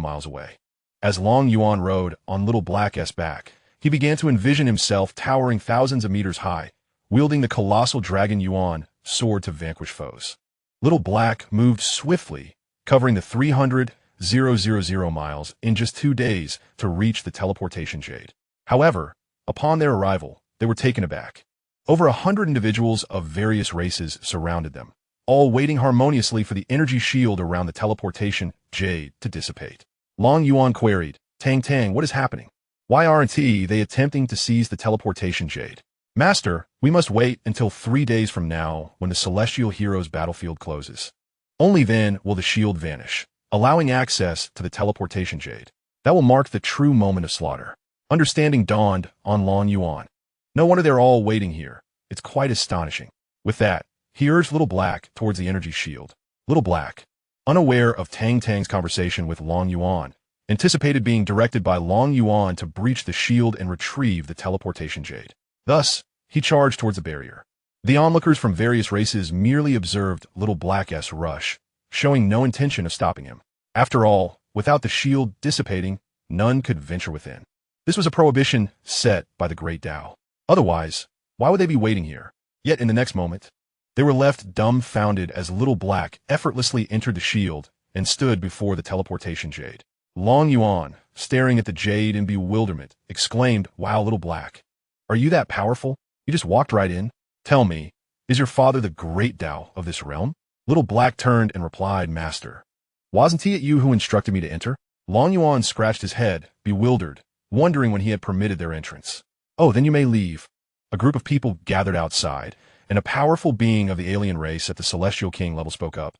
miles away. As Long Yuan rode on Little Black's back, he began to envision himself towering thousands of meters high, wielding the colossal dragon Yuan sword to vanquish foes. Little Black moved swiftly, covering the 300,000 miles in just 2 days to reach the teleportation jade. However, upon their arrival, they were taken aback. Over 100 individuals of various races surrounded them, all waiting harmoniously for the energy shield around the teleportation jade to dissipate. Long Yuan queried, Tang Tang, what is happening? Why aren't they attempting to seize the teleportation jade? Master, we must wait until 3 days from now when the celestial hero's battlefield closes. Only then will the shield vanish, allowing access to the teleportation jade. That will mark the true moment of slaughter. Understanding dawned on Long Yuan. No wonder they're all waiting here. It's quite astonishing. With that, he urged Little Black towards the energy shield. Little Black, unaware of Tang Tang's conversation with Long Yuan, anticipated being directed by Long Yuan to breach the shield and retrieve the teleportation jade. Thus, he charged towards the barrier. The onlookers from various races merely observed Little Black's rush, showing no intention of stopping him. After all, without the shield dissipating, none could venture within. This was a prohibition set by the great Tao. Otherwise, why would they be waiting here? Yet in the next moment, they were left dumbfounded as Little Black effortlessly entered the shield and stood before the teleportation jade. Long Yuan, staring at the jade in bewilderment, exclaimed, Wow, Little Black, are you that powerful? You just walked right in? Tell me, is your father the great Tao of this realm? Little Black turned and replied, Master, wasn't it you who instructed me to enter? Long Yuan scratched his head, bewildered, wondering when he had permitted their entrance. Oh, then you may leave. A group of people gathered outside, and a powerful being of the alien race at the Celestial King level spoke up.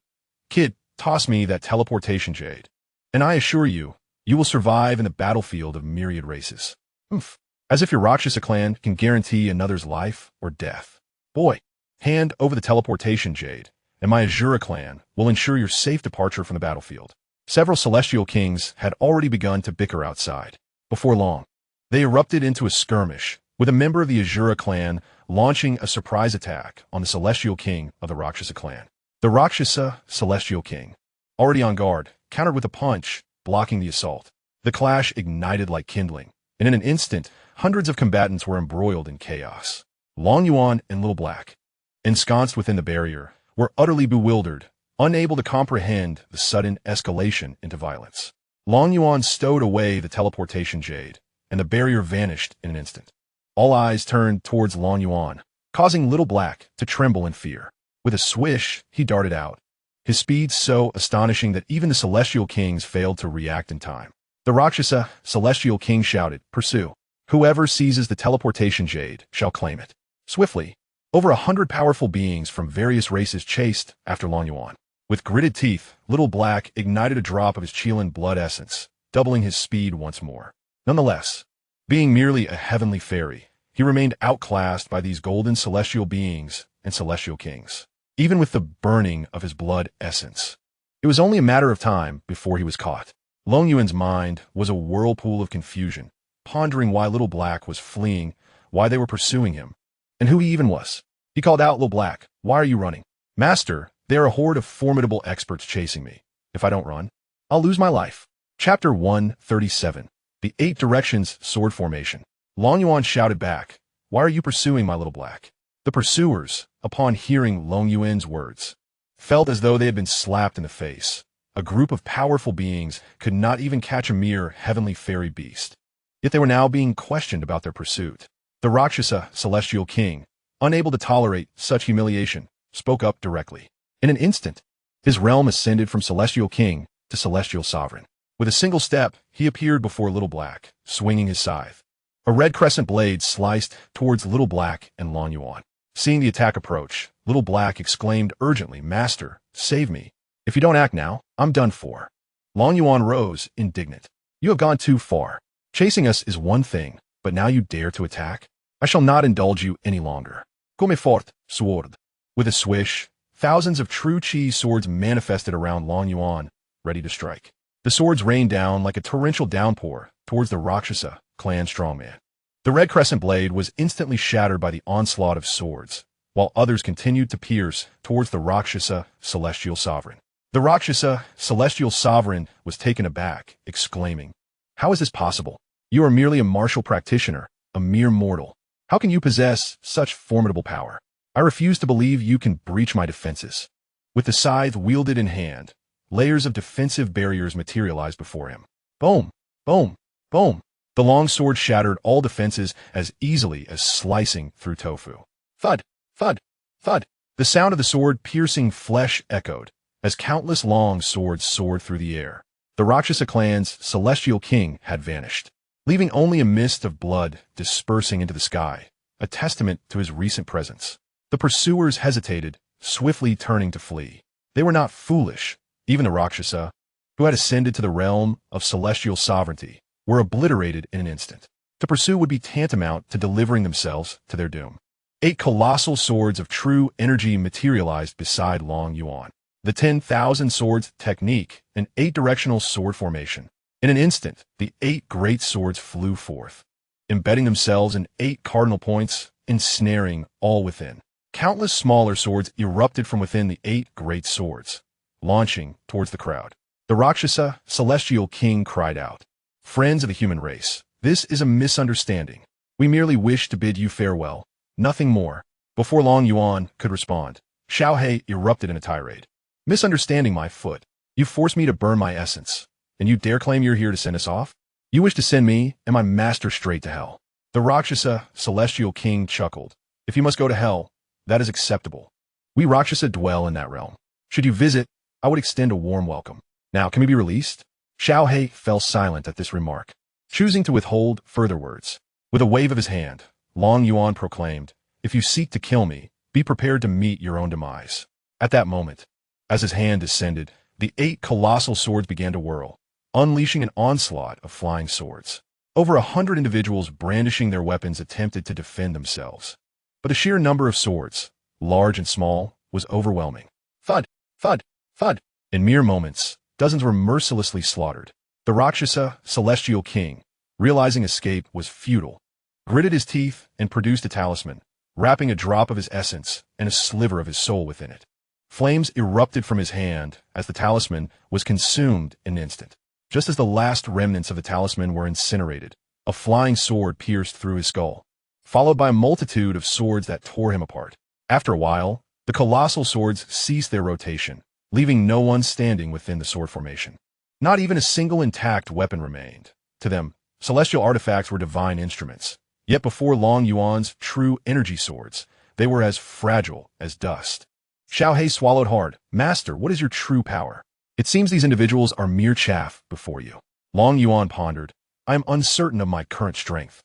Kid, toss me that teleportation jade, and I assure you, you will survive in the battlefield of myriad races. Oomph. As if your Rakshasa clan can guarantee another's life or death. Boy, hand over the teleportation jade, and my Azura clan will ensure your safe departure from the battlefield. Several Celestial Kings had already begun to bicker outside. Before long, they erupted into a skirmish, with a member of the Azura clan launching a surprise attack on the Celestial King of the Rakshasa clan. The Rakshasa Celestial King, already on guard, countered with a punch, blocking the assault. The clash ignited like kindling, and in an instant, hundreds of combatants were embroiled in chaos. Long Yuan and Little Black, ensconced within the barrier, were utterly bewildered, unable to comprehend the sudden escalation into violence. Long Yuan stowed away the teleportation jade, and the barrier vanished in an instant. All eyes turned towards Long Yuan, causing Little Black to tremble in fear. With a swish, he darted out, his speed so astonishing that even the Celestial Kings failed to react in time. The Rakshasa Celestial King shouted, "Pursue! Whoever seizes the teleportation jade shall claim it." Swiftly, over 100 powerful beings from various races chased after Long Yuan. With gritted teeth, Little Black ignited a drop of his Qilin blood essence, doubling his speed once more. Nonetheless, being merely a heavenly fairy, he remained outclassed by these golden celestial beings and celestial kings. Even with the burning of his blood essence, it was only a matter of time before he was caught. Long Yuan's mind was a whirlpool of confusion, pondering why Little Black was fleeing, why they were pursuing him, and who he even was. He called out, "Little Black, why are you running?" "Master, they are a horde of formidable experts chasing me. If I don't run, I'll lose my life." Chapter 137. The 8 Directions Sword Formation. Long Yuan shouted back, "Why are you pursuing my Little Black?" The pursuers, upon hearing Long Yuan's words, felt as though they had been slapped in the face. A group of powerful beings could not even catch a mere heavenly fairy beast. Yet they were now being questioned about their pursuit. The Rakshasa Celestial King, unable to tolerate such humiliation, spoke up directly. In an instant, his realm ascended from Celestial King to Celestial Sovereign. With a single step, he appeared before Little Black, swinging his scythe. A red crescent blade sliced towards Little Black and Long Yuan. Seeing the attack approach, Little Black exclaimed urgently, "Master, save me. If you don't act now, I'm done for." Long Yuan rose, indignant. "You have gone too far. Chasing us is one thing, but now you dare to attack? I shall not indulge you any longer. Come fort, sword." With a swish, thousands of true chi swords manifested around Long Yuan, ready to strike. The swords rained down like a torrential downpour towards the Rakshasa clan strongman. The red crescent blade was instantly shattered by the onslaught of swords, while others continued to pierce towards the Rakshasa Celestial Sovereign. The Rakshasa Celestial Sovereign was taken aback, exclaiming, "How is this possible? You are merely a martial practitioner, a mere mortal. How can you possess such formidable power? I refuse to believe you can breach my defenses." With the scythe wielded in hand, layers of defensive barriers materialized before him. Boom! Boom! Boom! The long sword shattered all defenses as easily as slicing through tofu. Thud! Thud! Thud! The sound of the sword piercing flesh echoed as countless long swords soared through the air. The Rakshasa clan's celestial king had vanished, leaving only a mist of blood dispersing into the sky, a testament to his recent presence. The pursuers hesitated, swiftly turning to flee. They were not foolish. Even the Rakshasa, who had ascended to the realm of celestial sovereignty, were obliterated in an instant. To pursue would be tantamount to delivering themselves to their doom. 8 colossal swords of true energy materialized beside Long Yuan. The 10,000 swords technique, an 8-directional sword formation. In an instant, the 8 great swords flew forth, embedding themselves in 8 cardinal points, ensnaring all within. Countless smaller swords erupted from within the 8 great swords, launching towards the crowd. The Rakshasa Celestial King cried out, "Friends of the human race, this is a misunderstanding. We merely wish to bid you farewell, nothing more." Before Long Yuan could respond, Xianxia erupted in a tirade. "Misunderstanding my foot. You forced me to burn my essence, and you dare claim you're here to send us off? You wish to send me and my master straight to hell." The Rakshasa Celestial King chuckled. "If you must go to hell, that is acceptable. We Rakshasa dwell in that realm. Should you visit, I would extend a warm welcome. Now, can we be released?" Xianxia fell silent at this remark, choosing to withhold further words. With a wave of his hand, Long Yuan proclaimed, "If you seek to kill me, be prepared to meet your own demise." At that moment, as his hand descended, the 8 colossal swords began to whirl, unleashing an onslaught of flying swords. Over 100 individuals brandishing their weapons attempted to defend themselves. But the sheer number of swords, large and small, was overwhelming. Thud! Thud! Thud! In mere moments, dozens were mercilessly slaughtered. The Rakshasa Celestial King, realizing escape was futile, gritted his teeth and produced a talisman, wrapping a drop of his essence and a sliver of his soul within it. Flames erupted from his hand as the talisman was consumed in an instant. Just as the last remnants of the talisman were incinerated, A flying sword pierced through his skull, followed by a multitude of swords that tore him apart. After a while, the colossal swords ceased their rotation, leaving no one standing within the sword formation. Not even a single intact weapon remained. To them, celestial artifacts were divine instruments. Yet before Long Yuan's true energy swords, they were as fragile as dust. Xiaohe swallowed hard. Master, what is your true power? It seems these individuals are mere chaff before you. Long Yuan pondered. I am uncertain of my current strength.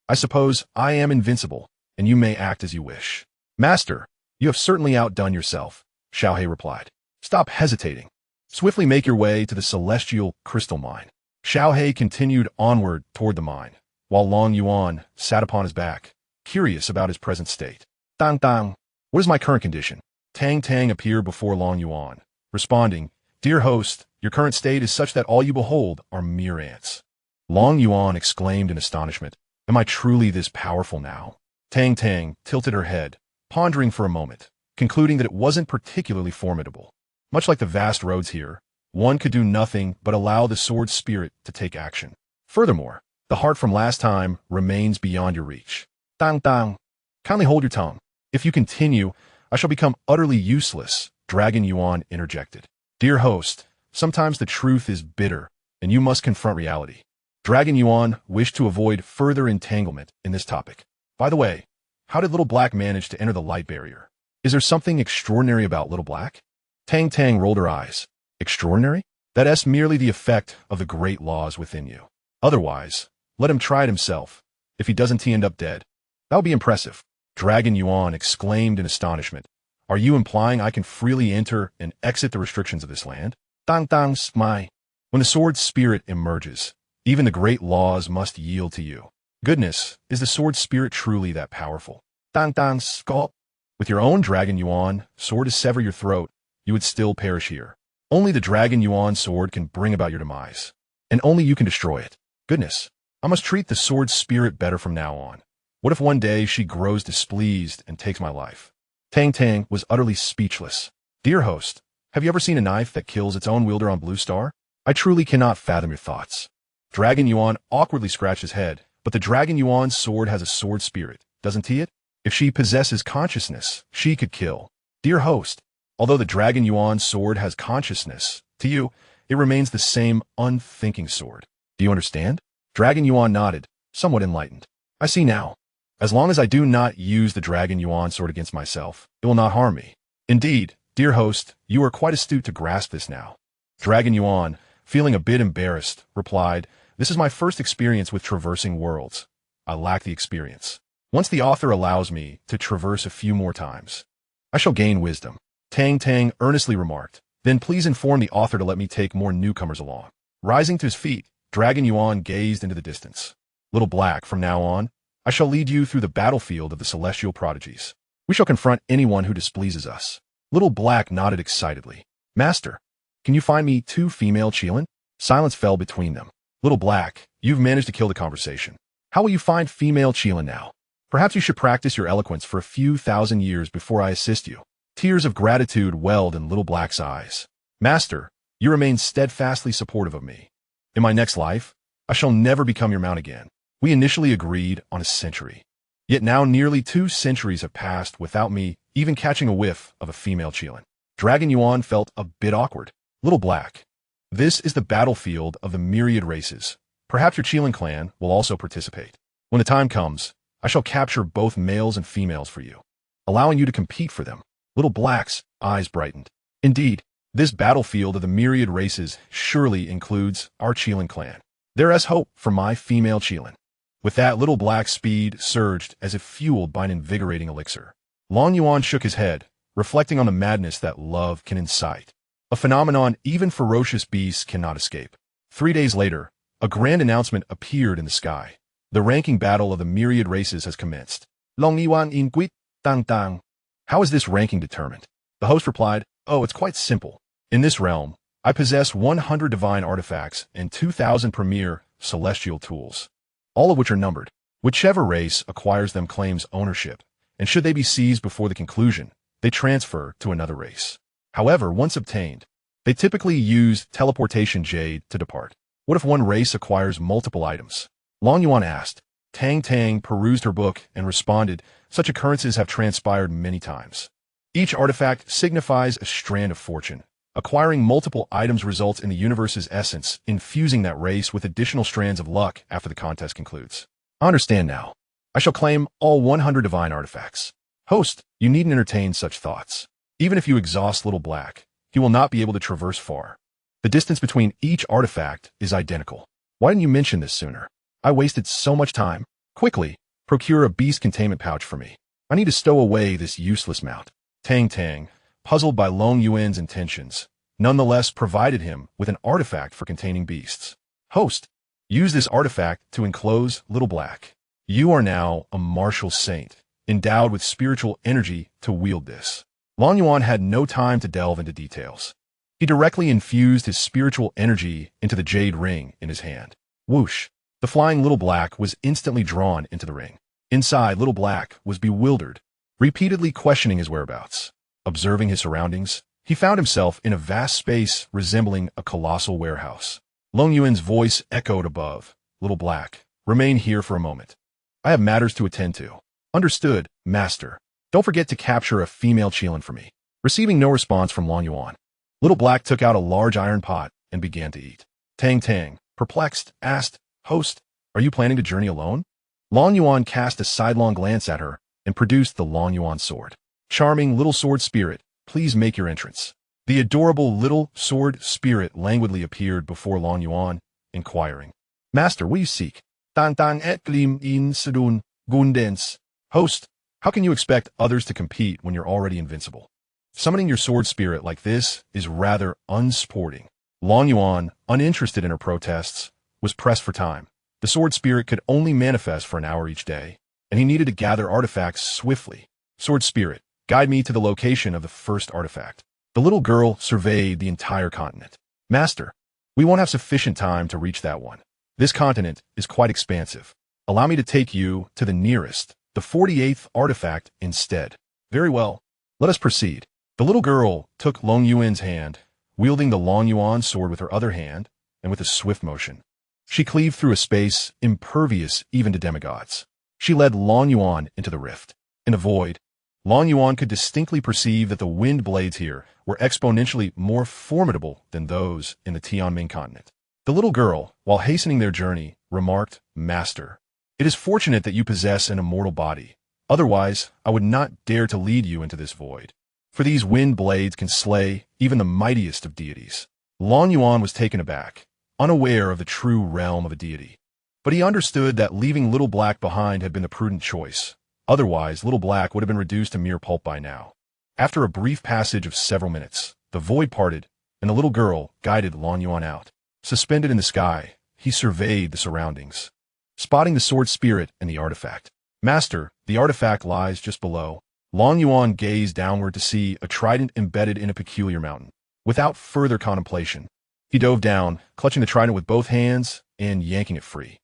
I suppose I am invincible, and you may act as you wish. Master, you have certainly outdone yourself, Xiaohe replied. Stop hesitating. Swiftly make your way to the celestial crystal mine. Xiaohe continued onward toward the mine, while Long Yuan sat upon his back, curious about his present state. Dang dang. What is my current condition? Tang Tang appeared before Long Yuan, responding, Dear host, your current state is such that all you behold are mere ants. Long Yuan exclaimed in astonishment, Am I truly this powerful now? Tang Tang tilted her head, pondering for a moment, concluding that it wasn't particularly formidable. Much like the vast roads here, one could do nothing but allow the sword spirit to take action. Furthermore, the heart from last time remains beyond your reach. Dang dang. Kindly hold your tongue. If you continue, I shall become utterly useless, Dragon Yuan interjected. Dear host, sometimes the truth is bitter, and you must confront reality. Dragon Yuan wished to avoid further entanglement in this topic. By the way, how did Little Black manage to enter the light barrier? Is there something extraordinary about Little Black? Tang Tang rolled her eyes. Extraordinary? That's merely the effect of the great laws within you. Otherwise, let him try it himself. If he doesn't end up dead, that would be impressive. Dragon Yuan exclaimed in astonishment. Are you implying I can freely enter and exit the restrictions of this land? Dang dang smai. When the sword spirit emerges, even the great laws must yield to you. Goodness, is the sword spirit truly that powerful? Dang dang sculpt. With your own Dragon Yuan sword to sever your throat, you would still perish here. Only the Dragon Yuan sword can bring about your demise, and only you can destroy it. Goodness, I must treat the sword spirit better from now on. What if one day she grows displeased and takes my life? Tang Tang was utterly speechless. Dear host, have you ever seen a knife that kills its own wielder on Blue Star? I truly cannot fathom your thoughts. Dragon Yuan awkwardly scratched his head, but the Dragon Yuan sword has a sword spirit, doesn't he? If she possesses consciousness, she could kill. Dear host, although the Dragon Yuan sword has consciousness, to you, it remains the same unthinking sword. Do you understand? Dragon Yuan nodded, somewhat enlightened. I see now. As long as I do not use the Dragon Yuan sword against myself, it will not harm me. Indeed, dear host, you are quite astute to grasp this now. Dragon Yuan, feeling a bit embarrassed, replied, This is my first experience with traversing worlds. I lack the experience. Once the author allows me to traverse a few more times, I shall gain wisdom. Tang Tang earnestly remarked, Then please inform the author to let me take more newcomers along. Rising to his feet, Dragon Yuan gazed into the distance. Little Black, from now on, I shall lead you through the battlefield of the celestial prodigies. We shall confront anyone who displeases us. Little Black nodded excitedly. Master, can you find me 2 female Qilin? Silence fell between them. Little Black, you've managed to kill the conversation. How will you find female Qilin now? Perhaps you should practice your eloquence for a few thousand years before I assist you. Tears of gratitude welled in Little Black's eyes. Master, you remain steadfastly supportive of me. In my next life, I shall never become your mount again. We initially agreed on a century. Yet now nearly 2 centuries have passed without me even catching a whiff of a female Qilin. Dragon Yuan felt a bit awkward. Little Black, this is the battlefield of the myriad races. Perhaps your Qilin clan will also participate. When the time comes, I shall capture both males and females for you, allowing you to compete for them. Little Black's eyes brightened. Indeed, this battlefield of the myriad races surely includes our Qilin clan. There is hope for my female Qilin. With that, Little Black's speed surged as if fueled by an invigorating elixir. Long Yuan shook his head, reflecting on the madness that love can incite, a phenomenon even ferocious beasts cannot escape. 3 days later, a grand announcement appeared in the sky. The ranking battle of the myriad races has commenced. Long Yuan inquit, dang dang. How is this ranking determined? The host replied, Oh, it's quite simple. In this realm, I possess 100 divine artifacts and 2,000 premier celestial tools, all of which are numbered. Whichever race acquires them claims ownership, and should they be seized before the conclusion, they transfer to another race. However, once obtained, they typically use teleportation jade to depart. What if one race acquires multiple items? Long Yuan asked. Tang Tang perused her book and responded, such occurrences have transpired many times. Each artifact signifies a strand of fortune. Acquiring multiple items results in the universe's essence, infusing that race with additional strands of luck after the contest concludes. I understand now. I shall claim all 100 divine artifacts. Host, you needn't entertain such thoughts. Even if you exhaust Little Black, he will not be able to traverse far. The distance between each artifact is identical. Why didn't you mention this sooner? I wasted so much time. Quickly, procure a beast containment pouch for me. I need to stow away this useless mount. Tang Tang, puzzled by Long Yuan's intentions, nonetheless provided him with an artifact for containing beasts. Host, use this artifact to enclose Little Black. You are now a martial saint, endowed with spiritual energy to wield this. Long Yuan had no time to delve into details. He directly infused his spiritual energy into the jade ring in his hand. Whoosh! The flying Little Black was instantly drawn into the ring. Inside, Little Black was bewildered, repeatedly questioning his whereabouts. Observing his surroundings, he found himself in a vast space resembling a colossal warehouse. Long Yuan's voice echoed above. Little Black, remain here for a moment. I have matters to attend to. Understood, Master. Don't forget to capture a female Qilin for me. Receiving no response from Long Yuan, Little Black took out a large iron pot and began to eat. Tang Tang, perplexed, asked, Host, are you planning to journey alone? Long Yuan cast a sidelong glance at her and produced the Long Yuan sword. Charming little sword spirit, please make your entrance. The adorable little sword spirit languidly appeared before Long Yuan, inquiring, Master, what do you seek? Tan tan et glim in sedun gundens. Host, how can you expect others to compete when you're already invincible? Summoning your sword spirit like this is rather unsporting. Long Yuan, uninterested in her protests, was pressed for time. The sword spirit could only manifest for an hour each day, and he needed to gather artifacts swiftly. Sword spirit, guide me to the location of the first artifact. The little girl surveyed the entire continent. Master, we won't have sufficient time to reach that one. This continent is quite expansive. Allow me to take you to the nearest, the 48th artifact instead. Very well. Let us proceed. The little girl took Long Yuan's hand, wielding the Long Yuan sword with her other hand, and with a swift motion, she cleaved through a space impervious even to demigods. She led Long Yuan into the rift. In the void, Long Yuan could distinctly perceive that the wind blades here were exponentially more formidable than those in the Tianming continent. The little girl, while hastening their journey, remarked, Master, it is fortunate that you possess an immortal body. Otherwise, I would not dare to lead you into this void. For these wind blades can slay even the mightiest of deities. Long Yuan was taken aback, unaware of the true realm of a deity. But he understood that leaving Little Black behind had been the prudent choice. Otherwise, Little Black would have been reduced to mere pulp by now. After a brief passage of several minutes, the void parted, and the little girl guided Long Yuan out. Suspended in the sky, he surveyed the surroundings, spotting the sword spirit and the artifact. Master, the artifact lies just below. Long Yuan gazed downward to see a trident embedded in a peculiar mountain. Without further contemplation, he dove down, clutching the trident with both hands and yanking it free.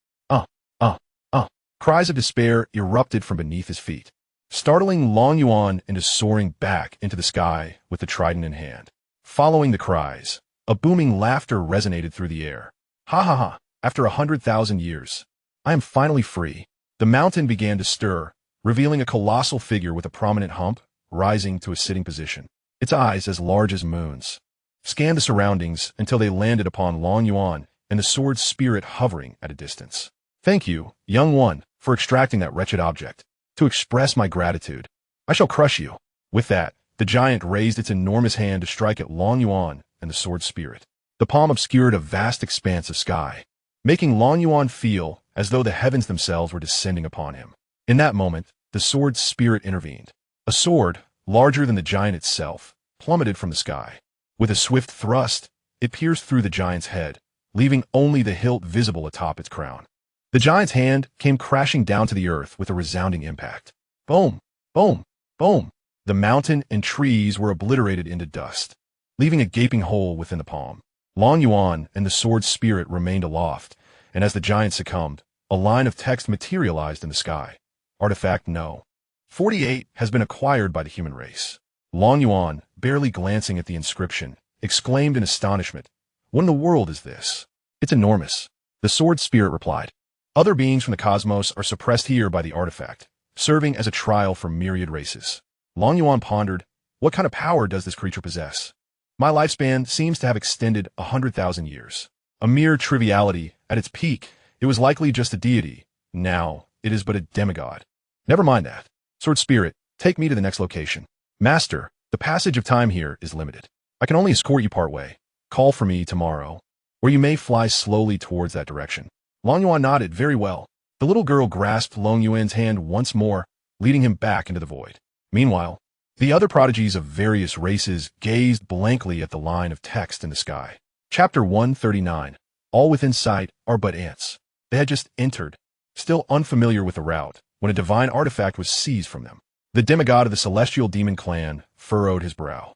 Cries of despair erupted from beneath his feet, startling Long Yuan into soaring back into the sky with the trident in hand. Following the cries, a booming laughter resonated through the air. Ha ha ha, after 100,000 years, I am finally free. The mountain began to stir, revealing a colossal figure with a prominent hump, rising to a sitting position. Its eyes, as large as moons, scanned the surroundings until they landed upon Long Yuan and the sword spirit hovering at a distance. Thank you, young one, for extracting that wretched object. To express my gratitude, I shall crush you. With that, the giant raised its enormous hand to strike at Long Yuan and the sword spirit. The palm obscured a vast expanse of sky, making Long Yuan feel as though the heavens themselves were descending upon him. In that moment, the sword spirit intervened. A sword, larger than the giant itself, plummeted from the sky. With a swift thrust, it pierced through the giant's head, leaving only the hilt visible atop its crown. The giant's hand came crashing down to the earth with a resounding impact. Boom! Boom! Boom! The mountain and trees were obliterated into dust, leaving a gaping hole within the palm. Long Yuan and the sword spirit remained aloft, and as the giant succumbed, a line of text materialized in the sky. Artifact No. 48 has been acquired by the human race. Long Yuan, barely glancing at the inscription, exclaimed in astonishment, What in the world is this? It's enormous. The sword spirit replied, Other beings from the cosmos are suppressed here by the artifact, serving as a trial for myriad races. Long Yuan pondered, what kind of power does this creature possess? My lifespan seems to have extended 100,000 years. A mere triviality, at its peak, it was likely just a deity. Now, it is but a demigod. Never mind that. Sword Spirit, take me to the next location. Master, the passage of time here is limited. I can only escort you part way. Call for me tomorrow, or you may fly slowly towards that direction. Long Yuan nodded very well. The little girl grasped Long Yuan's hand once more, leading him back into the void. Meanwhile, the other prodigies of various races gazed blankly at the line of text in the sky. Chapter 139. All within sight are but ants. They had just entered, still unfamiliar with the route, when a divine artifact was seized from them. The demigod of the celestial demon clan furrowed his brow,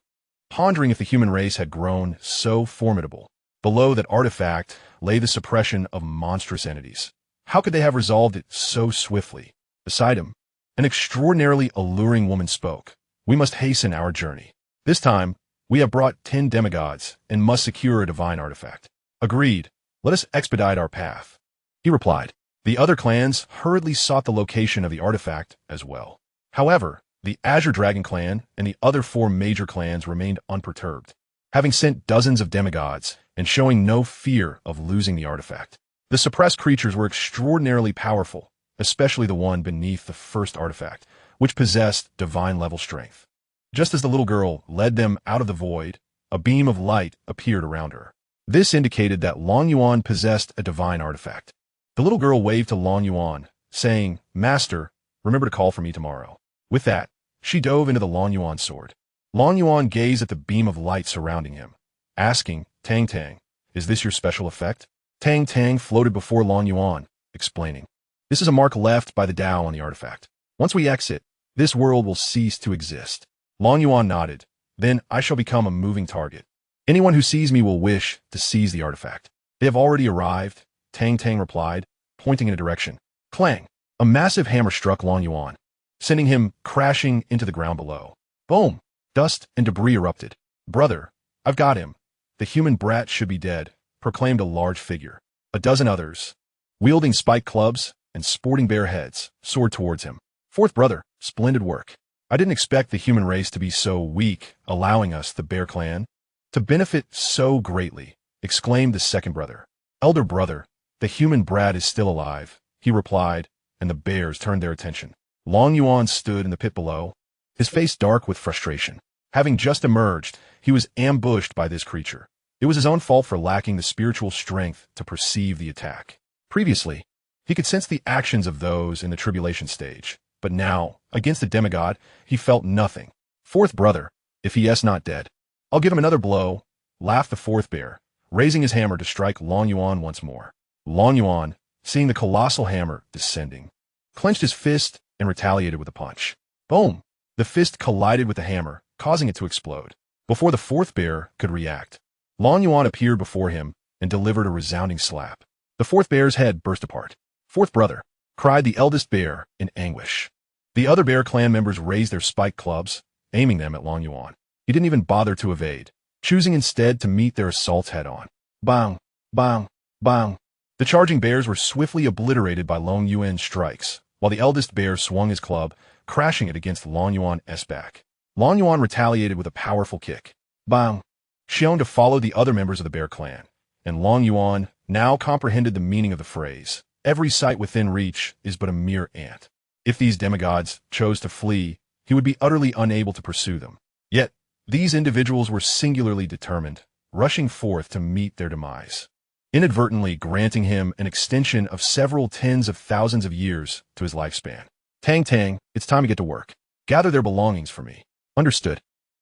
pondering if the human race had grown so formidable. Below that artifact lay the suppression of monstrous entities. How could they have resolved it so swiftly? Beside him, an extraordinarily alluring woman spoke. We must hasten our journey. This time, we have brought 10 demigods and must secure a divine artifact. Agreed. Let us expedite our path. He replied. The other clans hurriedly sought the location of the artifact as well. However, the Azure Dragon clan and the other 4 major clans remained unperturbed, having sent dozens of demigods and showing no fear of losing the artifact. The suppressed creatures were extraordinarily powerful, especially the one beneath the first artifact, which possessed divine-level strength. Just as the little girl led them out of the void, a beam of light appeared around her. This indicated that Long Yuan possessed a divine artifact. The little girl waved to Long Yuan, saying, Master, remember to call for me tomorrow. With that, she dove into the Long Yuan sword. Long Yuan gazed at the beam of light surrounding him, asking, Tang Tang, is this your special effect? Tang Tang floated before Long Yuan, explaining, this is a mark left by the Tao on the artifact. Once we exit, this world will cease to exist. Long Yuan nodded. Then I shall become a moving target. Anyone who sees me will wish to seize the artifact. They have already arrived, Tang Tang replied, pointing in a direction. Clang! A massive hammer struck Long Yuan, sending him crashing into the ground below. Boom! Dust and debris erupted. Brother, I've got him. The human brat should be dead, proclaimed a large figure. A dozen others, wielding spiked clubs and sporting bare heads, soared towards him. Fourth brother, splendid work. I didn't expect the human race to be so weak, allowing us, the Bear clan, to benefit so greatly, exclaimed the second brother. Elder brother, the human brat is still alive, he replied, and the bears turned their attention. Long Yuan stood in the pit below, his face dark with frustration. Having just emerged, he was ambushed by this creature. It was his own fault for lacking the spiritual strength to perceive the attack. Previously, he could sense the actions of those in the tribulation stage, but now, against the demigod, he felt nothing. Fourth brother, if he is not dead, I'll give him another blow, laughed the fourth bear, raising his hammer to strike Long Yuan once more. Long Yuan, seeing the colossal hammer descending, clenched his fist and retaliated with a punch. Boom! The fist collided with the hammer, causing it to explode. Before the fourth bear could react, Long Yuan appeared before him and delivered a resounding slap. The fourth bear's head burst apart. Fourth brother, cried the eldest bear in anguish. The other bear clan members raised their spiked clubs, aiming them at Long Yuan. He didn't even bother to evade, choosing instead to meet their assaults head-on. Bang! Bang! Bang! The charging bears were swiftly obliterated by Long Yuan's strikes, while the eldest bear swung his club, crashing it against Long Yuan's back. Long Yuan retaliated with a powerful kick. Bang! Shown to follow the other members of the bear clan, and Long Yuan now comprehended the meaning of the phrase, every sight within reach is but a mere ant. If these demigods chose to flee, he would be utterly unable to pursue them. Yet, these individuals were singularly determined, rushing forth to meet their demise, inadvertently granting him an extension of several tens of thousands of years to his lifespan. Tang Tang, it's time to get to work. Gather their belongings for me. Understood.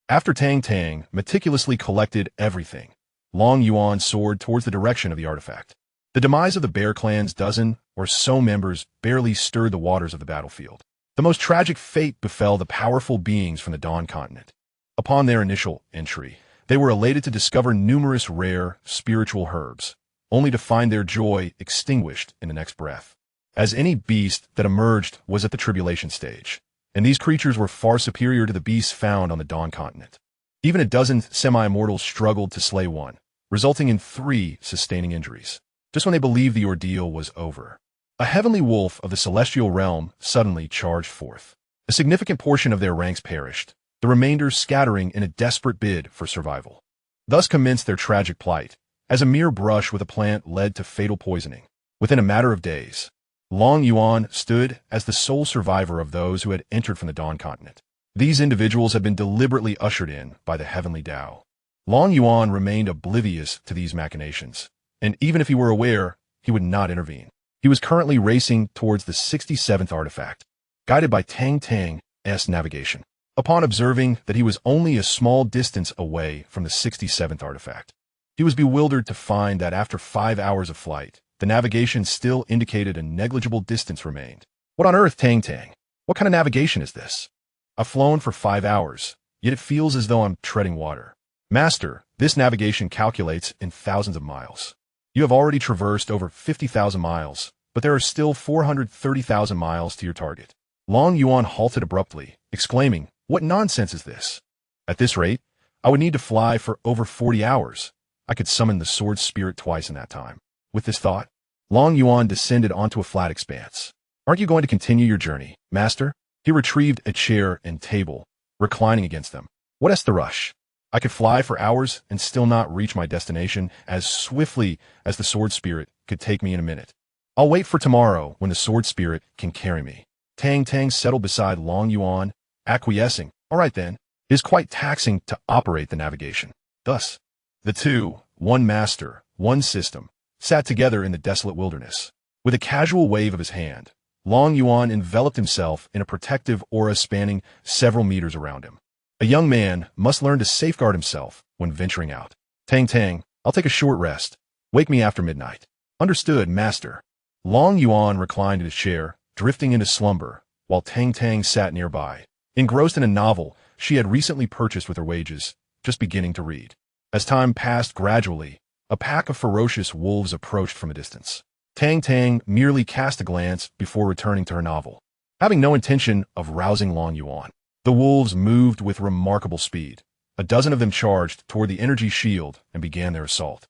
After Tang Tang meticulously collected everything, Long Yuan soared towards the direction of the artifact. The demise of the Bear Clan's dozen or so members barely stirred the waters of the battlefield. The most tragic fate befell the powerful beings from the Dawn continent. Upon their initial entry, they were elated to discover numerous rare, spiritual herbs, only to find their joy extinguished in the next breath. As any beast that emerged was at the tribulation stage, and these creatures were far superior to the beasts found on the Dawn continent. Even a dozen semi-immortals struggled to slay one, resulting in 3 sustaining injuries, just when they believed the ordeal was over. A heavenly wolf of the celestial realm suddenly charged forth. A significant portion of their ranks perished, the remainder scattering in a desperate bid for survival. Thus commenced their tragic plight, as a mere brush with a plant led to fatal poisoning. Within a matter of days, Long Yuan stood as the sole survivor of those who had entered from the Dawn continent. These individuals had been deliberately ushered in by the heavenly Tao. Long Yuan remained oblivious to these machinations, and even if he were aware, he would not intervene. He was currently racing towards the 67th artifact, guided by Tang Tang's navigation. Upon observing that he was only a small distance away from the 67th artifact, he was bewildered to find that after 5 hours of flight, the navigation still indicated a negligible distance remained. What on earth, Tang Tang? What kind of navigation is this? I've flown for 5 hours, yet it feels as though I'm treading water. Master, this navigation calculates in thousands of miles. You have already traversed over 50,000 miles, but there are still 430,000 miles to your target. Long Yuan halted abruptly, exclaiming, "What nonsense is this? At this rate, I would need to fly for over 40 hours. I could summon the sword spirit twice in that time." With this thought, Long Yuan descended onto a flat expanse. "Aren't you going to continue your journey, Master?" He retrieved a chair and table, reclining against them. "What's the rush? I could fly for hours and still not reach my destination as swiftly as the sword spirit could take me in a minute. I'll wait for tomorrow when the sword spirit can carry me." Tang Tang settled beside Long Yuan, acquiescing. "All right then. It is quite taxing to operate the navigation." Thus, the two, one master, one system, sat together in the desolate wilderness. With a casual wave of his hand, Long Yuan enveloped himself in a protective aura spanning several meters around him. A young man must learn to safeguard himself when venturing out. "Tang Tang, I'll take a short rest. Wake me after midnight." "Understood, Master." Long Yuan reclined in his chair, drifting into slumber, while Tang Tang sat nearby, engrossed in a novel she had recently purchased with her wages, just beginning to read. As time passed gradually, a pack of ferocious wolves approached from a distance. Tang Tang merely cast a glance before returning to her novel. Having no intention of rousing Long Yuan, the wolves moved with remarkable speed. A dozen of them charged toward the energy shield and began their assault.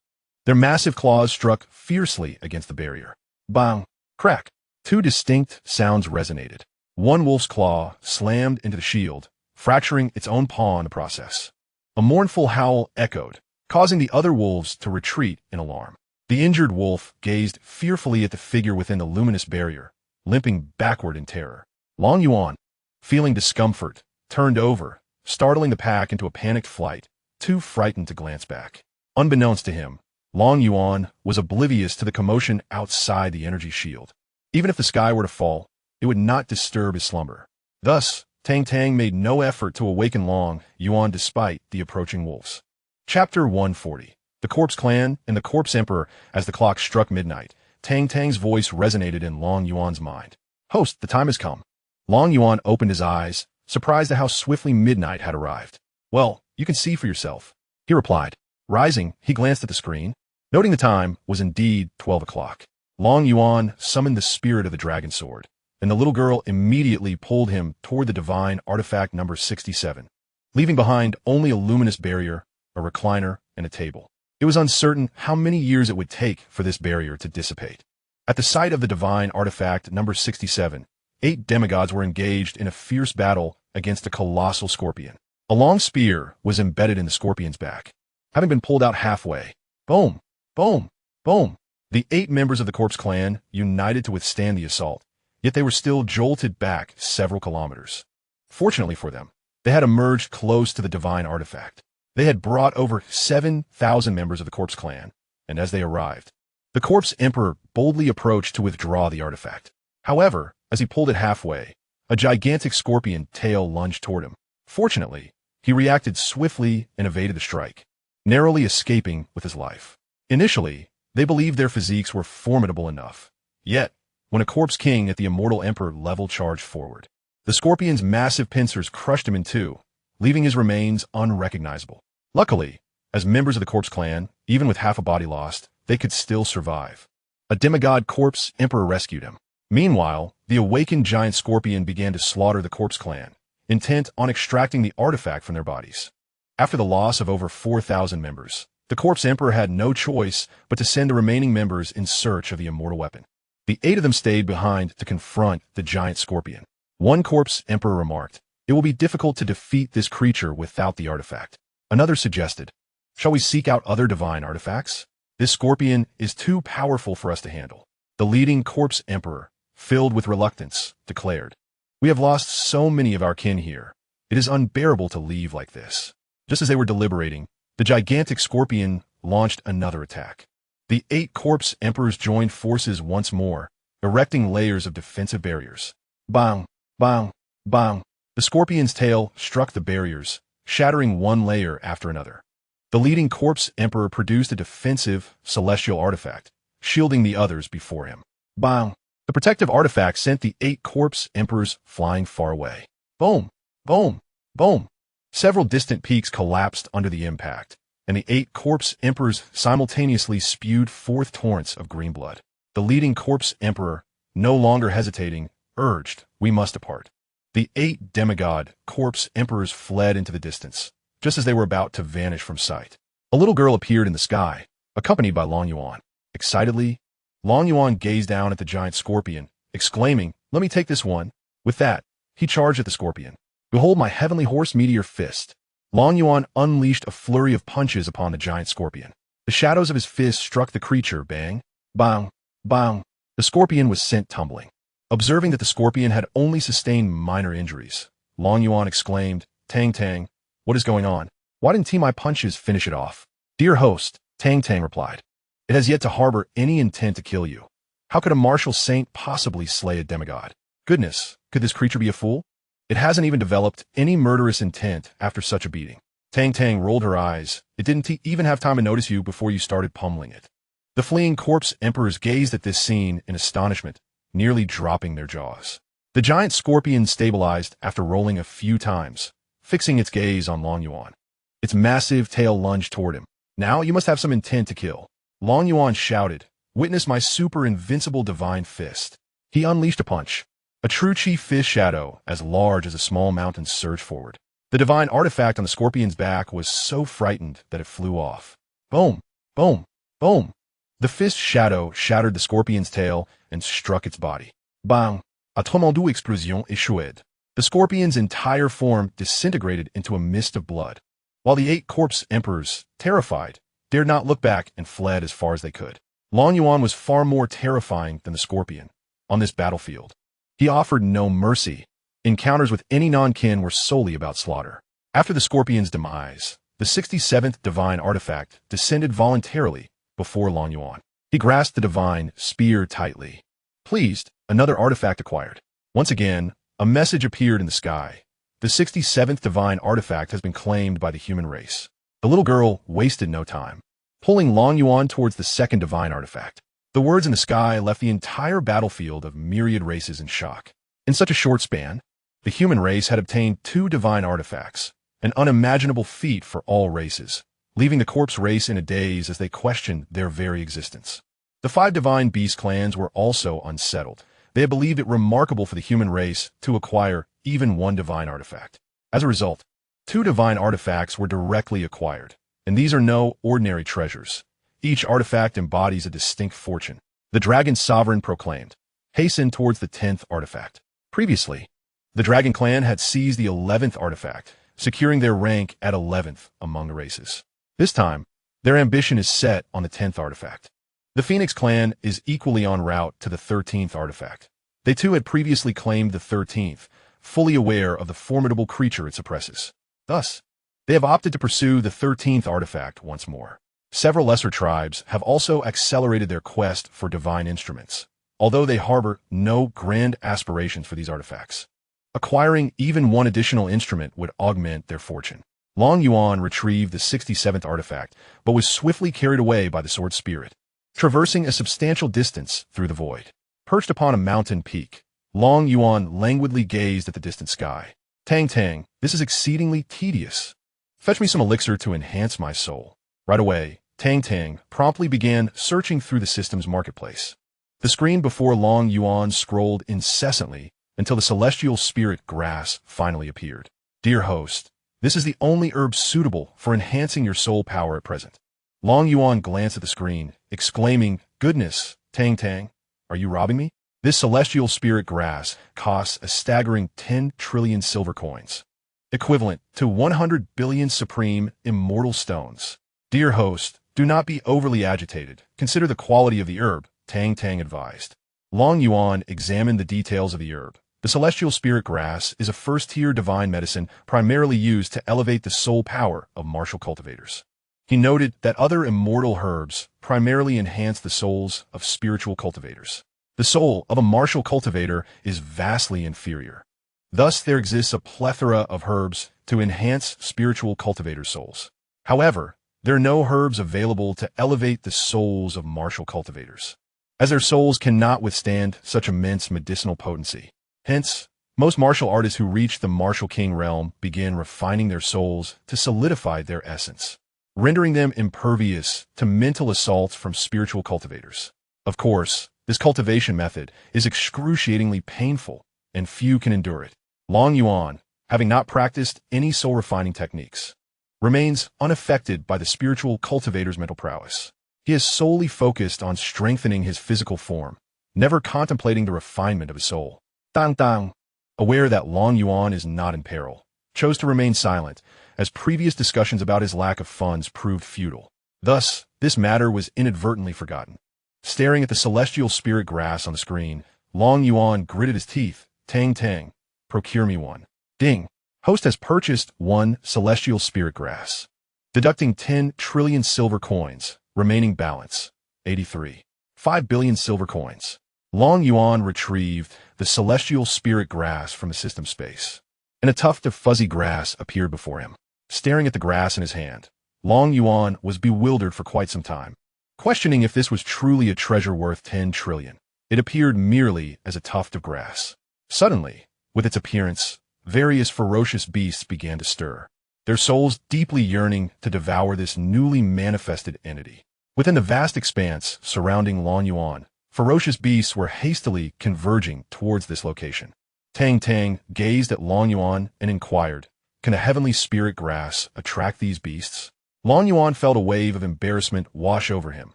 Their massive claws struck fiercely against the barrier. Bang! Crack! Two distinct sounds resonated. One wolf's claw slammed into the shield, fracturing its own paw in the process. A mournful howl echoed, causing the other wolves to retreat in alarm. The injured wolf gazed fearfully at the figure within the luminous barrier, limping backward in terror. Long Yuan, feeling discomfort, turned over, startling the pack into a panicked flight, too frightened to glance back. Unbeknownst to him, Long Yuan was oblivious to the commotion outside the energy shield. Even if the sky were to fall, it would not disturb his slumber. Thus, Tang Tang made no effort to awaken Long Yuan despite the approaching wolves. Chapter 140. The Corpse Clan and the Corpse Emperor. As the clock struck midnight, Tang Tang's voice resonated in Long Yuan's mind. "Host, the time has come." Long Yuan opened his eyes, surprised at how swiftly midnight had arrived. "Well, you can see for yourself," he replied. Rising, he glanced at the screen. Noting the time was indeed 12 o'clock. Long Yuan summoned the spirit of the dragon sword, and the little girl immediately pulled him toward the divine artifact number 67, leaving behind only a luminous barrier, a recliner, and a table. It was uncertain how many years it would take for this barrier to dissipate. At the site of the divine artifact number 67, 8 demigods were engaged in a fierce battle against a colossal scorpion. A long spear was embedded in the scorpion's back. Having been pulled out halfway, boom, boom, boom, the 8 members of the Corpse Clan united to withstand the assault, yet they were still jolted back several kilometers. Fortunately for them, they had emerged close to the divine artifact. They had brought over 7,000 members of the Corpse Clan, and as they arrived, the Corpse Emperor boldly approached to withdraw the artifact. However, as he pulled it halfway, a gigantic scorpion tail lunged toward him. Fortunately, he reacted swiftly and evaded the strike, narrowly escaping with his life. Initially, they believed their physiques were formidable enough. Yet, when a Corpse King at the Immortal Emperor level charged forward, the scorpion's massive pincers crushed him in two, leaving his remains unrecognizable. Luckily, as members of the Corpse Clan, even with half a body lost, they could still survive. A demigod Corpse Emperor rescued him. Meanwhile, the awakened giant scorpion began to slaughter the Corpse Clan, intent on extracting the artifact from their bodies. After the loss of over 4,000 members, the Corpse Emperor had no choice but to send the remaining members in search of the immortal weapon. The 8 of them stayed behind to confront the giant scorpion. One corpse emperor remarked, "It will be difficult to defeat this creature without the artifact." Another suggested, "Shall we seek out other divine artifacts? This scorpion is too powerful for us to handle." The leading corpse emperor, filled with reluctance, declared, "We have lost so many of our kin here. It is unbearable to leave like this." Just as they were deliberating, the gigantic scorpion launched another attack. The 8 corpse emperors joined forces once more, erecting layers of defensive barriers. Bang, bang, bang. The scorpion's tail struck the barriers, shattering one layer after another. The leading corpse emperor produced a defensive celestial artifact, shielding the others before him. Bang! The protective artifact sent the 8 corpse emperors flying far away. Boom! Boom! Boom! Several distant peaks collapsed under the impact, and the 8 corpse emperors simultaneously spewed forth torrents of green blood. The leading corpse emperor, no longer hesitating, urged, "We must depart." The 8 demigod corpse emperors fled into the distance, just as they were about to vanish from sight. A little girl appeared in the sky, accompanied by Long Yuan. Excitedly, Long Yuan gazed down at the giant scorpion, exclaiming, "Let me take this one." With that, he charged at the scorpion. "Behold my heavenly horse meteor fist." Long Yuan unleashed a flurry of punches upon the giant scorpion. The shadows of his fist struck the creature, bang, bang, bang. The scorpion was sent tumbling. Observing that the scorpion had only sustained minor injuries, Long Yuan exclaimed, "Tang Tang, what is going on? Why didn't my punches finish it off?" "Dear host," Tang Tang replied, "it has yet to harbor any intent to kill you. How could a martial saint possibly slay a demigod? Goodness, could this creature be a fool? It hasn't even developed any murderous intent after such a beating." Tang Tang rolled her eyes. "It didn't even have time to notice you before you started pummeling it." The fleeing corpse emperors gazed at this scene in astonishment, nearly dropping their jaws. The giant scorpion stabilized after rolling a few times, fixing its gaze on Long Yuan. Its massive tail lunged toward him. "Now you must have some intent to kill." Long Yuan shouted, "Witness my super invincible divine fist." He unleashed a punch. A true chi fist shadow, as large as a small mountain, surged forward. The divine artifact on the scorpion's back was so frightened that it flew off. Boom! Boom! Boom! The fist shadow shattered the scorpion's tail and struck its body. Bang! A tremendous explosion échoued. The scorpion's entire form disintegrated into a mist of blood, while the 8 corpse emperors, terrified, dared not look back and fled as far as they could. Long Yuan was far more terrifying than the scorpion. On this battlefield, he offered no mercy. Encounters with any non-kin were solely about slaughter. After the scorpion's demise, the 67th divine artifact descended voluntarily before Long Yuan. He grasped the divine spear tightly. Pleased, another artifact acquired. Once again, a message appeared in the sky. The 67th divine artifact has been claimed by the human race. The little girl wasted no time, pulling Long Yuan towards the second divine artifact. The words in the sky left the entire battlefield of myriad races in shock. In such a short span, the human race had obtained 2 divine artifacts, an unimaginable feat for all races, leaving the corpse race in a daze as they questioned their very existence. The 5 divine beast clans were also unsettled. They had believed it remarkable for the human race to acquire even 1 divine artifact. As a result, 2 divine artifacts were directly acquired, and these are no ordinary treasures. Each artifact embodies a distinct fortune. The dragon sovereign proclaimed, "Hasten towards the 10th artifact." Previously, the dragon clan had seized the 11th artifact, securing their rank at 11th among the races. This time, their ambition is set on the 10th artifact. The Phoenix clan is equally en route to the 13th artifact. They too had previously claimed the 13th, fully aware of the formidable creature it suppresses. Thus, they have opted to pursue the 13th artifact once more. Several lesser tribes have also accelerated their quest for divine instruments, although they harbor no grand aspirations for these artifacts. Acquiring even 1 additional instrument would augment their fortune. Long Yuan retrieved the 67th artifact, but was swiftly carried away by the sword spirit, traversing a substantial distance through the void. Perched upon a mountain peak, Long Yuan languidly gazed at the distant sky. "Tang Tang, this is exceedingly tedious. Fetch me some elixir to enhance my soul." Right away, Tang Tang promptly began searching through the system's marketplace. The screen before Long Yuan scrolled incessantly until the celestial spirit grass finally appeared. "Dear host, this is the only herb suitable for enhancing your soul power at present." Long Yuan glanced at the screen, exclaiming, "Goodness, Tang Tang, Are you robbing me? This celestial spirit grass costs a staggering 10 trillion silver coins, equivalent to 100 billion supreme immortal stones. Dear host, do not be overly agitated. Consider the quality of the herb, Tang Tang advised. Long Yuan examined the details of the herb. The celestial spirit grass is a first-tier divine medicine primarily used to elevate the soul power of martial cultivators. He noted that other immortal herbs primarily enhance the souls of spiritual cultivators. The soul of a martial cultivator is vastly inferior. Thus, there exists a plethora of herbs to enhance spiritual cultivator souls. However, there are no herbs available to elevate the souls of martial cultivators, as their souls cannot withstand such immense medicinal potency. Hence, most martial artists who reach the martial king realm begin refining their souls to solidify their essence, rendering them impervious to mental assaults from spiritual cultivators. Of course, this cultivation method is excruciatingly painful, and few can endure it. Long Yuan, having not practiced any soul-refining techniques, remains unaffected by the spiritual cultivator's mental prowess. He is solely focused on strengthening his physical form, never contemplating the refinement of his soul. Tang Tang, aware that Long Yuan is not in peril, chose to remain silent, as previous discussions about his lack of funds proved futile. Thus, this matter was inadvertently forgotten. Staring at the celestial spirit grass on the screen, Long Yuan gritted his teeth. Tang Tang, procure me one. Ding. Host has purchased one celestial spirit grass. Deducting 10 trillion silver coins, remaining balance, 83. 5 billion silver coins. Long Yuan retrieved the celestial spirit grass from the system space, and a tuft of fuzzy grass appeared before him. Staring at the grass in his hand, Long Yuan was bewildered for quite some time, questioning if this was truly a treasure worth 10 trillion. It appeared merely as a tuft of grass. Suddenly, with its appearance, various ferocious beasts began to stir, their souls deeply yearning to devour this newly manifested entity. Within the vast expanse surrounding Long Yuan, ferocious beasts were hastily converging towards this location. Tang Tang gazed at Long Yuan and inquired, "Can a heavenly spirit grass attract these beasts?" Long Yuan felt a wave of embarrassment wash over him,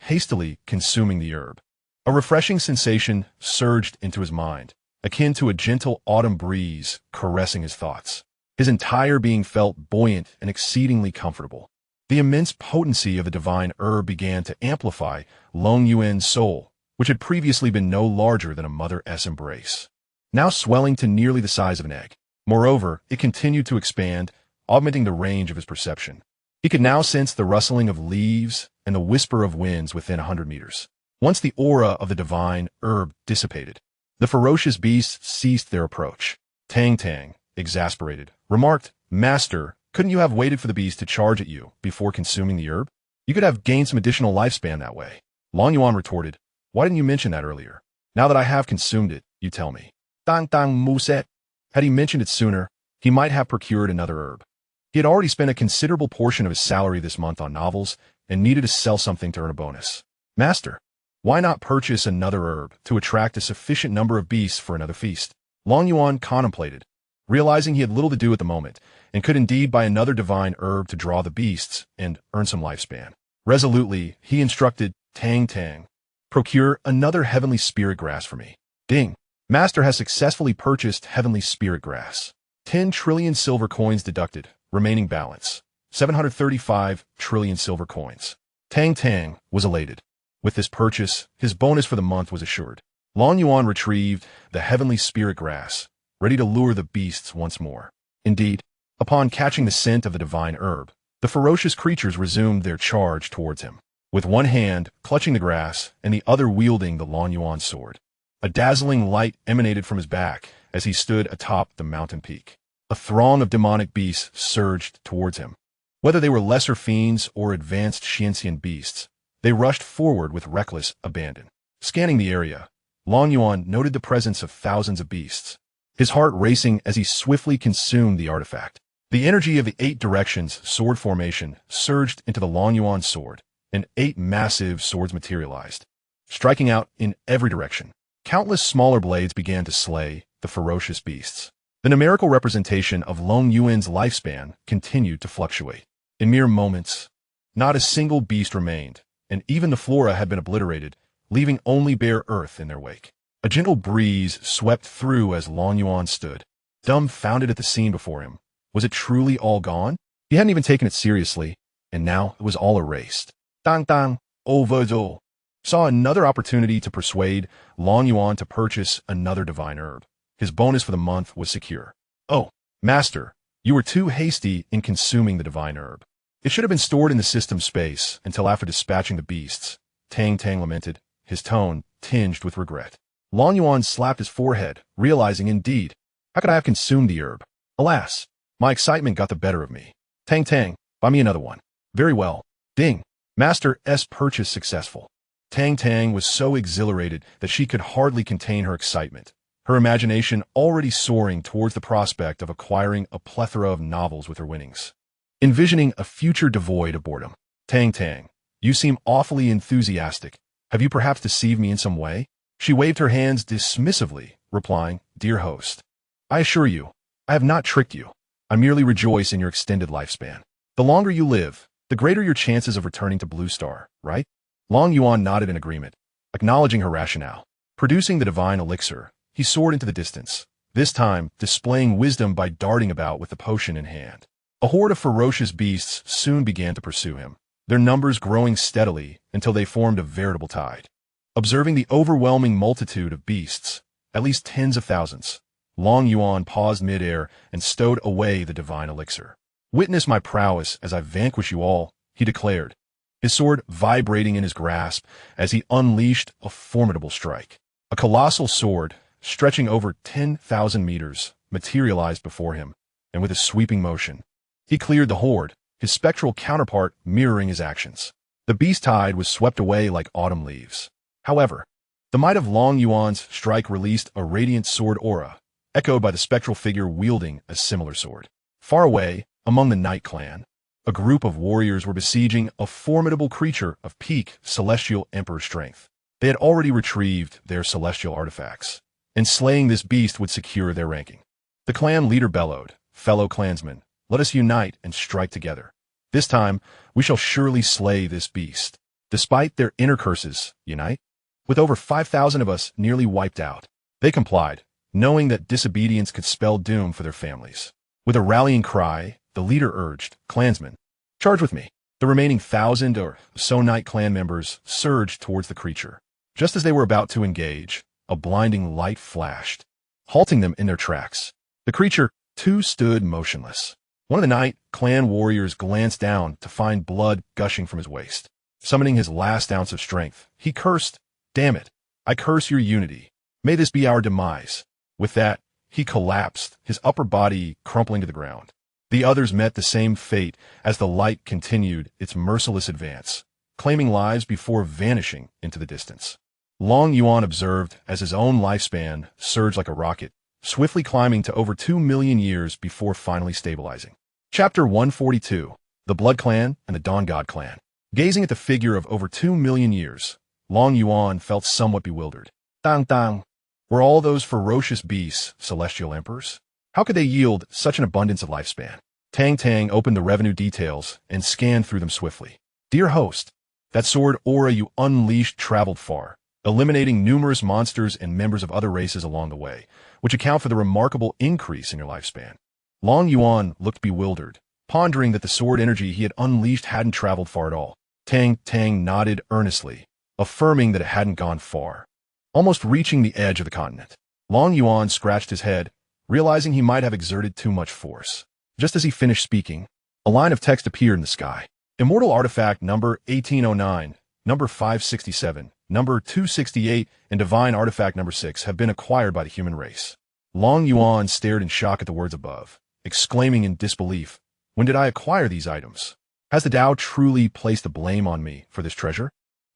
hastily consuming the herb. A refreshing sensation surged into his mind, akin to a gentle autumn breeze caressing his thoughts. His entire being felt buoyant and exceedingly comfortable. The immense potency of the divine herb began to amplify Long Yuan's soul, which had previously been no larger than a mother-S embrace, now swelling to nearly the size of an egg. Moreover, it continued to expand, augmenting the range of his perception. He could now sense the rustling of leaves and the whisper of winds within 100 meters. Once the aura of the divine herb dissipated, the ferocious beasts ceased their approach. Tang Tang, exasperated, remarked, "Master, couldn't you have waited for the beast to charge at you before consuming the herb? You could have gained some additional lifespan that way." Long Yuan retorted, "Why didn't you mention that earlier? Now that I have consumed it, you tell me." Tang Tang Muset. Had he mentioned it sooner, he might have procured another herb. He had already spent a considerable portion of his salary this month on novels and needed to sell something to earn a bonus. "Master, why not purchase another herb to attract a sufficient number of beasts for another feast?" Long Yuan contemplated, realizing he had little to do at the moment, and could indeed buy another divine herb to draw the beasts and earn some lifespan. Resolutely, he instructed Tang Tang, "Procure another heavenly spirit grass for me." Ding. Master has successfully purchased heavenly spirit grass. 10 trillion silver coins deducted, remaining balance, 735 trillion silver coins. Tang Tang was elated. With this purchase, his bonus for the month was assured. Long Yuan retrieved the heavenly spirit grass, ready to lure the beasts once more. Indeed, upon catching the scent of the divine herb, the ferocious creatures resumed their charge towards him, with one hand clutching the grass and the other wielding the Long Yuan sword. A dazzling light emanated from his back as he stood atop the mountain peak. A throng of demonic beasts surged towards him. Whether they were lesser fiends or advanced Xianxian beasts, they rushed forward with reckless abandon. Scanning the area, Long Yuan noted the presence of thousands of beasts, his heart racing as he swiftly consumed the artifact. The energy of the 8 directions sword formation surged into the Long Yuan sword, and 8 massive swords materialized, striking out in every direction. Countless smaller blades began to slay the ferocious beasts. The numerical representation of Long Yuan's lifespan continued to fluctuate. In mere moments, not a single beast remained, and even the flora had been obliterated, leaving only bare earth in their wake. A gentle breeze swept through as Long Yuan stood, dumbfounded at the scene before him. Was it truly all gone? He hadn't even taken it seriously, and now it was all erased. Dang dang, overdo. Saw another opportunity to persuade Long Yuan to purchase another divine herb. His bonus for the month was secure. Oh, master, you were too hasty in consuming the divine herb. It should have been stored in the system space until after dispatching the beasts. Tang Tang lamented, his tone tinged with regret. Long Yuan slapped his forehead, realizing indeed, how could I have consumed the herb? Alas, my excitement got the better of me. Tang Tang, buy me another one. Very well. Ding. Master S purchase successful. Tang Tang was so exhilarated that she could hardly contain her excitement, her imagination already soaring towards the prospect of acquiring a plethora of novels with her winnings. Envisioning a future devoid of boredom. Tang Tang, you seem awfully enthusiastic. Have you perhaps deceived me in some way? She waved her hands dismissively, replying, Dear host, I assure you, I have not tricked you. I merely rejoice in your extended lifespan. The longer you live, the greater your chances of returning to Blue Star, right? Long Yuan nodded in agreement, acknowledging her rationale. Producing the divine elixir, he soared into the distance, this time displaying wisdom by darting about with the potion in hand. A horde of ferocious beasts soon began to pursue him, their numbers growing steadily until they formed a veritable tide. Observing the overwhelming multitude of beasts, at least tens of thousands, Long Yuan paused midair and stowed away the divine elixir. Witness my prowess as I vanquish you all, he declared, his sword vibrating in his grasp as he unleashed a formidable strike. A colossal sword, stretching over 10,000 meters, materialized before him, and with a sweeping motion, he cleared the horde, his spectral counterpart mirroring his actions. The beast tide was swept away like autumn leaves. However, the might of Long Yuan's strike released a radiant sword aura, echoed by the spectral figure wielding a similar sword. Far away, among the Night Clan, a group of warriors were besieging a formidable creature of peak celestial emperor strength. They had already retrieved their celestial artifacts, and slaying this beast would secure their ranking. The clan leader bellowed, Fellow clansmen, let us unite and strike together. This time, we shall surely slay this beast. Despite their inner curses, unite? With over 5,000 of us nearly wiped out, they complied, knowing that disobedience could spell doom for their families. With a rallying cry, the leader urged, Clansmen, charge with me. The remaining 1,000 or so Night Clan members surged towards the creature. Just as they were about to engage, a blinding light flashed, halting them in their tracks. The creature, too, stood motionless. One of the Night Clan warriors glanced down to find blood gushing from his waist. Summoning his last ounce of strength, he cursed, Damn it, I curse your unity. May this be our demise. With that, he collapsed, his upper body crumpling to the ground. The others met the same fate as the light continued its merciless advance, claiming lives before vanishing into the distance. Long Yuan observed as his own lifespan surged like a rocket, swiftly climbing to over 2 million years before finally stabilizing. Chapter 142, The Blood Clan and the Dawn God Clan. Gazing at the figure of over 2 million years, Long Yuan felt somewhat bewildered. Dang dang. Were all those ferocious beasts celestial emperors? How could they yield such an abundance of lifespan? Tang Tang opened the revenue details and scanned through them swiftly. Dear host, that sword aura you unleashed traveled far, eliminating numerous monsters and members of other races along the way, which account for the remarkable increase in your lifespan. Long Yuan looked bewildered, pondering that the sword energy he had unleashed hadn't traveled far at all. Tang Tang nodded earnestly, affirming that it hadn't gone far, almost reaching the edge of the continent. Long Yuan scratched his head, realizing he might have exerted too much force. Just as he finished speaking, a line of text appeared in the sky. Immortal artifact number 1809, number 567, number 268, and divine artifact number 6 have been acquired by the human race. Long Yuan stared in shock at the words above, exclaiming in disbelief, When did I acquire these items? Has the Tao truly placed the blame on me for this treasure?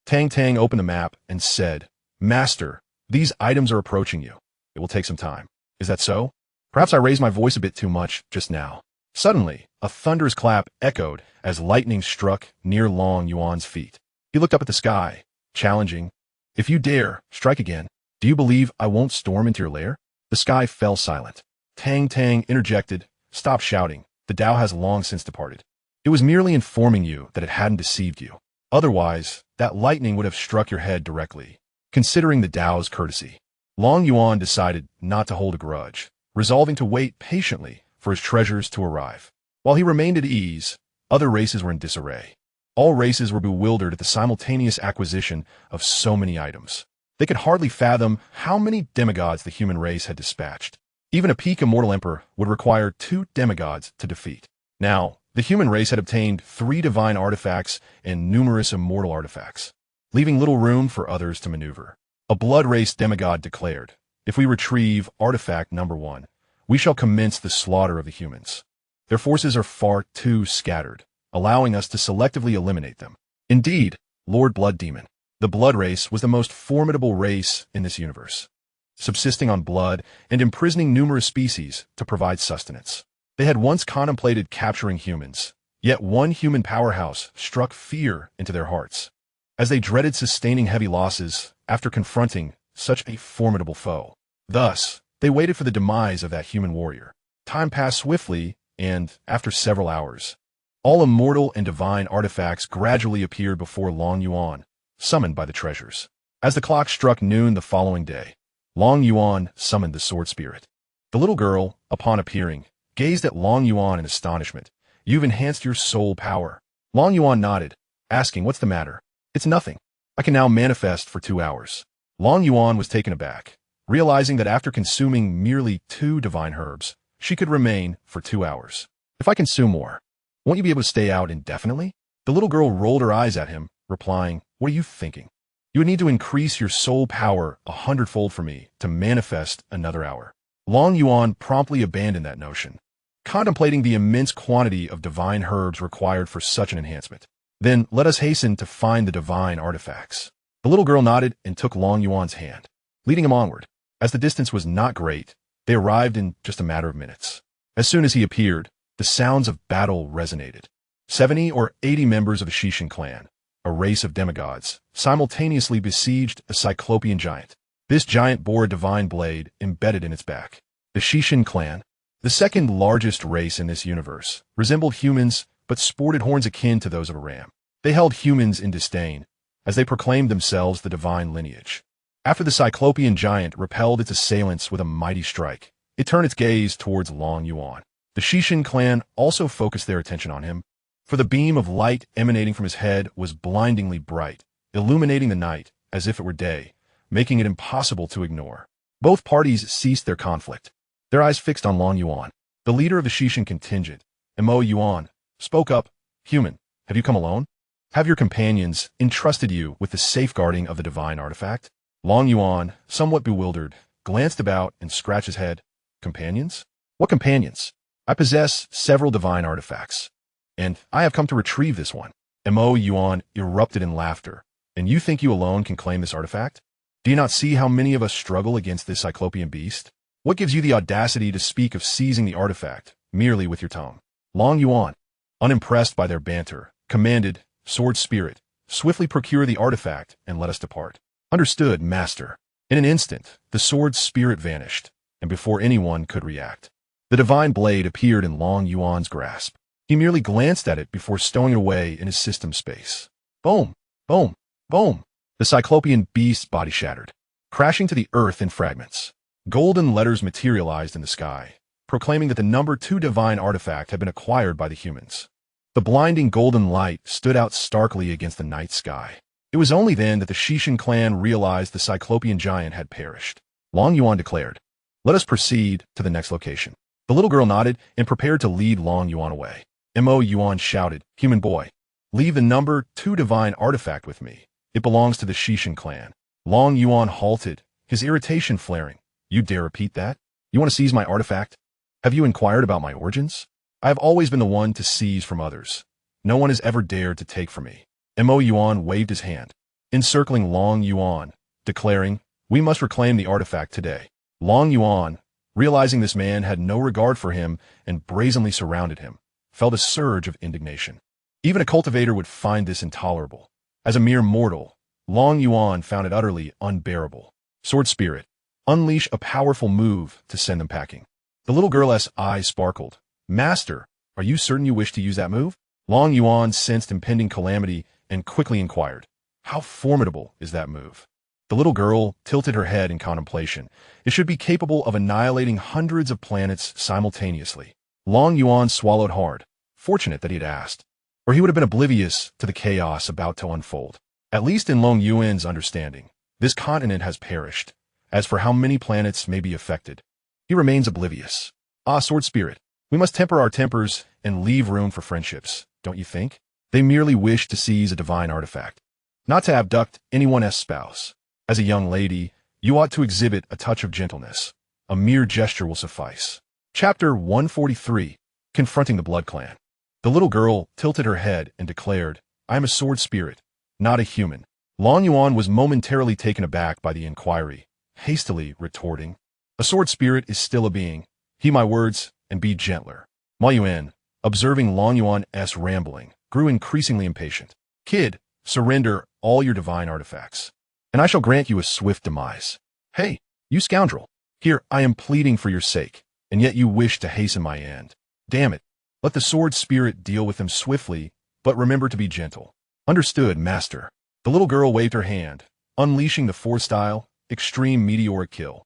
Tang Tang opened the map and said, Master, these items are approaching you. It will take some time. Is that so? Perhaps I raised my voice a bit too much just now. Suddenly, a thunderous clap echoed as lightning struck near Long Yuan's feet. He looked up at the sky, challenging, If you dare, strike again. Do you believe I won't storm into your lair? The sky fell silent. Tang Tang interjected, Stop shouting. The Tao has long since departed. It was merely informing you that it hadn't deceived you. Otherwise, that lightning would have struck your head directly. Considering the Tao's courtesy, Long Yuan decided not to hold a grudge, resolving to wait patiently for his treasures to arrive. While he remained at ease, other races were in disarray. All races were bewildered at the simultaneous acquisition of so many items. They could hardly fathom how many demigods the human race had dispatched. Even a peak immortal emperor would require 2 demigods to defeat. Now, the human race had obtained 3 divine artifacts and numerous immortal artifacts, leaving little room for others to maneuver. A blood race demigod declared, "If we retrieve artifact number 1, we shall commence the slaughter of the humans. Their forces are far too scattered, allowing us to selectively eliminate them." Indeed, Lord Blood Demon, the blood race was the most formidable race in this universe, subsisting on blood and imprisoning numerous species to provide sustenance. They had once contemplated capturing humans, yet one human powerhouse struck fear into their hearts, as they dreaded sustaining heavy losses after confronting such a formidable foe. Thus, they waited for the demise of that human warrior. Time passed swiftly, and, after several hours, all immortal and divine artifacts gradually appeared before Long Yuan, summoned by the treasures. As the clock struck noon the following day, Long Yuan summoned the sword spirit. The little girl, upon appearing, gazed at Long Yuan in astonishment. "You've enhanced your soul power." Long Yuan nodded, asking, "What's the matter?" "It's nothing. I can now manifest for 2 hours." Long Yuan was taken aback, realizing that after consuming merely 2 divine herbs, she could remain for 2 hours. "If I consume more, won't you be able to stay out indefinitely?" The little girl rolled her eyes at him, replying, "What are you thinking? You would need to increase your soul power 100-fold for me to manifest another hour." Long Yuan promptly abandoned that notion, contemplating the immense quantity of divine herbs required for such an enhancement. "Then let us hasten to find the divine artifacts." The little girl nodded and took Long Yuan's hand, leading him onward. As the distance was not great, they arrived in just a matter of minutes. As soon as he appeared, the sounds of battle resonated. 70 or 80 members of the Xianxia clan, a race of demigods, simultaneously besieged a cyclopean giant. This giant bore a divine blade embedded in its back. The Xianxia clan, the second largest race in this universe, resembled humans but sported horns akin to those of a ram. They held humans in disdain, as they proclaimed themselves the divine lineage. After the cyclopean giant repelled its assailants with a mighty strike, it turned its gaze towards Long Yuan. The Xianxia clan also focused their attention on him, for the beam of light emanating from his head was blindingly bright, illuminating the night as if it were day, making it impossible to ignore. Both parties ceased their conflict, their eyes fixed on Long Yuan. The leader of the Xianxia contingent, Immortal Yuan, spoke up, "Human, have you come alone? Have your companions entrusted you with the safeguarding of the divine artifact?" Long Yuan, somewhat bewildered, glanced about and scratched his head. "Companions? What companions? I possess several divine artifacts, and I have come to retrieve this one." Immortal Yuan erupted in laughter. "And you think you alone can claim this artifact? Do you not see how many of us struggle against this cyclopean beast? What gives you the audacity to speak of seizing the artifact merely with your tongue?" Long Yuan, unimpressed by their banter, commanded, "Sword spirit, swiftly procure the artifact and let us depart." "Understood, master." In an instant, the sword spirit vanished, and before anyone could react, the divine blade appeared in Long Yuan's grasp. He merely glanced at it before stowing it away in his system space. Boom! Boom! Boom! The cyclopean beast's body shattered, crashing to the earth in fragments. Golden letters materialized in the sky, proclaiming that the number 2 divine artifact had been acquired by the humans. The blinding golden light stood out starkly against the night sky. It was only then that the Xianxia clan realized the cyclopean giant had perished. Long Yuan declared, "Let us proceed to the next location." The little girl nodded and prepared to lead Long Yuan away. Immortal Yuan shouted, "Human boy, leave the number 2 divine artifact with me. It belongs to the Xianxia clan." Long Yuan halted, his irritation flaring. "You dare repeat that? You want to seize my artifact? Have you inquired about my origins? I have always been the one to seize from others. No one has ever dared to take from me." Immortal Yuan waved his hand, encircling Long Yuan, declaring, "We must reclaim the artifact today." Long Yuan, realizing this man had no regard for him and brazenly surrounded him, felt a surge of indignation. Even a cultivator would find this intolerable. As a mere mortal, Long Yuan found it utterly unbearable. "Sword spirit, unleash a powerful move to send them packing." The little girl's eyes sparkled. "Master, are you certain you wish to use that move?" Long Yuan sensed impending calamity and quickly inquired, "How formidable is that move?" The little girl tilted her head in contemplation. It should be capable of annihilating hundreds of planets simultaneously. Long Yuan swallowed hard, fortunate that he had asked, or he would have been oblivious to the chaos about to unfold. At least in Long Yuan's understanding, this continent has perished. As for how many planets may be affected, he remains oblivious. Ah, Sword Spirit, we must temper our tempers and leave room for friendships, don't you think? They merely wish to seize a divine artifact, not to abduct anyone's spouse. As a young lady, you ought to exhibit a touch of gentleness. A mere gesture will suffice. Chapter 143, Confronting the Blood Clan. The little girl tilted her head and declared, I am a sword spirit, not a human. Long Yuan was momentarily taken aback by the inquiry, hastily retorting, a sword spirit is still a being. Heed my words and be gentler. Ma Yuan, observing Long Yuan's rambling, grew increasingly impatient. Kid, surrender all your divine artifacts, and I shall grant you a swift demise. Hey, you scoundrel. Here I am pleading for your sake, and yet you wish to hasten my end. Damn it. Let the sword spirit deal with them swiftly, but remember to be gentle. Understood, master. The little girl waved her hand, unleashing the four-style, extreme meteoric kill.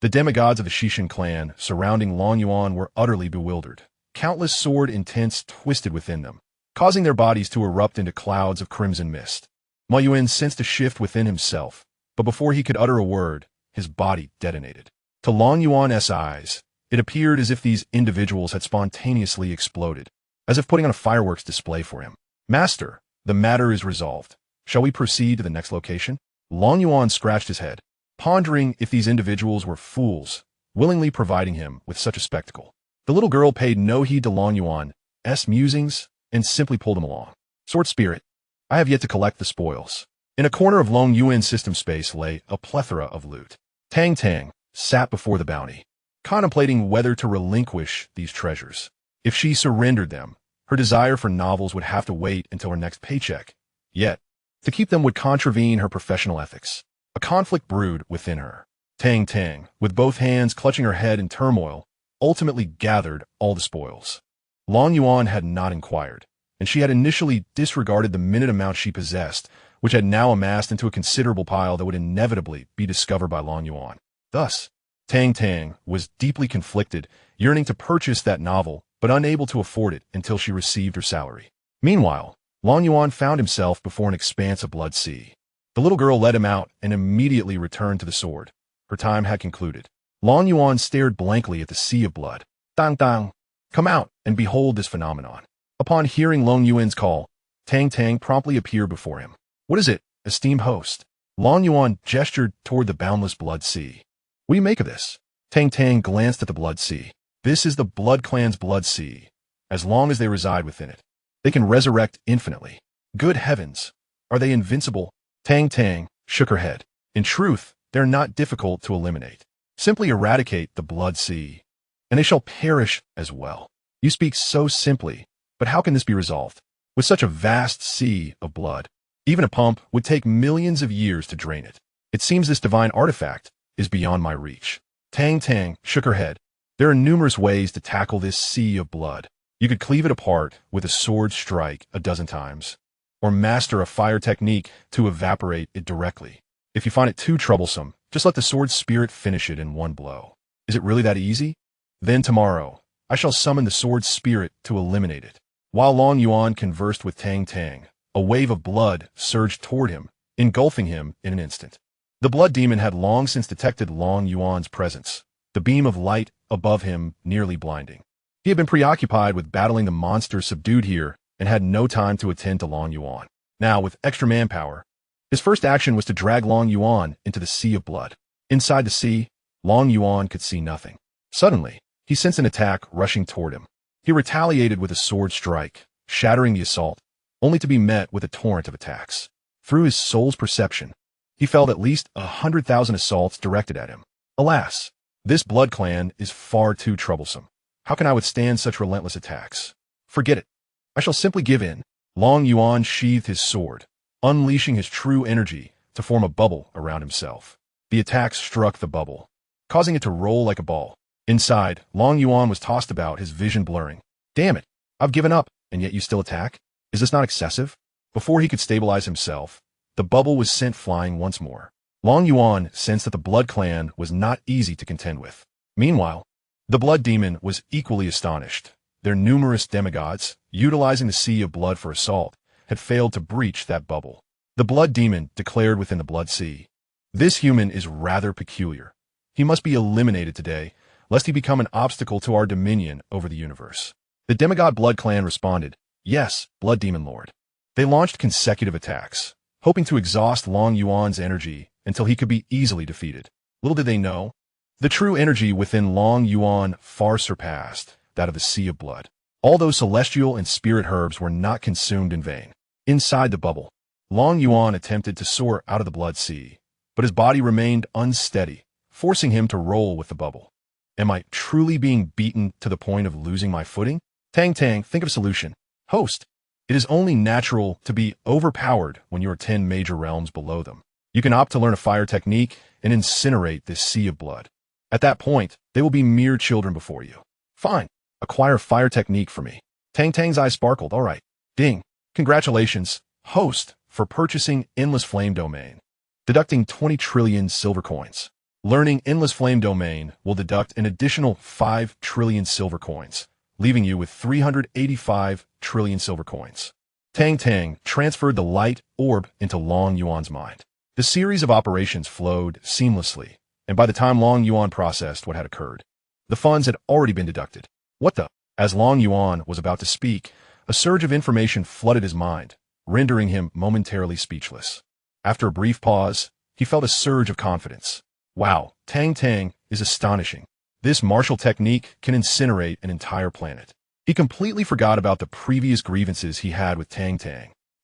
The demigods of the Xianxia clan surrounding Long Yuan were utterly bewildered. Countless sword intents twisted within them, causing their bodies to erupt into clouds of crimson mist. Ma Yuan sensed a shift within himself, but before he could utter a word, his body detonated. To Long Yuan's eyes, it appeared as if these individuals had spontaneously exploded, as if putting on a fireworks display for him. Master, the matter is resolved. Shall we proceed to the next location? Long Yuan scratched his head, pondering if these individuals were fools, willingly providing him with such a spectacle. The little girl paid no heed to Long Yuan's musings and simply pulled him along. Sword Spirit, I have yet to collect the spoils. In a corner of Long Yuan's system space lay a plethora of loot. Tang Tang sat before the bounty, contemplating whether to relinquish these treasures. If she surrendered them, her desire for novels would have to wait until her next paycheck. Yet, to keep them would contravene her professional ethics. A conflict brewed within her. Tang Tang, with both hands clutching her head in turmoil, ultimately gathered all the spoils. Long Yuan had not inquired, and she had initially disregarded the minute amount she possessed, which had now amassed into a considerable pile that would inevitably be discovered by Long Yuan. Thus, Tang Tang was deeply conflicted, yearning to purchase that novel, but unable to afford it until she received her salary. Meanwhile, Long Yuan found himself before an expanse of blood sea. The little girl led him out and immediately returned to the sword. Her time had concluded. Long Yuan stared blankly at the sea of blood. Dang dang. Come out and behold this phenomenon. Upon hearing Long Yuan's call, Tang Tang promptly appeared before him. What is it, esteemed host? Long Yuan gestured toward the boundless blood sea. What do you make of this? Tang Tang glanced at the blood sea. This is the Blood Clan's blood sea. As long as they reside within it, they can resurrect infinitely. Good heavens! Are they invincible? Tang Tang shook her head. In truth, they're not difficult to eliminate. Simply eradicate the blood sea, and they shall perish as well. You speak so simply, but how can this be resolved? With such a vast sea of blood, even a pump would take millions of years to drain it. It seems this divine artifact is beyond my reach. Tang Tang shook her head. There are numerous ways to tackle this sea of blood. You could cleave it apart with a sword strike a dozen times, or master a fire technique to evaporate it directly. If you find it too troublesome, just let the sword spirit finish it in one blow. Is it really that easy? Then tomorrow, I shall summon the sword spirit to eliminate it. While Long Yuan conversed with Tang Tang, a wave of blood surged toward him, engulfing him in an instant. The blood demon had long since detected Long Yuan's presence, the beam of light above him nearly blinding. He had been preoccupied with battling the monster subdued here and had no time to attend to Long Yuan. Now, with extra manpower, his first action was to drag Long Yuan into the sea of blood. Inside the sea, Long Yuan could see nothing. Suddenly, he sensed an attack rushing toward him. He retaliated with a sword strike, shattering the assault, only to be met with a torrent of attacks. Through his soul's perception, he felt at least 100,000 assaults directed at him. Alas, this blood clan is far too troublesome. How can I withstand such relentless attacks? Forget it. I shall simply give in. Long Yuan sheathed his sword, unleashing his true energy to form a bubble around himself. The attack struck the bubble, causing it to roll like a ball. Inside, Long Yuan was tossed about, his vision blurring. Damn it, I've given up, and yet you still attack? Is this not excessive? Before he could stabilize himself, the bubble was sent flying once more. Long Yuan sensed that the Blood Clan was not easy to contend with. Meanwhile, the Blood Demon was equally astonished. Their numerous demigods, utilizing the sea of blood for assault, had failed to breach that bubble. The Blood Demon declared within the Blood Sea, "This human is rather peculiar. He must be eliminated today, lest he become an obstacle to our dominion over the universe." The demigod Blood Clan responded, "Yes, Blood Demon Lord." They launched consecutive attacks, hoping to exhaust Long Yuan's energy until he could be easily defeated. Little did they know, the true energy within Long Yuan far surpassed that of the Sea of Blood. All those celestial and spirit herbs were not consumed in vain. Inside the bubble, Long Yuan attempted to soar out of the Blood Sea, but his body remained unsteady, forcing him to roll with the bubble. Am I truly being beaten to the point of losing my footing? Tang, think of a solution. Host, it is only natural to be overpowered when you are 10 major realms below them. You can opt to learn a fire technique and incinerate this sea of blood. At that point, they will be mere children before you. Fine, acquire fire technique for me. Tang's eyes sparkled. All right. Ding. Congratulations, host, for purchasing Endless Flame Domain. Deducting 20 trillion silver coins. Learning Endless Flame Domain will deduct an additional 5 trillion silver coins, leaving you with 385 trillion silver coins. Tang transferred the light orb into Long Yuan's mind. The series of operations flowed seamlessly, and by the time Long Yuan processed what had occurred, the funds had already been deducted. What the? As Long Yuan was about to speak, a surge of information flooded his mind, rendering him momentarily speechless. After a brief pause, he felt a surge of confidence. Wow, Tang is astonishing. This martial technique can incinerate an entire planet. He completely forgot about the previous grievances he had with Tang.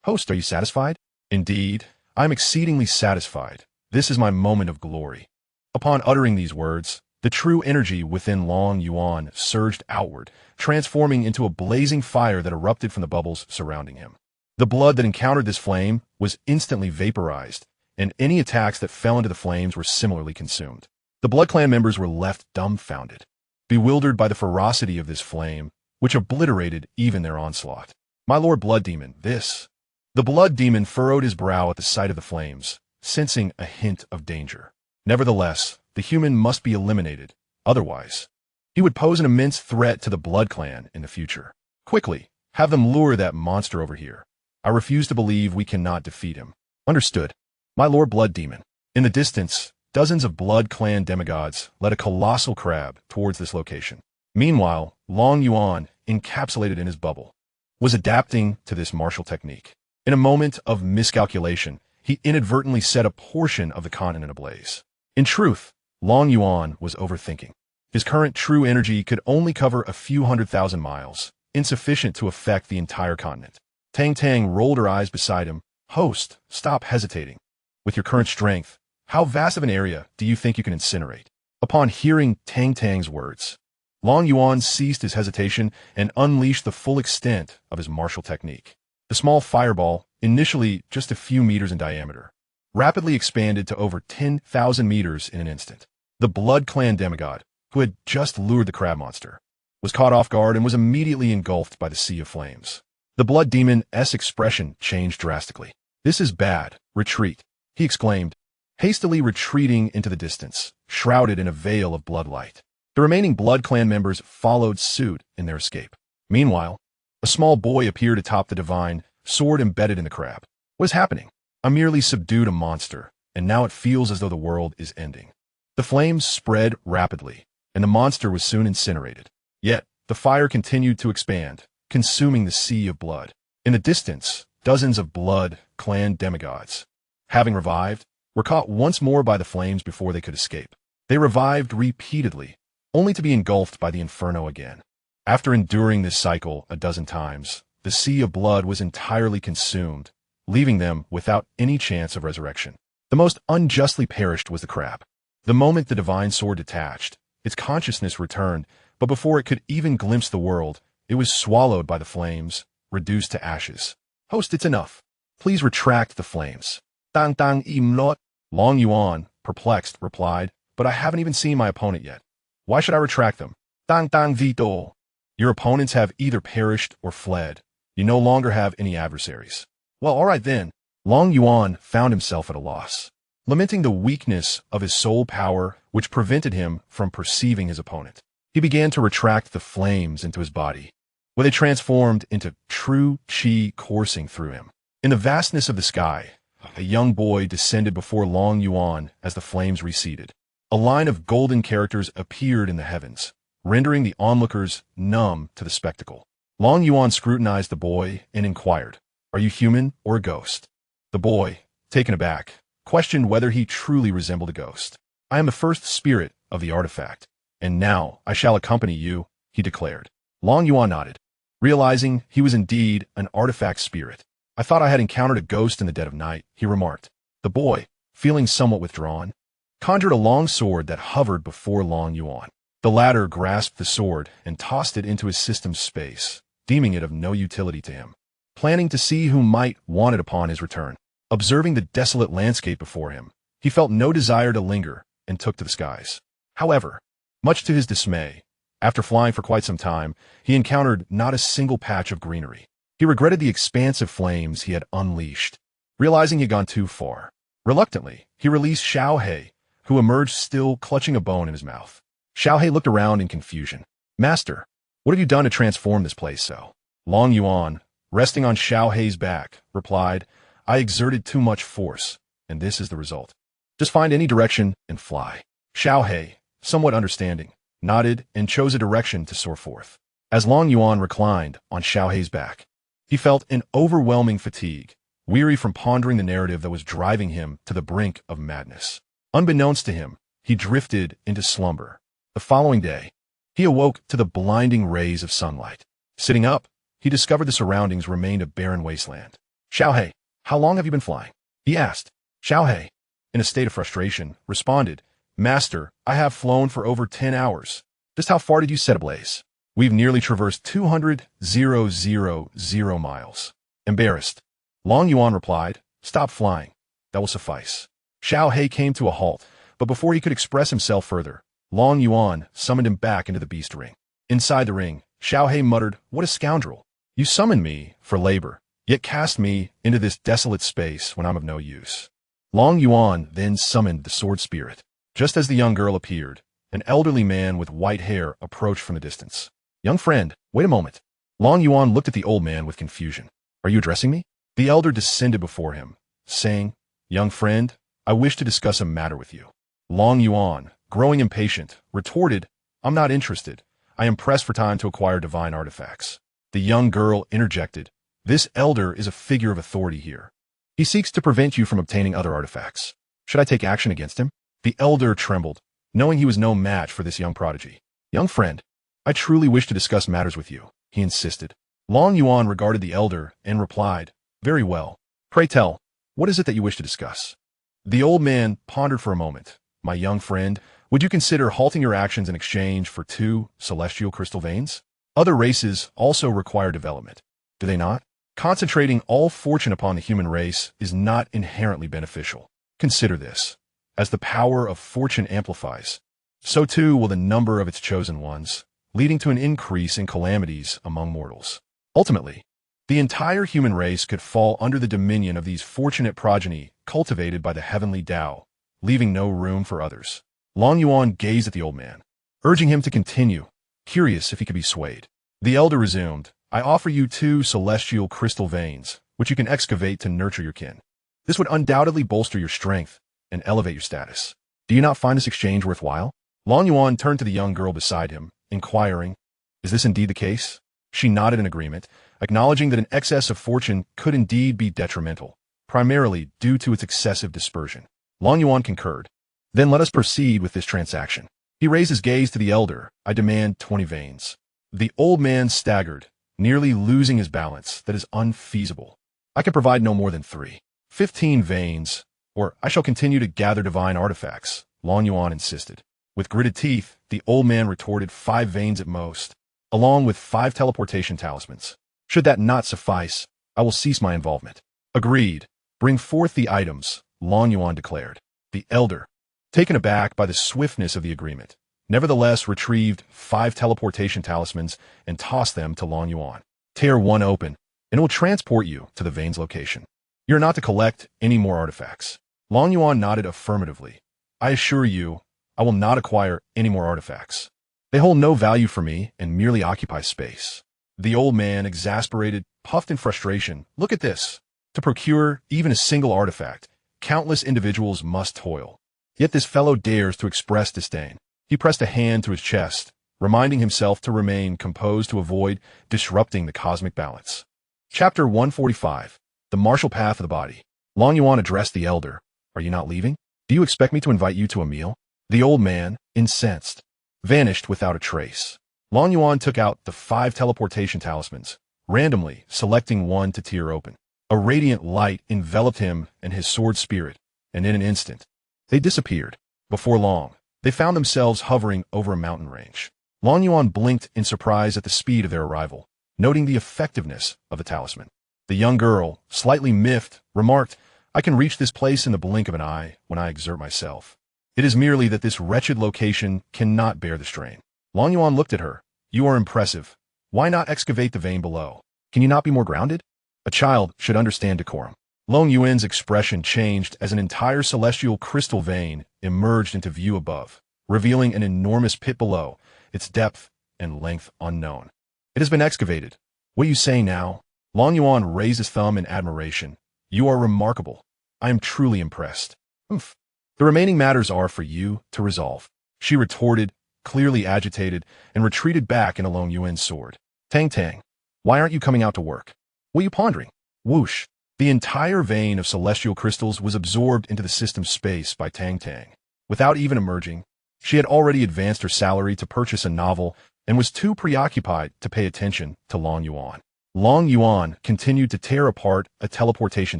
Host, are you satisfied? Indeed, I am exceedingly satisfied. This is my moment of glory. Upon uttering these words, the true energy within Long Yuan surged outward, transforming into a blazing fire that erupted from the bubbles surrounding him. The blood that encountered this flame was instantly vaporized, and any attacks that fell into the flames were similarly consumed. The Blood Clan members were left dumbfounded, bewildered by the ferocity of this flame, which obliterated even their onslaught. My Lord Blood Demon, this. The Blood Demon furrowed his brow at the sight of the flames, sensing a hint of danger. Nevertheless, the human must be eliminated. Otherwise, he would pose an immense threat to the Blood Clan in the future. Quickly, have them lure that monster over here. I refuse to believe we cannot defeat him. Understood. My Lord Blood Demon. In the distance, dozens of Blood Clan demigods led a colossal crab towards this location. Meanwhile, Long Yuan, encapsulated in his bubble, was adapting to this martial technique. In a moment of miscalculation, he inadvertently set a portion of the continent ablaze. In truth, Long Yuan was overthinking. His current true energy could only cover a few 100,000 miles, insufficient to affect the entire continent. Tang rolled her eyes beside him. Host, stop hesitating. With your current strength, how vast of an area do you think you can incinerate? Upon hearing Tang's words, Long Yuan ceased his hesitation and unleashed the full extent of his martial technique. The small fireball, initially just a few meters in diameter, rapidly expanded to over 10,000 meters in an instant. The Blood Clan demigod, who had just lured the crab monster, was caught off guard and was immediately engulfed by the sea of flames. The Blood Demon's expression changed drastically. This is bad. Retreat, he exclaimed, hastily retreating into the distance, shrouded in a veil of blood light. The remaining Blood Clan members followed suit in their escape. Meanwhile, a small boy appeared atop the divine, sword embedded in the crab. What is happening? I merely subdued a monster, and now it feels as though the world is ending. The flames spread rapidly, and the monster was soon incinerated. Yet, the fire continued to expand, consuming the sea of blood. In the distance, dozens of Blood Clan demigods, having revived, were caught once more by the flames before they could escape. They revived repeatedly, only to be engulfed by the inferno again. After enduring this cycle a dozen times, the sea of blood was entirely consumed, leaving them without any chance of resurrection. The most unjustly perished was the crab. The moment the divine sword detached, its consciousness returned, but before it could even glimpse the world, it was swallowed by the flames, reduced to ashes. Host, it's enough. Please retract the flames. Tang Immortal. Long Yuan, perplexed, replied, but I haven't even seen my opponent yet. Why should I retract them? Tang Vito. Your opponents have either perished or fled. You no longer have any adversaries. Well, all right then. Long Yuan found himself at a loss. lamenting the weakness of his soul power which prevented him from perceiving his opponent. He began to retract the flames into his body, where they transformed into true qi coursing through him. In the vastness of the sky, a young boy descended before Long Yuan as the flames receded. A line of golden characters appeared in the heavens, rendering the onlookers numb to the spectacle. Long Yuan scrutinized the boy and inquired, "Are you human or a ghost?" The boy, taken aback, questioned whether he truly resembled a ghost. "I am the first spirit of the artifact, and now I shall accompany you," he declared. Long Yuan nodded, realizing he was indeed an artifact spirit. "I thought I had encountered a ghost in the dead of night," he remarked. The boy, feeling somewhat withdrawn, conjured a long sword that hovered before Long Yuan. The latter grasped the sword and tossed it into his system's space, deeming it of no utility to him, planning to see who might want it upon his return. Observing the desolate landscape before him, he felt no desire to linger and took to the skies. However, much to his dismay, after flying for quite some time, he encountered not a single patch of greenery. He regretted the expansive flames he had unleashed, realizing he had gone too far. Reluctantly, he released Xianxia, who emerged still clutching a bone in his mouth. Xianxia looked around in confusion. "Master, what have you done to transform this place so?" Long Yuan, resting on Xianxia's back, replied, "I exerted too much force, and this is the result. Just find any direction and fly." Xianxia, somewhat understanding, nodded and chose a direction to soar forth. As Long Yuan reclined on Xianxia's back, he felt an overwhelming fatigue, weary from pondering the narrative that was driving him to the brink of madness. Unbeknownst to him, he drifted into slumber. The following day, he awoke to the blinding rays of sunlight. Sitting up, he discovered the surroundings remained a barren wasteland. "Xianxia, how long have you been flying?" he asked. Xianxia, in a state of frustration, responded, "Master, I have flown for over 10 hours. Just how far did you set ablaze?" "We've nearly traversed 200,000 miles. Embarrassed, Long Yuan replied, "Stop flying. That will suffice." Xianxia came to a halt, but before he could express himself further, Long Yuan summoned him back into the beast ring. Inside the ring, Xianxia muttered, "What a scoundrel! You summoned me for labor, yet cast me into this desolate space when I'm of no use." Long Yuan then summoned the sword spirit. Just as the young girl appeared, an elderly man with white hair approached from the distance. "Young friend, wait a moment." Long Yuan looked at the old man with confusion. "Are you addressing me?" The elder descended before him, saying, "Young friend, I wish to discuss a matter with you." Long Yuan, growing impatient, retorted, "I'm not interested. I am pressed for time to acquire divine artifacts." The young girl interjected, "This elder is a figure of authority here. He seeks to prevent you from obtaining other artifacts. Should I take action against him?" The elder trembled, knowing he was no match for this young prodigy. "Young friend, I truly wish to discuss matters with you," he insisted. Long Yuan regarded the elder and replied, "Very well. Pray tell, what is it that you wish to discuss?" The old man pondered for a moment. "My young friend, would you consider halting your actions in exchange for 2 celestial crystal veins? Other races also require development, do they not? Concentrating all fortune upon the human race is not inherently beneficial. Consider this. As the power of fortune amplifies, so too will the number of its chosen ones, leading to an increase in calamities among mortals. Ultimately, the entire human race could fall under the dominion of these fortunate progeny cultivated by the heavenly Tao, leaving no room for others." Long Yuan gazed at the old man, urging him to continue, curious if he could be swayed. The elder resumed, "I offer you 2 celestial crystal veins, which you can excavate to nurture your kin. This would undoubtedly bolster your strength and elevate your status. Do you not find this exchange worthwhile?" Long Yuan turned to the young girl beside him, inquiring, "Is this indeed the case?" She nodded in agreement, acknowledging that an excess of fortune could indeed be detrimental, primarily due to its excessive dispersion. Long Yuan concurred. "Then let us proceed with this transaction." He raised his gaze to the elder. "I demand 20 veins." The old man staggered, nearly losing his balance. "That is unfeasible. I can provide no more than 3. 15 veins, or I shall continue to gather divine artifacts," Long Yuan insisted. With gritted teeth, the old man retorted, 5 veins at most, along with 5 teleportation talismans. "Should that not suffice, I will cease my involvement." "Agreed. Bring forth the items," Long Yuan declared. The elder, taken aback by the swiftness of the agreement, nevertheless retrieved 5 teleportation talismans and tossed them to Long Yuan. "Tear one open, and it will transport you to the vein's location. You're not to collect any more artifacts." Long Yuan nodded affirmatively. I assure you, I will not acquire any more artifacts. They hold no value for me and merely occupy space. The old man, exasperated, puffed in frustration. Look at this. To procure even a single artifact, countless individuals must toil. Yet this fellow dares to express disdain. He pressed a hand to his chest, reminding himself to remain composed to avoid disrupting the cosmic balance. Chapter 145. The Martial Path of the Body. Long Yuan addressed the elder. Are you not leaving? Do you expect me to invite you to a meal? The old man, incensed, vanished without a trace. Long Yuan took out the 5 teleportation talismans, randomly selecting one to tear open. A radiant light enveloped him and his sword spirit, and in an instant, they disappeared. Before long, they found themselves hovering over a mountain range. Long Yuan blinked in surprise at the speed of their arrival, noting the effectiveness of the talisman. The young girl, slightly miffed, remarked, I can reach this place in the blink of an eye when I exert myself. It is merely that this wretched location cannot bear the strain. Long Yuan looked at her. You are impressive. Why not excavate the vein below? Can you not be more grounded? A child should understand decorum. Long Yuan's expression changed as an entire celestial crystal vein emerged into view above, revealing an enormous pit below, its depth and length unknown. It has been excavated. What you say now? Long Yuan raised his thumb in admiration. You are remarkable. I am truly impressed. Oof. The remaining matters are for you to resolve. She retorted, clearly agitated, and retreated back into Long Yuan's sword. Tang Tang, why aren't you coming out to work? What are you pondering? Whoosh. The entire vein of celestial crystals was absorbed into the system space by Tang Tang. Without even emerging, she had already advanced her salary to purchase a novel and was too preoccupied to pay attention to Long Yuan. Long Yuan continued to tear apart a teleportation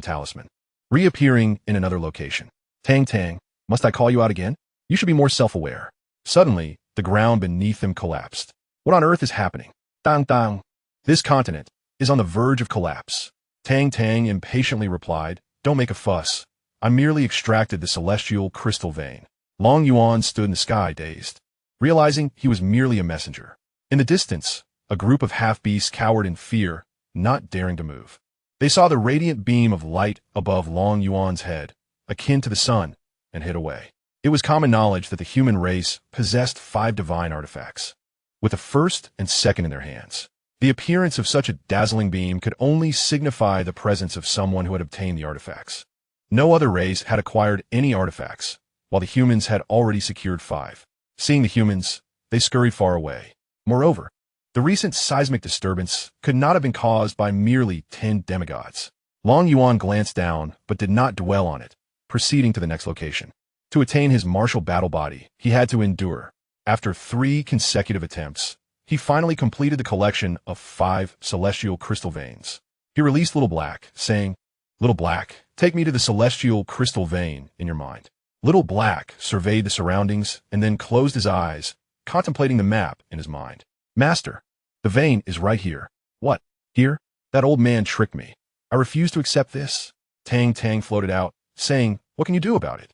talisman, reappearing in another location. Tang Tang, must I call you out again? You should be more self-aware. Suddenly, the ground beneath them collapsed. What on earth is happening? Dang dang. This continent is on the verge of collapse. Tang Tang impatiently replied, Don't make a fuss. I merely extracted the celestial crystal vein. Long Yuan stood in the sky, dazed, realizing he was merely a messenger. In the distance, a group of half-beasts cowered in fear, not daring to move. They saw the radiant beam of light above Long Yuan's head, akin to the sun, and hid away. It was common knowledge that the human race possessed 5 divine artifacts, with the first and second in their hands. The appearance of such a dazzling beam could only signify the presence of someone who had obtained the artifacts. No other race had acquired any artifacts, while the humans had already secured 5. Seeing the humans, they scurried far away. Moreover, the recent seismic disturbance could not have been caused by merely 10 demigods. Long Yuan glanced down, but did not dwell on it, proceeding to the next location. To attain his martial battle body, he had to endure. After 3 consecutive attempts, he finally completed the collection of 5 celestial crystal veins. He released Little Black, saying, Little Black, take me to the celestial crystal vein in your mind. Little Black surveyed the surroundings and then closed his eyes, contemplating the map in his mind. Master, the vein is right here. What? Here? That old man tricked me. I refuse to accept this. Tang Tang floated out, saying, What can you do about it?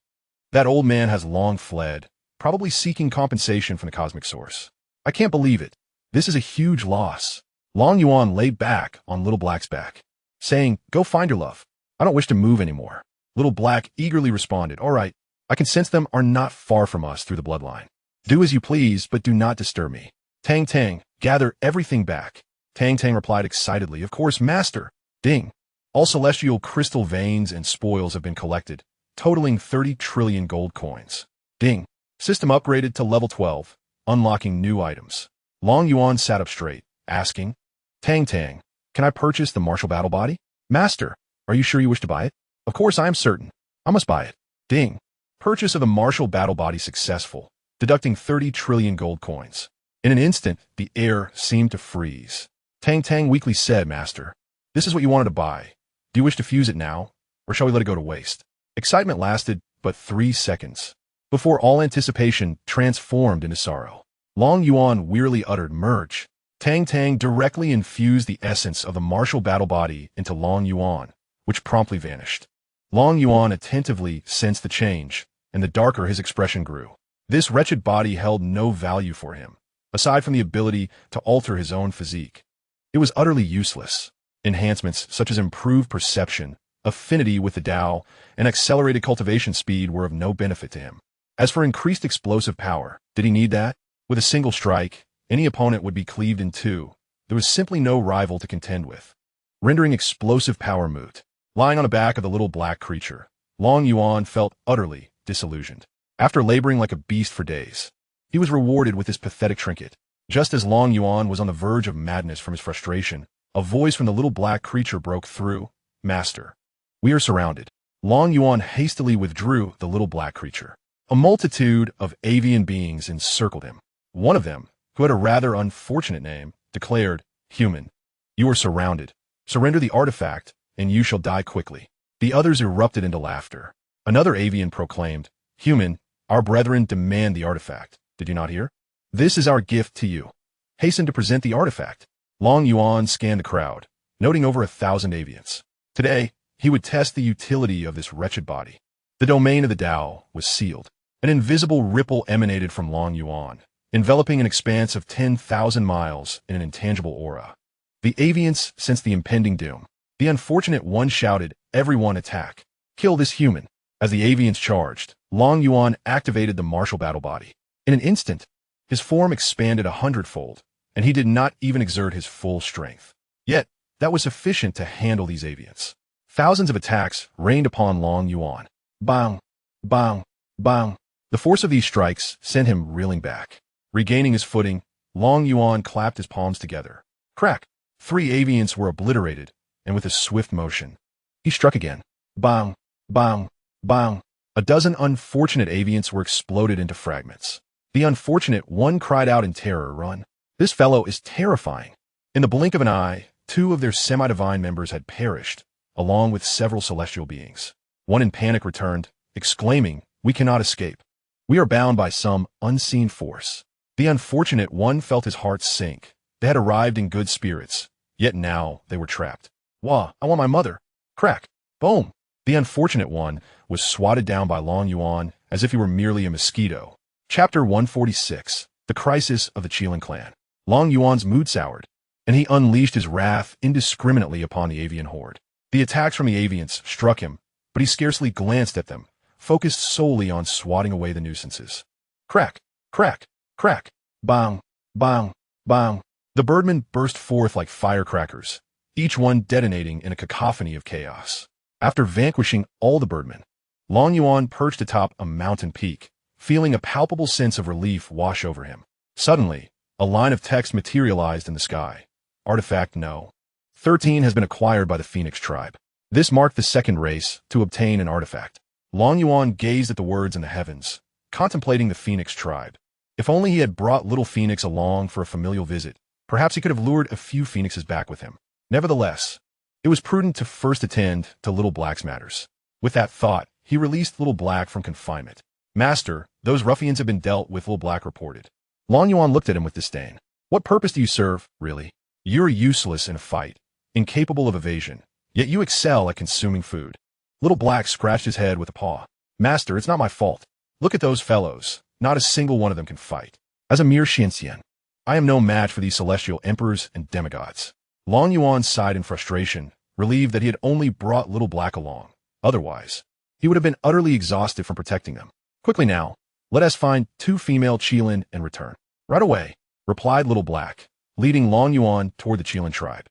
That old man has long fled, probably seeking compensation from the cosmic source. I can't believe it. This is a huge loss. Long Yuan lay back on Little Black's back, saying, Go find your love. I don't wish to move anymore. Little Black eagerly responded, All right, I can sense them are not far from us through the bloodline. Do as you please, but do not disturb me. Tang Tang, gather everything back. Tang Tang replied excitedly, Of course, master. Ding. All celestial crystal veins and spoils have been collected, totaling 30 trillion gold coins. Ding. System upgraded to level 12, unlocking new items. Long Yuan sat up straight, asking, Tang Tang, can I purchase the martial battle body? Master, are you sure you wish to buy it? Of course I am certain. I must buy it. Ding. Purchase of the martial battle body successful, deducting 30 trillion gold coins. In an instant, the air seemed to freeze. Tang Tang weakly said, Master, this is what you wanted to buy. Do you wish to fuse it now, or shall we let it go to waste? Excitement lasted but 3 seconds, before all anticipation transformed into sorrow. Long Yuan wearily uttered, Merge. Tang Tang directly infused the essence of the martial battle body into Long Yuan, which promptly vanished. Long Yuan attentively sensed the change, and the darker his expression grew. This wretched body held no value for him, aside from the ability to alter his own physique. It was utterly useless. Enhancements such as improved perception, affinity with the Tao, and accelerated cultivation speed were of no benefit to him. As for increased explosive power, did he need that? With a single strike, any opponent would be cleaved in two. There was simply no rival to contend with, rendering explosive power moot. Lying on the back of the little black creature, Long Yuan felt utterly disillusioned. After laboring like a beast for days, he was rewarded with this pathetic trinket. Just as Long Yuan was on the verge of madness from his frustration, a voice from the little black creature broke through. Master, we are surrounded. Long Yuan hastily withdrew the little black creature. A multitude of avian beings encircled him. One of them, who had a rather unfortunate name, declared, "Human, you are surrounded. Surrender the artifact, and you shall die quickly." The others erupted into laughter. Another avian proclaimed, "Human, our brethren demand the artifact. Did you not hear? This is our gift to you. Hasten to present the artifact." Long Yuan scanned the crowd, noting over 1,000 avians. Today, he would test the utility of this wretched body. The domain of the Tao was sealed. An invisible ripple emanated from Long Yuan, enveloping an expanse of 10,000 miles in an intangible aura. The avians sensed the impending doom. The unfortunate one shouted, "Everyone attack! Kill this human!" As the avians charged, Long Yuan activated the martial battle body. In an instant, his form expanded 100-fold, and he did not even exert his full strength. Yet, that was sufficient to handle these avians. Thousands of attacks rained upon Long Yuan. Bang! Bang! Bang! The force of these strikes sent him reeling back. Regaining his footing, Long Yuan clapped his palms together. Crack! 3 avians were obliterated, and with a swift motion, he struck again. Bang! Bang! Bang! A dozen unfortunate avians were exploded into fragments. The unfortunate one cried out in terror, "Run! This fellow is terrifying." In the blink of an eye, 2 of their semi-divine members had perished, along with several celestial beings. One in panic returned, exclaiming, "We cannot escape. We are bound by some unseen force." The unfortunate one felt his heart sink. They had arrived in good spirits, yet now they were trapped. "Wah, I want my mother." Crack! Boom! The unfortunate one was swatted down by Long Yuan as if he were merely a mosquito. Chapter 146, The Crisis of the Qilin Clan. Long Yuan's mood soured, and he unleashed his wrath indiscriminately upon the avian horde. The attacks from the avians struck him, but he scarcely glanced at them, focused solely on swatting away the nuisances. Crack! Crack! Crack! Bang! Bang! Bang! The birdmen burst forth like firecrackers, each one detonating in a cacophony of chaos. After vanquishing all the birdmen, Long Yuan perched atop a mountain peak, feeling a palpable sense of relief wash over him. Suddenly, a line of text materialized in the sky. Artifact No. 13 has been acquired by the Phoenix tribe. This marked the second race to obtain an artifact. Long Yuan gazed at the words in the heavens, contemplating the Phoenix tribe. If only he had brought little Phoenix along for a familial visit, perhaps he could have lured a few Phoenixes back with him. Nevertheless, it was prudent to first attend to Little Black's matters. With that thought, he released Little Black from confinement. "Master, those ruffians have been dealt with," Little Black reported. Long Yuan looked at him with disdain. "What purpose do you serve, really? You're useless in a fight, incapable of evasion, yet you excel at consuming food." Little Black scratched his head with a paw. "Master, it's not my fault. Look at those fellows. Not a single one of them can fight. As a mere Xianxia, I am no match for these celestial emperors and demigods." Long Yuan sighed in frustration, relieved that he had only brought Little Black along. Otherwise, he would have been utterly exhausted from protecting them. "Quickly now, let us find 2 female Qilin and return." "Right away," replied Little Black, leading Long Yuan toward the Qilin tribe.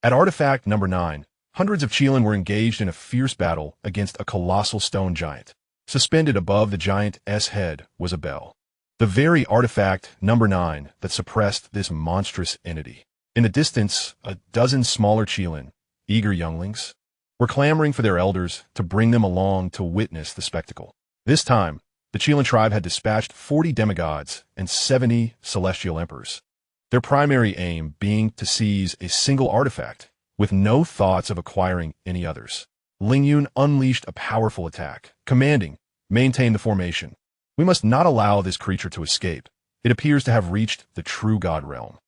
At artifact number 9, hundreds of Qilin were engaged in a fierce battle against a colossal stone giant. Suspended above the giant's head was a bell. The very artifact number 9 that suppressed this monstrous entity. In the distance, a dozen smaller Qilin, eager younglings, were clamoring for their elders to bring them along to witness the spectacle. This time, the Qilin tribe had dispatched 40 demigods and 70 celestial emperors, their primary aim being to seize a single artifact, with no thoughts of acquiring any others. Yuan unleashed a powerful attack, commanding, "Maintain the formation. We must not allow this creature to escape. It appears to have reached the true god realm."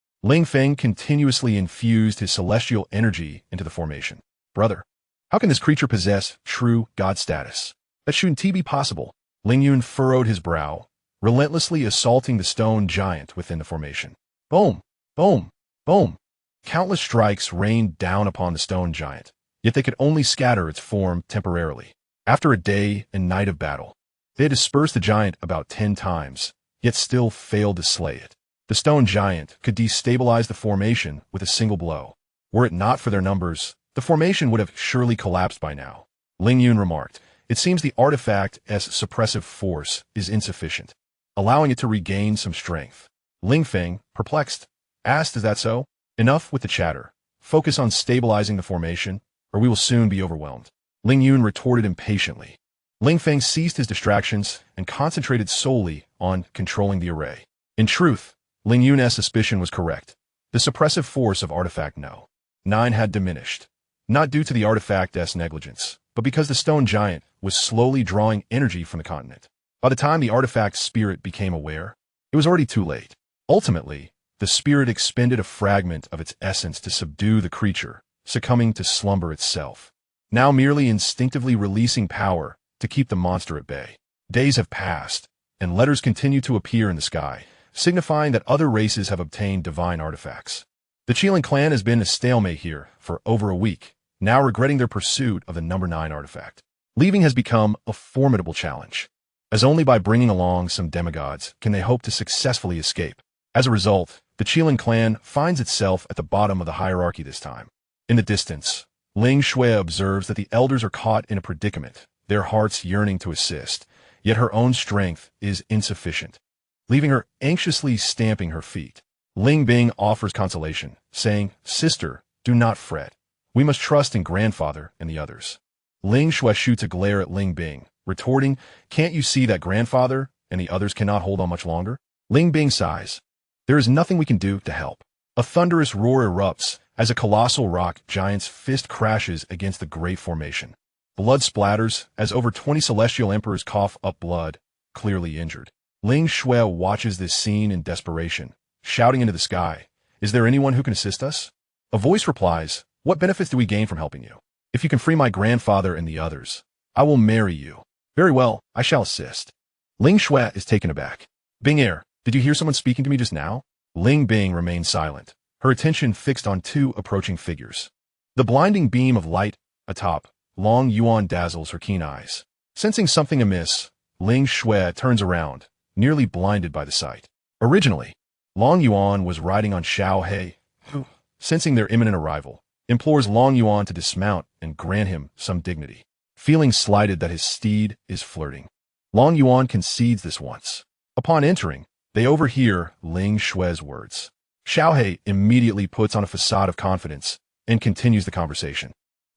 Feng continuously infused his celestial energy into the formation. "Brother, how can this creature possess true god status? That shouldn't be possible." Yuan furrowed his brow, relentlessly assaulting the stone giant within the formation. Boom! Boom! Boom! Countless strikes rained down upon the stone giant, yet they could only scatter its form temporarily. After a day and night of battle, they had dispersed the giant about 10 times, yet still failed to slay it. The stone giant could destabilize the formation with a single blow. Were it not for their numbers, the formation would have surely collapsed by now. Ling Yuan remarked, "It seems the artifact's suppressive force is insufficient, allowing it to regain some strength." Ling Feng, perplexed, asked, "Is that so?" "Enough with the chatter. Focus on stabilizing the formation, or we will soon be overwhelmed." Ling Yuan retorted impatiently. Ling Feng ceased his distractions and concentrated solely on controlling the array. In truth, Ling Yuan's suspicion was correct. The suppressive force of Artifact No. 9 had diminished, not due to the artifact's negligence, but because the stone giant was slowly drawing energy from the continent. By the time the artifact's spirit became aware, it was already too late. Ultimately, the spirit expended a fragment of its essence to subdue the creature, succumbing to slumber itself, now merely instinctively releasing power to keep the monster at bay. Days have passed, and letters continue to appear in the sky, signifying that other races have obtained divine artifacts. The Qiling clan has been a stalemate here for over a week, now regretting their pursuit of the number 9 artifact. Leaving has become a formidable challenge, as only by bringing along some demigods can they hope to successfully escape. As a result, the Qiling clan finds itself at the bottom of the hierarchy this time. In the distance, Ling Shui observes that the elders are caught in a predicament, their hearts yearning to assist, yet her own strength is insufficient, leaving her anxiously stamping her feet. Ling Bing offers consolation, saying, "Sister, do not fret. We must trust in grandfather and the others." Ling Shui shoots a glare at Ling Bing, retorting, "Can't you see that grandfather and the others cannot hold on much longer?" Ling Bing sighs. "There is nothing we can do to help." A thunderous roar erupts as a colossal rock giant's fist crashes against the great formation. Blood splatters as over 20 celestial emperors cough up blood, clearly injured. Ling Shui watches this scene in desperation, shouting into the sky, "Is there anyone who can assist us?" A voice replies, "What benefits do we gain from helping you? If you can free my grandfather and the others, I will marry you." "Very well, I shall assist." Ling Shui is taken aback. "Bing Er, did you hear someone speaking to me just now?" Ling Bing remained silent, her attention fixed on 2 approaching figures. The blinding beam of light atop Long Yuan dazzles her keen eyes. Sensing something amiss, Ling Shui turns around, nearly blinded by the sight. Originally, Long Yuan was riding on Xianxia, who, sensing their imminent arrival, implores Long Yuan to dismount and grant him some dignity. Feeling slighted that his steed is flirting, Long Yuan concedes this once. Upon entering, they overhear Ling Shui's words. Xianxia immediately puts on a facade of confidence and continues the conversation.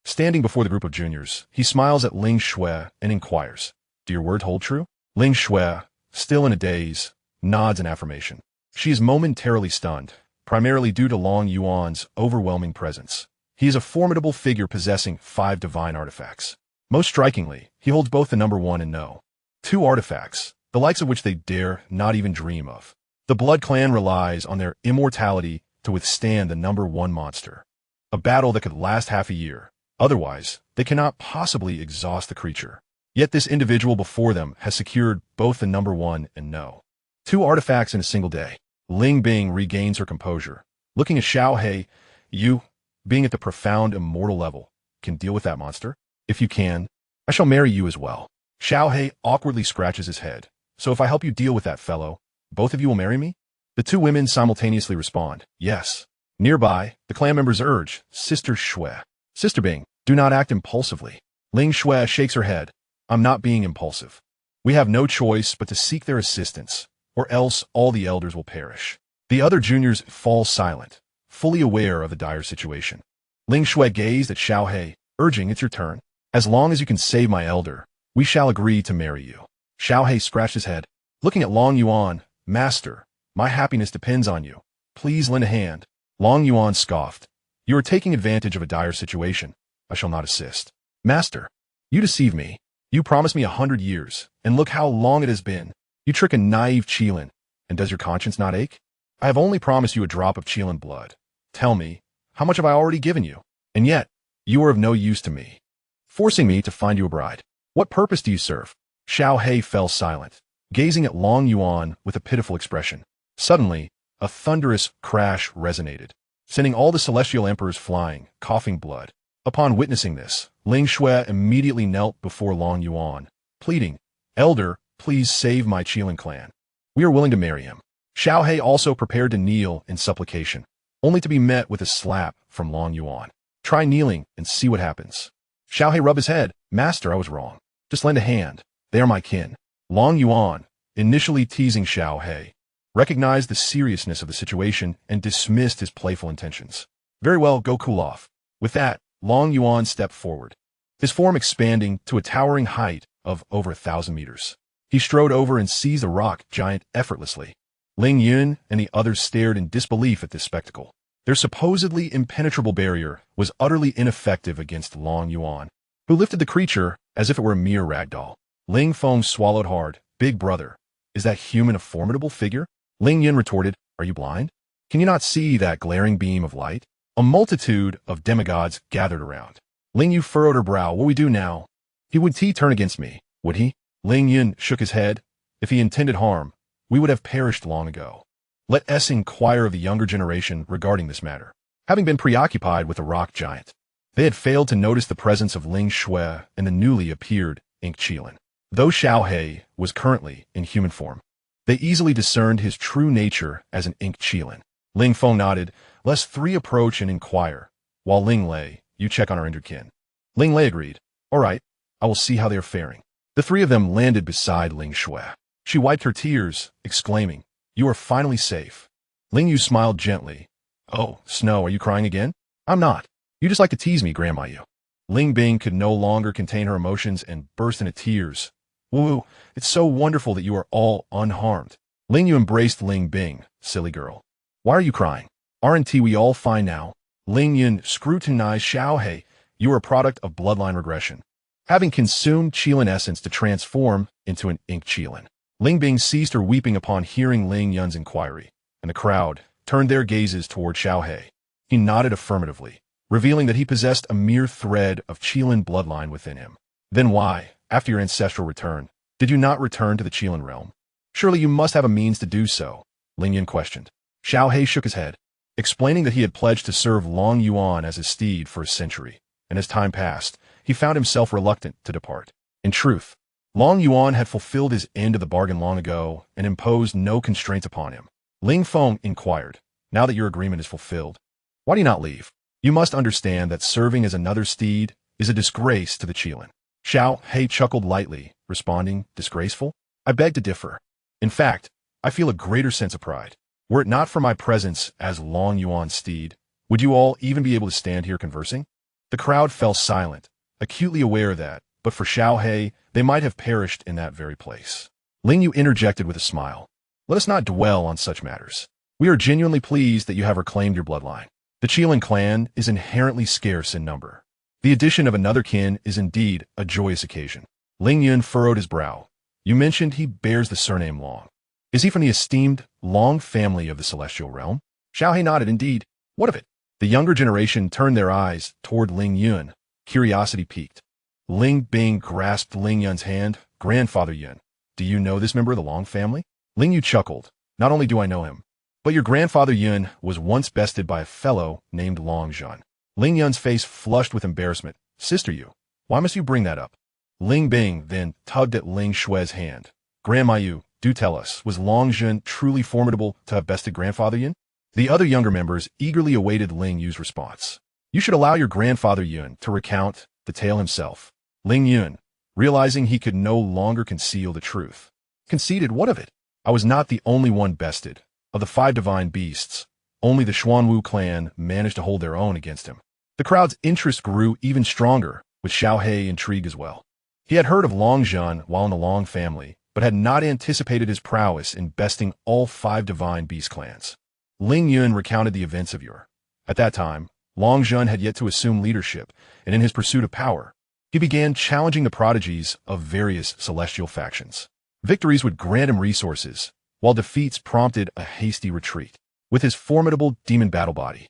Standing before the group of juniors, he smiles at Ling Shui and inquires, "Do your words hold true?" Ling Shui, still in a daze, nods in affirmation. She is momentarily stunned, primarily due to Long Yuan's overwhelming presence. He is a formidable figure possessing 5 divine artifacts. Most strikingly, he holds both the number 1 and No. 2 artifacts, the likes of which they dare not even dream of. The Blood Clan relies on their immortality to withstand the number 1 monster, a battle that could last half a year. Otherwise, they cannot possibly exhaust the creature. Yet this individual before them has secured both the number 1 and No. 2 artifacts in a single day. Ling Bing regains her composure. Looking at Xianxia, "You, being at the profound immortal level, can deal with that monster? If you can, I shall marry you as well." Xianxia awkwardly scratches his head. "So if I help you deal with that fellow, both of you will marry me?" The 2 women simultaneously respond, "Yes." Nearby, the clan members urge, "Sister Shui, Sister Bing, do not act impulsively." Ling Shui shakes her head. "I'm not being impulsive. We have no choice but to seek their assistance, or else all the elders will perish." The other juniors fall silent, fully aware of the dire situation. Ling Shui gazed at Xianxia, urging, "It's your turn. As long as you can save my elder, we shall agree to marry you." Xianxia scratched his head. Looking at Long Yuan, "Master, my happiness depends on you. Please lend a hand." Long Yuan scoffed. "You are taking advantage of a dire situation. I shall not assist." "Master, you deceive me. You promised me 100 years, and look how long it has been. You trick a naive Qilin, and does your conscience not ache? I have only promised you a drop of Qilin blood. Tell me, how much have I already given you? And yet, you are of no use to me, forcing me to find you a bride. What purpose do you serve?" Xianxia fell silent, gazing at Long Yuan with a pitiful expression. Suddenly, a thunderous crash resonated, sending all the celestial emperors flying, coughing blood. Upon witnessing this, Ling Shui immediately knelt before Long Yuan, pleading, "Elder, please save my Qilin clan. We are willing to marry him." Xiao He also prepared to kneel in supplication, only to be met with a slap from Long Yuan. "Try kneeling and see what happens." Xiao He rubbed his head. "Master, I was wrong. Just lend a hand. They are my kin." Long Yuan, initially teasing Xiao He, recognized the seriousness of the situation and dismissed his playful intentions. "Very well, go cool off." With that, Long Yuan stepped forward, his form expanding to a towering height of over 1,000 meters. He strode over and seized the rock giant effortlessly. Ling Yun and the others stared in disbelief at this spectacle. Their supposedly impenetrable barrier was utterly ineffective against Long Yuan, who lifted the creature as if it were a mere ragdoll. Ling Feng swallowed hard. "Big brother, is that human a formidable figure?" Ling Yun retorted, "Are you blind? Can you not see that glaring beam of light?" A multitude of demigods gathered around. Ling Yu furrowed her brow. "What we do now? Would he turn against me, would he?" Ling Yun shook his head. "If he intended harm, we would have perished long ago. Let us inquire of the younger generation regarding this matter." Having been preoccupied with the rock giant, they had failed to notice the presence of Ling Shui and the newly appeared Ink Qilin. Though Xiao He was currently in human form, they easily discerned his true nature as an Ink Qilin. Ling Feng nodded. "Let's three approach and inquire, while Ling Lei, you check on our injured kin." Ling Lei agreed. "All right, I will see how they are faring." The three of them landed beside Ling Shui. She wiped her tears, exclaiming, "You are finally safe." Ling Yu smiled gently. "Oh, Snow, are you crying again?" "I'm not. You just like to tease me, Grandma Yu." Ling Bing could no longer contain her emotions and burst into tears. "Woo, it's so wonderful that you are all unharmed." Ling Yu embraced Ling Bing. "Silly girl. Why are you crying? Aren't we all fine now?" Ling Yun scrutinized Xiao He. "You are a product of bloodline regression, having consumed Qilin essence to transform into an Ink Qilin." Ling Bing ceased her weeping upon hearing Ling Yun's inquiry, and the crowd turned their gazes toward Xiao He. He nodded affirmatively, revealing that he possessed a mere thread of Qilin bloodline within him. "Then why, after your ancestral return, did you not return to the Qilin realm? Surely you must have a means to do so," Ling Yun questioned. Xiao He shook his head, explaining that he had pledged to serve Long Yuan as his steed for a century, and as time passed, he found himself reluctant to depart. In truth, Long Yuan had fulfilled his end of the bargain long ago and imposed no constraints upon him. Ling Feng inquired, "Now that your agreement is fulfilled, why do you not leave? You must understand that serving as another steed is a disgrace to the Qilin." Xiao He chuckled lightly, responding, "Disgraceful? I beg to differ. In fact, I feel a greater sense of pride. Were it not for my presence as Long Yuan's steed, would you all even be able to stand here conversing?" The crowd fell silent, acutely aware that, but for Xiao He, they might have perished in that very place. Ling Yu interjected with a smile. "Let us not dwell on such matters. We are genuinely pleased that you have reclaimed your bloodline. The Qilin clan is inherently scarce in number. The addition of another kin is indeed a joyous occasion." Ling Yun furrowed his brow. "You mentioned he bears the surname Long. Is he from the esteemed Long family of the celestial realm?" Xiao He nodded. "Indeed. What of it?" The younger generation turned their eyes toward Ling Yun, curiosity piqued. Ling Bing grasped Ling Yun's hand. "Grandfather Yun, do you know this member of the Long family?" Ling Yu chuckled. "Not only do I know him, but your grandfather Yun was once bested by a fellow named Long Zhan." Ling Yun's face flushed with embarrassment. "Sister Yu, why must you bring that up?" Ling Bing then tugged at Ling Shui's hand. "Grandma Yu, do tell us, was Long Zhan truly formidable to have bested grandfather Yun?" The other younger members eagerly awaited Ling Yu's response. "You should allow your grandfather Yun to recount the tale himself." Ling Yun, realizing he could no longer conceal the truth, conceded, "What of it? I was not the only one bested. Of the 5 divine beasts, only the Xuanwu clan managed to hold their own against him." The crowd's interest grew even stronger, with Xiao He intrigued as well. He had heard of Long Zhan while in the Long family, but had not anticipated his prowess in besting all 5 divine beast clans. Ling Yun recounted the events of yore. At that time, Long Zhan had yet to assume leadership, and in his pursuit of power, he began challenging the prodigies of various celestial factions. Victories would grant him resources, while defeats prompted a hasty retreat. With his formidable demon battle body,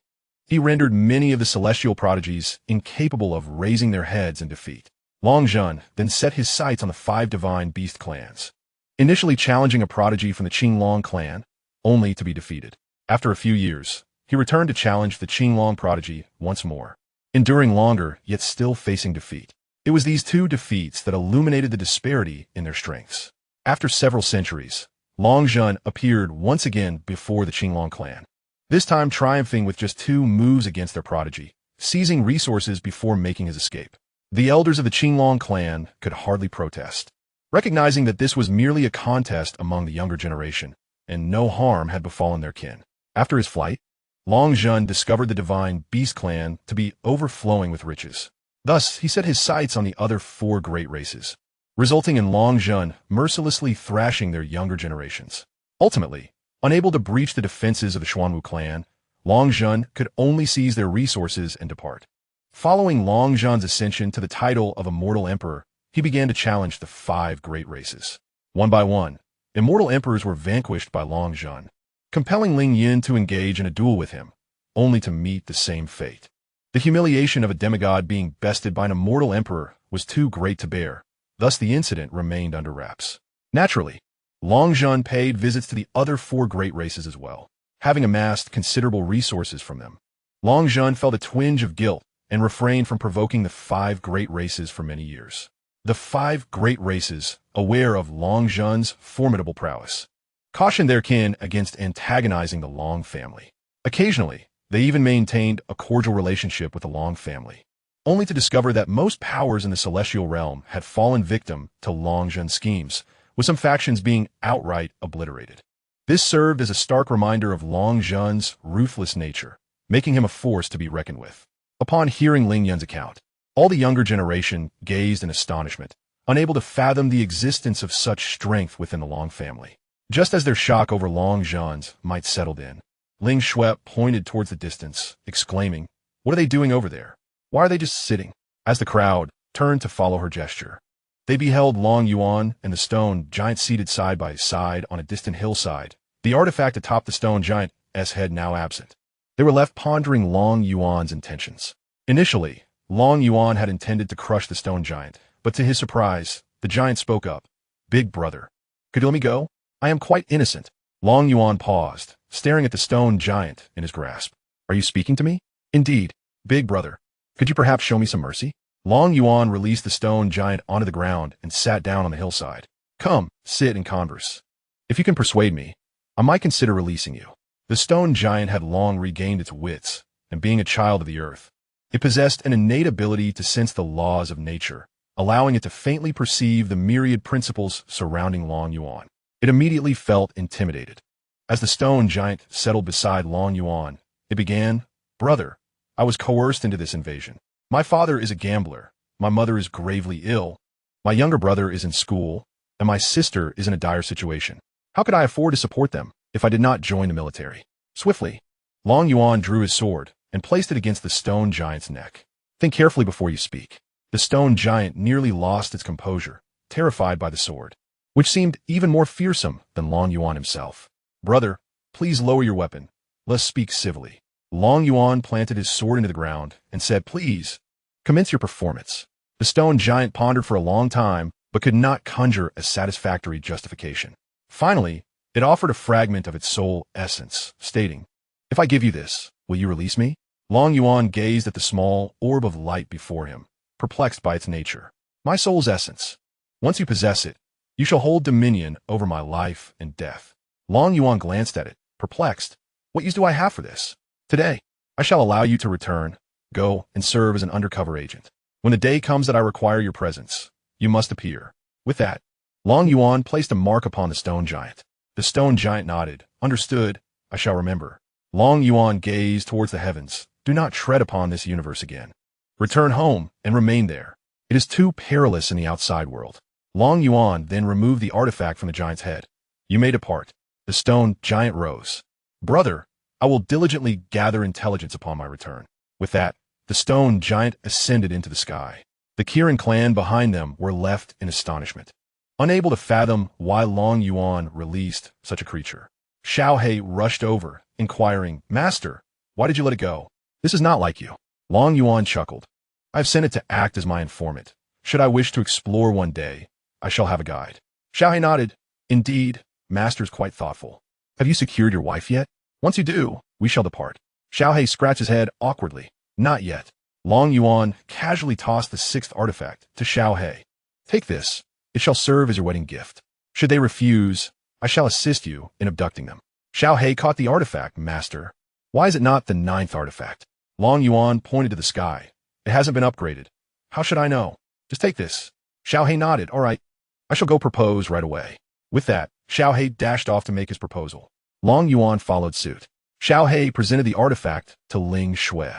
he rendered many of the celestial prodigies incapable of raising their heads in defeat. Long Zhan then set his sights on the 5 divine beast clans, initially challenging a prodigy from the Qinglong clan, only to be defeated. After a few years, he returned to challenge the Qinglong prodigy once more. enduring longer, yet still facing defeat. It was these two defeats that illuminated the disparity in their strengths. After several centuries, Long Zhun appeared once again before the Qinglong clan, this time triumphing with just 2 moves against their prodigy, seizing resources before making his escape. The elders of the Qinglong clan could hardly protest, recognizing that this was merely a contest among the younger generation, and no harm had befallen their kin. After his flight, Long Zhun discovered the divine Beast clan to be overflowing with riches. Thus, he set his sights on the other 4 great races, resulting in Long Zhun mercilessly thrashing their younger generations. Ultimately, unable to breach the defenses of the Xuanwu clan, Long Zhun could only seize their resources and depart. Following Long Zhun's ascension to the title of Immortal Emperor, he began to challenge the 5 great races. One by one, immortal emperors were vanquished by Long Zhun, compelling Ling Yin to engage in a duel with him, only to meet the same fate. The humiliation of a demigod being bested by an immortal emperor was too great to bear, thus the incident remained under wraps. Naturally, Long Zhun paid visits to the other 4 great races as well, having amassed considerable resources from them. Long Zhun felt a twinge of guilt and refrained from provoking the 5 great races for many years. The 5 great races, aware of Long Zhun's formidable prowess, cautioned their kin against antagonizing the Long family. Occasionally, they even maintained a cordial relationship with the Long family, only to discover that most powers in the celestial realm had fallen victim to Long Zhun's schemes, with some factions being outright obliterated. This served as a stark reminder of Long Zhun's ruthless nature, making him a force to be reckoned with. Upon hearing Ling Yun's account, all the younger generation gazed in astonishment, unable to fathom the existence of such strength within the Long family. Just as their shock over Long Zhun's might settled in, Ling Shui pointed towards the distance, exclaiming, "What are they doing over there? Why are they just sitting?" As the crowd turned to follow her gesture, they beheld Long Yuan and the stone giant seated side by side on a distant hillside, the artifact atop the stone giant's head now absent. They were left pondering Long Yuan's intentions. Initially, Long Yuan had intended to crush the stone giant, but to his surprise, the giant spoke up. "Big brother, could you let me go? I am quite innocent." Long Yuan paused, staring at the stone giant in his grasp. "Are you speaking to me?" "Indeed, big brother. Could you perhaps show me some mercy?" Long Yuan released the stone giant onto the ground and sat down on the hillside. "Come, sit and converse. If you can persuade me, I might consider releasing you." The stone giant had long regained its wits, and being a child of the earth, it possessed an innate ability to sense the laws of nature, allowing it to faintly perceive the myriad principles surrounding Long Yuan. It immediately felt intimidated. As the stone giant settled beside Long Yuan, it began, "Brother, I was coerced into this invasion. My father is a gambler, my mother is gravely ill, my younger brother is in school, and my sister is in a dire situation. How could I afford to support them if I did not join the military?" Swiftly, Long Yuan drew his sword and placed it against the stone giant's neck. "Think carefully before you speak." The stone giant nearly lost its composure, terrified by the sword, which seemed even more fearsome than Long Yuan himself. "Brother, please lower your weapon. Let's speak civilly." Long Yuan planted his sword into the ground and said, "Please, commence your performance." The stone giant pondered for a long time, but could not conjure a satisfactory justification. Finally, it offered a fragment of its soul essence, stating, "If I give you this, will you release me?" Long Yuan gazed at the small orb of light before him, perplexed by its nature. "My soul's essence. Once you possess it, you shall hold dominion over my life and death." Long Yuan glanced at it, perplexed. "What use do I have for this? Today, I shall allow you to return, go, and serve as an undercover agent. When the day comes that I require your presence, you must appear." With that, Long Yuan placed a mark upon the stone giant. The stone giant nodded. "Understood, I shall remember." Long Yuan gazed towards the heavens. "Do not tread upon this universe again. Return home and remain there. It is too perilous in the outside world." Long Yuan then removed the artifact from the giant's head. "You may depart." The stone giant rose. "Brother, I will diligently gather intelligence upon my return." With that, the stone giant ascended into the sky. The Kirin clan behind them were left in astonishment, unable to fathom why Long Yuan released such a creature. Xiaohe rushed over, inquiring, "Master, why did you let it go? This is not like you." Long Yuan chuckled. "I have sent it to act as my informant. Should I wish to explore one day, I shall have a guide." Xiaohe nodded. "Indeed, Master is quite thoughtful. Have you secured your wife yet? Once you do, we shall depart." Xiaohe scratched his head awkwardly. "Not yet." Long Yuan casually tossed the sixth artifact to Xiaohe. Take this. It shall serve as your wedding gift. Should they refuse, I shall assist you in abducting them. Xiaohe caught the artifact, master. Why is it not the ninth artifact? Long Yuan pointed to the sky. It hasn't been upgraded. How should I know? Just take this. Xiaohe nodded. All right. I shall go propose right away. With that, Xiaohe dashed off to make his proposal. Long Yuan followed suit. Xiaohe presented the artifact to Ling Shui.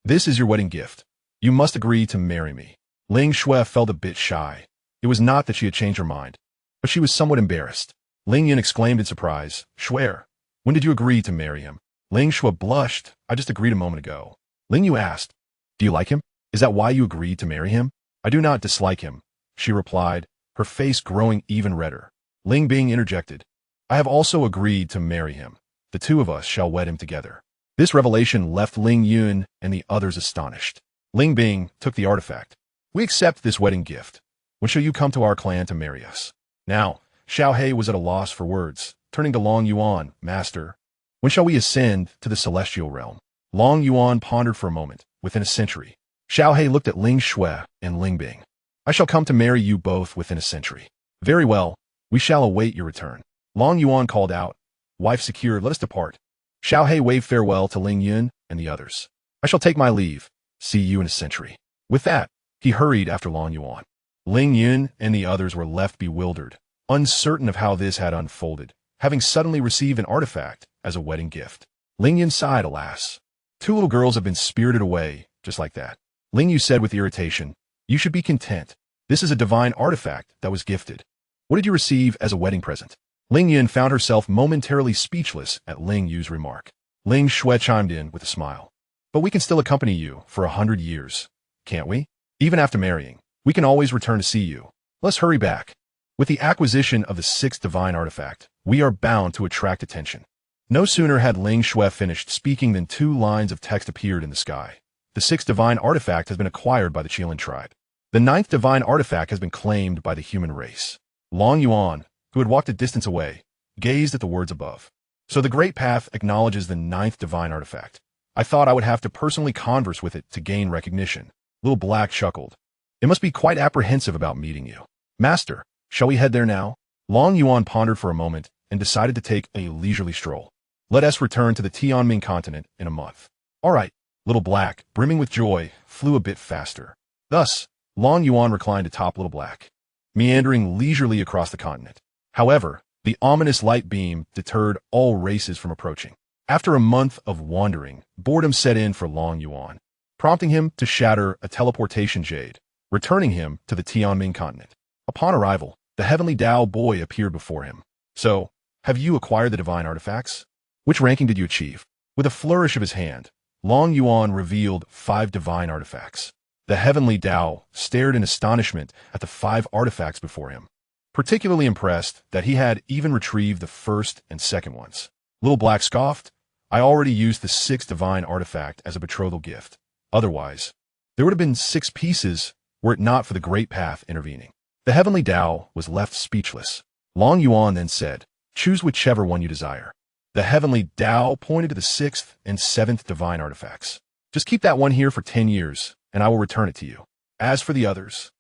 This is your wedding gift. You must agree to marry me. Ling Shui felt a bit shy. It was not that she had changed her mind, but she was somewhat embarrassed. Ling Yun exclaimed in surprise, Swear, when did you agree to marry him? Ling Shui blushed. I just agreed a moment ago. Ling Yu asked, Do you like him? Is that why you agreed to marry him? I do not dislike him, she replied, her face growing even redder. Ling Bing interjected, I have also agreed to marry him. The two of us shall wed him together. This revelation left Ling Yun and the others astonished. Ling Bing took the artifact. We accept this wedding gift. When shall you come to our clan to marry us? Now, Xiaohe was at a loss for words, turning to Long Yuan, Master. When shall we ascend to the celestial realm? Long Yuan pondered for a moment. Within a century. Xiaohe looked at Ling Shui and Ling Bing. I shall come to marry you both within a century. Very well. We shall await your return. Long Yuan called out, Wife secured, let us depart. Xiaohe waved farewell to Ling Yun and the others. I shall take my leave. See you in a century. With that, he hurried after Long Yuan. Ling Yun and the others were left bewildered, uncertain of how this had unfolded, having suddenly received an artifact as a wedding gift. Ling Yun sighed, alas. Two little girls have been spirited away, just like that. Ling Yu said with irritation, You should be content. This is a divine artifact that was gifted. What did you receive as a wedding present? Ling Yun found herself momentarily speechless at Ling Yu's remark. Ling Shui chimed in with a smile. But we can still accompany you for 100 years, can't we? Even after marrying, we can always return to see you. Let's hurry back. With the acquisition of the sixth divine artifact, we are bound to attract attention. No sooner had Ling Shui finished speaking than 2 lines of text appeared in the sky. The sixth divine artifact has been acquired by the Qilin tribe. The ninth divine artifact has been claimed by the human race. Long Yuan, who had walked a distance away, gazed at the words above. So the Great Path acknowledges the ninth divine artifact. I thought I would have to personally converse with it to gain recognition. Little Black chuckled. It must be quite apprehensive about meeting you. Master, shall we head there now? Long Yuan pondered for a moment and decided to take a leisurely stroll. Let us return to the Tianming continent in a month. All right. Little Black, brimming with joy, flew a bit faster. Thus, Long Yuan reclined atop Little Black, meandering leisurely across the continent. However, the ominous light beam deterred all races from approaching. After a month of wandering, boredom set in for Long Yuan, prompting him to shatter a teleportation jade, returning him to the Tianming continent. Upon arrival, the heavenly Dao boy appeared before him. So, have you acquired the divine artifacts? Which ranking did you achieve? With a flourish of his hand, Long Yuan revealed 5 divine artifacts. The heavenly Dao stared in astonishment at the 5 artifacts before him, particularly impressed that he had even retrieved the first and second ones. Little Black scoffed, I already used the 6th divine artifact as a betrothal gift. Otherwise, there would have been 6 pieces were it not for the Great Path intervening. The heavenly Dao was left speechless. Long Yuan then said, Choose whichever one you desire. The heavenly Dao pointed to the 6th and 7th divine artifacts. Just keep that one here for 10 years, and I will return it to you. As for the others,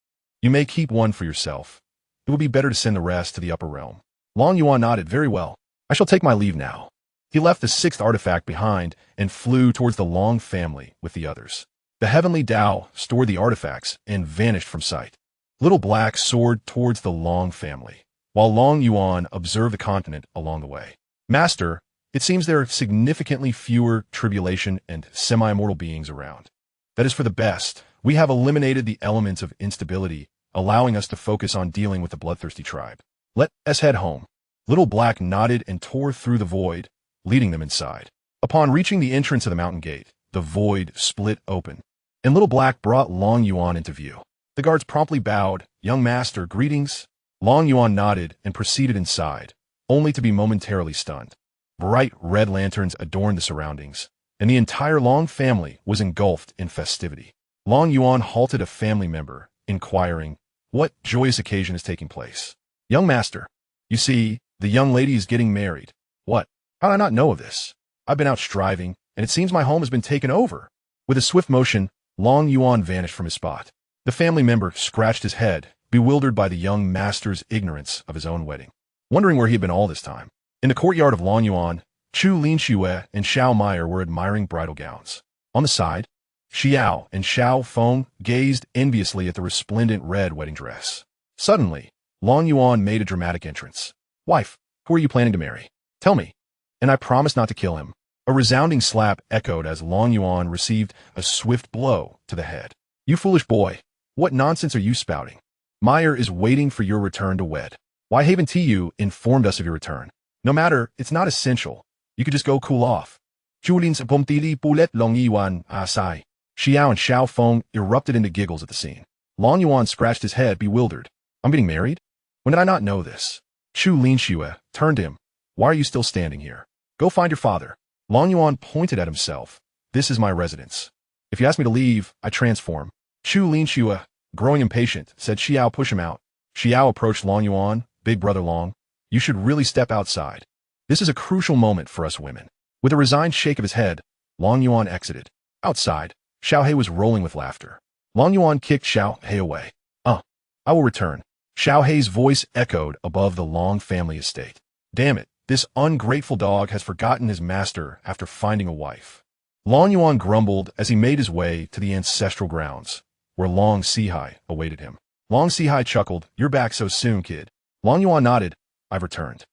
you may keep one for yourself. It would be better to send the rest to the upper realm. Long Yuan nodded. Very well. I shall take my leave now. He left the 6th artifact behind and flew towards the Long family with the others. The heavenly Dao stored the artifacts and vanished from sight. Little Black soared towards the Long family, while Long Yuan observed the continent along the way. Master, it seems there are significantly fewer tribulation and semi-immortal beings around. That is for the best. We have eliminated the elements of instability, allowing us to focus on dealing with the bloodthirsty tribe. Let us head home. Little Black nodded and tore through the void, leading them inside. Upon reaching the entrance of the mountain gate, the void split open, and Little Black brought Long Yuan into view. The guards promptly bowed. Young master, greetings. Long Yuan nodded and proceeded inside, only to be momentarily stunned. Bright red lanterns adorned the surroundings, and the entire Long family was engulfed in festivity. Long Yuan halted a family member, inquiring, What joyous occasion is taking place? Young master, you see, the young lady is getting married. What? How did I not know of this? I've been out striving, and it seems my home has been taken over. With a swift motion, Long Yuan vanished from his spot. The family member scratched his head, bewildered by the young master's ignorance of his own wedding, wondering where he had been all this time. In the courtyard of Long Yuan, Chu Linxue and Xiao Meier were admiring bridal gowns. On the side, Xiao and Xiao Feng gazed enviously at the resplendent red wedding dress. Suddenly, Long Yuan made a dramatic entrance. "Wife, who are you planning to marry? Tell me, and I promise not to kill him." A resounding slap echoed as Long Yuan received a swift blow to the head. "You foolish boy, what nonsense are you spouting? Meyer is waiting for your return to wed. Why haven't you informed us of your return? No matter, it's not essential. You could just go cool off." Julin's pomtili bulet Long Yuan asai. Xiao and Xiao Feng erupted into giggles at the scene. Long Yuan scratched his head, bewildered. "I'm getting married? When did I not know this?" Chu Linxue turned to him. "Why are you still standing here? Go find your father." Long Yuan pointed at himself. "This is my residence. If you ask me to leave, I transform." Chu Linxue, growing impatient, said, "Xiao, push him out." Xiao approached Long Yuan. "Big brother Long, you should really step outside. This is a crucial moment for us women." With a resigned shake of his head, Long Yuan exited. Outside, Xiao He was rolling with laughter. Long Yuan kicked Xiao He away. I will return." Xiao He's voice echoed above the Long family estate. "Damn it, this ungrateful dog has forgotten his master after finding a wife." Long Yuan grumbled as he made his way to the ancestral grounds, where Long Sihai awaited him. Long Sihai chuckled, "You're back so soon, kid." Long Yuan nodded. "I've returned.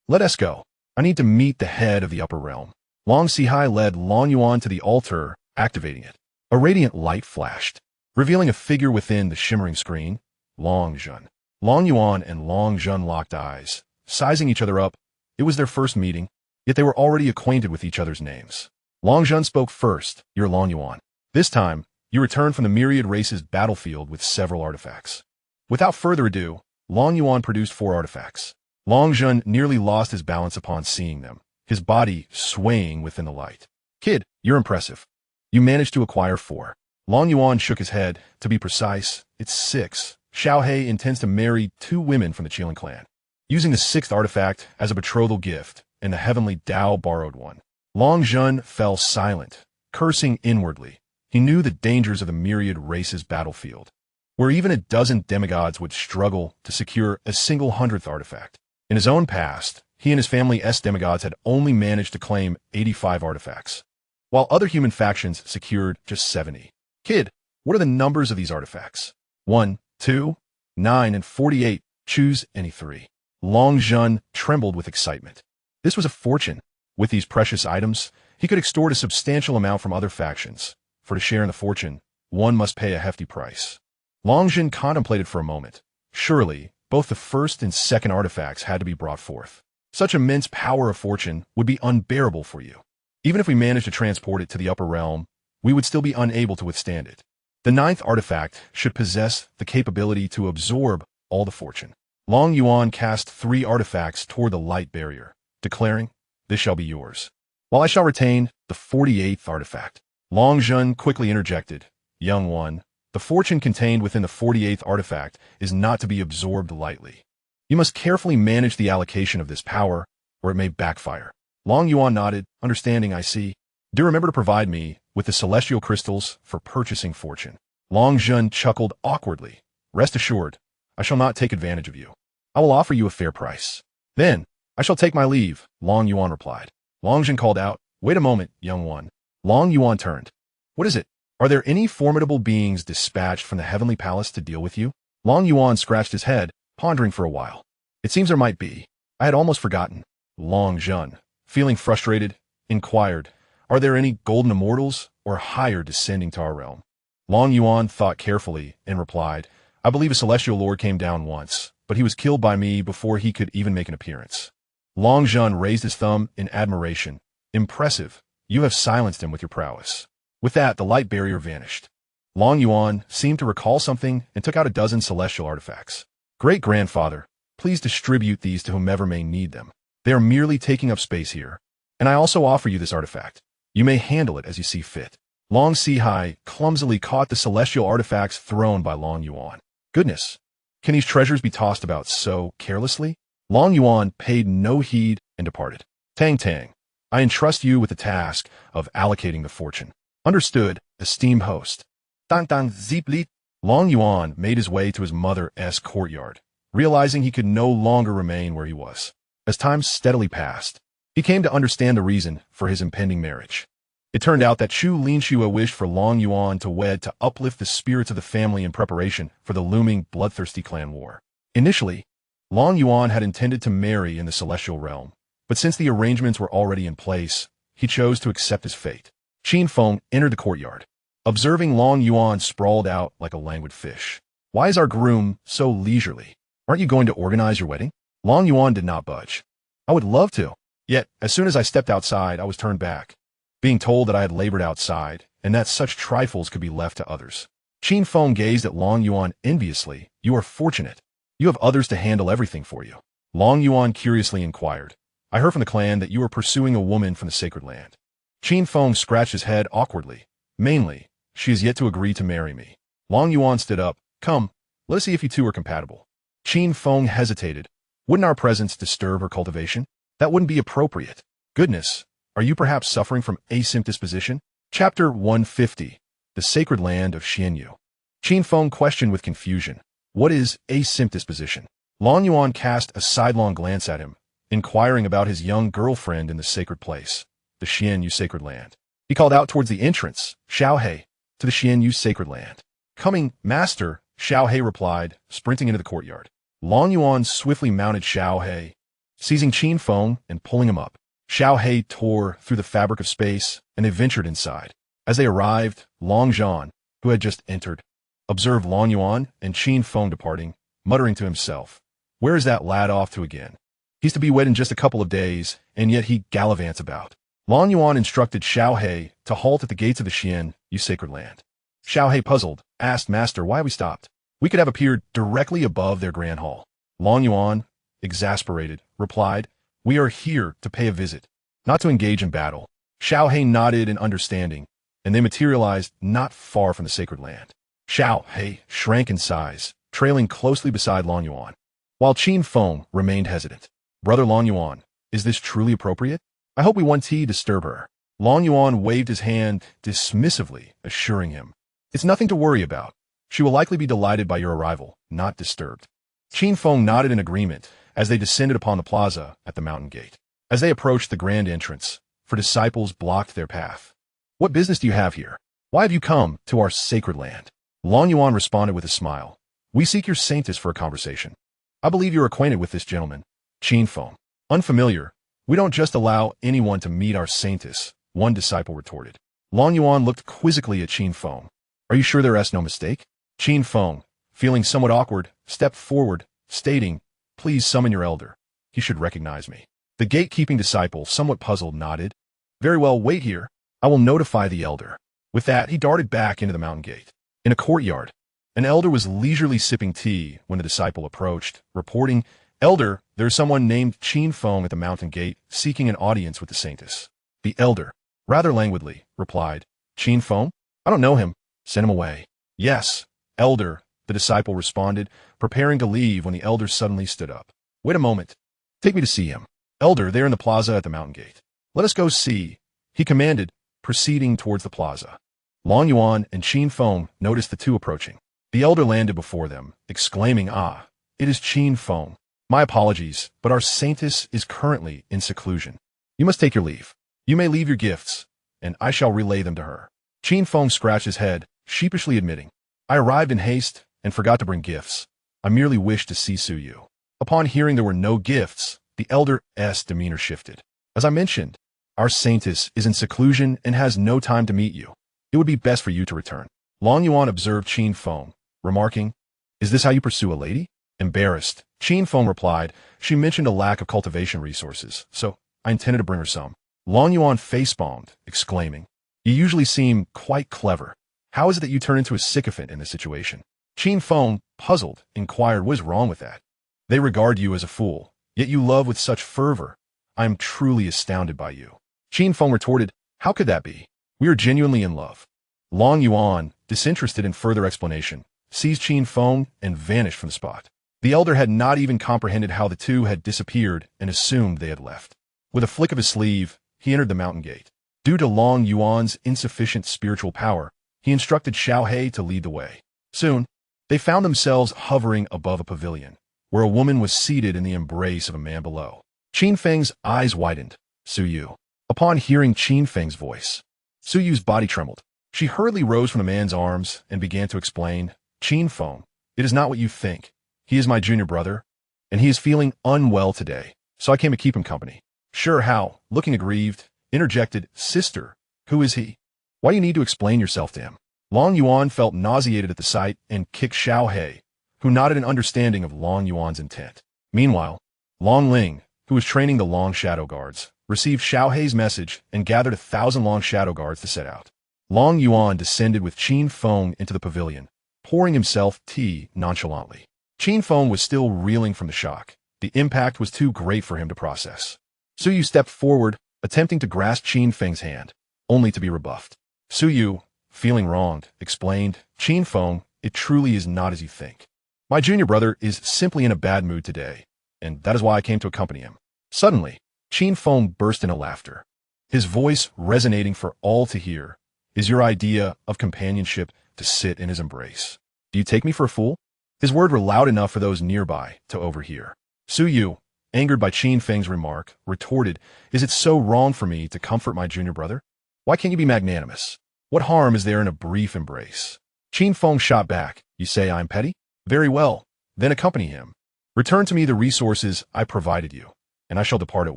Let us go. I need to meet the head of the upper realm." Long Sihai led Long Yuan to the altar, activating it. A radiant light flashed, revealing a figure within the shimmering screen, Long Zhen. Long Yuan and Long Zhen locked eyes, sizing each other up. It was their first meeting, yet they were already acquainted with each other's names. Long Zhen spoke first. "You're Long Yuan. This time, you returned from the myriad races battlefield with several artifacts." Without further ado, Long Yuan produced 4 artifacts. Long Zhen nearly lost his balance upon seeing them, his body swaying within the light. "Kid, you're impressive. You managed to acquire 4. Long Yuan shook his head. "To be precise, it's 6. Xiao He intends to marry 2 women from the Qilin clan, using the 6th artifact as a betrothal gift, and the heavenly Dao borrowed one." Long Zhen fell silent, cursing inwardly. He knew the dangers of the myriad races battlefield, where even a dozen demigods would struggle to secure a single 100th artifact. In his own past, he and his family's demigods had only managed to claim 85 artifacts, while other human factions secured just 70. "Kid, what are the numbers of these artifacts?" 1, 2, 9, and 48. Choose any 3. Long Zhen trembled with excitement. This was a fortune. With these precious items, he could extort a substantial amount from other factions. For to share in the fortune, one must pay a hefty price. Long Zhen contemplated for a moment. Surely, both the first and second artifacts had to be brought forth. Such immense power of fortune would be unbearable for you. Even if we managed to transport it to the upper realm, we would still be unable to withstand it. The 9th artifact should possess the capability to absorb all the fortune. Long Yuan cast 3 artifacts toward the light barrier, declaring, "This shall be yours, while I shall retain the 48th artifact." Long Zhen quickly interjected, "Young one, the fortune contained within the 48th artifact is not to be absorbed lightly. You must carefully manage the allocation of this power, or it may backfire." Long Yuan nodded, understanding. "I see. Do remember to provide me with the celestial crystals for purchasing fortune." Long Zhen chuckled awkwardly. "Rest assured, I shall not take advantage of you. I will offer you a fair price. Then, I shall take my leave," Long Yuan replied. Long Zhen called out, "Wait a moment, young one." Long Yuan turned. "What is it? Are there any formidable beings dispatched from the heavenly palace to deal with you?" Long Yuan scratched his head, pondering for a while. "It seems there might be. I had almost forgotten." Long Zhen, feeling frustrated, inquired, "Are there any golden immortals or higher descending to our realm?" Long Yuan thought carefully and replied, "I believe a celestial lord came down once, but he was killed by me before he could even make an appearance." Long Zhen raised his thumb in admiration. "Impressive. You have silenced him with your prowess." With that, the light barrier vanished. Long Yuan seemed to recall something and took out a dozen celestial artifacts. "Great-grandfather, please distribute these to whomever may need them. They are merely taking up space here. And I also offer you this artifact. You may handle it as you see fit." Long Sihai clumsily caught the celestial artifacts thrown by Long Yuan. "Goodness, can these treasures be tossed about so carelessly?" Long Yuan paid no heed and departed. "Tang Tang, I entrust you with the task of allocating the fortune." "Understood, esteemed host." Tan tan zipli. Long Yuan made his way to his mother's courtyard, realizing he could no longer remain where he was. As time steadily passed, he came to understand the reason for his impending marriage. It turned out that Xianxia wished for Long Yuan to wed to uplift the spirits of the family in preparation for the looming bloodthirsty clan war. Initially, Long Yuan had intended to marry in the celestial realm, but since the arrangements were already in place, he chose to accept his fate. Qin Feng entered the courtyard, observing Long Yuan sprawled out like a languid fish. "Why is our groom so leisurely? Aren't you going to organize your wedding?" Long Yuan did not budge. "I would love to." Yet, as soon as I stepped outside, I was turned back, being told that I had labored outside, and that such trifles could be left to others. Qin Feng gazed at Long Yuan enviously. "You are fortunate. You have others to handle everything for you." Long Yuan curiously inquired, "I heard from the clan that you are pursuing a woman from the sacred land." Qin Feng scratched his head awkwardly. "Mainly, she is yet to agree to marry me." Long Yuan stood up. "Come, let us see if you two are compatible." Qin Feng hesitated. "Wouldn't our presence disturb her cultivation? That wouldn't be appropriate." "Goodness, are you perhaps suffering from asymp disposition?" Chapter 150. The Sacred Land of Xianyu. Qin Feng questioned with confusion. "What is asymp disposition?" Long Yuan cast a sidelong glance at him, inquiring about his young girlfriend in the sacred place, the Xianyu sacred land. He called out towards the entrance, "Xiaohei, to the Xianyu sacred land." "Coming, master," Xiaohei replied, sprinting into the courtyard. Long Yuan swiftly mounted Xiaohei, seizing Qin Feng and pulling him up. Xiaohei tore through the fabric of space, and they ventured inside. As they arrived, Long Zhan, who had just entered, observed Long Yuan and Qin Feng departing, muttering to himself, "Where is that lad off to again? He's to be wed in just a couple of days, and yet he gallivants about." Long Yuan instructed Xiaohei to halt at the gates of the Xianyu sacred land. Xiaohei, puzzled, asked, "Master, why we stopped? We could have appeared directly above their grand hall." Long Yuan, exasperated, replied, "We are here to pay a visit, not to engage in battle." Xiaohei nodded in understanding, and they materialized not far from the sacred land. Xiaohei shrank in size, trailing closely beside Long Yuan, while Qin Feng remained hesitant. "Brother Long Yuan, is this truly appropriate? I hope we won't disturb her." Long Yuan waved his hand dismissively, assuring him, "It's nothing to worry about. She will likely be delighted by your arrival, not disturbed." Qin Feng nodded in agreement as they descended upon the plaza at the mountain gate. As they approached the grand entrance, for disciples blocked their path. "What business do you have here? Why have you come to our sacred land?" Long Yuan responded with a smile. "We seek your saintess for a conversation." "I believe you're acquainted with this gentleman." Qin Feng. "Unfamiliar. We don't just allow anyone to meet our saintess," one disciple retorted. Long Yuan looked quizzically at Qin Feng. "Are you sure there is no mistake?" Qin Feng, feeling somewhat awkward, stepped forward, stating, "Please summon your elder. He should recognize me." The gatekeeping disciple, somewhat puzzled, nodded. "Very well, wait here. I will notify the elder." With that, he darted back into the mountain gate. In a courtyard, an elder was leisurely sipping tea when the disciple approached, reporting, "Elder, there is someone named Qin Feng at the mountain gate seeking an audience with the saintess." The elder, rather languidly, replied, "Qin Feng? I don't know him. Send him away." "Yes, elder," the disciple responded, preparing to leave when the elder suddenly stood up. "Wait a moment. Take me to see him." "Elder, there in the plaza at the mountain gate." "Let us go see," he commanded, proceeding towards the plaza. Long Yuan and Qin Feng noticed the two approaching. The elder landed before them, exclaiming, "Ah, it is Qin Feng. My apologies, but our saintess is currently in seclusion. You must take your leave. You may leave your gifts, and I shall relay them to her." Qin Feng scratched his head, sheepishly admitting, "I arrived in haste and forgot to bring gifts. I merely wished to see Suyu." Upon hearing there were no gifts, the elder's demeanor shifted. "As I mentioned, our saintess is in seclusion and has no time to meet you. It would be best for you to return." Long Yuan observed Qin Feng, remarking, "Is this how you pursue a lady?" Embarrassed, Qin Feng replied, "She mentioned a lack of cultivation resources, so I intended to bring her some." Long Yuan facepalmed, exclaiming, "You usually seem quite clever. How is it that you turn into a sycophant in this situation?" Qin Feng, puzzled, inquired, "What is wrong with that? They regard you as a fool, yet you love with such fervor. I am truly astounded by you." Qin Feng retorted, "How could that be? We are genuinely in love." Long Yuan, disinterested in further explanation, seized Qin Feng and vanished from the spot. The elder had not even comprehended how the two had disappeared and assumed they had left. With a flick of his sleeve, he entered the mountain gate. Due to Long Yuan's insufficient spiritual power, he He instructed Xiaohei to lead the way. Soon, they found themselves hovering above a pavilion, where a woman was seated in the embrace of a man below. Qin Feng's eyes widened. Su Yu. Upon hearing Qin Feng's voice, Su Yu's body trembled. She hurriedly rose from the man's arms and began to explain, Qin Feng, it is not what you think. He is my junior brother, and he is feeling unwell today, so I came to keep him company. Sure how, looking aggrieved, interjected, Sister, who is he? Why do you need to explain yourself to him? Long Yuan felt nauseated at the sight and kicked Xiaohei, who nodded in understanding of Long Yuan's intent. Meanwhile, Long Ling, who was training the Long Shadow Guards, received Xiaohei's message and gathered 1,000 Long Shadow Guards to set out. Long Yuan descended with Qin Feng into the pavilion, pouring himself tea nonchalantly. Qin Feng was still reeling from the shock. The impact was too great for him to process. Su Yu stepped forward, attempting to grasp Qin Feng's hand, only to be rebuffed. Su Yu, feeling wronged, explained, Qin Feng, it truly is not as you think. My junior brother is simply in a bad mood today, and that is why I came to accompany him. Suddenly, Qin Feng burst into laughter, his voice resonating for all to hear. Is your idea of companionship to sit in his embrace? Do you take me for a fool? His words were loud enough for those nearby to overhear. Su Yu, angered by Qin Feng's remark, retorted, Is it so wrong for me to comfort my junior brother? Why can't you be magnanimous? What harm is there in a brief embrace? Qin Feng shot back, You say I'm petty? Very well, then accompany him. Return to me the resources I provided you, and I shall depart at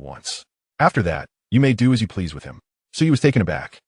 once. After that, you may do as you please with him. Su Yu was taken aback.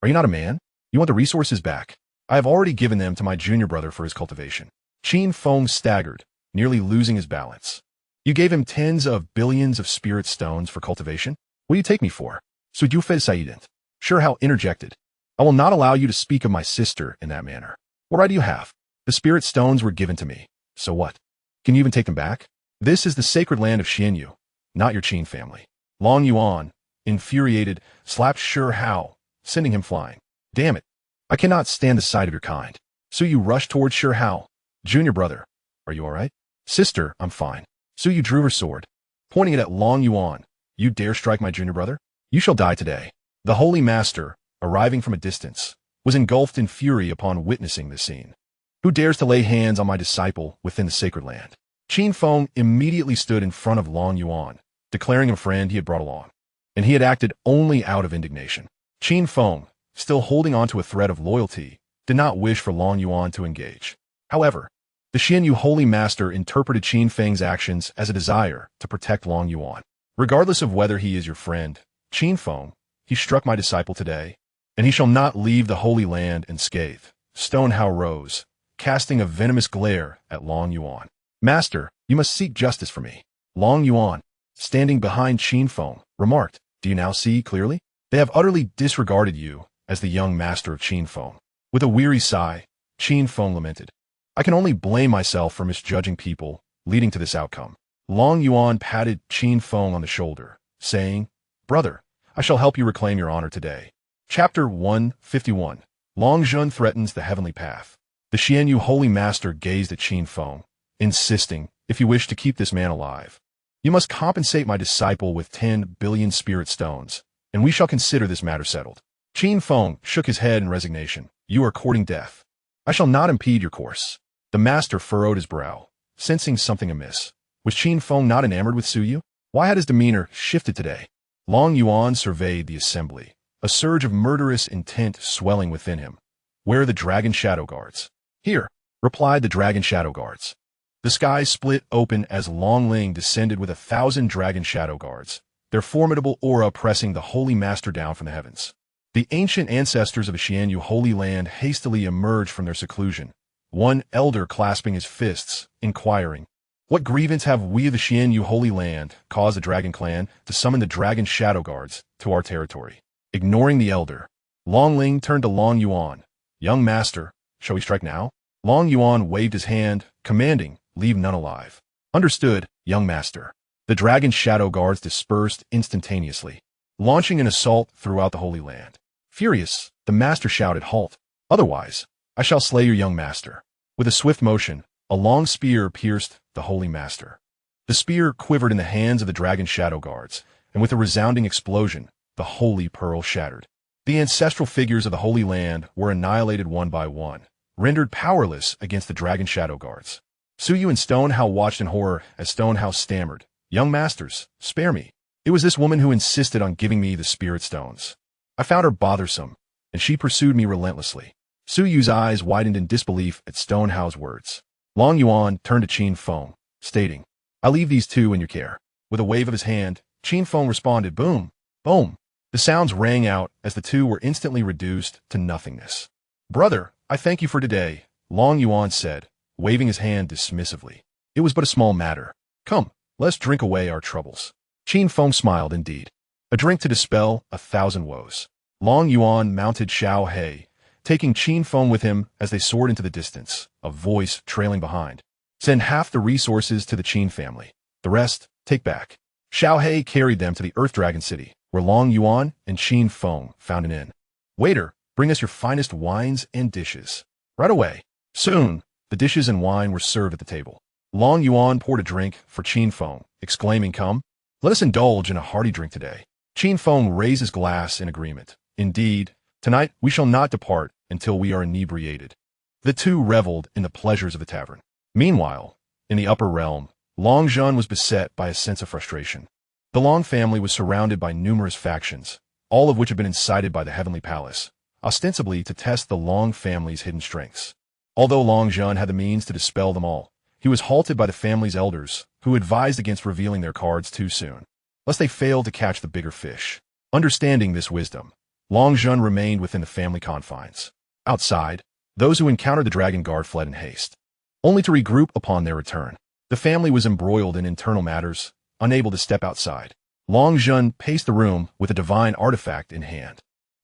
Are you not a man? You want the resources back? I have already given them to my junior brother for his cultivation. Qin Feng staggered, nearly losing his balance. You gave him tens of billions of spirit stones for cultivation? What do you take me for? Su Yu Saident. Sure how interjected. I will not allow you to speak of my sister in that manner. What right do you have? The spirit stones were given to me. So what? Can you even take them back? This is the sacred land of Xianxia, not your Qin family. Long Yuan, infuriated, slapped Sure Hao, sending him flying. Damn it. I cannot stand the sight of your kind. Su Yu rushed towards Sure Hao. Junior brother, are you all right? Sister, I'm fine. Su Yu drew her sword, pointing it at Long Yuan. You dare strike my junior brother? You shall die today. The Holy Master, arriving from a distance, was engulfed in fury upon witnessing this scene. Who dares to lay hands on my disciple within the sacred land? Qin Feng immediately stood in front of Long Yuan, declaring him a friend he had brought along, and he had acted only out of indignation. Qin Feng, still holding on to a thread of loyalty, did not wish for Long Yuan to engage. However, the Xianxia Holy Master interpreted Qin Feng's actions as a desire to protect Long Yuan. Regardless of whether he is your friend, Qin Feng, he struck my disciple today, and he shall not leave the Holy Land unscathed. Stonehao rose, casting a venomous glare at Long Yuan. Master, you must seek justice for me. Long Yuan, standing behind Qin Feng, remarked, Do you now see clearly? They have utterly disregarded you as the young master of Qin Feng. With a weary sigh, Qin Feng lamented, I can only blame myself for misjudging people, leading to this outcome. Long Yuan patted Qin Feng on the shoulder, saying, Brother, I shall help you reclaim your honor today. Chapter 151. Long Zhun threatens the heavenly path. The Xianxia Holy Master gazed at Qin Feng, insisting, If you wish to keep this man alive, you must compensate my disciple with 10 billion spirit stones, and we shall consider this matter settled. Qin Feng shook his head in resignation. You are courting death. I shall not impede your course. The master furrowed his brow, sensing something amiss. Was Qin Feng not enamored with Su Yu? Why had his demeanor shifted today? Long Yuan surveyed the assembly, a surge of murderous intent swelling within him. Where are the Dragon Shadow Guards? Here, replied the Dragon Shadow Guards. The sky split open as Long Ling descended with 1,000 Dragon Shadow Guards, their formidable aura pressing the Holy Master down from the heavens. The ancient ancestors of the Xianxia Holy Land hastily emerged from their seclusion, one elder clasping his fists, inquiring, What grievance have we of the Xianxia Holy Land caused the Dragon Clan to summon the Dragon Shadow Guards to our territory? Ignoring the elder, Long Ling turned to Long Yuan. Young master, shall we strike now? Long Yuan waved his hand, commanding, Leave none alive. Understood, young master. The Dragon Shadow Guards dispersed instantaneously, launching an assault throughout the Holy Land. Furious, the master shouted, Halt! Otherwise, I shall slay your young master. With a swift motion, a long spear pierced the Holy Master. The spear quivered in the hands of the Dragon Shadow Guards, and with a resounding explosion, the Holy Pearl shattered. The ancestral figures of the Holy Land were annihilated one by one, rendered powerless against the dragon shadow guards. Suyu and Stonehouse watched in horror as Stonehouse stammered, "Young masters, spare me. It was this woman who insisted on giving me the spirit stones. I found her bothersome, and she pursued me relentlessly." Suyu's eyes widened in disbelief at Stonehouse's words. Long Yuan turned to Qin Feng, stating, "I leave these two in your care." With a wave of his hand, Qin Feng responded, "Boom, boom." The sounds rang out as the two were instantly reduced to nothingness. "Brother, I thank you for today," Long Yuan said, waving his hand dismissively. "It was but a small matter. Come, let's drink away our troubles." Qin Feng smiled indeed. A drink to dispel 1,000 woes. Long Yuan mounted Xiao He, taking Qin Feng with him as they soared into the distance, a voice trailing behind. "Send half the resources to the Qin family. The rest, take back." Xiao He carried them to the Earth Dragon City, where Long Yuan and Qin Feng found an inn. "Waiter, bring us your finest wines and dishes." "Right away." Soon, the dishes and wine were served at the table. Long Yuan poured a drink for Qin Feng, exclaiming, "Come, let us indulge in a hearty drink today." Qin Feng raised his glass in agreement. "Indeed, tonight we shall not depart until we are inebriated." The two reveled in the pleasures of the tavern. Meanwhile, in the upper realm, Long Zhen was beset by a sense of frustration. The Long family was surrounded by numerous factions, all of which had been incited by the Heavenly Palace, ostensibly to test the Long family's hidden strengths. Although Long Zhen had the means to dispel them all, he was halted by the family's elders, who advised against revealing their cards too soon, lest they fail to catch the bigger fish. Understanding this wisdom, Long Zhen remained within the family confines. Outside, those who encountered the dragon guard fled in haste, only to regroup upon their return. The family was embroiled in internal matters, unable to step outside. Long Zhen paced the room with a divine artifact in hand.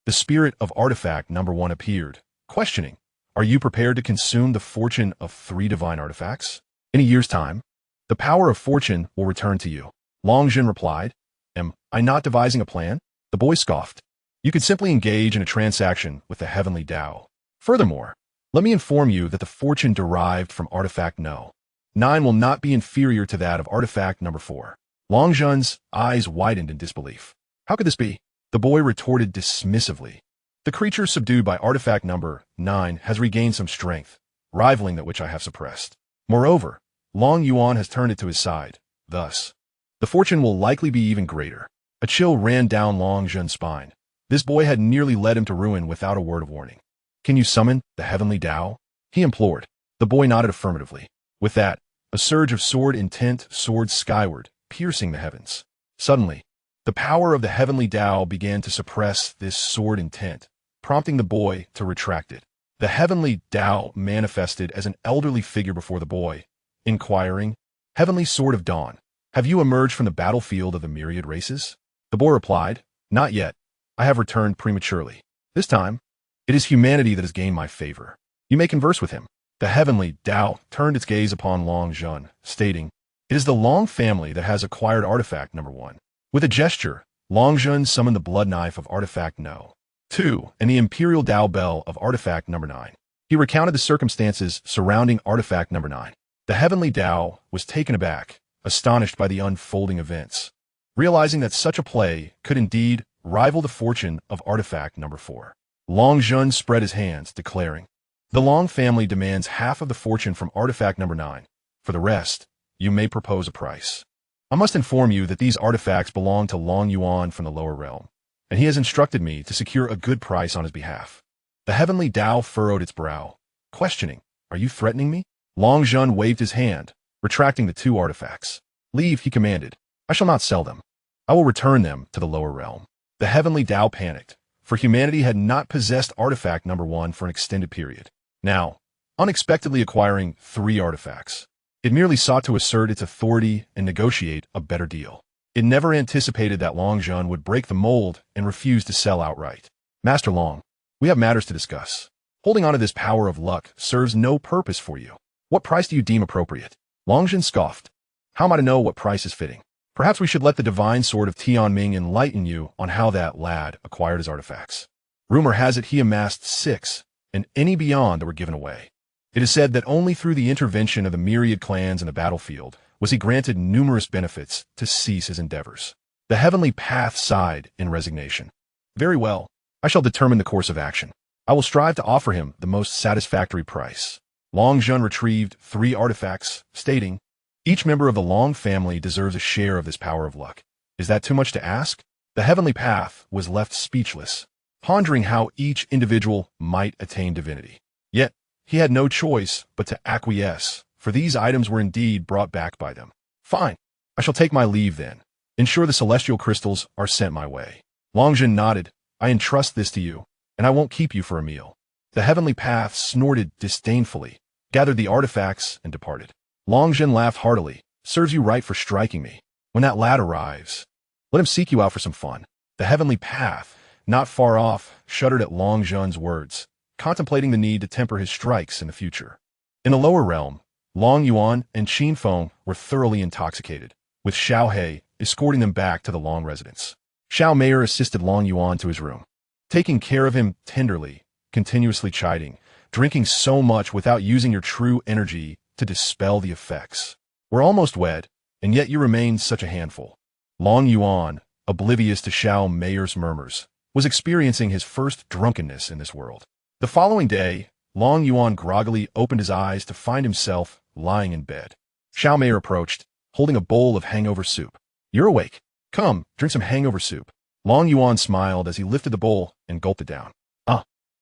The spirit of artifact number 1 appeared, questioning, "Are you prepared to consume the fortune of 3 divine artifacts? In a year's time, the power of fortune will return to you." Long Zhen replied, "Am I not devising a plan?" The boy scoffed. "You could simply engage in a transaction with the heavenly Tao. Furthermore, let me inform you that the fortune derived from artifact No. 9 will not be inferior to that of artifact number 4. Long Zhen's eyes widened in disbelief. "How could this be?" The boy retorted dismissively. "The creature subdued by artifact number 9 has regained some strength, rivaling that which I have suppressed. Moreover, Long Yuan has turned it to his side. Thus, the fortune will likely be even greater." A chill ran down Long Zhen's spine. This boy had nearly led him to ruin without a word of warning. "Can you summon the heavenly Tao?" he implored. The boy nodded affirmatively. With that, a surge of sword intent soared skyward, piercing the heavens. Suddenly, the power of the heavenly Tao began to suppress this sword intent, prompting the boy to retract it. The heavenly Tao manifested as an elderly figure before the boy, inquiring, "Heavenly Sword of Dawn, have you emerged from the battlefield of the myriad races?" The boy replied, "Not yet. I have returned prematurely. This time, it is humanity that has gained my favor. You may converse with him." The heavenly Tao turned its gaze upon Long Zhen, stating, "It is the Long family that has acquired artifact number 1. With a gesture, Long Zhen summoned the blood knife of artifact No. 2 and the imperial Tao bell of artifact number 9. He recounted the circumstances surrounding artifact number 9. The heavenly Tao was taken aback, astonished by the unfolding events, realizing that such a play could indeed rival the fortune of artifact number 4. Long Zhen spread his hands, declaring, "The Long family demands half of the fortune from artifact number 9. For the rest, you may propose a price. I must inform you that these artifacts belong to Long Yuan from the lower realm, and he has instructed me to secure a good price on his behalf." The heavenly Tao furrowed its brow, questioning, "Are you threatening me?" Long Zhen waved his hand, retracting the 2 artifacts. "Leave," he commanded. "I shall not sell them. I will return them to the lower realm." The heavenly Tao panicked, for humanity had not possessed artifact number 1 for an extended period. Now, unexpectedly acquiring 3 artifacts, it merely sought to assert its authority and negotiate a better deal. It never anticipated that Long Zhen would break the mold and refuse to sell outright. "Master Long, we have matters to discuss. Holding on to this power of luck serves no purpose for you. What price do you deem appropriate?" Long Zhen scoffed. "How am I to know what price is fitting? Perhaps we should let the divine sword of Tianming enlighten you on how that lad acquired his artifacts. Rumor has it he amassed 6, and any beyond that were given away. It is said that only through the intervention of the myriad clans in the battlefield was he granted numerous benefits to cease his endeavors." The heavenly path sighed in resignation. "Very well. I shall determine the course of action. I will strive to offer him the most satisfactory price. Long Zhen retrieved 3 artifacts, stating, each member of the Long family deserves a share of this power of luck. Is that too much to ask? The heavenly path was left speechless, pondering how each individual might attain divinity. Yet, he had no choice but to acquiesce, for these items were indeed brought back by them. Fine. I shall take my leave then. Ensure the celestial crystals are sent my way. Long Zhen nodded. I entrust this to you, and I won't keep you for a meal. The heavenly path snorted disdainfully, gathered the artifacts, and departed. Long Zhen laughed heartily. Serves you right for striking me. When that lad arrives, let him seek you out for some fun. The heavenly path, not far off, shuddered at Long Zhen's words, contemplating the need to temper his strikes in the future. In the lower realm, Long Yuan and Qin Feng were thoroughly intoxicated, with Xiao He escorting them back to the Long residence. Xiao Meier assisted Long Yuan to his room, taking care of him tenderly, continuously chiding, drinking so much without using your true energy to dispel the effects. We're almost wed, and yet you remain such a handful. Long Yuan, oblivious to Xiao Meier's murmurs, was experiencing his first drunkenness in this world. The following day, Long Yuan groggily opened his eyes to find himself lying in bed. Xiao Meier approached, holding a bowl of hangover soup. You're awake. Come, drink some hangover soup. Long Yuan smiled as he lifted the bowl and gulped it down.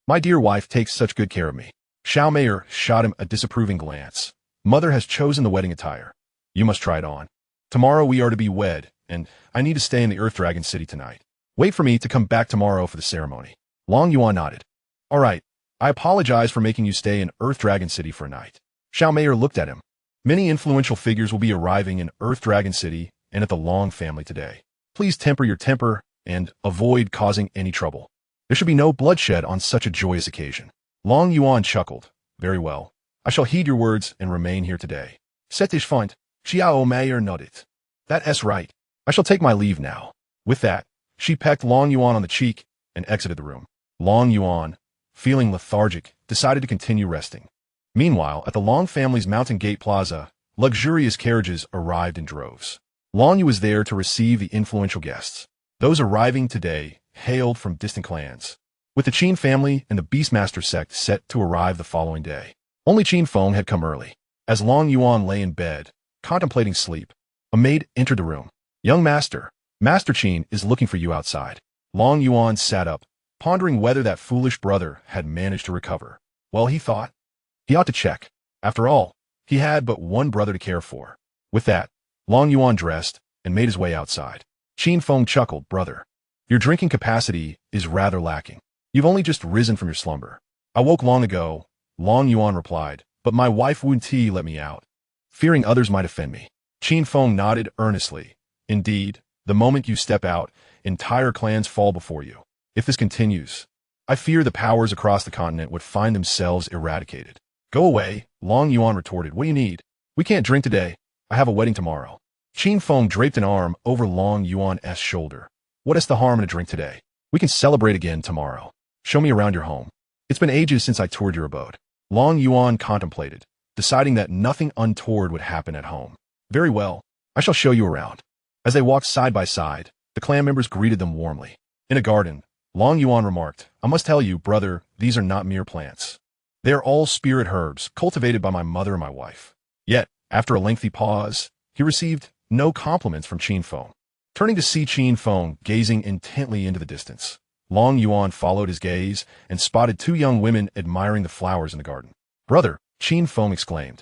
My dear wife takes such good care of me. Xiao Meier shot him a disapproving glance. Mother has chosen the wedding attire. You must try it on. Tomorrow we are to be wed, and I need to stay in the Earth Dragon City tonight. Wait for me to come back tomorrow for the ceremony. Long Yuan nodded. All right, I apologize for making you stay in Earth Dragon City for a night. Xiao Meier looked at him. Many influential figures will be arriving in Earth Dragon City and at the Long family today. Please temper your temper and avoid causing any trouble. There should be no bloodshed on such a joyous occasion. Long Yuan chuckled. Very well. I shall heed your words and remain here today. C'est font. Xiao Meier nodded. That's right. I shall take my leave now. With that, she pecked Long Yuan on the cheek and exited the room. Long Yuan, feeling lethargic, decided to continue resting. Meanwhile, at the Long family's Mountain Gate Plaza, luxurious carriages arrived in droves. Long Yu was there to receive the influential guests. Those arriving today hailed from distant clans, with the Qin family and the Beastmaster sect set to arrive the following day. Only Qin Feng had come early. As Long Yuan lay in bed, contemplating sleep, a maid entered the room. Young master, Master Qin is looking for you outside. Long Yuan sat up, pondering whether that foolish brother had managed to recover. Well, he thought, he ought to check. After all, he had but one brother to care for. With that, Long Yuan dressed and made his way outside. Qin Feng chuckled, brother, your drinking capacity is rather lacking. You've only just risen from your slumber. I woke long ago, Long Yuan replied, but my wife Wu Ti let me out, fearing others might offend me. Qin Feng nodded earnestly. Indeed, the moment you step out, entire clans fall before you. If this continues, I fear the powers across the continent would find themselves eradicated. Go away, Long Yuan retorted. What do you need? We can't drink today. I have a wedding tomorrow. Qin Feng draped an arm over Long Yuan's shoulder. What is the harm in a drink today? We can celebrate again tomorrow. Show me around your home. It's been ages since I toured your abode. Long Yuan contemplated, deciding that nothing untoward would happen at home. Very well, I shall show you around. As they walked side by side, the clan members greeted them warmly. In a garden, Long Yuan remarked, I must tell you, brother, these are not mere plants. They are all spirit herbs cultivated by my mother and my wife. Yet, after a lengthy pause, he received no compliments from Qin Feng. Turning to see Qin Feng gazing intently into the distance, Long Yuan followed his gaze and spotted 2 young women admiring the flowers in the garden. Brother, Qin Feng exclaimed,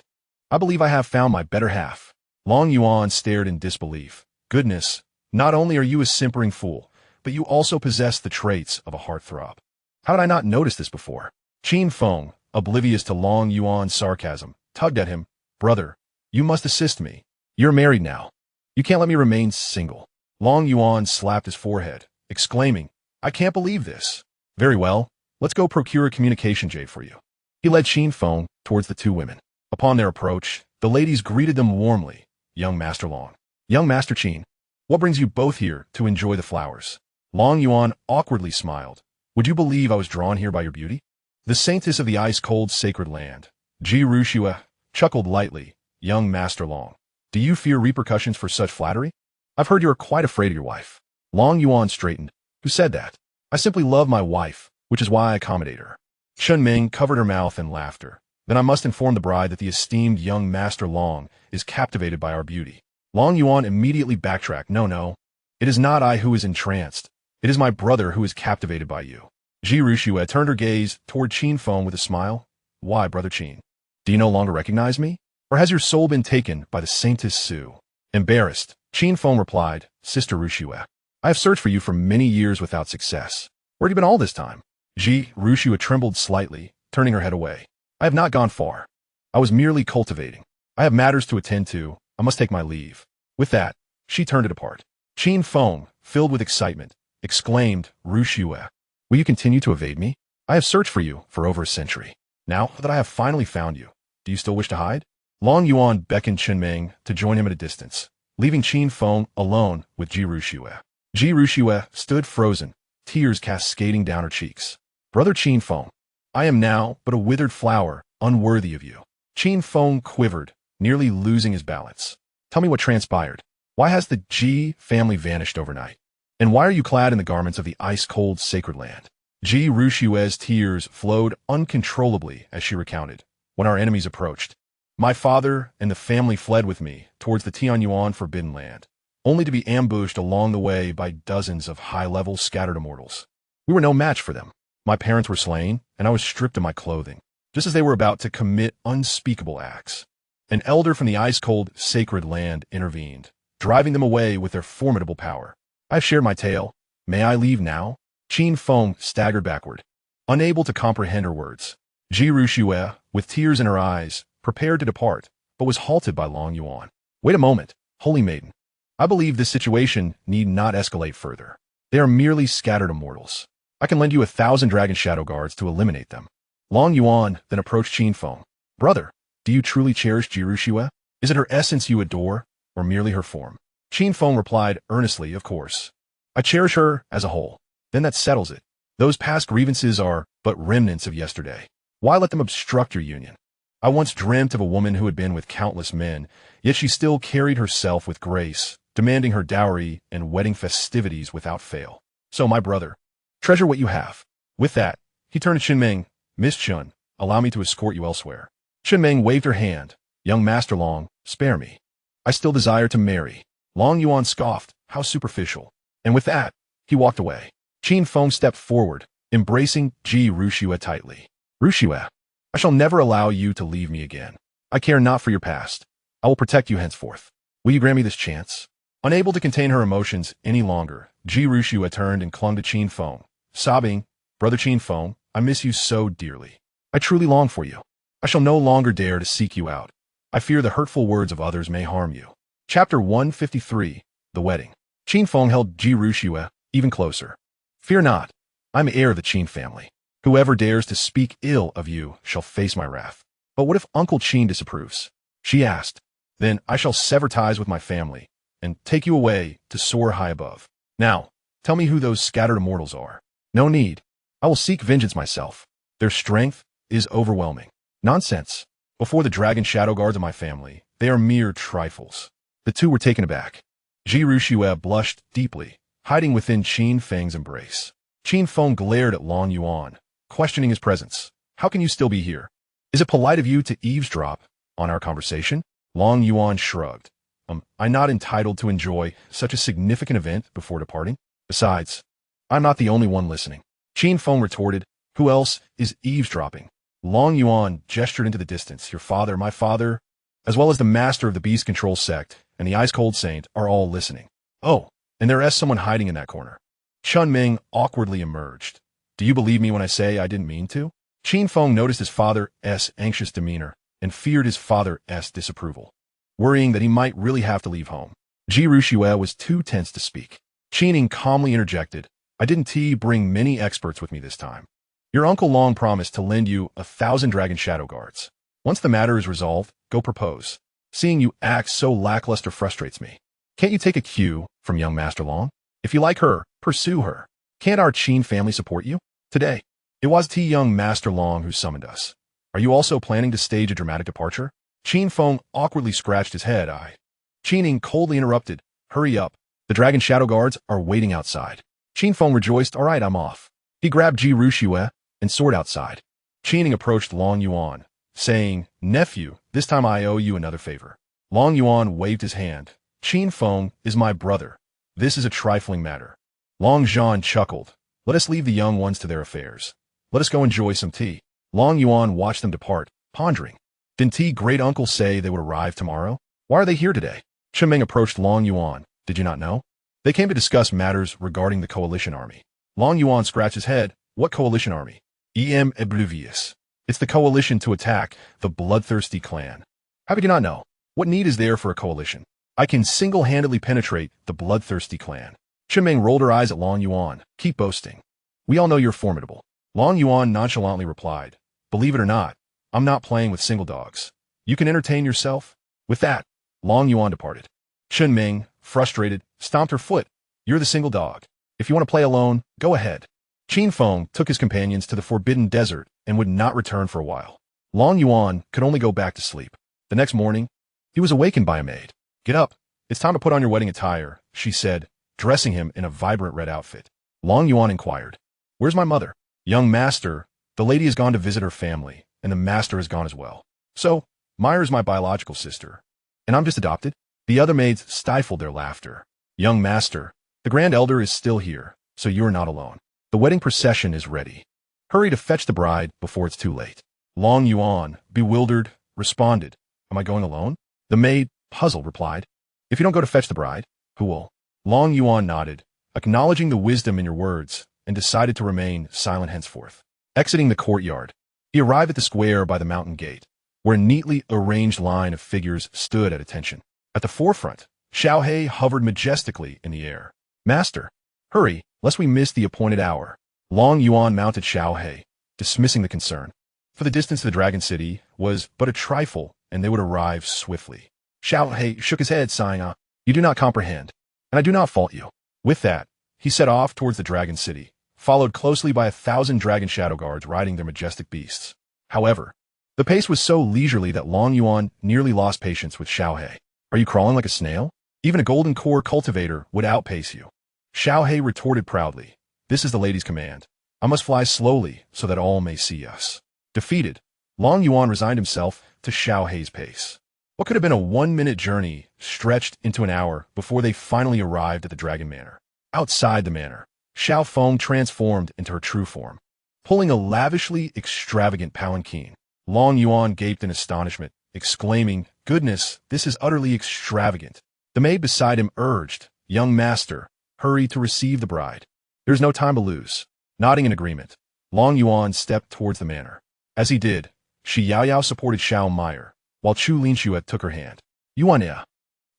I believe I have found my better half. Long Yuan stared in disbelief. Goodness, not only are you a simpering fool, but you also possess the traits of a heartthrob. How did I not notice this before? Qin Feng, oblivious to Long Yuan's sarcasm, tugged at him. Brother, you must assist me. You're married now. You can't let me remain single. Long Yuan slapped his forehead, exclaiming, I can't believe this. Very well, let's go procure a communication jade for you. He led Qin Feng towards the 2 women. Upon their approach, the ladies greeted them warmly. Young Master Long. Young Master Qin. What brings you both here to enjoy the flowers? Long Yuan awkwardly smiled. Would you believe I was drawn here by your beauty? The saintess of the ice-cold sacred land, Ji Rushua, chuckled lightly. Young Master Long. Do you fear repercussions for such flattery? I've heard you are quite afraid of your wife. Long Yuan straightened. Who said that? I simply love my wife, which is why I accommodate her. Chun Ming covered her mouth in laughter. Then I must inform the bride that the esteemed young Master Long is captivated by our beauty. Long Yuan immediately backtracked. No. It is not I who is entranced. It is my brother who is captivated by you. Ji Ruxue turned her gaze toward Qin Feng with a smile. Why, Brother Qin? Do you no longer recognize me? Or has your soul been taken by the Saintess Su? Embarrassed, Qin Feng replied, Sister Ruxue, I have searched for you for many years without success. Where have you been all this time? Ji Ruxue trembled slightly, turning her head away. I have not gone far. I was merely cultivating. I have matters to attend to. I must take my leave. With that, she turned it apart. Qin Feng, filled with excitement, exclaimed, Ruxue, will you continue to evade me? I have searched for you for over a century. Now that I have finally found you, do you still wish to hide? Long Yuan beckoned Chunming to join him at a distance, leaving Qin Feng alone with Ji Ruxue. Ji Ruxue stood frozen, tears cascading down her cheeks. Brother Qin Feng, I am now but a withered flower, unworthy of you. Qin Feng quivered, nearly losing his balance. Tell me what transpired. Why has the Ji family vanished overnight? And why are you clad in the garments of the ice-cold sacred land? Ji Ruxue's tears flowed uncontrollably as she recounted. When our enemies approached, my father and the family fled with me towards the Tianyuan Forbidden Land, only to be ambushed along the way by dozens of high-level scattered immortals. We were no match for them. My parents were slain, and I was stripped of my clothing, just as they were about to commit unspeakable acts. An elder from the ice-cold sacred land intervened, driving them away with their formidable power. I have shared my tale. May I leave now? Qin Feng staggered backward, unable to comprehend her words. Ji Ruxue, with tears in her eyes, prepared to depart, but was halted by Long Yuan. Wait a moment, holy maiden. I believe this situation need not escalate further. They are merely scattered immortals. I can lend you 1,000 dragon shadow guards to eliminate them. Long Yuan then approached Qin Feng. Brother, do you truly cherish Ji Ruxue? Is it her essence you adore, or merely her form? Qin Feng replied earnestly, of course. I cherish her as a whole. Then that settles it. Those past grievances are but remnants of yesterday. Why let them obstruct your union? I once dreamt of a woman who had been with countless men, yet she still carried herself with grace, demanding her dowry and wedding festivities without fail. So, my brother, treasure what you have. With that, he turned to Chunming. Miss Chun, allow me to escort you elsewhere. Chunming waved her hand. Young Master Long, spare me. I still desire to marry. Long Yuan scoffed. How superficial. And with that, he walked away. Qin Feng stepped forward, embracing Ji Ruxue tightly. Ruxue, I shall never allow you to leave me again. I care not for your past. I will protect you henceforth. Will you grant me this chance? Unable to contain her emotions any longer, Ji Ruxue turned and clung to Qin Feng, sobbing, Brother Qin Feng, I miss you so dearly. I truly long for you. I shall no longer dare to seek you out. I fear the hurtful words of others may harm you. Chapter 153, The Wedding. Qin Feng held Ji Ruxue even closer. Fear not. I am heir of the Qin family. Whoever dares to speak ill of you shall face my wrath. But what if Uncle Qin disapproves? She asked. Then I shall sever ties with my family and take you away to soar high above. Now, tell me who those scattered immortals are. No need. I will seek vengeance myself. Their strength is overwhelming. Nonsense. Before the dragon shadow guards of my family, they are mere trifles. The two were taken aback. Ji Ruxue blushed deeply, hiding within Qin Feng's embrace. Qin Feng glared at Long Yuan, questioning his presence. How can you still be here? Is it polite of you to eavesdrop on our conversation? Long Yuan shrugged. I'm not entitled to enjoy such a significant event before departing. Besides, I'm not the only one listening. Qin Feng retorted. Who else is eavesdropping? Long Yuan gestured into the distance. Your father, my father, as well as the master of the beast control sect and the ice-cold saint are all listening. Oh, and there is someone hiding in that corner. Chunming awkwardly emerged. Do you believe me when I say I didn't mean to? Qin Feng noticed his father's anxious demeanor and feared his father's disapproval, worrying that he might really have to leave home. Ji Ruxue was too tense to speak. Qining calmly interjected, I didn't bring many experts with me this time. Your Uncle Long promised to lend you 1,000 dragon shadow guards. Once the matter is resolved, go propose. Seeing you act so lackluster frustrates me. Can't you take a cue from young Master Long? If you like her, pursue her. Can't our Qin family support you? Today, it was young Master Long who summoned us. Are you also planning to stage a dramatic departure? Qin Feng awkwardly scratched his head. Qining coldly interrupted. Hurry up. The dragon shadow guards are waiting outside. Qin Feng rejoiced, all right, I'm off. He grabbed Ji Ruxue and soared outside. Qining approached Long Yuan, saying, nephew, this time I owe you another favor. Long Yuan waved his hand. Qin Feng is my brother. This is a trifling matter. Long Zhan chuckled. Let us leave the young ones to their affairs. Let us go enjoy some tea. Long Yuan watched them depart, pondering. Didn't T great-uncle say they would arrive tomorrow? Why are they here today? Chen Ming approached Long Yuan. Did you not know? They came to discuss matters regarding the coalition army. Long Yuan scratched his head. What coalition army? Em Oblivious. It's the coalition to attack the bloodthirsty clan. How could you not know? What need is there for a coalition? I can single-handedly penetrate the bloodthirsty clan. Chen Ming rolled her eyes at Long Yuan. Keep boasting. We all know you're formidable. Long Yuan nonchalantly replied. Believe it or not, I'm not playing with single dogs. You can entertain yourself. With that, Long Yuan departed. Chen Ming, frustrated, stomped her foot. You're the single dog. If you want to play alone, go ahead. Qin Feng took his companions to the forbidden desert and would not return for a while. Long Yuan could only go back to sleep. The next morning, he was awakened by a maid. Get up. It's time to put on your wedding attire, she said, dressing him in a vibrant red outfit. Long Yuan inquired. Where's my mother? Young master, the lady has gone to visit her family, and the master has gone as well. So, Meyer is my biological sister. And I'm just adopted? The other maids stifled their laughter. Young master, the grand elder is still here, so you are not alone. The wedding procession is ready. Hurry to fetch the bride before it's too late. Long Yuan, bewildered, responded. Am I going alone? The maid, puzzled, replied. If you don't go to fetch the bride, who will? Long Yuan nodded, acknowledging the wisdom in your words, and decided to remain silent henceforth. Exiting the courtyard, he arrived at the square by the mountain gate, where a neatly arranged line of figures stood at attention. At the forefront, Xiaohei hovered majestically in the air. Master, hurry, lest we miss the appointed hour. Long Yuan mounted Xiaohei, dismissing the concern. For the distance to the Dragon City was but a trifle, and they would arrive swiftly. Xiaohei shook his head, sighing, You do not comprehend, and I do not fault you. With that, he set off towards the Dragon City, followed closely by 1,000 dragon shadow guards riding their majestic beasts. However, the pace was so leisurely that Long Yuan nearly lost patience with Xiaohei. Are you crawling like a snail? Even a golden core cultivator would outpace you. Xiaohei retorted proudly. This is the lady's command. I must fly slowly so that all may see us. Defeated, Long Yuan resigned himself to Xiaohei's pace. What could have been a 1-minute journey stretched into an hour before they finally arrived at the Dragon Manor. Outside the manor, Xiao Feng transformed into her true form. Pulling a lavishly extravagant palanquin, Long Yuan gaped in astonishment, exclaiming, Goodness, this is utterly extravagant. The maid beside him urged, Young master, hurry to receive the bride. There's no time to lose. Nodding in agreement, Long Yuan stepped towards the manor. As he did, Shi Yaoyao supported Xiao Meyer, while Chu Linxue took her hand. Yuania,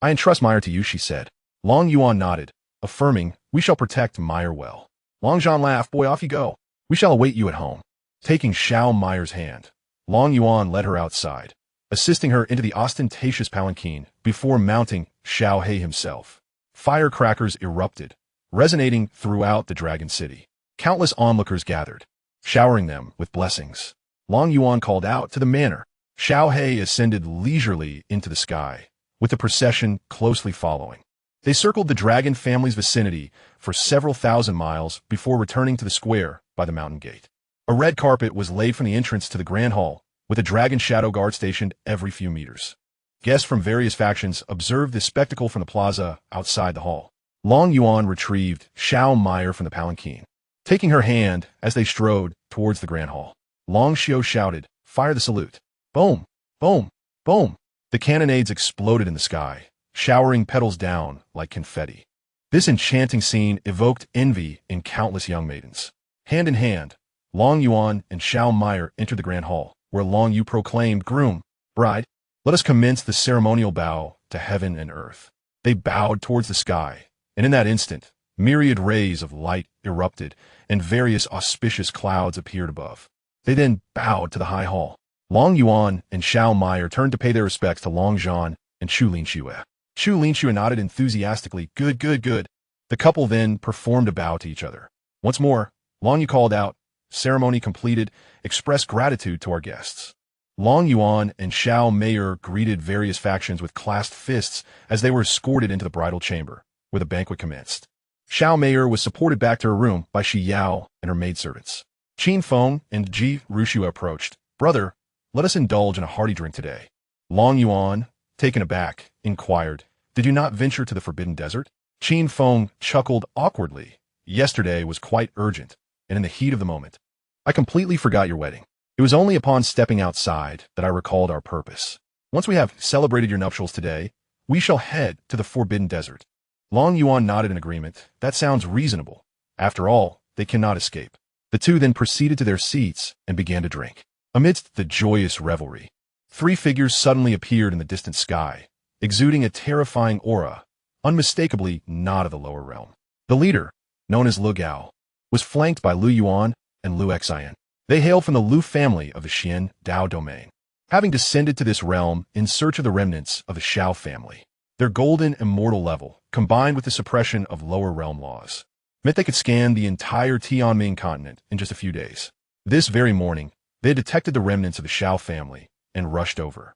I entrust Meyer to you, she said. Long Yuan nodded, affirming, We shall protect Meyer well. Long Zhan laughed, Boy, off you go. We shall await you at home. Taking Xiao Meyer's hand, Long Yuan led her outside, assisting her into the ostentatious palanquin before mounting Xiaohei himself. Firecrackers erupted, resonating throughout the Dragon City. Countless onlookers gathered, showering them with blessings. Long Yuan called out to the manor. Xiaohei ascended leisurely into the sky, with the procession closely following. They circled the dragon family's vicinity for several thousand miles before returning to the square by the mountain gate. A red carpet was laid from the entrance to the Grand Hall, with a dragon shadow guard stationed every few meters. Guests from various factions observed this spectacle from the plaza outside the hall. Long Yuan retrieved Xiao Meyer from the palanquin, taking her hand as they strode towards the Grand Hall. Long Xiao shouted, Fire the salute. Boom! Boom! Boom! The cannonades exploded in the sky, showering petals down like confetti. This enchanting scene evoked envy in countless young maidens. Hand in hand, Long Yuan and Xiao Meyer entered the Grand Hall, where Long Yu proclaimed, Groom, bride, let us commence the ceremonial bow to heaven and earth. They bowed towards the sky, and in that instant, myriad rays of light erupted, and various auspicious clouds appeared above. They then bowed to the high hall. Long Yuan and Xiao Meyer turned to pay their respects to Long Zhan and Chu Linxue. Chu Linxue nodded enthusiastically, Good, good, good. The couple then performed a bow to each other. Once more, Long Yu called out, Ceremony completed, express gratitude to our guests. Long Yuan and Xiao Meyer greeted various factions with clasped fists as they were escorted into the bridal chamber, where the banquet commenced. Xiao Meier was supported back to her room by Shi Yao and her maidservants. Qin Feng and Ji Ruxua approached. "Brother, let us indulge in a hearty drink today." Long Yuan, taken aback, inquired, "Did you not venture to the Forbidden Desert?" Qin Feng chuckled awkwardly. "Yesterday was quite urgent, and in the heat of the moment. I completely forgot your wedding. It was only upon stepping outside that I recalled our purpose. Once we have celebrated your nuptials today, we shall head to the Forbidden Desert." Long Yuan nodded in agreement. That sounds reasonable. After all, they cannot escape. The two then proceeded to their seats and began to drink. Amidst the joyous revelry, 3 figures suddenly appeared in the distant sky, exuding a terrifying aura, unmistakably not of the lower realm. The leader, known as Lu Gao, was flanked by Lu Yuan and Lu Xian. They hailed from the Lu family of the Xian Dao domain, having descended to this realm in search of the remnants of the Xiao family. Their golden immortal level, combined with the suppression of lower realm laws, meant they could scan the entire Tianming continent in just a few days. This very morning, they had detected the remnants of the Xiao family and rushed over.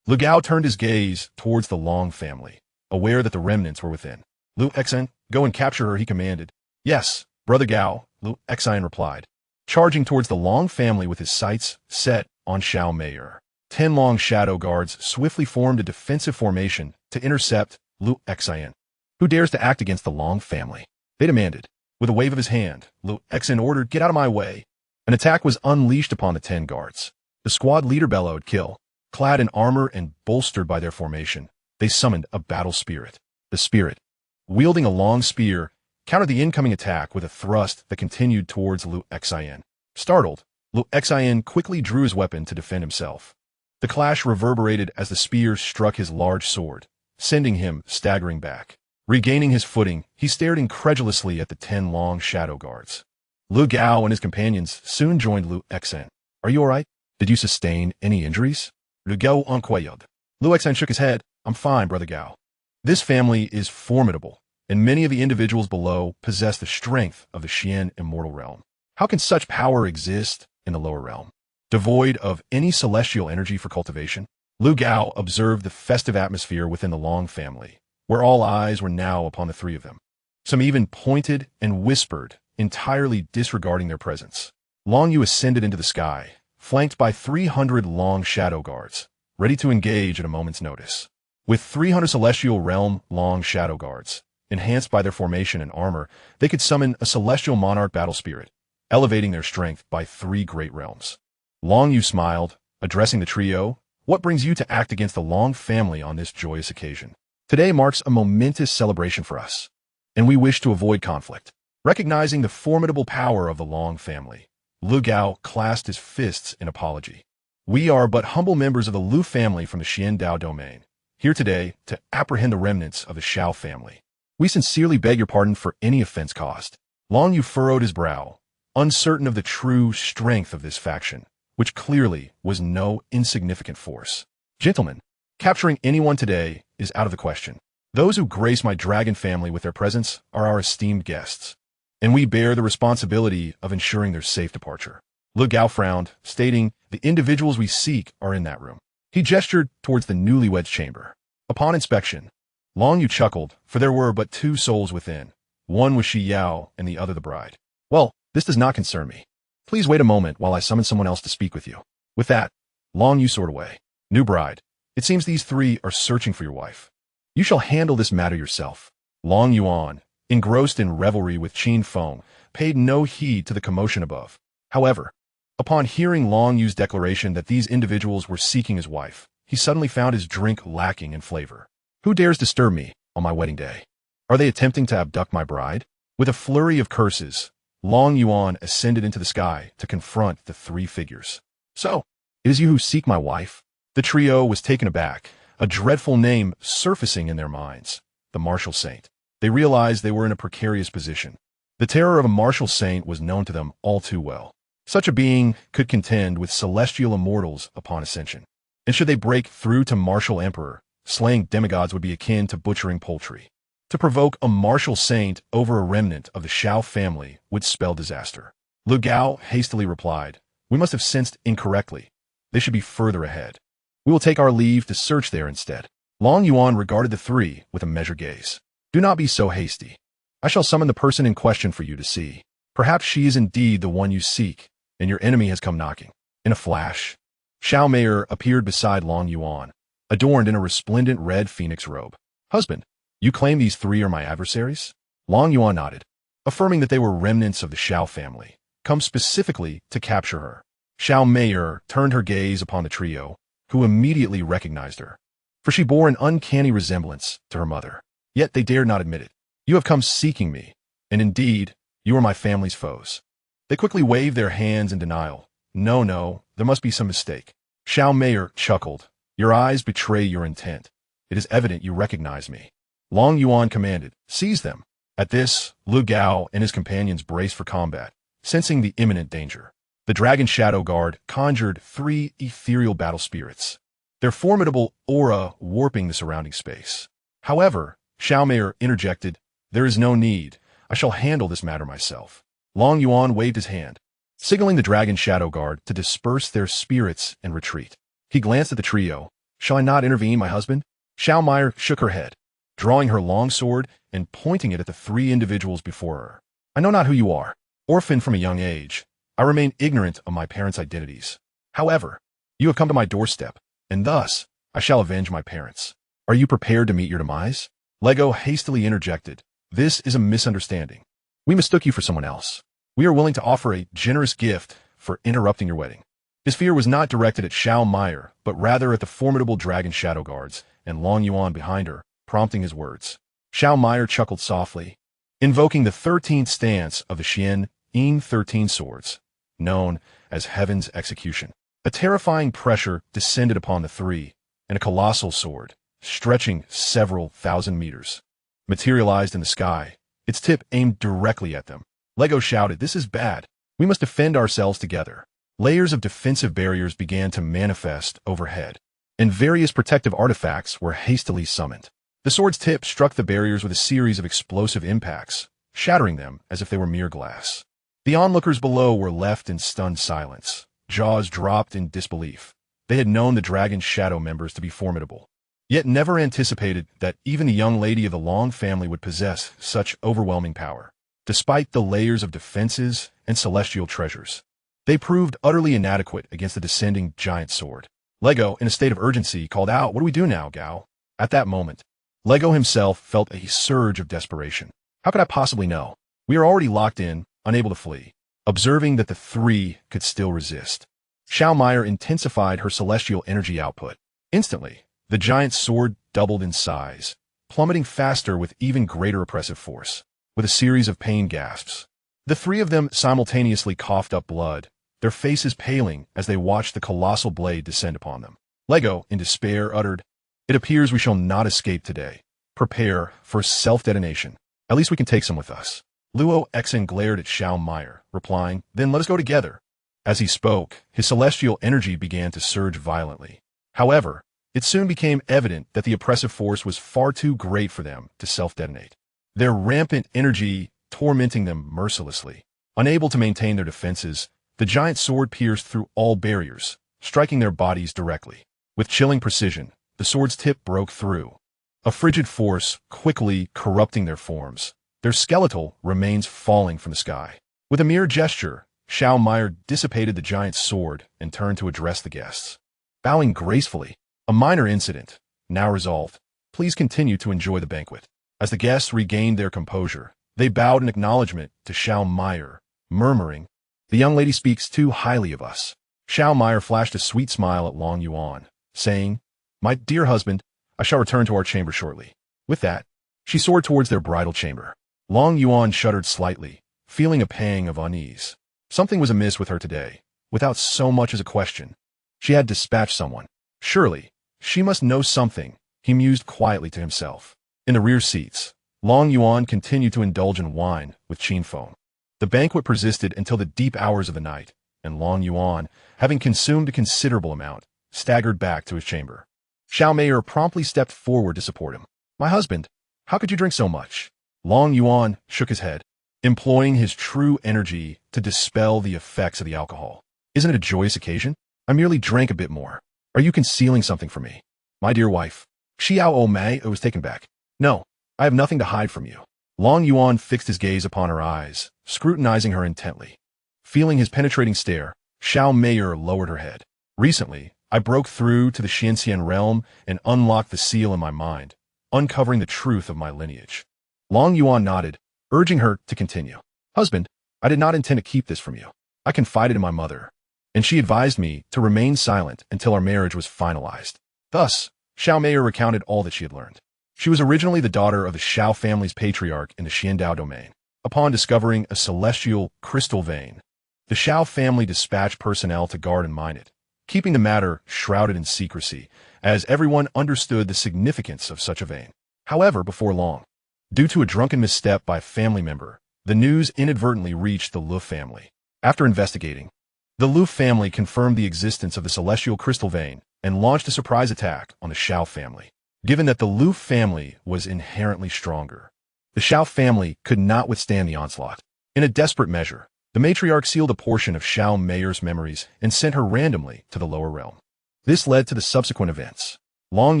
Lu Gao turned his gaze towards the Long family, aware that the remnants were within. "Lu Xian, go and capture her," he commanded. "Yes, Brother Gao," Lu Xian replied, charging towards the Long family with his sights set on Xiao Meier. 10 Long shadow guards swiftly formed a defensive formation to intercept Lu Xian. "Who dares to act against the Long family?" they demanded. With a wave of his hand, Lu Xian ordered, "Get out of my way." An attack was unleashed upon the 10 guards. The squad leader bellowed, "Kill." Clad in armor and bolstered by their formation, they summoned a battle spirit. The spirit, wielding a long spear, countered the incoming attack with a thrust that continued towards Lu Xian. Startled, Lu Xian quickly drew his weapon to defend himself. The clash reverberated as the spear struck his large sword, sending him staggering back. Regaining his footing, he stared incredulously at the 10 Long shadow guards. Lu Gao and his companions soon joined Lu Xian. "Are you all right? Did you sustain any injuries?" Lu Gao inquired. Lu Xian shook his head. "I'm fine, Brother Gao. This family is formidable, and many of the individuals below possess the strength of the Xian immortal realm. How can such power exist in the lower realm, devoid of any celestial energy for cultivation?" Lu Gao observed the festive atmosphere within the Long family, where all eyes were now upon the 3 of them. Some even pointed and whispered, entirely disregarding their presence. Long Yu ascended into the sky, flanked by 300 Long shadow guards, ready to engage at a moment's notice. With 300 celestial realm Long shadow guards, enhanced by their formation and armor, they could summon a celestial monarch battle spirit, elevating their strength by 3 great realms. Long Yu smiled, addressing the trio. "What brings you to act against the Long family on this joyous occasion?" "Today marks a momentous celebration for us, and we wish to avoid conflict." Recognizing the formidable power of the Long family, Lu Gao clasped his fists in apology. "We are but humble members of the Lu family from the Xian Dao domain, here today to apprehend the remnants of the Xiao family. We sincerely beg your pardon for any offense caused." Long Yu furrowed his brow, uncertain of the true strength of this faction, which clearly was no insignificant force. "Gentlemen, capturing anyone today is out of the question. Those who grace my dragon family with their presence are our esteemed guests, and we bear the responsibility of ensuring their safe departure." Lu Gao frowned, stating, "The individuals we seek are in that room." He gestured towards the newlyweds' chamber. Upon inspection, Long Yu chuckled, for there were but 2 souls within. One was Shi Yao and the other the bride. "Well, this does not concern me. Please wait a moment while I summon someone else to speak with you." With that, Long Yu soared away. "New bride, it seems these 3 are searching for your wife. You shall handle this matter yourself." Long Yuan, engrossed in revelry with Qin Feng, paid no heed to the commotion above. However, upon hearing Long Yu's declaration that these individuals were seeking his wife, he suddenly found his drink lacking in flavor. "Who dares disturb me on my wedding day? Are they attempting to abduct my bride?" With a flurry of curses, Long Yuan ascended into the sky to confront the 3 figures. "So, it is you who seek my wife?" The trio was taken aback, a dreadful name surfacing in their minds: the Martial Saint. They realized they were in a precarious position. The terror of a Martial Saint was known to them all too well. Such a being could contend with celestial immortals upon ascension. And should they break through to Martial Emperor, slaying demigods would be akin to butchering poultry. To provoke a Martial Saint over a remnant of the Xiao family would spell disaster. Lu Gao hastily replied, "We must have sensed incorrectly. They should be further ahead. We will take our leave to search there instead." Long Yuan regarded the 3 with a measured gaze. "Do not be so hasty. I shall summon the person in question for you to see. Perhaps she is indeed the one you seek, and your enemy has come knocking. In a flash, Xianxia appeared beside Long Yuan, adorned in a resplendent red phoenix robe. Husband, you claim these three are my adversaries? Long Yuan nodded, affirming that they were remnants of the Xiao family, come specifically to capture her. Xianxia turned her gaze upon the trio, who immediately recognized her, for she bore an uncanny resemblance to her mother. Yet they dared not admit it. You have come seeking me, and indeed, you are my family's foes. They quickly waved their hands in denial. No, there must be some mistake. Xianxia chuckled. Your eyes betray your intent. It is evident you recognize me. Long Yuan commanded, seize them. At this, Lu Gao and his companions braced for combat, sensing the imminent danger. The Dragon Shadow Guard conjured 3 ethereal battle spirits, their formidable aura warping the surrounding space. However, Xianxia interjected, there is no need. I shall handle this matter myself. Long Yuan waved his hand, signaling the Dragon Shadow Guard to disperse their spirits and retreat. He glanced at the trio. Shall I not intervene, my husband? Xianxia shook her head, drawing her long sword and pointing it at the 3 individuals before her. I know not who you are. Orphaned from a young age, I remain ignorant of my parents' identities. However, you have come to my doorstep, and thus I shall avenge my parents. Are you prepared to meet your demise? Lego hastily interjected. This is a misunderstanding. We mistook you for someone else. We are willing to offer a generous gift for interrupting your wedding. His fear was not directed at Xianxia, but rather at the formidable Dragon Shadow Guards and Long Yuan behind her, prompting his words. Xianxia chuckled softly, invoking the 13th stance of the Xianxia 13 swords, known as Heaven's Execution. A terrifying pressure descended upon the 3, and a colossal sword, stretching several thousand meters, materialized in the sky, its tip aimed directly at them. Lego shouted, this is bad. We must defend ourselves together. Layers of defensive barriers began to manifest overhead, and various protective artifacts were hastily summoned. The sword's tip struck the barriers with a series of explosive impacts, shattering them as if they were mere glass. The onlookers below were left in stunned silence, jaws dropped in disbelief. They had known the Dragon Shadow members to be formidable, yet never anticipated that even the young lady of the Long family would possess such overwhelming power. Despite the layers of defenses and celestial treasures, they proved utterly inadequate against the descending giant sword. Lego, in a state of urgency, called out, what do we do now, Gao? At that moment, Lego himself felt a surge of desperation. How could I possibly know? We are already locked in, unable to flee. Observing that the 3 could still resist, Xianxia intensified her celestial energy output. Instantly, the giant sword doubled in size, plummeting faster with even greater oppressive force. With a series of pain gasps, the 3 of them simultaneously coughed up blood, their faces paling as they watched the colossal blade descend upon them. Lego, in despair, uttered, it appears we shall not escape today. Prepare for self-detonation. At least we can take some with us. Luo Exen glared at Xianxia, replying, then let us go together. As he spoke, his celestial energy began to surge violently. However, it soon became evident that the oppressive force was far too great for them to self-detonate, their rampant energy tormenting them mercilessly. Unable to maintain their defenses, the giant sword pierced through all barriers, striking their bodies directly. With chilling precision, the sword's tip broke through, a frigid force quickly corrupting their forms, their skeletal remains falling from the sky. With a mere gesture, Xianxia dissipated the giant's sword and turned to address the guests. Bowing gracefully, a minor incident, now resolved. Please continue to enjoy the banquet. As the guests regained their composure, they bowed in acknowledgement to Xianxia, murmuring, the young lady speaks too highly of us. Xianxia flashed a sweet smile at Long Yuan, saying, my dear husband, I shall return to our chamber shortly. With that, she soared towards their bridal chamber. Long Yuan shuddered slightly, feeling a pang of unease. Something was amiss with her today. Without so much as a question, she had dispatched someone. Surely, she must know something, he mused quietly to himself. In the rear seats, Long Yuan continued to indulge in wine with Qin Feng. The banquet persisted until the deep hours of the night, and Long Yuan, having consumed a considerable amount, staggered back to his chamber. Xianxia promptly stepped forward to support him. My husband, how could you drink so much? Long Yuan shook his head, employing his true energy to dispel the effects of the alcohol. Isn't it a joyous occasion? I merely drank a bit more. Are you concealing something from me? My dear wife. Xiao Mei was taken back. No, I have nothing to hide from you. Long Yuan fixed his gaze upon her eyes, scrutinizing her intently. Feeling his penetrating stare, Xianxia lowered her head. Recently, I broke through to the Xianxia realm and unlocked the seal in my mind, uncovering the truth of my lineage. Long Yuan nodded, urging her to continue. Husband, I did not intend to keep this from you. I confided in my mother, and she advised me to remain silent until our marriage was finalized. Thus, Xianxia recounted all that she had learned. She was originally the daughter of the Xiao family's patriarch in the Xiandao domain. Upon discovering a celestial crystal vein, the Xiao family dispatched personnel to guard and mine it, keeping the matter shrouded in secrecy, as everyone understood the significance of such a vein. However, before long, due to a drunken misstep by a family member, the news inadvertently reached the Lu family. After investigating, the Lu family confirmed the existence of the celestial crystal vein and launched a surprise attack on the Xiao family. Given that the Lu family was inherently stronger, the Xiao family could not withstand the onslaught. In a desperate measure, the matriarch sealed a portion of Xianxia's memories and sent her randomly to the lower realm. This led to the subsequent events. Long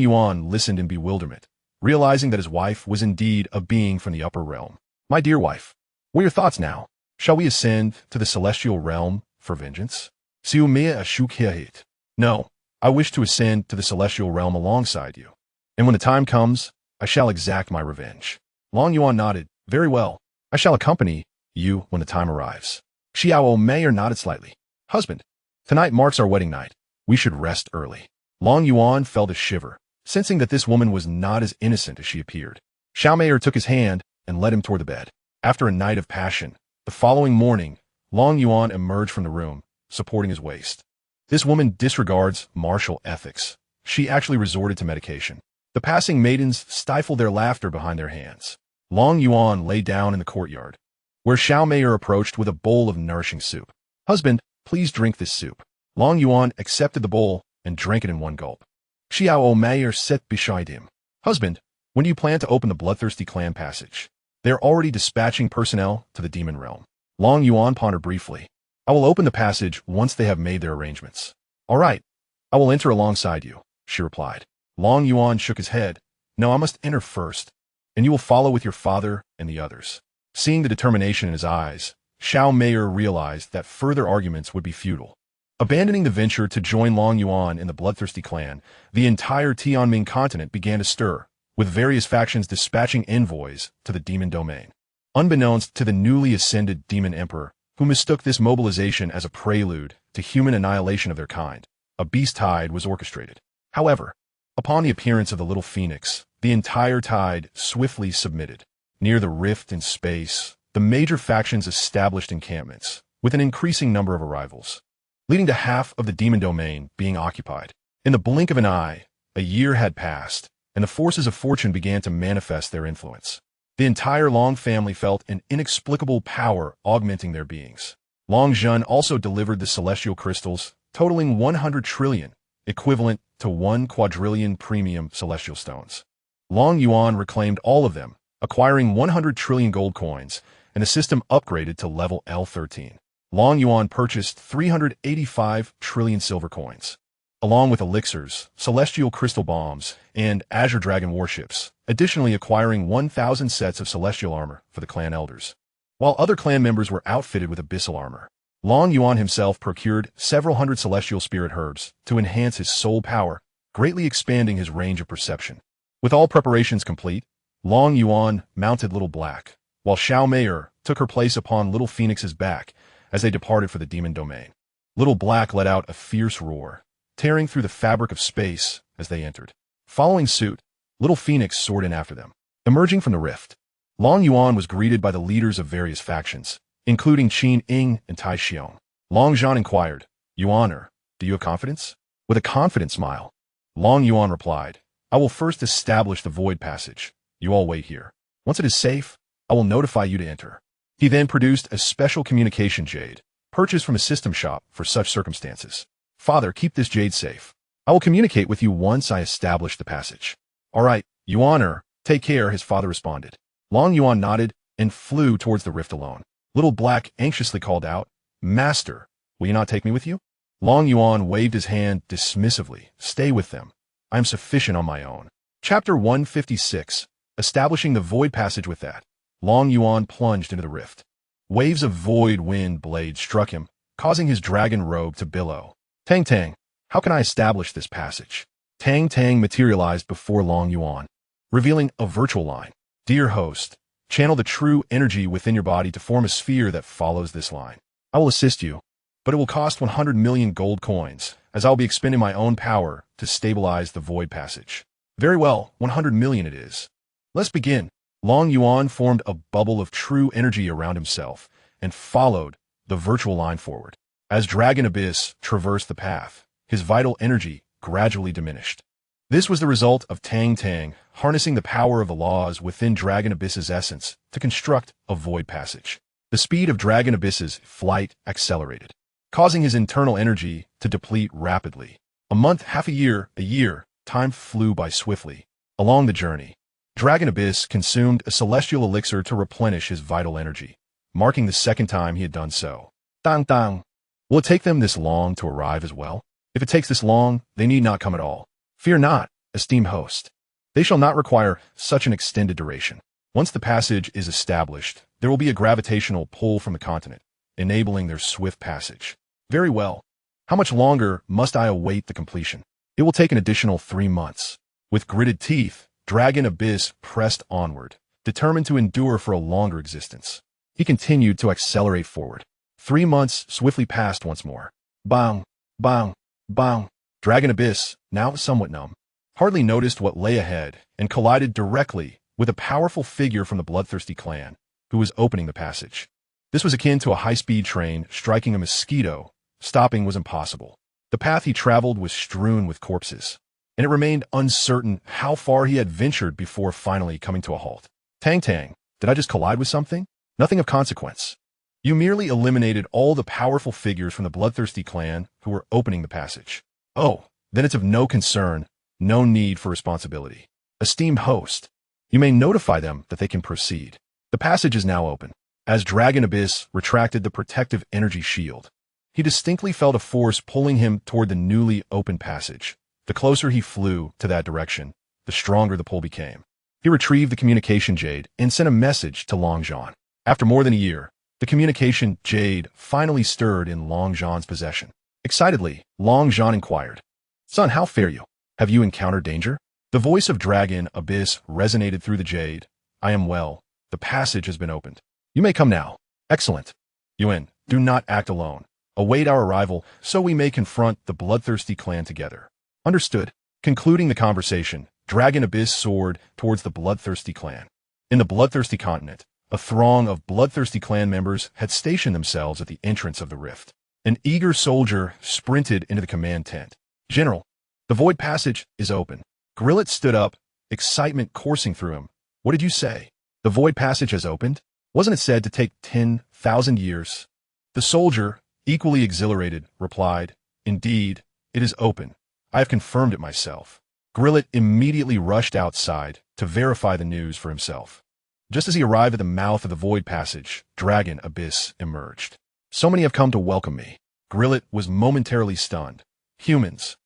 Yuan listened in bewilderment, realizing that his wife was indeed a being from the upper realm. My dear wife, what are your thoughts now? Shall we ascend to the celestial realm for vengeance? No, I wish to ascend to the celestial realm alongside you. And when the time comes, I shall exact my revenge. Long Yuan nodded. Very well. I shall accompany you when the time arrives. Xiaomei nodded slightly. Husband, tonight marks our wedding night. We should rest early. Long Yuan felt a shiver, sensing that this woman was not as innocent as she appeared. Xiaomei took his hand and led him toward the bed. After a night of passion, the following morning, Long Yuan emerged from the room, supporting his waist. This woman disregards martial ethics. She actually resorted to medication. The passing maidens stifled their laughter behind their hands. Long Yuan lay down in the courtyard, where Xiaomei approached with a bowl of nourishing soup. Husband, please drink this soup. Long Yuan accepted the bowl and drank it in one gulp. Xiaomei sat beside him. Husband, when do you plan to open the bloodthirsty clan passage? They are already dispatching personnel to the demon realm. Long Yuan pondered briefly. I will open the passage once they have made their arrangements. All right, I will enter alongside you, she replied. Long Yuan shook his head. No, I must enter first, and you will follow with your father and the others. Seeing the determination in his eyes, Xiaomei realized that further arguments would be futile. Abandoning the venture to join Long Yuan in the bloodthirsty clan, the entire Tianming continent began to stir, with various factions dispatching envoys to the demon domain. Unbeknownst to the newly ascended demon emperor, who mistook this mobilization as a prelude to human annihilation of their kind, a beast tide was orchestrated. However, upon the appearance of the little phoenix, the entire tide swiftly submitted. Near the rift in space, the major factions established encampments, with an increasing number of arrivals, leading to half of the demon domain being occupied. In the blink of an eye, a year had passed, and the forces of fortune began to manifest their influence. The entire Long family felt an inexplicable power augmenting their beings. Long Zhen also delivered the celestial crystals, totaling 100 trillion, equivalent to 1 quadrillion premium celestial stones. Long Yuan reclaimed all of them, acquiring 100 trillion gold coins, and the system upgraded to level L13. Long Yuan purchased 385 trillion silver coins, along with elixirs, celestial crystal bombs, and Azure Dragon warships, additionally acquiring 1,000 sets of celestial armor for the clan elders. While other clan members were outfitted with abyssal armor, Long Yuan himself procured several hundred celestial spirit herbs to enhance his soul power, greatly expanding his range of perception. With all preparations complete, Long Yuan mounted Little Black, while Xiaomei took her place upon Little Phoenix's back as they departed for the demon domain. Little Black let out a fierce roar, tearing through the fabric of space as they entered. Following suit, Little Phoenix soared in after them. Emerging from the rift, Long Yuan was greeted by the leaders of various factions, including Qin Ying and Tai Xiong. Long Zhan inquired, Yuaner, do you have confidence? With a confident smile, Long Yuan replied, I will first establish the void passage. You all wait here. Once it is safe, I will notify you to enter. He then produced a special communication jade, purchased from a system shop for such circumstances. Father, keep this jade safe. I will communicate with you once I establish the passage. All right, Yuaner, take care, his father responded. Long Yuan nodded and flew towards the rift alone. Little Black anxiously called out, Master, will you not take me with you? Long Yuan waved his hand dismissively. Stay with them. I am sufficient on my own. Chapter 156, Establishing the Void Passage with that. Long Yuan plunged into the rift. Waves of void wind blades struck him, causing his dragon robe to billow. Tang Tang, how can I establish this passage? Tang Tang materialized before Long Yuan, revealing a virtual line. Dear host, channel the true energy within your body to form a sphere that follows this line. I will assist you, but it will cost 100 million gold coins, as I will be expending my own power to stabilize the void passage. Very well, 100 million it is. Let's begin. Long Yuan formed a bubble of true energy around himself and followed the virtual line forward. As Dragon Abyss traversed the path, his vital energy gradually diminished. This was the result of Tang Tang harnessing the power of the laws within Dragon Abyss's essence to construct a void passage. The speed of Dragon Abyss's flight accelerated, causing his internal energy to deplete rapidly. A month, half a year, time flew by swiftly. Along the journey, Dragon Abyss consumed a celestial elixir to replenish his vital energy, marking the second time he had done so. Dang dang. Will it take them this long to arrive as well? If it takes this long, they need not come at all. Fear not, esteemed host. They shall not require such an extended duration. Once the passage is established, there will be a gravitational pull from the continent, enabling their swift passage. Very well. How much longer must I await the completion? It will take an additional 3 months. With gritted teeth, Dragon Abyss pressed onward, determined to endure for a longer existence. He continued to accelerate forward. 3 months swiftly passed once more. Bang, bang, bang. Dragon Abyss, now somewhat numb, hardly noticed what lay ahead and collided directly with a powerful figure from the Bloodthirsty clan, who was opening the passage. This was akin to a high-speed train striking a mosquito. Stopping was impossible. The path he traveled was strewn with corpses, and it remained uncertain how far he had ventured before finally coming to a halt. Tang Tang, did I just collide with something? Nothing of consequence. You merely eliminated all the powerful figures from the Bloodthirsty clan who were opening the passage. Oh, then it's of no concern, no need for responsibility. Esteemed host, you may notify them that they can proceed. The passage is now open. As Dragon Abyss retracted the protective energy shield, he distinctly felt a force pulling him toward the newly opened passage. The closer he flew to that direction, the stronger the pull became. He retrieved the communication jade and sent a message to Long Zhan. After more than a year, the communication jade finally stirred in Long Zhan's possession. Excitedly, Long Zhan inquired, Son, how fare you? Have you encountered danger? The voice of Dragon Abyss resonated through the jade. I am well. The passage has been opened. You may come now. Excellent. Yuan, do not act alone. Await our arrival so we may confront the Bloodthirsty clan together. Understood. Concluding the conversation, Dragon Abyss soared towards the Bloodthirsty clan. In the Bloodthirsty continent, a throng of Bloodthirsty clan members had stationed themselves at the entrance of the rift. An eager soldier sprinted into the command tent. General, the void passage is open. Grillet stood up, excitement coursing through him. What did you say? The void passage has opened? Wasn't it said to take 10,000 years? The soldier, equally exhilarated, replied, Indeed, it is open. I have confirmed it myself. Grillet immediately rushed outside to verify the news for himself. Just as he arrived at the mouth of the void passage, Dragon Abyss emerged. So many have come to welcome me. Grillet was momentarily stunned. Humans.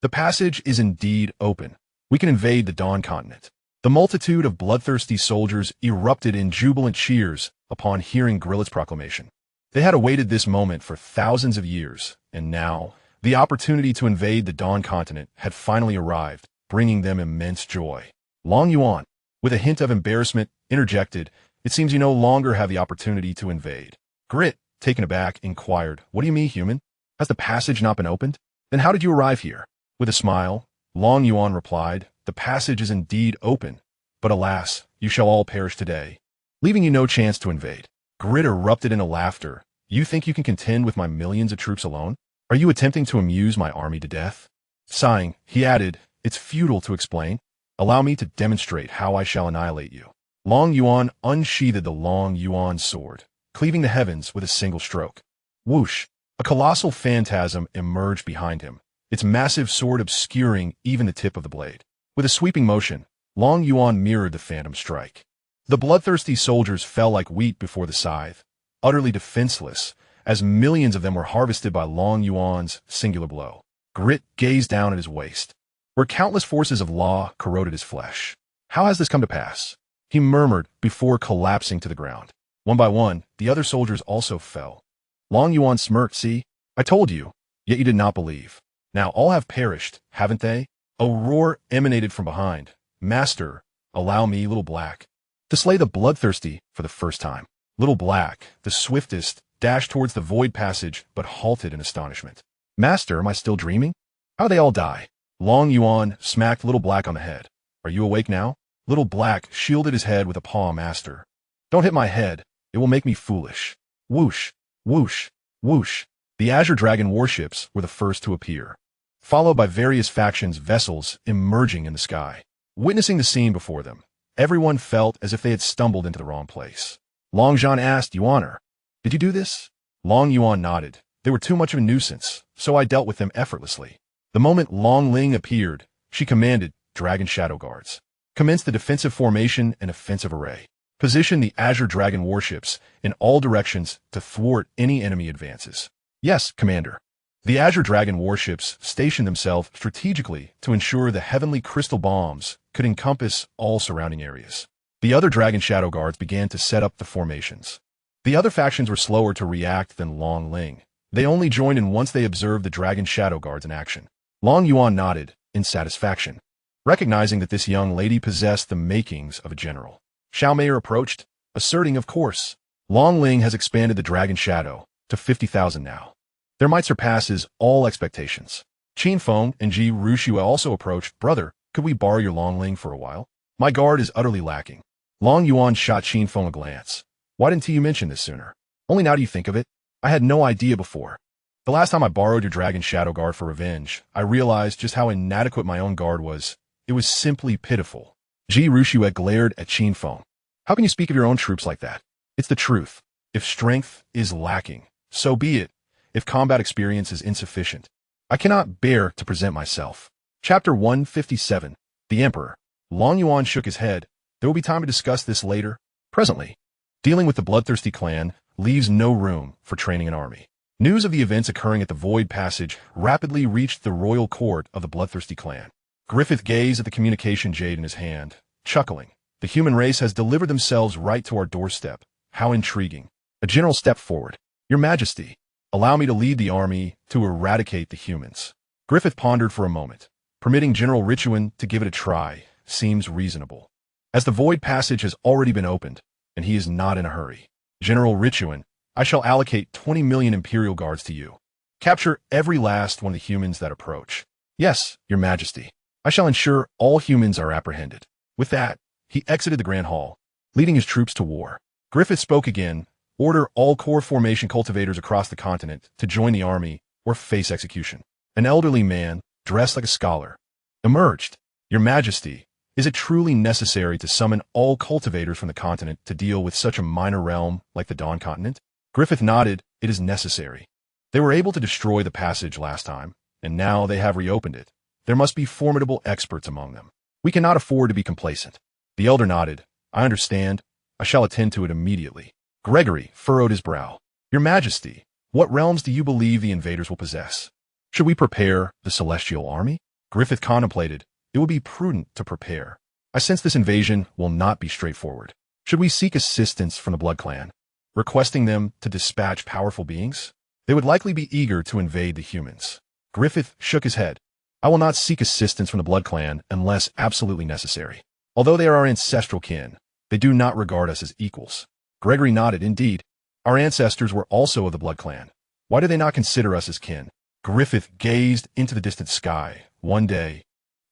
The passage is indeed open. We can invade the Dawn continent. The multitude of bloodthirsty soldiers erupted in jubilant cheers upon hearing Grillet's proclamation. They had awaited this moment for thousands of years, and now, the opportunity to invade the Dawn continent had finally arrived, bringing them immense joy. Long Yuan, with a hint of embarrassment, interjected, It seems you no longer have the opportunity to invade. Grit, taken aback, inquired, What do you mean, human? Has the passage not been opened? Then how did you arrive here? With a smile, Long Yuan replied, The passage is indeed open, but alas, you shall all perish today, leaving you no chance to invade. Grit erupted into laughter. You think you can contend with my millions of troops alone? Are you attempting to amuse my army to death? Sighing, he added, It's futile to explain. Allow me to demonstrate how I shall annihilate you. Long Yuan unsheathed the Long Yuan sword, cleaving the heavens with a single stroke. Whoosh! A colossal phantasm emerged behind him, its massive sword obscuring even the tip of the blade. With a sweeping motion, Long Yuan mirrored the phantom strike. The bloodthirsty soldiers fell like wheat before the scythe, utterly defenseless, as millions of them were harvested by Long Yuan's singular blow. Grit gazed down at his waist, where countless forces of law corroded his flesh. How has this come to pass? he murmured before collapsing to the ground. One by one, the other soldiers also fell. Long Yuan smirked. See, I told you, yet you did not believe. Now all have perished, haven't they? A roar emanated from behind. Master, allow me, Little Black, to slay the bloodthirsty for the first time. Little Black, the swiftest, dashed towards the void passage, but halted in astonishment. Master, am I still dreaming? How they all die? Long Yuan smacked Little Black on the head. Are you awake now? Little Black shielded his head with a paw. Master, don't hit my head. It will make me foolish. Whoosh, whoosh, whoosh. The Azure Dragon warships were the first to appear, followed by various factions' vessels emerging in the sky. Witnessing the scene before them, everyone felt as if they had stumbled into the wrong place. Long Zhan asked, Yuaner, did you do this? Long Yuan nodded. They were too much of a nuisance, so I dealt with them effortlessly. The moment Long Ling appeared, she commanded Dragon Shadow Guards. Commence the defensive formation and offensive array. Position the Azure Dragon warships in all directions to thwart any enemy advances. Yes, Commander. The Azure Dragon warships stationed themselves strategically to ensure the heavenly crystal bombs could encompass all surrounding areas. The other Dragon Shadow Guards began to set up the formations. The other factions were slower to react than Long Ling. They only joined in once they observed the Dragon Shadow Guards in action. Long Yuan nodded in satisfaction, recognizing that this young lady possessed the makings of a general. Xiao Meier approached, asserting, of course, Long Ling has expanded the Dragon Shadow to 50,000 now. Their might surpasses all expectations. Qin Feng and Ji Rushua also approached. Brother, could we borrow your Long Ling for a while? My guard is utterly lacking. Long Yuan shot Qin Feng a glance. Why didn't you mention this sooner? Only now do you think of it? I had no idea before. The last time I borrowed your Dragon Shadow Guard for revenge, I realized just how inadequate my own guard was. It was simply pitiful. Ji Rushua glared at Qin Feng. How can you speak of your own troops like that? It's the truth. If strength is lacking, so be it. If combat experience is insufficient, I cannot bear to present myself. Chapter 157. The Emperor. Long Yuan shook his head. There will be time to discuss this later. Presently, dealing with the bloodthirsty clan leaves no room for training an army. News of the events occurring at the Void Passage rapidly reached the royal court of the bloodthirsty clan. Griffith gazed at the communication jade in his hand, chuckling. The human race has delivered themselves right to our doorstep. How intriguing. A general stepped forward. Your Majesty, allow me to lead the army to eradicate the humans. Griffith pondered for a moment. Permitting General Richuan to give it a try seems reasonable, as the Void Passage has already been opened, and he is not in a hurry. General Richuan, I shall allocate 20 million Imperial Guards to you. Capture every last one of the humans that approach. Yes, Your Majesty. I shall ensure all humans are apprehended. With that, he exited the Grand Hall, leading his troops to war. Griffith spoke again. Order all core formation cultivators across the continent to join the army or face execution. An elderly man, dressed like a scholar, emerged. Your Majesty, is it truly necessary to summon all cultivators from the continent to deal with such a minor realm like the Dawn Continent? Griffith nodded. It is necessary. They were able to destroy the passage last time, and now they have reopened it. There must be formidable experts among them. We cannot afford to be complacent. The elder nodded. I understand. I shall attend to it immediately. Gregory furrowed his brow. Your Majesty, what realms do you believe the invaders will possess? Should we prepare the celestial army? Griffith contemplated. It would be prudent to prepare. I sense this invasion will not be straightforward. Should we seek assistance from the Blood Clan, requesting them to dispatch powerful beings? They would likely be eager to invade the humans. Griffith shook his head. I will not seek assistance from the Blood Clan unless absolutely necessary. Although they are our ancestral kin, they do not regard us as equals. Gregory nodded. Indeed, our ancestors were also of the Blood Clan. Why do they not consider us as kin? Griffith gazed into the distant sky. One day,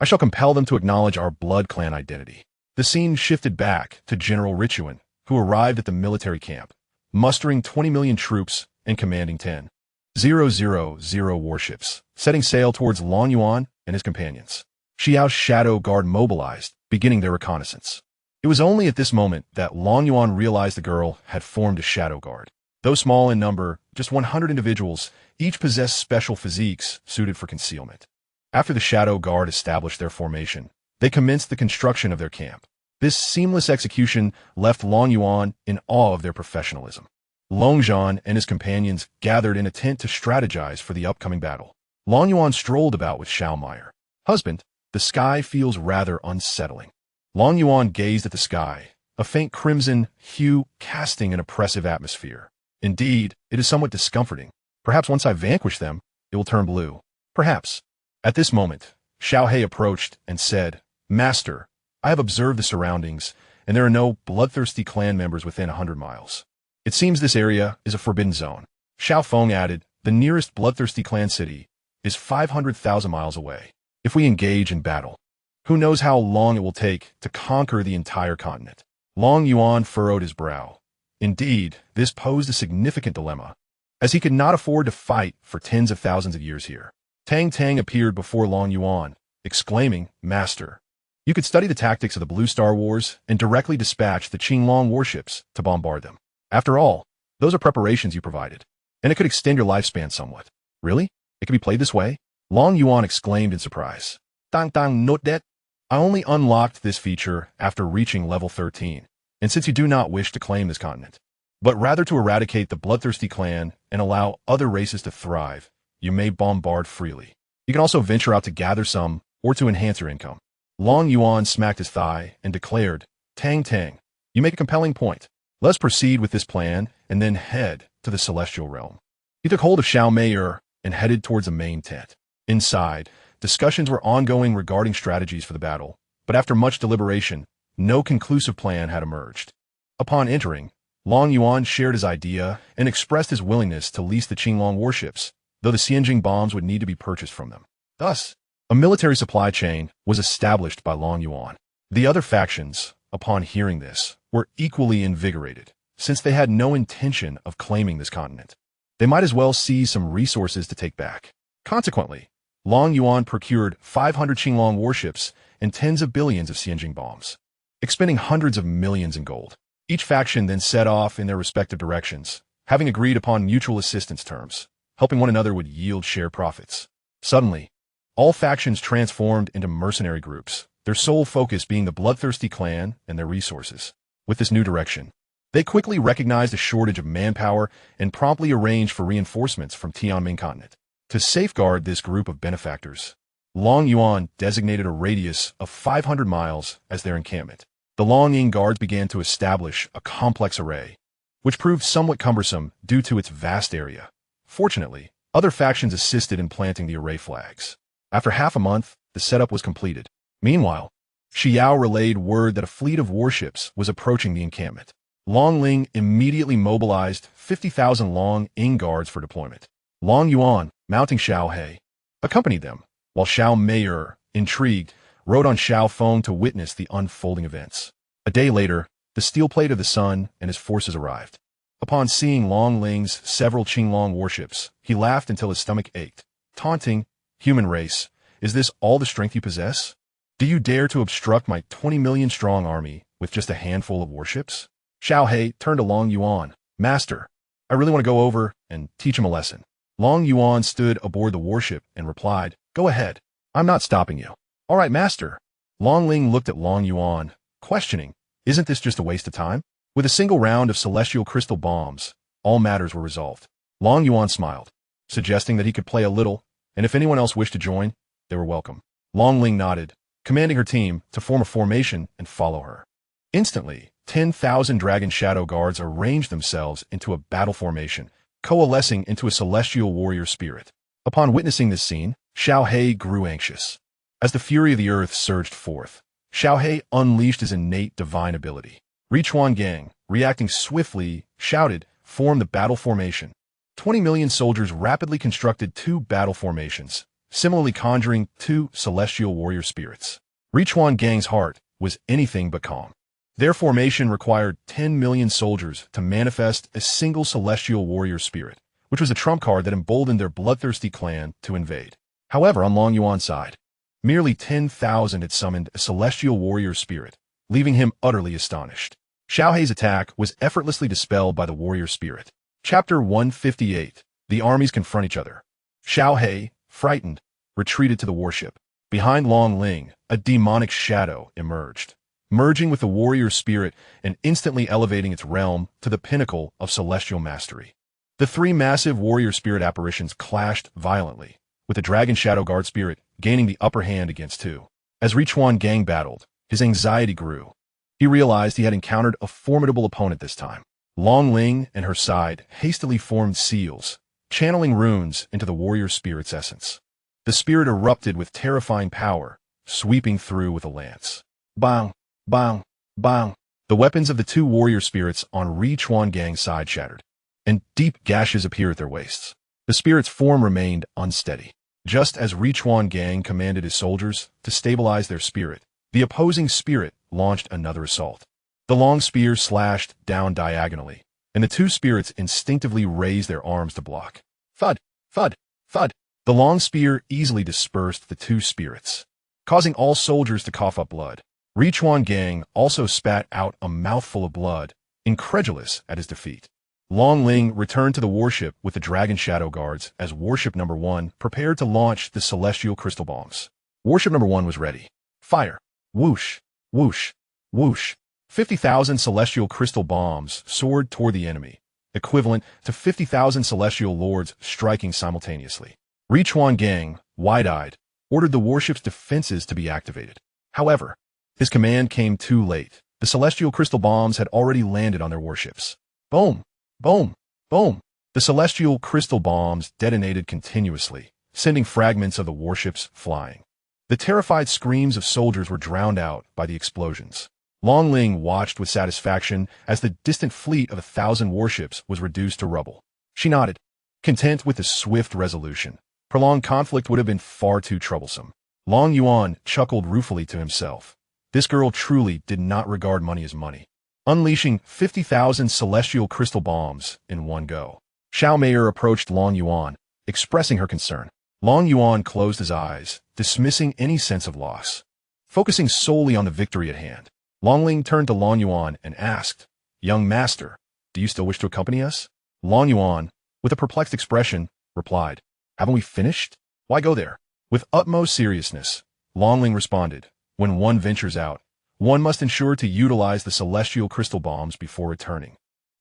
I shall compel them to acknowledge our Blood Clan identity. The scene shifted back to General Richuan, who arrived at the military camp, mustering 20 million troops and commanding 10,000 warships, setting sail towards Long Yuan and his companions. Xiao's shadow guard mobilized, beginning their reconnaissance. It was only at this moment that Long Yuan realized the girl had formed a shadow guard. Though small in number, just 100 individuals, each possessed special physiques suited for concealment. After the shadow guard established their formation, they commenced the construction of their camp. This seamless execution left Long Yuan in awe of their professionalism. Long Zhan and his companions gathered in a tent to strategize for the upcoming battle. Long Yuan strolled about with Xiao Meier. Husband, the sky feels rather unsettling. Long Yuan gazed at the sky, a faint crimson hue casting an oppressive atmosphere. Indeed, it is somewhat discomforting. Perhaps once I vanquish them, it will turn blue. Perhaps. At this moment, Xiaohei approached and said, Master, I have observed the surroundings, and there are no bloodthirsty clan members within 100 miles. It seems this area is a forbidden zone. Xiao Feng added, the nearest bloodthirsty clan city is 500,000 miles away. If we engage in battle, who knows how long it will take to conquer the entire continent? Long Yuan furrowed his brow. Indeed, this posed a significant dilemma, as he could not afford to fight for tens of thousands of years here. Tang Tang appeared before Long Yuan, exclaiming, Master, you could study the tactics of the Blue Star Wars and directly dispatch the Qinglong warships to bombard them. After all, those are preparations you provided, and it could extend your lifespan somewhat. Really? It could be played this way? Long Yuan exclaimed in surprise. Tang Tang, note that I only unlocked this feature after reaching level 13, and since you do not wish to claim this continent, but rather to eradicate the bloodthirsty clan and allow other races to thrive, you may bombard freely. You can also venture out to gather some or to enhance your income. Long Yuan smacked his thigh and declared, Tang Tang, you make a compelling point. Let's proceed with this plan and then head to the celestial realm. He took hold of Xiao Meier and headed towards the main tent. Inside, discussions were ongoing regarding strategies for the battle, but after much deliberation, no conclusive plan had emerged. Upon entering, Long Yuan shared his idea and expressed his willingness to lease the Qinglong warships, though the Xianxia bombs would need to be purchased from them. Thus, a military supply chain was established by Long Yuan. The other factions, upon hearing this, were equally invigorated, since they had no intention of claiming this continent. They might as well seize some resources to take back. Consequently, Long Yuan procured 500 Qinglong warships and tens of billions of Xianxia bombs, expending hundreds of millions in gold. Each faction then set off in their respective directions, having agreed upon mutual assistance terms. Helping one another would yield shared profits. Suddenly, all factions transformed into mercenary groups, their sole focus being the bloodthirsty clan and their resources. With this new direction, they quickly recognized a shortage of manpower and promptly arranged for reinforcements from Tianming continent. To safeguard this group of benefactors, Long Yuan designated a radius of 500 miles as their encampment. The Long Ying guards began to establish a complex array, which proved somewhat cumbersome due to its vast area. Fortunately, other factions assisted in planting the array flags. After half a month, the setup was completed. Meanwhile, Xiao relayed word that a fleet of warships was approaching the encampment. Long Ling immediately mobilized 50,000 Long Ying guards for deployment. Long Yuan, mounting Xiaohei, accompanied them, while Xiao Meier, intrigued, rode on Xiao Feng to witness the unfolding events. A day later, the steel plate of the sun and his forces arrived. Upon seeing Long Ling's several Qinglong warships, he laughed until his stomach ached, taunting, Human race, is this all the strength you possess? Do you dare to obstruct my 20 million strong army with just a handful of warships? Xiaohei turned to Long Yuan. Master, I really want to go over and teach him a lesson. Long Yuan stood aboard the warship and replied, Go ahead. I'm not stopping you. All right, Master. Long Ling looked at Long Yuan, questioning, Isn't this just a waste of time? With a single round of celestial crystal bombs, all matters were resolved. Long Yuan smiled, suggesting that he could play a little, and if anyone else wished to join, they were welcome. Long Ling nodded, commanding her team to form a formation and follow her. Instantly, 10,000 dragon shadow guards arranged themselves into a battle formation, coalescing into a celestial warrior spirit. Upon witnessing this scene, Xiaohei grew anxious. As the fury of the earth surged forth, Xiaohei unleashed his innate divine ability. Richuan Gang, reacting swiftly, shouted, Form the battle formation. 20 million soldiers rapidly constructed 2 battle formations, similarly conjuring 2 celestial warrior spirits. Richuan Gang's heart was anything but calm. Their formation required 10 million soldiers to manifest a single celestial warrior spirit, which was a trump card that emboldened their bloodthirsty clan to invade. However, on Long Yuan's side, merely 10,000 had summoned a celestial warrior spirit, leaving him utterly astonished. Xiaohei's attack was effortlessly dispelled by the warrior spirit. Chapter 158. The armies confront each other. Xiaohei, frightened, retreated to the warship. Behind Long Ling, a demonic shadow emerged, merging with the warrior spirit and instantly elevating its realm to the pinnacle of celestial mastery. The 3 massive warrior spirit apparitions clashed violently, with the dragon shadow guard spirit gaining the upper hand against 2. As Richuan Gang battled, his anxiety grew. He realized he had encountered a formidable opponent this time. Long Ling and her side hastily formed seals, channeling runes into the warrior spirit's essence. The spirit erupted with terrifying power, sweeping through with a lance. Bang, bang, bang. The weapons of the two warrior spirits on Yuan Gang's side shattered, and deep gashes appeared at their waists. The spirit's form remained unsteady. Just as Yuan Gang commanded his soldiers to stabilize their spirit, the opposing spirit launched another assault. The long spear slashed down diagonally, and the two spirits instinctively raised their arms to block. Thud, thud, thud. The long spear easily dispersed the two spirits, causing all soldiers to cough up blood. Yuan Gang also spat out a mouthful of blood, incredulous at his defeat. Long Ling returned to the warship with the Dragon Shadow Guards as Warship Number 1 prepared to launch the Celestial Crystal Bombs. Warship Number 1 was ready. Fire! Whoosh! Whoosh! Whoosh! 50,000 Celestial Crystal Bombs soared toward the enemy, equivalent to 50,000 Celestial Lords striking simultaneously. Yuan Gang, wide-eyed, ordered the warship's defenses to be activated. However, his command came too late. The Celestial Crystal Bombs had already landed on their warships. Boom! Boom! Boom! The Celestial Crystal Bombs detonated continuously, sending fragments of the warships flying. The terrified screams of soldiers were drowned out by the explosions. Long Ling watched with satisfaction as the distant fleet of 1,000 warships was reduced to rubble. She nodded, content with the swift resolution. Prolonged conflict would have been far too troublesome. Long Yuan chuckled ruefully to himself. This girl truly did not regard money as money. Unleashing 50,000 celestial crystal bombs in one go. Xiaomayer approached Long Yuan, expressing her concern. Long Yuan closed his eyes, dismissing any sense of loss. Focusing solely on the victory at hand, Long Ling turned to Long Yuan and asked, "Young master, do you still wish to accompany us?" Long Yuan, with a perplexed expression, replied, "Haven't we finished? Why go there?" With utmost seriousness, Long Ling responded, "When one ventures out, one must ensure to utilize the celestial crystal bombs before returning.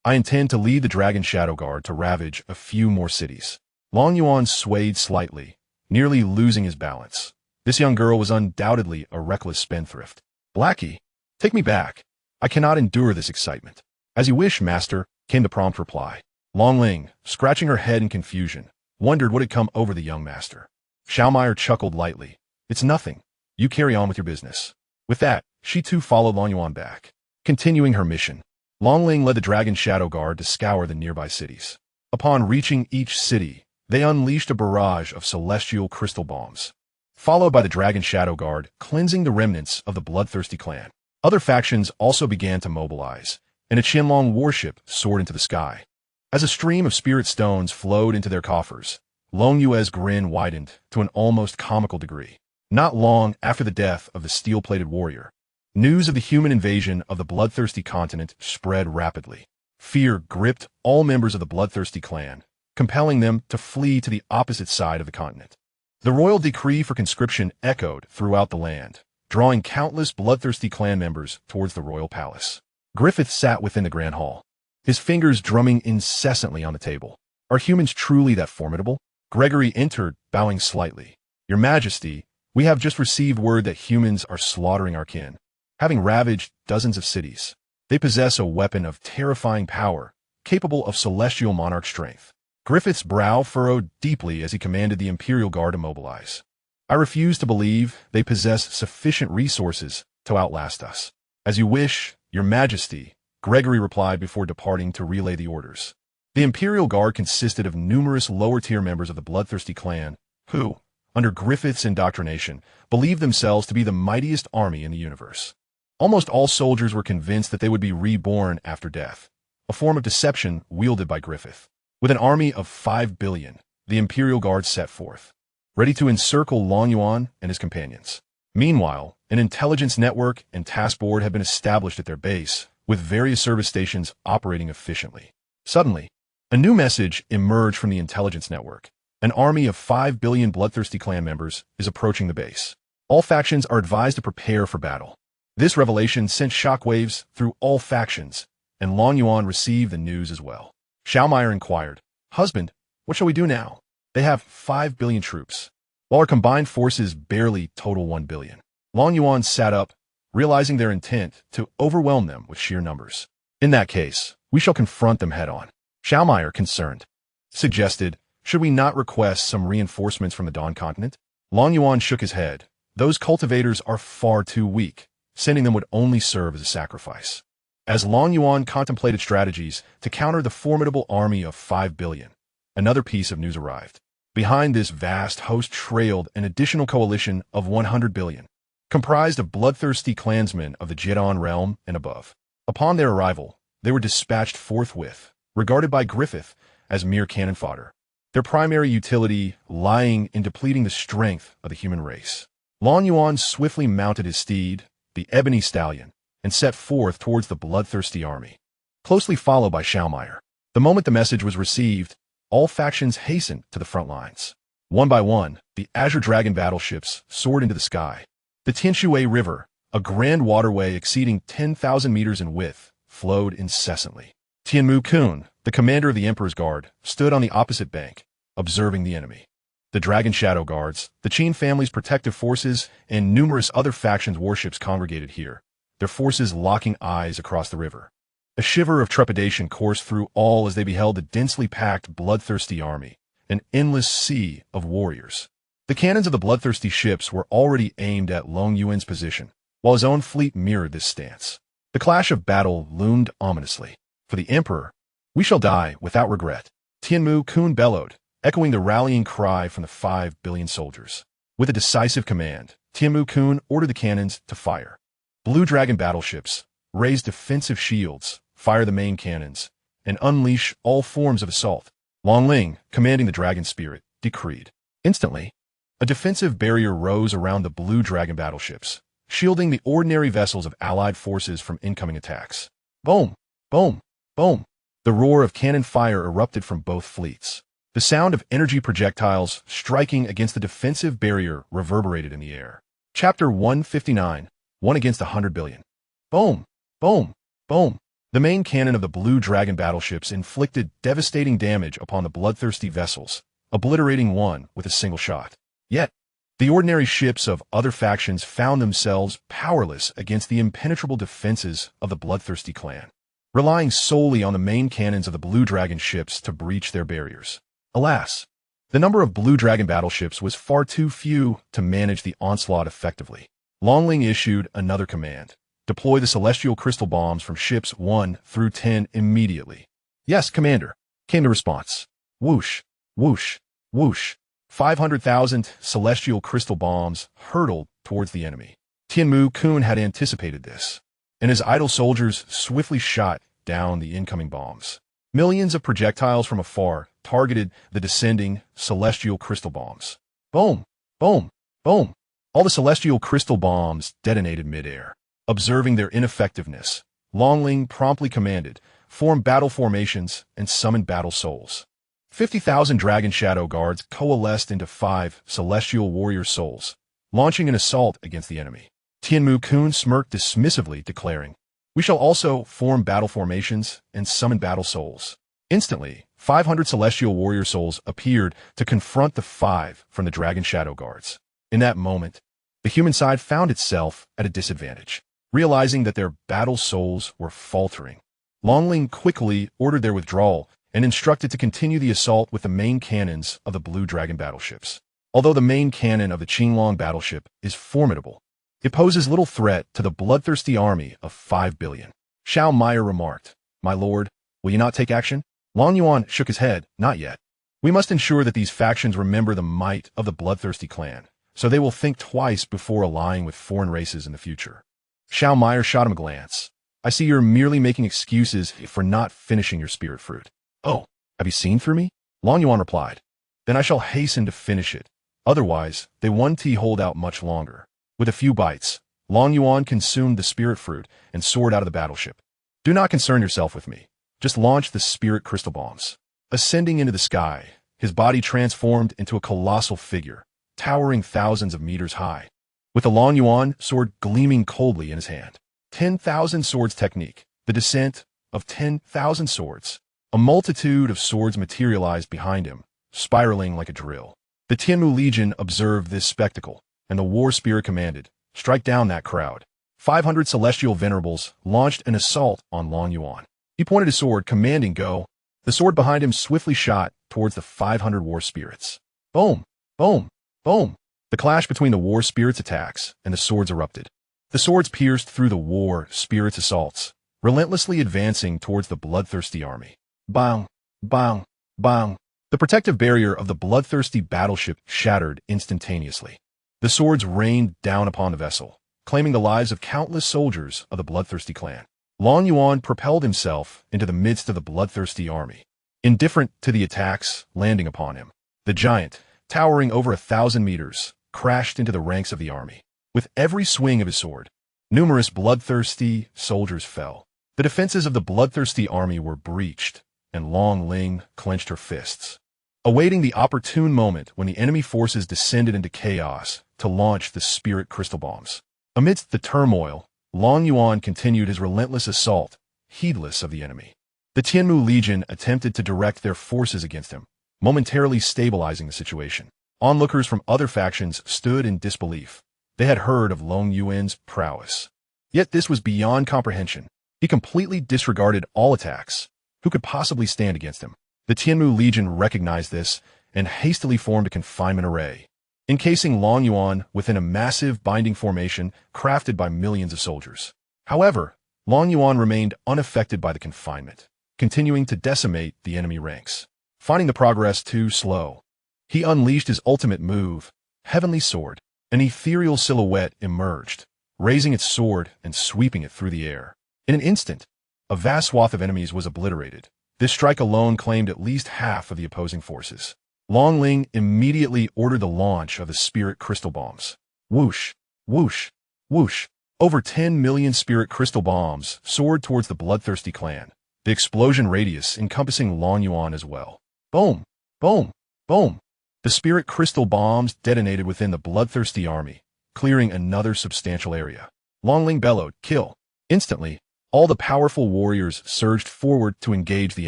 I intend to lead the Dragon Shadow Guard to ravage a few more cities." Long Yuan swayed slightly, nearly losing his balance. This young girl was undoubtedly a reckless spendthrift. "Blackie, take me back. I cannot endure this excitement." "As you wish, master," came the prompt reply. Long Ling, scratching her head in confusion, wondered what had come over the young master. Xiaomayer chuckled lightly. "It's nothing. You carry on with your business." With that, she too followed Long Yuan back. Continuing her mission, Long Ling led the Dragon Shadow Guard to scour the nearby cities. Upon reaching each city, they unleashed a barrage of celestial crystal bombs, followed by the Dragon Shadow Guard cleansing the remnants of the bloodthirsty clan. Other factions also began to mobilize, and a Qianlong warship soared into the sky. As a stream of spirit stones flowed into their coffers, Long Yue's grin widened to an almost comical degree. Not long after the death of the steel-plated warrior, news of the human invasion of the bloodthirsty continent spread rapidly. Fear gripped all members of the bloodthirsty clan, compelling them to flee to the opposite side of the continent. The royal decree for conscription echoed throughout the land, drawing countless bloodthirsty clan members towards the royal palace. Griffith sat within the grand hall, his fingers drumming incessantly on the table. "Are humans truly that formidable?" Gregory entered, bowing slightly. "Your Majesty, we have just received word that humans are slaughtering our kin, having ravaged dozens of cities. They possess a weapon of terrifying power, capable of celestial monarch strength." Griffith's brow furrowed deeply as he commanded the Imperial Guard to mobilize. "I refuse to believe they possess sufficient resources to outlast us." "As you wish, Your Majesty," Gregory replied before departing to relay the orders. The Imperial Guard consisted of numerous lower-tier members of the bloodthirsty clan, who, under Griffith's indoctrination, believed themselves to be the mightiest army in the universe. Almost all soldiers were convinced that they would be reborn after death, a form of deception wielded by Griffith. With an army of 5 billion, the Imperial Guard set forth, ready to encircle Long Yuan and his companions. Meanwhile, an intelligence network and task board had been established at their base, with various service stations operating efficiently. Suddenly, a new message emerged from the intelligence network. An army of 5 billion bloodthirsty clan members is approaching the base. All factions are advised to prepare for battle. This revelation sent shockwaves through all factions, and Long Yuan received the news as well. Xiaomayer inquired, "Husband, what shall we do now? They have 5 billion troops, while our combined forces barely total 1 billion. Long Yuan sat up, realizing their intent to overwhelm them with sheer numbers. In that case, we shall confront them head-on. Xianxia, concerned, suggested, should we not request some reinforcements from the Dawn continent? Yuan shook his head. Those cultivators are far too weak. Sending them would only serve as a sacrifice. As Yuan contemplated strategies to counter the formidable army of 5 billion, another piece of news arrived. Behind this vast host trailed an additional coalition of 100 billion, comprised of bloodthirsty clansmen of the Jidan realm and above. Upon their arrival, they were dispatched forthwith, regarded by Griffith as mere cannon fodder, their primary utility lying in depleting the strength of the human race. Yuan swiftly mounted his steed, the ebony stallion, and set forth towards the bloodthirsty army, closely followed by Xianxia. The moment the message was received, all factions hastened to the front lines. One by one, the Azure Dragon battleships soared into the sky. The Tianshui River, a grand waterway exceeding 10,000 meters in width, flowed incessantly. Tianmu Kun, the commander of the Emperor's Guard, stood on the opposite bank, observing the enemy. The Dragon Shadow Guards, the Qin family's protective forces, and numerous other factions' warships congregated here, their forces locking eyes across the river. A shiver of trepidation coursed through all as they beheld the densely packed, bloodthirsty army, an endless sea of warriors. The cannons of the bloodthirsty ships were already aimed at Long Yuan's position, while his own fleet mirrored this stance. The clash of battle loomed ominously. For the Emperor, we shall die without regret. Tianmu Kun bellowed, echoing the rallying cry from the 5 billion soldiers. With a decisive command, Tianmu Kun ordered the cannons to fire. Blue Dragon battleships, raise defensive shields, fire the main cannons, and unleash all forms of assault. Long Ling, commanding the Dragon Spirit, decreed. Instantly, a defensive barrier rose around the Blue Dragon battleships, shielding the ordinary vessels of allied forces from incoming attacks. Boom! Boom! Boom! The roar of cannon fire erupted from both fleets. The sound of energy projectiles striking against the defensive barrier reverberated in the air. Chapter 159, 1 against 100 billion. Boom! Boom! Boom! The main cannon of the Blue Dragon battleships inflicted devastating damage upon the bloodthirsty vessels, obliterating one with a single shot. Yet, the ordinary ships of other factions found themselves powerless against the impenetrable defenses of the bloodthirsty clan, relying solely on the main cannons of the Blue Dragon ships to breach their barriers. Alas, the number of Blue Dragon battleships was far too few to manage the onslaught effectively. Longling issued another command. Deploy the celestial crystal bombs from ships 1 through 10 immediately. Yes, Commander, came the response. Whoosh, whoosh, whoosh. 500,000 celestial crystal bombs hurtled towards the enemy. Tianmu Kun had anticipated this, and his idle soldiers swiftly shot down the incoming bombs. Millions of projectiles from afar targeted the descending celestial crystal bombs. Boom, boom, boom. All the celestial crystal bombs detonated mid-air. Observing their ineffectiveness, Longling promptly commanded, form battle formations and summon battle souls. 50,000 Dragon Shadow Guards coalesced into 5 celestial warrior souls, launching an assault against the enemy. Tianmu Kun smirked dismissively, declaring, we shall also form battle formations and summon battle souls. Instantly, 500 celestial warrior souls appeared to confront the 5 from the Dragon Shadow Guards. In that moment, the human side found itself at a disadvantage. Realizing that their battle souls were faltering, Longling quickly ordered their withdrawal and instructed to continue the assault with the main cannons of the Blue Dragon battleships. Although the main cannon of the Qinglong battleship is formidable, it poses little threat to the bloodthirsty army of 5 billion. Xianxia remarked, my lord, will you not take action? Yuan shook his head, not yet. We must ensure that these factions remember the might of the bloodthirsty clan, so they will think twice before allying with foreign races in the future. Xianxia shot him a glance. I see you're merely making excuses for not finishing your spirit fruit. Oh, have you seen through me? Yuan replied. Then I shall hasten to finish it. Otherwise, they won't hold out much longer. With a few bites, Yuan consumed the spirit fruit and soared out of the battleship. Do not concern yourself with me. Just launch the spirit crystal bombs. Ascending into the sky, his body transformed into a colossal figure, towering thousands of meters high. With the Yuan sword gleaming coldly in his hand. 10,000 swords technique, the descent of 10,000 swords. A multitude of swords materialized behind him, spiraling like a drill. The Tianmu Legion observed this spectacle, and the war spirit commanded, strike down that crowd. 500 celestial venerables launched an assault on Long Yuan. He pointed his sword, commanding go. The sword behind him swiftly shot towards the 500 war spirits. Boom! Boom! Boom! The clash between the war spirits' attacks and the swords erupted. The swords pierced through the war spirits' assaults, relentlessly advancing towards the bloodthirsty army. Bang! Bang! Bang! The protective barrier of the bloodthirsty battleship shattered instantaneously. The swords rained down upon the vessel, claiming the lives of countless soldiers of the bloodthirsty clan. Long Yuan propelled himself into the midst of the bloodthirsty army, indifferent to the attacks landing upon him. The giant, towering over 1,000 meters, crashed into the ranks of the army. With every swing of his sword, numerous bloodthirsty soldiers fell. The defenses of the bloodthirsty army were breached, and Long Ling clenched her fists, awaiting the opportune moment when the enemy forces descended into chaos to launch the spirit crystal bombs. Amidst the turmoil, Long Yuan continued his relentless assault, heedless of the enemy. The Tianmu Legion attempted to direct their forces against him, momentarily stabilizing the situation. Onlookers from other factions stood in disbelief. They had heard of Long Yuan's prowess. Yet this was beyond comprehension. He completely disregarded all attacks. Who could possibly stand against him? The Tianmu Legion recognized this and hastily formed a confinement array, encasing Long Yuan within a massive binding formation crafted by millions of soldiers. However, Long Yuan remained unaffected by the confinement, continuing to decimate the enemy ranks. Finding the progress too slow, he unleashed his ultimate move, Heavenly Sword. An ethereal silhouette emerged, raising its sword and sweeping it through the air. In an instant, a vast swath of enemies was obliterated. This strike alone claimed at least half of the opposing forces. Long Ling immediately ordered the launch of the spirit crystal bombs. Whoosh, whoosh, whoosh. Over 10 million spirit crystal bombs soared towards the bloodthirsty clan, the explosion radius encompassing Long Yuan as well. Boom, boom, boom. The spirit crystal bombs detonated within the bloodthirsty army, clearing another substantial area. Long Ling bellowed, kill. Instantly, all the powerful warriors surged forward to engage the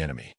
enemy.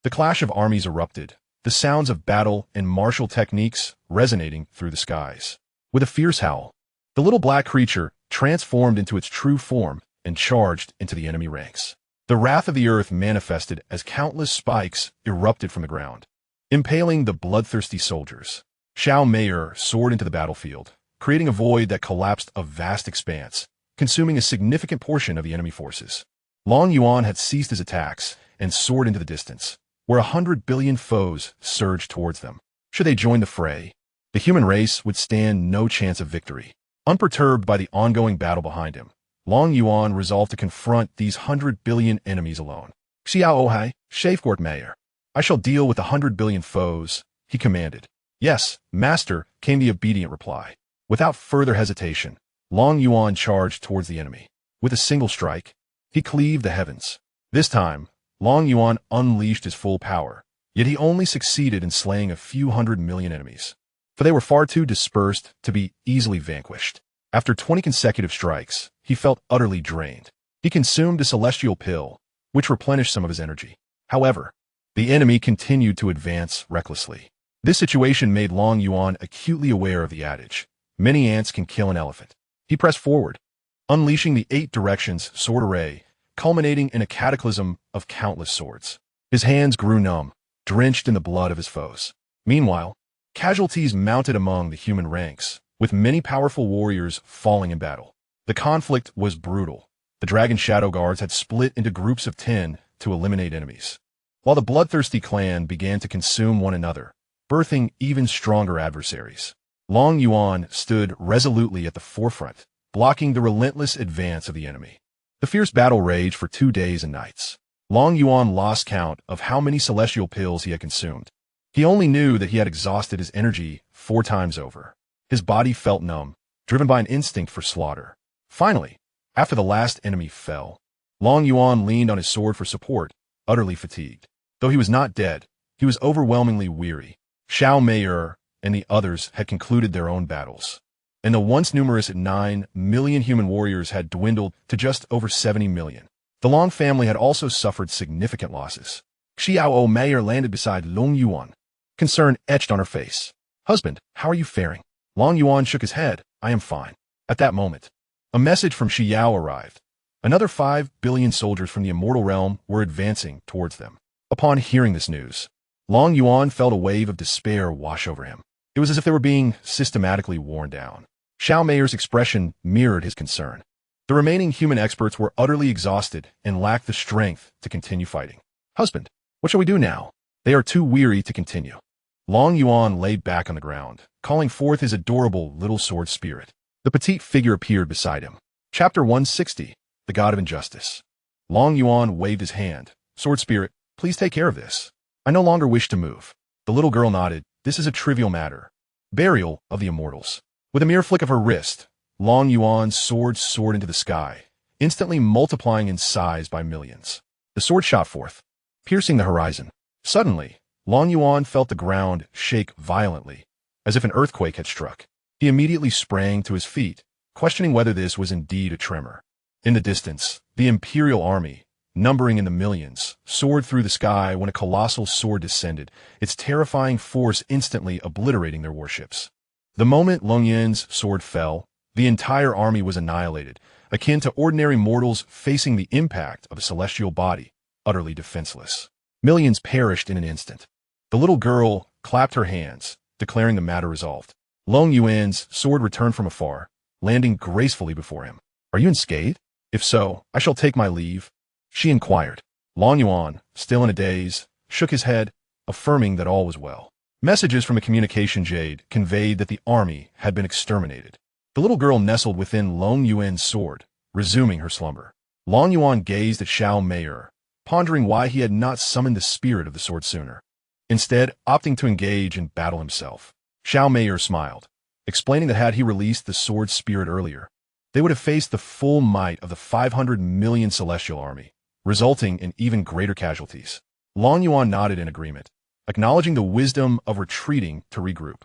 The clash of armies erupted, the sounds of battle and martial techniques resonating through the skies. With a fierce howl, the little black creature transformed into its true form and charged into the enemy ranks. The wrath of the earth manifested as countless spikes erupted from the ground, impaling the bloodthirsty soldiers. Xianxia soared into the battlefield, creating a void that collapsed a vast expanse, consuming a significant portion of the enemy forces. Long Yuan had ceased his attacks and soared into the distance, where 100 billion foes surged towards them. Should they join the fray, the human race would stand no chance of victory. Unperturbed by the ongoing battle behind him, Long Yuan resolved to confront these 100 billion enemies alone. Xiao Safecourt Mayor. I shall deal with 100 billion foes, he commanded. Yes, master, came the obedient reply. Without further hesitation, Long Yuan charged towards the enemy. With a single strike, he cleaved the heavens. This time, Long Yuan unleashed his full power, yet he only succeeded in slaying a few 100 million enemies, for they were far too dispersed to be easily vanquished. After 20 consecutive strikes, he felt utterly drained. He consumed a celestial pill, which replenished some of his energy. However, the enemy continued to advance recklessly. This situation made Long Yuan acutely aware of the adage, many ants can kill an elephant. He pressed forward, unleashing the 8 directions sword array, culminating in a cataclysm of countless swords. His hands grew numb, drenched in the blood of his foes. Meanwhile, casualties mounted among the human ranks, with many powerful warriors falling in battle. The conflict was brutal. The Dragon Shadow Guards had split into groups of 10 to eliminate enemies, while the bloodthirsty clan began to consume one another, birthing even stronger adversaries. Long Yuan stood resolutely at the forefront, blocking the relentless advance of the enemy. The fierce battle raged for 2 days and nights. Long Yuan lost count of how many celestial pills he had consumed. He only knew that he had exhausted his energy 4 times over. His body felt numb, driven by an instinct for slaughter. Finally, after the last enemy fell, Long Yuan leaned on his sword for support, utterly fatigued. Though he was not dead, he was overwhelmingly weary. Xianxia and the others had concluded their own battles, and the once numerous 9 million human warriors had dwindled to just over 70 million. The Long family had also suffered significant losses. Xianxia landed beside Long Yuan, concern etched on her face. Husband, how are you faring? Long Yuan shook his head. I am fine. At that moment, A message from Xiao arrived. Another 5 billion soldiers from the Immortal realm were advancing towards them. Upon hearing this news, Long Yuan felt a wave of despair wash over him. It was as if they were being systematically worn down. Xiao Meier's expression mirrored his concern. The remaining human experts were utterly exhausted and lacked the strength to continue fighting. Husband, what shall we do now? They are too weary to continue. Long Yuan lay back on the ground, calling forth his adorable little sword spirit. The petite figure appeared beside him. Chapter 160, The God of Injustice. Long Yuan waved his hand. Sword spirit, please take care of this. I no longer wish to move. The little girl nodded. This is a trivial matter. Burial of the Immortals. With a mere flick of her wrist, Long Yuan's sword soared into the sky, instantly multiplying in size by millions. The sword shot forth, piercing the horizon. Suddenly, Long Yuan felt the ground shake violently, as if an earthquake had struck. He immediately sprang to his feet, questioning whether this was indeed a tremor. In the distance, the Imperial army, numbering in the millions, soared through the sky when a colossal sword descended, its terrifying force instantly obliterating their warships. The moment Long Yuan's sword fell, the entire army was annihilated, akin to ordinary mortals facing the impact of a celestial body, utterly defenseless. Millions perished in an instant. The little girl clapped her hands, declaring the matter resolved. Long Yuan's sword returned from afar, landing gracefully before him. Are you unscathed? If so, I shall take my leave, she inquired. Long Yuan, still in a daze, shook his head, affirming that all was well. Messages from a communication jade conveyed that the army had been exterminated. The little girl nestled within Long Yuan's sword, resuming her slumber. Long Yuan gazed at Xiao Meier, pondering why he had not summoned the spirit of the sword sooner, instead opting to engage in battle himself. Xiao Meier smiled, explaining that had he released the sword spirit earlier, they would have faced the full might of the 500 million celestial army, resulting in even greater casualties. Long Yuan nodded in agreement, acknowledging the wisdom of retreating to regroup.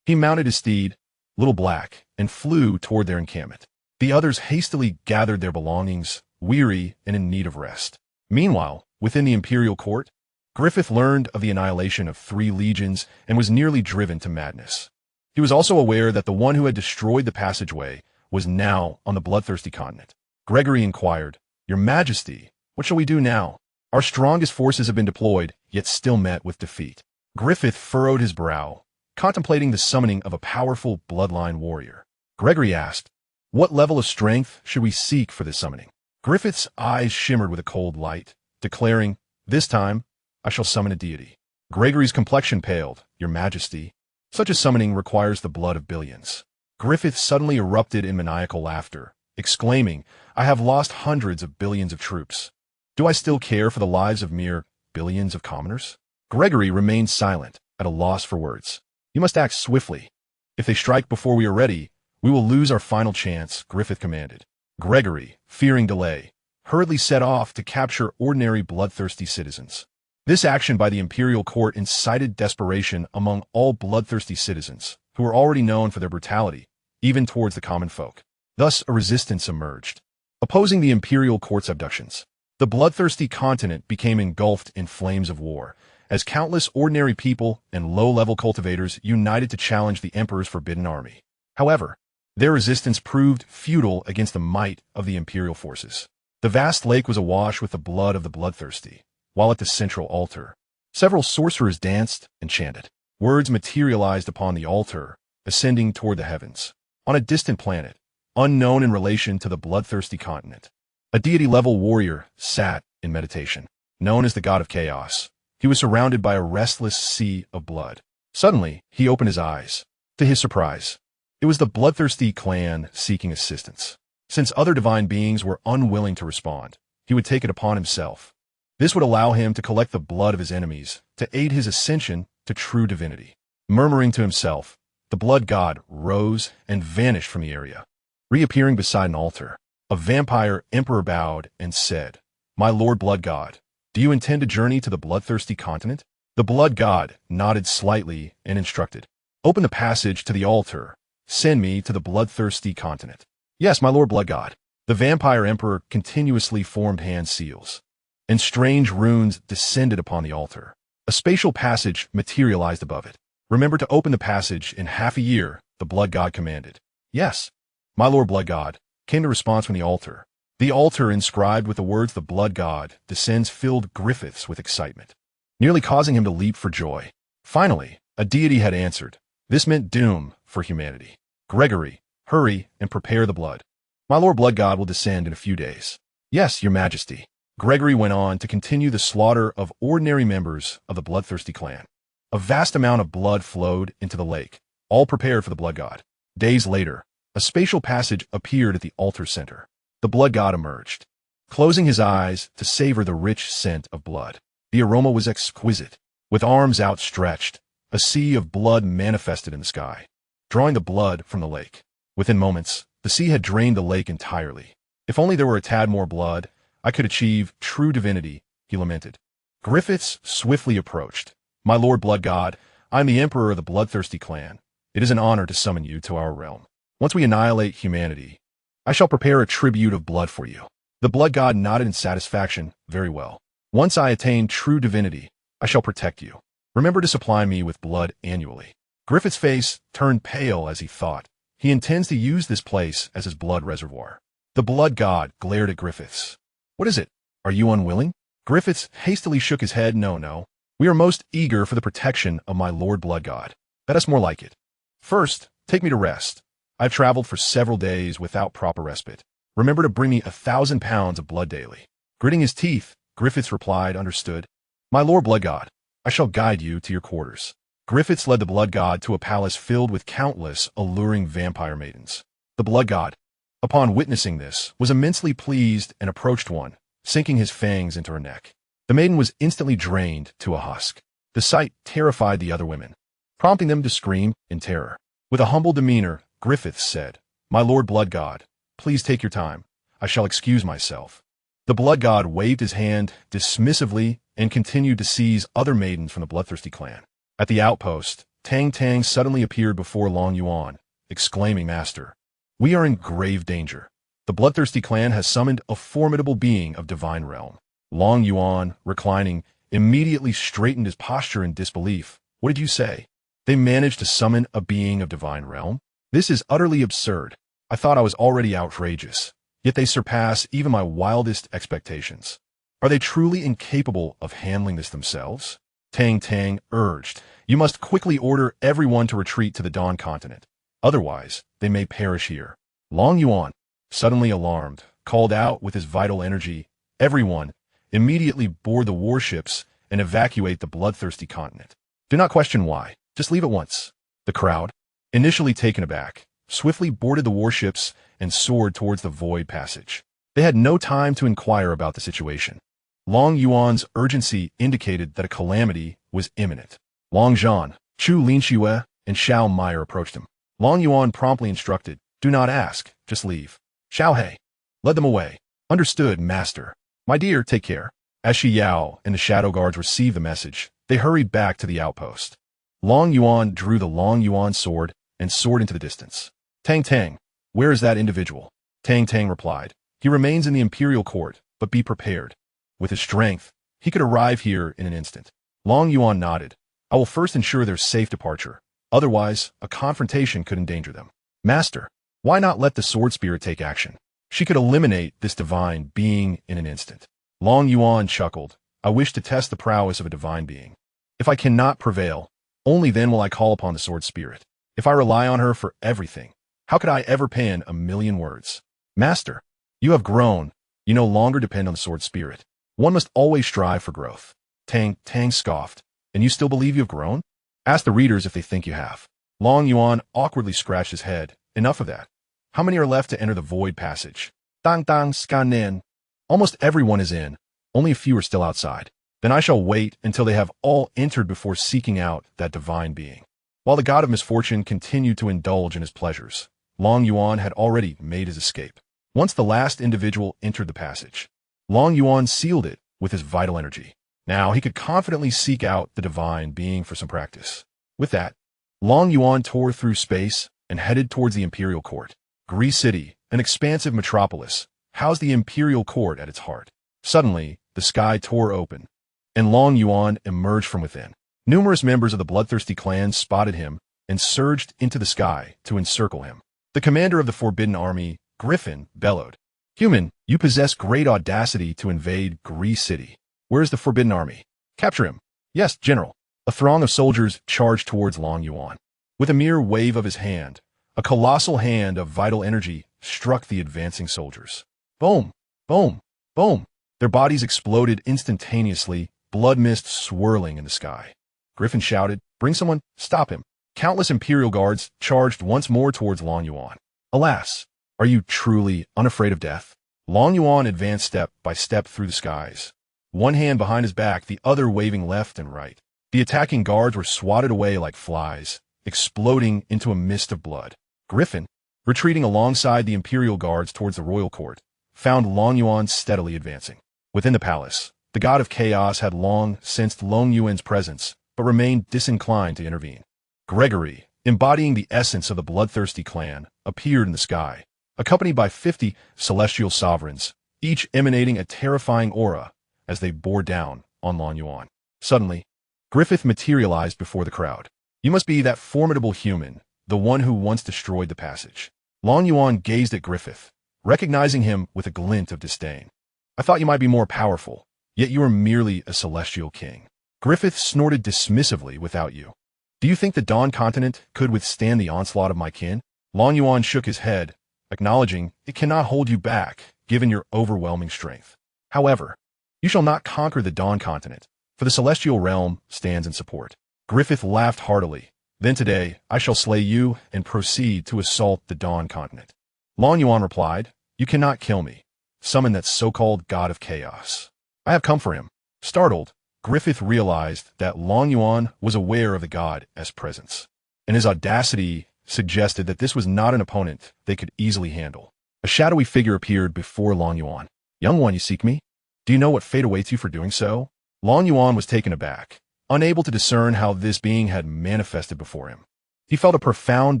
He mounted his steed, Little Black, and flew toward their encampment. The others hastily gathered their belongings, weary and in need of rest. Meanwhile, within the imperial court, Griffith learned of the annihilation of 3 legions and was nearly driven to madness. He was also aware that the one who had destroyed the passageway was now on the bloodthirsty continent. Gregory inquired, Your Majesty, what shall we do now? Our strongest forces have been deployed, yet still met with defeat. Griffith furrowed his brow, contemplating the summoning of a powerful bloodline warrior. Gregory asked, What level of strength should we seek for this summoning? Griffith's eyes shimmered with a cold light, declaring, This time, I shall summon a deity. Gregory's complexion paled. Your Majesty, such a summoning requires the blood of billions. Griffith suddenly erupted in maniacal laughter, exclaiming, I have lost hundreds of billions of troops. Do I still care for the lives of mere billions of commoners? Gregory remained silent, at a loss for words. You must act swiftly. If they strike before we are ready, we will lose our final chance, Griffith commanded. Gregory, fearing delay, hurriedly set off to capture ordinary bloodthirsty citizens. This action by the imperial court incited desperation among all bloodthirsty citizens, who were already known for their brutality, even towards the common folk. Thus a resistance emerged, opposing the imperial court's abductions. The bloodthirsty continent became engulfed in flames of war, as countless ordinary people and low-level cultivators united to challenge the emperor's forbidden army. However, their resistance proved futile against the might of the imperial forces. The vast lake was awash with the blood of the bloodthirsty, while at the central altar, several sorcerers danced and chanted. Words materialized upon the altar, ascending toward the heavens. On a distant planet, unknown in relation to the bloodthirsty continent, a deity-level warrior sat in meditation. Known as the God of Chaos, he was surrounded by a restless sea of blood. Suddenly, he opened his eyes. To his surprise, it was the bloodthirsty clan seeking assistance. Since other divine beings were unwilling to respond, he would take it upon himself. This would allow him to collect the blood of his enemies to aid his ascension to true divinity. Murmuring to himself, the blood god rose and vanished from the area. Reappearing beside an altar, a vampire emperor bowed and said, My lord blood god, do you intend to journey to the bloodthirsty continent? The blood god nodded slightly and instructed, Open the passage to the altar. Send me to the bloodthirsty continent. Yes, my lord blood god. The vampire emperor continuously formed hand seals, and strange runes descended upon the altar. A spatial passage materialized above it. Remember to open the passage in half a year, the blood god commanded. Yes, my lord blood god. came the response from the altar. The altar, inscribed with the words "The Blood God Descends," filled Griffiths with excitement, nearly causing him to leap for joy. Finally, a deity had answered. This meant doom for humanity. "Gregory, hurry and prepare the blood. My Lord Blood God will descend in a few days." "Yes, your majesty." Gregory went on to continue the slaughter of ordinary members of the bloodthirsty clan. A vast amount of blood flowed into the lake, all prepared for the blood god. Days later, a spatial passage appeared at the altar center. The blood god emerged, closing his eyes to savor the rich scent of blood. The aroma was exquisite. With arms outstretched, a sea of blood manifested in the sky, drawing the blood from the lake. Within moments, the sea had drained the lake entirely. "If only there were a tad more blood, I could achieve true divinity," he lamented. Griffiths swiftly approached. "My Lord Blood God, I am the Emperor of the Bloodthirsty clan. It is an honor to summon you to our realm. Once we annihilate humanity, I shall prepare a tribute of blood for you." The blood god nodded in satisfaction. "Very well. Once I attain true divinity, I shall protect you. Remember to supply me with blood annually." Griffith's face turned pale as he thought. He intends to use this place as his blood reservoir. The blood god glared at Griffiths. "What is it? Are you unwilling?" Griffiths hastily shook his head. No. We are most eager for the protection of my Lord Blood God. That is more like it. First, take me to rest. I've traveled for several days without proper respite. Remember to bring me 1,000 pounds of blood daily." Gritting his teeth, Griffiths replied, "Understood. My Lord Blood God, I shall guide you to your quarters." Griffiths led the blood god to a palace filled with countless alluring vampire maidens. The blood god, upon witnessing this, was immensely pleased and approached one, sinking his fangs into her neck. The maiden was instantly drained to a husk. The sight terrified the other women, prompting them to scream in terror. With a humble demeanor, Griffiths said, "My Lord Blood God, please take your time. I shall excuse myself." The blood god waved his hand dismissively and continued to seize other maidens from the bloodthirsty clan. At the outpost, Tang Tang suddenly appeared before Long Yuan, exclaiming, "Master, we are in grave danger. The bloodthirsty clan has summoned a formidable being of divine realm." Long Yuan, reclining, immediately straightened his posture in disbelief. "What did you say? They managed to summon a being of divine realm? This is utterly absurd. I thought I was already outrageous, yet they surpass even my wildest expectations. Are they truly incapable of handling this themselves?" Tang Tang urged, "You must quickly order everyone to retreat to the Dawn continent. Otherwise, they may perish here." Long Yuan, suddenly alarmed, called out with his vital energy, "Everyone, immediately board the warships and evacuate the bloodthirsty continent. Do not question why. Just leave at once." The crowd, initially taken aback, swiftly boarded the warships and soared towards the void passage. They had no time to inquire about the situation. Long Yuan's urgency indicated that a calamity was imminent. Long Zhan, Chu Linxue, and Xiao Meyer approached him. Long Yuan promptly instructed, "Do not ask, just leave." Xiao He led them away. "Understood, master. My dear, take care." As Shi Yao and the shadow guards received the message, they hurried back to the outpost. Long Yuan drew the Long Yuan sword and soared into the distance. "Tang Tang, where is that individual?" Tang Tang replied, "He remains in the imperial court, but be prepared. With his strength, he could arrive here in an instant." Long Yuan nodded. "I will first ensure their safe departure. Otherwise, a confrontation could endanger them." "Master, why not let the sword spirit take action? She could eliminate this divine being in an instant." Long Yuan chuckled. "I wish to test the prowess of a divine being. If I cannot prevail, only then will I call upon the sword spirit. If I rely on her for everything, how could I ever pen 1,000,000 words?" "Master, you have grown. You no longer depend on the sword spirit. One must always strive for growth." Tang scoffed. "And you still believe you have grown? Ask the readers if they think you have." Long Yuan awkwardly scratched his head. "Enough of that. How many are left to enter the void passage?" "Dang scannen. Almost everyone is in. Only a few are still outside. Then I shall wait until they have all entered before seeking out that divine being." While the god of misfortune continued to indulge in his pleasures, Long Yuan had already made his escape. Once the last individual entered the passage, Long Yuan sealed it with his vital energy. Now he could confidently seek out the divine being for some practice. With that, Long Yuan tore through space and headed towards the imperial court. Greece City, an expansive metropolis, housed the imperial court at its heart. Suddenly, the sky tore open, and Long Yuan emerged from within. Numerous members of the bloodthirsty clan spotted him and surged into the sky to encircle him. The commander of the Forbidden Army Griffin bellowed. Human, you possess great audacity to invade Greece City. Where is the Forbidden Army? Capture him. Yes, General. A throng of soldiers charged towards Long Yuan. With a mere wave of his hand, a colossal hand of vital energy struck the advancing soldiers. Boom, boom, boom. Their bodies exploded instantaneously, blood mist swirling in the sky. Griffin shouted, "Bring someone, stop him." Countless Imperial guards charged once more towards Long Yuan. Alas, are you truly unafraid of death? Long Yuan advanced step by step through the skies, one hand behind his back, the other waving left and right. The attacking guards were swatted away like flies, exploding into a mist of blood. Griffin, retreating alongside the Imperial guards towards the royal court, found Long Yuan steadily advancing. Within the palace, the god of chaos had long sensed Long Yuan's presence, but remained disinclined to intervene. Gregory, embodying the essence of the bloodthirsty clan, appeared in the sky, accompanied by 50 celestial sovereigns, each emanating a terrifying aura as they bore down on Long Yuan. Suddenly, Griffith materialized before the crowd. You must be that formidable human, the one who once destroyed the passage. Long Yuan gazed at Griffith, recognizing him with a glint of disdain. I thought you might be more powerful, yet you are merely a celestial king. Griffith snorted dismissively without you. Do you think the Dawn continent could withstand the onslaught of my kin? Long Yuan shook his head, acknowledging it cannot hold you back, given your overwhelming strength. However, you shall not conquer the Dawn continent, for the celestial realm stands in support. Griffith laughed heartily. Then today I shall slay you and proceed to assault the Dawn continent. Long Yuan replied, You cannot kill me. Summon that so-called god of chaos. I have come for him. Startled, Griffith realized that Long Yuan was aware of the god's presence, and his audacity suggested that this was not an opponent they could easily handle. A shadowy figure appeared before Long Yuan. Young one, you seek me? Do you know what fate awaits you for doing so? Long Yuan was taken aback, unable to discern how this being had manifested before him. He felt a profound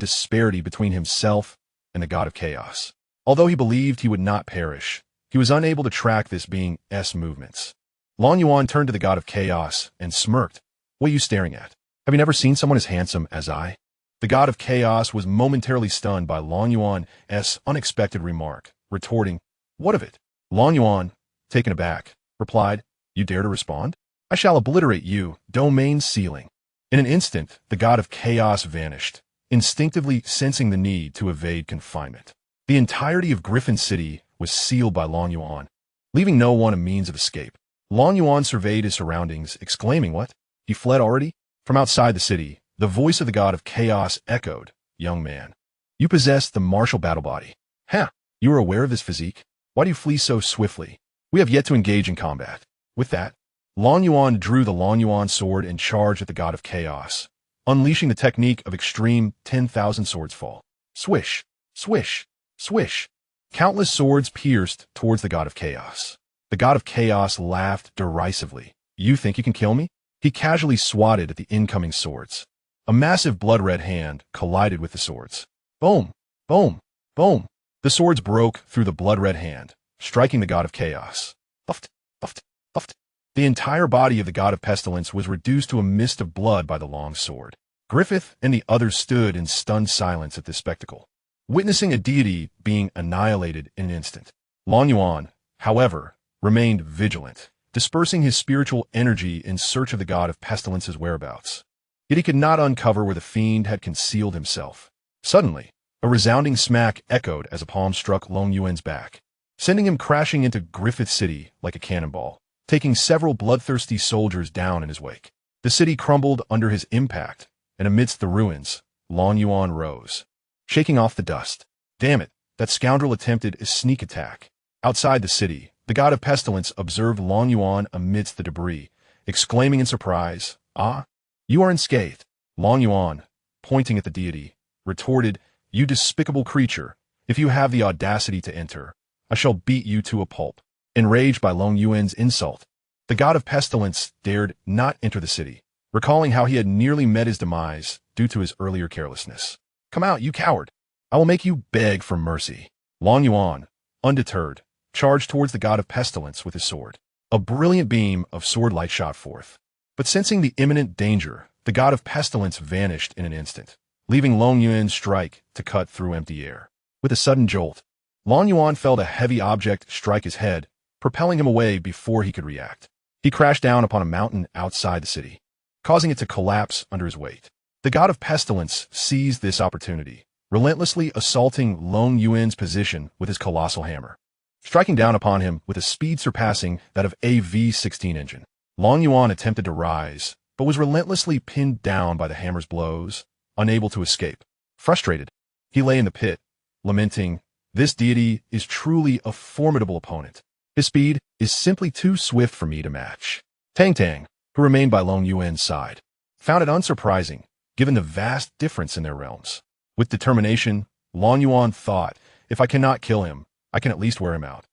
disparity between himself and the god of chaos. Although he believed he would not perish, he was unable to track this being's movements. Long Yuan turned to the god of chaos and smirked. What are you staring at? Have you never seen someone as handsome as I? The god of chaos was momentarily stunned by Long Yuan's unexpected remark, retorting, What of it? Long Yuan, taken aback, replied, You dare to respond? I shall obliterate you, domain ceiling. In an instant, the god of chaos vanished, instinctively sensing the need to evade confinement. The entirety of Griffin City was sealed by Long Yuan, leaving no one a means of escape. Long Yuan surveyed his surroundings, exclaiming, What? He fled already? From outside the city, the voice of the god of chaos echoed, Young man, you possess the martial battle body. Ha! You are aware of this physique? Why do you flee so swiftly? We have yet to engage in combat. With that, Long Yuan drew the Long Yuan sword and charged at the god of chaos, unleashing the technique of extreme 10,000 swords fall. Swish, swish, swish. Countless swords pierced towards the god of chaos. The god of chaos laughed derisively. You think you can kill me? He casually swatted at the incoming swords. A massive blood-red hand collided with the swords. Boom, boom, boom. The swords broke through the blood-red hand, striking the god of chaos. Puffed, puffed, puffed. The entire body of the god of pestilence was reduced to a mist of blood by the long sword. Griffith and the others stood in stunned silence at this spectacle, witnessing a deity being annihilated in an instant. Long Yuan, however, remained vigilant, dispersing his spiritual energy in search of the god of pestilence's whereabouts. Yet he could not uncover where the fiend had concealed himself. Suddenly, a resounding smack echoed as a palm struck Long Yuan's back, sending him crashing into Griffith City like a cannonball, taking several bloodthirsty soldiers down in his wake. The city crumbled under his impact, and amidst the ruins, Long Yuan rose, shaking off the dust. Damn it, that scoundrel attempted a sneak attack. Outside the city, the god of pestilence observed Long Yuan amidst the debris, exclaiming in surprise, Ah, you are unscathed. Long Yuan, pointing at the deity, retorted, You despicable creature, if you have the audacity to enter, I shall beat you to a pulp. Enraged by Long Yuan's insult, the god of pestilence dared not enter the city, recalling how he had nearly met his demise due to his earlier carelessness. Come out, you coward! I will make you beg for mercy. Long Yuan, undeterred, charged towards the god of pestilence with his sword. A brilliant beam of sword light shot forth. But sensing the imminent danger, the god of pestilence vanished in an instant, leaving Long Yuan's strike to cut through empty air. With a sudden jolt, Long Yuan felt a heavy object strike his head, propelling him away before he could react. He crashed down upon a mountain outside the city, causing it to collapse under his weight. The god of pestilence seized this opportunity, relentlessly assaulting Long Yuan's position with his colossal hammer, striking down upon him with a speed surpassing that of a V-16 engine. Long Yuan attempted to rise, but was relentlessly pinned down by the hammer's blows, unable to escape. Frustrated, he lay in the pit, lamenting, "This deity is truly a formidable opponent. His speed is simply too swift for me to match." Tang Tang, who remained by Long Yuan's side, found it unsurprising, given the vast difference in their realms. With determination, Long Yuan thought, "If I cannot kill him, I can at least wear him out.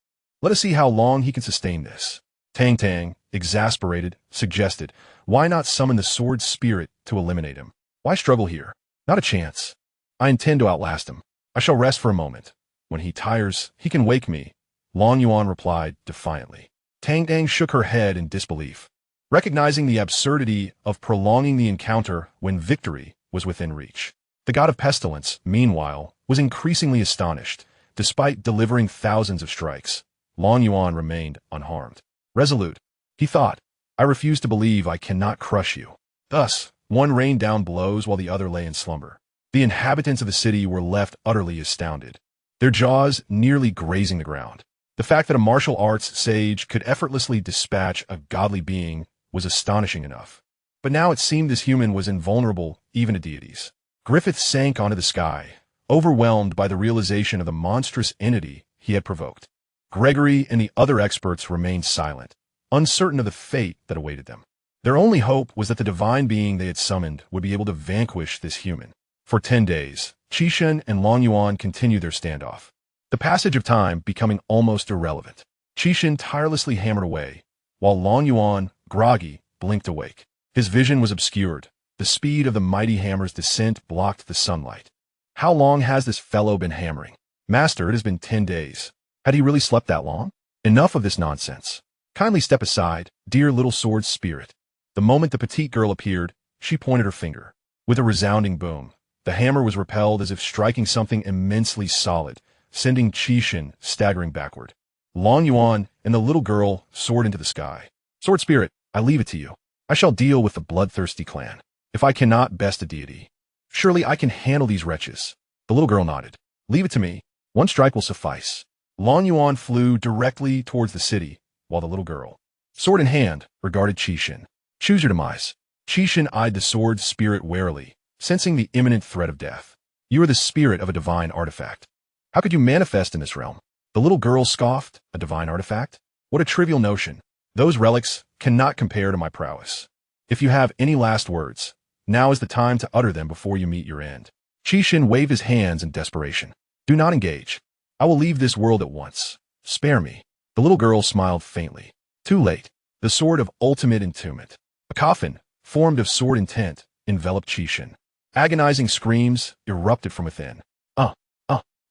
Let us see how long he can sustain this." Tang Tang, exasperated, suggested, "Why not summon the sword spirit to eliminate him? Why struggle here? Not a chance. I intend to outlast him. I shall rest for a moment. When he tires, he can wake me." Long Yuan replied defiantly. Tang Tang shook her head in disbelief, recognizing the absurdity of prolonging the encounter when victory was within reach. The god of pestilence, meanwhile, was increasingly astonished. Despite delivering thousands of strikes, Long Yuan remained unharmed. Resolute, he thought, "I refuse to believe I cannot crush you." Thus, one rained down blows while the other lay in slumber. The inhabitants of the city were left utterly astounded, their jaws nearly grazing the ground. The fact that a martial arts sage could effortlessly dispatch a godly being was astonishing enough. But now it seemed this human was invulnerable even to deities. Griffith sank onto the sky, overwhelmed by the realization of the monstrous entity he had provoked. Gregory and the other experts remained silent, uncertain of the fate that awaited them. Their only hope was that the divine being they had summoned would be able to vanquish this human. For 10 days, Xianxia and Long Yuan continued their standoff, the passage of time becoming almost irrelevant. Xianxia tirelessly hammered away, while Long Yuan, groggy, blinked awake. His vision was obscured. The speed of the mighty hammer's descent blocked the sunlight. How long has this fellow been hammering? Master, it has been 10 days. Had he really slept that long? Enough of this nonsense. Kindly step aside, dear little sword spirit. The moment the petite girl appeared, she pointed her finger. With a resounding boom, the hammer was repelled as if striking something immensely solid, sending Xianxia staggering backward. Long Yuan and the little girl soared into the sky. Sword spirit, I leave it to you. I shall deal with the bloodthirsty clan. If I cannot best a deity, surely I can handle these wretches. The little girl nodded. Leave it to me. One strike will suffice. Long Yuan flew directly towards the city, while the little girl, sword in hand, regarded Xianxia. Choose your demise. Xianxia eyed the sword spirit warily, sensing the imminent threat of death. You are the spirit of a divine artifact. How could you manifest in this realm? The little girl scoffed. A divine artifact? What a trivial notion. Those relics cannot compare to my prowess. If you have any last words, now is the time to utter them before you meet your end. Xianxia waved his hands in desperation. Do not engage. I will leave this world at once. Spare me. The little girl smiled faintly. Too late. The sword of ultimate entombment. A coffin, formed of sword intent, enveloped Xianxia. Agonizing screams erupted from within.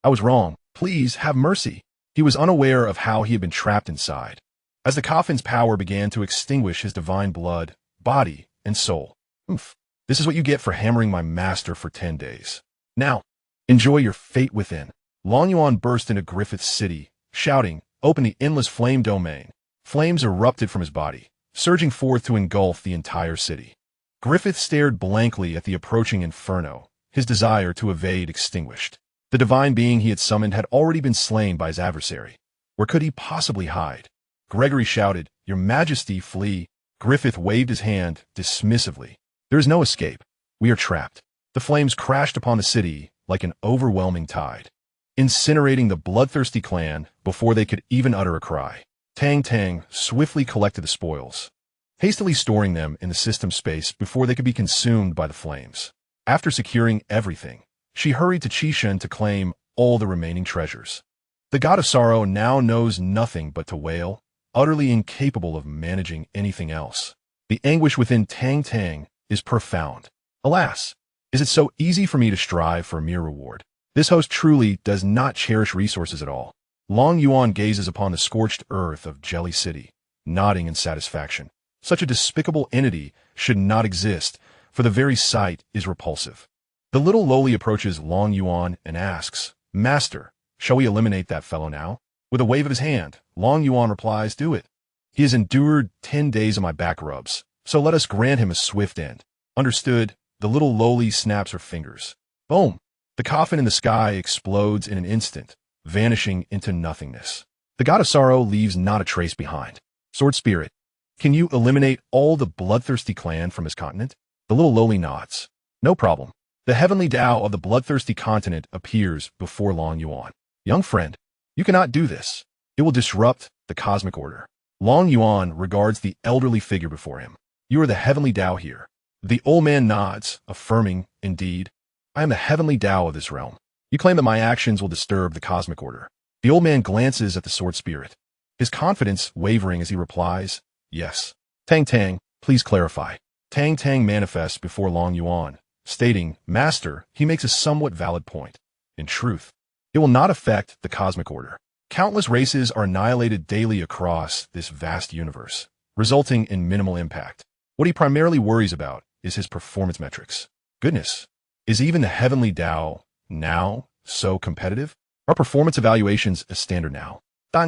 I was wrong. Please have mercy. He was unaware of how he had been trapped inside. As the coffin's power began to extinguish his divine blood, body, and soul. This is what you get for hammering my master for 10 days. Now, enjoy your fate within. Long Yuan burst into Griffith's city, shouting, "Open the endless flame domain." Flames erupted from his body, surging forth to engulf the entire city. Griffith stared blankly at the approaching inferno, his desire to evade extinguished. The divine being he had summoned had already been slain by his adversary. Where could he possibly hide? Gregory shouted, "Your Majesty, flee." Griffith waved his hand dismissively. There is no escape. We are trapped. The flames crashed upon the city like an overwhelming tide, incinerating the bloodthirsty clan before they could even utter a cry. Tang Tang swiftly collected the spoils, hastily storing them in the system space before they could be consumed by the flames. After securing everything, she hurried to Xianxia to claim all the remaining treasures. The god of sorrow now knows nothing but to wail, utterly incapable of managing anything else. The anguish within Tang Tang is profound. Alas, is it so easy for me to strive for a mere reward? This host truly does not cherish resources at all. Long Yuan gazes upon the scorched earth of Jelly City, nodding in satisfaction. Such a despicable entity should not exist, for the very sight is repulsive. The little lowly approaches Long Yuan and asks, "Master, Shall we eliminate that fellow now? With a wave of his hand, Long Yuan replies, do it. He has endured 10 days of my back rubs, so let us grant him a swift end. Understood. The little lowly snaps her fingers. Boom! The coffin in the sky explodes in an instant, vanishing into nothingness. The god of sorrow leaves not a trace behind. Sword Spirit, can you eliminate all the bloodthirsty clan from his continent? The little lowly nods. No problem. The heavenly Tao of the bloodthirsty continent appears before Long Yuan. Young friend, you cannot do this. It will disrupt the cosmic order. Long Yuan regards the elderly figure before him. You are the heavenly Tao here. The old man nods, affirming, indeed, I am the heavenly Tao of this realm. You claim that my actions will disturb the cosmic order. The old man glances at the sword spirit, his confidence wavering as he replies, yes. Tang Tang, please clarify. Tang Tang manifests before Long Yuan, stating, Master, he makes a somewhat valid point. In truth, it will not affect the cosmic order. Countless races are annihilated daily across this vast universe, resulting in minimal impact. What he primarily worries about is his performance metrics. Goodness, is even the heavenly Tao now so competitive? Are performance evaluations a standard now? If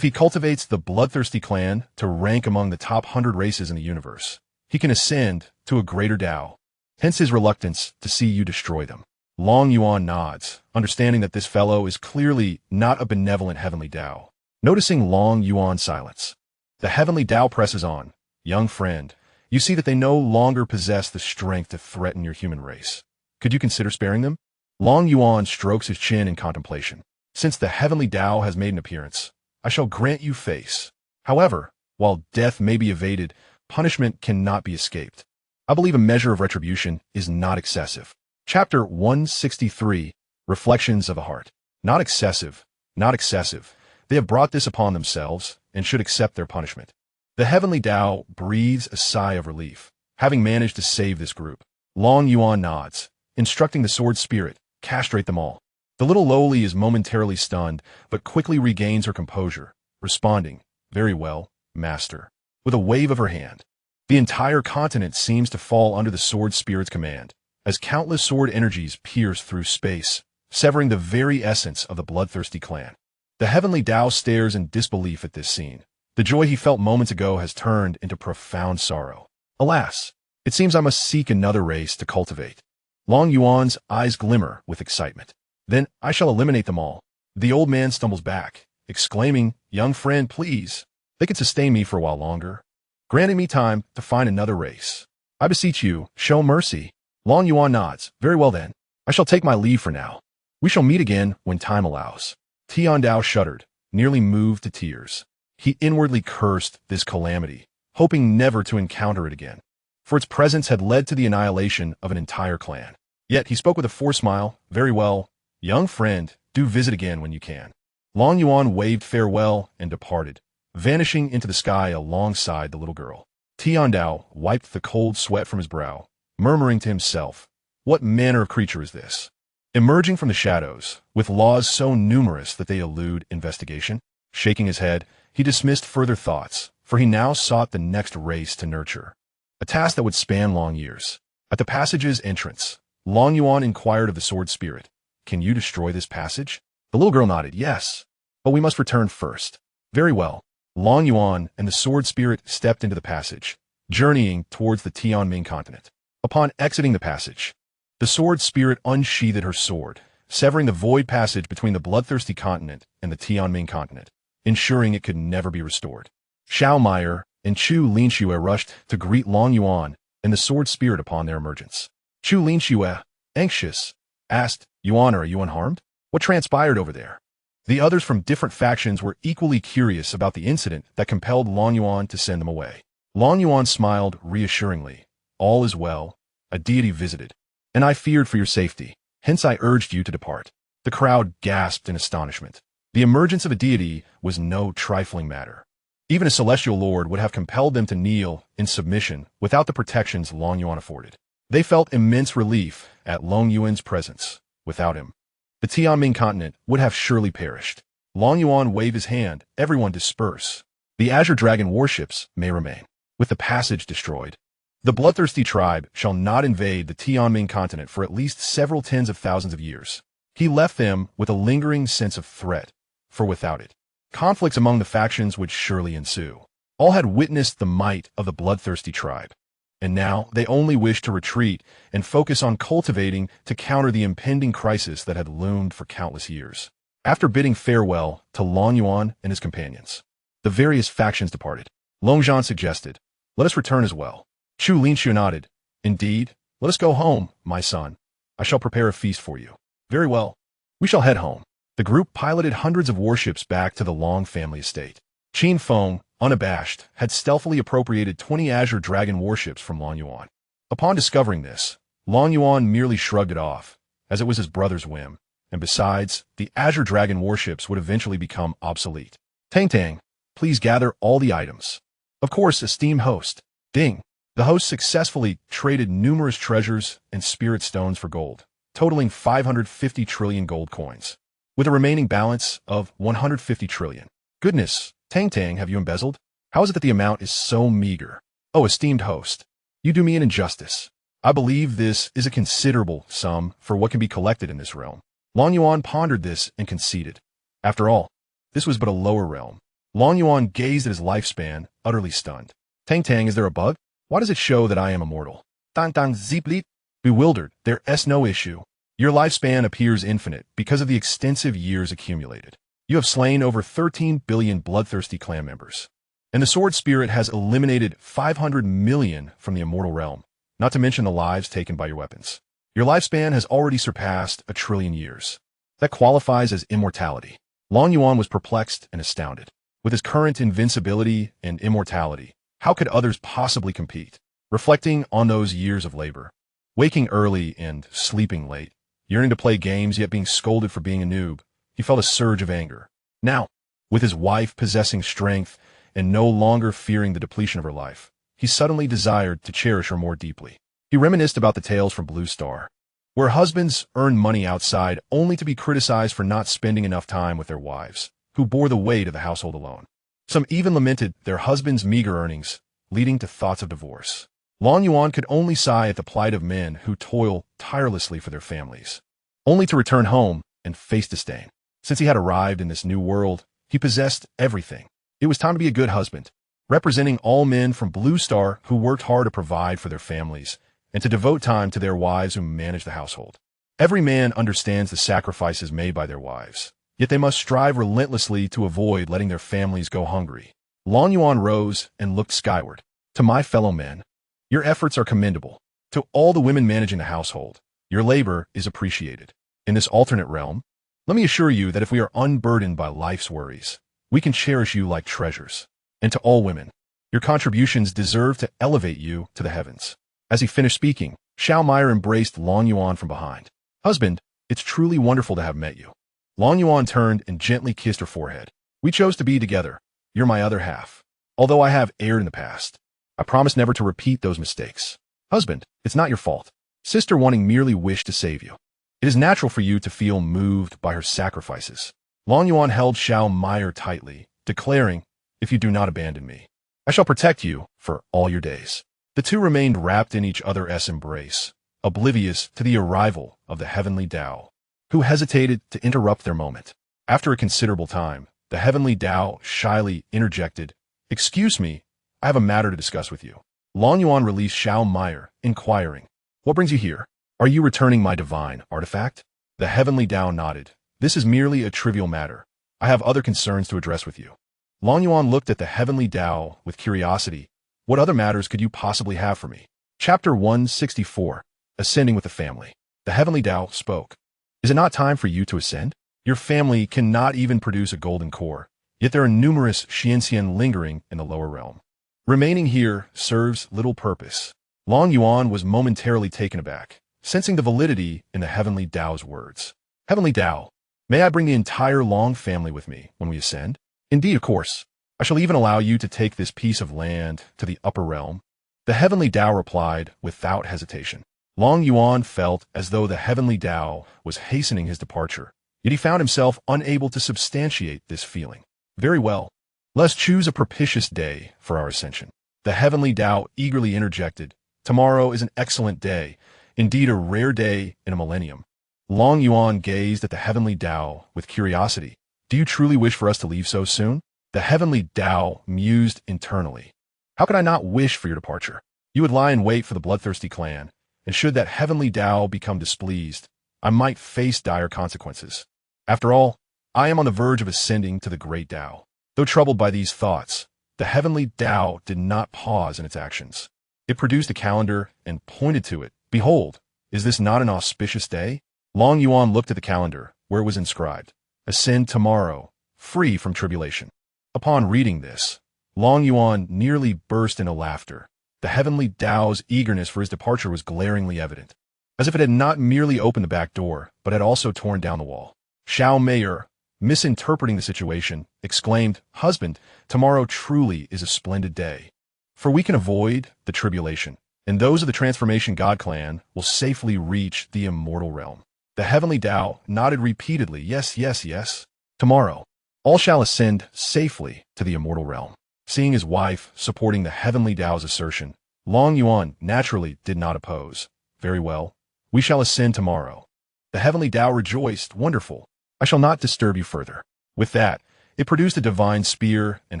he cultivates the bloodthirsty clan to rank among the top 100 races in the universe, he can ascend to a greater Tao, hence his reluctance to see you destroy them. Long Yuan nods, understanding that this fellow is clearly not a benevolent heavenly Tao. Noticing Long Yuan's silence, the heavenly Tao presses on. Young friend, you see that they no longer possess the strength to threaten your human race. Could you consider sparing them? Long Yuan strokes his chin in contemplation. Since the heavenly Tao has made an appearance, I shall grant you face. However, while death may be evaded, punishment cannot be escaped. I believe a measure of retribution is not excessive. Chapter 163, Reflections of a Heart. Not excessive, not excessive. They have brought this upon themselves and should accept their punishment. The heavenly Tao breathes a sigh of relief, having managed to save this group. Long Yuan nods, instructing the sword spirit, castrate them all. The little lowly is momentarily stunned, but quickly regains her composure, responding, very well, master, with a wave of her hand. The entire continent seems to fall under the sword spirit's command, as countless sword energies pierce through space, severing the very essence of the bloodthirsty clan. The heavenly Tao stares in disbelief at this scene. The joy he felt moments ago has turned into profound sorrow. Alas, it seems I must seek another race to cultivate. Long Yuan's eyes glimmer with excitement. Then I shall eliminate them all. The old man stumbles back, exclaiming, young friend, please. They can sustain me for a while longer, granting me time to find another race. I beseech you, show mercy. Long Yuan nods. Very well then. I shall take my leave for now. We shall meet again when time allows. Tiandao shuddered, nearly moved to tears. He inwardly cursed this calamity, hoping never to encounter it again, for its presence had led to the annihilation of an entire clan. Yet he spoke with a forced smile. Very well, young friend, do visit again when you can. Long Yuan waved farewell and departed, vanishing into the sky alongside the little girl. Tiandao wiped the cold sweat from his brow, murmuring to himself, what manner of creature is this? Emerging from the shadows, with laws so numerous that they elude investigation. Shaking his head, he dismissed further thoughts, for he now sought the next race to nurture, a task that would span long years. At the passage's entrance, Long Yuan inquired of the sword spirit, can you destroy this passage? The little girl nodded, yes, but we must return first. Very well. Long Yuan and the sword spirit stepped into the passage, journeying towards the Tianming continent. Upon exiting the passage, the sword spirit unsheathed her sword, severing the void passage between the bloodthirsty continent and the Tianming continent, ensuring it could never be restored. Xiao Meyer and Chu Linxue rushed to greet Long Yuan and the sword spirit upon their emergence. Chu Linxue, anxious, asked, Yuan, are you unharmed? What transpired over there? The others from different factions were equally curious about the incident that compelled Long Yuan to send them away. Long Yuan smiled reassuringly. All is well. A deity visited, and I feared for your safety. Hence I urged you to depart. The crowd gasped in astonishment. The emergence of a deity was no trifling matter. Even a celestial lord would have compelled them to kneel in submission without the protections Long Yuan afforded. They felt immense relief at Long Yuan's presence. Without him, the Tianming continent would have surely perished. Long Yuan waved his hand. Everyone disperse. The Azure Dragon warships may remain. With the passage destroyed, the bloodthirsty tribe shall not invade the Tianming continent for at least several tens of thousands of years. He left them with a lingering sense of threat, for without it, conflicts among the factions would surely ensue. All had witnessed the might of the bloodthirsty tribe, and now they only wished to retreat and focus on cultivating to counter the impending crisis that had loomed for countless years. After bidding farewell to Long Yuan and his companions, the various factions departed. Longzhan suggested, "Let us return as well." Chu Linxiu nodded, "Indeed, let us go home, my son. I shall prepare a feast for you." "Very well. We shall head home." The group piloted hundreds of warships back to the Long family estate. Qin Feng, unabashed, had stealthily appropriated 20 Azure Dragon warships from Long Yuan. Upon discovering this, Long Yuan merely shrugged it off, as it was his brother's whim, and besides, the Azure Dragon warships would eventually become obsolete. "Tang Tang, please gather all the items." "Of course, esteemed host." Ding. The host successfully traded numerous treasures and spirit stones for gold, totaling 550 trillion gold coins, with a remaining balance of 150 trillion. "Goodness, Tang Tang, have you embezzled? How is it that the amount is so meager?" "Oh, esteemed host, you do me an injustice. I believe this is a considerable sum for what can be collected in this realm." Long Yuan pondered this and conceded. After all, this was but a lower realm. Long Yuan gazed at his lifespan, utterly stunned. "Tang Tang, is there a bug? Why does it show that I am immortal?" "Tang Tang Ziplit." Bewildered, "There's no issue. Your lifespan appears infinite because of the extensive years accumulated. You have slain over 13 billion bloodthirsty clan members, and the sword spirit has eliminated 500 million from the immortal realm, not to mention the lives taken by your weapons. Your lifespan has already surpassed 1 trillion years. That qualifies as immortality." Long Yuan was perplexed and astounded. With his current invincibility and immortality, how could others possibly compete? Reflecting on those years of labor, waking early and sleeping late, yearning to play games yet being scolded for being a noob, he felt a surge of anger. Now, with his wife possessing strength and no longer fearing the depletion of her life, he suddenly desired to cherish her more deeply. He reminisced about the tales from Blue Star, where husbands earned money outside only to be criticized for not spending enough time with their wives, who bore the weight of the household alone. Some even lamented their husbands' meager earnings, leading to thoughts of divorce. Long Yuan could only sigh at the plight of men who toil tirelessly for their families, only to return home and face disdain. Since he had arrived in this new world, he possessed everything. It was time to be a good husband, representing all men from Blue Star who worked hard to provide for their families and to devote time to their wives who managed the household. Every man understands the sacrifices made by their wives, yet they must strive relentlessly to avoid letting their families go hungry. Long Yuan rose and looked skyward. "To my fellow men, your efforts are commendable. To all the women managing the household, your labor is appreciated. In this alternate realm, let me assure you that if we are unburdened by life's worries, we can cherish you like treasures. And to all women, your contributions deserve to elevate you to the heavens." As he finished speaking, Xianxia embraced Long Yuan from behind. "Husband, it's truly wonderful to have met you." Long Yuan turned and gently kissed her forehead. "We chose to be together. You're my other half. Although I have erred in the past, I promise never to repeat those mistakes." "Husband, it's not your fault. Sister Wanting merely wished to save you. It is natural for you to feel moved by her sacrifices." Long Yuan held Xianxia tightly, declaring, "If you do not abandon me, I shall protect you for all your days." The two remained wrapped in each other's embrace, oblivious to the arrival of the heavenly Tao, who hesitated to interrupt their moment. After a considerable time, the heavenly Tao shyly interjected, "Excuse me, I have a matter to discuss with you." Long Yuan released Xianxia, inquiring, "What brings you here? Are you returning my divine artifact?" The heavenly Tao nodded. "This is merely a trivial matter. I have other concerns to address with you." Long Yuan looked at the heavenly Tao with curiosity. "What other matters could you possibly have for me?" Chapter 164, Ascending with the Family. The heavenly Tao spoke. "Is it not time for you to ascend? Your family cannot even produce a golden core, yet there are numerous Xianxia lingering in the lower realm. Remaining here serves little purpose." Long Yuan was momentarily taken aback, sensing the validity in the heavenly Tao's words. "Heavenly Tao, may I bring the entire Long family with me when we ascend?" "Indeed, of course. I shall even allow you to take this piece of land to the upper realm." The heavenly Tao replied without hesitation. Long Yuan felt as though the heavenly Tao was hastening his departure, yet he found himself unable to substantiate this feeling. "Very well. Let's choose a propitious day for our ascension." The heavenly Tao eagerly interjected, "Tomorrow is an excellent day, indeed a rare day in a millennium. Long Yuan gazed at the heavenly Tao with curiosity. Do you truly wish for us to leave so soon? The heavenly Tao mused internally. How could I not wish for your departure? You would lie in wait for the bloodthirsty clan, and should that heavenly Tao become displeased, I might face dire consequences. After all, I am on the verge of ascending to the great Tao. Though troubled by these thoughts, the heavenly Tao did not pause in its actions. It produced a calendar and pointed to it. Behold, is this not an auspicious day? Long Yuan looked at the calendar, where it was inscribed, Ascend tomorrow, free from tribulation. Upon reading this, Long Yuan nearly burst into laughter. The heavenly Tao's eagerness for his departure was glaringly evident, as if it had not merely opened the back door, but had also torn down the wall. Xianxia, misinterpreting the situation, exclaimed, Husband, tomorrow truly is a splendid day. For we can avoid the tribulation, and those of the Transformation God clan will safely reach the immortal realm. The heavenly Tao nodded repeatedly, yes, yes, yes. Tomorrow, all shall ascend safely to the immortal realm. Seeing his wife supporting the heavenly Tao's assertion, Long Yuan naturally did not oppose. Very well, we shall ascend tomorrow. The heavenly Tao rejoiced, wonderful. I shall not disturb you further. With that, it produced a divine spear and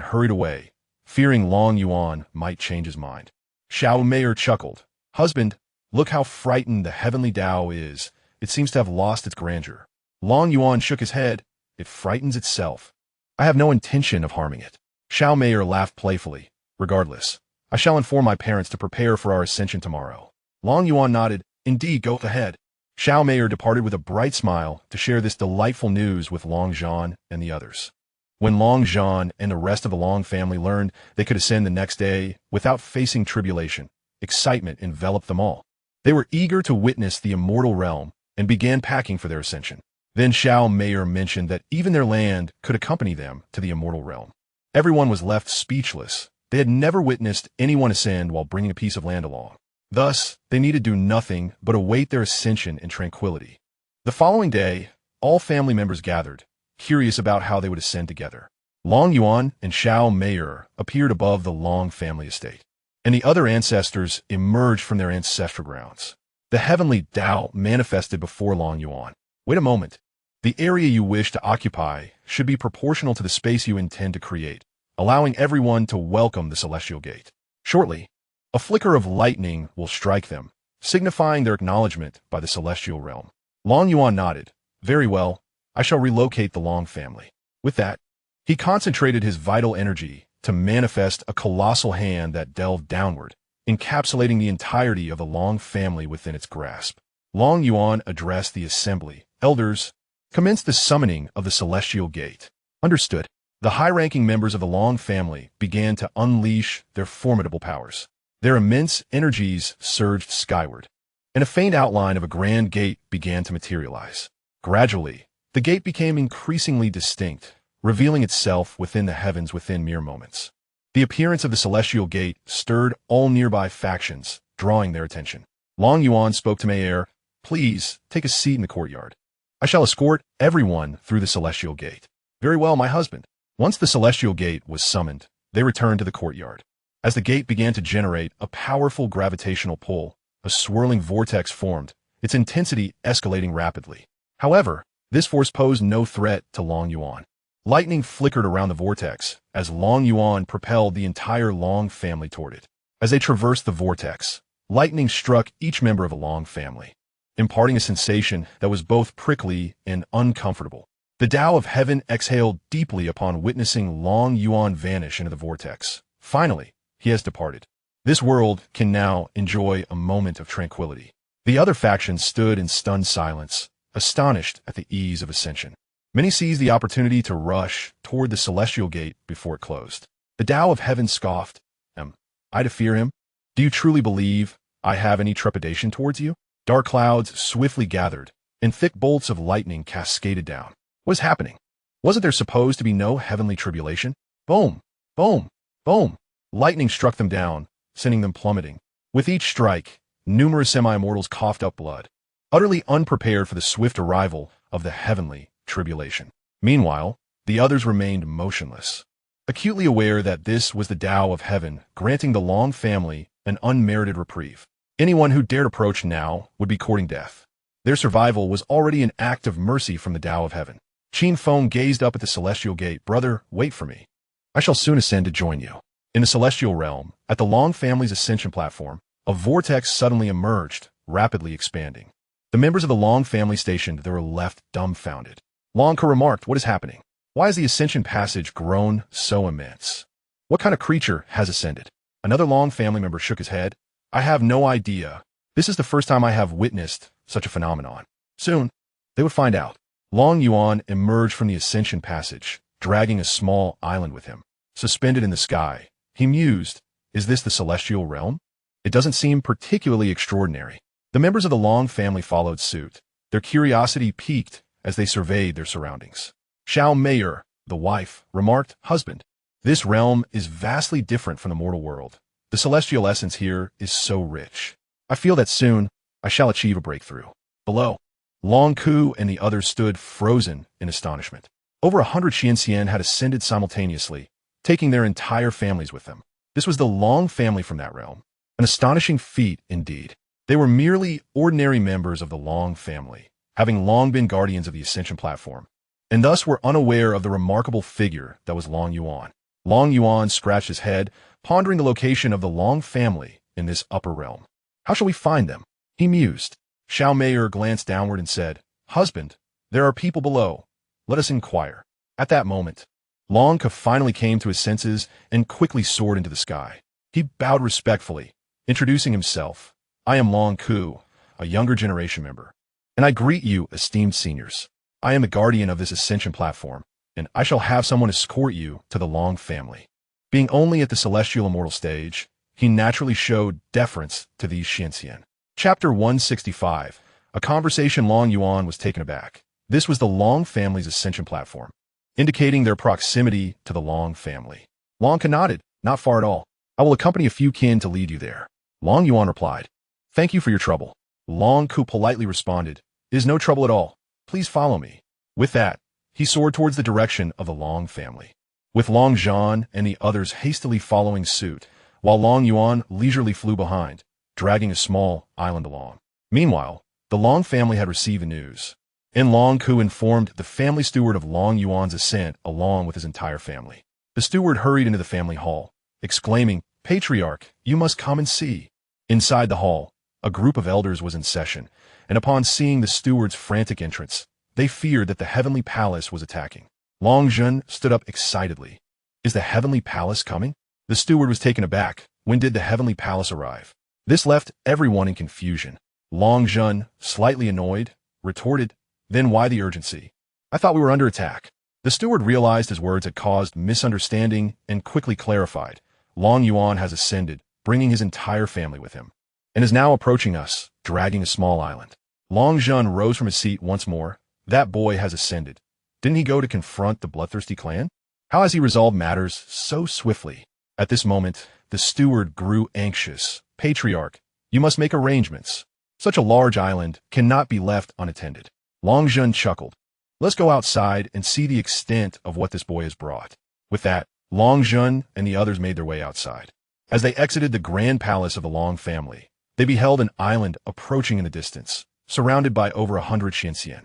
hurried away, fearing Long Yuan might change his mind. Xianxia chuckled. Husband, look how frightened the heavenly Tao is. It seems to have lost its grandeur. Long Yuan shook his head. It frightens itself. I have no intention of harming it. Xianxia laughed playfully. Regardless, I shall inform my parents to prepare for our ascension tomorrow. Long Yuan nodded. Indeed, go ahead. Xianxia departed with a bright smile to share this delightful news with Long Zhan and the others. When Long Zhan and the rest of the Long family learned they could ascend the next day without facing tribulation, excitement enveloped them all. They were eager to witness the immortal realm and began packing for their ascension. Then Xianxia mentioned that even their land could accompany them to the immortal realm. Everyone was left speechless. They had never witnessed anyone ascend while bringing a piece of land along. Thus, they needed do nothing but await their ascension in tranquility. The following day, all family members gathered, curious about how they would ascend together. Long Yuan and Xianxia appeared above the Long family estate, and the other ancestors emerged from their ancestral grounds. The heavenly Tao manifested before Long Yuan. Wait a moment. The area you wish to occupy should be proportional to the space you intend to create, allowing everyone to welcome the celestial gate. Shortly, a flicker of lightning will strike them, signifying their acknowledgement by the celestial realm. Long Yuan nodded. Very well, I shall relocate the Long family. With that, he concentrated his vital energy to manifest a colossal hand that delved downward, encapsulating the entirety of the Long family within its grasp. Long Yuan addressed the assembly. Elders, commence the summoning of the celestial gate. Understood. The high-ranking members of the Long family began to unleash their formidable powers. Their immense energies surged skyward, and a faint outline of a grand gate began to materialize. Gradually, the gate became increasingly distinct, revealing itself within the heavens within mere moments. The appearance of the celestial gate stirred all nearby factions, drawing their attention. Long Yuan spoke to Mayer, Please, take a seat in the courtyard. I shall escort everyone through the celestial gate. Very well, my husband. Once the celestial gate was summoned, they returned to the courtyard. As the gate began to generate a powerful gravitational pull, a swirling vortex formed, its intensity escalating rapidly. However, this force posed no threat to Long Yuan. Lightning flickered around the vortex as Long Yuan propelled the entire Long family toward it. As they traversed the vortex, lightning struck each member of the Long family, imparting a sensation that was both prickly and uncomfortable. The Tao of Heaven exhaled deeply upon witnessing Long Yuan vanish into the vortex. Finally, he has departed. This world can now enjoy a moment of tranquility. The other factions stood in stunned silence, astonished at the ease of ascension. Many seized the opportunity to rush toward the celestial gate before it closed. The Tao of Heaven scoffed. Am I to fear him? Do you truly believe I have any trepidation towards you? Dark clouds swiftly gathered, and thick bolts of lightning cascaded down. What is happening? Wasn't there supposed to be no heavenly tribulation? Boom! Boom! Boom! Lightning struck them down, sending them plummeting. With each strike, numerous semi-immortals coughed up blood, utterly unprepared for the swift arrival of the heavenly tribulation. Meanwhile, the others remained motionless, acutely aware that this was the Tao of Heaven granting the Long family an unmerited reprieve. Anyone who dared approach now would be courting death. Their survival was already an act of mercy from the Tao of Heaven. Qin Feng gazed up at the celestial gate. Brother, wait for me. I shall soon ascend to join you. In the celestial realm, at the Long family's ascension platform, a vortex suddenly emerged, rapidly expanding. The members of the Long family stationed there were left dumbfounded. Long remarked, what is happening? Why has the ascension passage grown so immense? What kind of creature has ascended? Another Long family member shook his head. I have no idea. This is the first time I have witnessed such a phenomenon. Soon, they would find out. Long Yuan emerged from the ascension passage, dragging a small island with him. Suspended in the sky, he mused, is this the celestial realm? It doesn't seem particularly extraordinary. The members of the Long family followed suit. Their curiosity piqued as they surveyed their surroundings. Xianxia, the wife, remarked, husband, this realm is vastly different from the mortal world. The celestial essence here is so rich. I feel that soon I shall achieve a breakthrough. Below, Long Ku and the others stood frozen in astonishment. Over 100 Xianxia had ascended simultaneously, taking their entire families with them. This was the Long family from that realm. An astonishing feat indeed. They were merely ordinary members of the Long family, having long been guardians of the ascension platform, and thus were unaware of the remarkable figure that was Long Yuan. Long Yuan scratched his head, pondering the location of the Long family in this upper realm. How shall we find them? He mused. Xianxia glanced downward and said, husband, there are people below. Let us inquire. At that moment, Long Ku finally came to his senses and quickly soared into the sky. He bowed respectfully, introducing himself. I am Long Ku, a younger generation member, and I greet you, esteemed seniors. I am the guardian of this ascension platform, and I shall have someone escort you to the Long family. Being only at the celestial immortal stage, he naturally showed deference to these Xianxia. Chapter 165. A conversation. Long Yuan was taken aback. This was the Long family's ascension platform, indicating their proximity to the Long family. Long Ku nodded, not far at all. I will accompany a few kin to lead you there. Long Yuan replied, thank you for your trouble. Long Ku politely responded, it is no trouble at all. Please follow me. With that, he soared towards the direction of the Long family, with Long Zhan and the others hastily following suit, while Long Yuan leisurely flew behind, dragging a small island along. Meanwhile, the Long family had received the news, and Long Ku informed the family steward of Long Yuan's ascent along with his entire family. The steward hurried into the family hall, exclaiming, Patriarch, you must come and see. Inside the hall, a group of elders was in session, and upon seeing the steward's frantic entrance, they feared that the heavenly palace was attacking. Long Zhen stood up excitedly. Is the heavenly palace coming? The steward was taken aback. When did the heavenly palace arrive? This left everyone in confusion. Long Zhen, slightly annoyed, retorted, then why the urgency? I thought we were under attack. The steward realized his words had caused misunderstanding and quickly clarified. Long Yuan has ascended, bringing his entire family with him, and is now approaching us, dragging a small island. Long Zhen rose from his seat once more. That boy has ascended. Didn't he go to confront the bloodthirsty clan? How has he resolved matters so swiftly? At this moment, the steward grew anxious. Patriarch, you must make arrangements. Such a large island cannot be left unattended. Long Zhen chuckled. Let's go outside and see the extent of what this boy has brought. With that, Long Zhen and the others made their way outside. As they exited the grand palace of the Long family, they beheld an island approaching in the distance, surrounded by over 100 Xianxia.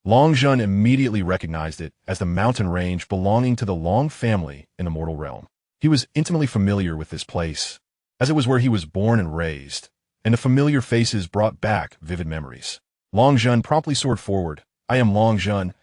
Long Zhen immediately recognized it as the mountain range belonging to the Long family in the mortal realm. He was intimately familiar with this place, as it was where he was born and raised, and the familiar faces brought back vivid memories. Long Zhen promptly soared forward. I am Long Zhen,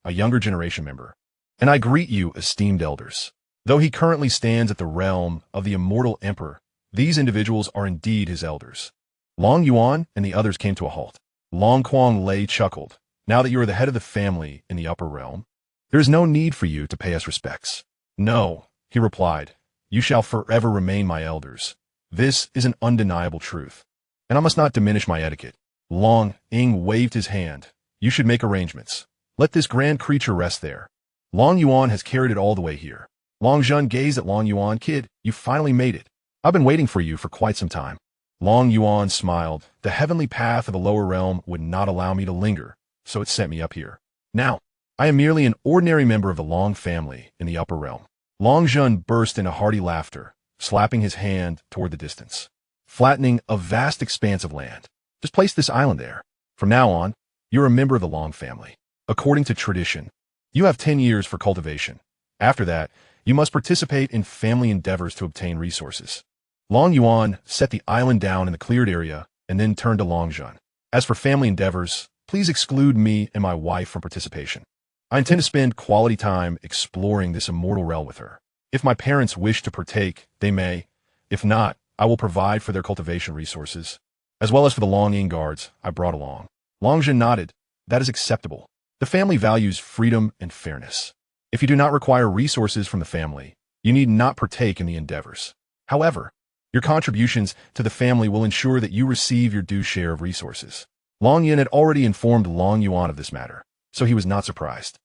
a younger generation member, and I greet you, esteemed elders. Though he currently stands at the realm of the immortal emperor, these individuals are indeed his elders. Long Yuan and the others came to a halt. Long Kuang Lei chuckled. Now that you are the head of the family in the upper realm, there is no need for you to pay us respects. No, he replied, you shall forever remain my elders. This is an undeniable truth, and I must not diminish my etiquette. Long Ing waved his hand. You should make arrangements. Let this grand creature rest there. Long Yuan has carried it all the way here. Long Zhen gazed at Long Yuan. Kid, you finally made it. I've been waiting for you for quite some time. Long Yuan smiled. The heavenly path of the lower realm would not allow me to linger, so it sent me up here. Now, I am merely an ordinary member of the Long family in the upper realm. Long Zhen burst into hearty laughter, slapping his hand toward the distance, flattening a vast expanse of land. Just place this island there. From now on, you're a member of the Long family. According to tradition, you have 10 years for cultivation. After that, you must participate in family endeavors to obtain resources. Long Yuan set the island down in the cleared area and then turned to Long Zhan. As for family endeavors, please exclude me and my wife from participation. I intend to spend quality time exploring this immortal realm with her. If my parents wish to partake, they may. If not, I will provide for their cultivation resources, as well as for the Long Ying guards I brought along. Long Zhan nodded. That is acceptable. The family values freedom and fairness. If you do not require resources from the family, you need not partake in the endeavors. However, your contributions to the family will ensure that you receive your due share of resources. Long Yin had already informed Long Yuan of this matter, so he was not surprised.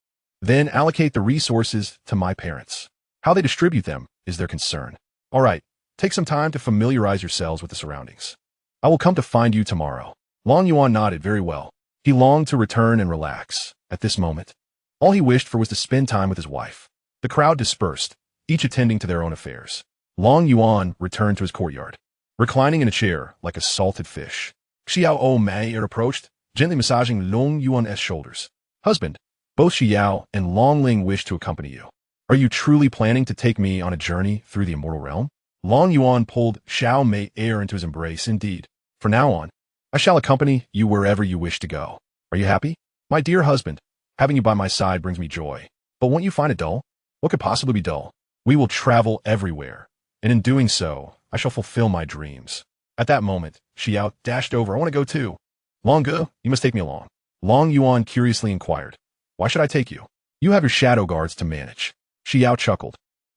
Then allocate the resources to my parents. How they distribute them is their concern. All right, take some time to familiarize yourselves with the surroundings. I will come to find you tomorrow. Long Yuan nodded very well. He longed to return and relax. At this moment, all he wished for was to spend time with his wife. The crowd dispersed, each attending to their own affairs. Long Yuan returned to his courtyard, reclining in a chair like a salted fish. Xiao Mei approached, gently massaging Long Yuan's shoulders. Husband, both Xiao and Long Ling wish to accompany you. Are you truly planning to take me on a journey through the immortal realm? Long Yuan pulled Xiao Mei into his embrace. Indeed, from now on, I shall accompany you wherever you wish to go. Are you happy? My dear husband, having you by my side brings me joy. But won't you find it dull? What could possibly be dull? We will travel everywhere, and in doing so, I shall fulfill my dreams. At that moment, Xiao dashed over. I want to go too. Long Gu, you must take me along. Long Yuan curiously inquired. Why should I take you? You have your shadow guards to manage. Xiao chuckled.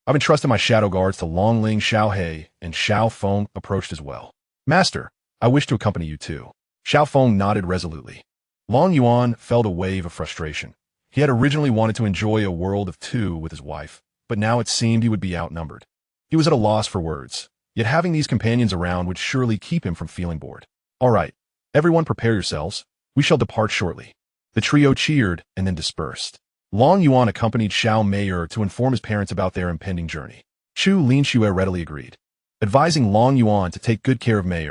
I've entrusted my shadow guards to Long Ling, Xiao He, and Xiao Feng approached as well. Master, I wish to accompany you too. Xiao Feng nodded resolutely. Long Yuan felt a wave of frustration. He had originally wanted to enjoy a world of two with his wife, but now it seemed he would be outnumbered. He was at a loss for words, yet having these companions around would surely keep him from feeling bored. All right, everyone prepare yourselves. We shall depart shortly. The trio cheered and then dispersed. Long Yuan accompanied Xiao Mei to inform his parents about their impending journey. Chu Linxue readily agreed, advising Long Yuan to take good care of Mei.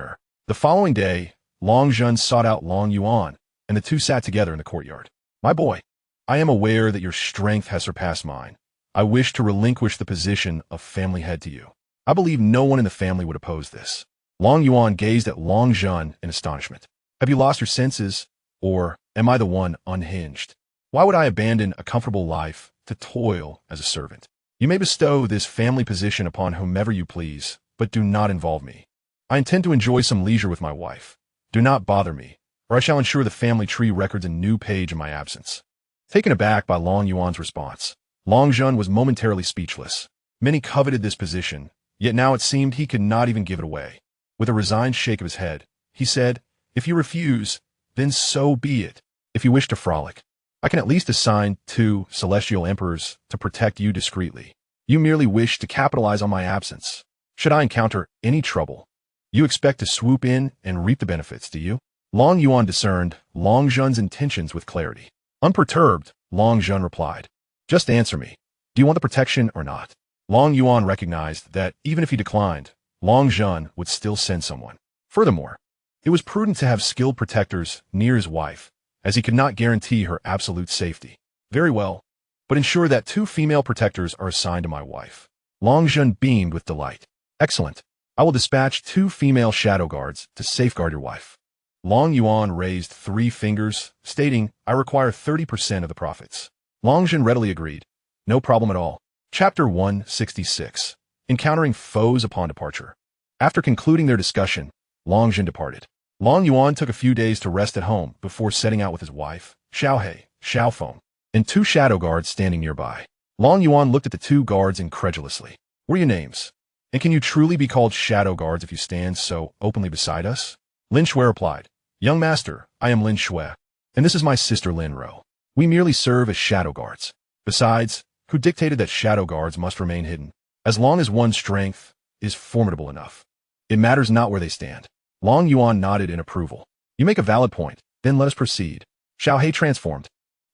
The following day, Long Zhan sought out Long Yuan, and the two sat together in the courtyard. My boy, I am aware that your strength has surpassed mine. I wish to relinquish the position of family head to you. I believe no one in the family would oppose this. Long Yuan gazed at Long Zhan in astonishment. Have you lost your senses, or am I the one unhinged? Why would I abandon a comfortable life to toil as a servant? You may bestow this family position upon whomever you please, but do not involve me. I intend to enjoy some leisure with my wife. Do not bother me, or I shall ensure the family tree records a new page in my absence. Taken aback by Long Yuan's response, Long Zhan was momentarily speechless. Many coveted this position, yet now it seemed he could not even give it away. With a resigned shake of his head, he said, If you refuse, then so be it. If you wish to frolic, I can at least assign 2 celestial emperors to protect you discreetly. You merely wish to capitalize on my absence. Should I encounter any trouble, you expect to swoop in and reap the benefits, do you? Long Yuan discerned Long Zhan's intentions with clarity. Unperturbed, Long Zhan replied, Just answer me. Do you want the protection or not? Long Yuan recognized that even if he declined, Long Zhan would still send someone. Furthermore, it was prudent to have skilled protectors near his wife, as he could not guarantee her absolute safety. Very well, but ensure that 2 female protectors are assigned to my wife. Long Zhan beamed with delight. Excellent. I will dispatch 2 female shadow guards to safeguard your wife. Long Yuan raised 3 fingers, stating, I require 30% of the profits. Long Zhan readily agreed. No problem at all. Chapter 166. Encountering foes upon departure. After concluding their discussion, Long Zhan departed. Long Yuan took a few days to rest at home before setting out with his wife, Xiao He, Xiao Feng, and 2 shadow guards standing nearby. Long Yuan looked at the 2 guards incredulously. What are your names? And can you truly be called shadow guards if you stand so openly beside us? Lin Shui replied, Young master, I am Lin Shui, and this is my sister Lin Ro. We merely serve as shadow guards. Besides, who dictated that shadow guards must remain hidden? As long as one's strength is formidable enough, it matters not where they stand. Long Yuan nodded in approval. You make a valid point, then let us proceed. Xiao He transformed,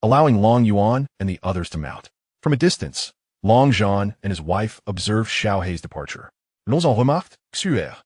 allowing Long Yuan and the others to mount. From a distance, Long Zhan and his wife observed Xiao He's departure. Nous en remarquent, Xuer.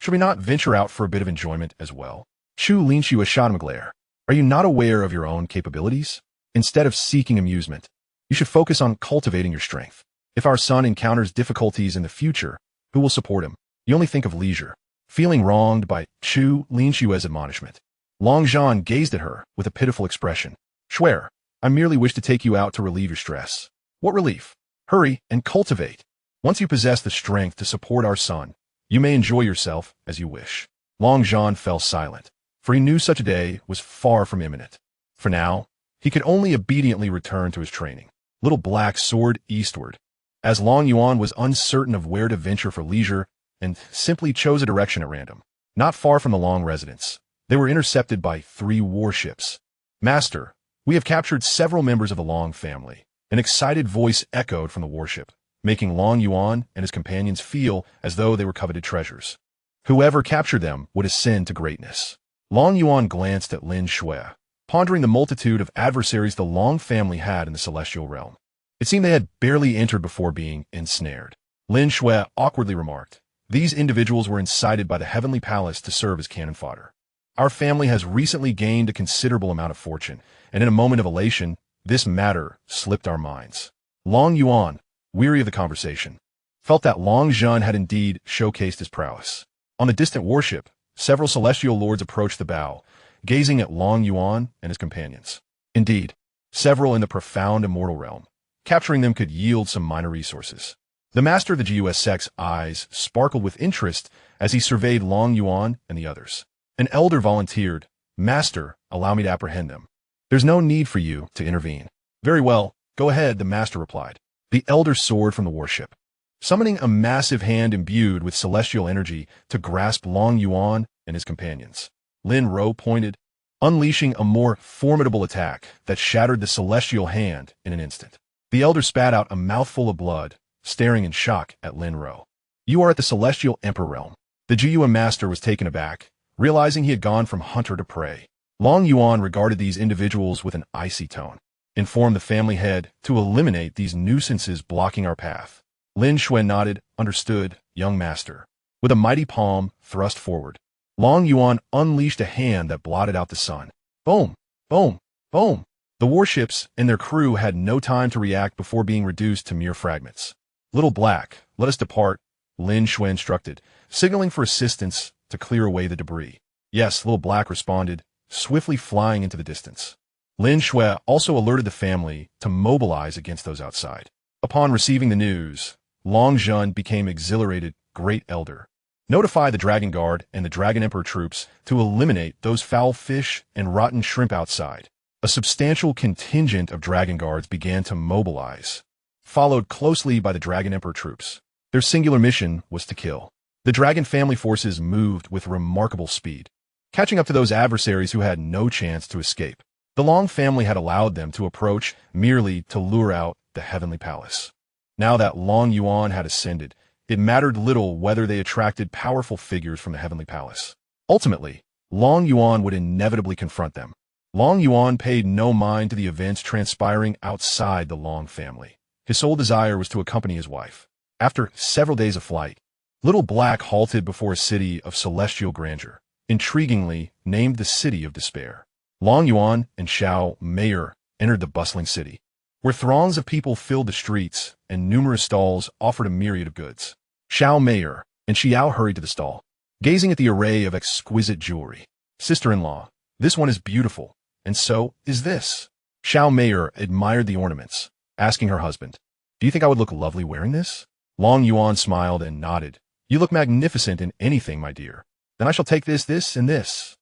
Should we not venture out for a bit of enjoyment as well? Chu Linxue shot him a glare. Are you not aware of your own capabilities? Instead of seeking amusement, you should focus on cultivating your strength. If our son encounters difficulties in the future, who will support him? You only think of leisure. Feeling wronged by Xianxia's admonishment, Long Zhan gazed at her with a pitiful expression. Swear, I merely wish to take you out to relieve your stress. What relief? Hurry and cultivate. Once you possess the strength to support our son, you may enjoy yourself as you wish. Long Zhan fell silent, for he knew such a day was far from imminent. For now, he could only obediently return to his training. Little Black soared eastward, as Long Yuan was uncertain of where to venture for leisure and simply chose a direction at random. Not far from the Long residence, they were intercepted by 3 warships. Master, we have captured several members of the Long family. An excited voice echoed from the warship, making Long Yuan and his companions feel as though they were coveted treasures. Whoever captured them would ascend to greatness. Long Yuan glanced at Lin Shui, pondering the multitude of adversaries the Long family had in the celestial realm. It seemed they had barely entered before being ensnared. Lin Shui awkwardly remarked, these individuals were incited by the heavenly palace to serve as cannon fodder. Our family has recently gained a considerable amount of fortune, and in a moment of elation, this matter slipped our minds. Long Yuan, weary of the conversation, felt that Long Zhan had indeed showcased his prowess. On the distant warship, several celestial lords approached the bow, gazing at Long Yuan and his companions. Indeed, several in the profound immortal realm. Capturing them could yield some minor resources. The master of the GUSX's eyes sparkled with interest as he surveyed Long Yuan and the others. An elder volunteered, Master, allow me to apprehend them. There's no need for you to intervene. Very well, go ahead, the master replied. The elder soared from the warship, summoning a massive hand imbued with celestial energy to grasp Long Yuan and his companions. Lin Ro pointed, unleashing a more formidable attack that shattered the celestial hand in an instant. The elder spat out a mouthful of blood, staring in shock at Lin Ro. You are at the celestial emperor realm. The GUM master was taken aback, realizing he had gone from hunter to prey. Long Yuan regarded these individuals with an icy tone, informed the family head to eliminate these nuisances blocking our path. Lin Shui nodded, understood, young master. With a mighty palm thrust forward, Long Yuan unleashed a hand that blotted out the sun. Boom! Boom! Boom! The warships and their crew had no time to react before being reduced to mere fragments. Little Black, let us depart, Lin Shui instructed, signaling for assistance to clear away the debris. Yes, Little Black responded, swiftly flying into the distance. Lin Shui also alerted the family to mobilize against those outside. Upon receiving the news, Long Zhan became exhilarated, Great Elder. Notify the Dragon Guard and the Dragon Emperor troops to eliminate those foul fish and rotten shrimp outside. A substantial contingent of Dragon Guards began to mobilize, followed closely by the Dragon Emperor troops. Their singular mission was to kill. The Dragon family forces moved with remarkable speed, catching up to those adversaries who had no chance to escape. The Long family had allowed them to approach merely to lure out the heavenly palace. Now that Long Yuan had ascended, it mattered little whether they attracted powerful figures from the heavenly palace. Ultimately, Long Yuan would inevitably confront them. Long Yuan paid no mind to the events transpiring outside the Long family. His sole desire was to accompany his wife. After several days of flight, Little Black halted before a city of celestial grandeur, intriguingly named the City of Despair. Long Yuan and Xianxia entered the bustling city, where throngs of people filled the streets and numerous stalls offered a myriad of goods. Xianxia and Xiao hurried to the stall, gazing at the array of exquisite jewelry. Sister-in-law, this one is beautiful, and so is this. Xianxia admired the ornaments, asking her husband, do you think I would look lovely wearing this? Long Yuan smiled and nodded. You look magnificent in anything, my dear. Then I shall take this, and this.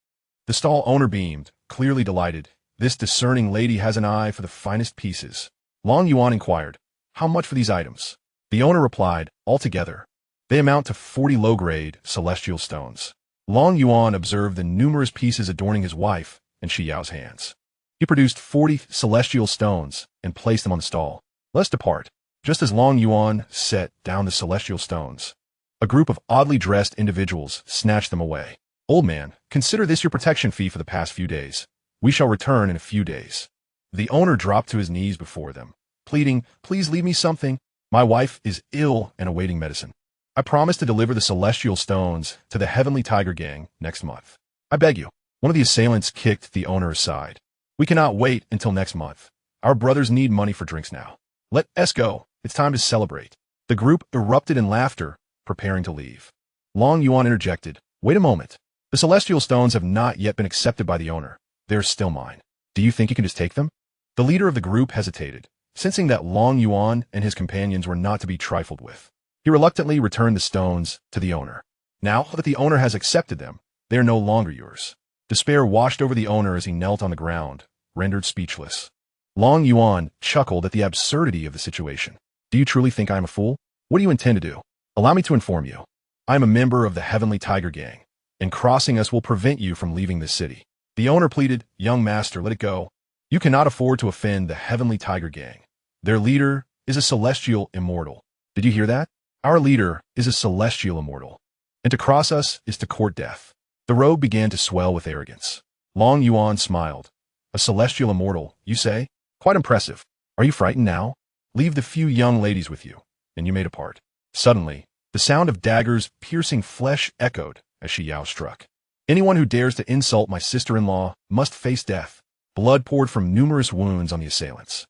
The stall owner beamed, clearly delighted. This discerning lady has an eye for the finest pieces. Long Yuan inquired, how much for these items? The owner replied, altogether, they amount to 40 low-grade celestial stones. Long Yuan observed the numerous pieces adorning his wife and Xiao's hands. He produced 40 celestial stones and placed them on the stall. Let's depart. Just as Long Yuan set down the celestial stones, a group of oddly dressed individuals snatched them away. Old man, consider this your protection fee for the past few days. We shall return in a few days. The owner dropped to his knees before them, pleading, please leave me something. My wife is ill and awaiting medicine. I promise to deliver the celestial stones to the Heavenly Tiger Gang next month. I beg you. One of the assailants kicked the owner aside. We cannot wait until next month. Our brothers need money for drinks now. Let us go. It's time to celebrate. The group erupted in laughter, preparing to leave. Long Yuan interjected, wait a moment. The celestial stones have not yet been accepted by the owner. They're still mine. Do you think you can just take them? The leader of the group hesitated, sensing that Long Yuan and his companions were not to be trifled with. He reluctantly returned the stones to the owner. Now that the owner has accepted them, they are no longer yours. Despair washed over the owner as he knelt on the ground, rendered speechless. Long Yuan chuckled at the absurdity of the situation. Do you truly think I am a fool? What do you intend to do? Allow me to inform you. I am a member of the Heavenly Tiger Gang, and crossing us will prevent you from leaving this city. The owner pleaded, young master, let it go. You cannot afford to offend the Heavenly Tiger Gang. Their leader is a celestial immortal. Did you hear that? Our leader is a celestial immortal, and to cross us is to court death. The rogue began to swell with arrogance. Long Yuan smiled. A celestial immortal, you say? Quite impressive. Are you frightened now? Leave the few young ladies with you, and you may depart. Suddenly, the sound of daggers piercing flesh echoed as Xiao struck. Anyone who dares to insult my sister-in-law must face death. Blood poured from numerous wounds on the assailants.